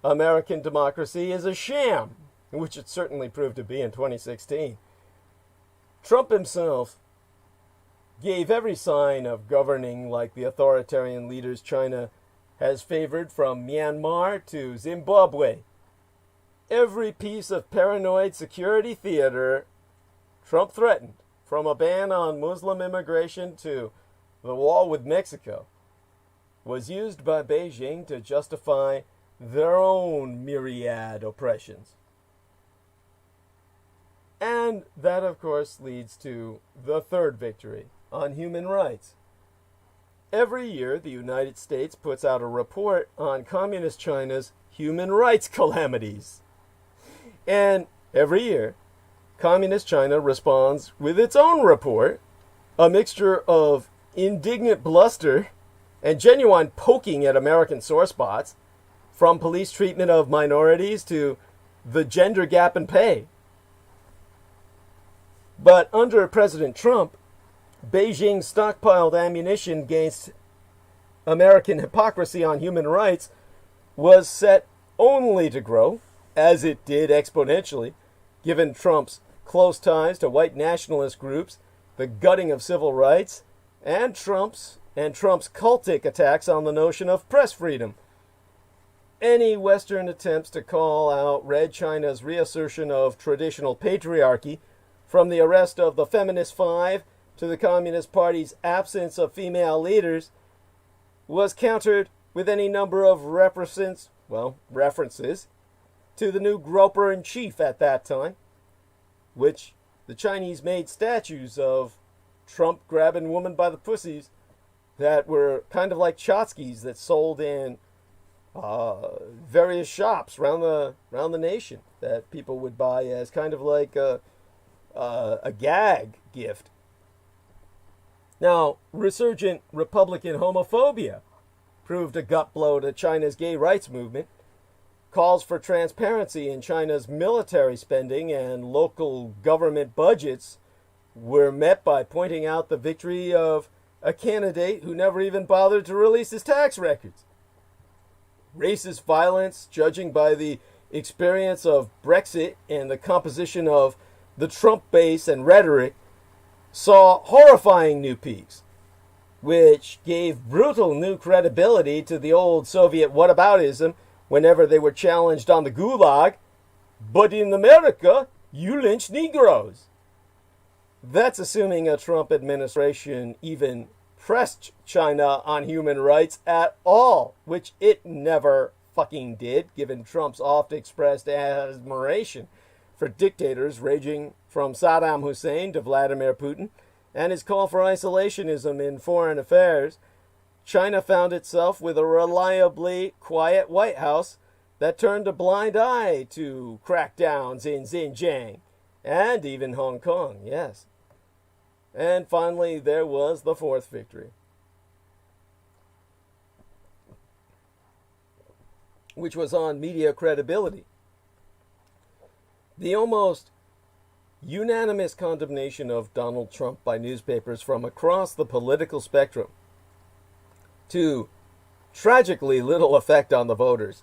American democracy is a sham, which it certainly proved to be in 2016. Trump himself gave every sign of governing like the authoritarian leaders China has favored from Myanmar to Zimbabwe. Every piece of paranoid security theater Trump threatened, from a ban on Muslim immigration to the wall with Mexico, was used by Beijing to justify their own myriad oppressions. And that, of course, leads to the third victory on human rights. Every year, the United States puts out a report on Communist China's human rights calamities. And every year, Communist China responds with its own report, a mixture of indignant bluster and genuine poking at American sore spots, from police treatment of minorities to the gender gap in pay. But under President Trump, Beijing stockpiled ammunition against American hypocrisy on human rights was set only to grow, as it did exponentially, given Trump's close ties to white nationalist groups, the gutting of civil rights, and Trump's cultic attacks on the notion of press freedom. Any Western attempts to call out Red China's reassertion of traditional patriarchy, from the arrest of the Feminist Five to the Communist Party's absence of female leaders, was countered with any number of references to the new Groper-in-Chief at that time, which the Chinese made statues of Trump grabbing women by the pussies that were kind of like tchotchkes that sold in various shops around the nation that people would buy as kind of like a gag gift. Now, resurgent Republican homophobia proved a gut blow to China's gay rights movement. Calls for transparency in China's military spending and local government budgets were met by pointing out the victory of a candidate who never even bothered to release his tax records. Racist violence, judging by the experience of Brexit and the composition of the Trump base and rhetoric, saw horrifying new peaks, which gave brutal new credibility to the old Soviet whataboutism whenever they were challenged on the Gulag, But in America, you lynch Negroes. That's assuming a Trump administration even pressed China on human rights at all, which it never fucking did, given Trump's oft-expressed admiration for dictators ranging from Saddam Hussein to Vladimir Putin, and his call for isolationism in foreign affairs. China found itself with a reliably quiet White House that turned a blind eye to crackdowns in Xinjiang and even Hong Kong, yes. And finally, there was the fourth victory, which was on media credibility. The almost unanimous condemnation of Donald Trump by newspapers from across the political spectrum, to tragically little effect on the voters,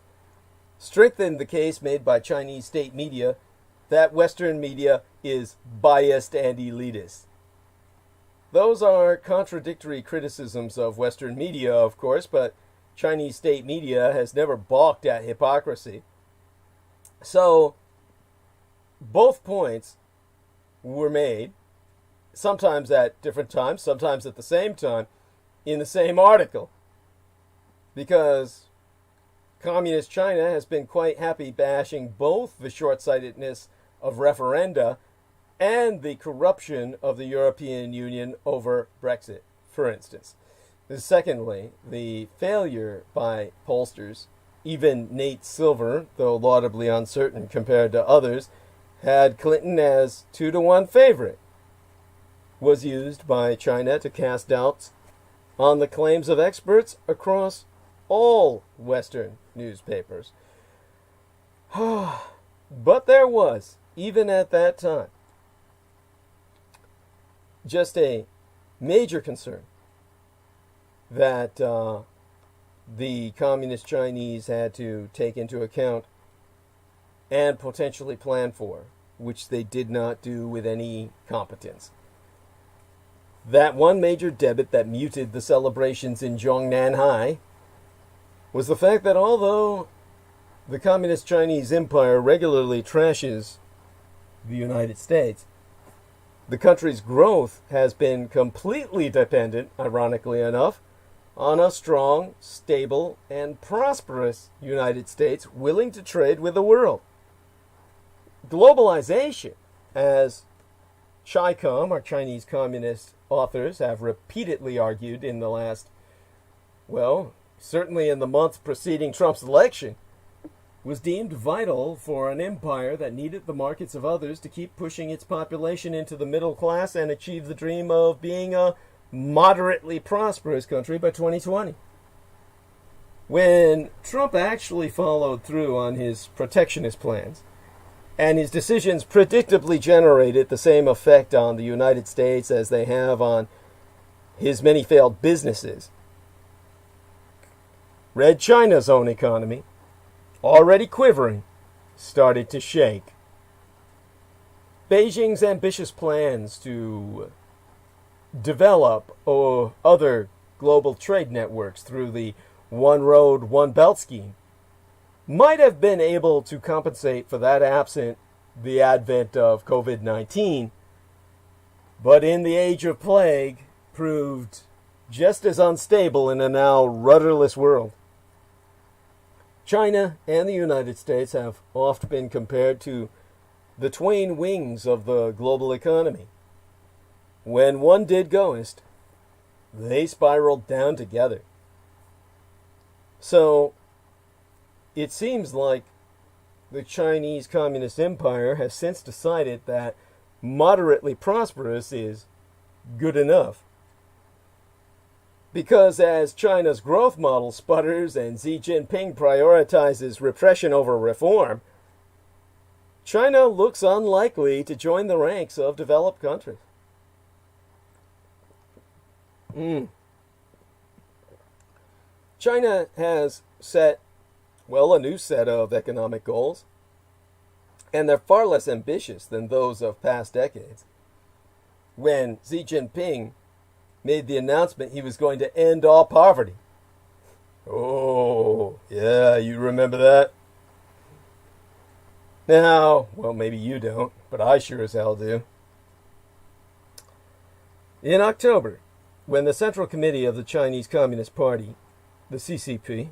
strengthened the case made by Chinese state media that Western media is biased and elitist. Those are contradictory criticisms of Western media, of course, but Chinese state media has never balked at hypocrisy. So, both points were made, sometimes at different times, sometimes at the same time, in the same article. Because Communist China has been quite happy bashing both the short-sightedness of referenda and the corruption of the European Union over Brexit, for instance. Secondly, the failure by pollsters, even Nate Silver, though laudably uncertain compared to others, had Clinton as 2-1 favorite, was used by China to cast doubts on the claims of experts across all Western newspapers. But there was, even at that time, just a major concern that the Communist Chinese had to take into account and potentially plan for, which they did not do with any competence. That one major debit that muted the celebrations in Zhongnanhai was the fact that although the Communist Chinese Empire regularly trashes the United States, the country's growth has been completely dependent, ironically enough, on a strong, stable, and prosperous United States willing to trade with the world. Globalization, as ChiCom, or Chinese Communist authors, have repeatedly argued in the last, well, certainly in the months preceding Trump's election, was deemed vital for an empire that needed the markets of others to keep pushing its population into the middle class and achieve the dream of being a moderately prosperous country by 2020. When Trump actually followed through on his protectionist plans, and his decisions predictably generated the same effect on the United States as they have on his many failed businesses, Red China's own economy, already quivering, started to shake. Beijing's ambitious plans to develop other global trade networks through the One Road, One Belt scheme might have been able to compensate for that absent the advent of COVID-19, but in the age of plague proved just as unstable in a now rudderless world. China and the United States have oft been compared to the twain wings of the global economy. When one did goest, they spiraled down together. So, it seems like the Chinese Communist Empire has since decided that moderately prosperous is good enough. Because as China's growth model sputters and Xi Jinping prioritizes repression over reform, China looks unlikely to join the ranks of developed countries. China has set, well, a new set of economic goals, and they're far less ambitious than those of past decades. When Xi Jinping made the announcement he was going to end all poverty. Oh, yeah, you remember that? Now, well, maybe you don't, but I sure as hell do. In October, when the Central Committee of the Chinese Communist Party, the CCP,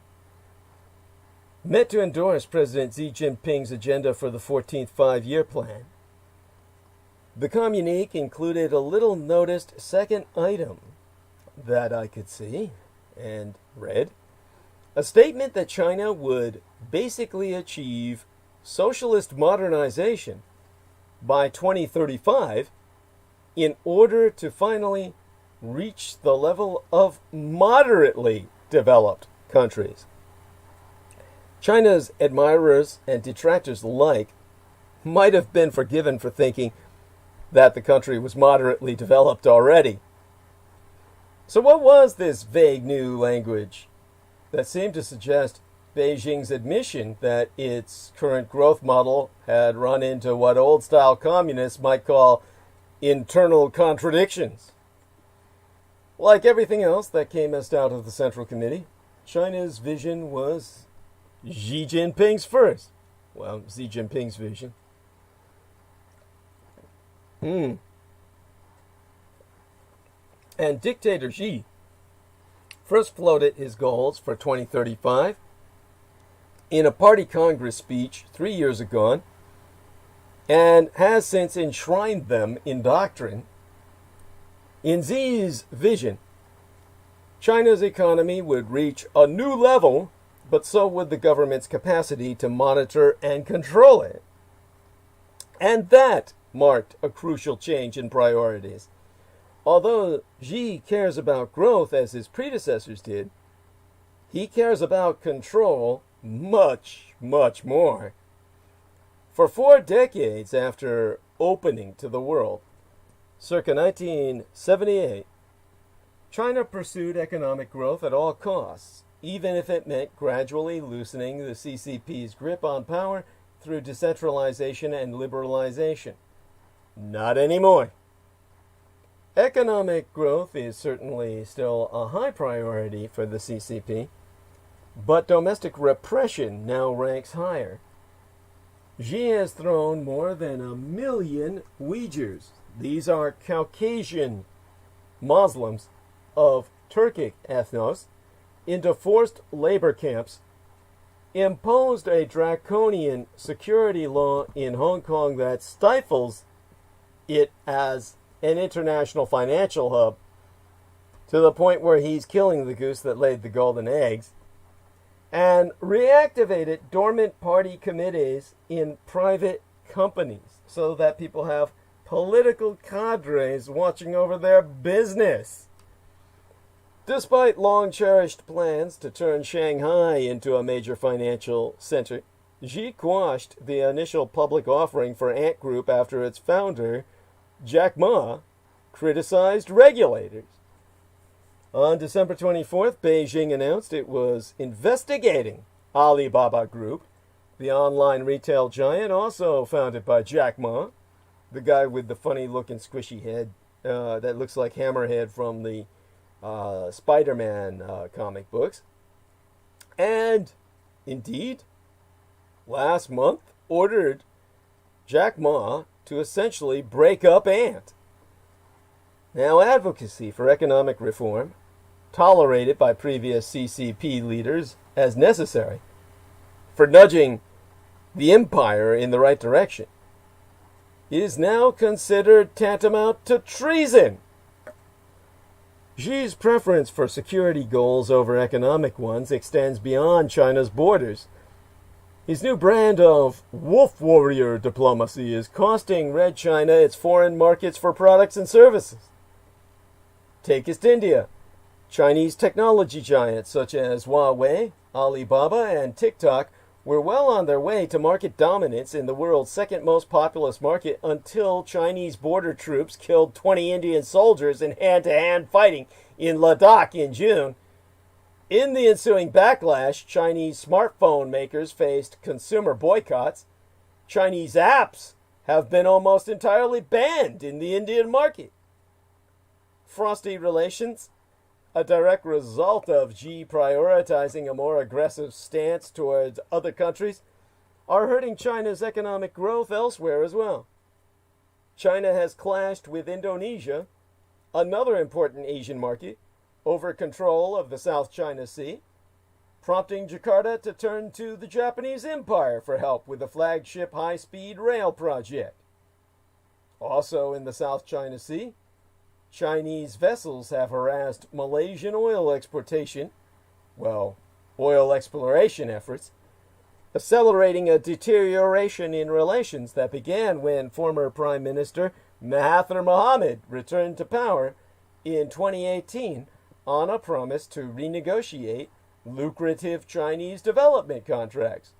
met to endorse President Xi Jinping's agenda for the 14th Five-Year Plan, the communique included a little noticed second item that I could see and read, a statement that China would basically achieve socialist modernization by 2035 in order to finally reach the level of moderately developed countries. China's admirers and detractors alike might have been forgiven for thinking that the country was moderately developed already. So what was this vague new language that seemed to suggest Beijing's admission that its current growth model had run into what old-style communists might call internal contradictions? Like everything else that came out of the Central Committee, China's vision was Xi Jinping's first. Well, Xi Jinping's vision. And dictator Xi first floated his goals for 2035 in a party congress speech 3 years ago, and has since enshrined them in doctrine. In Xi's vision, China's economy would reach a new level, but so would the government's capacity to monitor and control it. And that marked a crucial change in priorities. Although Xi cares about growth as his predecessors did, he cares about control much, much more. For 4 decades after opening to the world, circa 1978, China pursued economic growth at all costs, even if it meant gradually loosening the CCP's grip on power through decentralization and liberalization. Not anymore. Economic growth is certainly still a high priority for the CCP, but domestic repression now ranks higher. Xi has thrown more than 1 million Uyghurs, these are Caucasian Muslims of Turkic ethnos, into forced labor camps, imposed a draconian security law in Hong Kong that stifles it as an international financial hub, to the point where he's killing the goose that laid the golden eggs, and reactivated dormant party committees in private companies so that people have political cadres watching over their business. Despite long-cherished plans to turn Shanghai into a major financial center, Xi quashed the initial public offering for Ant Group after its founder, Jack Ma, criticized regulators. On December 24th, Beijing announced it was investigating Alibaba Group, the online retail giant also founded by Jack Ma, the guy with the funny-looking squishy head that looks like Hammerhead from the Spider-Man comic books. And, indeed, last month ordered Jack Ma to essentially break up Ant. Now, advocacy for economic reform, tolerated by previous CCP leaders as necessary for nudging the empire in the right direction, is now considered tantamount to treason. Xi's preference for security goals over economic ones extends beyond China's borders. His new brand of wolf warrior diplomacy is costing Red China its foreign markets for products and services. Take East India. Chinese technology giants such as Huawei, Alibaba, and TikTok were well on their way to market dominance in the world's second most populous market until Chinese border troops killed 20 Indian soldiers in hand-to-hand fighting in Ladakh in June. In the ensuing backlash, Chinese smartphone makers faced consumer boycotts. Chinese apps have been almost entirely banned in the Indian market. Frosty relations, a direct result of Xi prioritizing a more aggressive stance towards other countries, are hurting China's economic growth elsewhere as well. China has clashed with Indonesia, another important Asian market, over control of the South China Sea, prompting Jakarta to turn to the Japanese Empire for help with the flagship high-speed rail project. Also in the South China Sea, Chinese vessels have harassed Malaysian oil exploration efforts, accelerating a deterioration in relations that began when former Prime Minister Mahathir Mohamad returned to power in 2018 on a promise to renegotiate lucrative Chinese development contracts.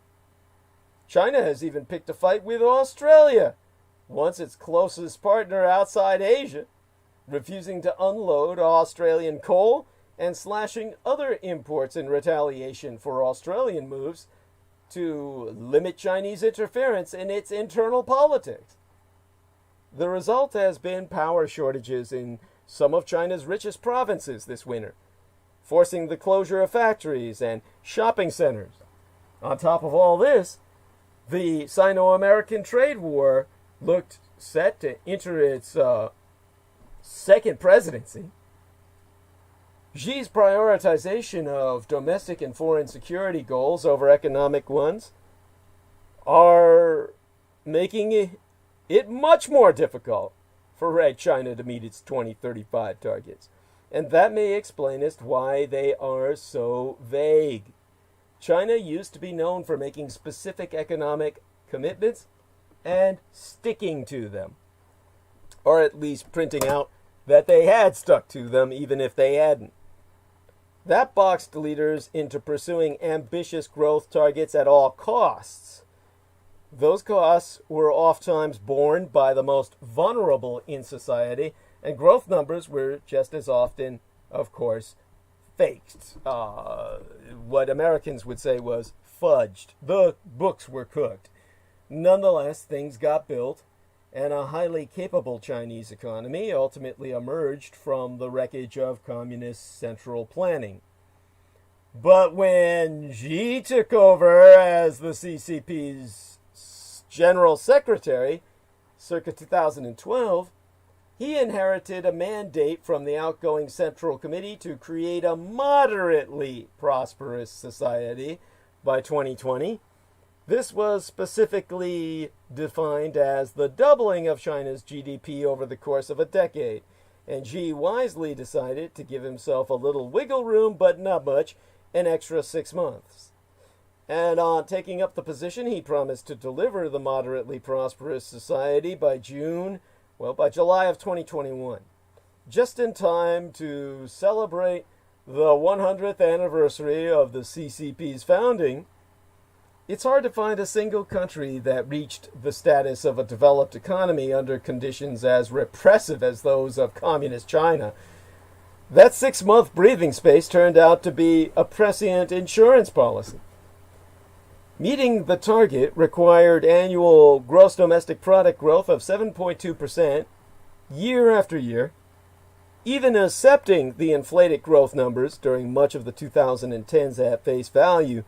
China has even picked a fight with Australia, once its closest partner outside Asia, refusing to unload Australian coal and slashing other imports in retaliation for Australian moves to limit Chinese interference in its internal politics. The result has been power shortages in some of China's richest provinces this winter, forcing the closure of factories and shopping centers. On top of all this, the Sino-American trade war looked set to enter its second presidency. Xi's prioritization of domestic and foreign security goals over economic ones are making it much more difficult for Red China to meet its 2035 targets. And that may explain as to why they are so vague. China used to be known for making specific economic commitments and sticking to them, or at least printing out that they had stuck to them even if they hadn't. That boxed leaders into pursuing ambitious growth targets at all costs. Those costs were oftentimes borne by the most vulnerable in society, and growth numbers were just as often, of course, faked. What Americans would say was fudged. The books were cooked. Nonetheless, things got built, and a highly capable Chinese economy ultimately emerged from the wreckage of communist central planning. But when Xi took over as the CCP's general secretary, circa 2012, he inherited a mandate from the outgoing Central Committee to create a moderately prosperous society by 2020. This was specifically defined as the doubling of China's GDP over the course of a decade, and Xi wisely decided to give himself a little wiggle room, but not much, an extra 6 months. And on taking up the position, he promised to deliver the moderately prosperous society by July of 2021, just in time to celebrate the 100th anniversary of the CCP's founding. It's hard to find a single country that reached the status of a developed economy under conditions as repressive as those of communist China. That 6-month breathing space turned out to be a prescient insurance policy. Meeting the target required annual gross domestic product growth of 7.2% year after year. Even accepting the inflated growth numbers during much of the 2010s at face value,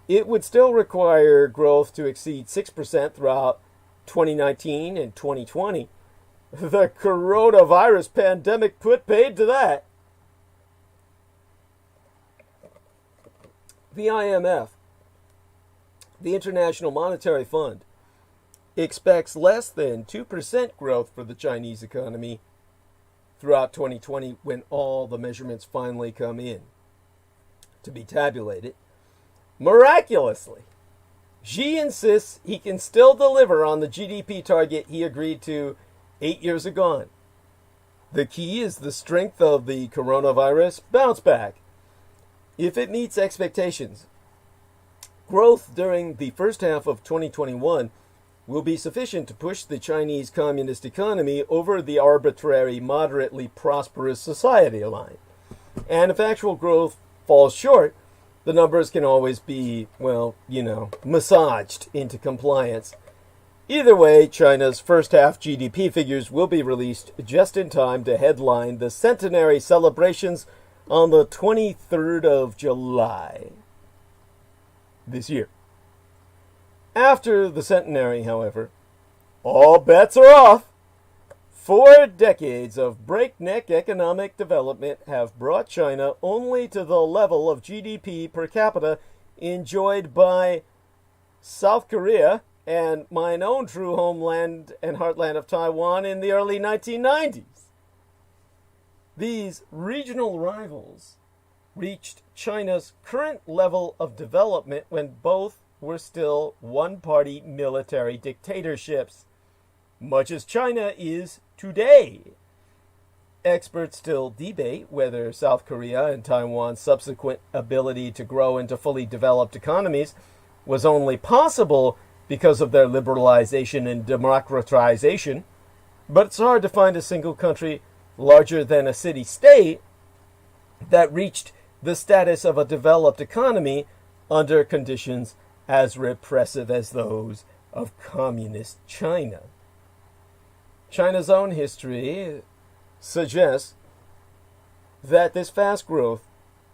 it would still require growth to exceed 6% throughout 2019 and 2020. The coronavirus pandemic put paid to that. The IMF, the International Monetary Fund, expects less than 2% growth for the Chinese economy throughout 2020 when all the measurements finally come in to be tabulated. Miraculously, Xi insists he can still deliver on the GDP target he agreed to 8 years ago. The key is the strength of the coronavirus bounce back. If it meets expectations, growth during the first half of 2021 will be sufficient to push the Chinese communist economy over the arbitrary, moderately prosperous society line. And if actual growth falls short, the numbers can always be, massaged into compliance. Either way, China's first half GDP figures will be released just in time to headline the centenary celebrations on the 23rd of July this year. After the centenary, however, all bets are off. 4 decades of breakneck economic development have brought China only to the level of GDP per capita enjoyed by South Korea and mine own true homeland and heartland of Taiwan in the early 1990s. These regional rivals reached China's current level of development when both were still one-party military dictatorships, much as China is today. Experts still debate whether South Korea and Taiwan's subsequent ability to grow into fully developed economies was only possible because of their liberalization and democratization, but it's hard to find a single country larger than a city-state that reached the status of a developed economy under conditions as repressive as those of communist China. China's own history suggests that this fast growth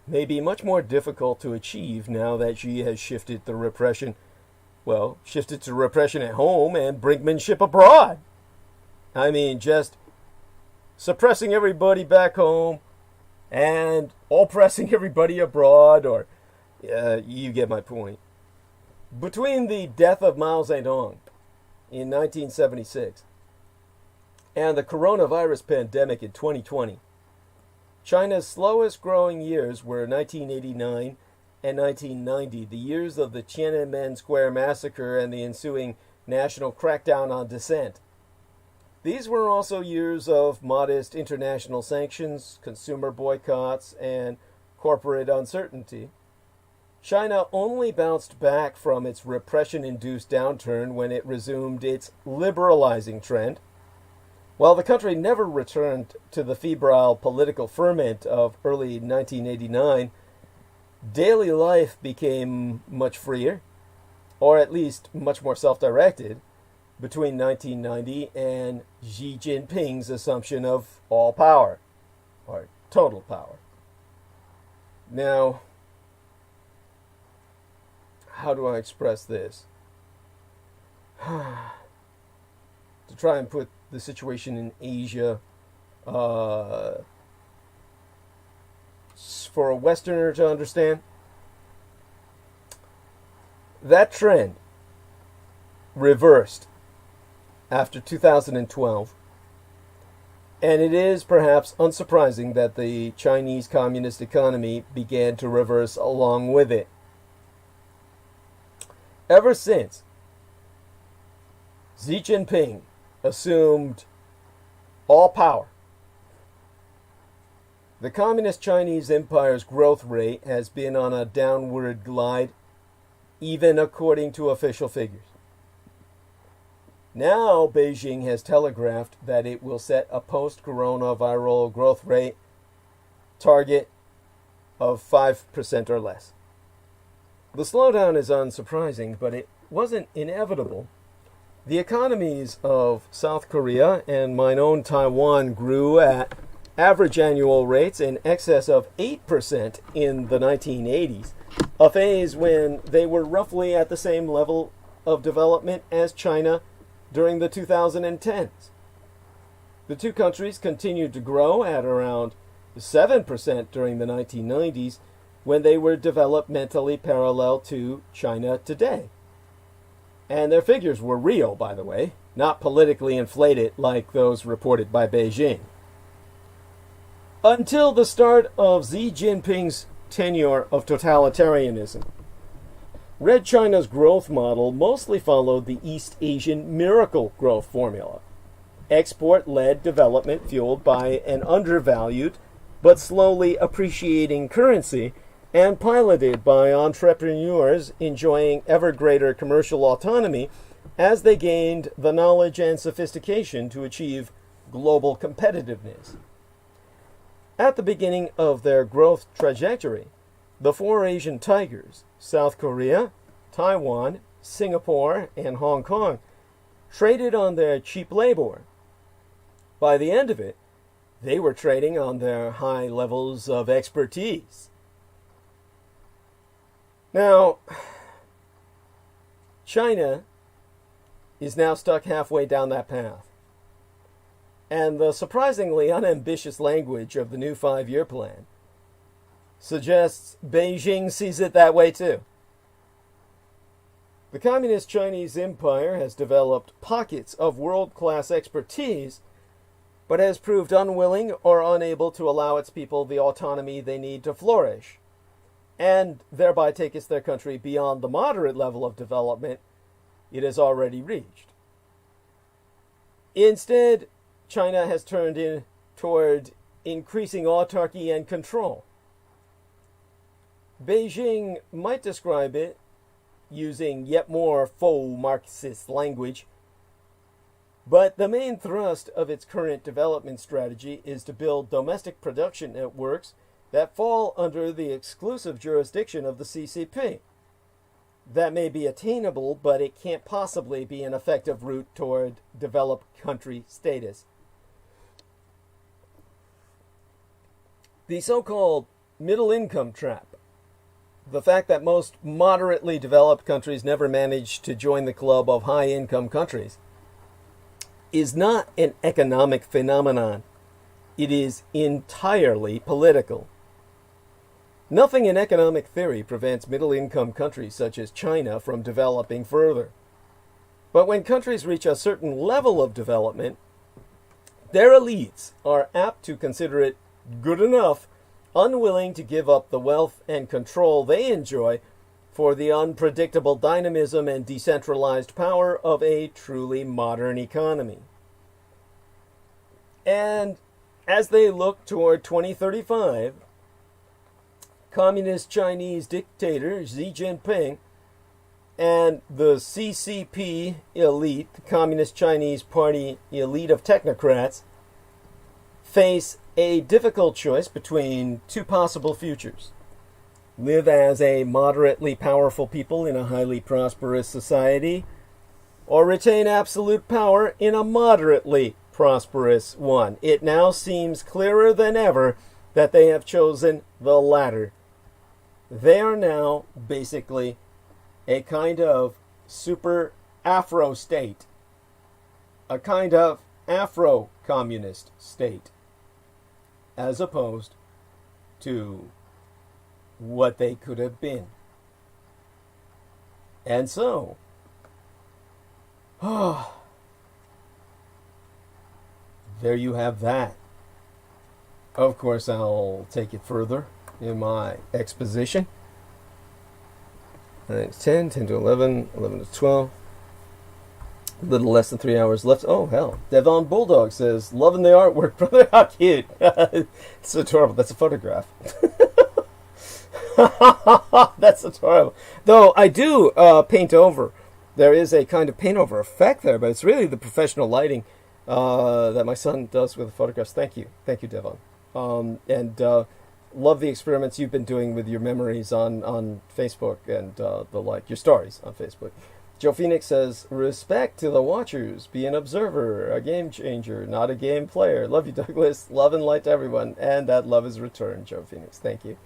may be much more difficult to achieve now that Xi has shifted to repression at home and brinkmanship abroad. I mean, just suppressing everybody back home and oppressing everybody abroad, or you get my point. Between the death of Mao Zedong in 1976 and the coronavirus pandemic in 2020, China's slowest growing years were 1989 and 1990, the years of the Tiananmen Square massacre and the ensuing national crackdown on dissent. These were also years of modest international sanctions, consumer boycotts, and corporate uncertainty. China only bounced back from its repression-induced downturn when it resumed its liberalizing trend. While the country never returned to the febrile political ferment of early 1989, daily life became much freer, or at least much more self-directed, between 1990 and Xi Jinping's assumption of all power, or total power. Now, how do I express this? To try and put the situation in Asia for a Westerner to understand. That trend reversed after 2012, and it is perhaps unsurprising that the Chinese communist economy began to reverse along with it. Ever since Xi Jinping assumed all power, the Communist Chinese Empire's growth rate has been on a downward glide, even according to official figures. Now Beijing has telegraphed that it will set a post-coronavirus growth rate target of 5% or less. The slowdown is unsurprising, but it wasn't inevitable. The economies of South Korea and mine own Taiwan grew at average annual rates in excess of 8% in the 1980s, a phase when they were roughly at the same level of development as China during the 2010s. The two countries continued to grow at around 7% during the 1990s, when they were developmentally parallel to China today. And their figures were real, by the way, not politically inflated like those reported by Beijing. Until the start of Xi Jinping's tenure of totalitarianism, Red China's growth model mostly followed the East Asian miracle growth formula. Export-led development fueled by an undervalued but slowly appreciating currency, and piloted by entrepreneurs enjoying ever greater commercial autonomy as they gained the knowledge and sophistication to achieve global competitiveness. At the beginning of their growth trajectory, the four Asian tigers, South Korea, Taiwan, Singapore, and Hong Kong, traded on their cheap labor. By the end of it, they were trading on their high levels of expertise. Now, China is now stuck halfway down that path. And the surprisingly unambitious language of the new 5-year plan suggests Beijing sees it that way too. The Communist Chinese Empire has developed pockets of world-class expertise, but has proved unwilling or unable to allow its people the autonomy they need to flourish, and thereby taketh their country beyond the moderate level of development it has already reached. Instead, China has turned in toward increasing autarky and control. Beijing might describe it, using yet more faux Marxist language, but the main thrust of its current development strategy is to build domestic production networks that fall under the exclusive jurisdiction of the CCP. That may be attainable, but it can't possibly be an effective route toward developed country status. The so-called middle income trap, the fact that most moderately developed countries never manage to join the club of high-income countries, is not an economic phenomenon. It is entirely political. Nothing in economic theory prevents middle-income countries such as China from developing further. But when countries reach a certain level of development, their elites are apt to consider it good enough, unwilling to give up the wealth and control they enjoy for the unpredictable dynamism and decentralized power of a truly modern economy. And as they look toward 2035, Communist Chinese dictator Xi Jinping and the CCP elite, the Communist Chinese Party elite of technocrats, face a difficult choice between two possible futures. Live as a moderately powerful people in a highly prosperous society, or retain absolute power in a moderately prosperous one. It now seems clearer than ever that they have chosen the latter. They are now basically a kind of super Afro state, a kind of Afro-communist state, as opposed to what they could have been. And so, there you have that. Of course, I'll take it further in my exposition. It's 10 to 11, 11 to 12. A little less than 3 hours left. Oh, hell. Devon Bulldog says, loving the artwork, brother. How cute. It's adorable. That's a photograph. That's adorable. Though I do paint over. There is a kind of paint over effect there, but it's really the professional lighting that my son does with the photographs. Thank you. Thank you, Devon. And love the experiments you've been doing with your memories on Facebook and the like, your stories on Facebook. Joe Phoenix says, respect to the watchers, be an observer, a game changer, not a game player. Love you, Douglas. Love and light to everyone. And that love is returned, Joe Phoenix. Thank you.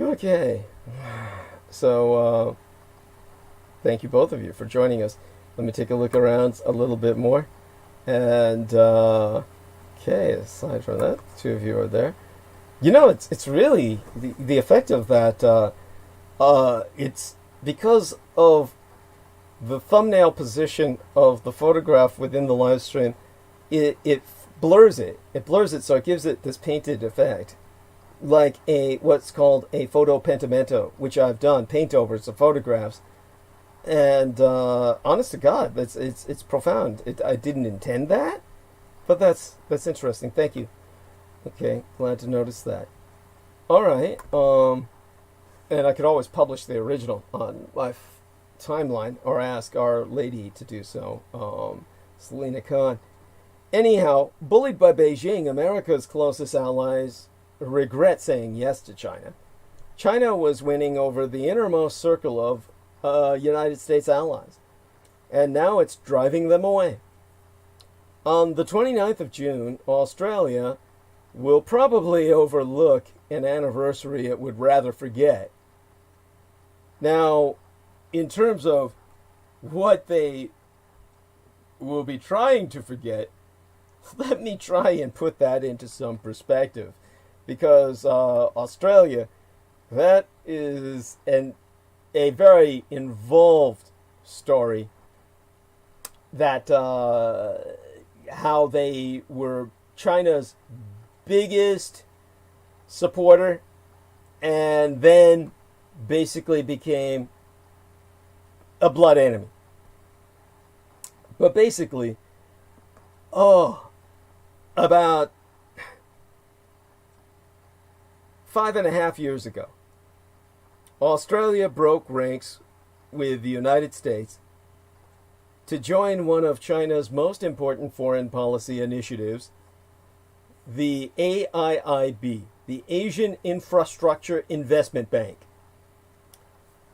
Okay. So, thank you both of you for joining us. Let me take a look around a little bit more. And, okay, aside from that, the two of you are there. You know, it's really, the effect of that, it's because of the thumbnail position of the photograph within the live stream, it blurs it. It blurs it, so it gives it this painted effect. Like what's called a photopentimento, which I've done, paint overs of photographs. And honest to God, it's profound. I didn't intend that, but that's interesting. Thank you. Okay, glad to notice that. All right, and I could always publish the original on my timeline or ask Our Lady to do so, Selena Khan. Anyhow, bullied by Beijing, America's closest allies regret saying yes to China. China was winning over the innermost circle of United States allies, and now it's driving them away. On the 29th of June, Australia will probably overlook an anniversary it would rather forget. Now, in terms of what they will be trying to forget, let me try and put that into some perspective. Because Australia, that is a very involved story. That how they were China's biggest supporter and then basically became a blood enemy. But basically, about 5.5 years ago, Australia broke ranks with the United States to join one of China's most important foreign policy initiatives, the AIIB, the Asian Infrastructure Investment Bank.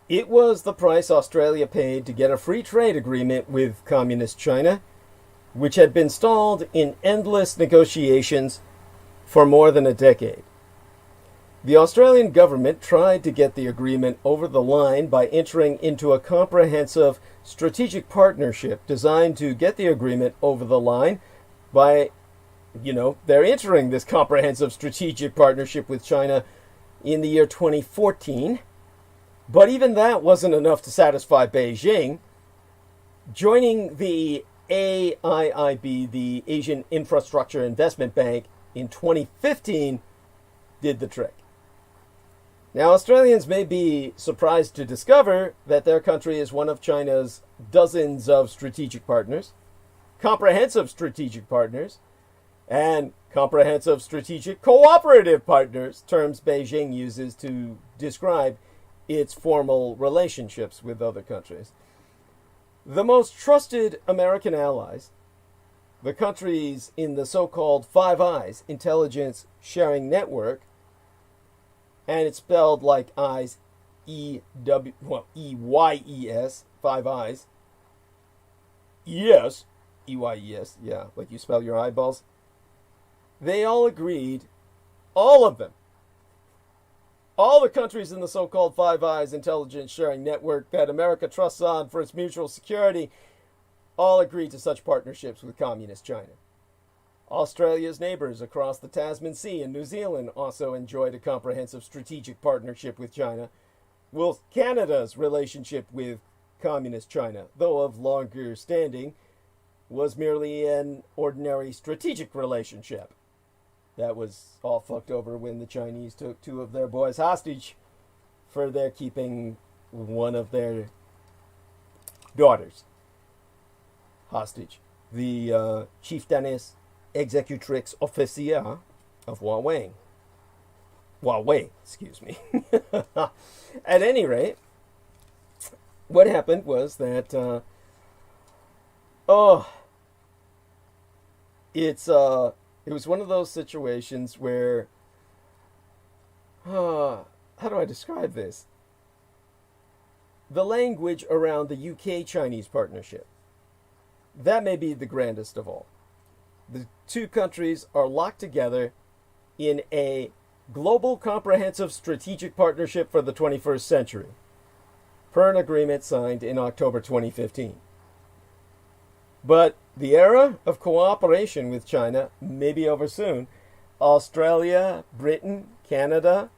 It was the price Australia paid to get a free trade agreement with Communist China, which had been stalled in endless negotiations for more than a decade. The Australian government tried to get the agreement over the line by entering into a comprehensive strategic partnership designed to get the agreement over the line by, they're entering this comprehensive strategic partnership with China in the year 2014. But even that wasn't enough to satisfy Beijing. Joining the AIIB, the Asian Infrastructure Investment Bank, in 2015 did the trick. Now, Australians may be surprised to discover that their country is one of China's dozens of strategic partners, comprehensive strategic partners, and comprehensive strategic cooperative partners, terms Beijing uses to describe its formal relationships with other countries. The most trusted American allies, the countries in the so-called Five Eyes intelligence sharing network, and it's spelled like eyes, E-Y-E-S, Five Eyes. Yes, E-Y-E-S, yeah, like you spell your eyeballs. They all agreed, all of them, all the countries in the so-called Five Eyes intelligence sharing network that America trusts on for its mutual security, all agreed to such partnerships with Communist China. Australia's neighbors across the Tasman Sea and New Zealand also enjoyed a comprehensive strategic partnership with China, whilst Canada's relationship with Communist China, though of longer standing, was merely an ordinary strategic relationship. That was all fucked over when the Chinese took 2 of their boys hostage for their keeping one of their daughters hostage. The chieftainess executrix officier of Ŵoaumphyieorai. At any rate, what happened was that it was one of those situations where how do I describe this? The language around the UK-Chinese partnership, that may be the grandest of all. The 2 countries are locked together in a global comprehensive strategic partnership for the 21st century, per an agreement signed in October 2015. But the era of cooperation with China may be over soon. Australia, Britain, Canada,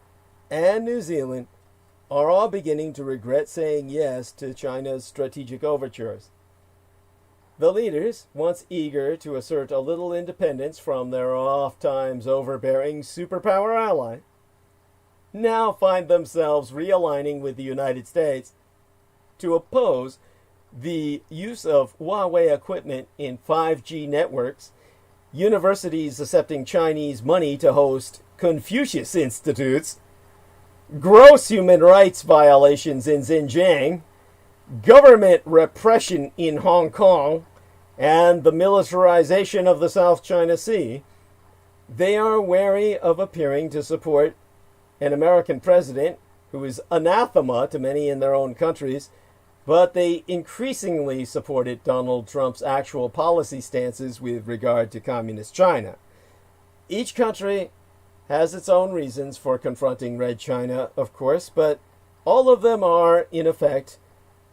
and New Zealand are all beginning to regret saying yes to China's strategic overtures. The leaders, once eager to assert a little independence from their oft-times overbearing superpower ally, now find themselves realigning with the United States to oppose the use of Huawei equipment in 5G networks, universities accepting Chinese money to host Confucius institutes, gross human rights violations in Xinjiang, government repression in Hong Kong, and the militarization of the South China Sea. They are wary of appearing to support an American president who is anathema to many in their own countries, but they increasingly supported Donald Trump's actual policy stances with regard to Communist China. Each country has its own reasons for confronting Red China, of course, but all of them are, in effect,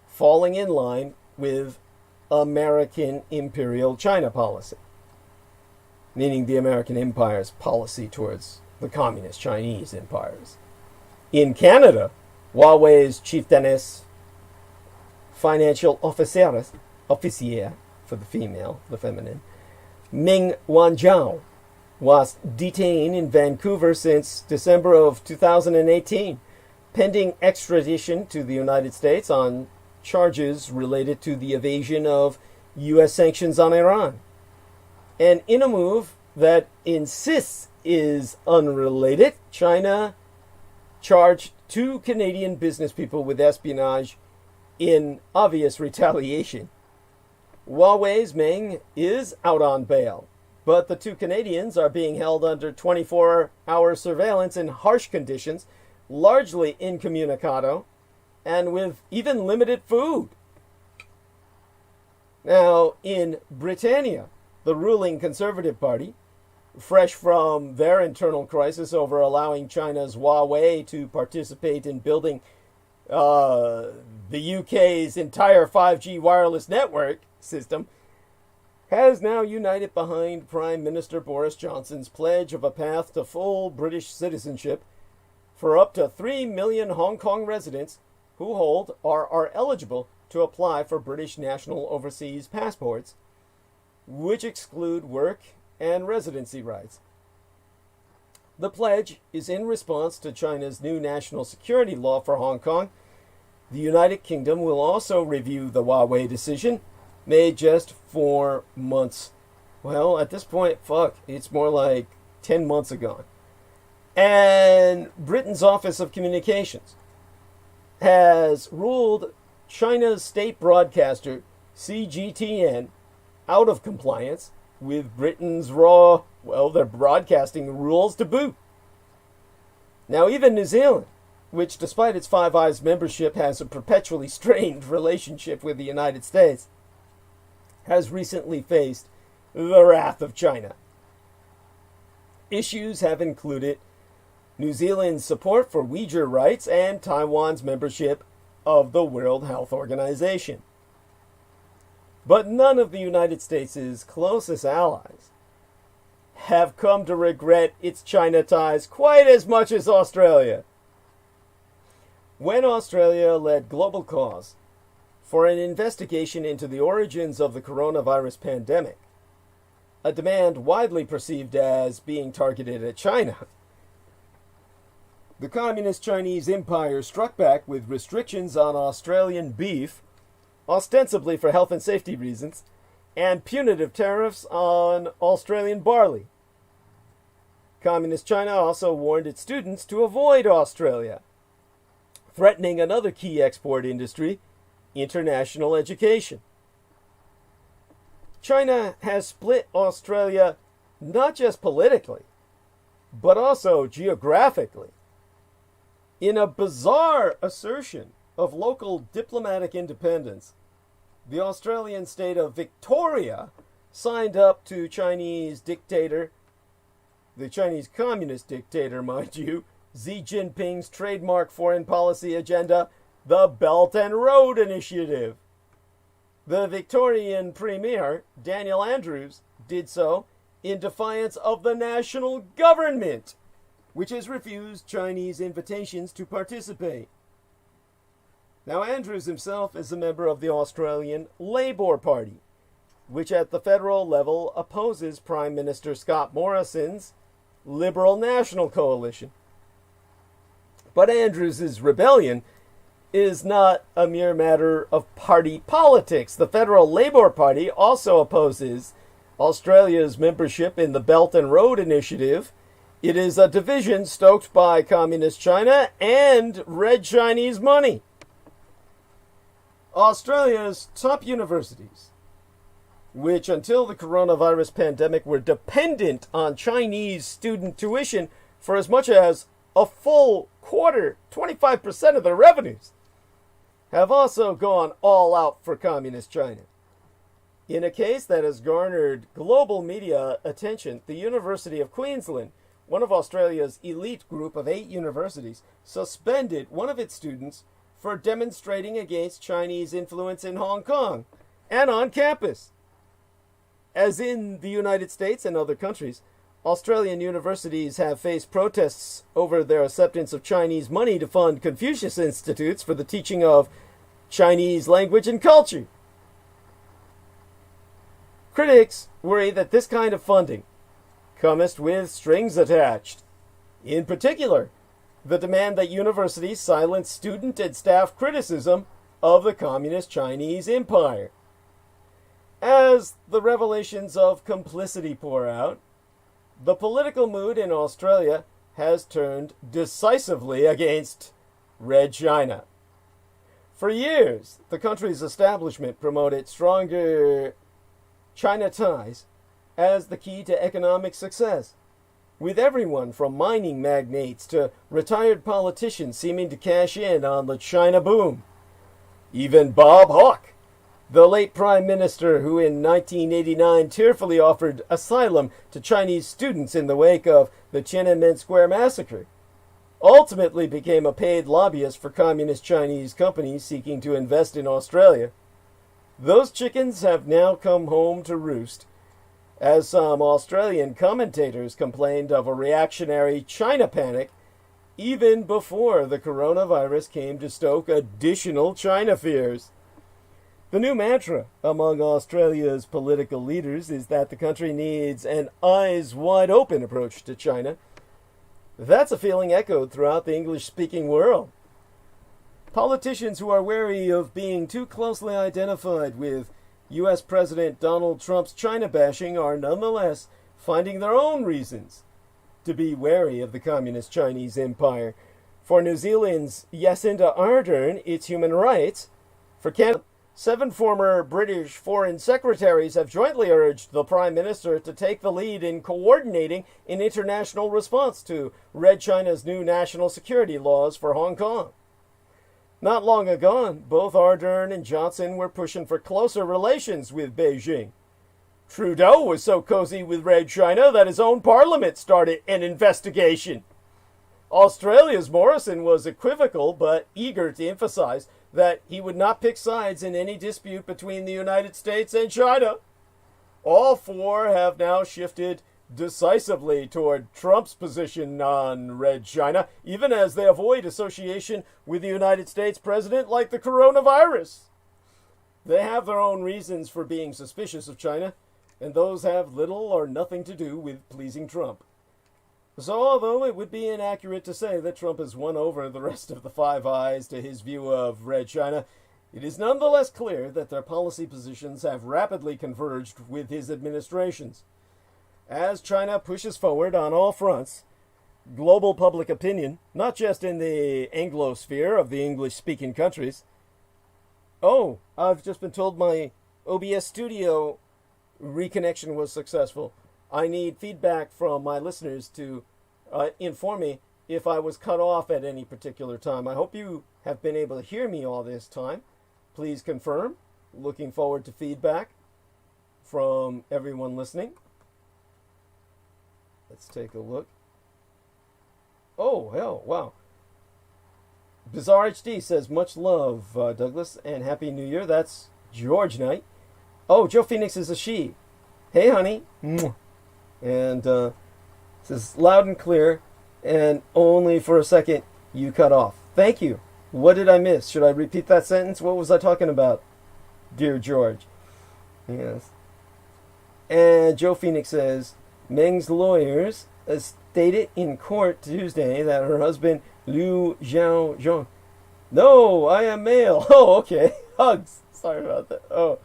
falling in line with American Imperial China policy, meaning the American Empire's policy towards the communist Chinese empires. In Canada, Huawei's chieftainess, financial officier for the female, the feminine, Meng Wanzhou, was detained in Vancouver since December of 2018, pending extradition to the United States on charges related to the evasion of U.S. sanctions on Iran. And in a move that insists is unrelated, China charged 2 Canadian business people with espionage in obvious retaliation. Huawei's Meng is out on bail, but the 2 Canadians are being held under 24-hour surveillance in harsh conditions, largely incommunicado, and with even limited food. Now, in Britannia, the ruling Conservative Party, fresh from their internal crisis over allowing China's Huawei to participate in building the UK's entire 5G wireless network system, has now united behind Prime Minister Boris Johnson's pledge of a path to full British citizenship for up to 3 million Hong Kong residents who hold or are eligible to apply for British national overseas passports, which exclude work and residency rights. The pledge is in response to China's new national security law for Hong Kong. The United Kingdom will also review the Huawei decision, made just 4 months. Well, at this point, it's more like 10 months ago. And Britain's Office of Communications has ruled China's state broadcaster, CGTN, out of compliance with Britain's their broadcasting rules to boot. Now, even New Zealand, which despite its Five Eyes membership has a perpetually strained relationship with the United States, has recently faced the wrath of China. Issues have included New Zealand's support for Uyghur rights and Taiwan's membership of the World Health Organization. But none of the United States' closest allies have come to regret its China ties quite as much as Australia. When Australia led Global Cause for an investigation into the origins of the coronavirus pandemic, a demand widely perceived as being targeted at China, the Communist Chinese Empire struck back with restrictions on Australian beef, ostensibly for health and safety reasons, and punitive tariffs on Australian barley. Communist China also warned its students to avoid Australia, threatening another key export industry, international education. China has split Australia not just politically, but also geographically. In a bizarre assertion of local diplomatic independence, the Australian state of Victoria signed up to the Chinese communist dictator, mind you, Xi Jinping's trademark foreign policy agenda, the Belt and Road Initiative. The Victorian Premier, Daniel Andrews, did so in defiance of the national government, which has refused Chinese invitations to participate. Now, Andrews himself is a member of the Australian Labor Party, which at the federal level opposes Prime Minister Scott Morrison's Liberal National Coalition. But Andrews' rebellion is not a mere matter of party politics. The Federal Labor Party also opposes Australia's membership in the Belt and Road Initiative. It is a division stoked by Communist China and Red Chinese money. Australia's top universities, which until the coronavirus pandemic were dependent on Chinese student tuition for as much as a full quarter, 25% of their revenues, have also gone all out for Communist China. In a case that has garnered global media attention, the University of Queensland, one of Australia's elite group of 8 universities, suspended one of its students for demonstrating against Chinese influence in Hong Kong and on campus. As in the United States and other countries, Australian universities have faced protests over their acceptance of Chinese money to fund Confucius Institutes for the teaching of Chinese language and culture. Critics worry that this kind of funding cometh with strings attached. In particular, the demand that universities silence student and staff criticism of the Communist Chinese Empire. As the revelations of complicity pour out, the political mood in Australia has turned decisively against Red China. For years, the country's establishment promoted stronger China ties as the key to economic success, with everyone from mining magnates to retired politicians seeming to cash in on the China boom. Even Bob Hawke, the late Prime Minister who in 1989 tearfully offered asylum to Chinese students in the wake of the Tiananmen Square massacre, ultimately became a paid lobbyist for communist Chinese companies seeking to invest in Australia. Those chickens have now come home to roost, as some Australian commentators complained of a reactionary China panic even before the coronavirus came to stoke additional China fears. The new mantra among Australia's political leaders is that the country needs an eyes-wide-open approach to China. That's a feeling echoed throughout the English-speaking world. Politicians who are wary of being too closely identified with U.S. President Donald Trump's China bashing are nonetheless finding their own reasons to be wary of the Communist Chinese Empire. For New Zealand's Jacinda Ardern, it's human rights. For Canada, 7 former British foreign secretaries have jointly urged the Prime Minister to take the lead in coordinating an international response to Red China's new national security laws for Hong Kong. Not long ago, both Ardern and Johnson were pushing for closer relations with Beijing. Trudeau was so cozy with Red China that his own parliament started an investigation. Australia's Morrison was equivocal but eager to emphasize that he would not pick sides in any dispute between the United States and China. All 4 have now shifted decisively toward Trump's position on Red China, even as they avoid association with the United States president like the coronavirus. They have their own reasons for being suspicious of China, and those have little or nothing to do with pleasing Trump. So although it would be inaccurate to say that Trump has won over the rest of the Five Eyes to his view of Red China, it is nonetheless clear that their policy positions have rapidly converged with his administration's. As China pushes forward on all fronts, global public opinion, not just in the Anglosphere of the English-speaking countries. Oh, I've just been told my OBS studio reconnection was successful. I need feedback from my listeners to inform me if I was cut off at any particular time. I hope you have been able to hear me all this time. Please confirm. Looking forward to feedback from everyone listening. Let's take a look. Oh, hell, wow. Bizarre HD says, much love, Douglas, and Happy New Year. That's George Knight. Oh, Joe Phoenix is a she. Hey, honey. And says, loud and clear, and only for a second you cut off. Thank you. What did I miss? Should I repeat that sentence? What was I talking about, dear George? Yes. And Joe Phoenix says, Meng's lawyers stated in court Tuesday that her husband, Liu Xiaozhong... No, I am male. Oh, okay. Hugs. Sorry about that. Oh,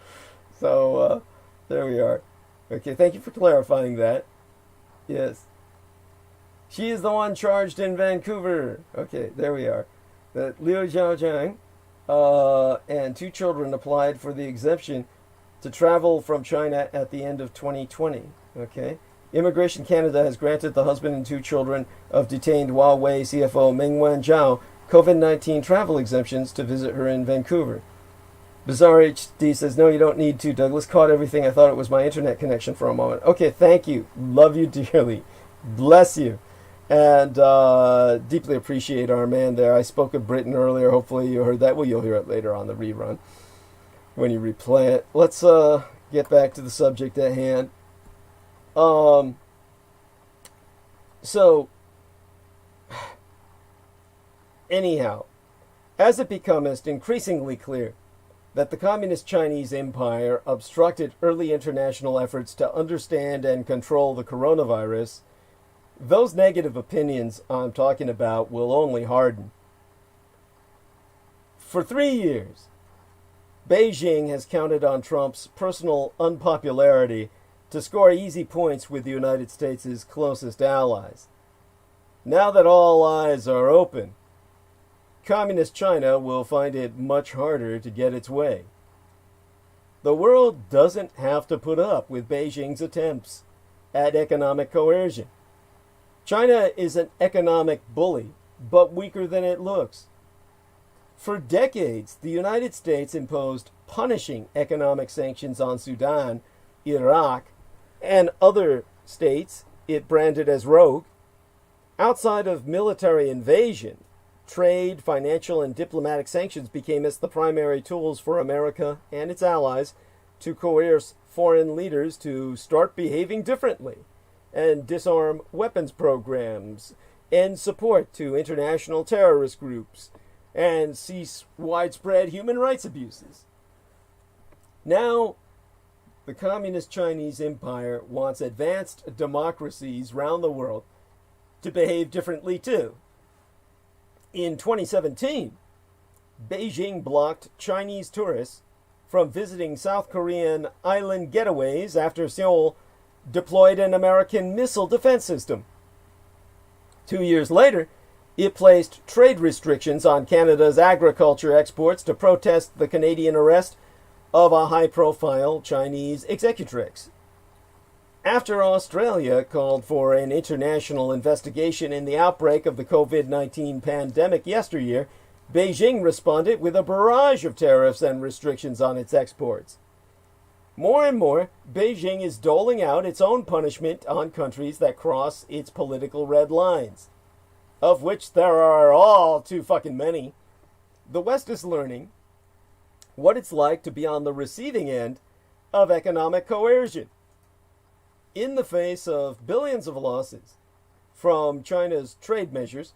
so there we are. Okay, thank you for clarifying that. Yes. She is the one charged in Vancouver. Okay, there we are. That Liu Xiaozhong and 2 children applied for the exemption to travel from China at the end of 2020. Okay. Immigration Canada has granted the husband and 2 children of detained Huawei CFO Meng Wanzhou COVID-19 travel exemptions to visit her in Vancouver. Bizarre HD says, no, you don't need to. Douglas caught everything. I thought it was my internet connection for a moment. Okay, thank you. Love you dearly. Bless you. And deeply appreciate our man there. I spoke of Britain earlier. Hopefully you heard that. Well, you'll hear it later on the rerun when you replay it. Let's get back to the subject at hand. So, anyhow, as it becometh increasingly clear that the Communist Chinese Empire obstructed early international efforts to understand and control the coronavirus, those negative opinions I'm talking about will only harden. For 3 years, Beijing has counted on Trump's personal unpopularity to score easy points with the United States' closest allies. Now that all eyes are open, Communist China will find it much harder to get its way. The world doesn't have to put up with Beijing's attempts at economic coercion. China is an economic bully, but weaker than it looks. For decades, the United States imposed punishing economic sanctions on Sudan, Iraq, and other states it branded as rogue. Outside of military invasion, trade, financial, and diplomatic sanctions became the primary tools for America and its allies to coerce foreign leaders to start behaving differently and disarm weapons programs, end support to international terrorist groups, and cease widespread human rights abuses. Now, the Communist Chinese Empire wants advanced democracies around the world to behave differently too. In 2017, Beijing blocked Chinese tourists from visiting South Korean island getaways after Seoul deployed an American missile defense system. 2 years later, it placed trade restrictions on Canada's agriculture exports to protest the Canadian arrest of a high-profile Chinese executrix. After Australia called for an international investigation in the outbreak of the COVID-19 pandemic yesteryear, Beijing responded with a barrage of tariffs and restrictions on its exports. More and more, Beijing is doling out its own punishment on countries that cross its political red lines, of which there are all too fucking many. The West is learning what it's like to be on the receiving end of economic coercion. In the face of billions of losses from China's trade measures,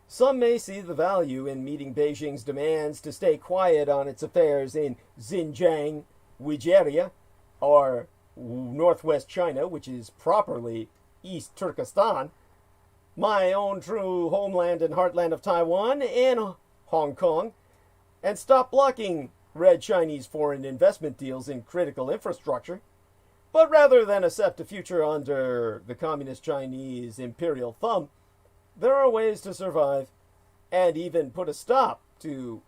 some may see the value in meeting Beijing's demands to stay quiet on its affairs in Xinjiang, Uyghur, or Northwest China, which is properly East Turkestan, my own true homeland and heartland of Taiwan and Hong Kong, and stop blocking red Chinese foreign investment deals in critical infrastructure. But rather than accept a future under the Communist Chinese imperial thumb, there are ways to survive and even put a stop to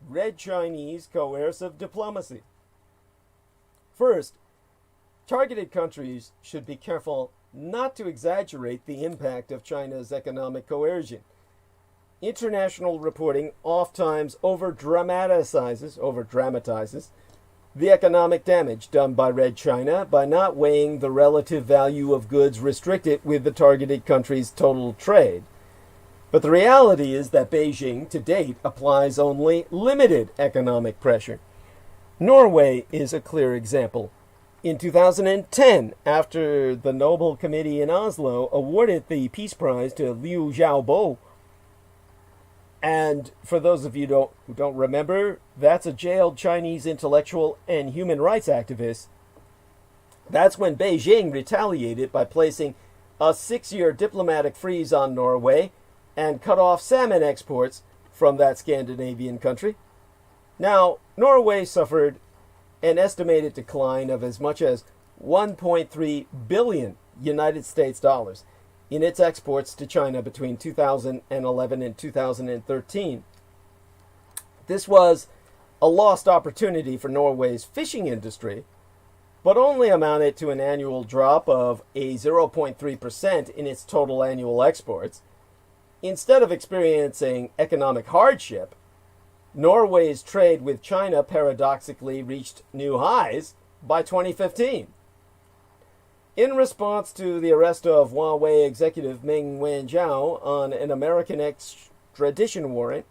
red Chinese coercive diplomacy. First, targeted countries should be careful not to exaggerate the impact of China's economic coercion. International reporting oftentimes over-dramatizes the economic damage done by Red China by not weighing the relative value of goods restricted with the targeted country's total trade. But the reality is that Beijing, to date, applies only limited economic pressure. Norway is a clear example. In 2010, after the Nobel Committee in Oslo awarded the Peace Prize to Liu Xiaobo, and for those of you who don't remember, that's a jailed Chinese intellectual and human rights activist. That's when Beijing retaliated by placing a 6-year diplomatic freeze on Norway and cut off salmon exports from that Scandinavian country. Now, Norway suffered an estimated decline of as much as 1.3 billion United States dollars in its exports to China between 2011 and 2013. This was a lost opportunity for Norway's fishing industry, but only amounted to an annual drop of a 0.3% in its total annual exports. Instead of experiencing economic hardship, Norway's trade with China paradoxically reached new highs by 2015. In response to the arrest of Huawei executive Meng Wanzhou on an American extradition warrant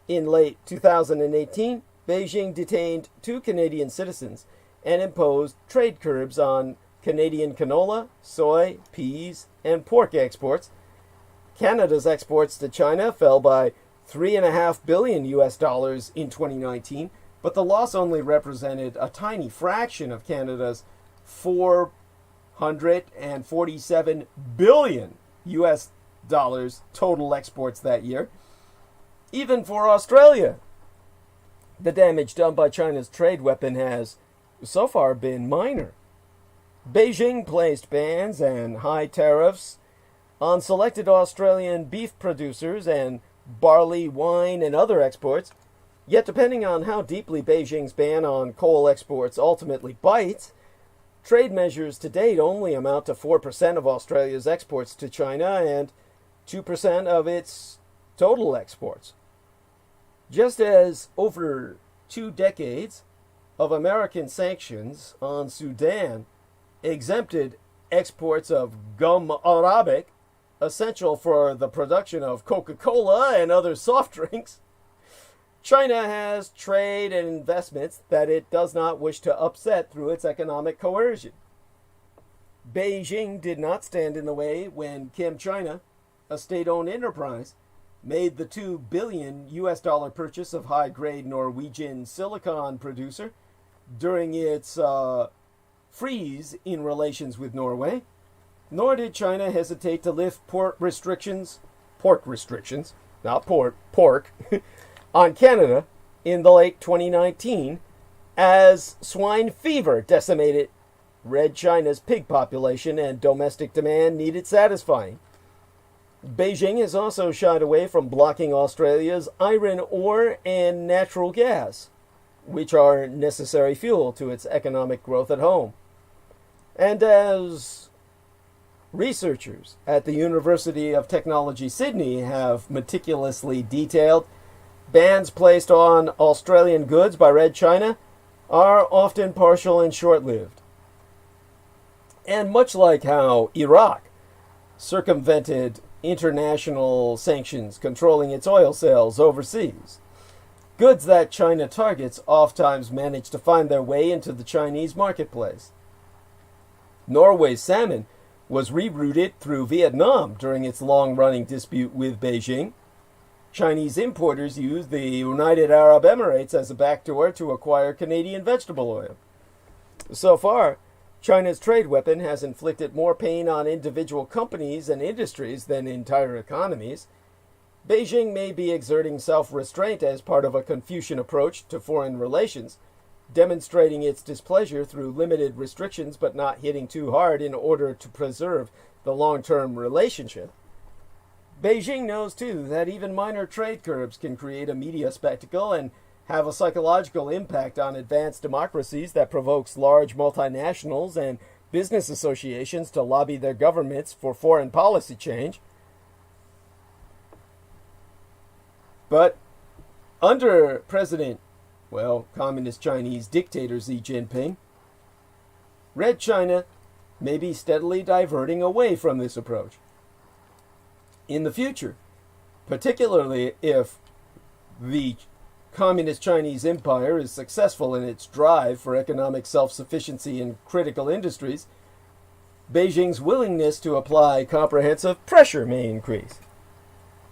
in late 2018, Beijing detained 2 Canadian citizens and imposed trade curbs on Canadian canola, soy, peas, and pork exports. Canada's exports to China fell by $3.5 billion in 2019, but the loss only represented a tiny fraction of Canada's $447 billion total exports that year. Even for Australia, the damage done by China's trade weapon has so far been minor. Beijing placed bans and high tariffs on selected Australian beef producers and barley, wine, and other exports. Yet depending on how deeply Beijing's ban on coal exports ultimately bites, trade measures to date only amount to 4% of Australia's exports to China and 2% of its total exports. Just as over 2 decades of American sanctions on Sudan exempted exports of gum arabic, essential for the production of Coca-Cola and other soft drinks, China has trade and investments that it does not wish to upset through its economic coercion. Beijing did not stand in the way when ChemChina, a state-owned enterprise, made the $2 billion purchase of high-grade Norwegian silicon producer during its freeze in relations with Norway, nor did China hesitate to lift pork restrictions, not pork, on Canada in the late 2019 as swine fever decimated Red China's pig population and domestic demand needed satisfying. Beijing has also shied away from blocking Australia's iron ore and natural gas, which are necessary fuel to its economic growth at home. And as researchers at the University of Technology Sydney have meticulously detailed, bans placed on Australian goods by Red China are often partial and short-lived. And much like how Iraq circumvented international sanctions controlling its oil sales overseas, goods that China targets oftentimes manage to find their way into the Chinese marketplace. Norway's salmon was rerouted through Vietnam during its long-running dispute with Beijing. Chinese importers used the United Arab Emirates as a backdoor to acquire Canadian vegetable oil. So far, China's trade weapon has inflicted more pain on individual companies and industries than entire economies. Beijing may be exerting self-restraint as part of a Confucian approach to foreign relations, demonstrating its displeasure through limited restrictions but not hitting too hard in order to preserve the long-term relationship. Beijing knows, too, that even minor trade curbs can create a media spectacle and have a psychological impact on advanced democracies that provokes large multinationals and business associations to lobby their governments for foreign policy change. But under Communist Chinese dictator Xi Jinping, Red China may be steadily diverting away from this approach. In the future, particularly if the Communist Chinese Empire is successful in its drive for economic self-sufficiency in critical industries, Beijing's willingness to apply comprehensive pressure may increase.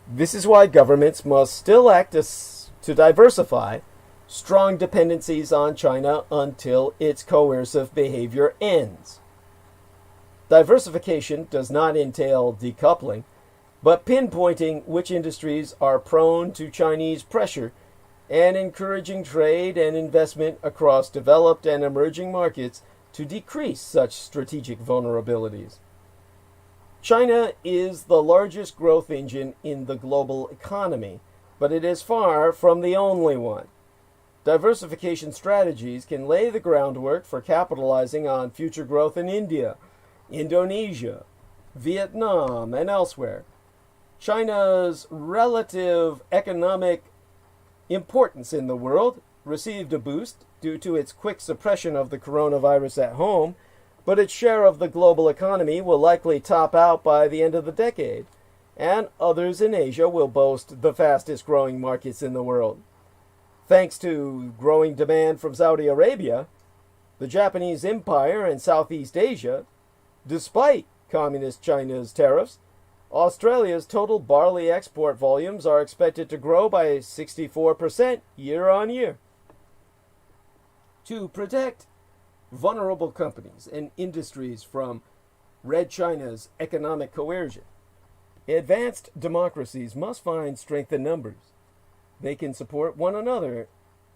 This is why governments must still act to diversify strong dependencies on China until its coercive behavior ends. Diversification does not entail decoupling, but pinpointing which industries are prone to Chinese pressure and encouraging trade and investment across developed and emerging markets to decrease such strategic vulnerabilities. China is the largest growth engine in the global economy, but it is far from the only one. Diversification strategies can lay the groundwork for capitalizing on future growth in India, Indonesia, Vietnam, and elsewhere. China's relative economic importance in the world received a boost due to its quick suppression of the coronavirus at home, but its share of the global economy will likely top out by the end of the decade, and others in Asia will boast the fastest growing markets in the world. Thanks to growing demand from Saudi Arabia, the Japanese Empire and Southeast Asia, despite Communist China's tariffs, Australia's total barley export volumes are expected to grow by 64% year on year. To protect vulnerable companies and industries from Red China's economic coercion, advanced democracies must find strength in numbers. They can support one another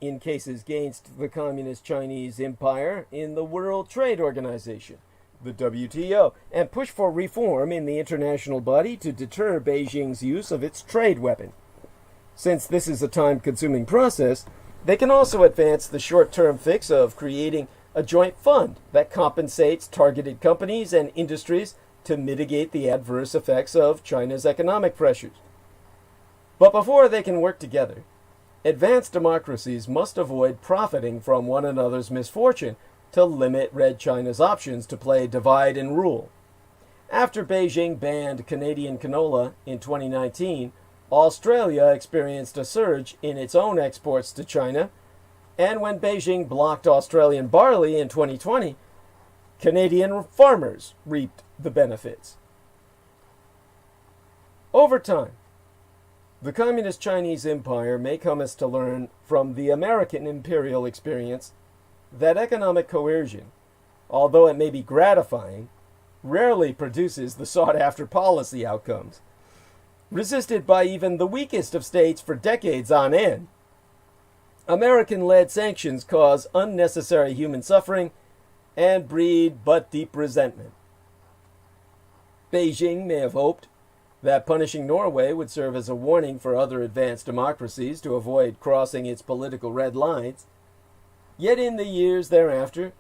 in cases against the Communist Chinese Empire in the World Trade Organization, the WTO, and push for reform in the international body to deter Beijing's use of its trade weapon. Since this is a time-consuming process, they can also advance the short-term fix of creating a joint fund that compensates targeted companies and industries to mitigate the adverse effects of China's economic pressures. But before they can work together, advanced democracies must avoid profiting from one another's misfortune to limit Red China's options to play divide and rule. After Beijing banned Canadian canola in 2019, Australia experienced a surge in its own exports to China, and when Beijing blocked Australian barley in 2020, Canadian farmers reaped the benefits. Over time, the Communist Chinese Empire may come as to learn from the American imperial experience that economic coercion, although it may be gratifying, rarely produces the sought-after policy outcomes. Resisted by even the weakest of states for decades on end, American-led sanctions cause unnecessary human suffering and breed but deep resentment. Beijing may have hoped that punishing Norway would serve as a warning for other advanced democracies to avoid crossing its political red lines. Yet in the years thereafter,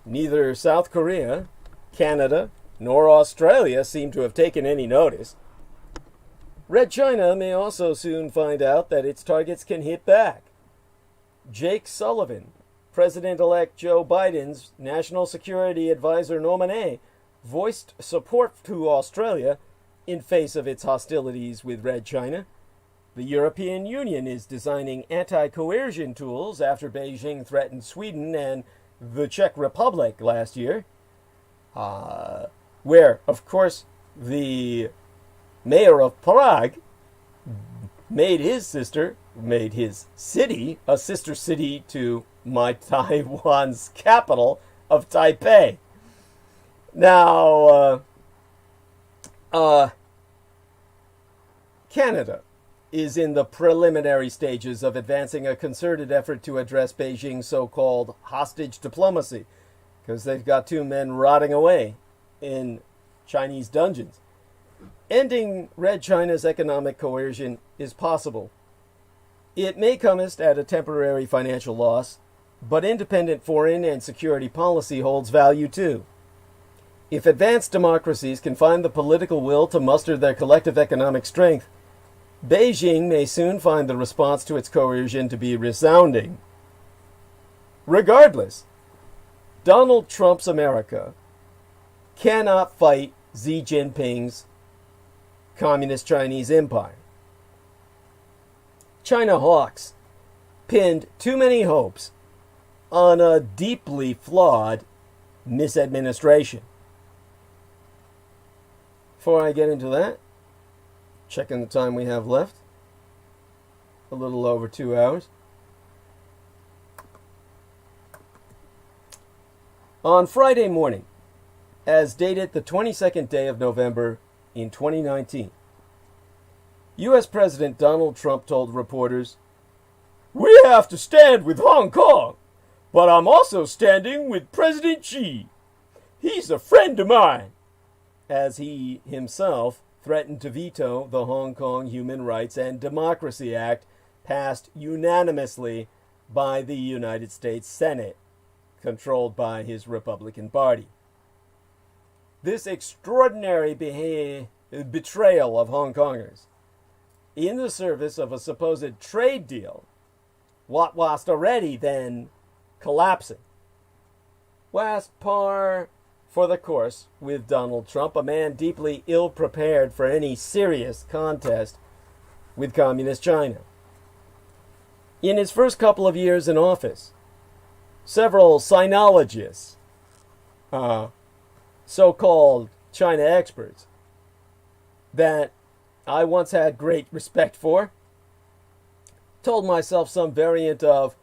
neither South Korea, Canada, nor Australia seem to have taken any notice. Red China may also soon find out that its targets can hit back. Jake Sullivan, President-elect Joe Biden's National Security Advisor nominee, voiced support to Australia in face of its hostilities with Red China. The European Union is designing anti-coercion tools after Beijing threatened Sweden and the Czech Republic last year, where, of course, the mayor of Prague made his city a sister city to my Taiwan's capital of Taipei. Now, Canada is in the preliminary stages of advancing a concerted effort to address Beijing's so-called hostage diplomacy, because they've got two men rotting away in Chinese dungeons. Ending Red China's economic coercion is possible. It may come at a temporary financial loss, but independent foreign and security policy holds value too. If advanced democracies can find the political will to muster their collective economic strength, Beijing may soon find the response to its coercion to be resounding. Regardless, Donald Trump's America cannot fight Xi Jinping's Communist Chinese Empire. China hawks pinned too many hopes on a deeply flawed misadministration. Before I get into that, checking the time we have left, a little over 2 hours. On Friday morning, as dated the 22nd day of November in 2019, U.S. President Donald Trump told reporters, "We have to stand with Hong Kong, but I'm also standing with President Xi. He's a friend of mine," as he himself threatened to veto the Hong Kong Human Rights and Democracy Act passed unanimously by the United States Senate, controlled by his Republican Party. This extraordinary betrayal of Hong Kongers in the service of a supposed trade deal, what was already then collapsing, was par for the course with Donald Trump, a man deeply ill-prepared for any serious contest with Communist China. In his first couple of years in office, several sinologists, so-called China experts, that I once had great respect for, told myself some variant of,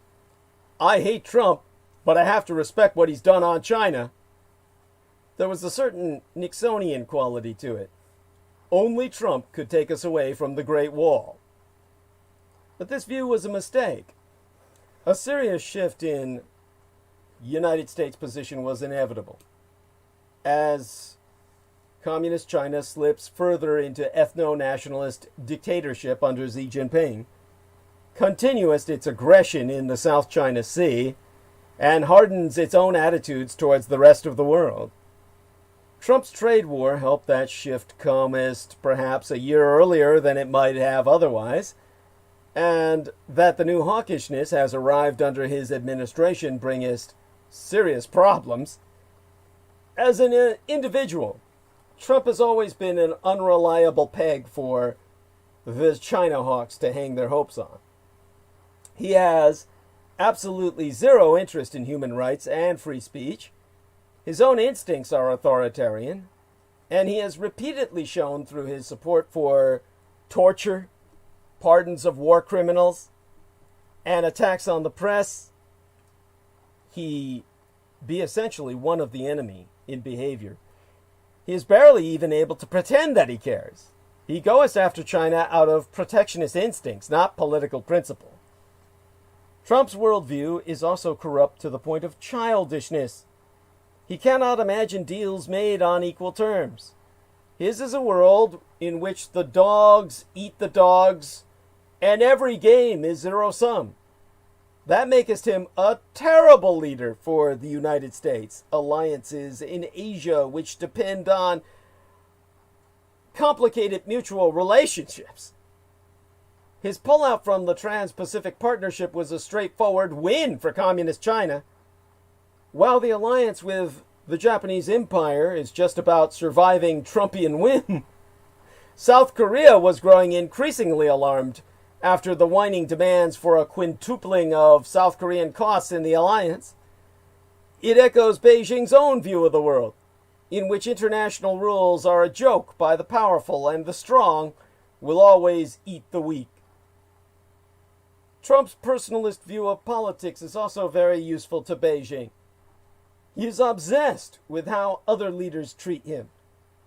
I hate Trump, but I have to respect what he's done on China. There was a certain Nixonian quality to it. Only Trump could take us away from the Great Wall. But this view was a mistake. A serious shift in United States position was inevitable. As Communist China slips further into ethno-nationalist dictatorship under Xi Jinping, continues its aggression in the South China Sea, and hardens its own attitudes towards the rest of the world. Trump's trade war helped that shift comest perhaps a year earlier than it might have otherwise, and that the new hawkishness has arrived under his administration bringeth serious problems. As an individual, Trump has always been an unreliable peg for the China hawks to hang their hopes on. He has absolutely zero interest in human rights and free speech. His own instincts are authoritarian, and he has repeatedly shown through his support for torture, pardons of war criminals, and attacks on the press, he be essentially one of the enemy in behavior. He is barely even able to pretend that he cares. He goes after China out of protectionist instincts, not political principle. Trump's worldview is also corrupt to the point of childishness. He cannot imagine deals made on equal terms. His is a world in which the dogs eat the dogs, and every game is zero-sum. That maketh him a terrible leader for the United States. Alliances in Asia which depend on complicated mutual relationships. His pullout from the Trans-Pacific Partnership was a straightforward win for Communist China, while the alliance with the Japanese Empire is just about surviving Trumpian whim. South Korea was growing increasingly alarmed after the whining demands for a quintupling of South Korean costs in the alliance. It echoes Beijing's own view of the world, in which international rules are a joke by the powerful and the strong will always eat the weak. Trump's personalist view of politics is also very useful to Beijing. He is obsessed with how other leaders treat him.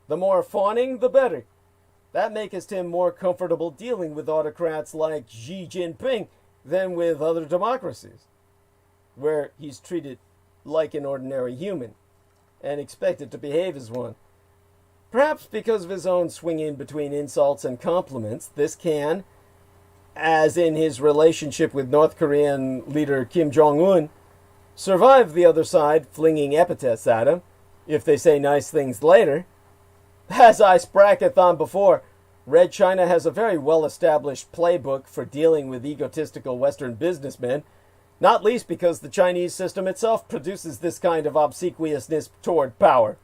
The more fawning, the better. That maketh him more comfortable dealing with autocrats like Xi Jinping than with other democracies, where he's treated like an ordinary human and expected to behave as one. Perhaps because of his own swinging between insults and compliments, this can, as in his relationship with North Korean leader Kim Jong-un, survive the other side flinging epithets at him, if they say nice things later. As I spracketh on before, Red China has a very well-established playbook for dealing with egotistical Western businessmen, not least because the Chinese system itself produces this kind of obsequiousness toward power.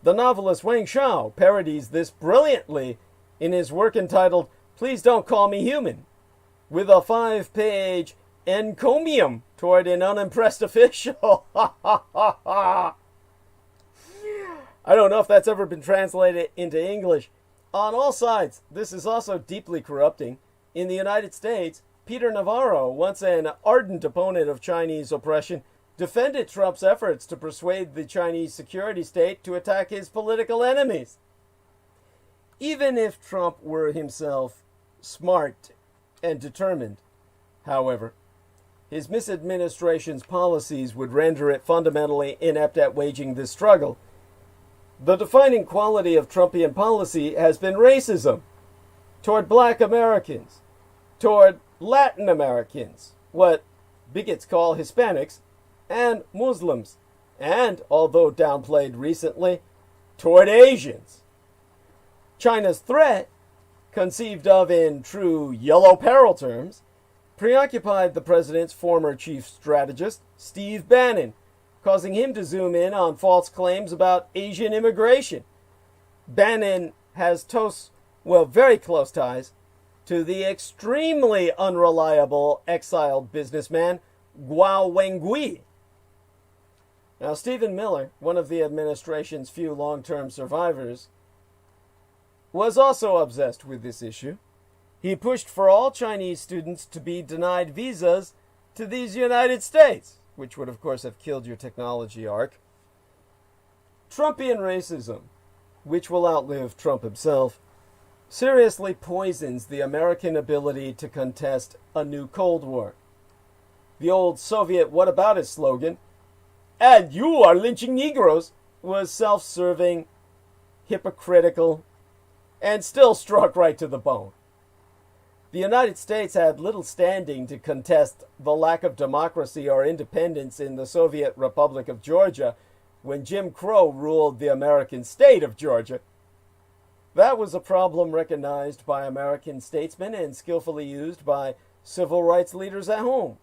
The novelist Wang Shao parodies this brilliantly in his work entitled Please Don't Call Me Human, with a 5-page encomium toward an unimpressed official. I don't know if that's ever been translated into English. On all sides, this is also deeply corrupting. In the United States, Peter Navarro, once an ardent opponent of Chinese oppression, defended Trump's efforts to persuade the Chinese security state to attack his political enemies. Even if Trump were himself smart and determined, however, his misadministration's policies would render it fundamentally inept at waging this struggle. The defining quality of Trumpian policy has been racism toward black Americans, toward Latin Americans, what bigots call Hispanics, and Muslims, and, although downplayed recently, toward Asians. China's threat, conceived of in true yellow peril terms, preoccupied the president's former chief strategist, Steve Bannon, causing him to zoom in on false claims about Asian immigration. Bannon has very close ties to the extremely unreliable exiled businessman Ŵoaumphyieorai. Now, Stephen Miller, one of the administration's few long-term survivors, was also obsessed with this issue. He pushed for all Chinese students to be denied visas to these United States, which would, of course, have killed your technology arc. Trumpian racism, which will outlive Trump himself, seriously poisons the American ability to contest a new Cold War. The old Soviet whataboutism slogan, "And you are lynching Negroes," was self-serving, hypocritical, and still struck right to the bone. The United States had little standing to contest the lack of democracy or independence in the Soviet Republic of Georgia when Jim Crow ruled the American state of Georgia. That was a problem recognized by American statesmen and skillfully used by civil rights leaders at home.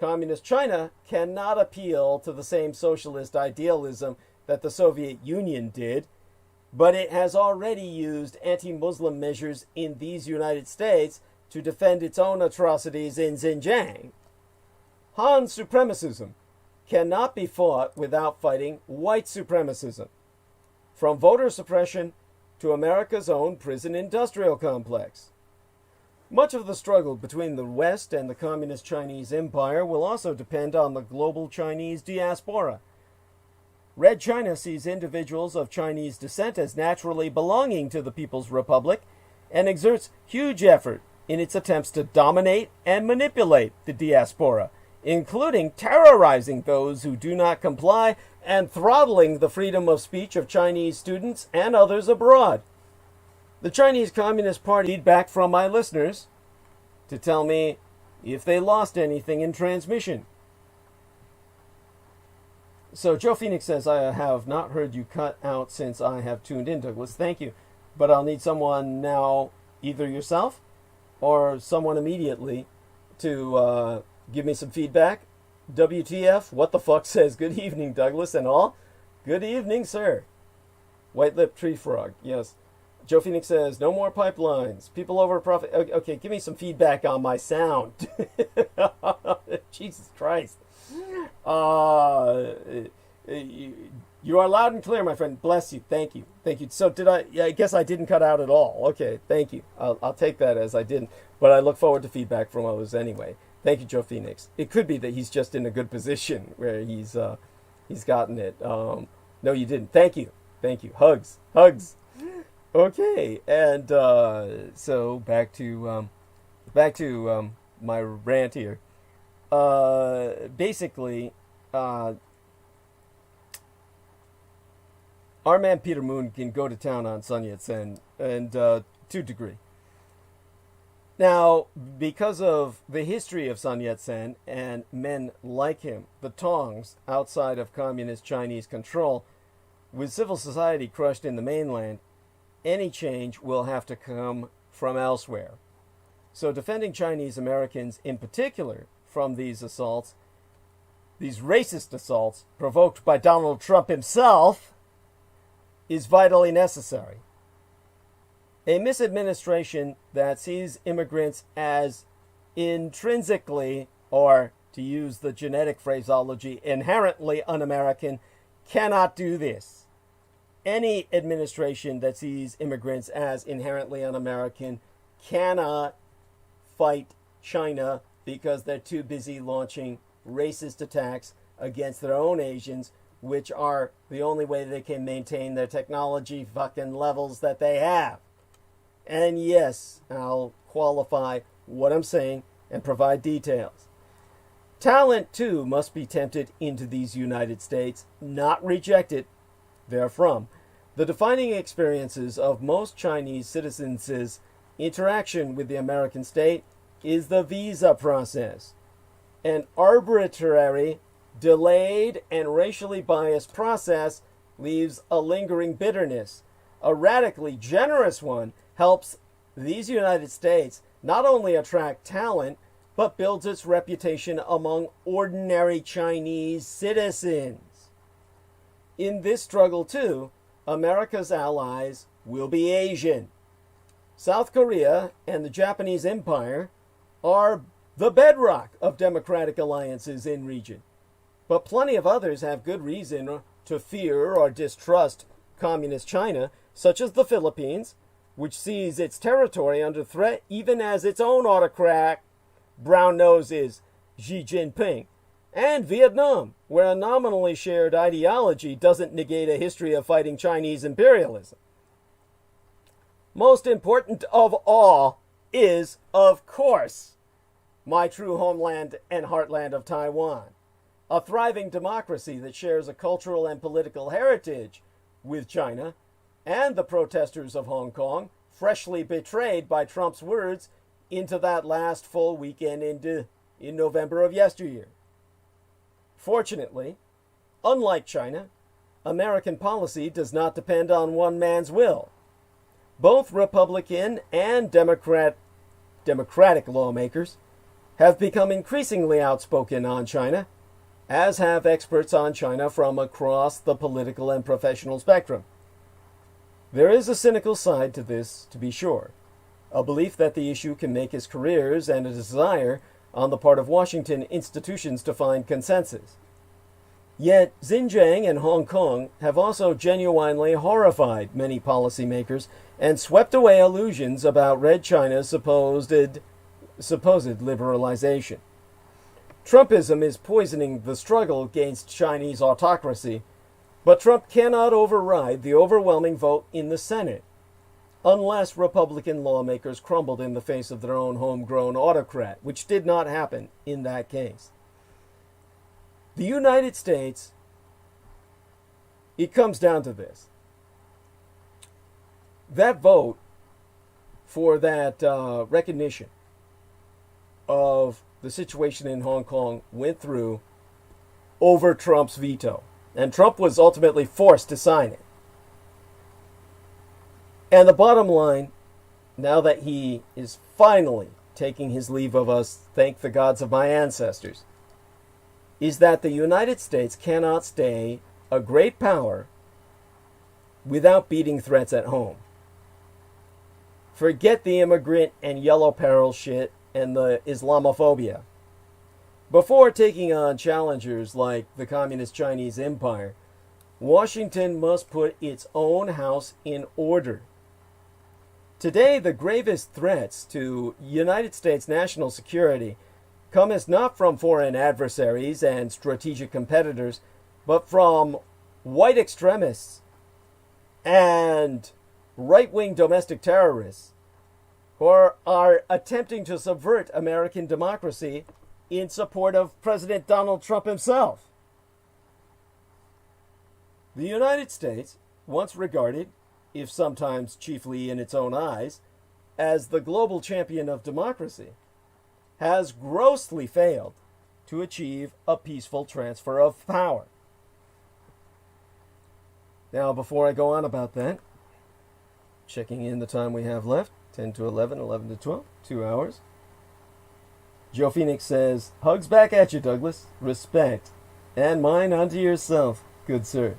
Communist China cannot appeal to the same socialist idealism that the Soviet Union did, but it has already used anti-Muslim measures in these United States to defend its own atrocities in Xinjiang. Han supremacism cannot be fought without fighting white supremacism, from voter suppression to America's own prison industrial complex. Much of the struggle between the West and the Communist Chinese Empire will also depend on the global Chinese diaspora. Red China sees individuals of Chinese descent as naturally belonging to the People's Republic and exerts huge effort in its attempts to dominate and manipulate the diaspora, including terrorizing those who do not comply and throttling the freedom of speech of Chinese students and others abroad. The Chinese Communist Party feedback from my listeners to tell me if they lost anything in transmission. So Joe Phoenix says, I have not heard you cut out since I have tuned in, Douglas. Thank you. But I'll need someone now, either yourself or someone immediately, to give me some feedback. WTF, what the fuck says, good evening, Douglas, and all. Good evening, sir. White-lipped tree frog, yes. Joe Phoenix says, no more pipelines. People over profit. Okay, give me some feedback on my sound. Jesus Christ. You are loud and clear, my friend. Bless you. Thank you. Thank you. So I guess I didn't cut out at all. Okay, thank you. I'll take that as I didn't. But I look forward to feedback from others anyway. Thank you, Joe Phoenix. It could be that he's just in a good position where he's gotten it. No, you didn't. Thank you. Thank you. Hugs. Hugs. Okay, and so back to my rant here. Basically, our man Peter Moon can go to town on Sun Yat-sen, and to a degree. Now, because of the history of Sun Yat-sen and men like him, the Tongs, outside of communist Chinese control, with civil society crushed in the mainland, any change will have to come from elsewhere. So defending Chinese Americans in particular from these assaults, these racist assaults provoked by Donald Trump himself, is vitally necessary. A misadministration that sees immigrants as intrinsically, or to use the genetic phraseology, inherently un-American, cannot do this. Any administration that sees immigrants as inherently un-American cannot fight China because they're too busy launching racist attacks against their own Asians, which are the only way they can maintain their technology fucking levels that they have. And yes, I'll qualify what I'm saying and provide details. Talent, too, must be tempted into these United States, not rejected therefrom. The defining experiences of most Chinese citizens' interaction with the American state is the visa process. An arbitrary, delayed, and racially biased process leaves a lingering bitterness. A radically generous one helps these United States not only attract talent, but builds its reputation among ordinary Chinese citizens. In this struggle, too, America's allies will be Asian. South Korea and the Japanese Empire are the bedrock of democratic alliances in region. But plenty of others have good reason to fear or distrust Communist China, such as the Philippines, which sees its territory under threat even as its own autocrat brown nose is Xi Jinping, and Vietnam, where a nominally shared ideology doesn't negate a history of fighting Chinese imperialism. Most important of all is, of course, my true homeland and heartland of Taiwan, a thriving democracy that shares a cultural and political heritage with China, and the protesters of Hong Kong, freshly betrayed by Trump's words into that last full weekend in November of yesteryear. Fortunately, unlike China, American policy does not depend on one man's will. Both Republican and Democratic lawmakers have become increasingly outspoken on China, as have experts on China from across the political and professional spectrum. There is a cynical side to this, to be sure, a belief that the issue can make his careers and a desire on the part of Washington institutions to find consensus. Yet Xinjiang and Hong Kong have also genuinely horrified many policymakers and swept away illusions about Red China's supposed liberalization. Trumpism is poisoning the struggle against Chinese autocracy, but Trump cannot override the overwhelming vote in the Senate, unless Republican lawmakers crumbled in the face of their own homegrown autocrat, which did not happen in that case. The United States, it comes down to this. That vote for that recognition of the situation in Hong Kong went through over Trump's veto, and Trump was ultimately forced to sign it. And the bottom line, now that he is finally taking his leave of us, thank the gods of my ancestors, is that the United States cannot stay a great power without beating threats at home. Forget the immigrant and yellow peril shit and the Islamophobia. Before taking on challengers like the Communist Chinese Empire, Washington must put its own house in order. Today, the gravest threats to United States national security cometh not from foreign adversaries and strategic competitors, but from white extremists and right-wing domestic terrorists who are attempting to subvert American democracy in support of President Donald Trump himself. The United States, once regarded, if sometimes chiefly in its own eyes, as the global champion of democracy, has grossly failed to achieve a peaceful transfer of power. Now, before I go on about that, checking in the time we have left, 10 to 11, 11 to 12, 2 hours. Joe Phoenix says, hugs back at you, Douglas. Respect. And mine unto yourself, good sir.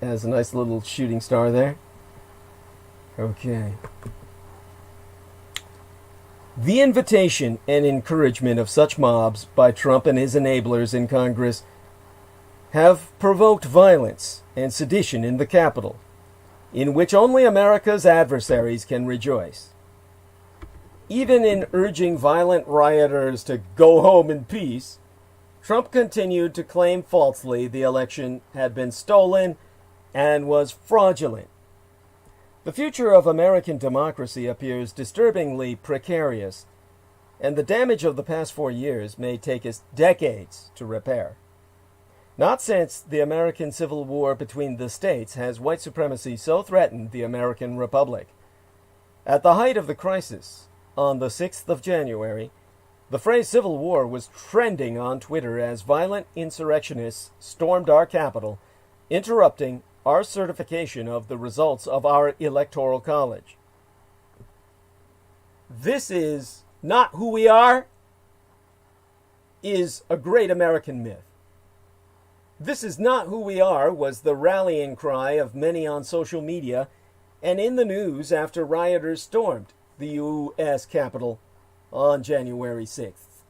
Has a nice little shooting star there. Okay. The invitation and encouragement of such mobs by Trump and his enablers in Congress have provoked violence and sedition in the Capitol, in which only America's adversaries can rejoice. Even in urging violent rioters to go home in peace, Trump continued to claim falsely the election had been stolen and was fraudulent. The future of American democracy appears disturbingly precarious, and the damage of the past 4 years may take us decades to repair. Not since the American Civil War between the states has white supremacy so threatened the American Republic. At the height of the crisis, on the 6th of January, the phrase Civil War was trending on Twitter as violent insurrectionists stormed our Capitol, interrupting our certification of the results of our Electoral College. This is not who we are is a great American myth. This is not who we are was the rallying cry of many on social media and in the news after rioters stormed the U.S. Capitol on January 6th.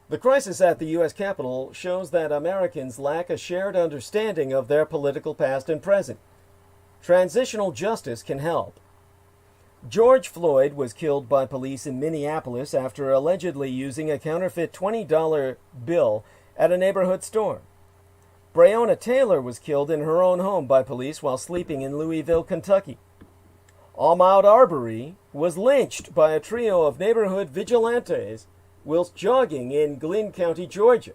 The crisis at the U.S. Capitol shows that Americans lack a shared understanding of their political past and present. Transitional justice can help. George Floyd was killed by police in Minneapolis after allegedly using a counterfeit $20 bill at a neighborhood store. Breonna Taylor was killed in her own home by police while sleeping in Louisville, Kentucky. Ahmaud Arbery was lynched by a trio of neighborhood vigilantes whilst jogging in Glynn County, Georgia.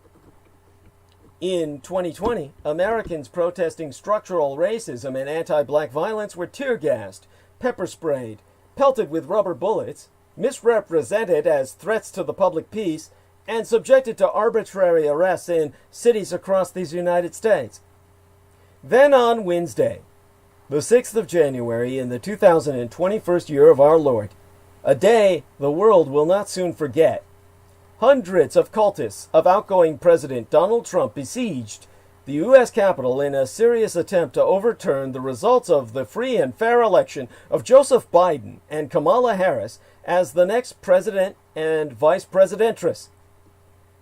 In 2020, Americans protesting structural racism and anti-black violence were tear-gassed, pepper-sprayed, pelted with rubber bullets, misrepresented as threats to the public peace, and subjected to arbitrary arrests in cities across these United States. Then on Wednesday, the 6th of January in the 2021st year of our Lord, a day the world will not soon forget, hundreds of cultists of outgoing President Donald Trump besieged the U.S. Capitol in a serious attempt to overturn the results of the free and fair election of Joseph Biden and Kamala Harris as the next president and vice presidentress.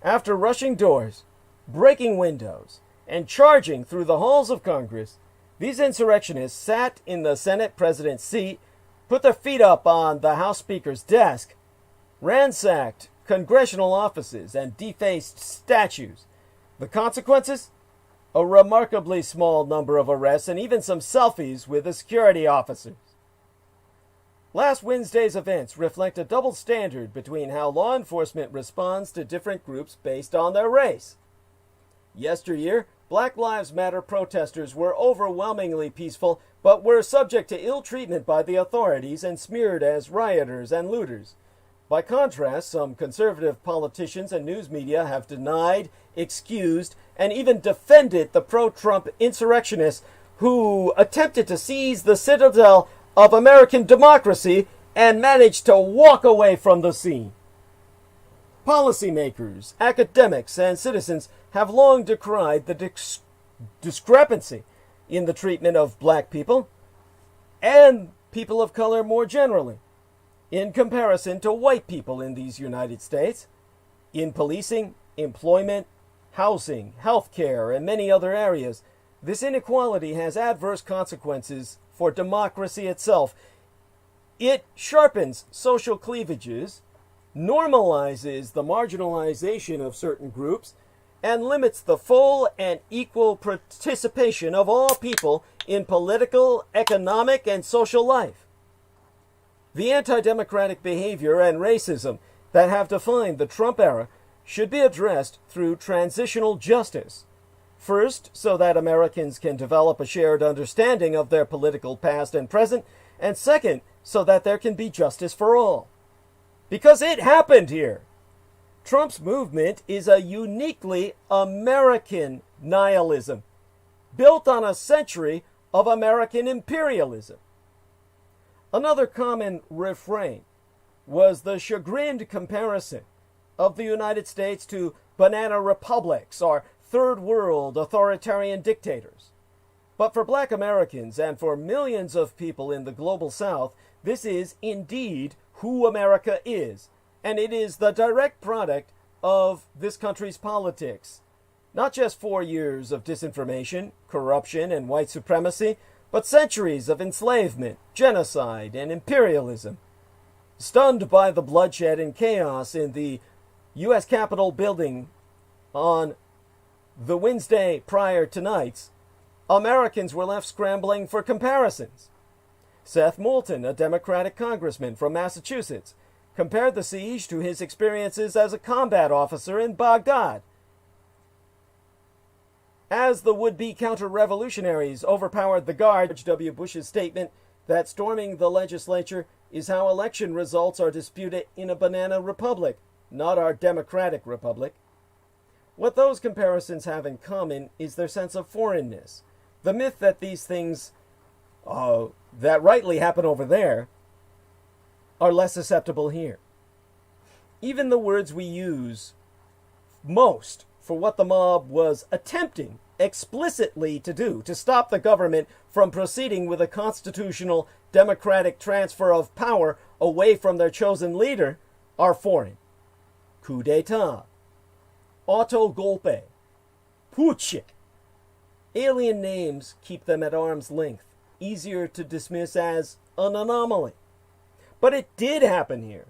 After rushing doors, breaking windows, and charging through the halls of Congress, these insurrectionists sat in the Senate president's seat, put their feet up on the House Speaker's desk, ransacked congressional offices, and defaced statues. The consequences? A remarkably small number of arrests and even some selfies with the security officers. Last Wednesday's events reflect a double standard between how law enforcement responds to different groups based on their race. Yesteryear, Black Lives Matter protesters were overwhelmingly peaceful, but were subject to ill treatment by the authorities and smeared as rioters and looters. By contrast, some conservative politicians and news media have denied, excused, and even defended the pro-Trump insurrectionists who attempted to seize the citadel of American democracy and managed to walk away from the scene. Policymakers, academics, and citizens have long decried the discrepancy in the treatment of black people and people of color more generally in comparison to white people in these United States, in policing, employment, housing, healthcare, and many other areas. This inequality has adverse consequences for democracy itself. It sharpens social cleavages, normalizes the marginalization of certain groups, and limits the full and equal participation of all people in political, economic, and social life. The anti-democratic behavior and racism that have defined the Trump era should be addressed through transitional justice. First, so that Americans can develop a shared understanding of their political past and present, and second, so that there can be justice for all. Because it happened here. Trump's movement is a uniquely American nihilism, built on a century of American imperialism. Another common refrain was the chagrined comparison of the United States to banana republics or third world authoritarian dictators. But for black Americans and for millions of people in the global South, this is indeed who America is, and it is the direct product of this country's politics. Not just 4 years of disinformation, corruption, and white supremacy, but centuries of enslavement, genocide, and imperialism. Stunned by the bloodshed and chaos in the U.S. Capitol building on the Wednesday prior to tonight's, Americans were left scrambling for comparisons. Seth Moulton, a Democratic congressman from Massachusetts, compared the siege to his experiences as a combat officer in Baghdad. As the would-be counter-revolutionaries overpowered the guard, George W. Bush's statement that storming the legislature is how election results are disputed in a banana republic, not our democratic republic. What those comparisons have in common is their sense of foreignness. The myth that these things that rightly happen over there are less susceptible here. even the words we use most for what the mob was attempting explicitly to do, to stop the government from proceeding with a constitutional democratic transfer of power away from their chosen leader, are foreign. Coup d'etat, autogolpe, putsch. Alien names keep them at arm's length, easier to dismiss as an anomaly. But it did happen here,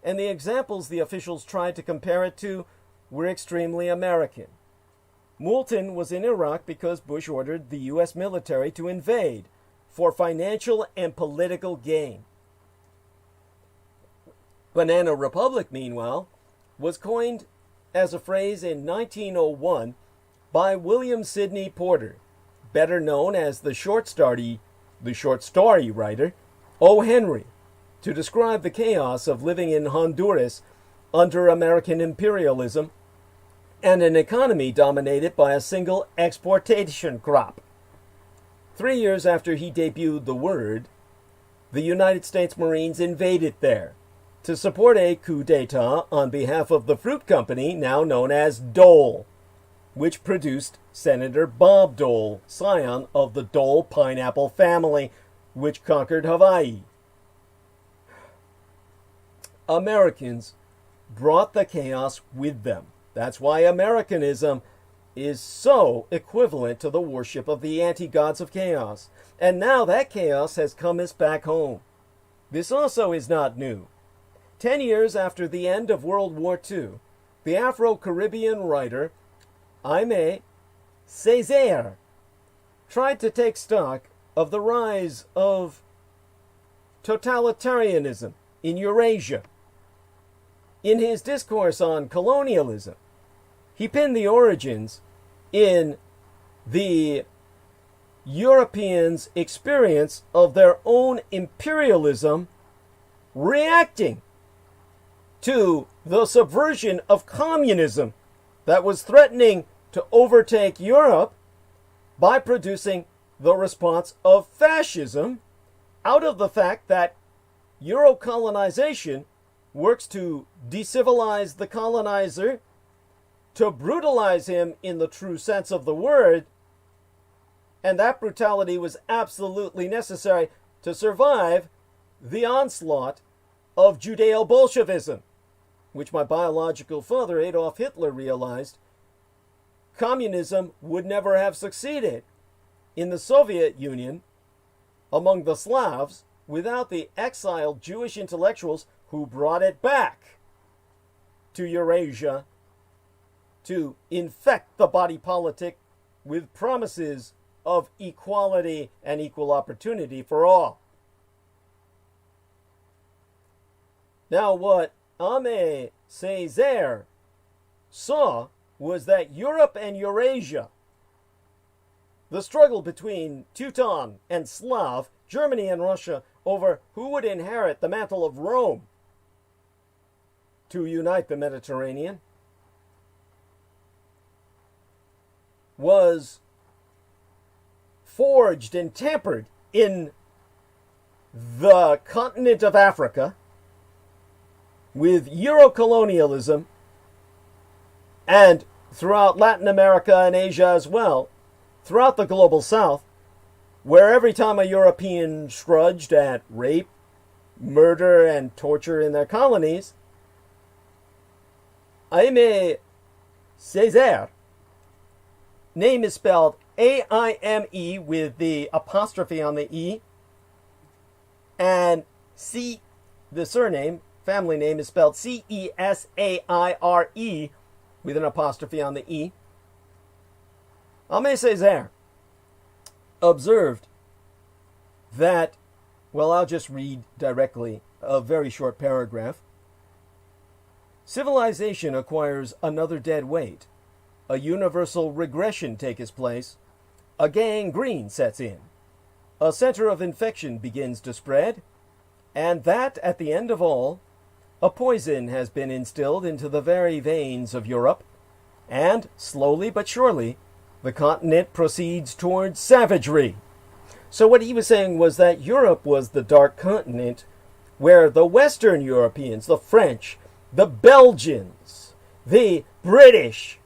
and the examples the officials tried to compare it to were extremely American. Moulton was in Iraq because Bush ordered the U.S. military to invade for financial and political gain. Banana Republic, meanwhile, was coined as a phrase in 1901 by William Sidney Porter, better known as the short story writer O. Henry, to describe the chaos of living in Honduras under American imperialism and an economy dominated by a single exportation crop. 3 years after he debuted the word, the United States Marines invaded there to support a coup d'etat on behalf of the fruit company now known as Dole, which produced Senator Bob Dole, scion of the Dole pineapple family, which conquered Hawaii. Americans brought the chaos with them. That's why Americanism is so equivalent to the worship of the anti-gods of chaos. And now that chaos has come us back home. This also is not new. 10 years after the end of World War II, the Afro-Caribbean writer Aimé Césaire tried to take stock of the rise of totalitarianism in Eurasia. In his discourse on colonialism, he pinned the origins in the Europeans' experience of their own imperialism reacting to the subversion of communism that was threatening to overtake Europe by producing the response of fascism out of the fact that Euro-colonization works to decivilize the colonizer, to brutalize him in the true sense of the word, and that brutality was absolutely necessary to survive the onslaught of Judeo-Bolshevism, which my biological father, Adolf Hitler, realized communism would never have succeeded in the Soviet Union among the Slavs without the exiled Jewish intellectuals who brought it back to Eurasia to infect the body politic with promises of equality and equal opportunity for all. Now, what Aimé Césaire saw was that Europe and Eurasia, the struggle between Teuton and Slav, Germany and Russia, over who would inherit the mantle of Rome to unite the Mediterranean, was forged and tempered in the continent of Africa with Euro-colonialism, and throughout Latin America and Asia as well, throughout the global south, where every time a European scruged at rape, murder, and torture in their colonies, Aimé Césaire, name is spelled A-I-M-E with the apostrophe on the E, and C, the surname, family name, is spelled C-E-S-A-I-R-E with an apostrophe on the E. Aimé Césaire observed that, well, I'll just read directly a very short paragraph. Civilization acquires another dead weight. A universal regression takes place. A gangrene sets in. A center of infection begins to spread. And that, at the end of all, a poison has been instilled into the very veins of Europe. And, slowly but surely, the continent proceeds towards savagery. So what he was saying was that Europe was the dark continent where the Western Europeans, the French, the Belgians, the British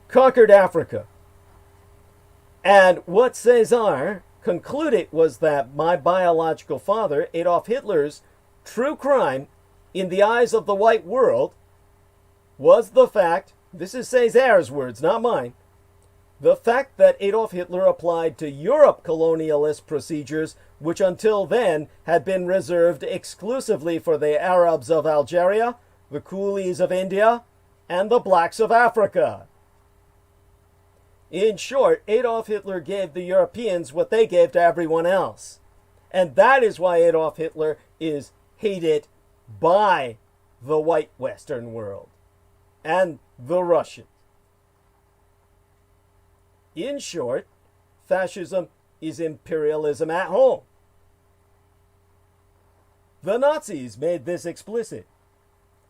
conquered Africa. And what César concluded was that my biological father, Adolf Hitler's true crime in the eyes of the white world was the fact, this is César's words, not mine, the fact that Adolf Hitler applied to Europe colonialist procedures which until then had been reserved exclusively for the Arabs of Algeria, the coolies of India, and the blacks of Africa. In short, Adolf Hitler gave the Europeans what they gave to everyone else. And that is why Adolf Hitler is hated by the white Western world and the Russians. In short, fascism is imperialism at home. The Nazis made this explicit.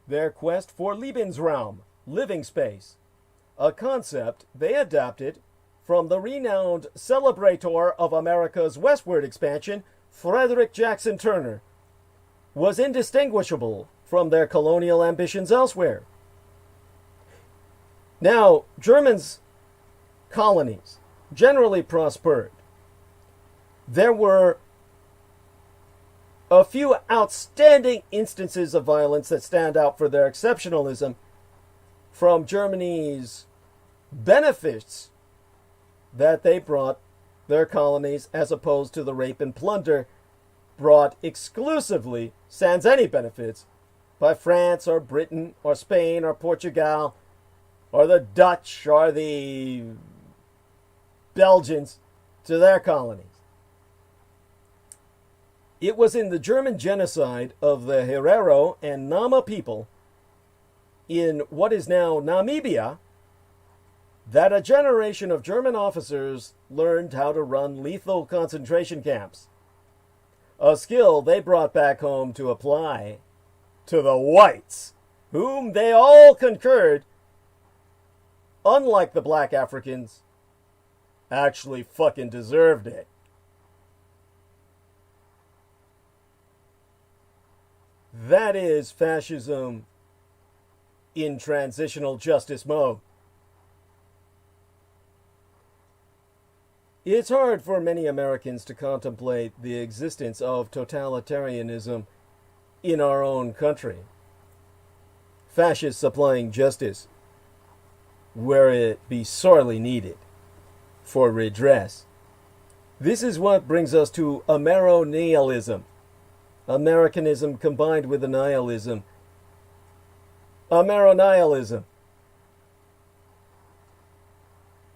Their quest for Lebensraum, living space, a concept they adapted from the renowned celebrator of America's westward expansion, Frederick Jackson Turner, was indistinguishable from their colonial ambitions elsewhere. Now, Germans' colonies generally prospered. There were a few outstanding instances of violence that stand out for their exceptionalism from Germany's benefits that they brought their colonies, as opposed to the rape and plunder brought exclusively, sans any benefits, by France or Britain or Spain or Portugal or the Dutch or the Belgians to their colonies. It was in the German genocide of the Herero and Nama people in what is now Namibia that a generation of German officers learned how to run lethal concentration camps, a skill they brought back home to apply to the whites, whom they all concurred, unlike the black Africans, actually fucking deserved it. That is fascism in transitional justice mode. It's hard for many Americans to contemplate the existence of totalitarianism in our own country. Fascists applying justice where it be sorely needed for redress. This is what brings us to Amero-nihilism. Americanism combined with nihilism. Amero-nihilism.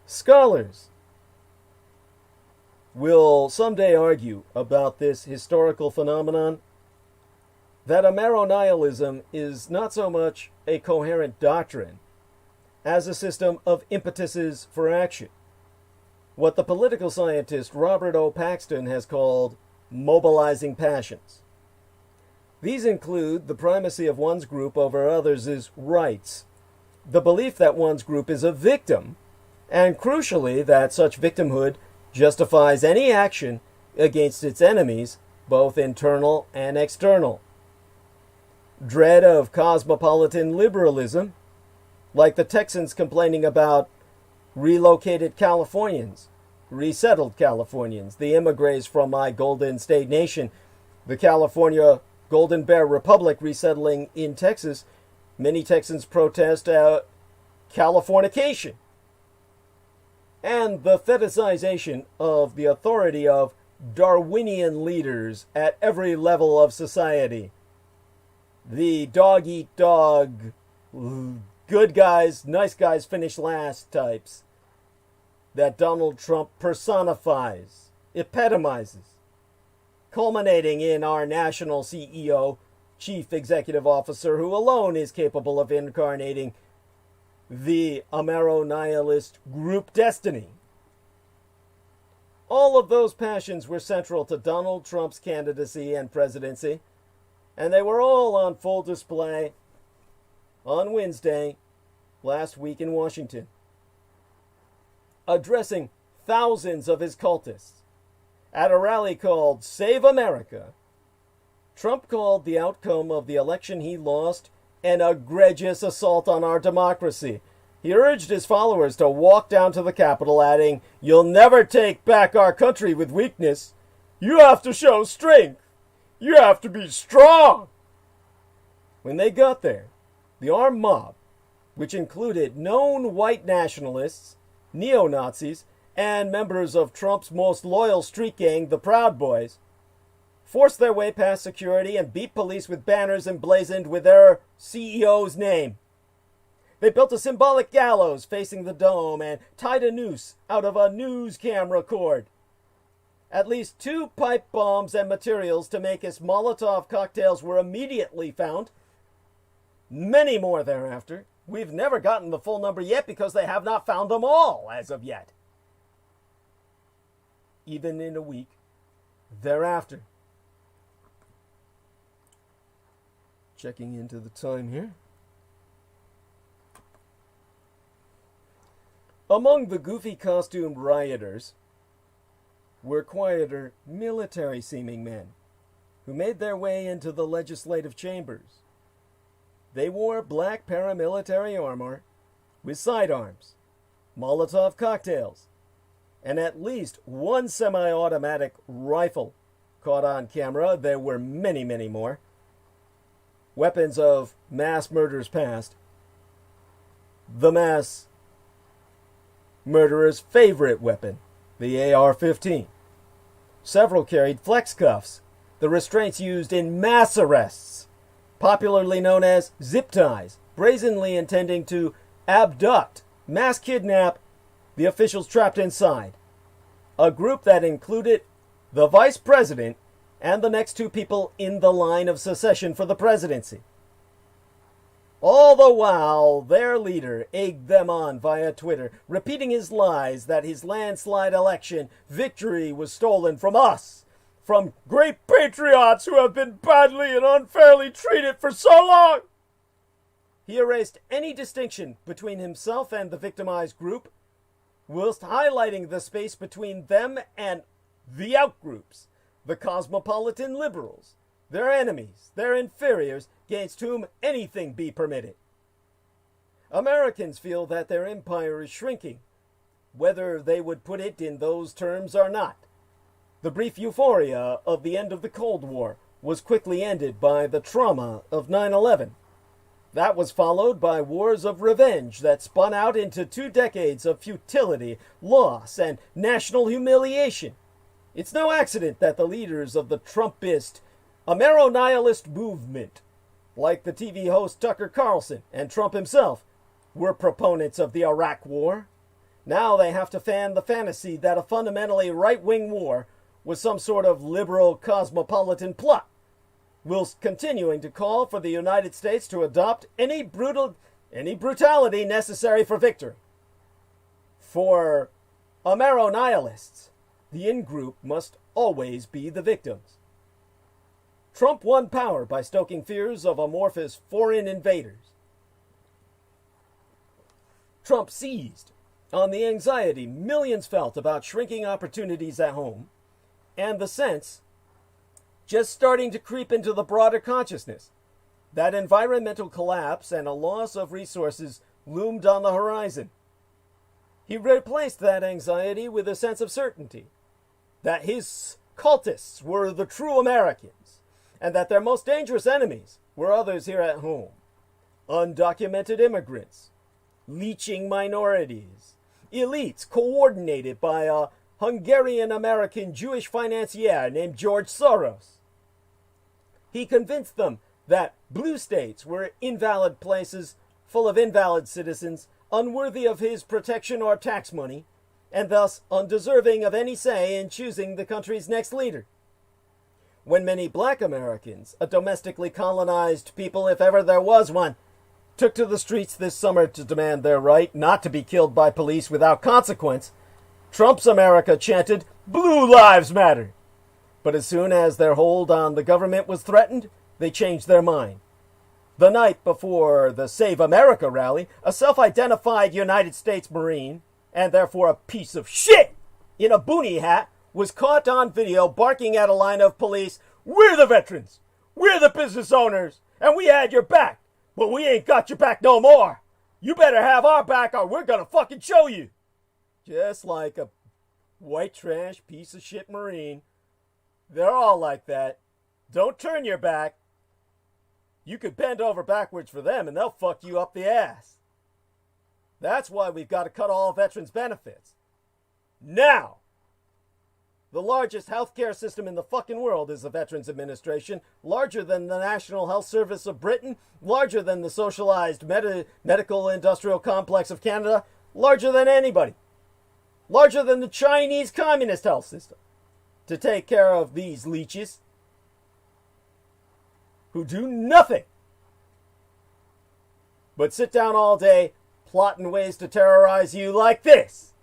Scholars will someday argue about this historical phenomenon, that Amero-nihilism is not so much a coherent doctrine as a system of impetuses for action, what the political scientist Robert O. Paxton has called mobilizing passions. These include the primacy of one's group over others' rights, the belief that one's group is a victim, and crucially that such victimhood justifies any action against its enemies, both internal and external. Dread of cosmopolitan liberalism, like the Texans complaining about relocated Californians, resettled Californians, the immigrants from my Golden State Nation, the California Golden Bear Republic resettling in Texas. Many Texans protest Californication, and the fetishization of the authority of Darwinian leaders at every level of society. The dog-eat-dog, good guys, nice guys finish last types that Donald Trump personifies, epitomizes, culminating in our national CEO, Chief Executive Officer, who alone is capable of incarnating the Amero-nihilist group destiny. All of those passions were central to Donald Trump's candidacy and presidency, and they were all on full display on Wednesday last week in Washington. Addressing thousands of his cultists at a rally called Save America, Trump called the outcome of the election he lost an egregious assault on our democracy. He urged his followers to walk down to the Capitol, adding, "You'll never take back our country with weakness. You have to show strength. You have to be strong." When they got there, the armed mob, which included known white nationalists, neo-Nazis, and members of Trump's most loyal street gang, the Proud Boys, forced their way past security and beat police with banners emblazoned with their CEO's name. They built a symbolic gallows facing the dome and tied a noose out of a news camera cord. At least 2 pipe bombs and materials to make as Molotov cocktails were immediately found. Many more thereafter. We've never gotten the full number yet because they have not found them all as of yet. Even in a week thereafter. Checking into the time here. Among the goofy costumed rioters were quieter, military-seeming men who made their way into the legislative chambers. They wore black paramilitary armor with sidearms, Molotov cocktails, and at least one semi-automatic rifle caught on camera. There were many, many more. Weapons of mass murders past. The mass murderer's favorite weapon, the AR-15. Several carried flex cuffs, the restraints used in mass arrests, popularly known as zip ties, brazenly intending to abduct, mass kidnap the officials trapped inside. A group that included the vice president and the next 2 people in the line of succession for the presidency. All the while, their leader egged them on via Twitter, repeating his lies that his landslide election victory was stolen from us, from great patriots who have been badly and unfairly treated for so long. He erased any distinction between himself and the victimized group, whilst highlighting the space between them and the outgroups, the cosmopolitan liberals, their enemies, their inferiors, against whom anything be permitted. Americans feel that their empire is shrinking, whether they would put it in those terms or not. The brief euphoria of the end of the Cold War was quickly ended by the trauma of 9/11. That was followed by wars of revenge that spun out into 2 decades of futility, loss, and national humiliation. It's no accident that the leaders of the Trumpist Amero-nihilist movement, like the TV host Tucker Carlson and Trump himself, were proponents of the Iraq War. Now they have to fan the fantasy that a fundamentally right-wing war was some sort of liberal cosmopolitan plot, whilst continuing to call for the United States to adopt any brutality necessary for victory. For Amero-nihilists, the in-group must always be the victims. Trump won power by stoking fears of amorphous foreign invaders. Trump seized on the anxiety millions felt about shrinking opportunities at home, and the sense, just starting to creep into the broader consciousness, that environmental collapse and a loss of resources loomed on the horizon. He replaced that anxiety with a sense of certainty, that his cultists were the true Americans, and that their most dangerous enemies were others here at home. Undocumented immigrants, leeching minorities, elites coordinated by a Hungarian-American Jewish financier named George Soros. He convinced them that blue states were invalid places full of invalid citizens, unworthy of his protection or tax money, and thus undeserving of any say in choosing the country's next leader. When many black Americans, a domestically colonized people if ever there was one, took to the streets this summer to demand their right not to be killed by police without consequence, Trump's America chanted, "Blue Lives Matter." But as soon as their hold on the government was threatened, they changed their mind. The night before the Save America rally, a self-identified United States Marine, and therefore a piece of shit, in a boonie hat, was caught on video barking at a line of police, "We're the veterans! We're the business owners, and we had your back, but we ain't got your back no more. You better have our back or we're gonna fucking show you. Just like a white trash piece of shit Marine. They're all like that. Don't turn your back. You could bend over backwards for them and they'll fuck you up the ass. That's why we've got to cut all veterans' benefits. Now! The largest healthcare system in the fucking world is the Veterans Administration, larger than the National Health Service of Britain, larger than the socialized medical industrial complex of Canada, larger than anybody. Larger than the Chinese communist health system. To take care of these leeches who do nothing but sit down all day plotting ways to terrorize you like this.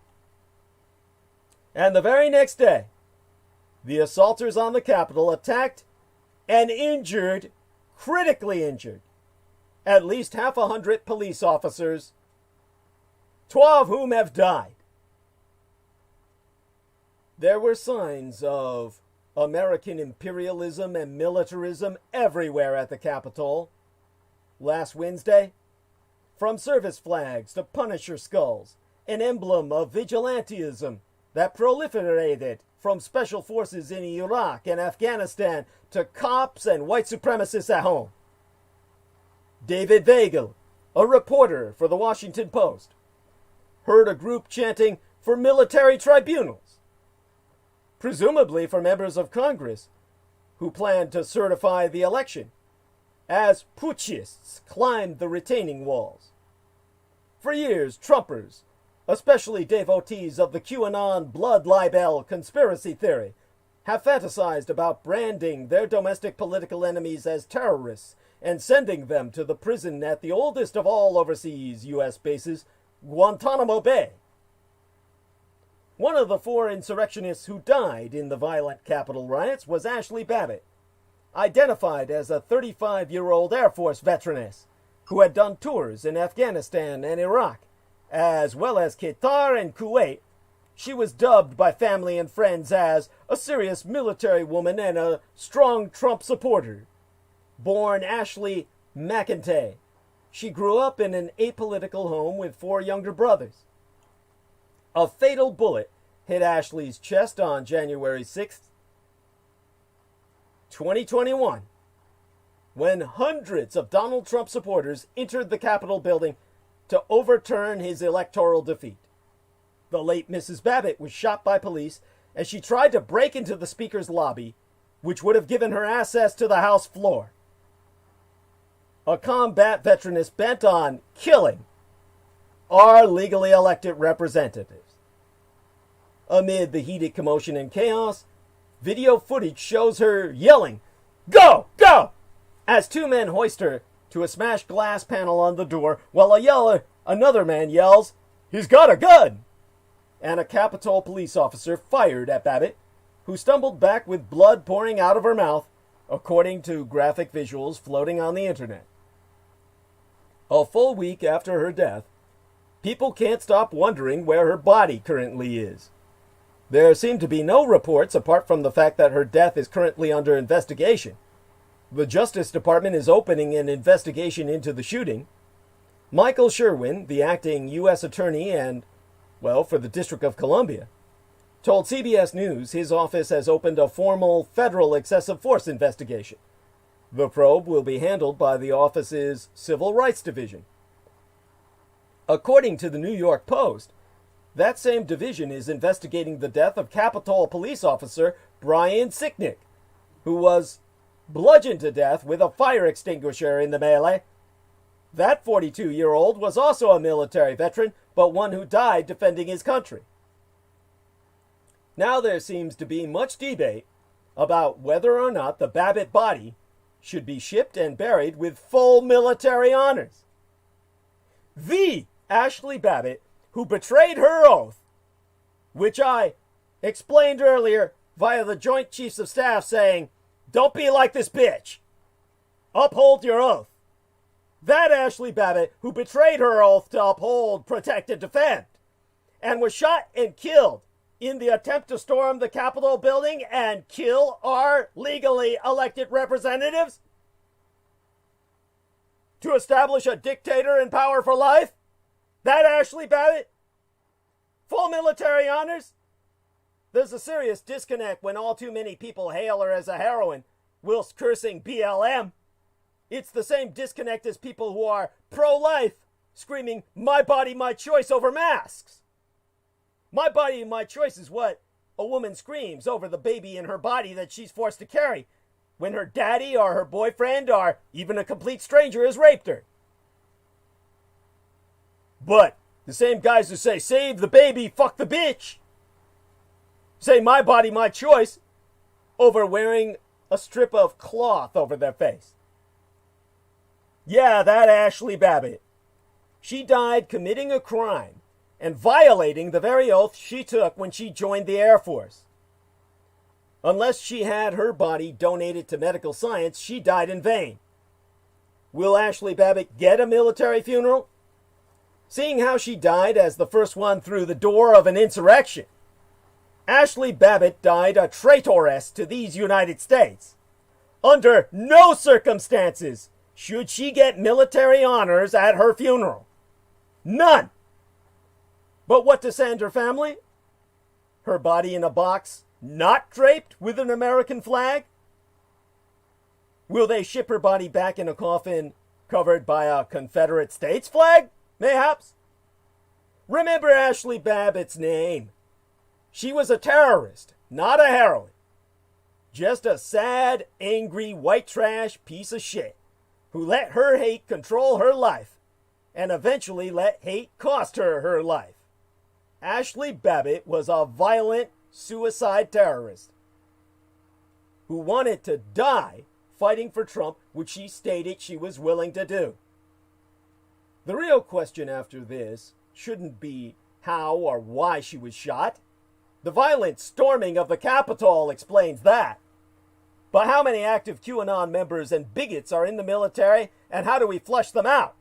And the very next day, the assaulters on the Capitol attacked and injured, critically injured, at least 100 police officers, 12 of whom have died. There were signs of American imperialism and militarism everywhere at the Capitol. Last Wednesday, from service flags to Punisher skulls, an emblem of vigilantism that proliferated from special forces in Iraq and Afghanistan to cops and white supremacists at home. David Weigel, a reporter for the Washington Post, heard a group chanting for military tribunals, presumably for members of Congress who planned to certify the election, as putschists climbed the retaining walls. For years, Trumpers, especially devotees of the QAnon blood libel conspiracy theory, have fantasized about branding their domestic political enemies as terrorists and sending them to the prison at the oldest of all overseas U.S. bases, Guantanamo Bay. One of the 4 insurrectionists who died in the violent Capitol riots was Ashley Babbitt, identified as a 35-year-old Air Force veteraness who had done tours in Afghanistan and Iraq, as well as Qatar and Kuwait. She was dubbed by family and friends as a serious military woman and a strong Trump supporter. Born Ashley McEntee, she grew up in an apolitical home with 4 younger brothers. A fatal bullet hit Ashley's chest on January 6th, 2021, when hundreds of Donald Trump supporters entered the Capitol building to overturn his electoral defeat. The late Mrs. Babbitt was shot by police as she tried to break into the Speaker's lobby, which would have given her access to the House floor. A combat veteraness bent on killing our legally elected representatives. Amid the heated commotion and chaos, video footage shows her yelling, "Go! Go!" as 2 men hoist her to a smashed glass panel on the door, while another man yells, "He's got a gun!" And a Capitol police officer fired at Babbitt, who stumbled back with blood pouring out of her mouth, according to graphic visuals floating on the internet. A full week after her death, people can't stop wondering where her body currently is. There seem to be no reports apart from the fact that her death is currently under investigation. The Justice Department is opening an investigation into the shooting. Michael Sherwin, the acting U.S. attorney for the District of Columbia, told CBS News his office has opened a formal federal excessive force investigation. The probe will be handled by the office's Civil Rights Division. According to the New York Post, that same division is investigating the death of Capitol police officer Brian Sicknick, who was bludgeoned to death with a fire extinguisher in the melee. That 42-year-old was also a military veteran, but one who died defending his country. Now there seems to be much debate about whether or not the Babbitt body should be shipped and buried with full military honors. The Ashley Babbitt, who betrayed her oath, which I explained earlier via the Joint Chiefs of Staff saying, "Don't be like this bitch. Uphold your oath." That Ashley Babbitt, who betrayed her oath to uphold, protect, and defend, and was shot and killed in the attempt to storm the Capitol building and kill our legally elected representatives, to establish a dictator in power for life? That Ashley Babbitt? Full military honors? There's a serious disconnect when all too many people hail her as a heroine, whilst cursing BLM. It's the same disconnect as people who are pro-life, screaming, "My body, my choice" over masks. My body, my choice is what a woman screams over the baby in her body that she's forced to carry when her daddy or her boyfriend or even a complete stranger has raped her. But the same guys who say, "Save the baby, fuck the bitch," say "my body, my choice" over wearing a strip of cloth over their face. Yeah, that Ashley Babbitt. She died committing a crime and violating the very oath she took when she joined the Air Force. Unless she had her body donated to medical science, she died in vain. Will Ashley Babbitt get a military funeral? Seeing how she died as the first one through the door of an insurrection, Ashley Babbitt died a traitoress to these United States. Under no circumstances should she get military honors at her funeral. None. But what to send her family? Her body in a box, not draped with an American flag? Will they ship her body back in a coffin covered by a Confederate States flag? Mayhaps. Remember Ashley Babbitt's name. She was a terrorist, not a heroine. Just a sad, angry, white trash piece of shit who let her hate control her life and eventually let hate cost her her life. Ashley Babbitt was a violent suicide terrorist who wanted to die fighting for Trump, which she stated she was willing to do. The real question after this shouldn't be how or why she was shot. The violent storming of the Capitol explains that. But how many active QAnon members and bigots are in the military, and how do we flush them out?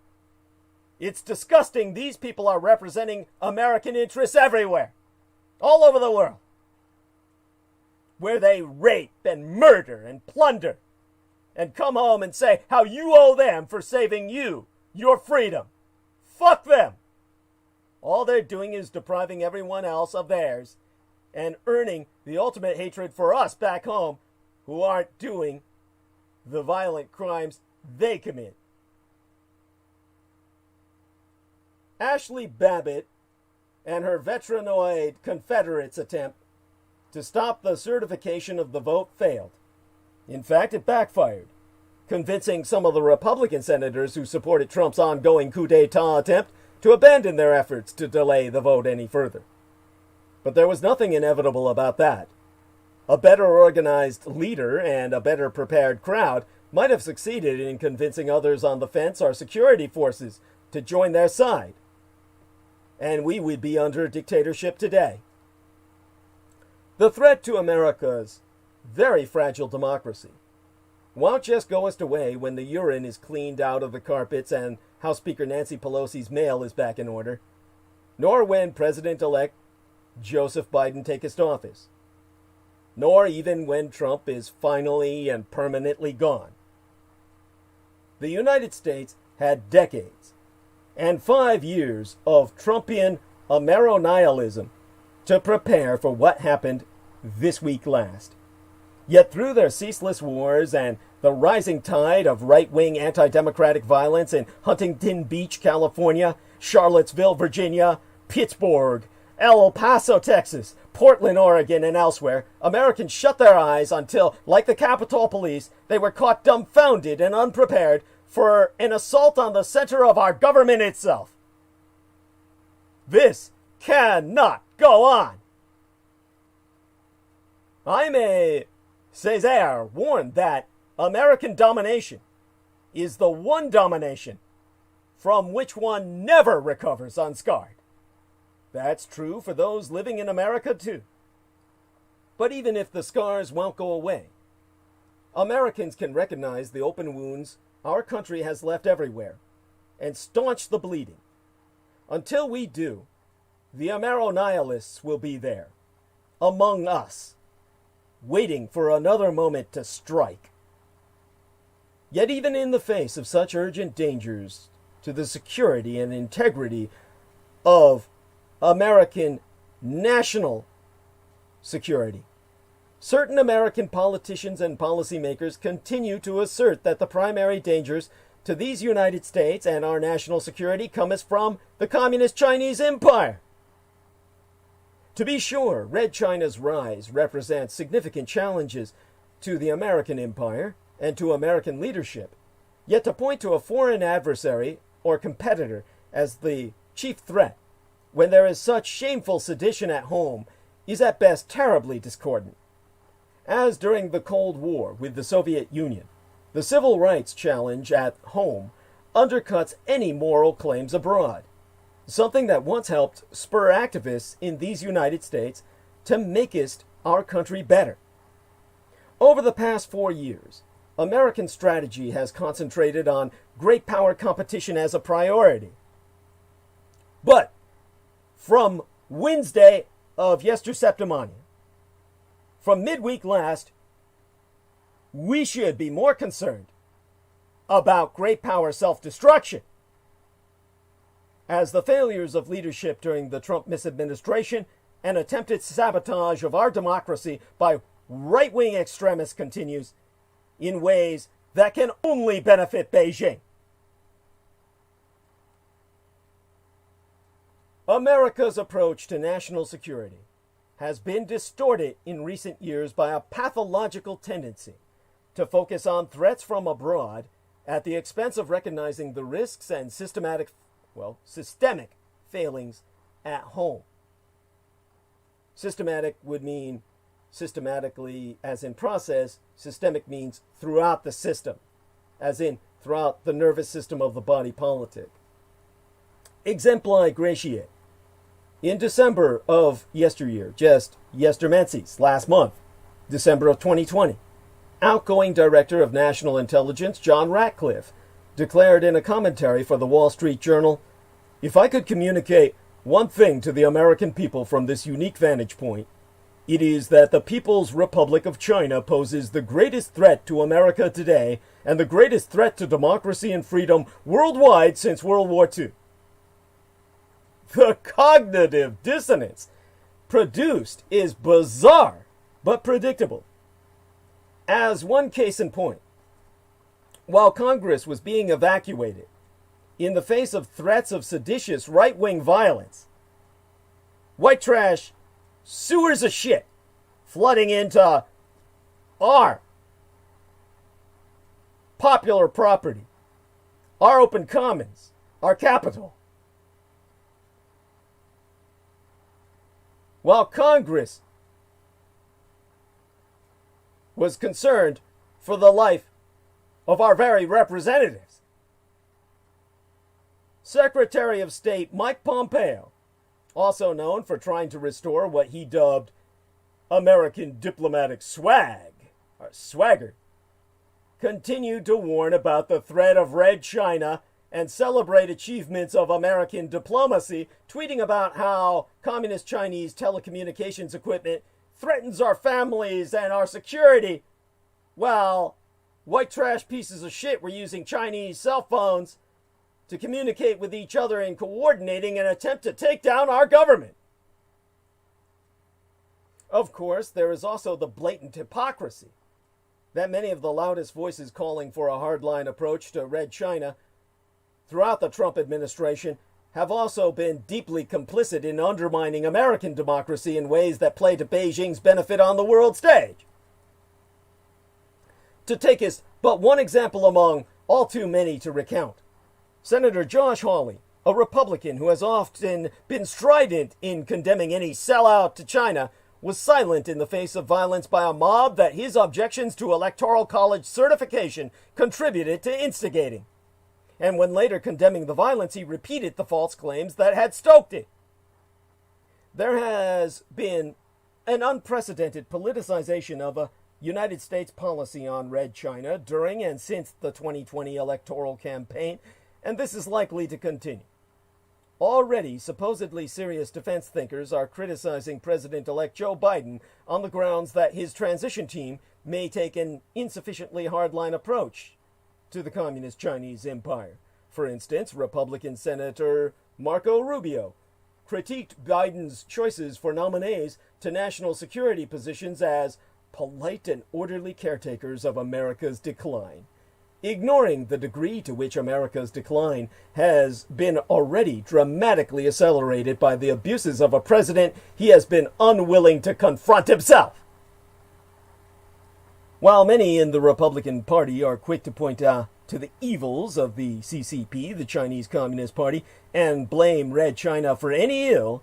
It's disgusting these people are representing American interests everywhere, all over the world, where they rape and murder and plunder, and come home and say how you owe them for saving you, your freedom. Fuck them! All they're doing is depriving everyone else of theirs and earning the ultimate hatred for us back home who aren't doing the violent crimes they commit. Ashley Babbitt and her veteranoid Confederates' attempt to stop the certification of the vote failed. In fact, it backfired, convincing some of the Republican senators who supported Trump's ongoing coup d'etat attempt to abandon their efforts to delay the vote any further. But there was nothing inevitable about that. A better organized leader and a better prepared crowd might have succeeded in convincing others on the fence or security forces to join their side. And we would be under dictatorship today. The threat to America's very fragile democracy won't just go away when the urine is cleaned out of the carpets and House Speaker Nancy Pelosi's mail is back in order, nor when President-elect Joseph Biden takes office, nor even when Trump is finally and permanently gone. The United States had decades and 5 years of Trumpian Amero-nihilism to prepare for what happened this week last. Yet through their ceaseless wars and the rising tide of right-wing anti-democratic violence in Huntington Beach, California, Charlottesville, Virginia, Pittsburgh, El Paso, Texas, Portland, Oregon, and elsewhere, Americans shut their eyes until, like the Capitol Police, they were caught dumbfounded and unprepared for an assault on the center of our government itself. This cannot go on. Jaime Césaire warned that American domination is the one domination from which one never recovers unscarred. That's true for those living in America too. But even if the scars won't go away, Americans can recognize the open wounds our country has left everywhere and staunch the bleeding. Until we do, the Amero-nihilists will be there, among us, waiting for another moment to strike. Yet even in the face of such urgent dangers to the security and integrity of American national security, certain American politicians and policymakers continue to assert that the primary dangers to these United States and our national security come as from the Communist Chinese Empire. To be sure, Red China's rise represents significant challenges to the American empire and to American leadership. Yet to point to a foreign adversary or competitor as the chief threat when there is such shameful sedition at home is at best terribly discordant. As during the Cold War with the Soviet Union, the civil rights challenge at home undercuts any moral claims abroad, something that once helped spur activists in these United States to makeist our country better. Over the past 4 years, American strategy has concentrated on great power competition as a priority. But from Wednesday of Yesterseptimania, from midweek last, we should be more concerned about great power self-destruction, as the failures of leadership during the Trump misadministration and attempted sabotage of our democracy by right-wing extremists continues in ways that can only benefit Beijing. America's approach to national security has been distorted in recent years by a pathological tendency to focus on threats from abroad at the expense of recognizing the risks and systemic failings at home. Systematic would mean systematically as in process. Systemic means throughout the system, as in throughout the nervous system of the body politic. Exempli Greciae. In December of yesteryear, just yestermensis, last month, December of 2020, outgoing Director of National Intelligence John Ratcliffe declared in a commentary for the Wall Street Journal, "If I could communicate one thing to the American people from this unique vantage point, it is that the People's Republic of China poses the greatest threat to America today and the greatest threat to democracy and freedom worldwide since World War II." The cognitive dissonance produced is bizarre but predictable. As one case in point, while Congress was being evacuated in the face of threats of seditious right-wing violence, white trash sewers of shit flooding into our popular property, our open commons, our capital. While Congress was concerned for the life of our very representatives, Secretary of State Mike Pompeo, also known for trying to restore what he dubbed American diplomatic swagger, continued to warn about the threat of Red China and celebrate achievements of American diplomacy, tweeting about how communist Chinese telecommunications equipment threatens our families and our security, while white trash pieces of shit were using Chinese cell phones to communicate with each other and coordinating an attempt to take down our government. Of course, there is also the blatant hypocrisy that many of the loudest voices calling for a hardline approach to Red China throughout the Trump administration have also been deeply complicit in undermining American democracy in ways that play to Beijing's benefit on the world stage. To take as but one example among all too many to recount, Senator Josh Hawley, a Republican who has often been strident in condemning any sellout to China, was silent in the face of violence by a mob that his objections to Electoral College certification contributed to instigating. And when later condemning the violence, he repeated the false claims that had stoked it. There has been an unprecedented politicization of a United States policy on Red China during and since the 2020 electoral campaign, and this is likely to continue. Already, supposedly serious defense thinkers are criticizing President-elect Joe Biden on the grounds that his transition team may take an insufficiently hardline approach to the Communist Chinese Empire. For instance, Republican Senator Marco Rubio critiqued Biden's choices for nominees to national security positions as polite and orderly caretakers of America's decline, ignoring the degree to which America's decline has been already dramatically accelerated by the abuses of a president he has been unwilling to confront himself. While many in the Republican Party are quick to point to the evils of the CCP, the Chinese Communist Party, and blame Red China for any ill,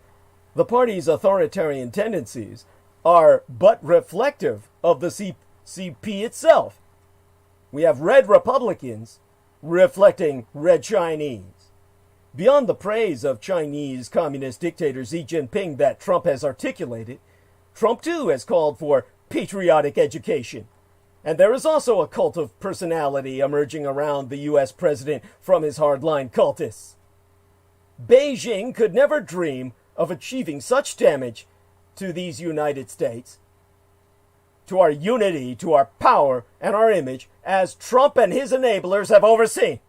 the party's authoritarian tendencies are but reflective of the CCP itself. We have red Republicans reflecting red Chinese. Beyond the praise of Chinese communist dictator Xi Jinping that Trump has articulated, Trump too has called for patriotic education. And there is also a cult of personality emerging around the U.S. president from his hardline cultists. Beijing could never dream of achieving such damage to these United States, to our unity, to our power, and our image, as Trump and his enablers have overseen.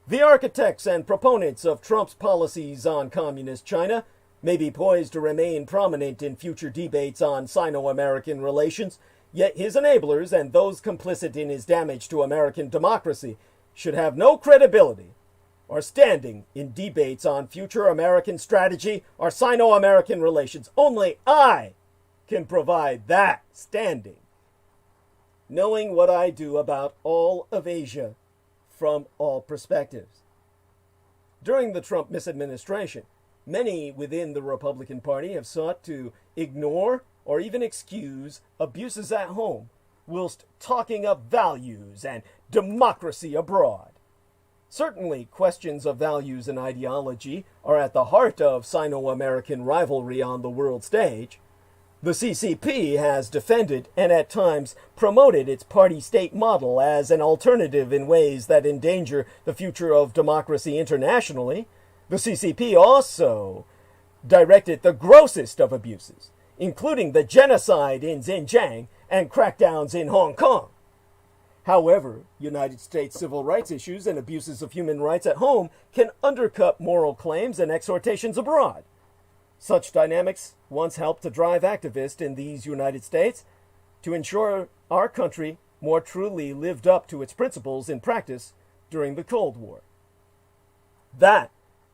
The architects and proponents of Trump's policies on communist China may be poised to remain prominent in future debates on Sino-American relations, yet his enablers and those complicit in his damage to American democracy should have no credibility or standing in debates on future American strategy or Sino-American relations. Only I can provide that standing. Knowing what I do about all of Asia from all perspectives. During the Trump misadministration, many within the Republican Party have sought to ignore or even excuse abuses at home, whilst talking of values and democracy abroad. Certainly, questions of values and ideology are at the heart of Sino-American rivalry on the world stage. The CCP has defended and at times promoted its party-state model as an alternative in ways that endanger the future of democracy internationally. The CCP also directed the grossest of abuses, including the genocide in Xinjiang and crackdowns in Hong Kong. However, United States civil rights issues and abuses of human rights at home can undercut moral claims and exhortations abroad. Such dynamics once helped to drive activists in these United States to ensure our country more truly lived up to its principles in practice during the Cold War. That,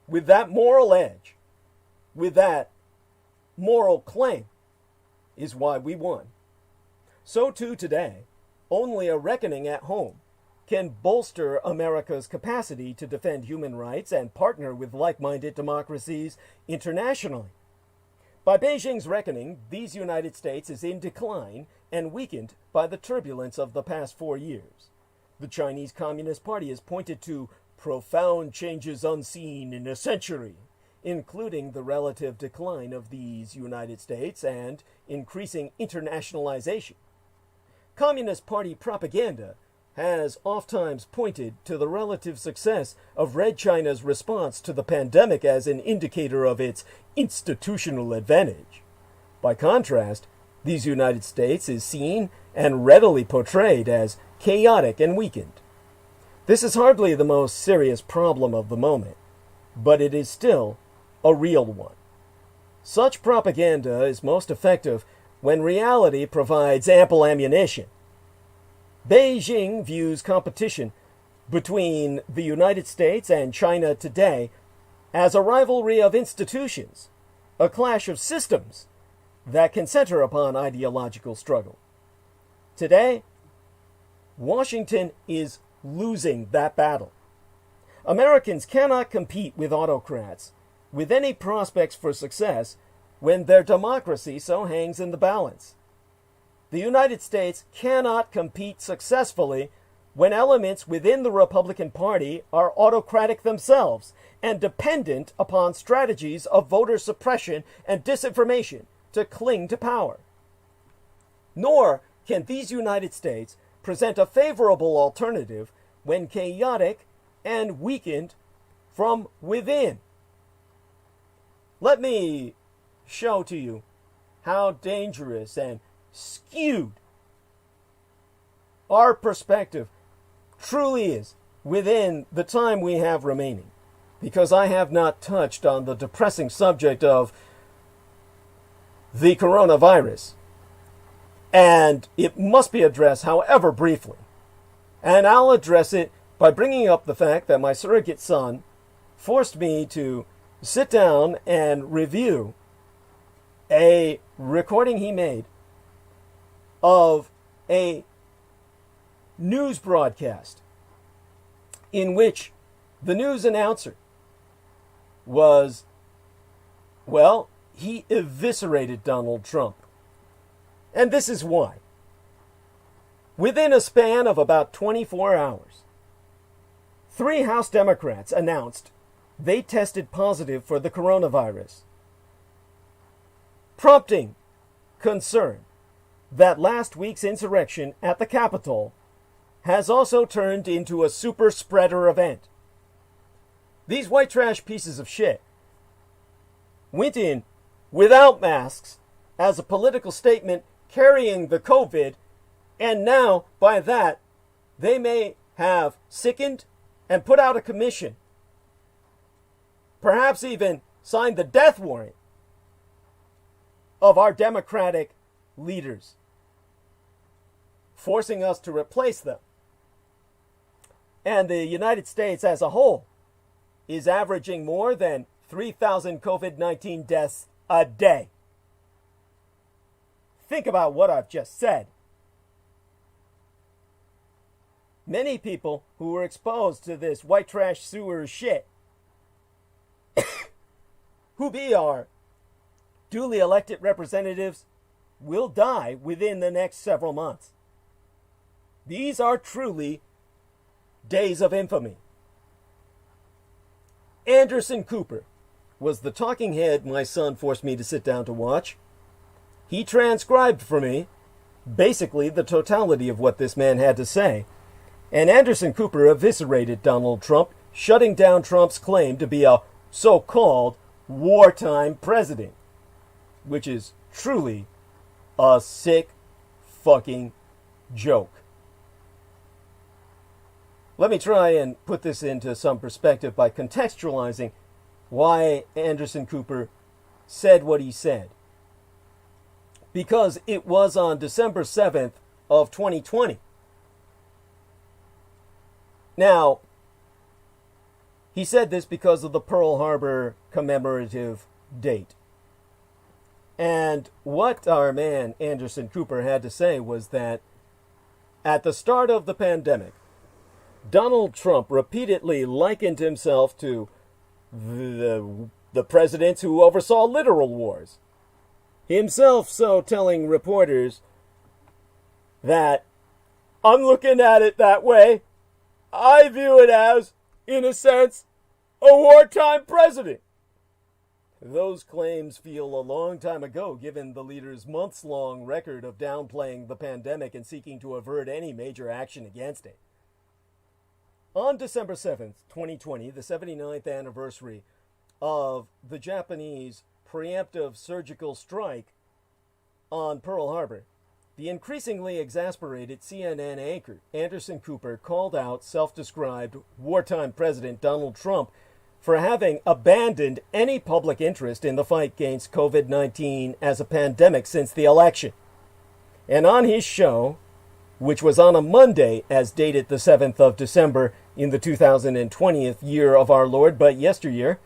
with that moral edge, with that moral claim, is why we won. So too today, only a reckoning at home can bolster America's capacity to defend human rights and partner with like-minded democracies internationally. By Beijing's reckoning, these United States is in decline and weakened by the turbulence of the past 4 years. The Chinese Communist Party has pointed to profound changes unseen in a century, including the relative decline of these United States and increasing internationalization. Communist Party propaganda has oftentimes pointed to the relative success of Red China's response to the pandemic as an indicator of its institutional advantage. By contrast, these United States is seen and readily portrayed as chaotic and weakened. This is hardly the most serious problem of the moment, but it is still a real one. Such propaganda is most effective when reality provides ample ammunition. Beijing views competition between the United States and China today as a rivalry of institutions, a clash of systems that can center upon ideological struggle. Today, Washington is losing that battle. Americans cannot compete with autocrats with any prospects for success when their democracy so hangs in the balance. The United States cannot compete successfully when elements within the Republican Party are autocratic themselves and dependent upon strategies of voter suppression and disinformation to cling to power. Nor can these United States present a favorable alternative when chaotic and weakened from within. Let me show to you how dangerous and skewed our perspective truly is, within the time we have remaining, because I have not touched on the depressing subject of the coronavirus, and it must be addressed, however briefly. And I'll address it by bringing up the fact that my surrogate son forced me to sit down and review a recording he made of a news broadcast in which the news announcer was, well, he eviscerated Donald Trump. And this is why. Within a span of about 24 hours, 3 House Democrats announced they tested positive for the coronavirus, prompting concern that last week's insurrection at the Capitol has also turned into a super spreader event. These white trash pieces of shit went in without masks as a political statement carrying the COVID, and now, by that, they may have sickened and put out a commission, perhaps even signed the death warrant of our Democratic leaders, forcing us to replace them. And the United States as a whole is averaging more than 3,000 COVID-19 deaths a day. Think about what I've just said. Many people who were exposed to this white trash sewer shit, who be our duly elected representatives, will die within the next several months. These are truly days of infamy. Anderson Cooper was the talking head my son forced me to sit down to watch. He transcribed for me basically the totality of what this man had to say. And Anderson Cooper eviscerated Donald Trump, shutting down Trump's claim to be a so-called wartime president, which is truly a sick fucking joke. Let me try and put this into some perspective by contextualizing why Anderson Cooper said what he said. Because it was on December 7th of 2020. Now, he said this because of the Pearl Harbor commemorative date. And what our man Anderson Cooper had to say was that at the start of the pandemic, Donald Trump repeatedly likened himself to the presidents who oversaw literal wars. Himself so telling reporters that, I'm looking at it that way, I view it as, in a sense, a wartime president. Those claims feel a long time ago, given the leader's months-long record of downplaying the pandemic and seeking to avert any major action against it. On December 7th, 2020, the 79th anniversary of the Japanese preemptive surgical strike on Pearl Harbor, the increasingly exasperated CNN anchor Anderson Cooper called out self-described wartime President Donald Trump for having abandoned any public interest in the fight against COVID-19 as a pandemic since the election. And on his show, which was on a Monday as dated the 7th of December in the 2020th year of our Lord, but yesteryear,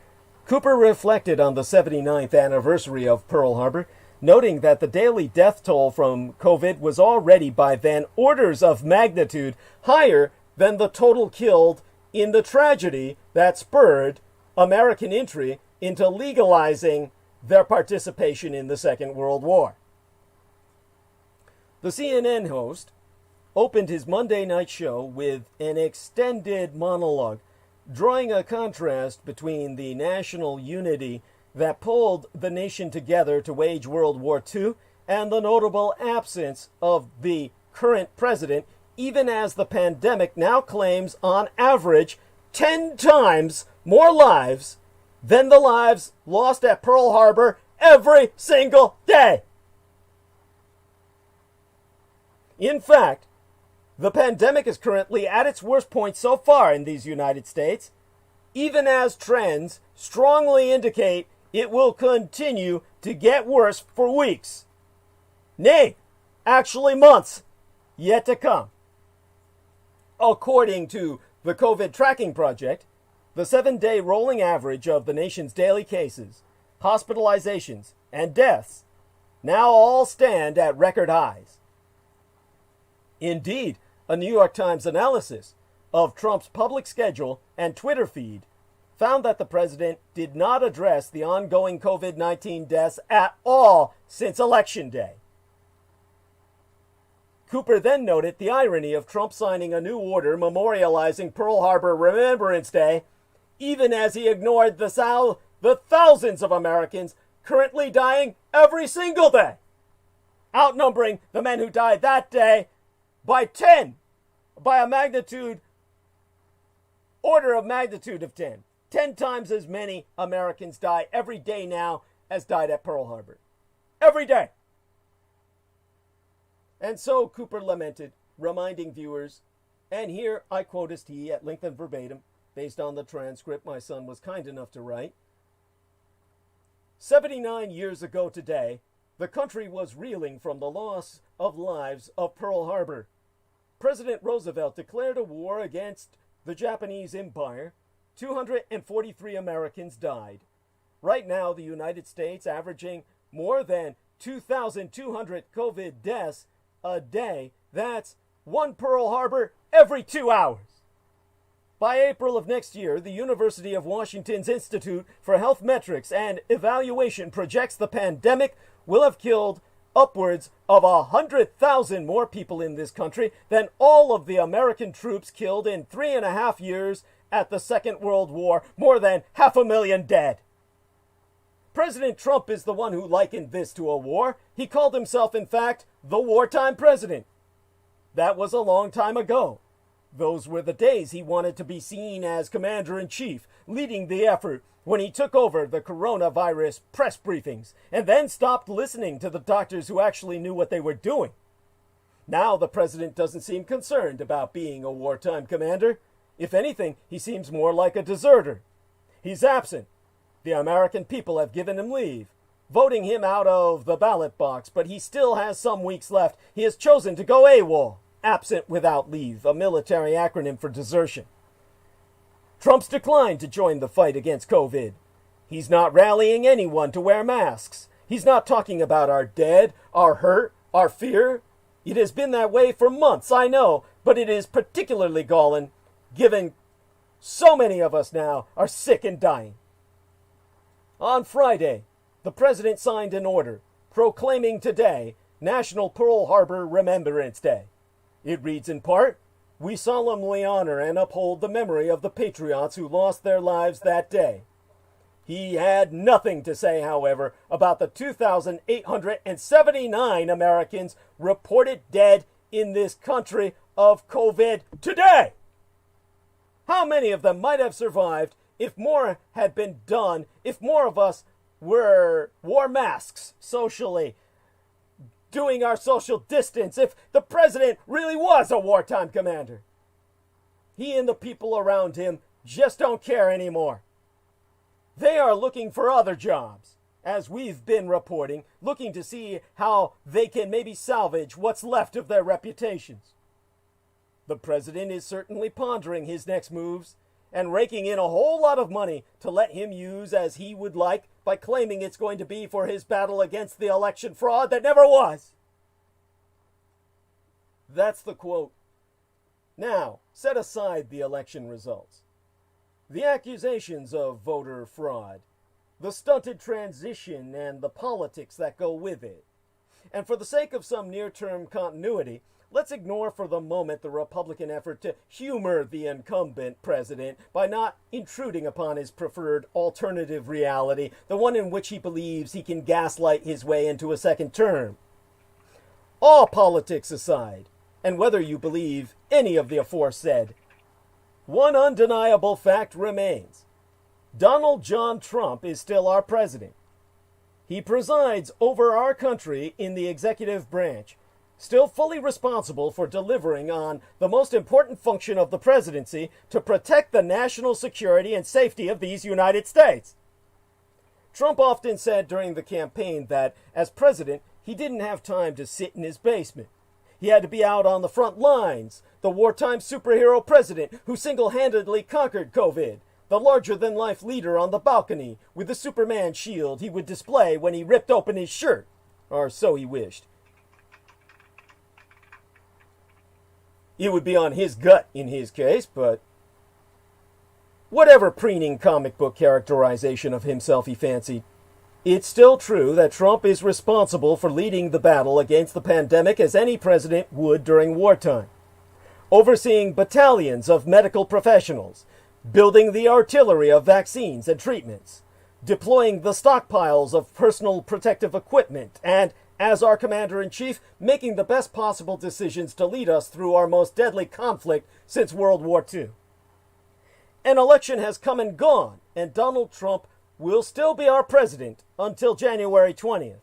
Cooper reflected on the 79th anniversary of Pearl Harbor, noting that the daily death toll from COVID was already by then orders of magnitude higher than the total killed in the tragedy that spurred American entry into legalizing their participation in the Second World War. The CNN host opened his Monday night show with an extended monologue, drawing a contrast between the national unity that pulled the nation together to wage World War II and the notable absence of the current president, even as the pandemic now claims on average 10 times more lives than the lives lost at Pearl Harbor every single day. In fact, The pandemic is currently at its worst point so far in these United States, even as trends strongly indicate it will continue to get worse for weeks. Nay, actually months yet to come. According to the COVID Tracking Project, the 7-day rolling average of the nation's daily cases, hospitalizations, and deaths now all stand at record highs. Indeed, a New York Times analysis of Trump's public schedule and Twitter feed found that the president did not address the ongoing COVID-19 deaths at all since Election Day. Cooper then noted the irony of Trump signing a new order memorializing Pearl Harbor Remembrance Day, even as he ignored the thousands of Americans currently dying every single day, outnumbering the men who died that day by 10, by a order of magnitude of 10. 10 times as many Americans die every day now as died at Pearl Harbor. Every day. And so Cooper lamented, reminding viewers, and here I quotest he at length and verbatim, based on the transcript my son was kind enough to write. 79 years ago today, the country was reeling from the loss of lives of Pearl Harbor. President Roosevelt declared a war against the Japanese Empire. 243 Americans died. Right now, the United States averaging more than 2,200 COVID deaths a day. That's one Pearl Harbor every 2 hours. By April of next year, the University of Washington's Institute for Health Metrics and Evaluation projects the pandemic will have killed upwards of 100,000 more people in this country than all of the American troops killed in 3.5 years at the Second World War, more than 500,000 dead. President Trump is the one who likened this to a war. He called himself, in fact, the wartime president. That was a long time ago. Those were the days he wanted to be seen as commander-in-chief, leading the effort when he took over the coronavirus press briefings and then stopped listening to the doctors who actually knew what they were doing. Now the president doesn't seem concerned about being a wartime commander. If anything, he seems more like a deserter. He's absent. The American people have given him leave, voting him out of the ballot box, but he still has some weeks left. He has chosen to go AWOL, absent without leave, a military acronym for desertion. Trump's declined to join the fight against COVID. He's not rallying anyone to wear masks. He's not talking about our dead, our hurt, our fear. It has been that way for months, I know, but it is particularly galling given so many of us now are sick and dying. On Friday, the president signed an order proclaiming today National Pearl Harbor Remembrance Day. It reads in part, "We solemnly honor and uphold the memory of the patriots who lost their lives that day." He had nothing to say, however, about the 2,879 Americans reported dead in this country of COVID today. How many of them might have survived if more had been done, if more of us wore masks socially, doing our social distance, if the president really was a wartime commander? He and the people around him just don't care anymore. They are looking for other jobs, as we've been reporting, looking to see how they can maybe salvage what's left of their reputations. The president is certainly pondering his next moves and raking in a whole lot of money to let him use as he would like by claiming it's going to be for his battle against the election fraud that never was. That's the quote. Now, set aside the election results, the accusations of voter fraud, the stunted transition and the politics that go with it. And for the sake of some near-term continuity, let's ignore for the moment the Republican effort to humor the incumbent president by not intruding upon his preferred alternative reality, the one in which he believes he can gaslight his way into a second term. All politics aside, and whether you believe any of the aforesaid, one undeniable fact remains. Donald John Trump is still our president. He presides over our country in the executive branch, still fully responsible for delivering on the most important function of the presidency to protect the national security and safety of these United States. Trump often said during the campaign that, as president, he didn't have time to sit in his basement. He had to be out on the front lines, the wartime superhero president who single-handedly conquered COVID, the larger-than-life leader on the balcony with the Superman shield he would display when he ripped open his shirt, or so he wished. It would be on his gut in his case, but whatever preening comic book characterization of himself he fancied, it's still true that Trump is responsible for leading the battle against the pandemic as any president would during wartime, overseeing battalions of medical professionals, building the artillery of vaccines and treatments, deploying the stockpiles of personal protective equipment, and, as our commander-in-chief, making the best possible decisions to lead us through our most deadly conflict since World War II. An election has come and gone, and Donald Trump will still be our president until January 20th.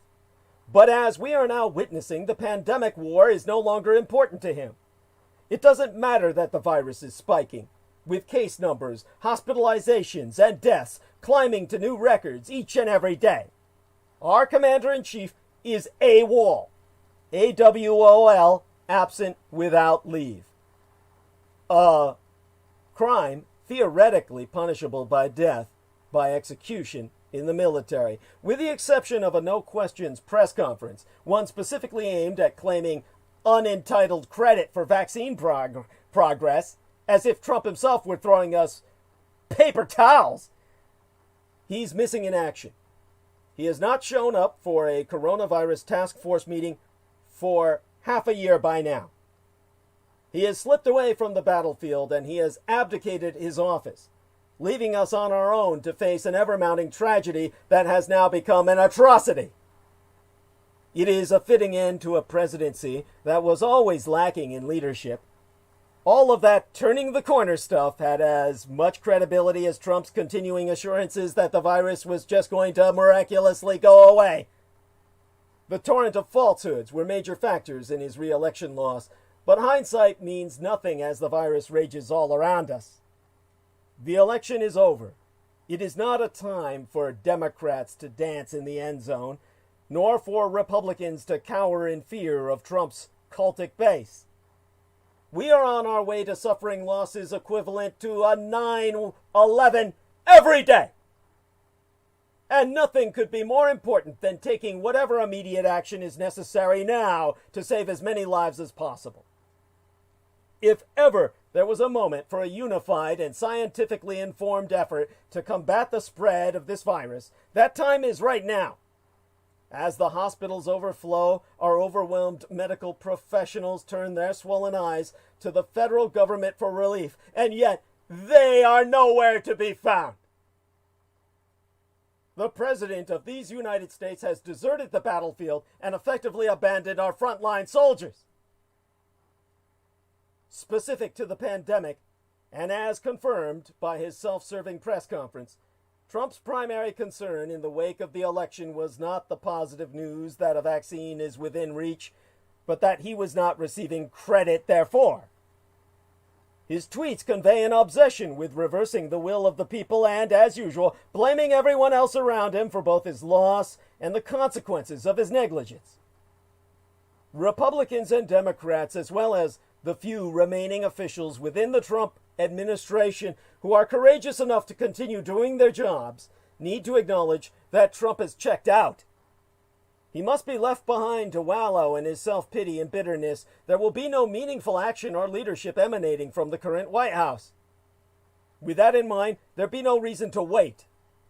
But as we are now witnessing, the pandemic war is no longer important to him. It doesn't matter that the virus is spiking, with case numbers, hospitalizations, and deaths climbing to new records each and every day. Our commander-in-chief is AWOL. AWOL, absent without leave. A crime theoretically punishable by death by execution in the military, with the exception of a no-questions press conference, one specifically aimed at claiming unentitled credit for vaccine progress, as if Trump himself were throwing us paper towels. He's missing in action. He has not shown up for a coronavirus task force meeting for half a year by now. He has slipped away from the battlefield and he has abdicated his office, leaving us on our own to face an ever-mounting tragedy that has now become an atrocity. It is a fitting end to a presidency that was always lacking in leadership. All of that turning the corner stuff had as much credibility as Trump's continuing assurances that the virus was just going to miraculously go away. The torrent of falsehoods were major factors in his re-election loss, but hindsight means nothing as the virus rages all around us. The election is over. It is not a time for Democrats to dance in the end zone, nor for Republicans to cower in fear of Trump's cultic base. We are on our way to suffering losses equivalent to a 9/11 every day. And nothing could be more important than taking whatever immediate action is necessary now to save as many lives as possible. If ever there was a moment for a unified and scientifically informed effort to combat the spread of this virus, that time is right now. As the hospitals overflow, our overwhelmed medical professionals turn their swollen eyes to the federal government for relief, and yet they are nowhere to be found. The President of these United States has deserted the battlefield and effectively abandoned our frontline soldiers. Specific to the pandemic, and as confirmed by his self-serving press conference, Trump's primary concern in the wake of the election was not the positive news that a vaccine is within reach, but that he was not receiving credit therefor. His tweets convey an obsession with reversing the will of the people and, as usual, blaming everyone else around him for both his loss and the consequences of his negligence. Republicans and Democrats, as well as the few remaining officials within the Trump administration who are courageous enough to continue doing their jobs, need to acknowledge that Trump has checked out. He must be left behind to wallow in his self-pity and bitterness. There will be no meaningful action or leadership emanating from the current White House. With that in mind, there be no reason to wait.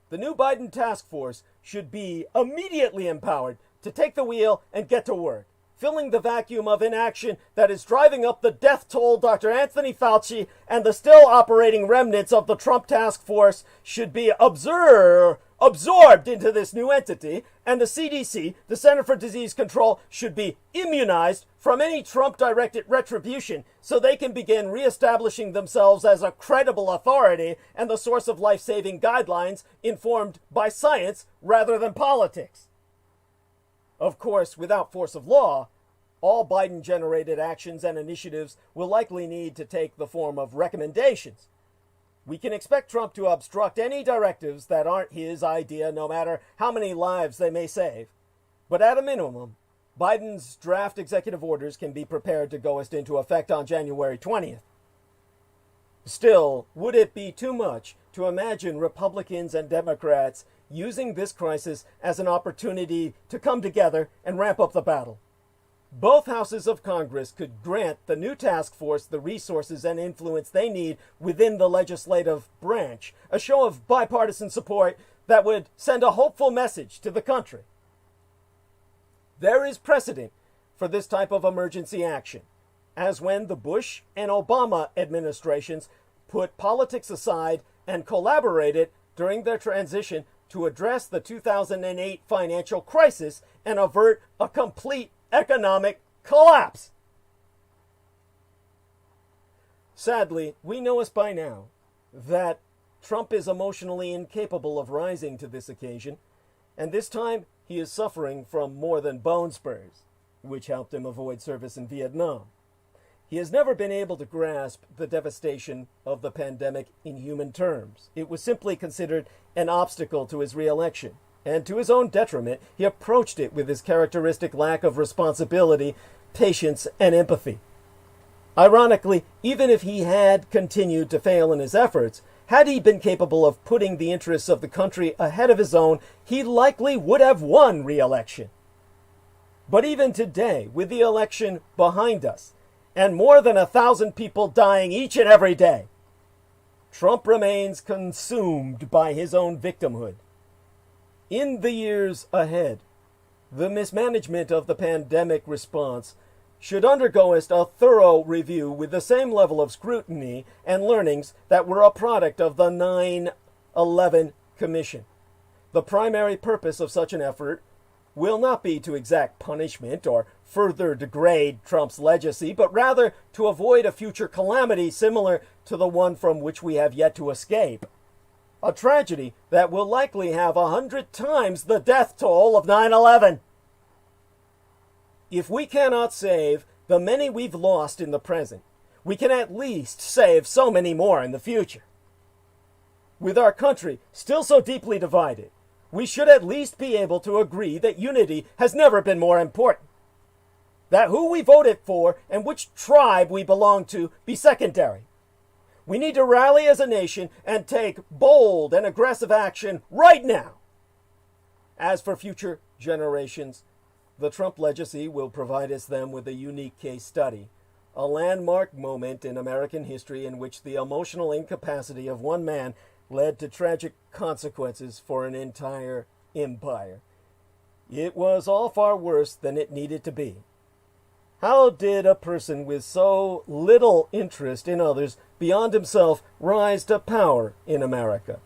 The new Biden task force should be immediately empowered to take the wheel and get to work, filling the vacuum of inaction that is driving up the death toll. Dr. Anthony Fauci and the still operating remnants of the Trump task force should be absorbed into this new entity, and the CDC, the Center for Disease Control, should be immunized from any Trump-directed retribution so they can begin reestablishing themselves as a credible authority and the source of life-saving guidelines informed by science rather than politics. Of course, without force of law, All Biden-generated actions and initiatives will likely need to take the form of recommendations. We can expect Trump to obstruct any directives that aren't his idea, no matter how many lives they may save. But at a minimum, Biden's draft executive orders can be prepared to go into effect on January 20th. Still, would it be too much to imagine Republicans and Democrats using this crisis as an opportunity to come together and ramp up the battle? Both houses of Congress could grant the new task force the resources and influence they need within the legislative branch, a show of bipartisan support that would send a hopeful message to the country. There is precedent for this type of emergency action, as when the Bush and Obama administrations put politics aside and collaborated during their transition to address the 2008 financial crisis and avert a complete economic collapse. Sadly, we know us by now that Trump is emotionally incapable of rising to this occasion, and this time he is suffering from more than bone spurs, which helped him avoid service in Vietnam. He has never been able to grasp the devastation of the pandemic in human terms. It was simply considered an obstacle to his re-election, and to his own detriment, he approached it with his characteristic lack of responsibility, patience, and empathy. Ironically, even if he had continued to fail in his efforts, had he been capable of putting the interests of the country ahead of his own, he likely would have won re-election. But even today, with the election behind us, and more than 1,000 people dying each and every day, Trump remains consumed by his own victimhood. In the years ahead, the mismanagement of the pandemic response should undergo a thorough review with the same level of scrutiny and learnings that were a product of the 9/11 Commission. The primary purpose of such an effort will not be to exact punishment or further degrade Trump's legacy, but rather to avoid a future calamity similar to the one from which we have yet to escape. A tragedy that will likely have 100 times the death toll of 9/11. If we cannot save the many we've lost in the present, we can at least save so many more in the future. With our country still so deeply divided, we should at least be able to agree that unity has never been more important. That who we voted for and which tribe we belong to be secondary. We need to rally as a nation and take bold and aggressive action right now. As for future generations, the Trump legacy will provide them with a unique case study, a landmark moment in American history in which the emotional incapacity of one man led to tragic consequences for an entire empire. It was all far worse than it needed to be. How did a person with so little interest in others beyond himself rise to power in America?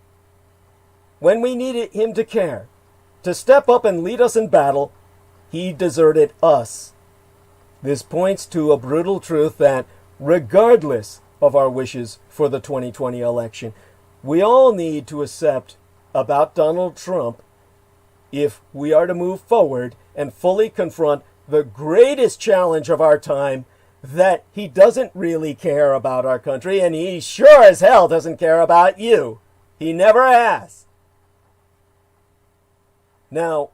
When we needed him to care, to step up and lead us in battle, he deserted us. This points to a brutal truth that, regardless of our wishes for the 2020 election, we all need to accept about Donald Trump if we are to move forward and fully confront the greatest challenge of our time, that he doesn't really care about our country, and he sure as hell doesn't care about you. He never has. Now,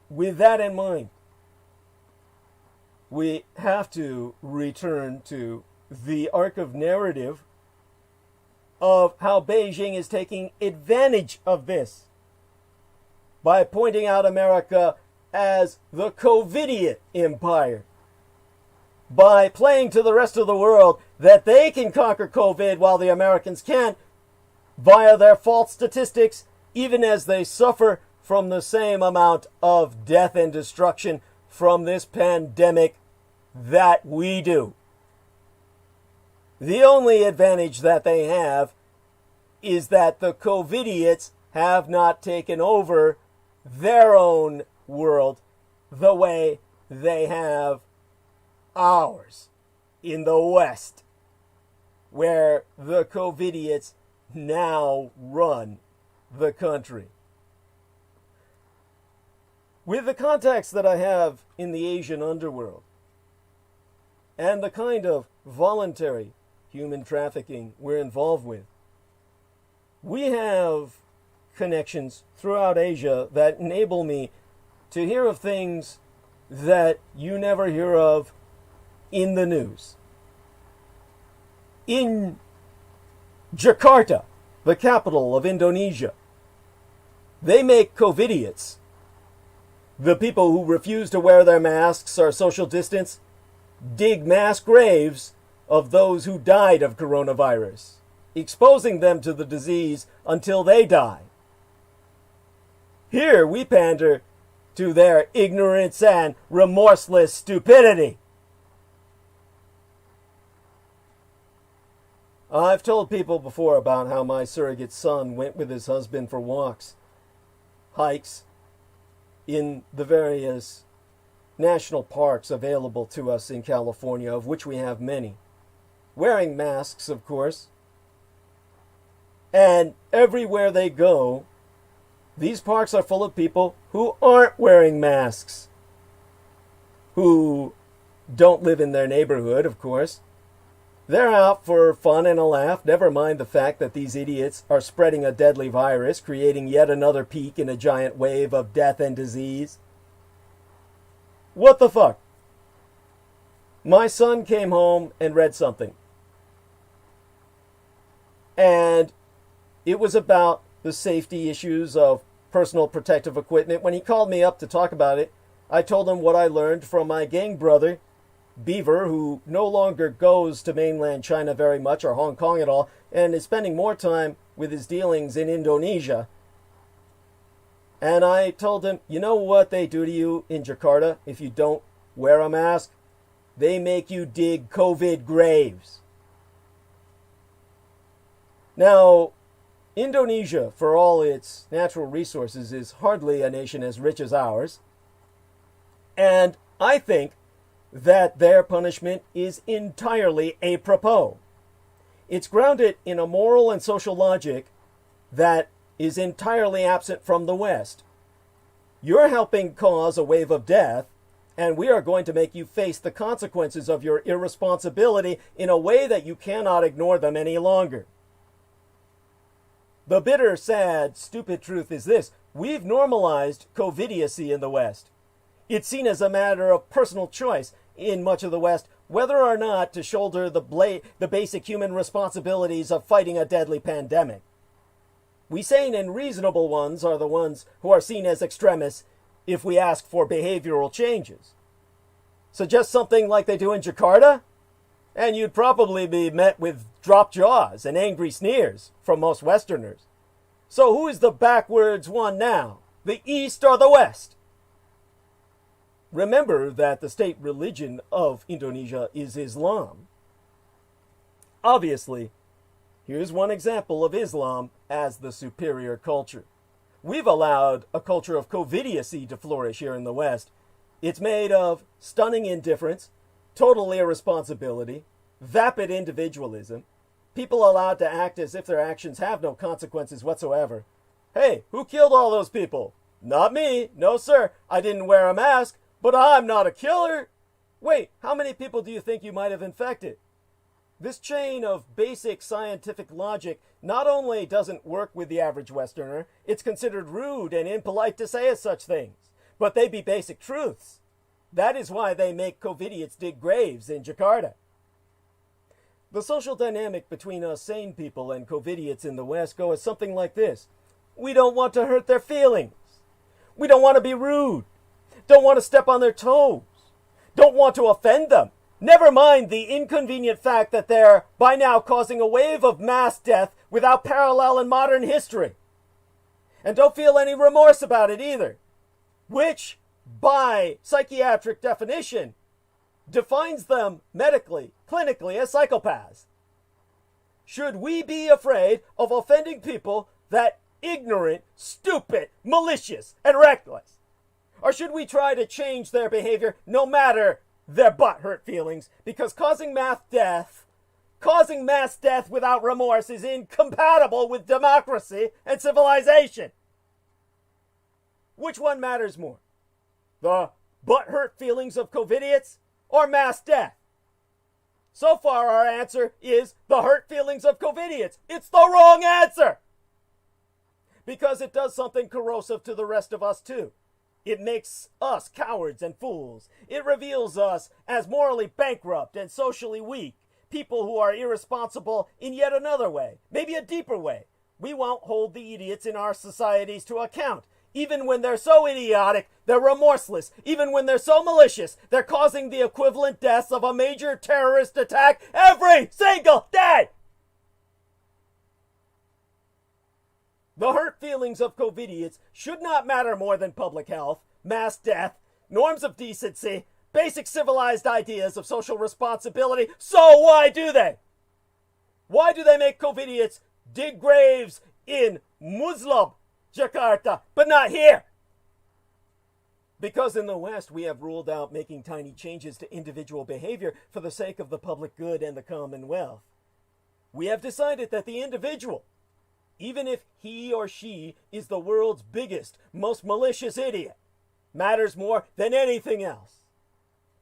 with that in mind, we have to return to the arc of narrative of how Beijing is taking advantage of this by pointing out America as the COVIDiot empire, by playing to the rest of the world that they can conquer COVID while the Americans can't, via their false statistics, even as they suffer from the same amount of death and destruction from this pandemic that we do. The only advantage that they have is that the COVIDiots have not taken over their own world the way they have ours in the West, where the COVIDiots now run the country. With the contacts that I have in the Asian underworld, and the kind of voluntary human trafficking we're involved with. We have connections throughout Asia that enable me to hear of things that you never hear of in the news. In Jakarta, the capital of Indonesia, they make COVIDiots, the people who refuse to wear their masks or social distance, dig mass graves of those who died of coronavirus, exposing them to the disease until they die. Here we pander to their ignorance and remorseless stupidity. I've told people before about how my surrogate son went with his husband for hikes in the various national parks available to us in California, of which we have many. Wearing masks, of course. And everywhere they go, these parks are full of people who aren't wearing masks, who don't live in their neighborhood, of course. They're out for fun and a laugh, never mind the fact that these idiots are spreading a deadly virus, creating yet another peak in a giant wave of death and disease. What the fuck? My son came home and read something. And it was about the safety issues of personal protective equipment. When he called me up to talk about it, I told him what I learned from my gang brother, Beaver, who no longer goes to mainland China very much or Hong Kong at all, and is spending more time with his dealings in Indonesia. And I told him, you know what they do to you in Jakarta if you don't wear a mask? They make you dig COVID graves. Now, Indonesia, for all its natural resources, is hardly a nation as rich as ours. And I think that their punishment is entirely apropos. It's grounded in a moral and social logic that is entirely absent from the West. You're helping cause a wave of death, and we are going to make you face the consequences of your irresponsibility in a way that you cannot ignore them any longer. The bitter, sad, stupid truth is this: we've normalized COVIDiocy in the West. It's seen as a matter of personal choice in much of the West whether or not to shoulder the basic human responsibilities of fighting a deadly pandemic. We sane and reasonable ones are the ones who are seen as extremists if we ask for behavioral changes. Suggest something like they do in Jakarta, and you'd probably be met with dropped jaws and angry sneers from most Westerners. So who is the backwards one now? The East or the West? Remember that the state religion of Indonesia is Islam. Obviously, here's one example of Islam as the superior culture. We've allowed a culture of COVIDiocy to flourish here in the West. It's made of stunning indifference, total irresponsibility, vapid individualism, people allowed to act as if their actions have no consequences whatsoever. Hey, who killed all those people? Not me. No, sir. I didn't wear a mask, but I'm not a killer. Wait, how many people do you think you might have infected? This chain of basic scientific logic not only doesn't work with the average Westerner, it's considered rude and impolite to say such things, but they be basic truths. That is why they make COVIDiots dig graves in Jakarta. The social dynamic between us sane people and COVIDiots in the West go as something like this. We don't want to hurt their feelings. We don't want to be rude. Don't want to step on their toes. Don't want to offend them. Never mind the inconvenient fact that they're by now causing a wave of mass death without parallel in modern history. And don't feel any remorse about it either, which, by psychiatric definition, defines them medically, clinically as psychopaths. Should we be afraid of offending people that ignorant, stupid, malicious, and reckless? Or should we try to change their behavior no matter their butthurt feelings? Because causing mass death without remorse is incompatible with democracy and civilization. Which one matters more? The butthurt feelings of COVIDiots or mass death? So far, our answer is the hurt feelings of COVIDiots. It's the wrong answer! Because it does something corrosive to the rest of us, too. It makes us cowards and fools. It reveals us as morally bankrupt and socially weak, people who are irresponsible in yet another way, maybe a deeper way. We won't hold the idiots in our societies to account. Even when they're so idiotic, they're remorseless. Even when they're so malicious, they're causing the equivalent deaths of a major terrorist attack every single day! The hurt feelings of COVIDiots should not matter more than public health, mass death, norms of decency, basic civilized ideas of social responsibility. So why do they? Why do they make COVIDiots dig graves in Muslim Jakarta, but not here? Because in the West, we have ruled out making tiny changes to individual behavior for the sake of the public good and the commonwealth. We have decided that the individual, even if he or she is the world's biggest, most malicious idiot, matters more than anything else.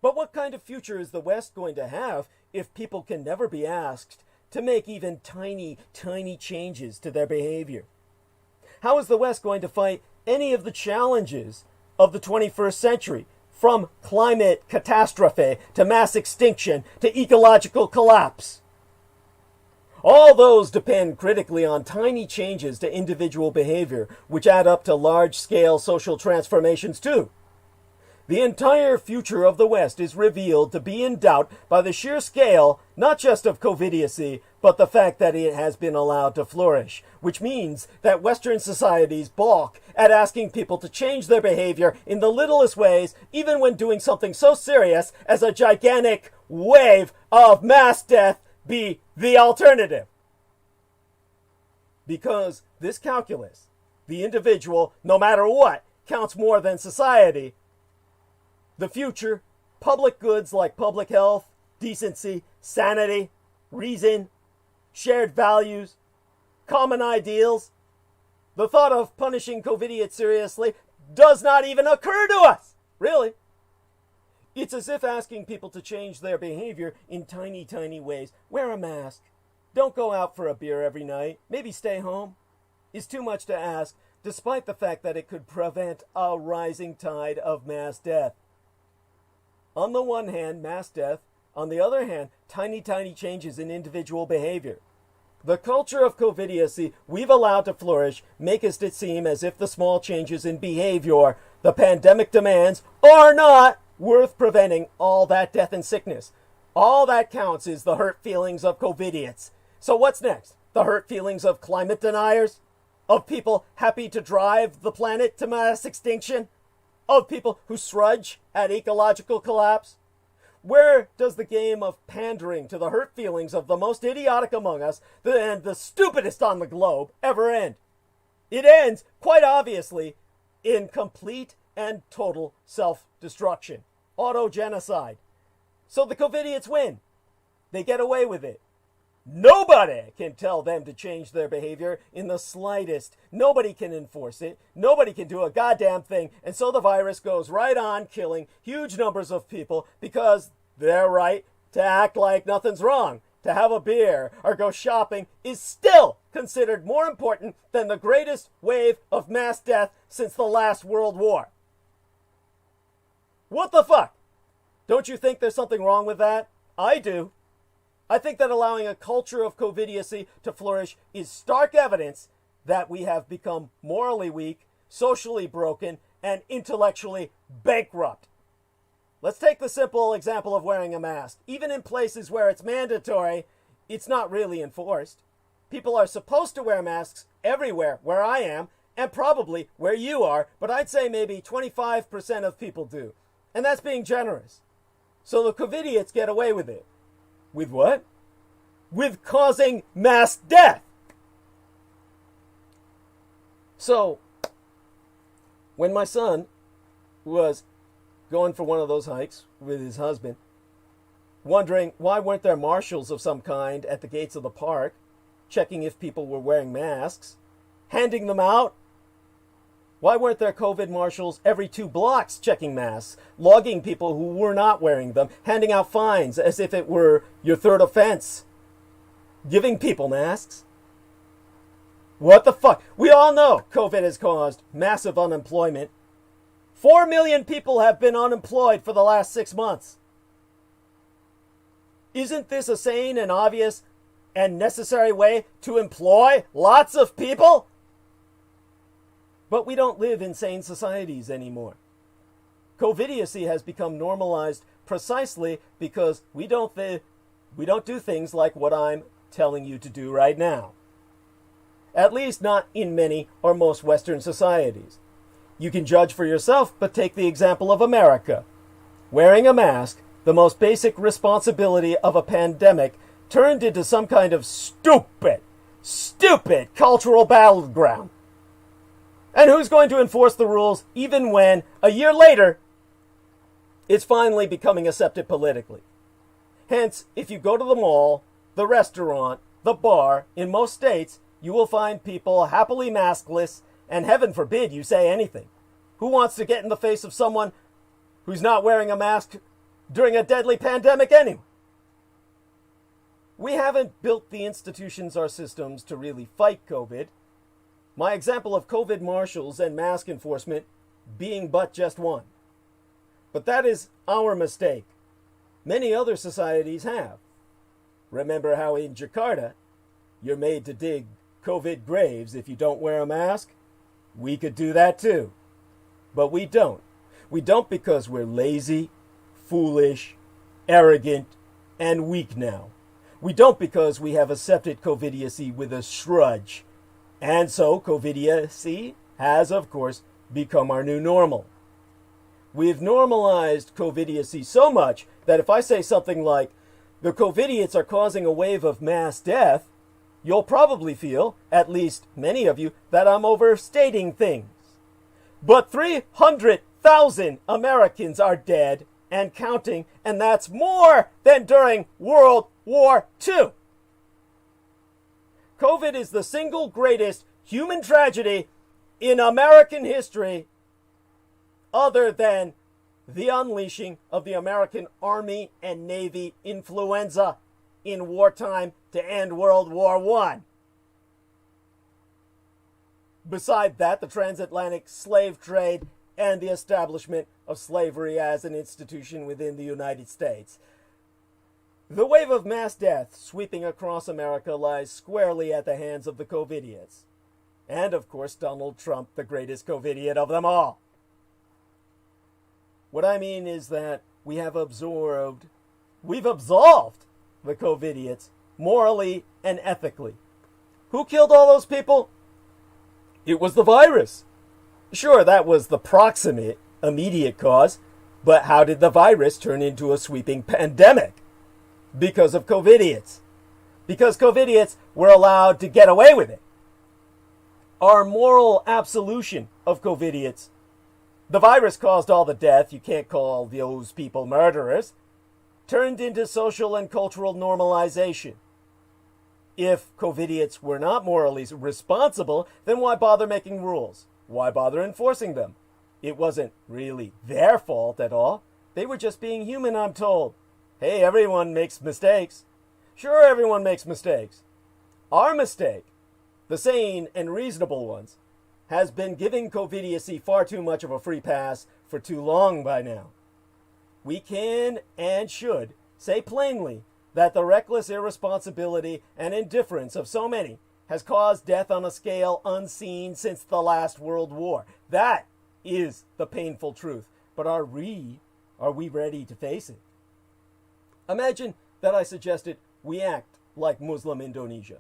But what kind of future is the West going to have if people can never be asked to make even tiny, tiny changes to their behavior? How is the West going to fight any of the challenges of the 21st century, from climate catastrophe to mass extinction to ecological collapse? All those depend critically on tiny changes to individual behavior, which add up to large-scale social transformations too. The entire future of the West is revealed to be in doubt by the sheer scale, not just of COVIDiocy, but the fact that it has been allowed to flourish, which means that Western societies balk at asking people to change their behavior in the littlest ways, even when doing something so serious as a gigantic wave of mass death be the alternative. Because this calculus, the individual, no matter what, counts more than society. The future, public goods like public health, decency, sanity, reason, shared values, common ideals. The thought of punishing COVIDiots seriously does not even occur to us, really. It's as if asking people to change their behavior in tiny, tiny ways. Wear a mask. Don't go out for a beer every night. Maybe stay home. Is too much to ask, despite the fact that it could prevent a rising tide of mass death. On the one hand, mass death. On the other hand, tiny, tiny changes in individual behavior. The culture of COVIDiocy we've allowed to flourish make it seem as if the small changes in behavior the pandemic demands are not worth preventing all that death and sickness. All that counts is the hurt feelings of COVIDiots. So what's next? The hurt feelings of climate deniers? Of people happy to drive the planet to mass extinction? Of people who srudge at ecological collapse? Where does the game of pandering to the hurt feelings of the most idiotic among us and the stupidest on the globe ever end? It ends, quite obviously, in complete and total self-destruction. Auto-genocide. So the COVIDiots win. They get away with it. Nobody can tell them to change their behavior in the slightest. Nobody can enforce it. Nobody can do a goddamn thing. And so the virus goes right on killing huge numbers of people because they're right to act like nothing's wrong. To have a beer or go shopping is still considered more important than the greatest wave of mass death since the last World War. What the fuck? Don't you think there's something wrong with that? I do. I think that allowing a culture of COVIDiocy to flourish is stark evidence that we have become morally weak, socially broken, and intellectually bankrupt. Let's take the simple example of wearing a mask. Even in places where it's mandatory, it's not really enforced. People are supposed to wear masks everywhere where I am, and probably where you are, but I'd say maybe 25% of people do. And that's being generous. So the COVIDiots get away with it. With what? With causing mass death. So, when my son was going for one of those hikes with his husband, wondering why weren't there marshals of some kind at the gates of the park, checking if people were wearing masks, handing them out, Why weren't there COVID marshals every 2 blocks checking masks, logging people who were not wearing them, handing out fines as if it were your 3rd offense, giving people masks? What the fuck? We all know COVID has caused massive unemployment. 4 million people have been unemployed for the last 6 months. Isn't this a sane and obvious and necessary way to employ lots of people? But we don't live in sane societies anymore. COVIDiocy has become normalized precisely because we don't do things like what I'm telling you to do right now. At least not in many or most Western societies. You can judge for yourself, but take the example of America. Wearing a mask, the most basic responsibility of a pandemic, turned into some kind of stupid cultural battleground. And who's going to enforce the rules even when, a year later, it's finally becoming accepted politically? Hence, if you go to the mall, the restaurant, the bar, in most states, you will find people happily maskless, and heaven forbid you say anything. Who wants to get in the face of someone who's not wearing a mask during a deadly pandemic anyway? We haven't built the institutions or systems to really fight COVID. My example of COVID marshals and mask enforcement being but just one. But that is our mistake. Many other societies have. Remember how in Jakarta, you're made to dig COVID graves if you don't wear a mask? We could do that too. But we don't. We don't because we're lazy, foolish, arrogant, and weak now. We don't because we have accepted COVIDiocy with a shrug. And so COVIDiocy has, of course, become our new normal. We've normalized COVIDiocy so much that if I say something like, the COVIDiots are causing a wave of mass death, you'll probably feel, at least many of you, that I'm overstating things. But 300,000 Americans are dead and counting, and that's more than during World War II. COVID is the single greatest human tragedy in American history, other than the unleashing of the American Army and Navy influenza in wartime to end World War I. Beside that, the transatlantic slave trade and the establishment of slavery as an institution within the United States. The wave of mass death sweeping across America lies squarely at the hands of the COVIDiots. And, of course, Donald Trump, the greatest COVIDiot of them all. What I mean is that we've absolved the COVIDiots morally and ethically. Who killed all those people? It was the virus. Sure, that was the proximate, immediate cause, but how did the virus turn into a sweeping pandemic? Because of COVIDiots. Because COVIDiots were allowed to get away with it. Our moral absolution of COVIDiots. The virus caused all the death, you can't call those people murderers, turned into social and cultural normalization. If COVIDiots were not morally responsible, then why bother making rules? Why bother enforcing them? It wasn't really their fault at all. They were just being human, I'm told. Hey, everyone makes mistakes. Sure, everyone makes mistakes. Our mistake, the sane and reasonable ones, has been giving COVIDiocy far too much of a free pass for too long by now. We can and should say plainly that the reckless irresponsibility and indifference of so many has caused death on a scale unseen since the last World War. That is the painful truth. But are we ready to face it? Imagine that I suggested we act like Muslim Indonesia.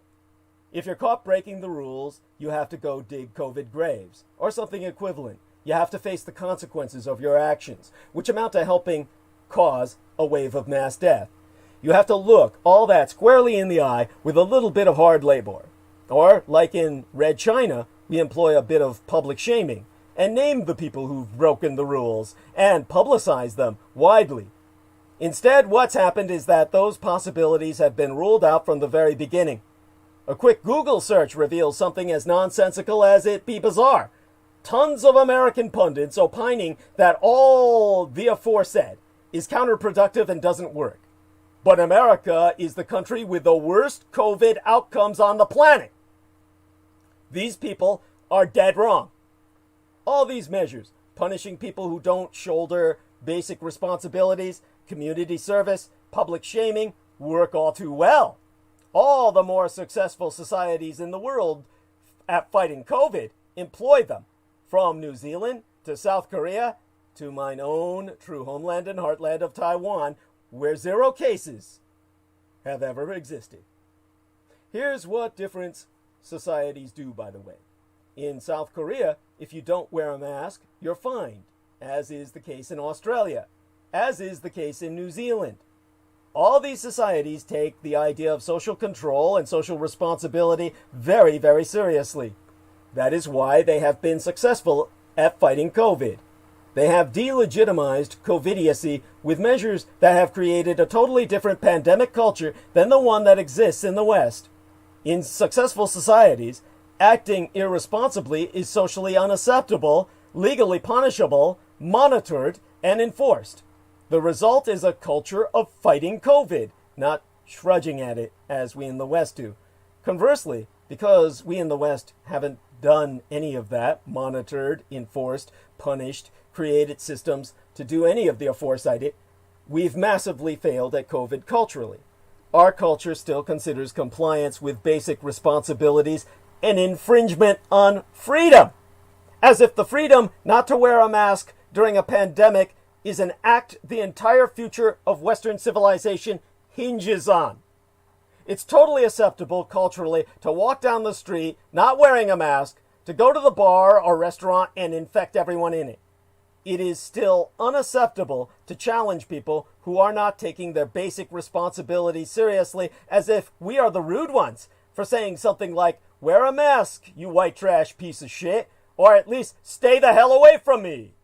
If you're caught breaking the rules, you have to go dig COVID graves, or something equivalent. You have to face the consequences of your actions, which amount to helping cause a wave of mass death. You have to look all that squarely in the eye with a little bit of hard labor. Or, like in Red China, we employ a bit of public shaming, and name the people who've broken the rules, and publicize them widely. Instead, what's happened is that those possibilities have been ruled out from the very beginning. A quick Google search reveals something as nonsensical as it be bizarre. tons of American pundits opining that all the aforesaid is counterproductive and doesn't work. But America is the country with the worst COVID outcomes on the planet. These people are dead wrong. All these measures, punishing people who don't shoulder basic responsibilities, community service, public shaming, work all too well. All the more successful societies in the world at fighting COVID employ them, from New Zealand to South Korea to mine own true homeland and heartland of Taiwan, where 0 cases have ever existed. Here's what different societies do, by the way. In South Korea, if you don't wear a mask, you're fined, as is the case in Australia, as is the case in New Zealand. All these societies take the idea of social control and social responsibility very, very seriously. That is why they have been successful at fighting COVID. They have delegitimized COVIDiocy with measures that have created a totally different pandemic culture than the one that exists in the West. In successful societies, acting irresponsibly is socially unacceptable, legally punishable, monitored, and enforced. The result is a culture of fighting COVID, not shrudging at it as we in the West do. Conversely, because we in the West haven't done any of that, monitored, enforced, punished, created systems to do any of the aforesaid, we've massively failed at COVID culturally. Our culture still considers compliance with basic responsibilities an infringement on freedom, as if the freedom not to wear a mask during a pandemic is an act the entire future of Western civilization hinges on. It's totally acceptable culturally to walk down the street not wearing a mask, to go to the bar or restaurant and infect everyone in it. It is still unacceptable to challenge people who are not taking their basic responsibilities seriously, as if we are the rude ones for saying something like, "Wear a mask, you white trash piece of shit," or at least "Stay the hell away from me."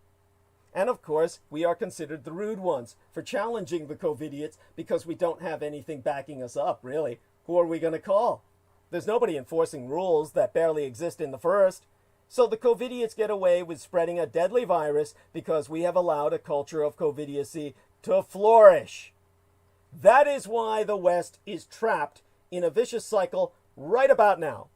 And of course, we are considered the rude ones for challenging the COVIDiots because we don't have anything backing us up, really. Who are we going to call? There's nobody enforcing rules that barely exist in the first. So the COVIDiots get away with spreading a deadly virus because we have allowed a culture of COVIDiocy to flourish. That is why the West is trapped in a vicious cycle right about now.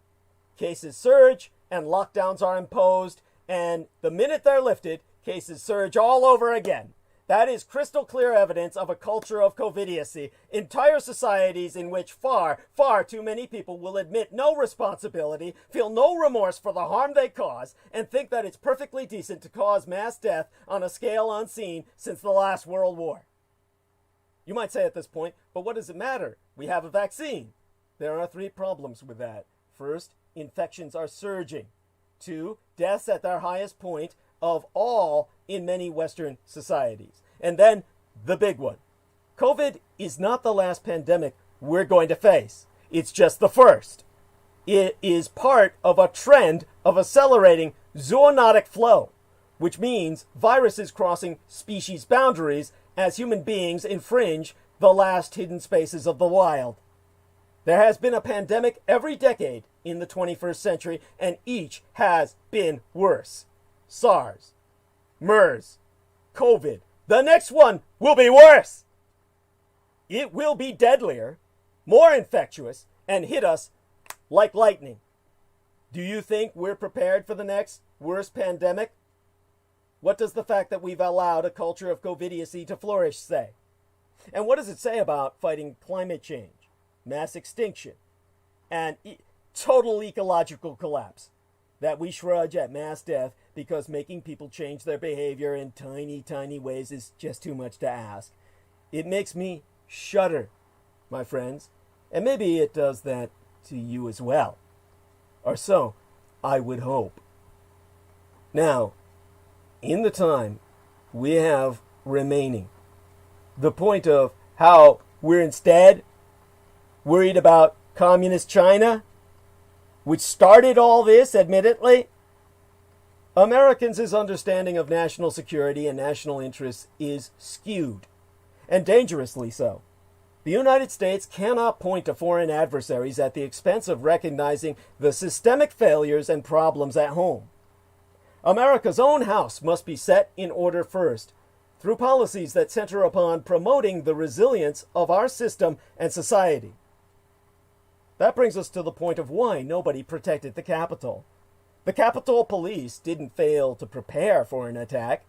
Cases surge and lockdowns are imposed, and the minute they're lifted, cases surge all over again. That is crystal clear evidence of a culture of COVIDiocy, entire societies in which far, far too many people will admit no responsibility, feel no remorse for the harm they cause, and think that it's perfectly decent to cause mass death on a scale unseen since the last World War. You might say at this point, but what does it matter? We have a vaccine. There are 3 problems with that. First, infections are surging. 2, deaths at their highest point of all in many Western societies. And then the big one. COVID is not the last pandemic we're going to face. It's just the first. It is part of a trend of accelerating zoonotic flow, which means viruses crossing species boundaries as human beings infringe the last hidden spaces of the wild. There has been a pandemic every decade in the 21st century, and each has been worse. SARS, MERS, COVID. The next one will be worse. It will be deadlier, more infectious, and hit us like lightning. Do you think we're prepared for the next worst pandemic? What does the fact that we've allowed a culture of COVIDiocy to flourish say? And what does it say about fighting climate change, mass extinction, and total ecological collapse? That we shrug at mass death because making people change their behavior in tiny, tiny ways is just too much to ask. It makes me shudder, my friends, and maybe it does that to you as well. Or so I would hope. Now, in the time we have remaining, the point of how we're instead worried about communist China, which started all this, admittedly, Americans' understanding of national security and national interests is skewed, and dangerously so. The United States cannot point to foreign adversaries at the expense of recognizing the systemic failures and problems at home. America's own house must be set in order first, through policies that center upon promoting the resilience of our system and society. That brings us to the point of why nobody protected the Capitol. The Capitol Police didn't fail to prepare for an attack.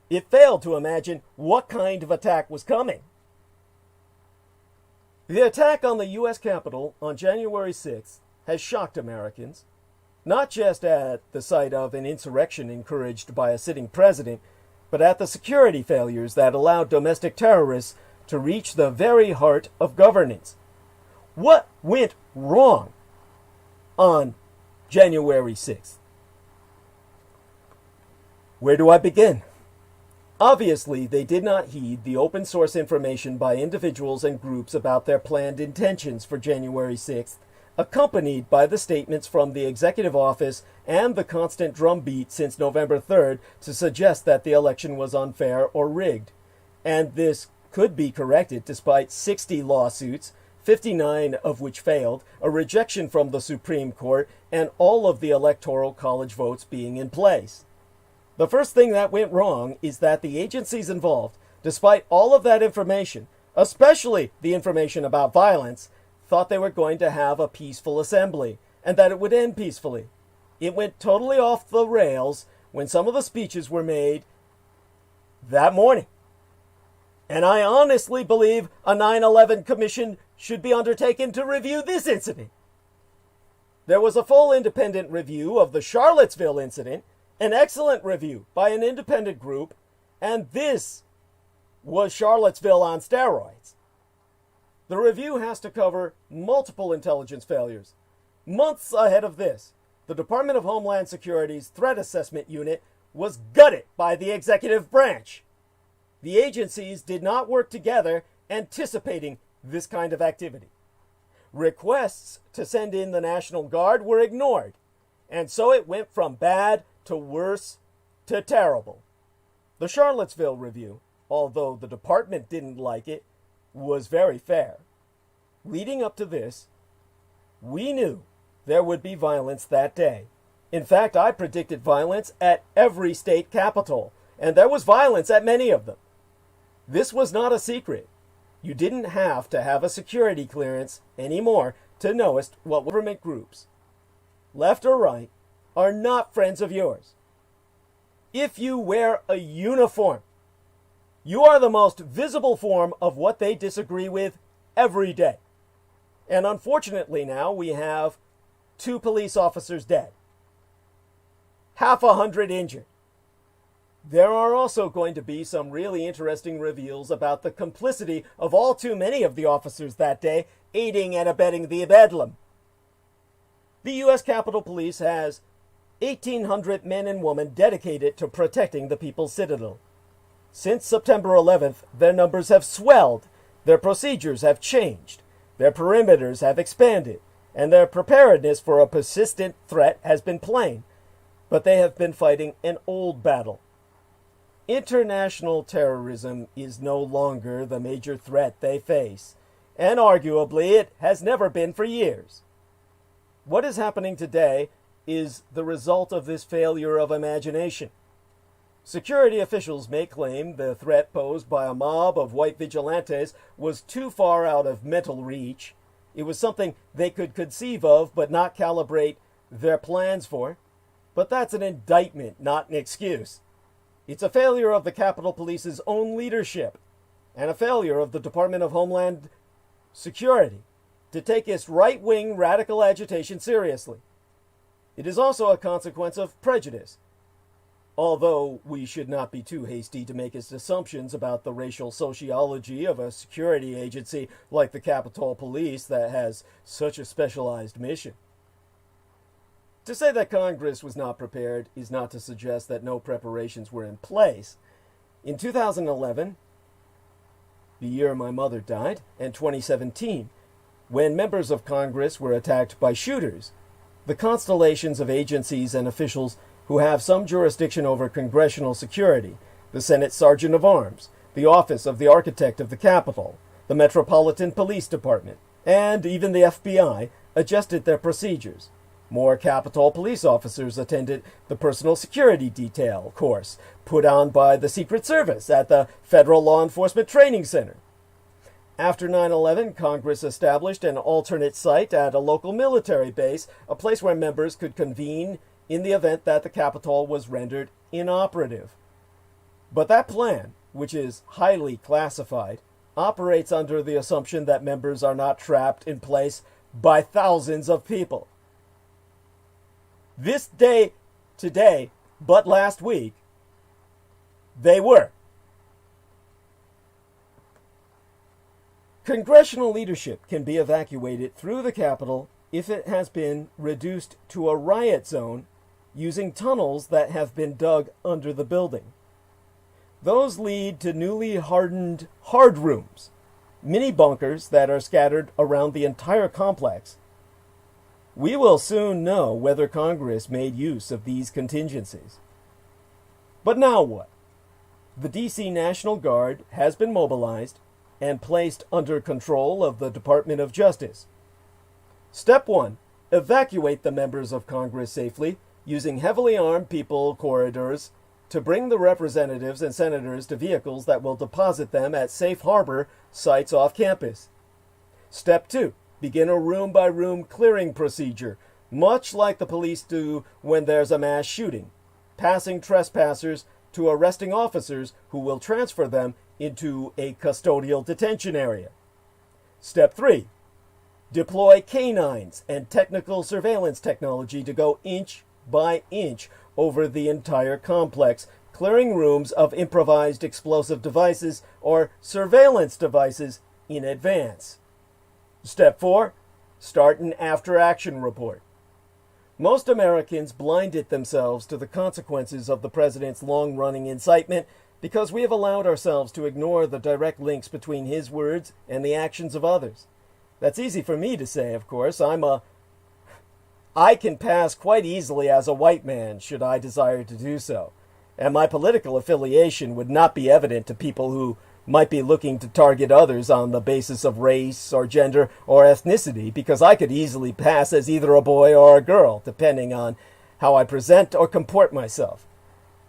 It failed to imagine what kind of attack was coming. The attack on the U.S. Capitol on January 6th has shocked Americans, not just at the sight of an insurrection encouraged by a sitting president, but at the security failures that allowed domestic terrorists to reach the very heart of governance. What went wrong on January 6th? Where do I begin? Obviously, they did not heed the open source information by individuals and groups about their planned intentions for January 6th, accompanied by the statements from the executive office and the constant drumbeat since November 3rd to suggest that the election was unfair or rigged. And this could be corrected despite 60 lawsuits, 59 of which failed, a rejection from the Supreme Court, and all of the Electoral College votes being in place. The first thing that went wrong is that the agencies involved, despite all of that information, especially the information about violence, thought they were going to have a peaceful assembly, and that it would end peacefully. It went totally off the rails when some of the speeches were made that morning. And I honestly believe a 9/11 commission should be undertaken to review this incident. There was a full independent review of the Charlottesville incident, an excellent review by an independent group, and this was Charlottesville on steroids. The review has to cover multiple intelligence failures. Months ahead of this, the Department of Homeland Security's Threat Assessment Unit was gutted by the executive branch. The agencies did not work together anticipating this kind of activity. Requests to send in the National Guard were ignored, and so it went from bad to worse to terrible. The Charlottesville review, although the department didn't like it, was very fair. Leading up to this, we knew there would be violence that day. In fact, I predicted violence at every state capital, and there was violence at many of them. This was not a secret. You didn't have to have a security clearance anymore to know what government groups, left or right, are not friends of yours. If you wear a uniform, you are the most visible form of what they disagree with every day. And unfortunately now we have 2 police officers dead, 100 injured. There are also going to be some really interesting reveals about the complicity of all too many of the officers that day, aiding and abetting the bedlam. The U.S. Capitol Police has 1,800 men and women dedicated to protecting the People's Citadel. Since September 11th, their numbers have swelled, their procedures have changed, their perimeters have expanded, and their preparedness for a persistent threat has been plain. But they have been fighting an old battle. International terrorism is no longer the major threat they face, and arguably it has never been for years. What is happening today is the result of this failure of imagination. Security officials may claim the threat posed by a mob of white vigilantes was too far out of mental reach. It was something they could conceive of but not calibrate their plans for. But that's an indictment, not an excuse. It's a failure of the Capitol Police's own leadership and a failure of the Department of Homeland Security to take its right-wing radical agitation seriously. It is also a consequence of prejudice, although we should not be too hasty to make its assumptions about the racial sociology of a security agency like the Capitol Police that has such a specialized mission. To say that Congress was not prepared is not to suggest that no preparations were in place. In 2011, the year my mother died, and 2017, when members of Congress were attacked by shooters, the constellations of agencies and officials who have some jurisdiction over congressional security, the Senate Sergeant of Arms, the Office of the Architect of the Capitol, the Metropolitan Police Department, and even the FBI, adjusted their procedures. More Capitol police officers attended the personal security detail course put on by the Secret Service at the Federal Law Enforcement Training Center. After 9/11, Congress established an alternate site at a local military base, a place where members could convene in the event that the Capitol was rendered inoperative. But that plan, which is highly classified, operates under the assumption that members are not trapped in place by thousands of people. This day, today, but last week, they were. Congressional leadership can be evacuated through the Capitol if it has been reduced to a riot zone using tunnels that have been dug under the building. Those lead to newly hardened hard rooms, mini bunkers that are scattered around the entire complex. We will soon know whether Congress made use of these contingencies. But now what? The DC National Guard has been mobilized and placed under control of the Department of Justice. Step 1. Evacuate the members of Congress safely using heavily armed people corridors to bring the representatives and senators to vehicles that will deposit them at safe harbor sites off campus. Step 2. Begin a room-by-room clearing procedure, much like the police do when there's a mass shooting, passing trespassers to arresting officers who will transfer them into a custodial detention area. Step 3. Deploy canines and technical surveillance technology to go inch by inch over the entire complex, clearing rooms of improvised explosive devices or surveillance devices in advance. Step 4. Start an after-action report. Most Americans blinded themselves to the consequences of the president's long-running incitement because we have allowed ourselves to ignore the direct links between his words and the actions of others. That's easy for me to say, of course. I can pass quite easily as a white man, should I desire to do so. And my political affiliation would not be evident to people who might be looking to target others on the basis of race or gender or ethnicity, because I could easily pass as either a boy or a girl, depending on how I present or comport myself.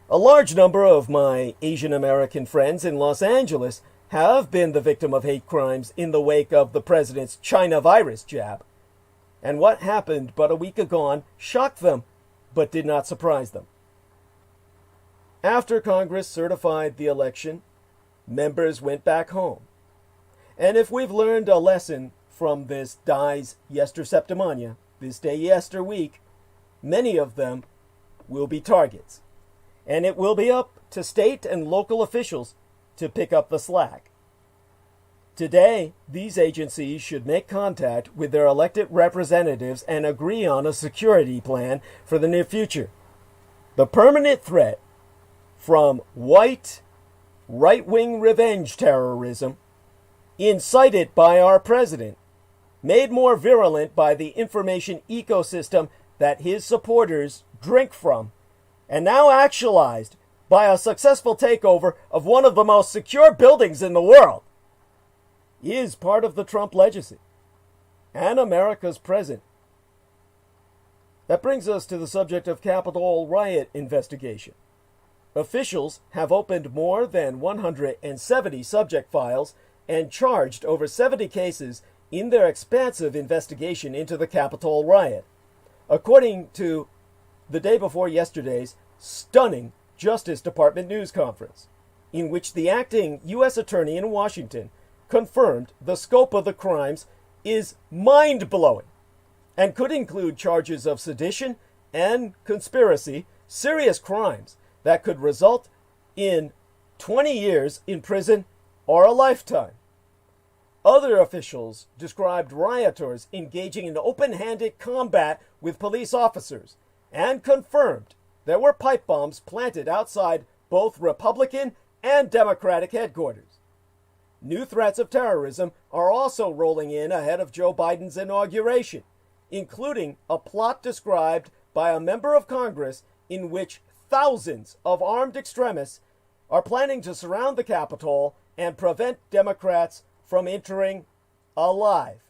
A large number of my Asian American friends in Los Angeles have been the victim of hate crimes in the wake of the president's China virus jab. And what happened but a week ago shocked them, but did not surprise them. After Congress certified the election, members went back home. And if we've learned a lesson from this Dies Yester Septimania, this day yester week, many of them will be targets. And it will be up to state and local officials to pick up the slack. Today, these agencies should make contact with their elected representatives and agree on a security plan for the near future. The permanent threat from white, right-wing revenge terrorism, incited by our president, made more virulent by the information ecosystem that his supporters drink from, and now actualized by a successful takeover of one of the most secure buildings in the world, is part of the Trump legacy and America's present. That brings us to the subject of Capitol riot investigation. Officials have opened more than 170 subject files and charged over 70 cases in their expansive investigation into the Capitol riot, according to the day before yesterday's stunning Justice Department news conference, in which the acting U.S. Attorney in Washington confirmed the scope of the crimes is mind-blowing and could include charges of sedition and conspiracy, serious crimes that could result in 20 years in prison or a lifetime. Other officials described rioters engaging in open-handed combat with police officers and confirmed there were pipe bombs planted outside both Republican and Democratic headquarters. New threats of terrorism are also rolling in ahead of Joe Biden's inauguration, including a plot described by a member of Congress in which thousands of armed extremists are planning to surround the Capitol and prevent Democrats from entering alive.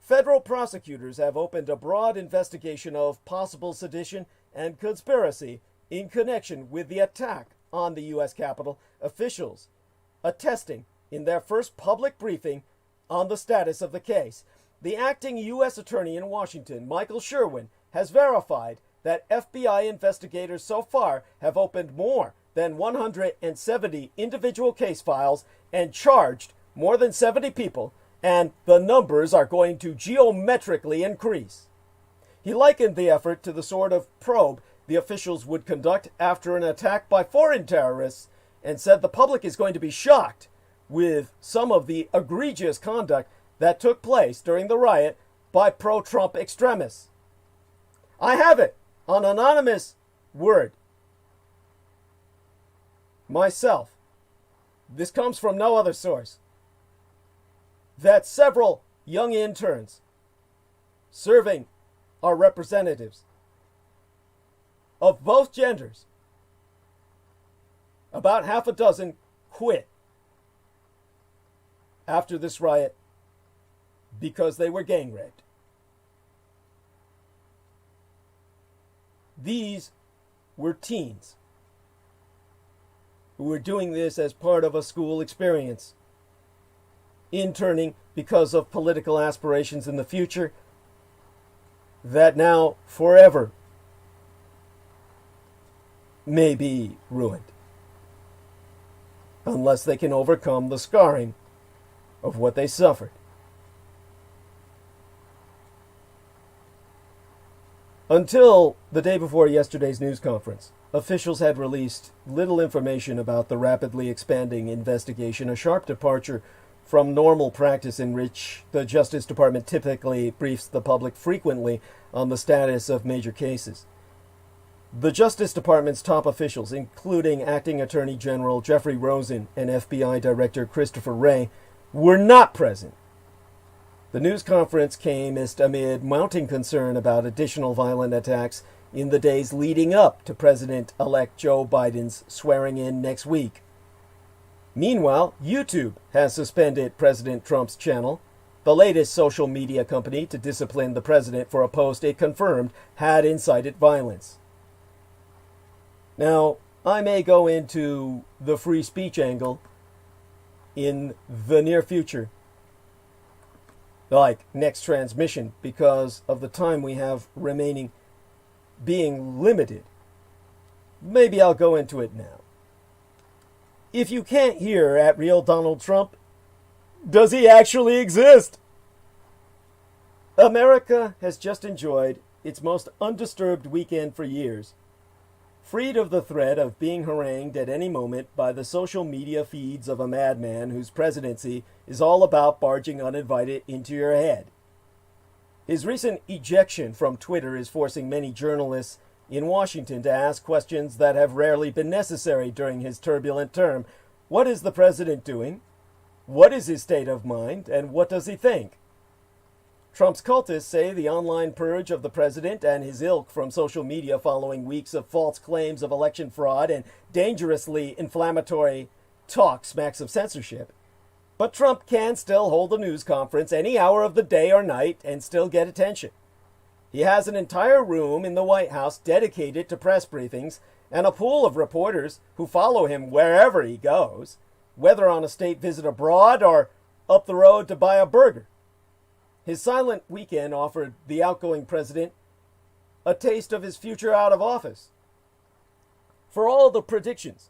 Federal prosecutors have opened a broad investigation of possible sedition and conspiracy in connection with the attack on the U.S. Capitol, officials attesting in their first public briefing on the status of the case. The acting U.S. Attorney in Washington, Michael Sherwin, has verified that FBI investigators so far have opened more than 170 individual case files and charged more than 70 people, and the numbers are going to geometrically increase. He likened the effort to the sort of probe the officials would conduct after an attack by foreign terrorists, and said the public is going to be shocked with some of the egregious conduct that took place during the riot by pro-Trump extremists. I have it on anonymous word. Myself. This comes from no other source. That several young interns serving our representatives of both genders, about half a dozen, quit after this riot because they were gang raped. These were teens who were doing this as part of a school experience, interning because of political aspirations in the future that now forever may be ruined, unless they can overcome the scarring of what they suffered. Until the day before yesterday's news conference, officials had released little information about the rapidly expanding investigation, a sharp departure from normal practice in which the Justice Department typically briefs the public frequently on the status of major cases. The Justice Department's top officials, including Acting Attorney General Jeffrey Rosen and FBI Director Christopher Wray, were not present. The news conference came amid mounting concern about additional violent attacks in the days leading up to President-elect Joe Biden's swearing-in next week. Meanwhile, YouTube has suspended President Trump's channel, the latest social media company to discipline the president for a post it confirmed had incited violence. Now, I may go into the free speech angle in the near future, like next transmission, because of the time we have remaining being limited. Maybe I'll go into it now. If you can't hear at Real Donald Trump, does he actually exist? America has just enjoyed its most undisturbed weekend for years, freed of the threat of being harangued at any moment by the social media feeds of a madman whose presidency is all about barging uninvited into your head. His recent ejection from Twitter is forcing many journalists in Washington to ask questions that have rarely been necessary during his turbulent term. What is the president doing? What is his state of mind? And what does he think? Trump's cultists say the online purge of the president and his ilk from social media following weeks of false claims of election fraud and dangerously inflammatory talk smacks of censorship. But Trump can still hold a news conference any hour of the day or night and still get attention. He has an entire room in the White House dedicated to press briefings and a pool of reporters who follow him wherever he goes, whether on a state visit abroad or up the road to buy a burger. His silent weekend offered the outgoing president a taste of his future out of office. For all the predictions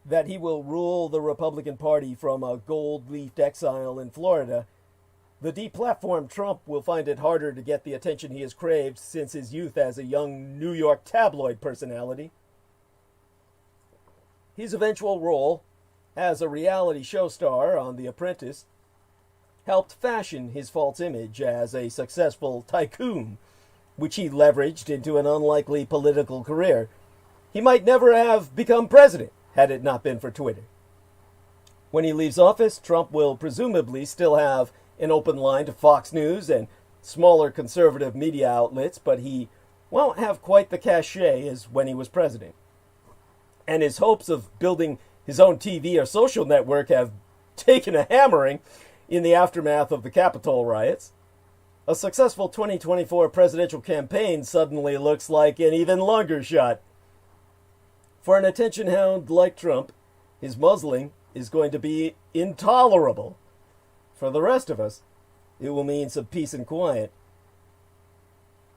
that he will rule the Republican Party from a gold-leafed exile in Florida, the deplatformed Trump will find it harder to get the attention he has craved since his youth as a young New York tabloid personality. His eventual role as a reality show star on The Apprentice helped fashion his false image as a successful tycoon, which he leveraged into an unlikely political career. He might never have become president had it not been for Twitter. When he leaves office, Trump will presumably still have an open line to Fox News and smaller conservative media outlets, but he won't have quite the cachet as when he was president. And his hopes of building his own TV or social network have taken a hammering in the aftermath of the Capitol riots. a successful 2024 presidential campaign suddenly looks like an even longer shot. For an attention hound like Trump, his muzzling is going to be intolerable. For the rest of us, it will mean some peace and quiet.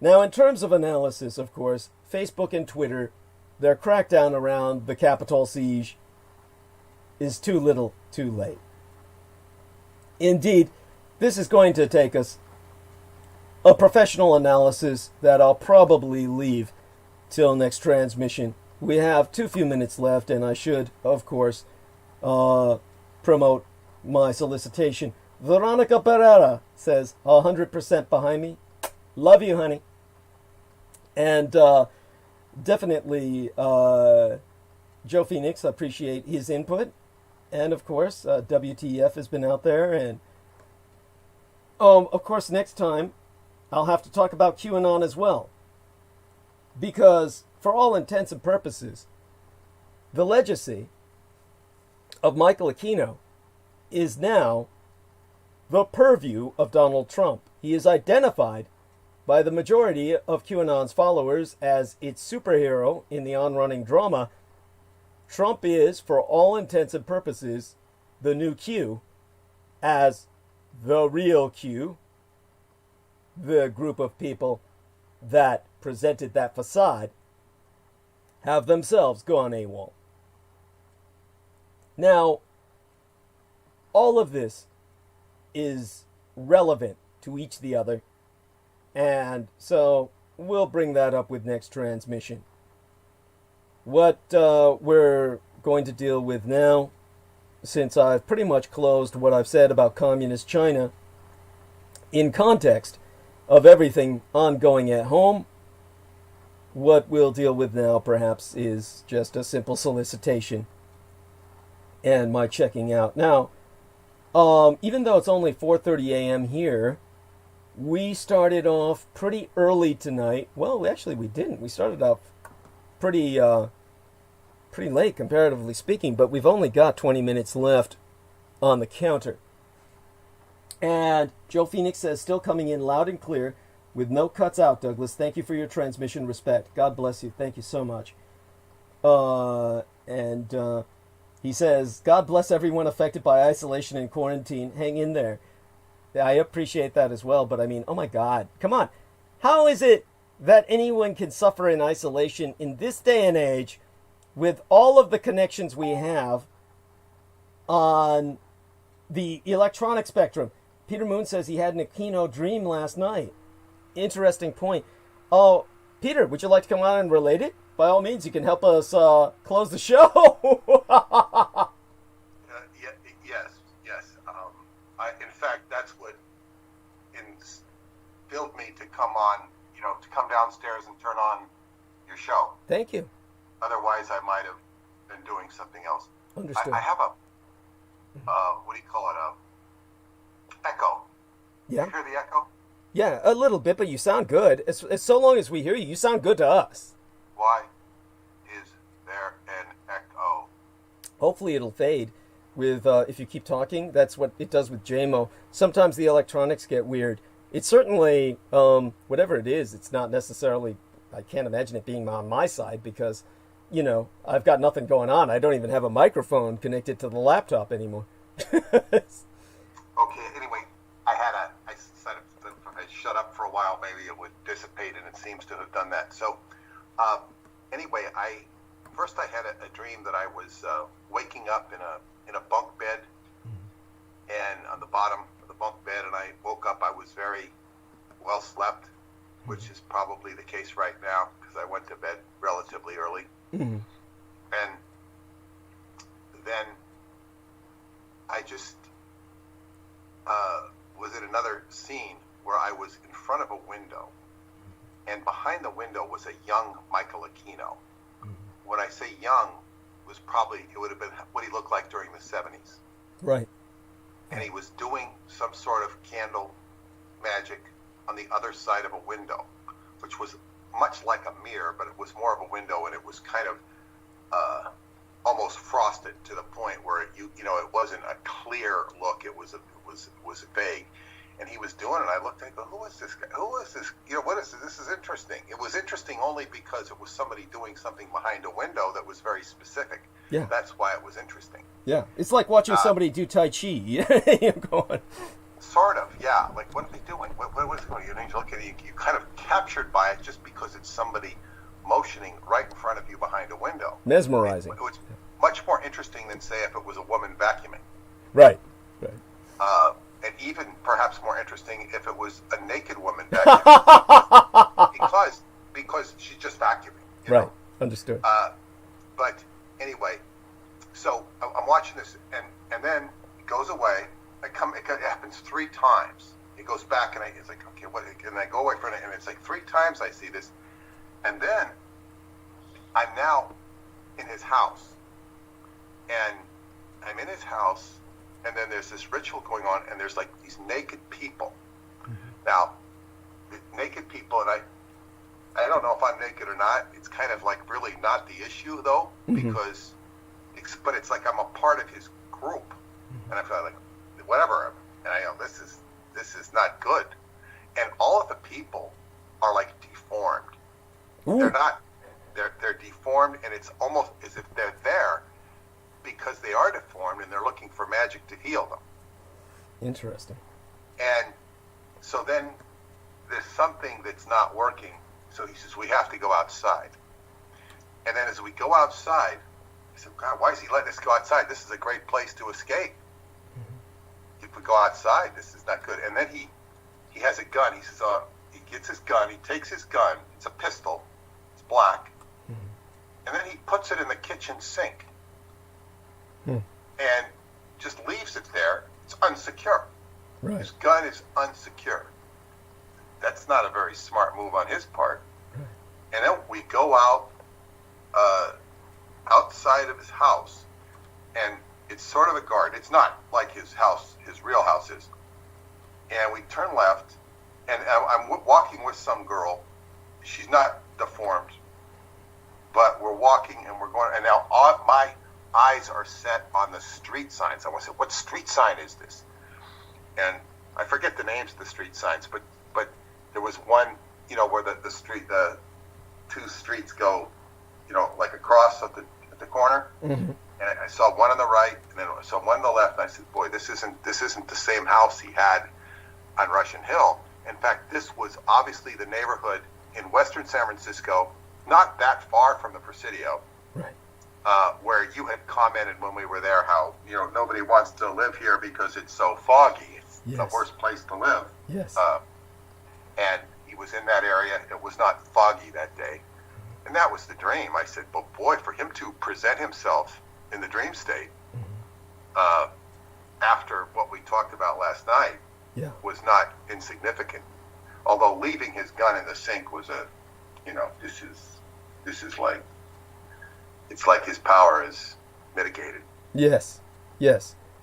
Now, in terms of analysis, of course, Facebook and Twitter, their crackdown around the Capitol siege is too little, too late. Indeed, this is going to take us a professional analysis that I'll probably leave till next transmission. We have too few minutes left, and I should, of course, promote my solicitation. Veronica Pereira says, 100% behind me. Love you, honey. And definitely Joe Phoenix, appreciate his input. And, of course, WTF has been out there. And, of course, next time, I'll have to talk about QAnon as well. Because, for all intents and purposes, the legacy of Michael Aquino is now the purview of Donald Trump. He is identified by the majority of QAnon's followers as its superhero in the on-running drama. Trump is, for all intents and purposes, the new Q, as the real Q, the group of people that presented that facade, have themselves gone AWOL. Now, all of this is relevant to each the other, and so we'll bring that up with next transmission. What we're going to deal with now, since I've pretty much closed what I've said about communist China in context of everything ongoing at home, what we'll deal with now perhaps is just a simple solicitation and my checking out. Now, even though it's only 4:30 a.m. here, we started off pretty early tonight. Well, actually we didn't. We started off pretty late, comparatively speaking, but we've only got 20 minutes left on the counter. And Joe Phoenix says, still coming in loud and clear with no cuts out, Douglas. Thank you for your transmission respect. God bless you. Thank you so much. He says, God bless everyone affected by isolation and quarantine. Hang in there. I appreciate that as well, but I mean, oh my God, come on. How is it that anyone can suffer in isolation in this day and age with all of the connections we have on the electronic spectrum? Peter Moon says he had an Aquino dream last night. Interesting point. Oh, Peter, would you like to come on and relate it? By all means, you can help us close the show. Yes. In fact, that's what instilled me to come on, to come downstairs and turn on your show. Thank you. Otherwise, I might have been doing something else. Understood. I have a, what do you call it, echo. Yeah. You hear the echo? Yeah, a little bit, but you sound good. As so long as we hear you, you sound good to us. Why is there an echo? Hopefully it'll fade with if you keep talking. That's what it does with JMO. Sometimes the electronics get weird. It's certainly, whatever it is, it's not necessarily, I can't imagine it being on my side because, I've got nothing going on. I don't even have a microphone connected to the laptop anymore. Okay, anyway, I said if I shut up for a while, maybe it would dissipate, and it seems to have done that. So, anyway, I had a dream that I was waking up in a bunk bed, and on the bottom of the bunk bed, and I woke up. I was very well slept, which is probably the case right now because I went to bed relatively early, and then I just was in another scene where I was in front of a window, and behind the window was a young Michael Aquino. When I say young, it would have been what he looked like during the 70s. Right. And he was doing some sort of candle magic on the other side of a window, which was much like a mirror, but it was more of a window, and it was kind of almost frosted to the point where it wasn't a clear look. It was vague, and he was doing it. I looked and I go, who is this guy? Who is this? You know, what is this? This is interesting. It was interesting only because it was somebody doing something behind a window that was very specific. Yeah. That's why it was interesting. Yeah. It's like watching somebody do Tai Chi. You're going. Sort of, yeah. Like, what are they doing? What is going on? You look at it, you're kind of captured by it just because it's somebody motioning right in front of you behind a window. Mesmerizing. It was much more interesting than, say, if it was a woman vacuuming. Right. Right. And even perhaps more interesting if it was a naked woman vacuuming. because she's just vacuuming. Right. Know? Understood. But anyway, so I'm watching this, and then it goes away. It happens 3 times. It goes back, and it's like, okay, what? And I go away from it, and it's like 3 times I see this. And then I'm now in his house. And I'm in his house, and then there's this ritual going on, and there's like these naked people. Mm-hmm. Now, the naked people, and I don't know if I'm naked or not. It's kind of like really not the issue, though, because it's like I'm a part of his group. Mm-hmm. And I feel like, whatever, and I know this is not good. And all of the people are like deformed. Ooh. They're deformed, and it's almost as if they're there because they are deformed and they're looking for magic to heal them. Interesting. And so then there's something that's not working. So he says, we have to go outside. And then as we go outside, I said, God, why is he letting us go outside? This is a great place to escape. Mm-hmm. If we go outside, this is not good. And then he has a gun. He says, he gets his gun. He takes his gun. It's a pistol. It's black. Mm-hmm. And then he puts it in the kitchen sink. And just leaves it there. It's unsecure. Right. His gun is unsecure. That's not a very smart move on his part. Right. And then we go out outside of his house, and it's sort of a guard. It's not like his house, his real house is. And we turn left, and I'm walking with some girl. She's not deformed, but we're walking, and we're going. And now my eyes are set on the street signs. I want to say, what street sign is this? And I forget the names of the street signs, but there was one, where the 2 streets go, like across at the corner. Mm-hmm. And I saw one on the right, and then I saw one on the left. And I said, boy, this isn't the same house he had on Russian Hill. In fact, this was obviously the neighborhood in western San Francisco, not that far from the Presidio. Right. Where you had commented when we were there how, nobody wants to live here because it's so foggy. It's the worst place to live. Yes. And he was in that area. It was not foggy that day. And that was the dream. I said, but boy, for him to present himself in the dream state after what we talked about last night was not insignificant. Although leaving his gun in the sink was this is like, it's like his power is mitigated. Yes,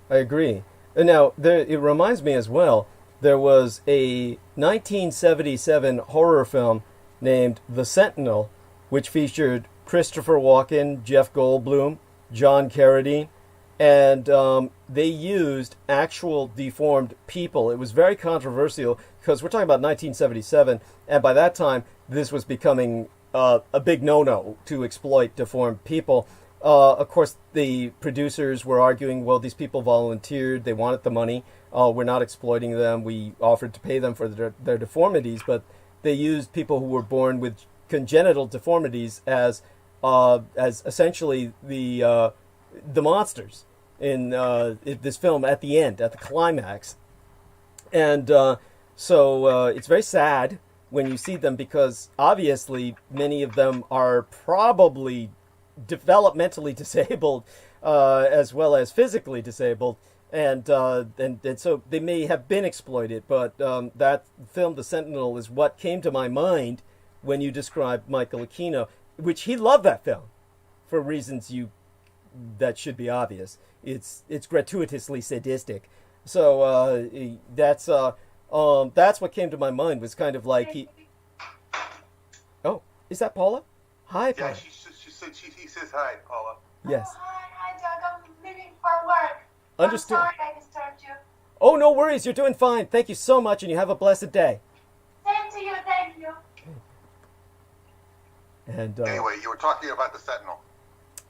I agree. And now, it reminds me as well, there was a 1977 horror film named The Sentinel, which featured Christopher Walken, Jeff Goldblum, John Carradine, and they used actual deformed people. It was very controversial because we're talking about 1977, and by that time, this was becoming a big no-no to exploit deformed people. Of course, the producers were arguing, well, these people volunteered, they wanted the money, we're not exploiting them, we offered to pay them for their deformities, but they used people who were born with congenital deformities as essentially the monsters in this film at the end, at the climax. And so it's very sad when you see them because obviously many of them are probably developmentally disabled as well as physically disabled, and so they may have been exploited, but that film, The Sentinel, is what came to my mind when you described Michael Aquino, which he loved that film for reasons that should be obvious. It's gratuitously sadistic, so that's what came to my mind, was kind of like he. Oh, is that Paula? Hi, Paula. Yeah, he says hi, Paula. Yes. Oh, hi, Doug. I'm leaving for work. Understood. I'm sorry I disturbed you. Oh, no worries. You're doing fine. Thank you so much, and you have a blessed day. Same to you, thank you. And Anyway, you were talking about The Sentinel.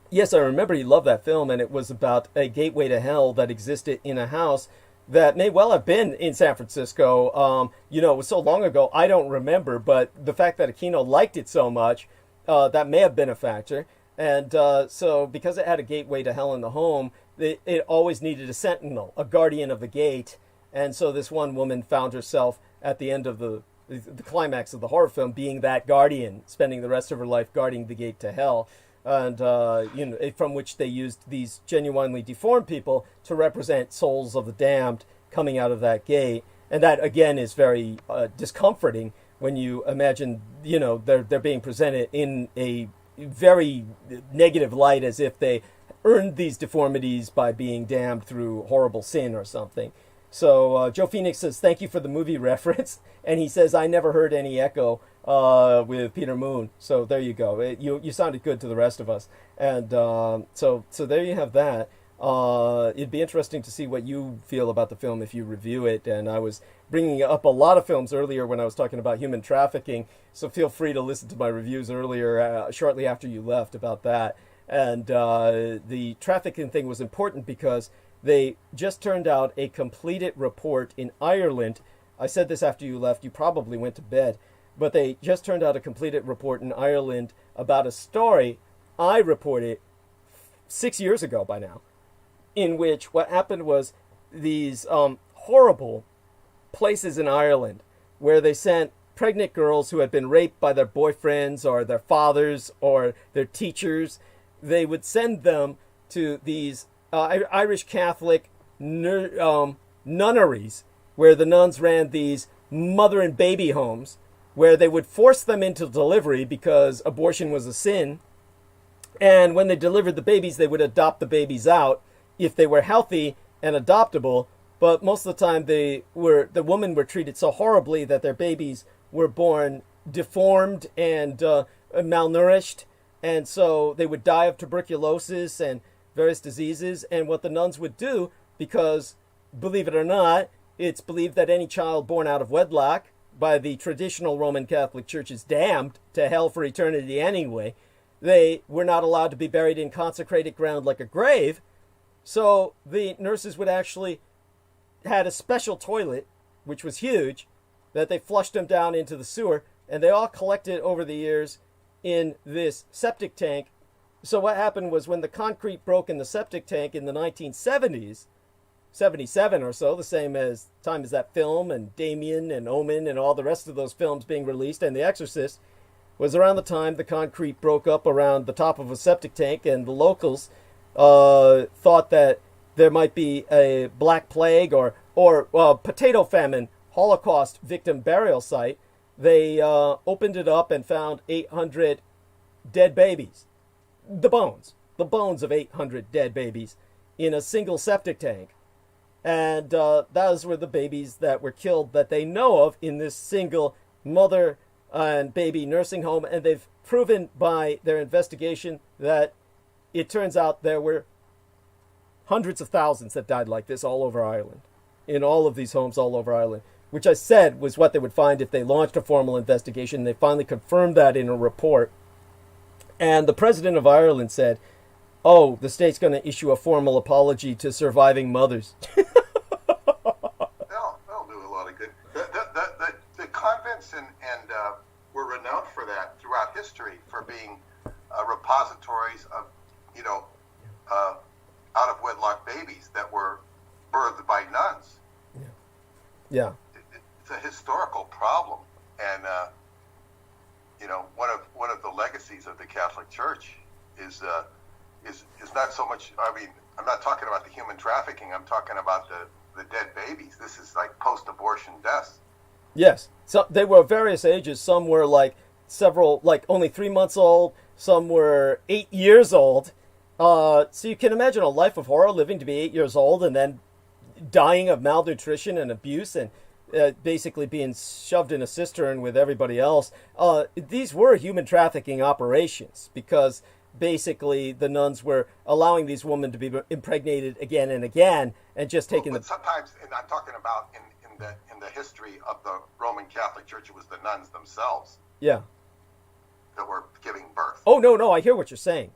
yes, I remember you loved that film, and it was about a gateway to hell that existed in a house that may well have been in San Francisco. You know, it was so long ago, I don't remember, but the fact that Aquino liked it so much, that may have been a factor. And so because it had a gateway to hell in the home, it always needed a sentinel, a guardian of the gate. And so this one woman found herself at the end of the climax of the horror film being that guardian, spending the rest of her life guarding the gate to hell. And, you know, from which they used these genuinely deformed people to represent souls of the damned coming out of that gate. And that, again, is very discomforting when you imagine, you know, they're being presented in a very negative light, as if they earned these deformities by being damned through horrible sin or something. So Joe Phoenix says, thank you for the movie reference. And he says, I never heard any echo with Peter Moon. So there you go. You sounded good to the rest of us. And so there you have that. It'd be interesting to see what you feel about the film if you review it. And I was bringing up a lot of films earlier when I was talking about human trafficking. So feel free to listen to my reviews earlier, shortly after you left, about that. And the trafficking thing was important because they just turned out a completed report in Ireland. I said this after you left. You probably went to bed. But they just turned out a completed report in Ireland about a story I reported 6 years ago by now, in which what happened was these horrible places in Ireland where they sent pregnant girls who had been raped by their boyfriends or their fathers or their teachers. They would send them to these Irish Catholic nunneries, where the nuns ran these mother and baby homes, where they would force them into delivery because abortion was a sin. And when they delivered the babies, they would adopt the babies out if they were healthy and adoptable. But most of the time, the women were treated so horribly that their babies were born deformed and malnourished. And so they would die of tuberculosis and various diseases. And what the nuns would do, because, believe it or not, it's believed that any child born out of wedlock by the traditional Roman Catholic Church is damned to hell for eternity anyway. They were not allowed to be buried in consecrated ground like a grave. So the nurses would actually had a special toilet, which was huge, that they flushed them down into the sewer, and they all collected over the years in this septic tank. So what happened was, when the concrete broke in the septic tank in the 1970s, 77 or so, the same as time as that film and Damien and Omen and all the rest of those films being released, and The Exorcist, was around the time the concrete broke up around the top of a septic tank, and the locals thought that there might be a Black Plague or potato famine Holocaust victim burial site. They opened it up and found 800 dead babies. The bones of 800 dead babies in a single septic tank. And those were the babies that were killed that they know of in this single mother and baby nursing home. And they've proven by their investigation that it turns out there were hundreds of thousands that died like this all over Ireland, in all of these homes all over Ireland, which I said was what they would find if they launched a formal investigation. They finally confirmed that in a report. And the president of Ireland said, oh, the state's going to issue a formal apology to surviving mothers. They'll do a lot of good. The convents and were renowned for that throughout history, for being repositories of, out of wedlock babies that were birthed by nuns. Yeah. It's a historical problem, and one of the legacies of the Catholic Church is not so much. I mean, I'm not talking about the human trafficking. I'm talking about the dead babies. This is like post-abortion deaths. Yes. So they were of various ages. Some were only 3 months old. Some were 8 years old. So you can imagine a life of horror, living to be 8 years old and then dying of malnutrition and abuse and basically being shoved in a cistern with everybody else. These were human trafficking operations, because basically the nuns were allowing these women to be impregnated again and again, and just taking but sometimes, and I'm talking about in the history of the Roman Catholic Church, it was the nuns themselves. Yeah. That were giving birth. Oh, no, I hear what you're saying.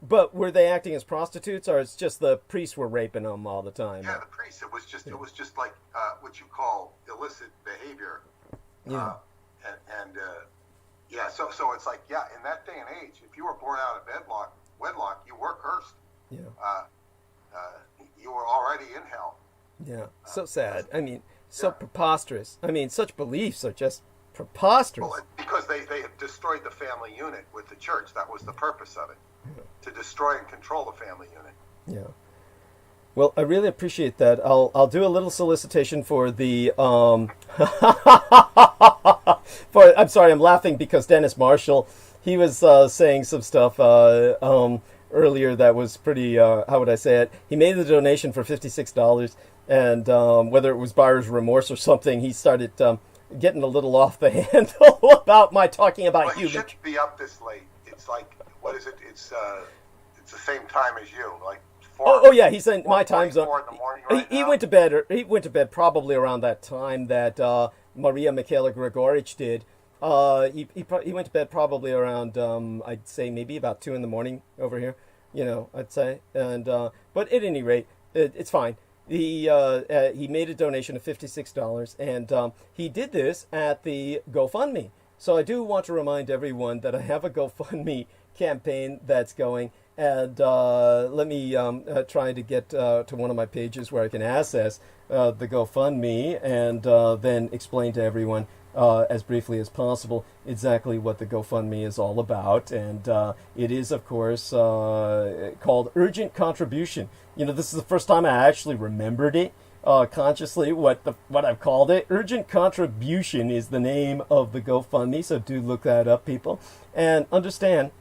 But were they acting as prostitutes, or it's just the priests were raping them all the time? Yeah, the priests. It was just like what you call illicit behavior. Yeah. So it's like, yeah, in that day and age, if you were born out of wedlock, you were cursed. Yeah. You were already in hell. Yeah. So sad. I mean, so preposterous. I mean, such beliefs are just preposterous. Well, because they had destroyed the family unit with the church. That was the purpose of it. To destroy and control the family unit. Yeah. Well, I really appreciate that. I'll do a little solicitation for the I'm sorry, I'm laughing because Dennis Marshall, he was saying some stuff earlier that was pretty how would I say it? He made the donation for $56, and whether it was buyer's remorse or something, he started getting a little off the handle about my talking about well, you shouldn't be up this late. It's like, what is it? It's the same time as you, like 4. Oh yeah, he's in my time zone. 4 in the morning right He now. went to bed probably around that time that Maria Michaela Gregorich did. He went to bed probably around I'd say maybe about 2 in the morning over here. I'd say, and but at any rate, it's fine. He made a donation of $56, and he did this at the GoFundMe. So I do want to remind everyone that I have a GoFundMe campaign that's going, and let me try to get to one of my pages where I can access the GoFundMe, and then explain to everyone as briefly as possible exactly what the GoFundMe is all about. And it is, of course, called Urgent Contribution. This is the first time I actually remembered it consciously, what I've called it. Urgent Contribution is the name of the GoFundMe, so do look that up, people. And understand,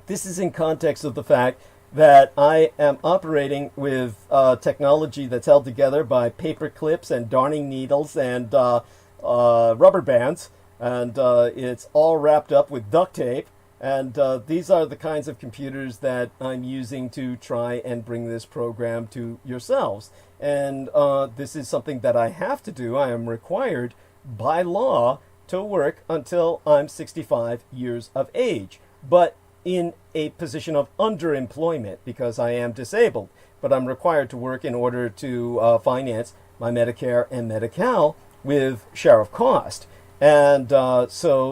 this is in context of the fact that I am operating with technology that's held together by paper clips and darning needles and rubber bands, and it's all wrapped up with duct tape. And these are the kinds of computers that I'm using to try and bring this program to yourselves. And this is something that I have to do. I am required by law to work until I'm 65 years of age, but in a position of underemployment because I am disabled. But I'm required to work in order to finance my Medicare and Medi-Cal with share of cost. And so